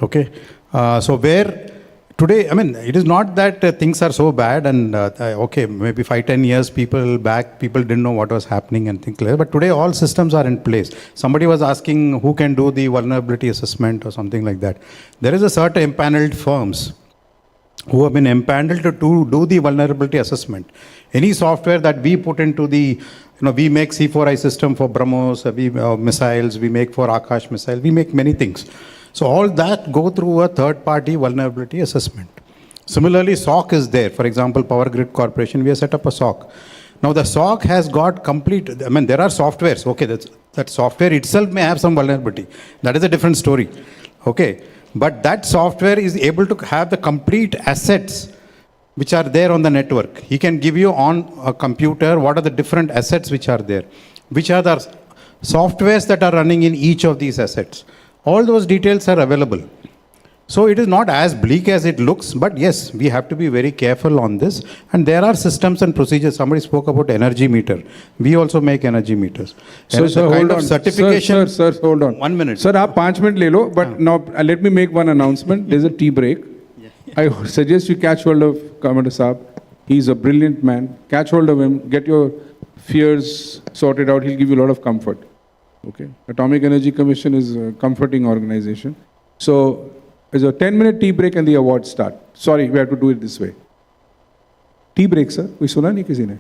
Okay. So where today, I mean, it is not that things are so bad and okay, maybe 5-10 years people didn't know what was happening and things like that. But today all systems are in place. Somebody was asking who can do the vulnerability assessment or something like that. There is a certain empaneled firms who have been empaneled to do the vulnerability assessment. Any software that we put into the, we make C4I system for BrahMos, missiles, we make for Akash missile, we make many things. So all that go through a third-party vulnerability assessment. Similarly, SOC is there. For example, Power Grid Corporation, we have set up a SOC. Now the SOC has got complete, I mean, there are softwares. Okay, that software itself may have some vulnerability. That is a different story. Okay, but that software is able to have the complete assets which are there on the network. He can give you on a computer what are the different assets which are there, which are the softwares that are running in each of these assets. All those details are available. So it is not as bleak as it looks, but yes, we have to be very careful on this. And there are systems and procedures. Somebody spoke about energy meter. We also make energy meters. So, sir, hold on. Certification. Sir, hold on. 1 minute. Sir, आप 5 minutes ले लो, but now let me make one announcement. There's a tea break. I suggest you catch hold of Commander Saab. He's a brilliant man. Catch hold of him. Get your fears sorted out. He'll give you a lot of comfort. Okay. Atomic Energy Commission is a comforting organization. So there's a 10-minute tea break and the awards start. Sorry, we have to do it this way. Tea break, sir. कोई सुना नहीं किसी ने?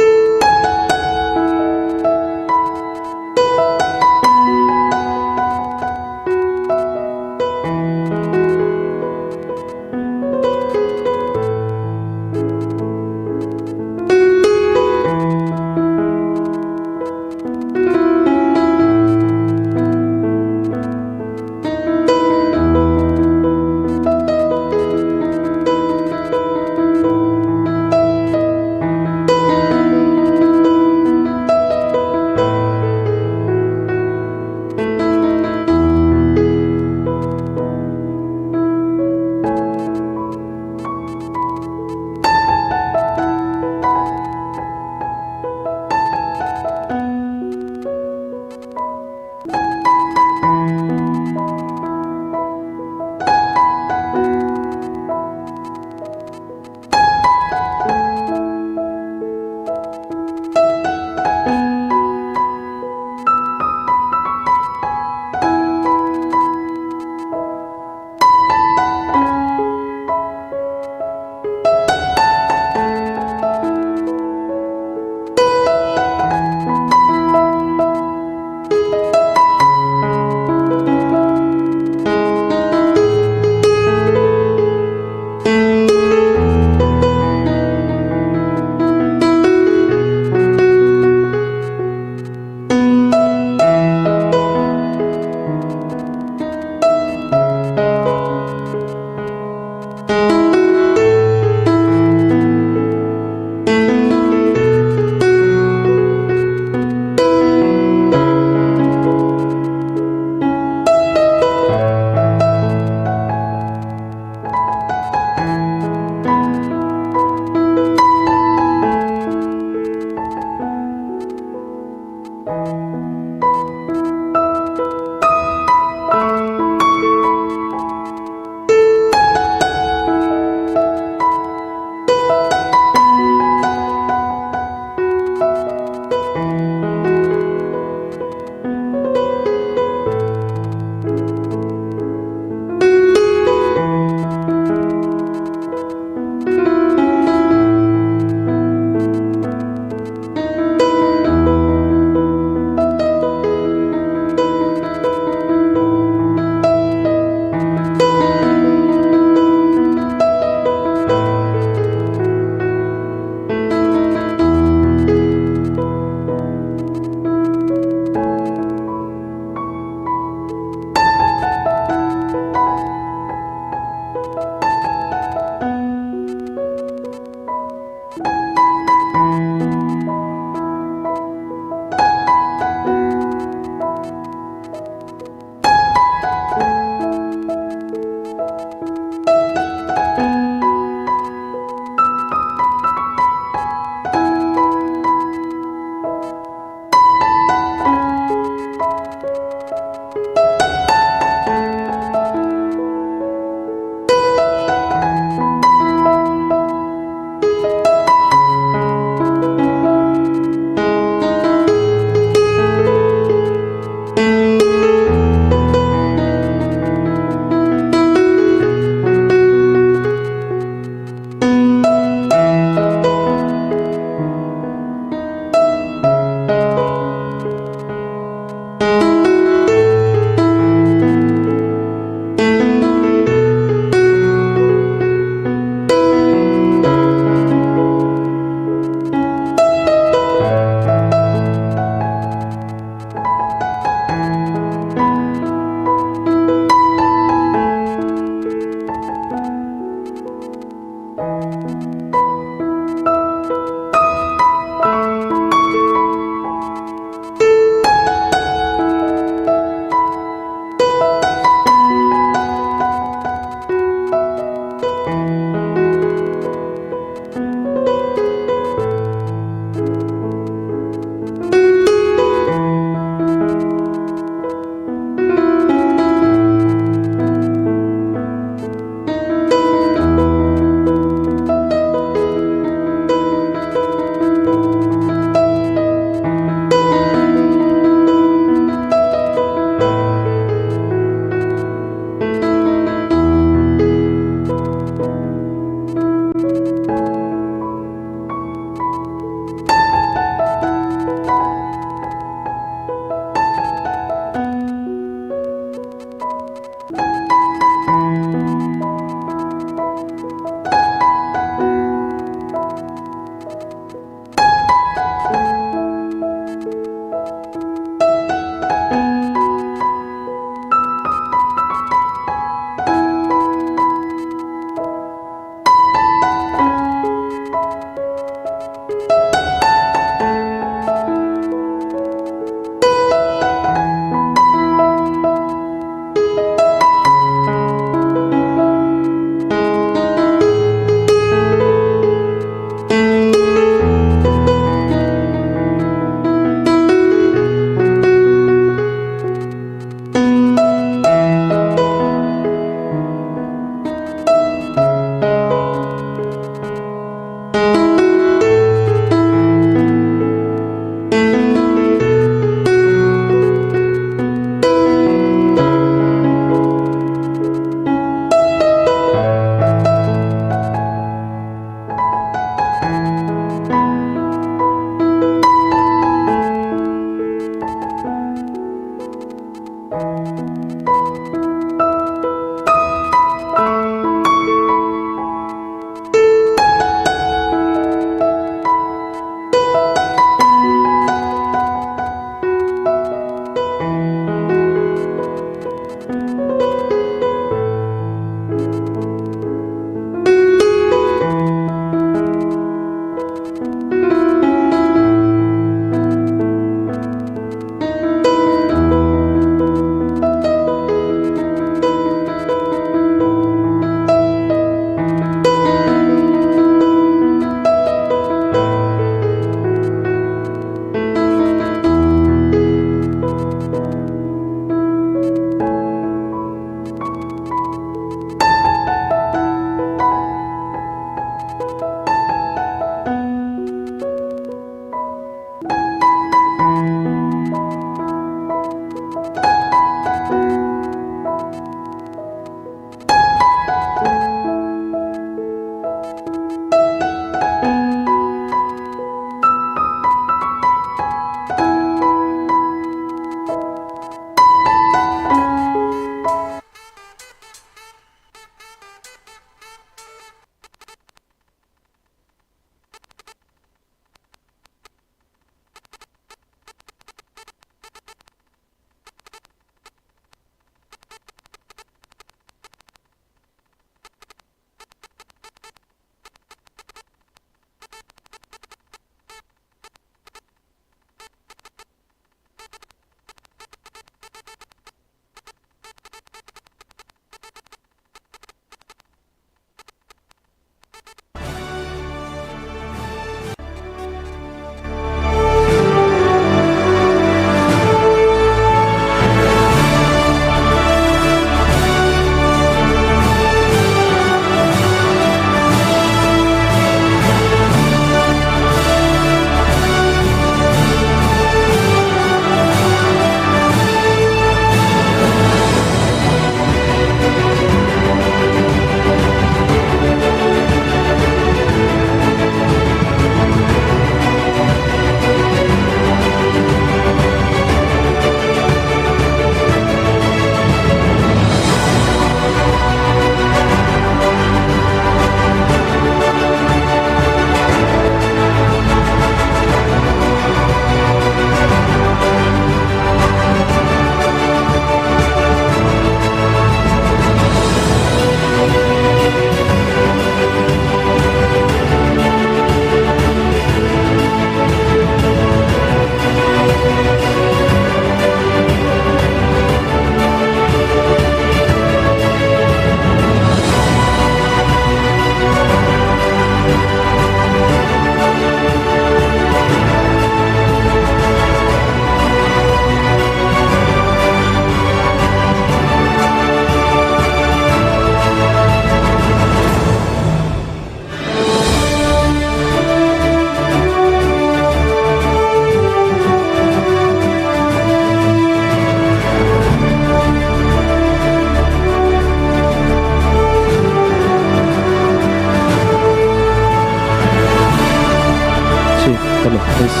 Come on, please.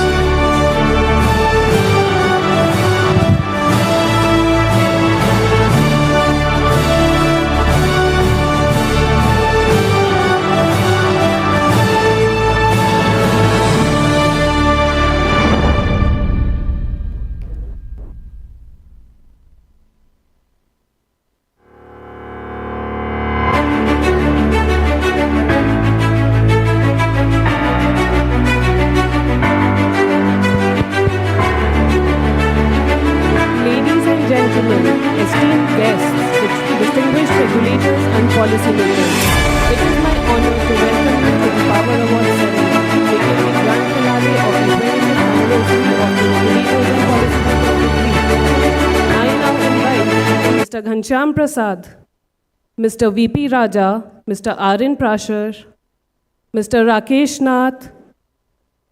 Ladies and gentlemen, esteemed guests, distinguished regulators and policymakers, it is my honor to welcome you to the Power Awards ceremony, making the grand finale of the 25th anniversary of the Regulators and Policymakers Retreat. I now invite Mr. Ghanshyam Prasad, Mr. VP Raja, Mr. Arin Prashar, Mr. Rakesh Nath,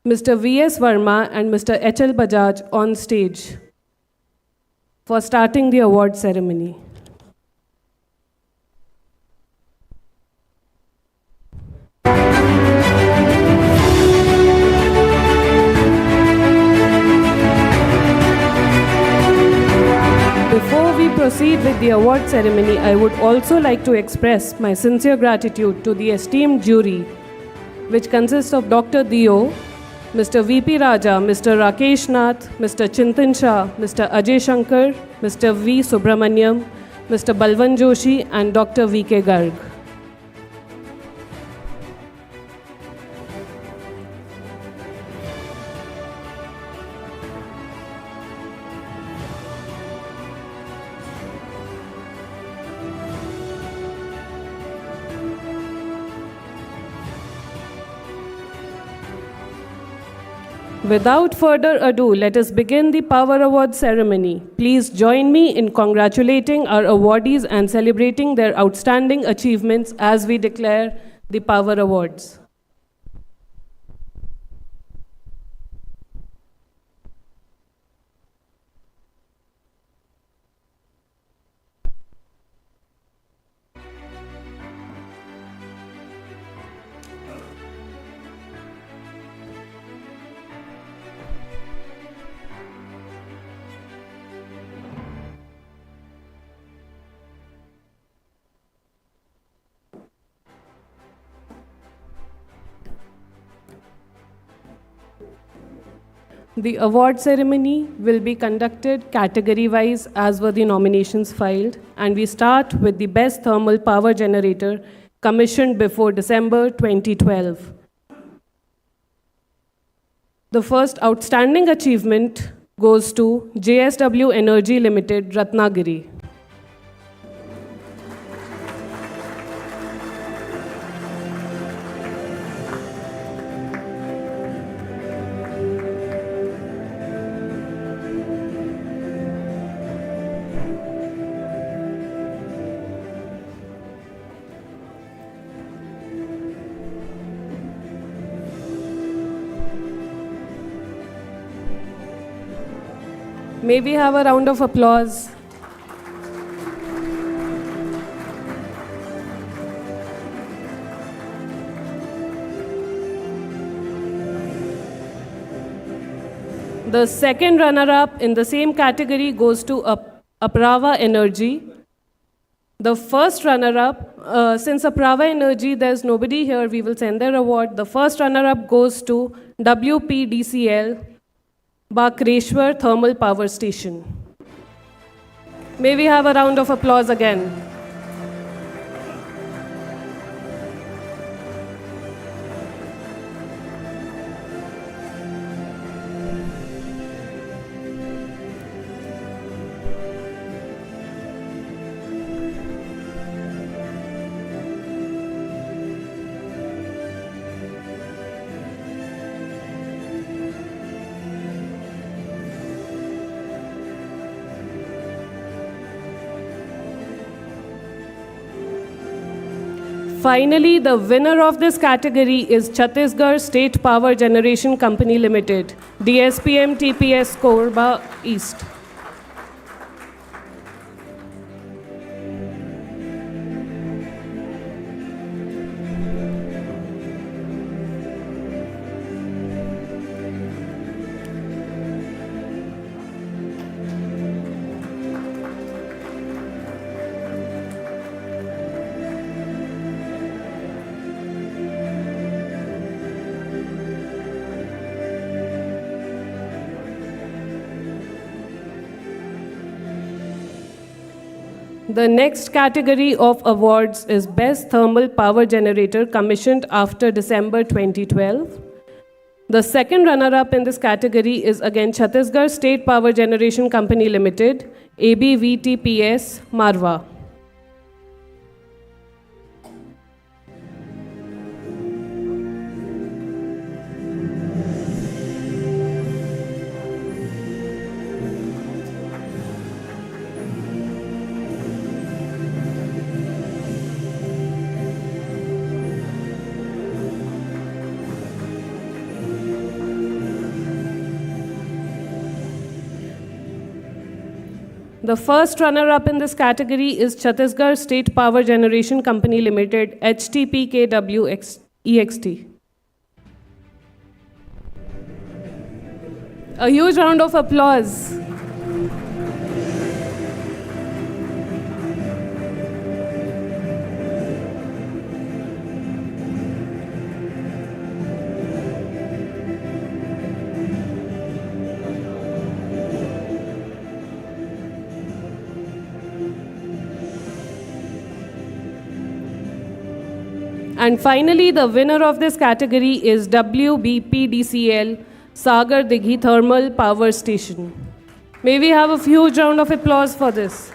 Mr. VS Verma and Mr. HL Bajaj on stage for starting the award ceremony. Before we proceed with the award ceremony, I would also like to express my sincere gratitude to the esteemed jury, which consists of Dr. Dio, Mr. VP Raja, Mr. Rakesh Nath, Mr. Chintan Shah, Mr. Ajay Shankar, Mr. V. Subramaniam, Mr. Balwan Joshi, and Dr. V.K. Garg. Without further ado, let us begin the Power Award ceremony. Please join me in congratulating our awardees and celebrating their outstanding achievements as we declare the Power Awards. The award ceremony will be conducted category-wise as were the nominations filed, and we start with the Best Thermal Power Generator commissioned before December 2012. The first outstanding achievement goes to JSW Energy Limited, Ratnagiri. May we have a round of applause? The second runner-up in the same category goes to Aprava Energy. The first runner-up, since Aprava Energy, there's nobody here, we will send their award. The first runner-up goes to WPDCL, Bakreshwar Thermal Power Station. May we have a round of applause again? Finally, the winner of this category is Chhattisgarh State Power Generation Company Limited, DSPM TPS Korba East. The next category of awards is Best Thermal Power Generator commissioned after December 2012. The second runner-up in this category is again Chhattisgarh State Power Generation Company Limited, ABVTPS, Marwa. The first runner-up in this category is Chhattisgarh State Power Generation Company Limited, HTPKWEXT. A huge round of applause. And finally, the winner of this category is WBPDCL Sagar Dighi Thermal Power Station. May we have a huge round of applause for this.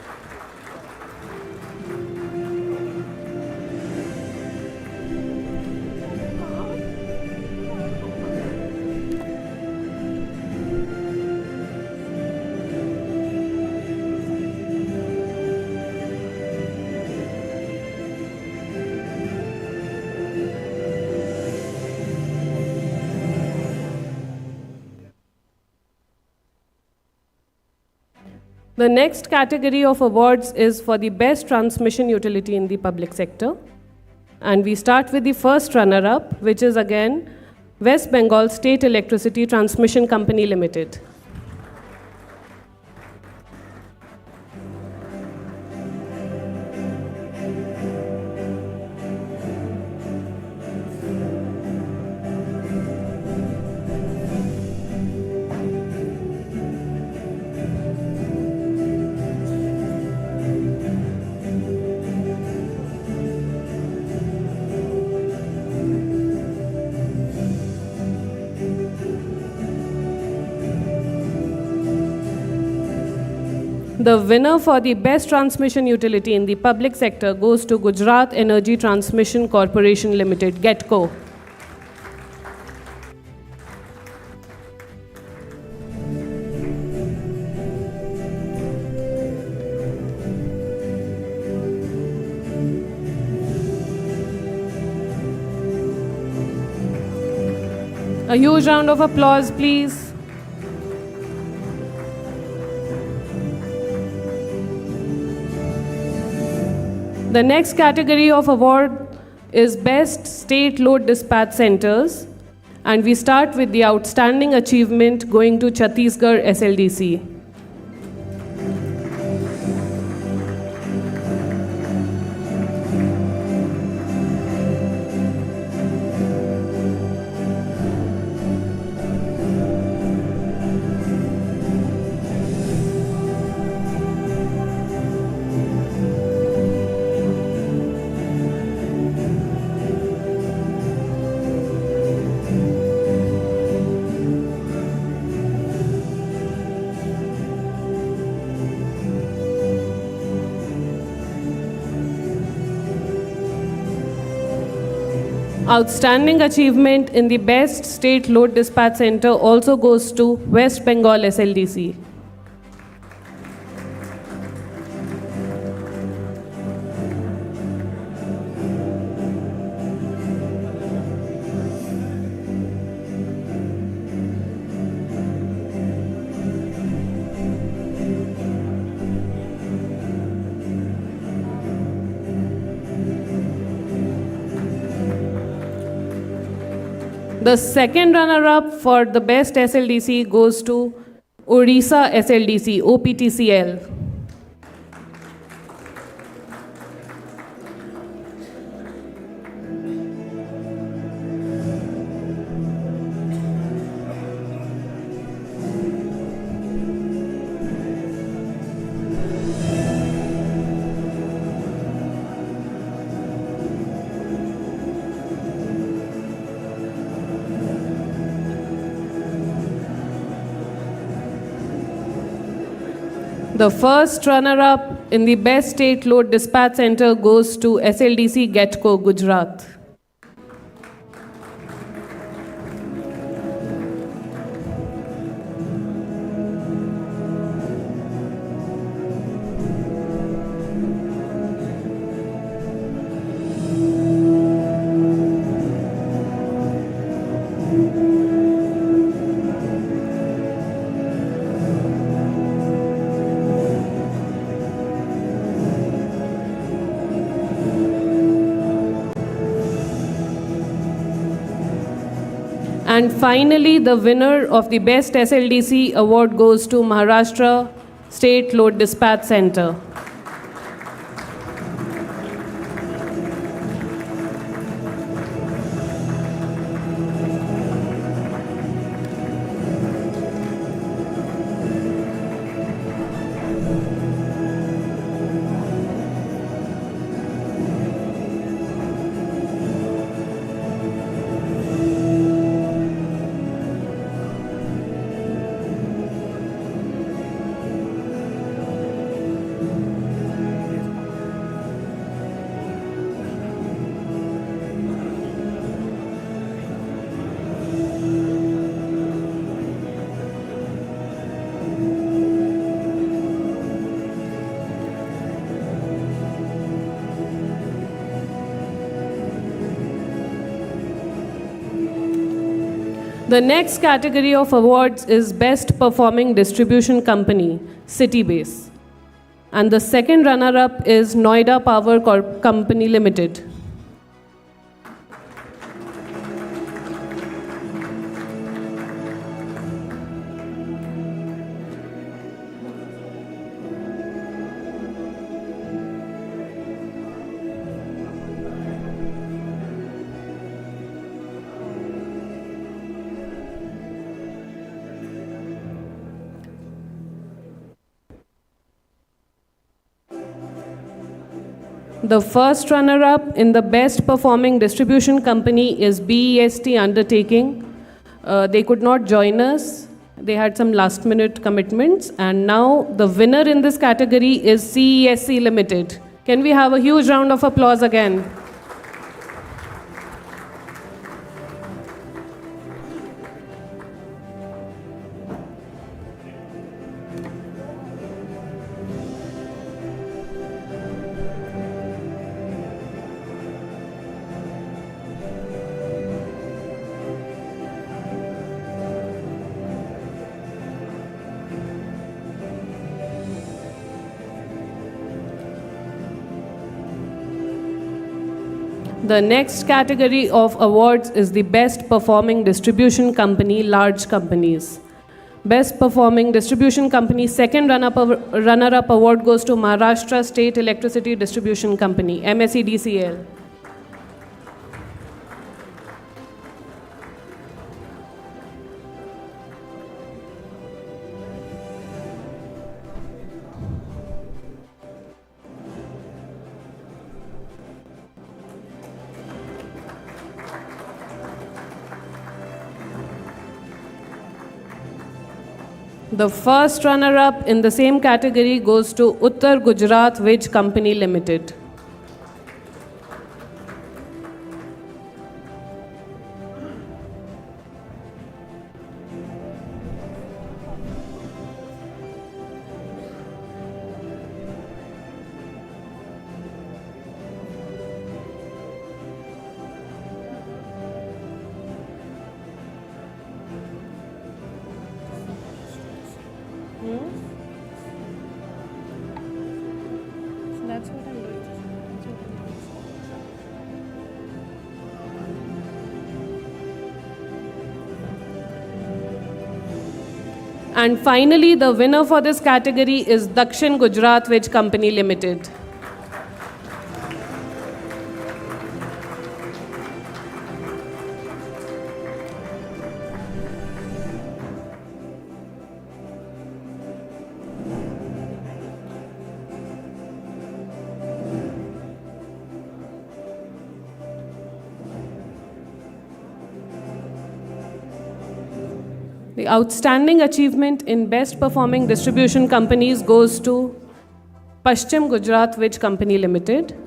The next category of awards is for the best transmission utility in the public sector. And we start with the first runner-up, which is again West Bengal State Electricity Transmission Company Limited. The winner for the best transmission utility in the public sector goes to Gujarat Energy Transmission Corporation Limited, GETCO. A huge round of applause, please. The next category of award is Best State Load Dispatch Centers, and we start with the outstanding achievement going to Chhattisgarh SLDC. Outstanding achievement in the Best State Load Dispatch Center also goes to West Bengal SLDC. The second runner-up for the best SLDC goes to Odisha SLDC, OPTCL. The first runner-up in the Best State Load Dispatch Center goes to SLDC Getco, Gujarat. And finally, the winner of the Best SLDC award goes to Maharashtra State Load Dispatch Center. The next category of awards is Best Performing Distribution Company, City Base. And the second runner-up is Noida Power Company Limited. The first runner-up in the Best Performing Distribution Company is BEST Undertaking. They could not join us. They had some last-minute commitments. And now the winner in this category is CESC Limited. Can we have a huge round of applause again? The next category of awards is the Best Performing Distribution Company, Large Companies. Best Performing Distribution Company, second runner-up award goes to Maharashtra State Electricity Distribution Company, MSEDCL. The first runner-up in the same category goes to Uttar Gujarat Wej Company Limited. That's what I'm doing. And finally, the winner for this category is Dakshin Gujarat Wej Company Limited. The outstanding achievement in best performing distribution companies goes to Paschim Gujarat Wijh Company Limited.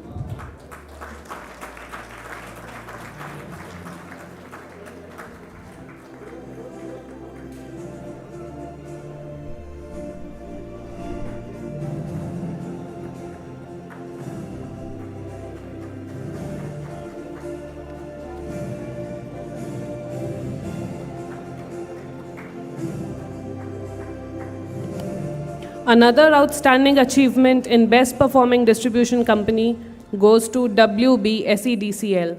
Another outstanding achievement in best performing distribution company goes to WB SEDCL.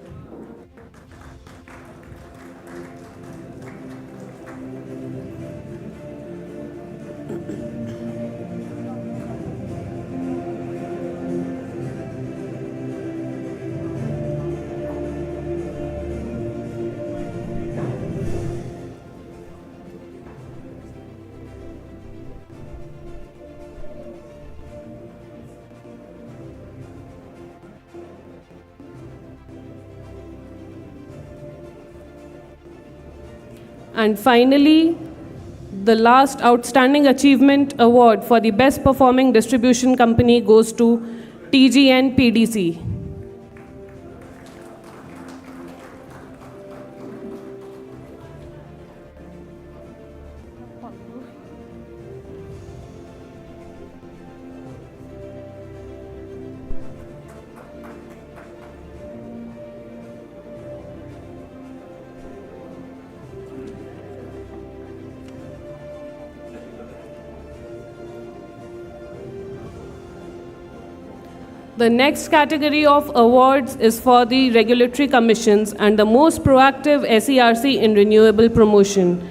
And finally, the last outstanding achievement award for the best performing distribution company goes to TGN PDC. The next category of awards is for the regulatory commissions and the most proactive SERC in renewable promotion.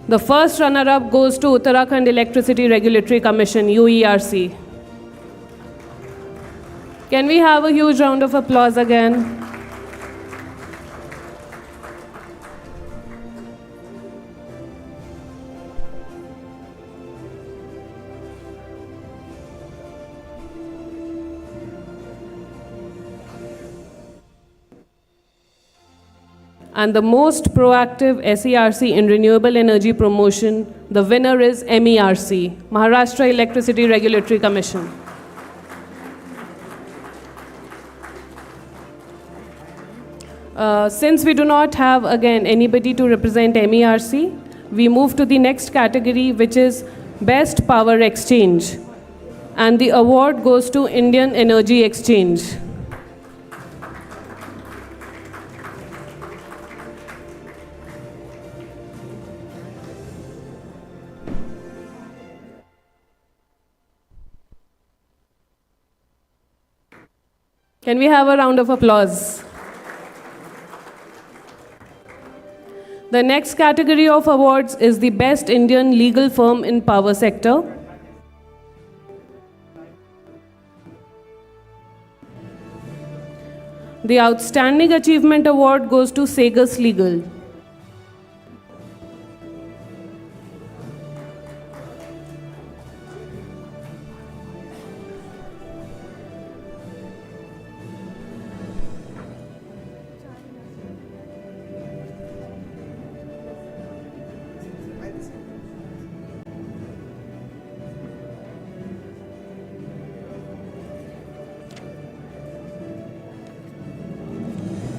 The first runner-up goes to Uttarakhand Electricity Regulatory Commission, UERC. Can we have a huge round of applause again? And the most proactive SERC in renewable energy promotion, the winner is MERC, Maharashtra Electricity Regulatory Commission. Since we do not have, again, anybody to represent MERC, we move to the next category, which is Best Power Exchange. And the award goes to Indian Energy Exchange. Can we have a round of applause? The next category of awards is the Best Indian Legal Firm in Power Sector. The Outstanding Achievement Award goes to Sagas Legal.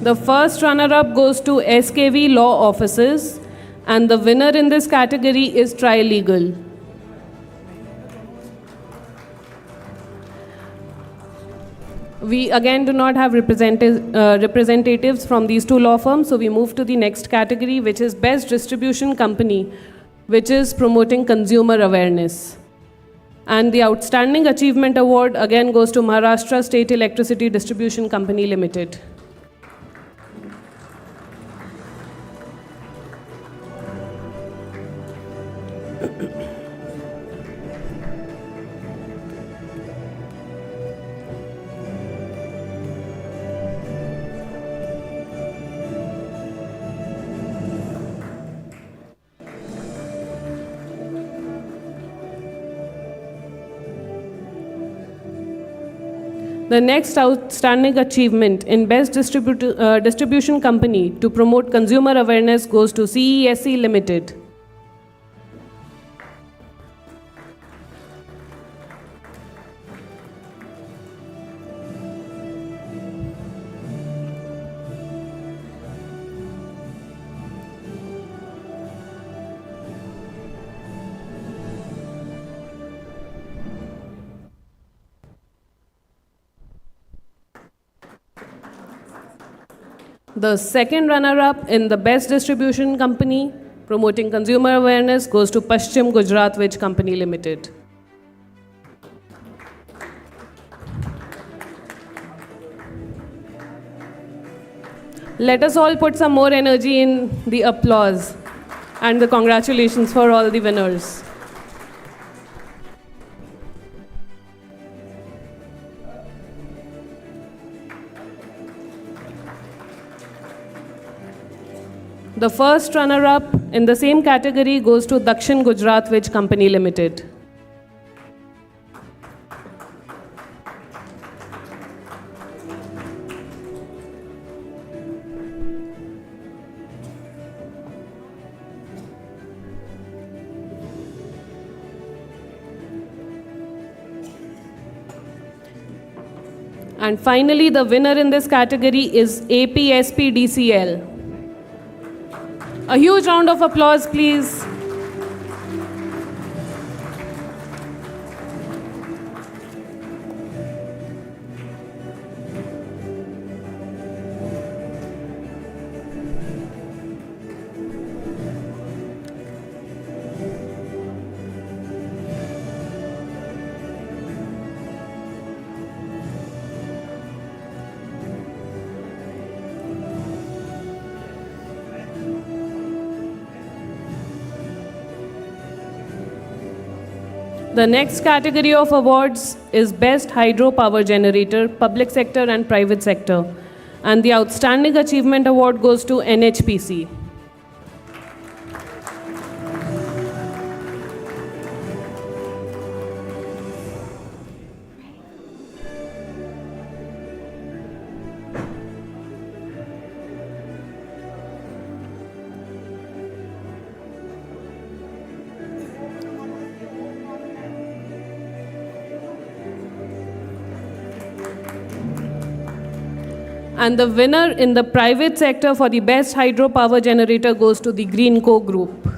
The first runner-up goes to SKV Law Offices, and the winner in this category is Trilegal. We again do not have representatives from these two law firms, so we move to the next category, which is Best Distribution Company, which is promoting consumer awareness. And the Outstanding Achievement Award again goes to Maharashtra State Electricity Distribution Company Limited. The next outstanding achievement in Best Distribution Company to promote consumer awareness goes to CESC Limited. The second runner-up in the Best Distribution Company, promoting consumer awareness, goes to Paschim Gujarat Veg Company Limited. Let us all put some more energy in the applause and the congratulations for all the winners. The first runner-up in the same category goes to Dakshin Gujarat Veg Company Limited. And finally, the winner in this category is APSPDCL. A huge round of applause, please. The next category of awards is Best Hydro Power Generator, Public Sector and Private Sector. And the Outstanding Achievement Award goes to NHPC. And the winner in the private sector for the best hydropower generator goes to the Greenco Group.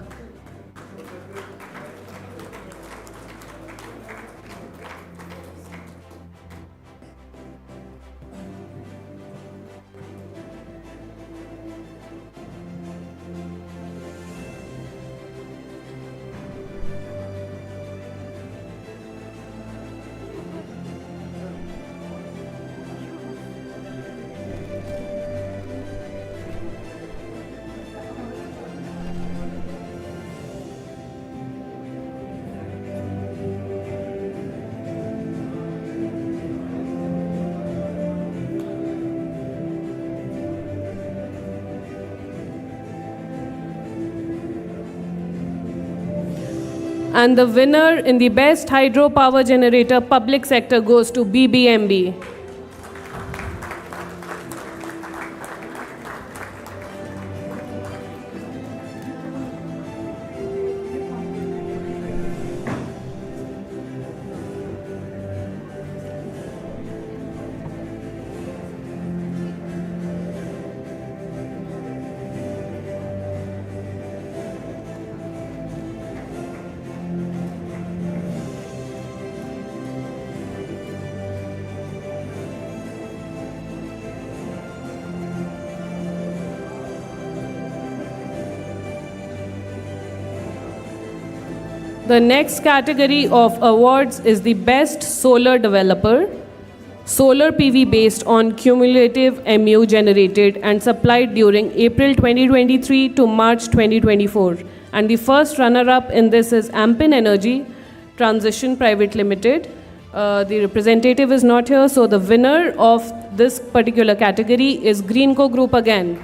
And the winner in the best hydropower generator public sector goes to BBMB. The next category of awards is the Best Solar Developer, solar PV based on cumulative MU generated and supplied during April 2023 to March 2024. And the first runner-up in this is Ampin Energy Transition Private Limited. The representative is not here, so the winner of this particular category is Greenco Group again.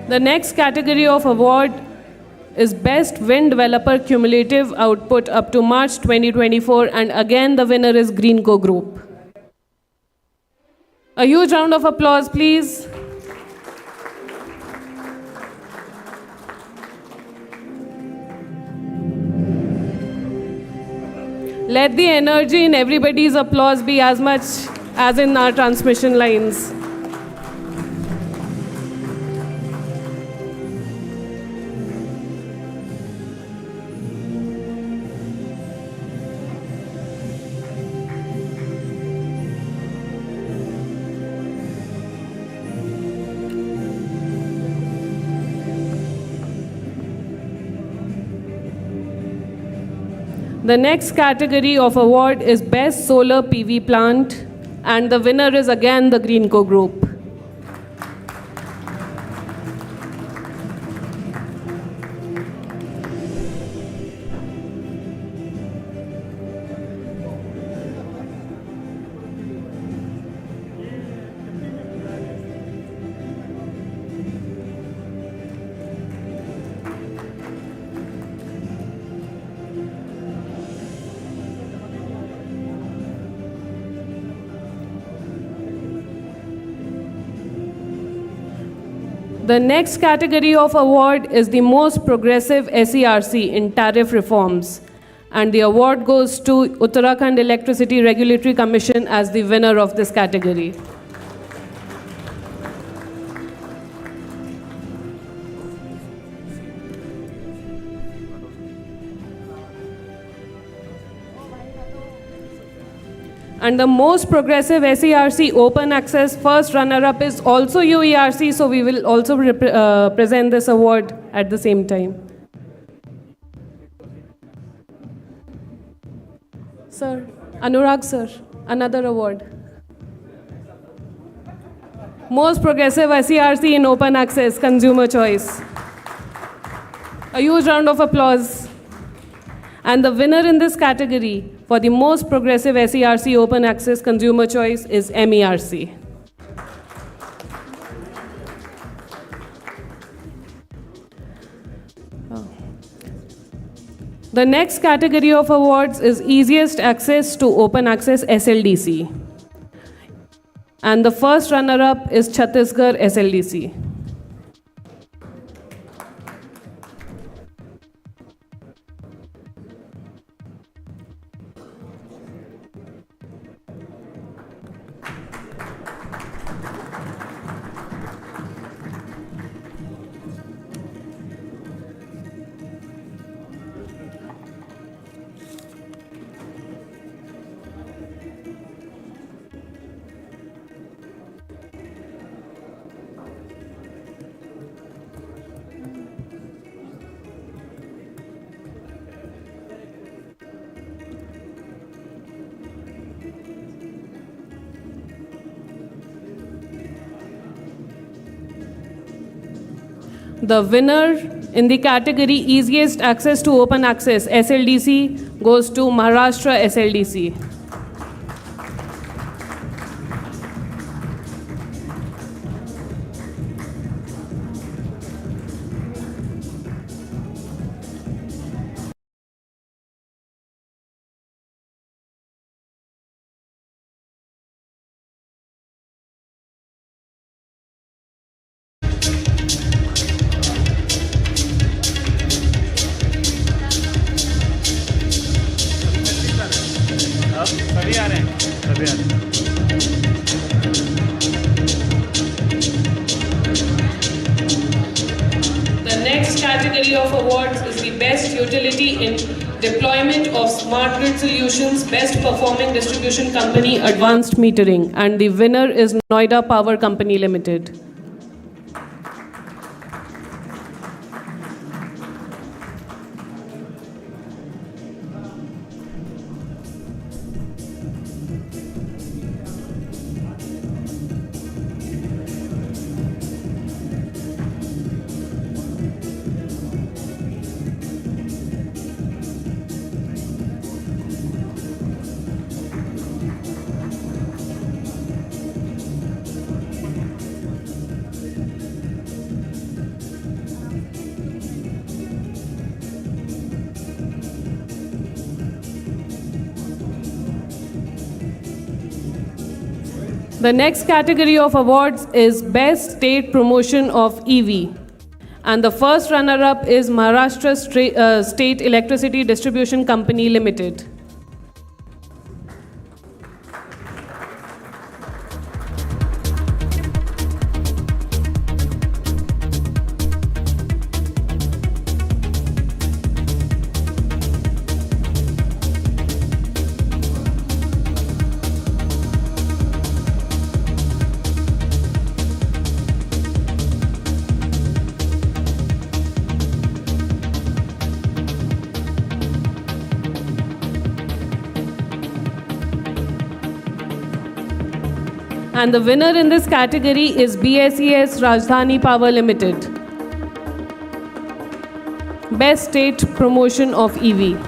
The next category of award is Best Wind Developer Cumulative Output up to March 2024, and again the winner is Greenco Group. A huge round of applause, please. Let the energy in everybody's applause be as much as in our transmission lines. The next category of award is Best Solar PV Plant, and the winner is again the Greenco Group. The next category of award is the most progressive SERC in tariff reforms, and the award goes to Uttarakhand Electricity Regulatory Commission as the winner of this category. And the most progressive SERC open access first runner-up is also UERC, so we will also present this award at the same time. Sir, Anurag sir, another award. Most progressive SERC in open access, consumer choice. A huge round of applause. And the winner in this category for the most progressive SERC open access consumer choice is MERC. The next category of awards is easiest access to open access SLDC. And the first runner-up is Chhattisgarh SLDC. The winner in the category Easiest Access to Open Access SLDC goes to Maharashtra SLDC. The next category of awards is the Best Utility in Deployment of Smart Grid Solutions, Best Performing Distribution Company, Advanced Metering, and the winner is Noida Power Company Limited. The next category of awards is Best State Promotion of EV. And the first runner-up is Maharashtra State Electricity Distribution Company Limited. And the winner in this category is BSES Rajdhani Power Limited. Best State Promotion of EV.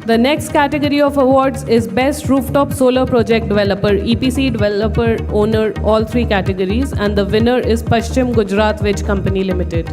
The next category of awards is Best Rooftop Solar Project Developer, EPC Developer Owner, all three categories, and the winner is Paschim Gujarat Veg Company Limited.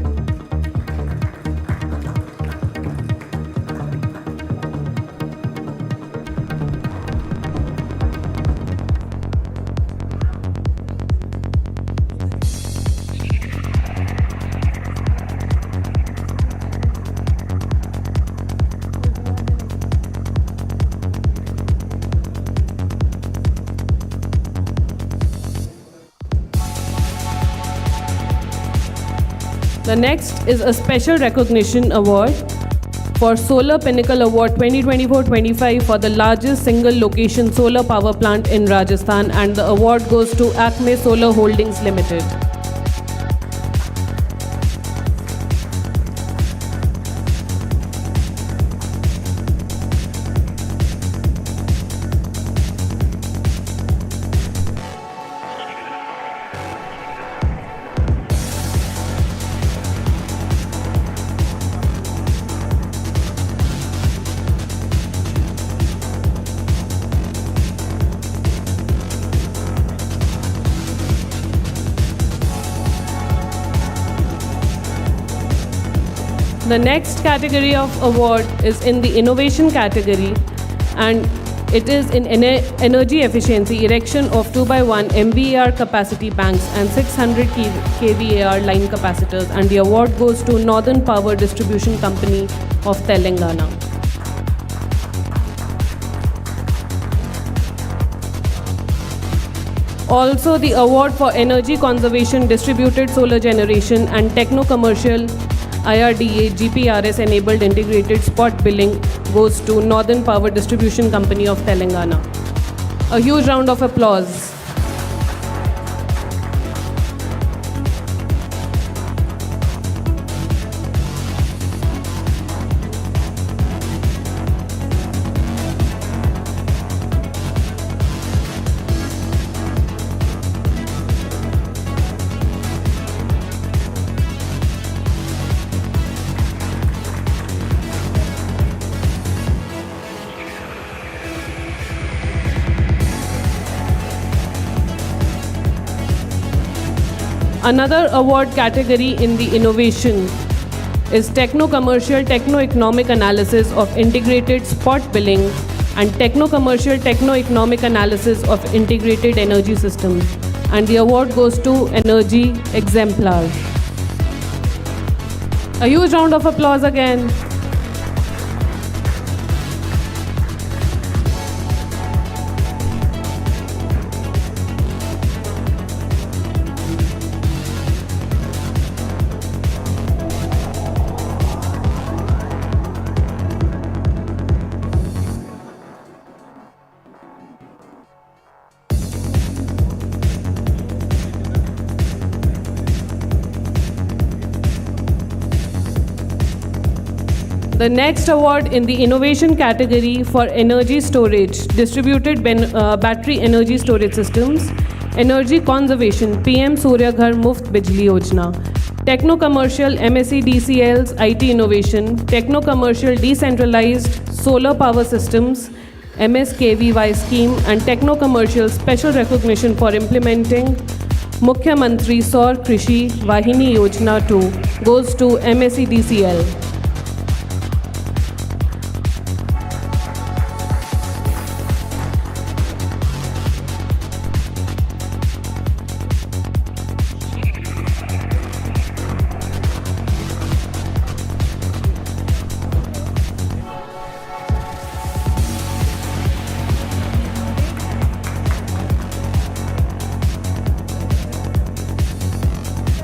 The next is a special recognition award for Solar Pinnacle Award 2024-25 for the largest single location solar power plant in Rajasthan, and the award goes to Acme Solar Holdings Limited. The next category of award is in the innovation category, and it is in energy efficiency, erection of 2x1 MVAR capacity banks and 600 kVAR line capacitors, and the award goes to Northern Power Distribution Company of Telangana. Also, the award for energy conservation, distributed solar generation and techno-commercial IRDA GPRS enabled integrated spot billing goes to Northern Power Distribution Company of Telangana. A huge round of applause. Another award category in the innovation is techno-commercial, techno-economic analysis of integrated spot billing and techno-commercial, techno-economic analysis of integrated energy systems. And the award goes to Energy Exemplar. A huge round of applause again. The next award in the innovation category for energy storage, distributed battery energy storage systems, Energy Conservation PM Surya Ghar Muft Bijli Yojana. Techno Commercial MSc DCL's IT Innovation. Techno Commercial Decentralized Solar Power Systems MSKVY scheme and Techno Commercial Special Recognition for implementing Mukhyamantri Saur Krishi Vahini Yojana 2 goes to MSc DCL.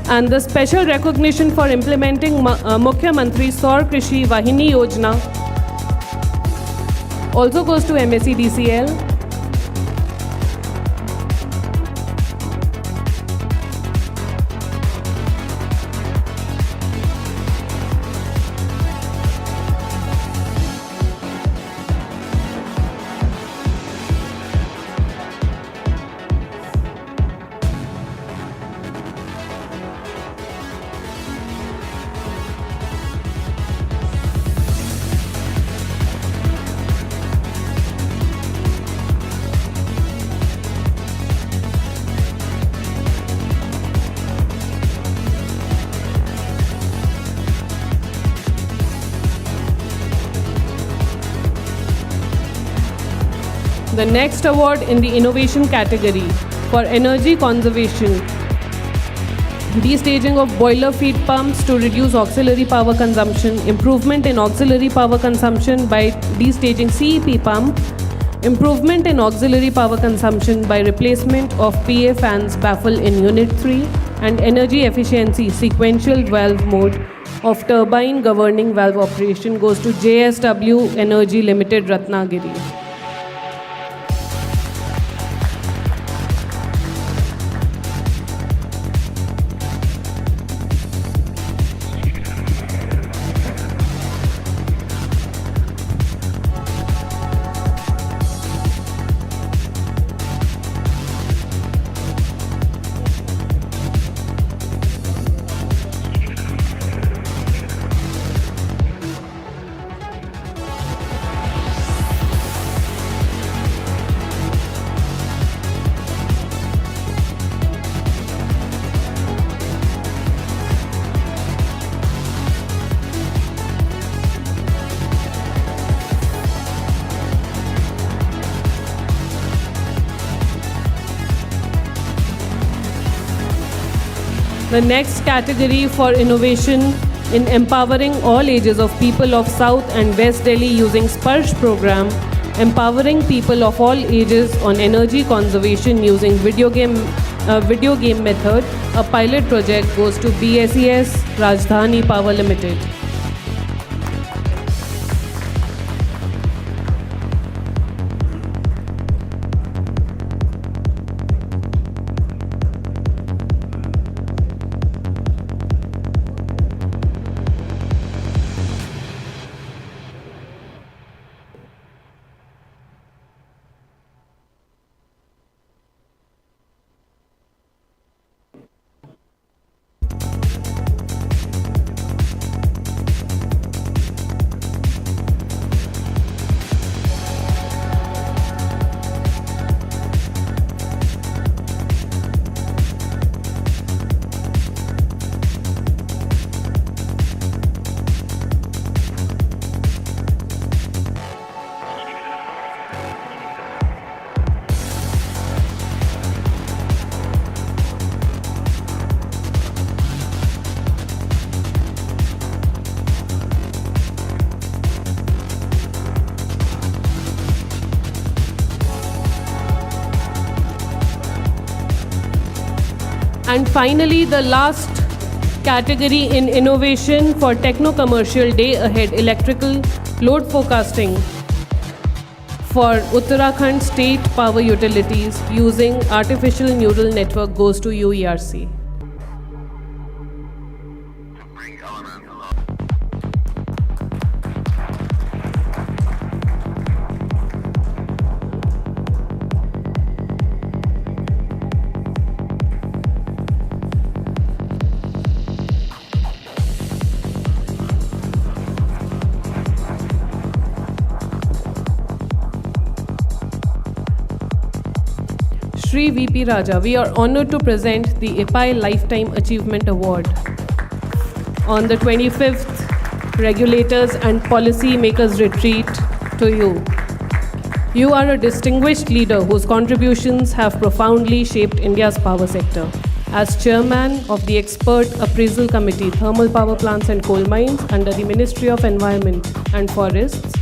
And the special recognition for implementing Mukhyamantri Saur Krishi Vahini Yojana also goes to MSc DCL. The next award in the innovation category for energy conservation, destaging of boiler feed pumps to reduce auxiliary power consumption, improvement in auxiliary power consumption by destaging CEP pump, improvement in auxiliary power consumption by replacement of PA fans baffle in Unit 3, and energy efficiency sequential valve mode of turbine governing valve operation goes to JSW Energy Limited, Ratnagiri. The next category for innovation in empowering all ages of people of South and West Delhi using Sparsh program, empowering people of all ages on energy conservation using video game method, a pilot project goes to BSES Rajdhani Power Limited. And finally, the last category in innovation for techno-commercial day-ahead electrical load forecasting for Uttarakhand state power utilities using artificial neural network goes to UERC. Shri VP Raja, we are honored to present the IPPAI Lifetime Achievement Award on the 25th Regulators and Policymakers Retreat to you. You are a distinguished leader whose contributions have profoundly shaped India's power sector. As chairman of the Expert Appraisal Committee, Thermal Power Plants and Coal Mines under the Ministry of Environment and Forests,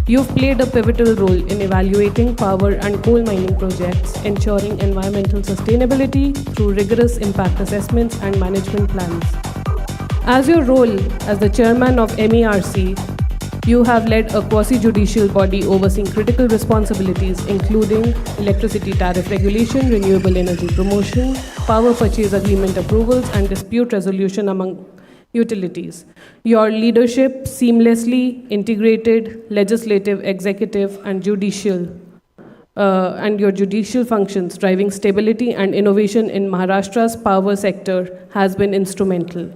you've played a pivotal role in evaluating power and coal mining projects, ensuring environmental sustainability through rigorous impact assessments and management plans. As your role as the chairman of MERC, you have led a quasi-judicial body overseeing critical responsibilities including electricity tariff regulation, renewable energy promotion, power purchase agreement approvals, and dispute resolution among utilities. Your leadership seamlessly integrated legislative, executive, and judicial your judicial functions, driving stability and innovation in Maharashtra's power sector has been instrumental.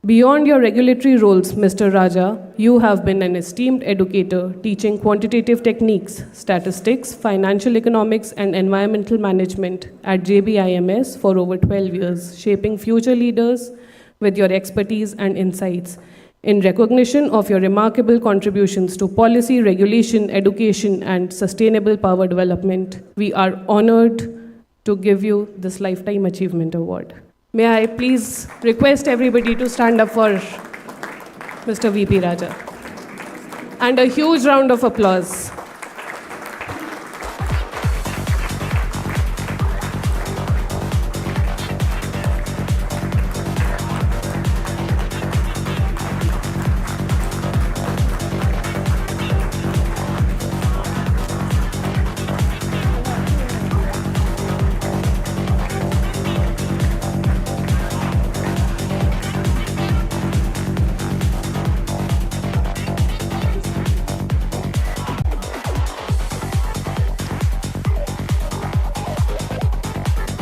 Beyond your regulatory roles, Mr. Raja, you have been an esteemed educator, teaching quantitative techniques, statistics, financial economics, and environmental management at JBIMS for over 12 years, shaping future leaders with your expertise and insights. In recognition of your remarkable contributions to policy, regulation, education, and sustainable power development, we are honored to give you this Lifetime Achievement Award. May I please request everybody to stand up for Mr. VP Raja. And a huge round of applause.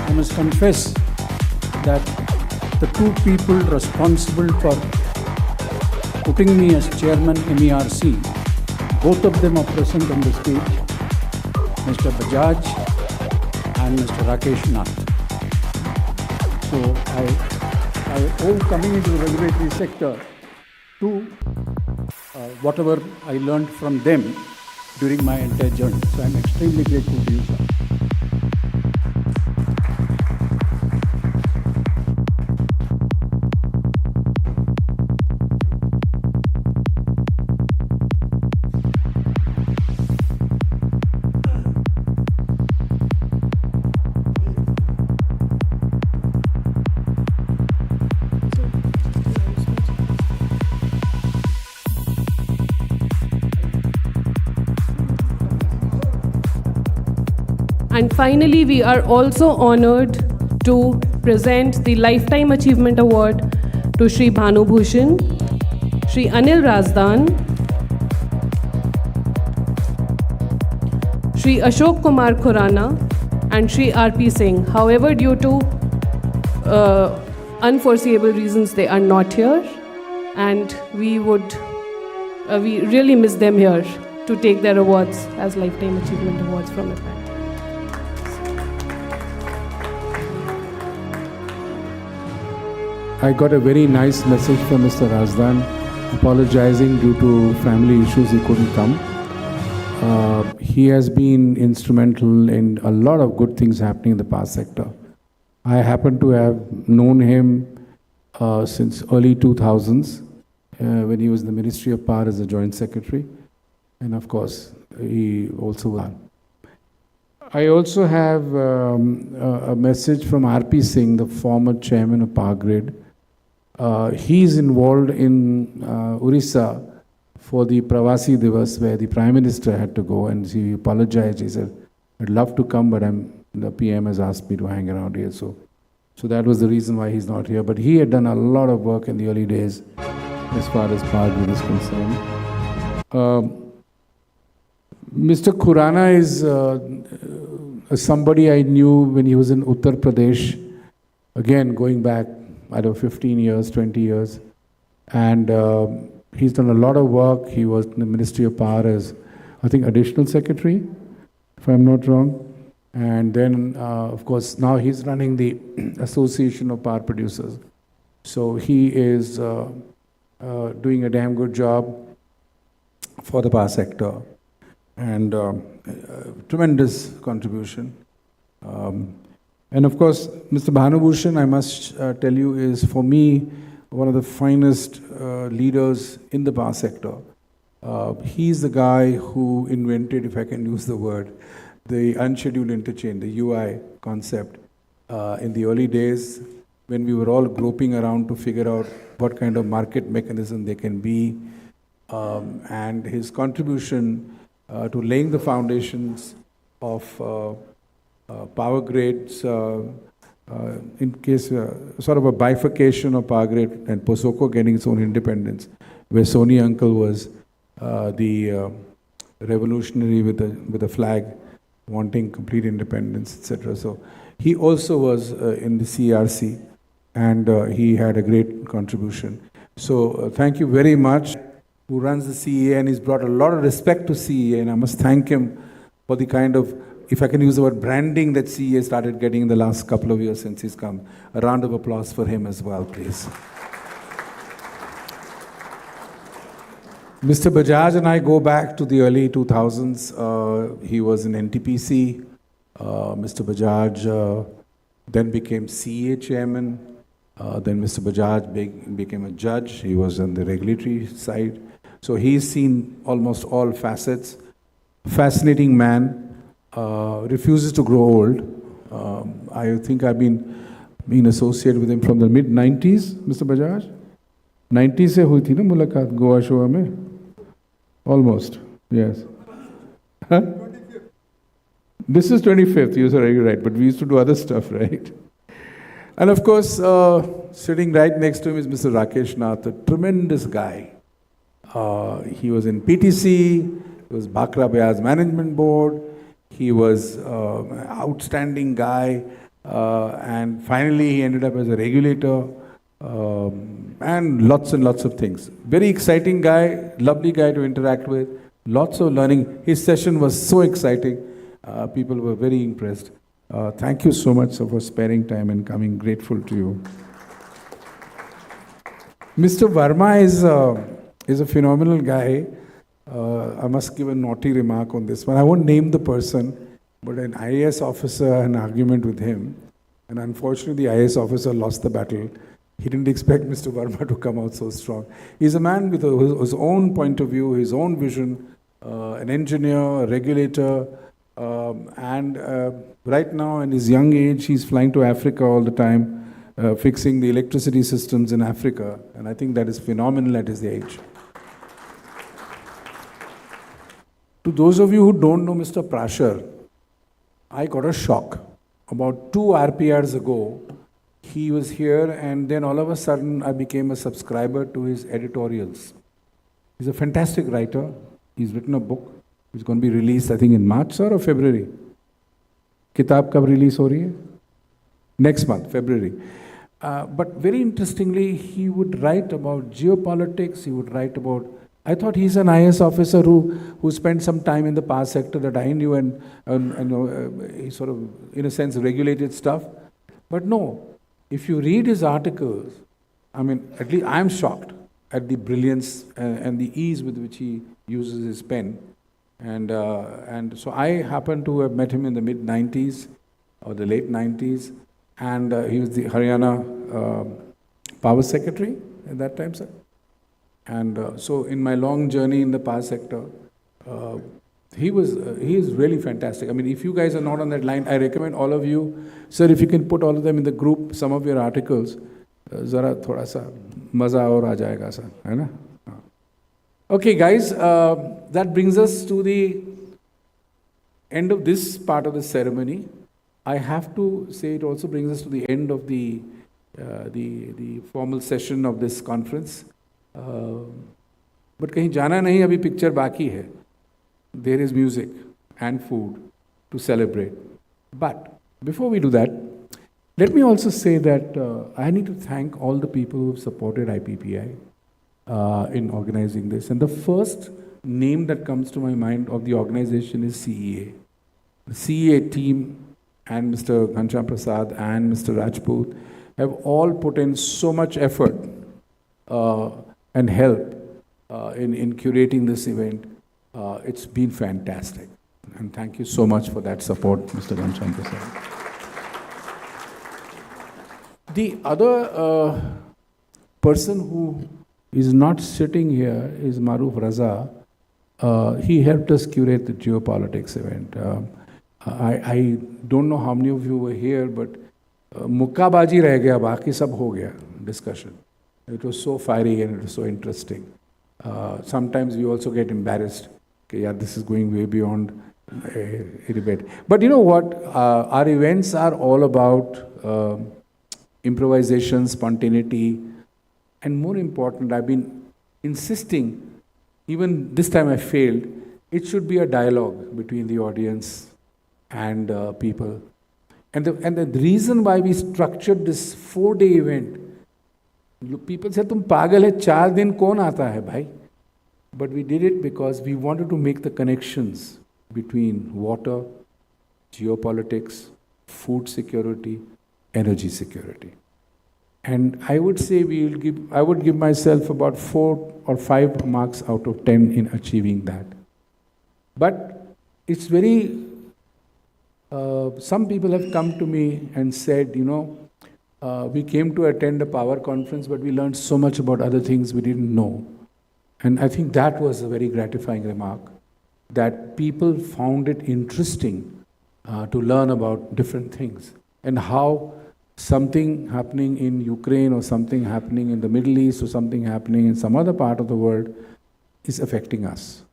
I must confess that the two people responsible for putting me as chairman MERC, both of them are present on the stage, Mr. Bajaj and Mr. Rakesh Nath. So I owe coming into the regulatory sector to whatever I learned from them during my entire journey. So I'm extremely grateful to you, sir. And finally, we are also honored to present the Lifetime Achievement Award to Shri Bhanu Bhushan, Shri Anil Razdan, Shri Ashok Kumar Khurana, and Shri R.P. Singh. However, due to unforeseeable reasons, they are not here, and we really miss them here to take their awards as Lifetime Achievement Awards from IPPAI. I got a very nice message from Mr. Razdan, apologizing due to family issues he couldn't come. He has been instrumental in a lot of good things happening in the power sector. I happen to have known him since early 2000s when he was in the Ministry of Power as a Joint Secretary. And of course, he also... I also have a message from R.P. Singh, the former chairman of Power Grid. He's involved in Orissa for the Pravasi Divas, where the Prime Minister had to go, and he apologized. He said, I'd love to come, but the PM has asked me to hang around here. So that was the reason why he's not here. But he had done a lot of work in the early days as far as Power Grid is concerned. Mr. Khurana is somebody I knew when he was in Uttar Pradesh, again going back, I don't know, 15 years, 20 years. And he's done a lot of work. He was in the Ministry of Power as, I think, Additional Secretary, if I'm not wrong. And then, of course, now he's running the Association of Power Producers. So he is doing a damn good job for the power sector, and tremendous contribution. And of course, Mr. Bhanubhushan, I must tell you, is for me one of the finest leaders in the power sector. He's the guy who invented, if I can use the word, the unscheduled interchange, the UI concept, in the early days when we were all groping around to figure out what kind of market mechanism there can be. And his contribution to laying the foundations of power grids, in case sort of a bifurcation of power grid, and POSOCO getting its own independence, where Sony uncle was the revolutionary with the flag, wanting complete independence, etc. So he also was in the CRC, and he had a great contribution. So thank you very much. Who runs the CEA, and he's brought a lot of respect to CEA, and I must thank him for the kind of, if I can use the word, branding that CEA started getting in the last couple of years since he's come. A round of applause for him as well, please. Mr. Bajaj and I go back to the early 2000s. He was in NTPC. Mr. Bajaj then became CEA chairman. Then Mr. Bajaj became a judge. He was on the regulatory side. So he's seen almost all facets. Fascinating man. Refuses to grow old. I think I've been associated with him from the mid-90s, Mr. Bajaj. 90 से हुई थी ना मुलाकात Goa Showa में? Almost, yes. Huh? This is 25th, you're right, but we used to do other stuff, right? And of course, sitting right next to him is Mr. Rakesh Nath, a tremendous guy. He was in PTC, he was Bhakra Bayaz Management Board, he was an outstanding guy, and finally he ended up as a regulator, and lots of things. Very exciting guy, lovely guy to interact with, lots of learning. His session was so exciting, people were very impressed. Thank you so much for sparing time and coming, grateful to you. Mr. Verma is a phenomenal guy. I must give a naughty remark on this one. I won't name the person, but an IAS officer had an argument with him, and unfortunately the IAS officer lost the battle. He didn't expect Mr. Verma to come out so strong. He's a man with his own point of view, his own vision, an engineer, a regulator, and right now in his young age, he's flying to Africa all the time, fixing the electricity systems in Africa, and I think that is phenomenal at his age. To those of you who don't know Mr. Prashar, I got a shock. About 2 RPRs ago, he was here, and then all of a sudden I became a subscriber to his editorials. He's a fantastic writer. He's written a book. It's going to be released, I think, in March, sir, or February? Kitab kab release ho rahi hai? Next month, February. But very interestingly, he would write about geopolitics. He would write about, I thought he's an IS officer who spent some time in the power sector that I knew, and he sort of, in a sense, regulated stuff. But no, if you read his articles, I mean, at least I'm shocked at the brilliance and the ease with which he uses his pen. And so I happened to have met him in the mid-90s or the late 90s, and he was the Haryana Power Secretary at that time, sir. And so in my long journey in the power sector, he is really fantastic. I mean, if you guys are not on that line, I recommend all of you, sir, if you can put all of them in the group, some of your articles, zara thoda sa maza aur aa jayega, sir, hai na? Okay, guys, that brings us to the end of this part of the ceremony. I have to say it also brings us to the end of the formal session of this conference. But kahin jana nahi, abhi picture baki hai. There is music and food to celebrate. But before we do that, let me also say that I need to thank all the people who have supported IPPAI in organizing this. And the first name that comes to my mind of the organization is CEA. the CEA team and Mr. Ghanshyam Prasad and Mr. Rajput have all put in so much effort and help in curating this event. It's been fantastic. And thank you so much for that support, Mr. Ghanshyam Prasad. The other person who is not sitting here is Maruf Raza. He helped us curate the geopolitics event. I don't know how many of you were here, but मुक्काबाजी रह गया, बाकी सब हो गया discussion. It was so fiery and it was so interesting. Sometimes we also get embarrassed. Okay, yeah, this is going way beyond a debate. But you know what? Our events are all about improvisation, spontaneity, and more important, I've been insisting, even this time I failed, it should be a dialogue between the audience and people. And the reason why we structured this 4-day event, people said, "Tum pagal hai, 4 din kaun aata hai, bhai?" But we did it because we wanted to make the connections between water, geopolitics, food security, energy security. And I would say I would give myself about 4 or 5 marks out of 10 in achieving that. But it's very, some people have come to me and said, we came to attend a power conference, but we learned so much about other things we didn't know. And I think that was a very gratifying remark, that people found it interesting to learn about different things and how something happening in Ukraine or something happening in the Middle East or something happening in some other part of the world is affecting us.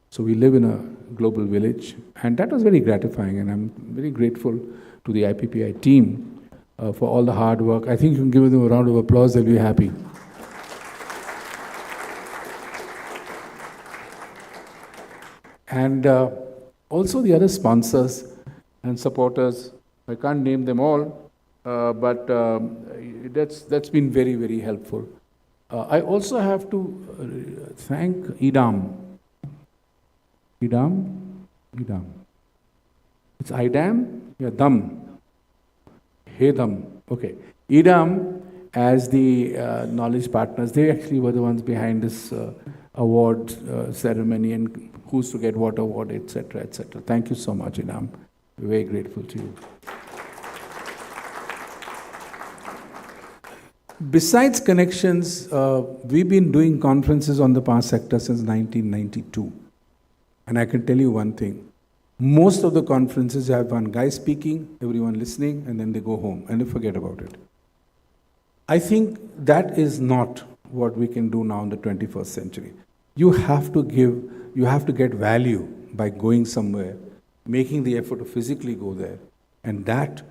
So we live in a global village, and that was very gratifying, and I'm very grateful to the IPPAI team for all the hard work. I think you can give them a round of applause, they'll be happy. And also the other sponsors and supporters, I can't name them all, but that's been very, very helpful. I also have to thank IDAM. IDAM. It's IDAM? Yeah, DAM. Hey DAM. Okay. IDAM as the knowledge partners, they actually were the ones behind this award ceremony and who's to get what award, etc., etc. Thank you so much, IDAM. We're very grateful to you. Besides connections, we've been doing conferences on the power sector since 1992. And I can tell you one thing. Most of the conferences have one guy speaking, everyone listening, and then they go home and they forget about it. I think that is not what we can do now in the 21st century. You have to get value by going somewhere, making the effort to physically go there. And that,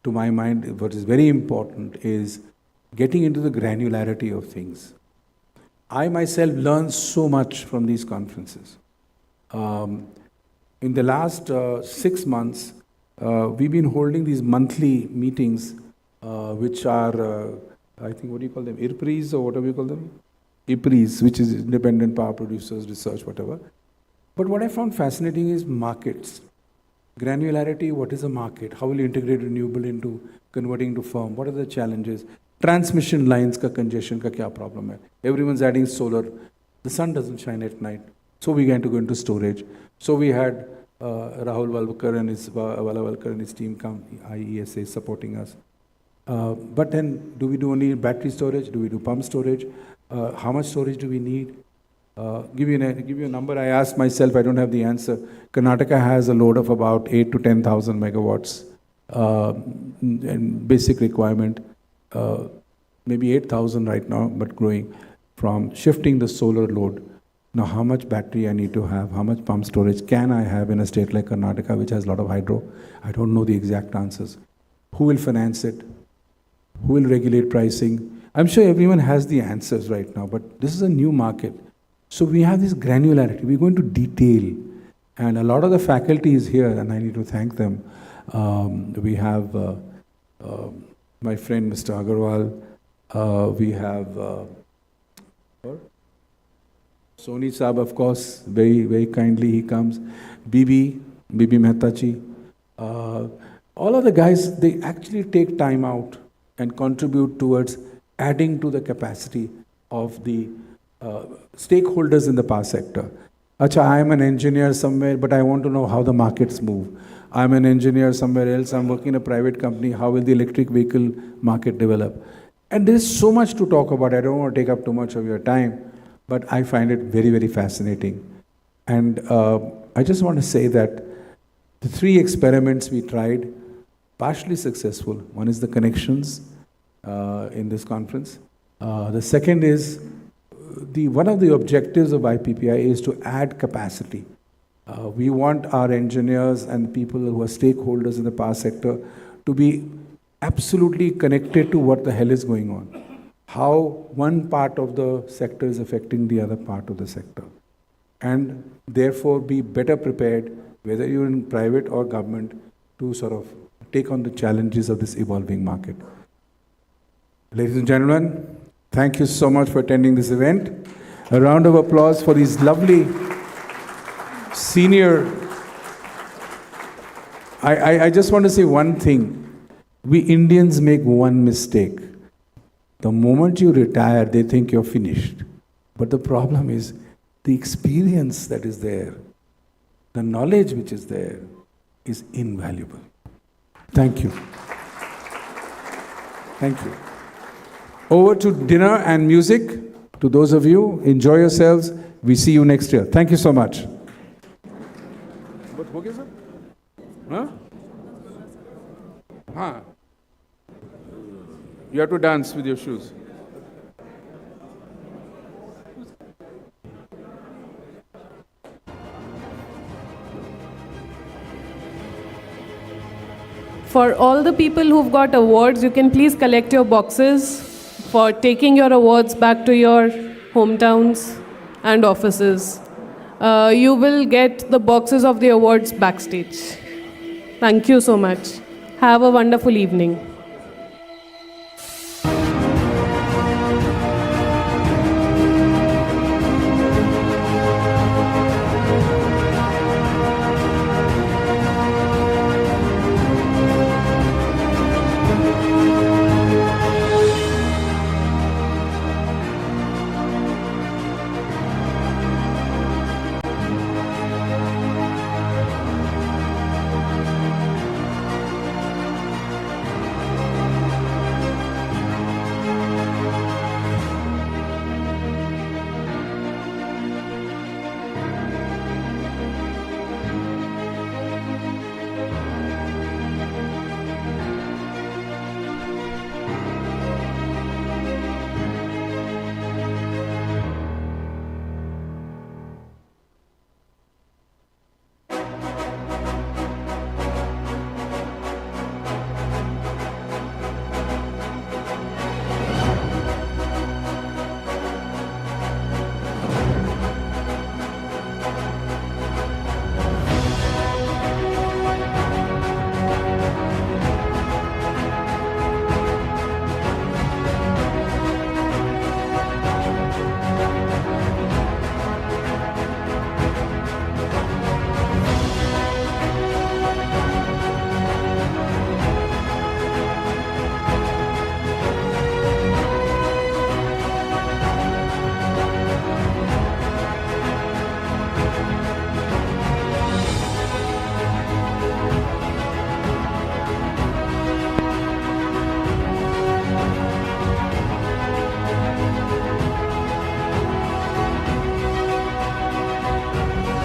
to my mind, what is very important is getting into the granularity of things. I myself learned so much from these conferences. In the last 6 months, we've been holding these monthly meetings, which are, I think, what do you call them? IPPAIs or whatever you call them? IPPAIs, which is Independent Power Producers Research, whatever. But what I found fascinating is markets. Granularity, what is a market? How will you integrate renewable into converting to firm? What are the challenges? Transmission lines ka congestion ka kya problem hai? Everyone's adding solar. The sun doesn't shine at night. So we going to go into storage. So we had Rahul Valvakar and his team come, IESA supporting us. But then, do we do only battery storage? Do we do pump storage? How much storage do we need? Give you a number. I asked myself, I don't have the answer. Karnataka has a load of about 8 to 10,000 megawatts, and basic requirement, maybe 8,000 right now, but growing from shifting the solar load. Now, how much battery I need to have? How much pump storage can I have in a state like Karnataka, which has a lot of hydro? I don't know the exact answers. Who will finance it? Who will regulate pricing? I'm sure everyone has the answers right now, but this is a new market. So we have this granularity. We're going to detail. And a lot of the faculty is here, and I need to thank them. We have my friend, Mr. Agarwal. We have Soni Saab, of course, very, very kindly he comes. Bibi Mehta ji. all of the guys, they actually take time out and contribute towards adding to the capacity of the stakeholders in the power sector. Acha, I am an engineer somewhere, but I want to know how the markets move. I'm an engineer somewhere else, I'm working in a private company, how will the electric vehicle market develop? And there's so much to talk about. I don't want to take up too much of your time, but I find it very, very fascinating. And I just want to say that the 3 experiments we tried, partially successful. One is the connections in this conference. The second is, one of the objectives of IPPAI is to add capacity. We want our engineers and people who are stakeholders in the power sector to be absolutely connected to what the hell is going on. How one part of the sector is affecting the other part of the sector. And therefore be better prepared, whether you're in private or government, to sort of take on the challenges of this evolving market. Ladies and gentlemen, thank you so much for attending this event. A round of applause for these lovely senior. I just want to say one thing. We Indians make one mistake. The moment you retire, they think you're finished. But the problem is the experience that is there, the knowledge which is there, is invaluable. Thank you. Thank you. Over to dinner and music. To those of you, enjoy yourselves. We see you next year. Thank you so much. Huh? Huh? You have to dance with your shoes. For all the people who've got awards, you can please collect your boxes for taking your awards back to your hometowns and offices. You will get the boxes of the awards backstage. Thank you so much. Have a wonderful evening.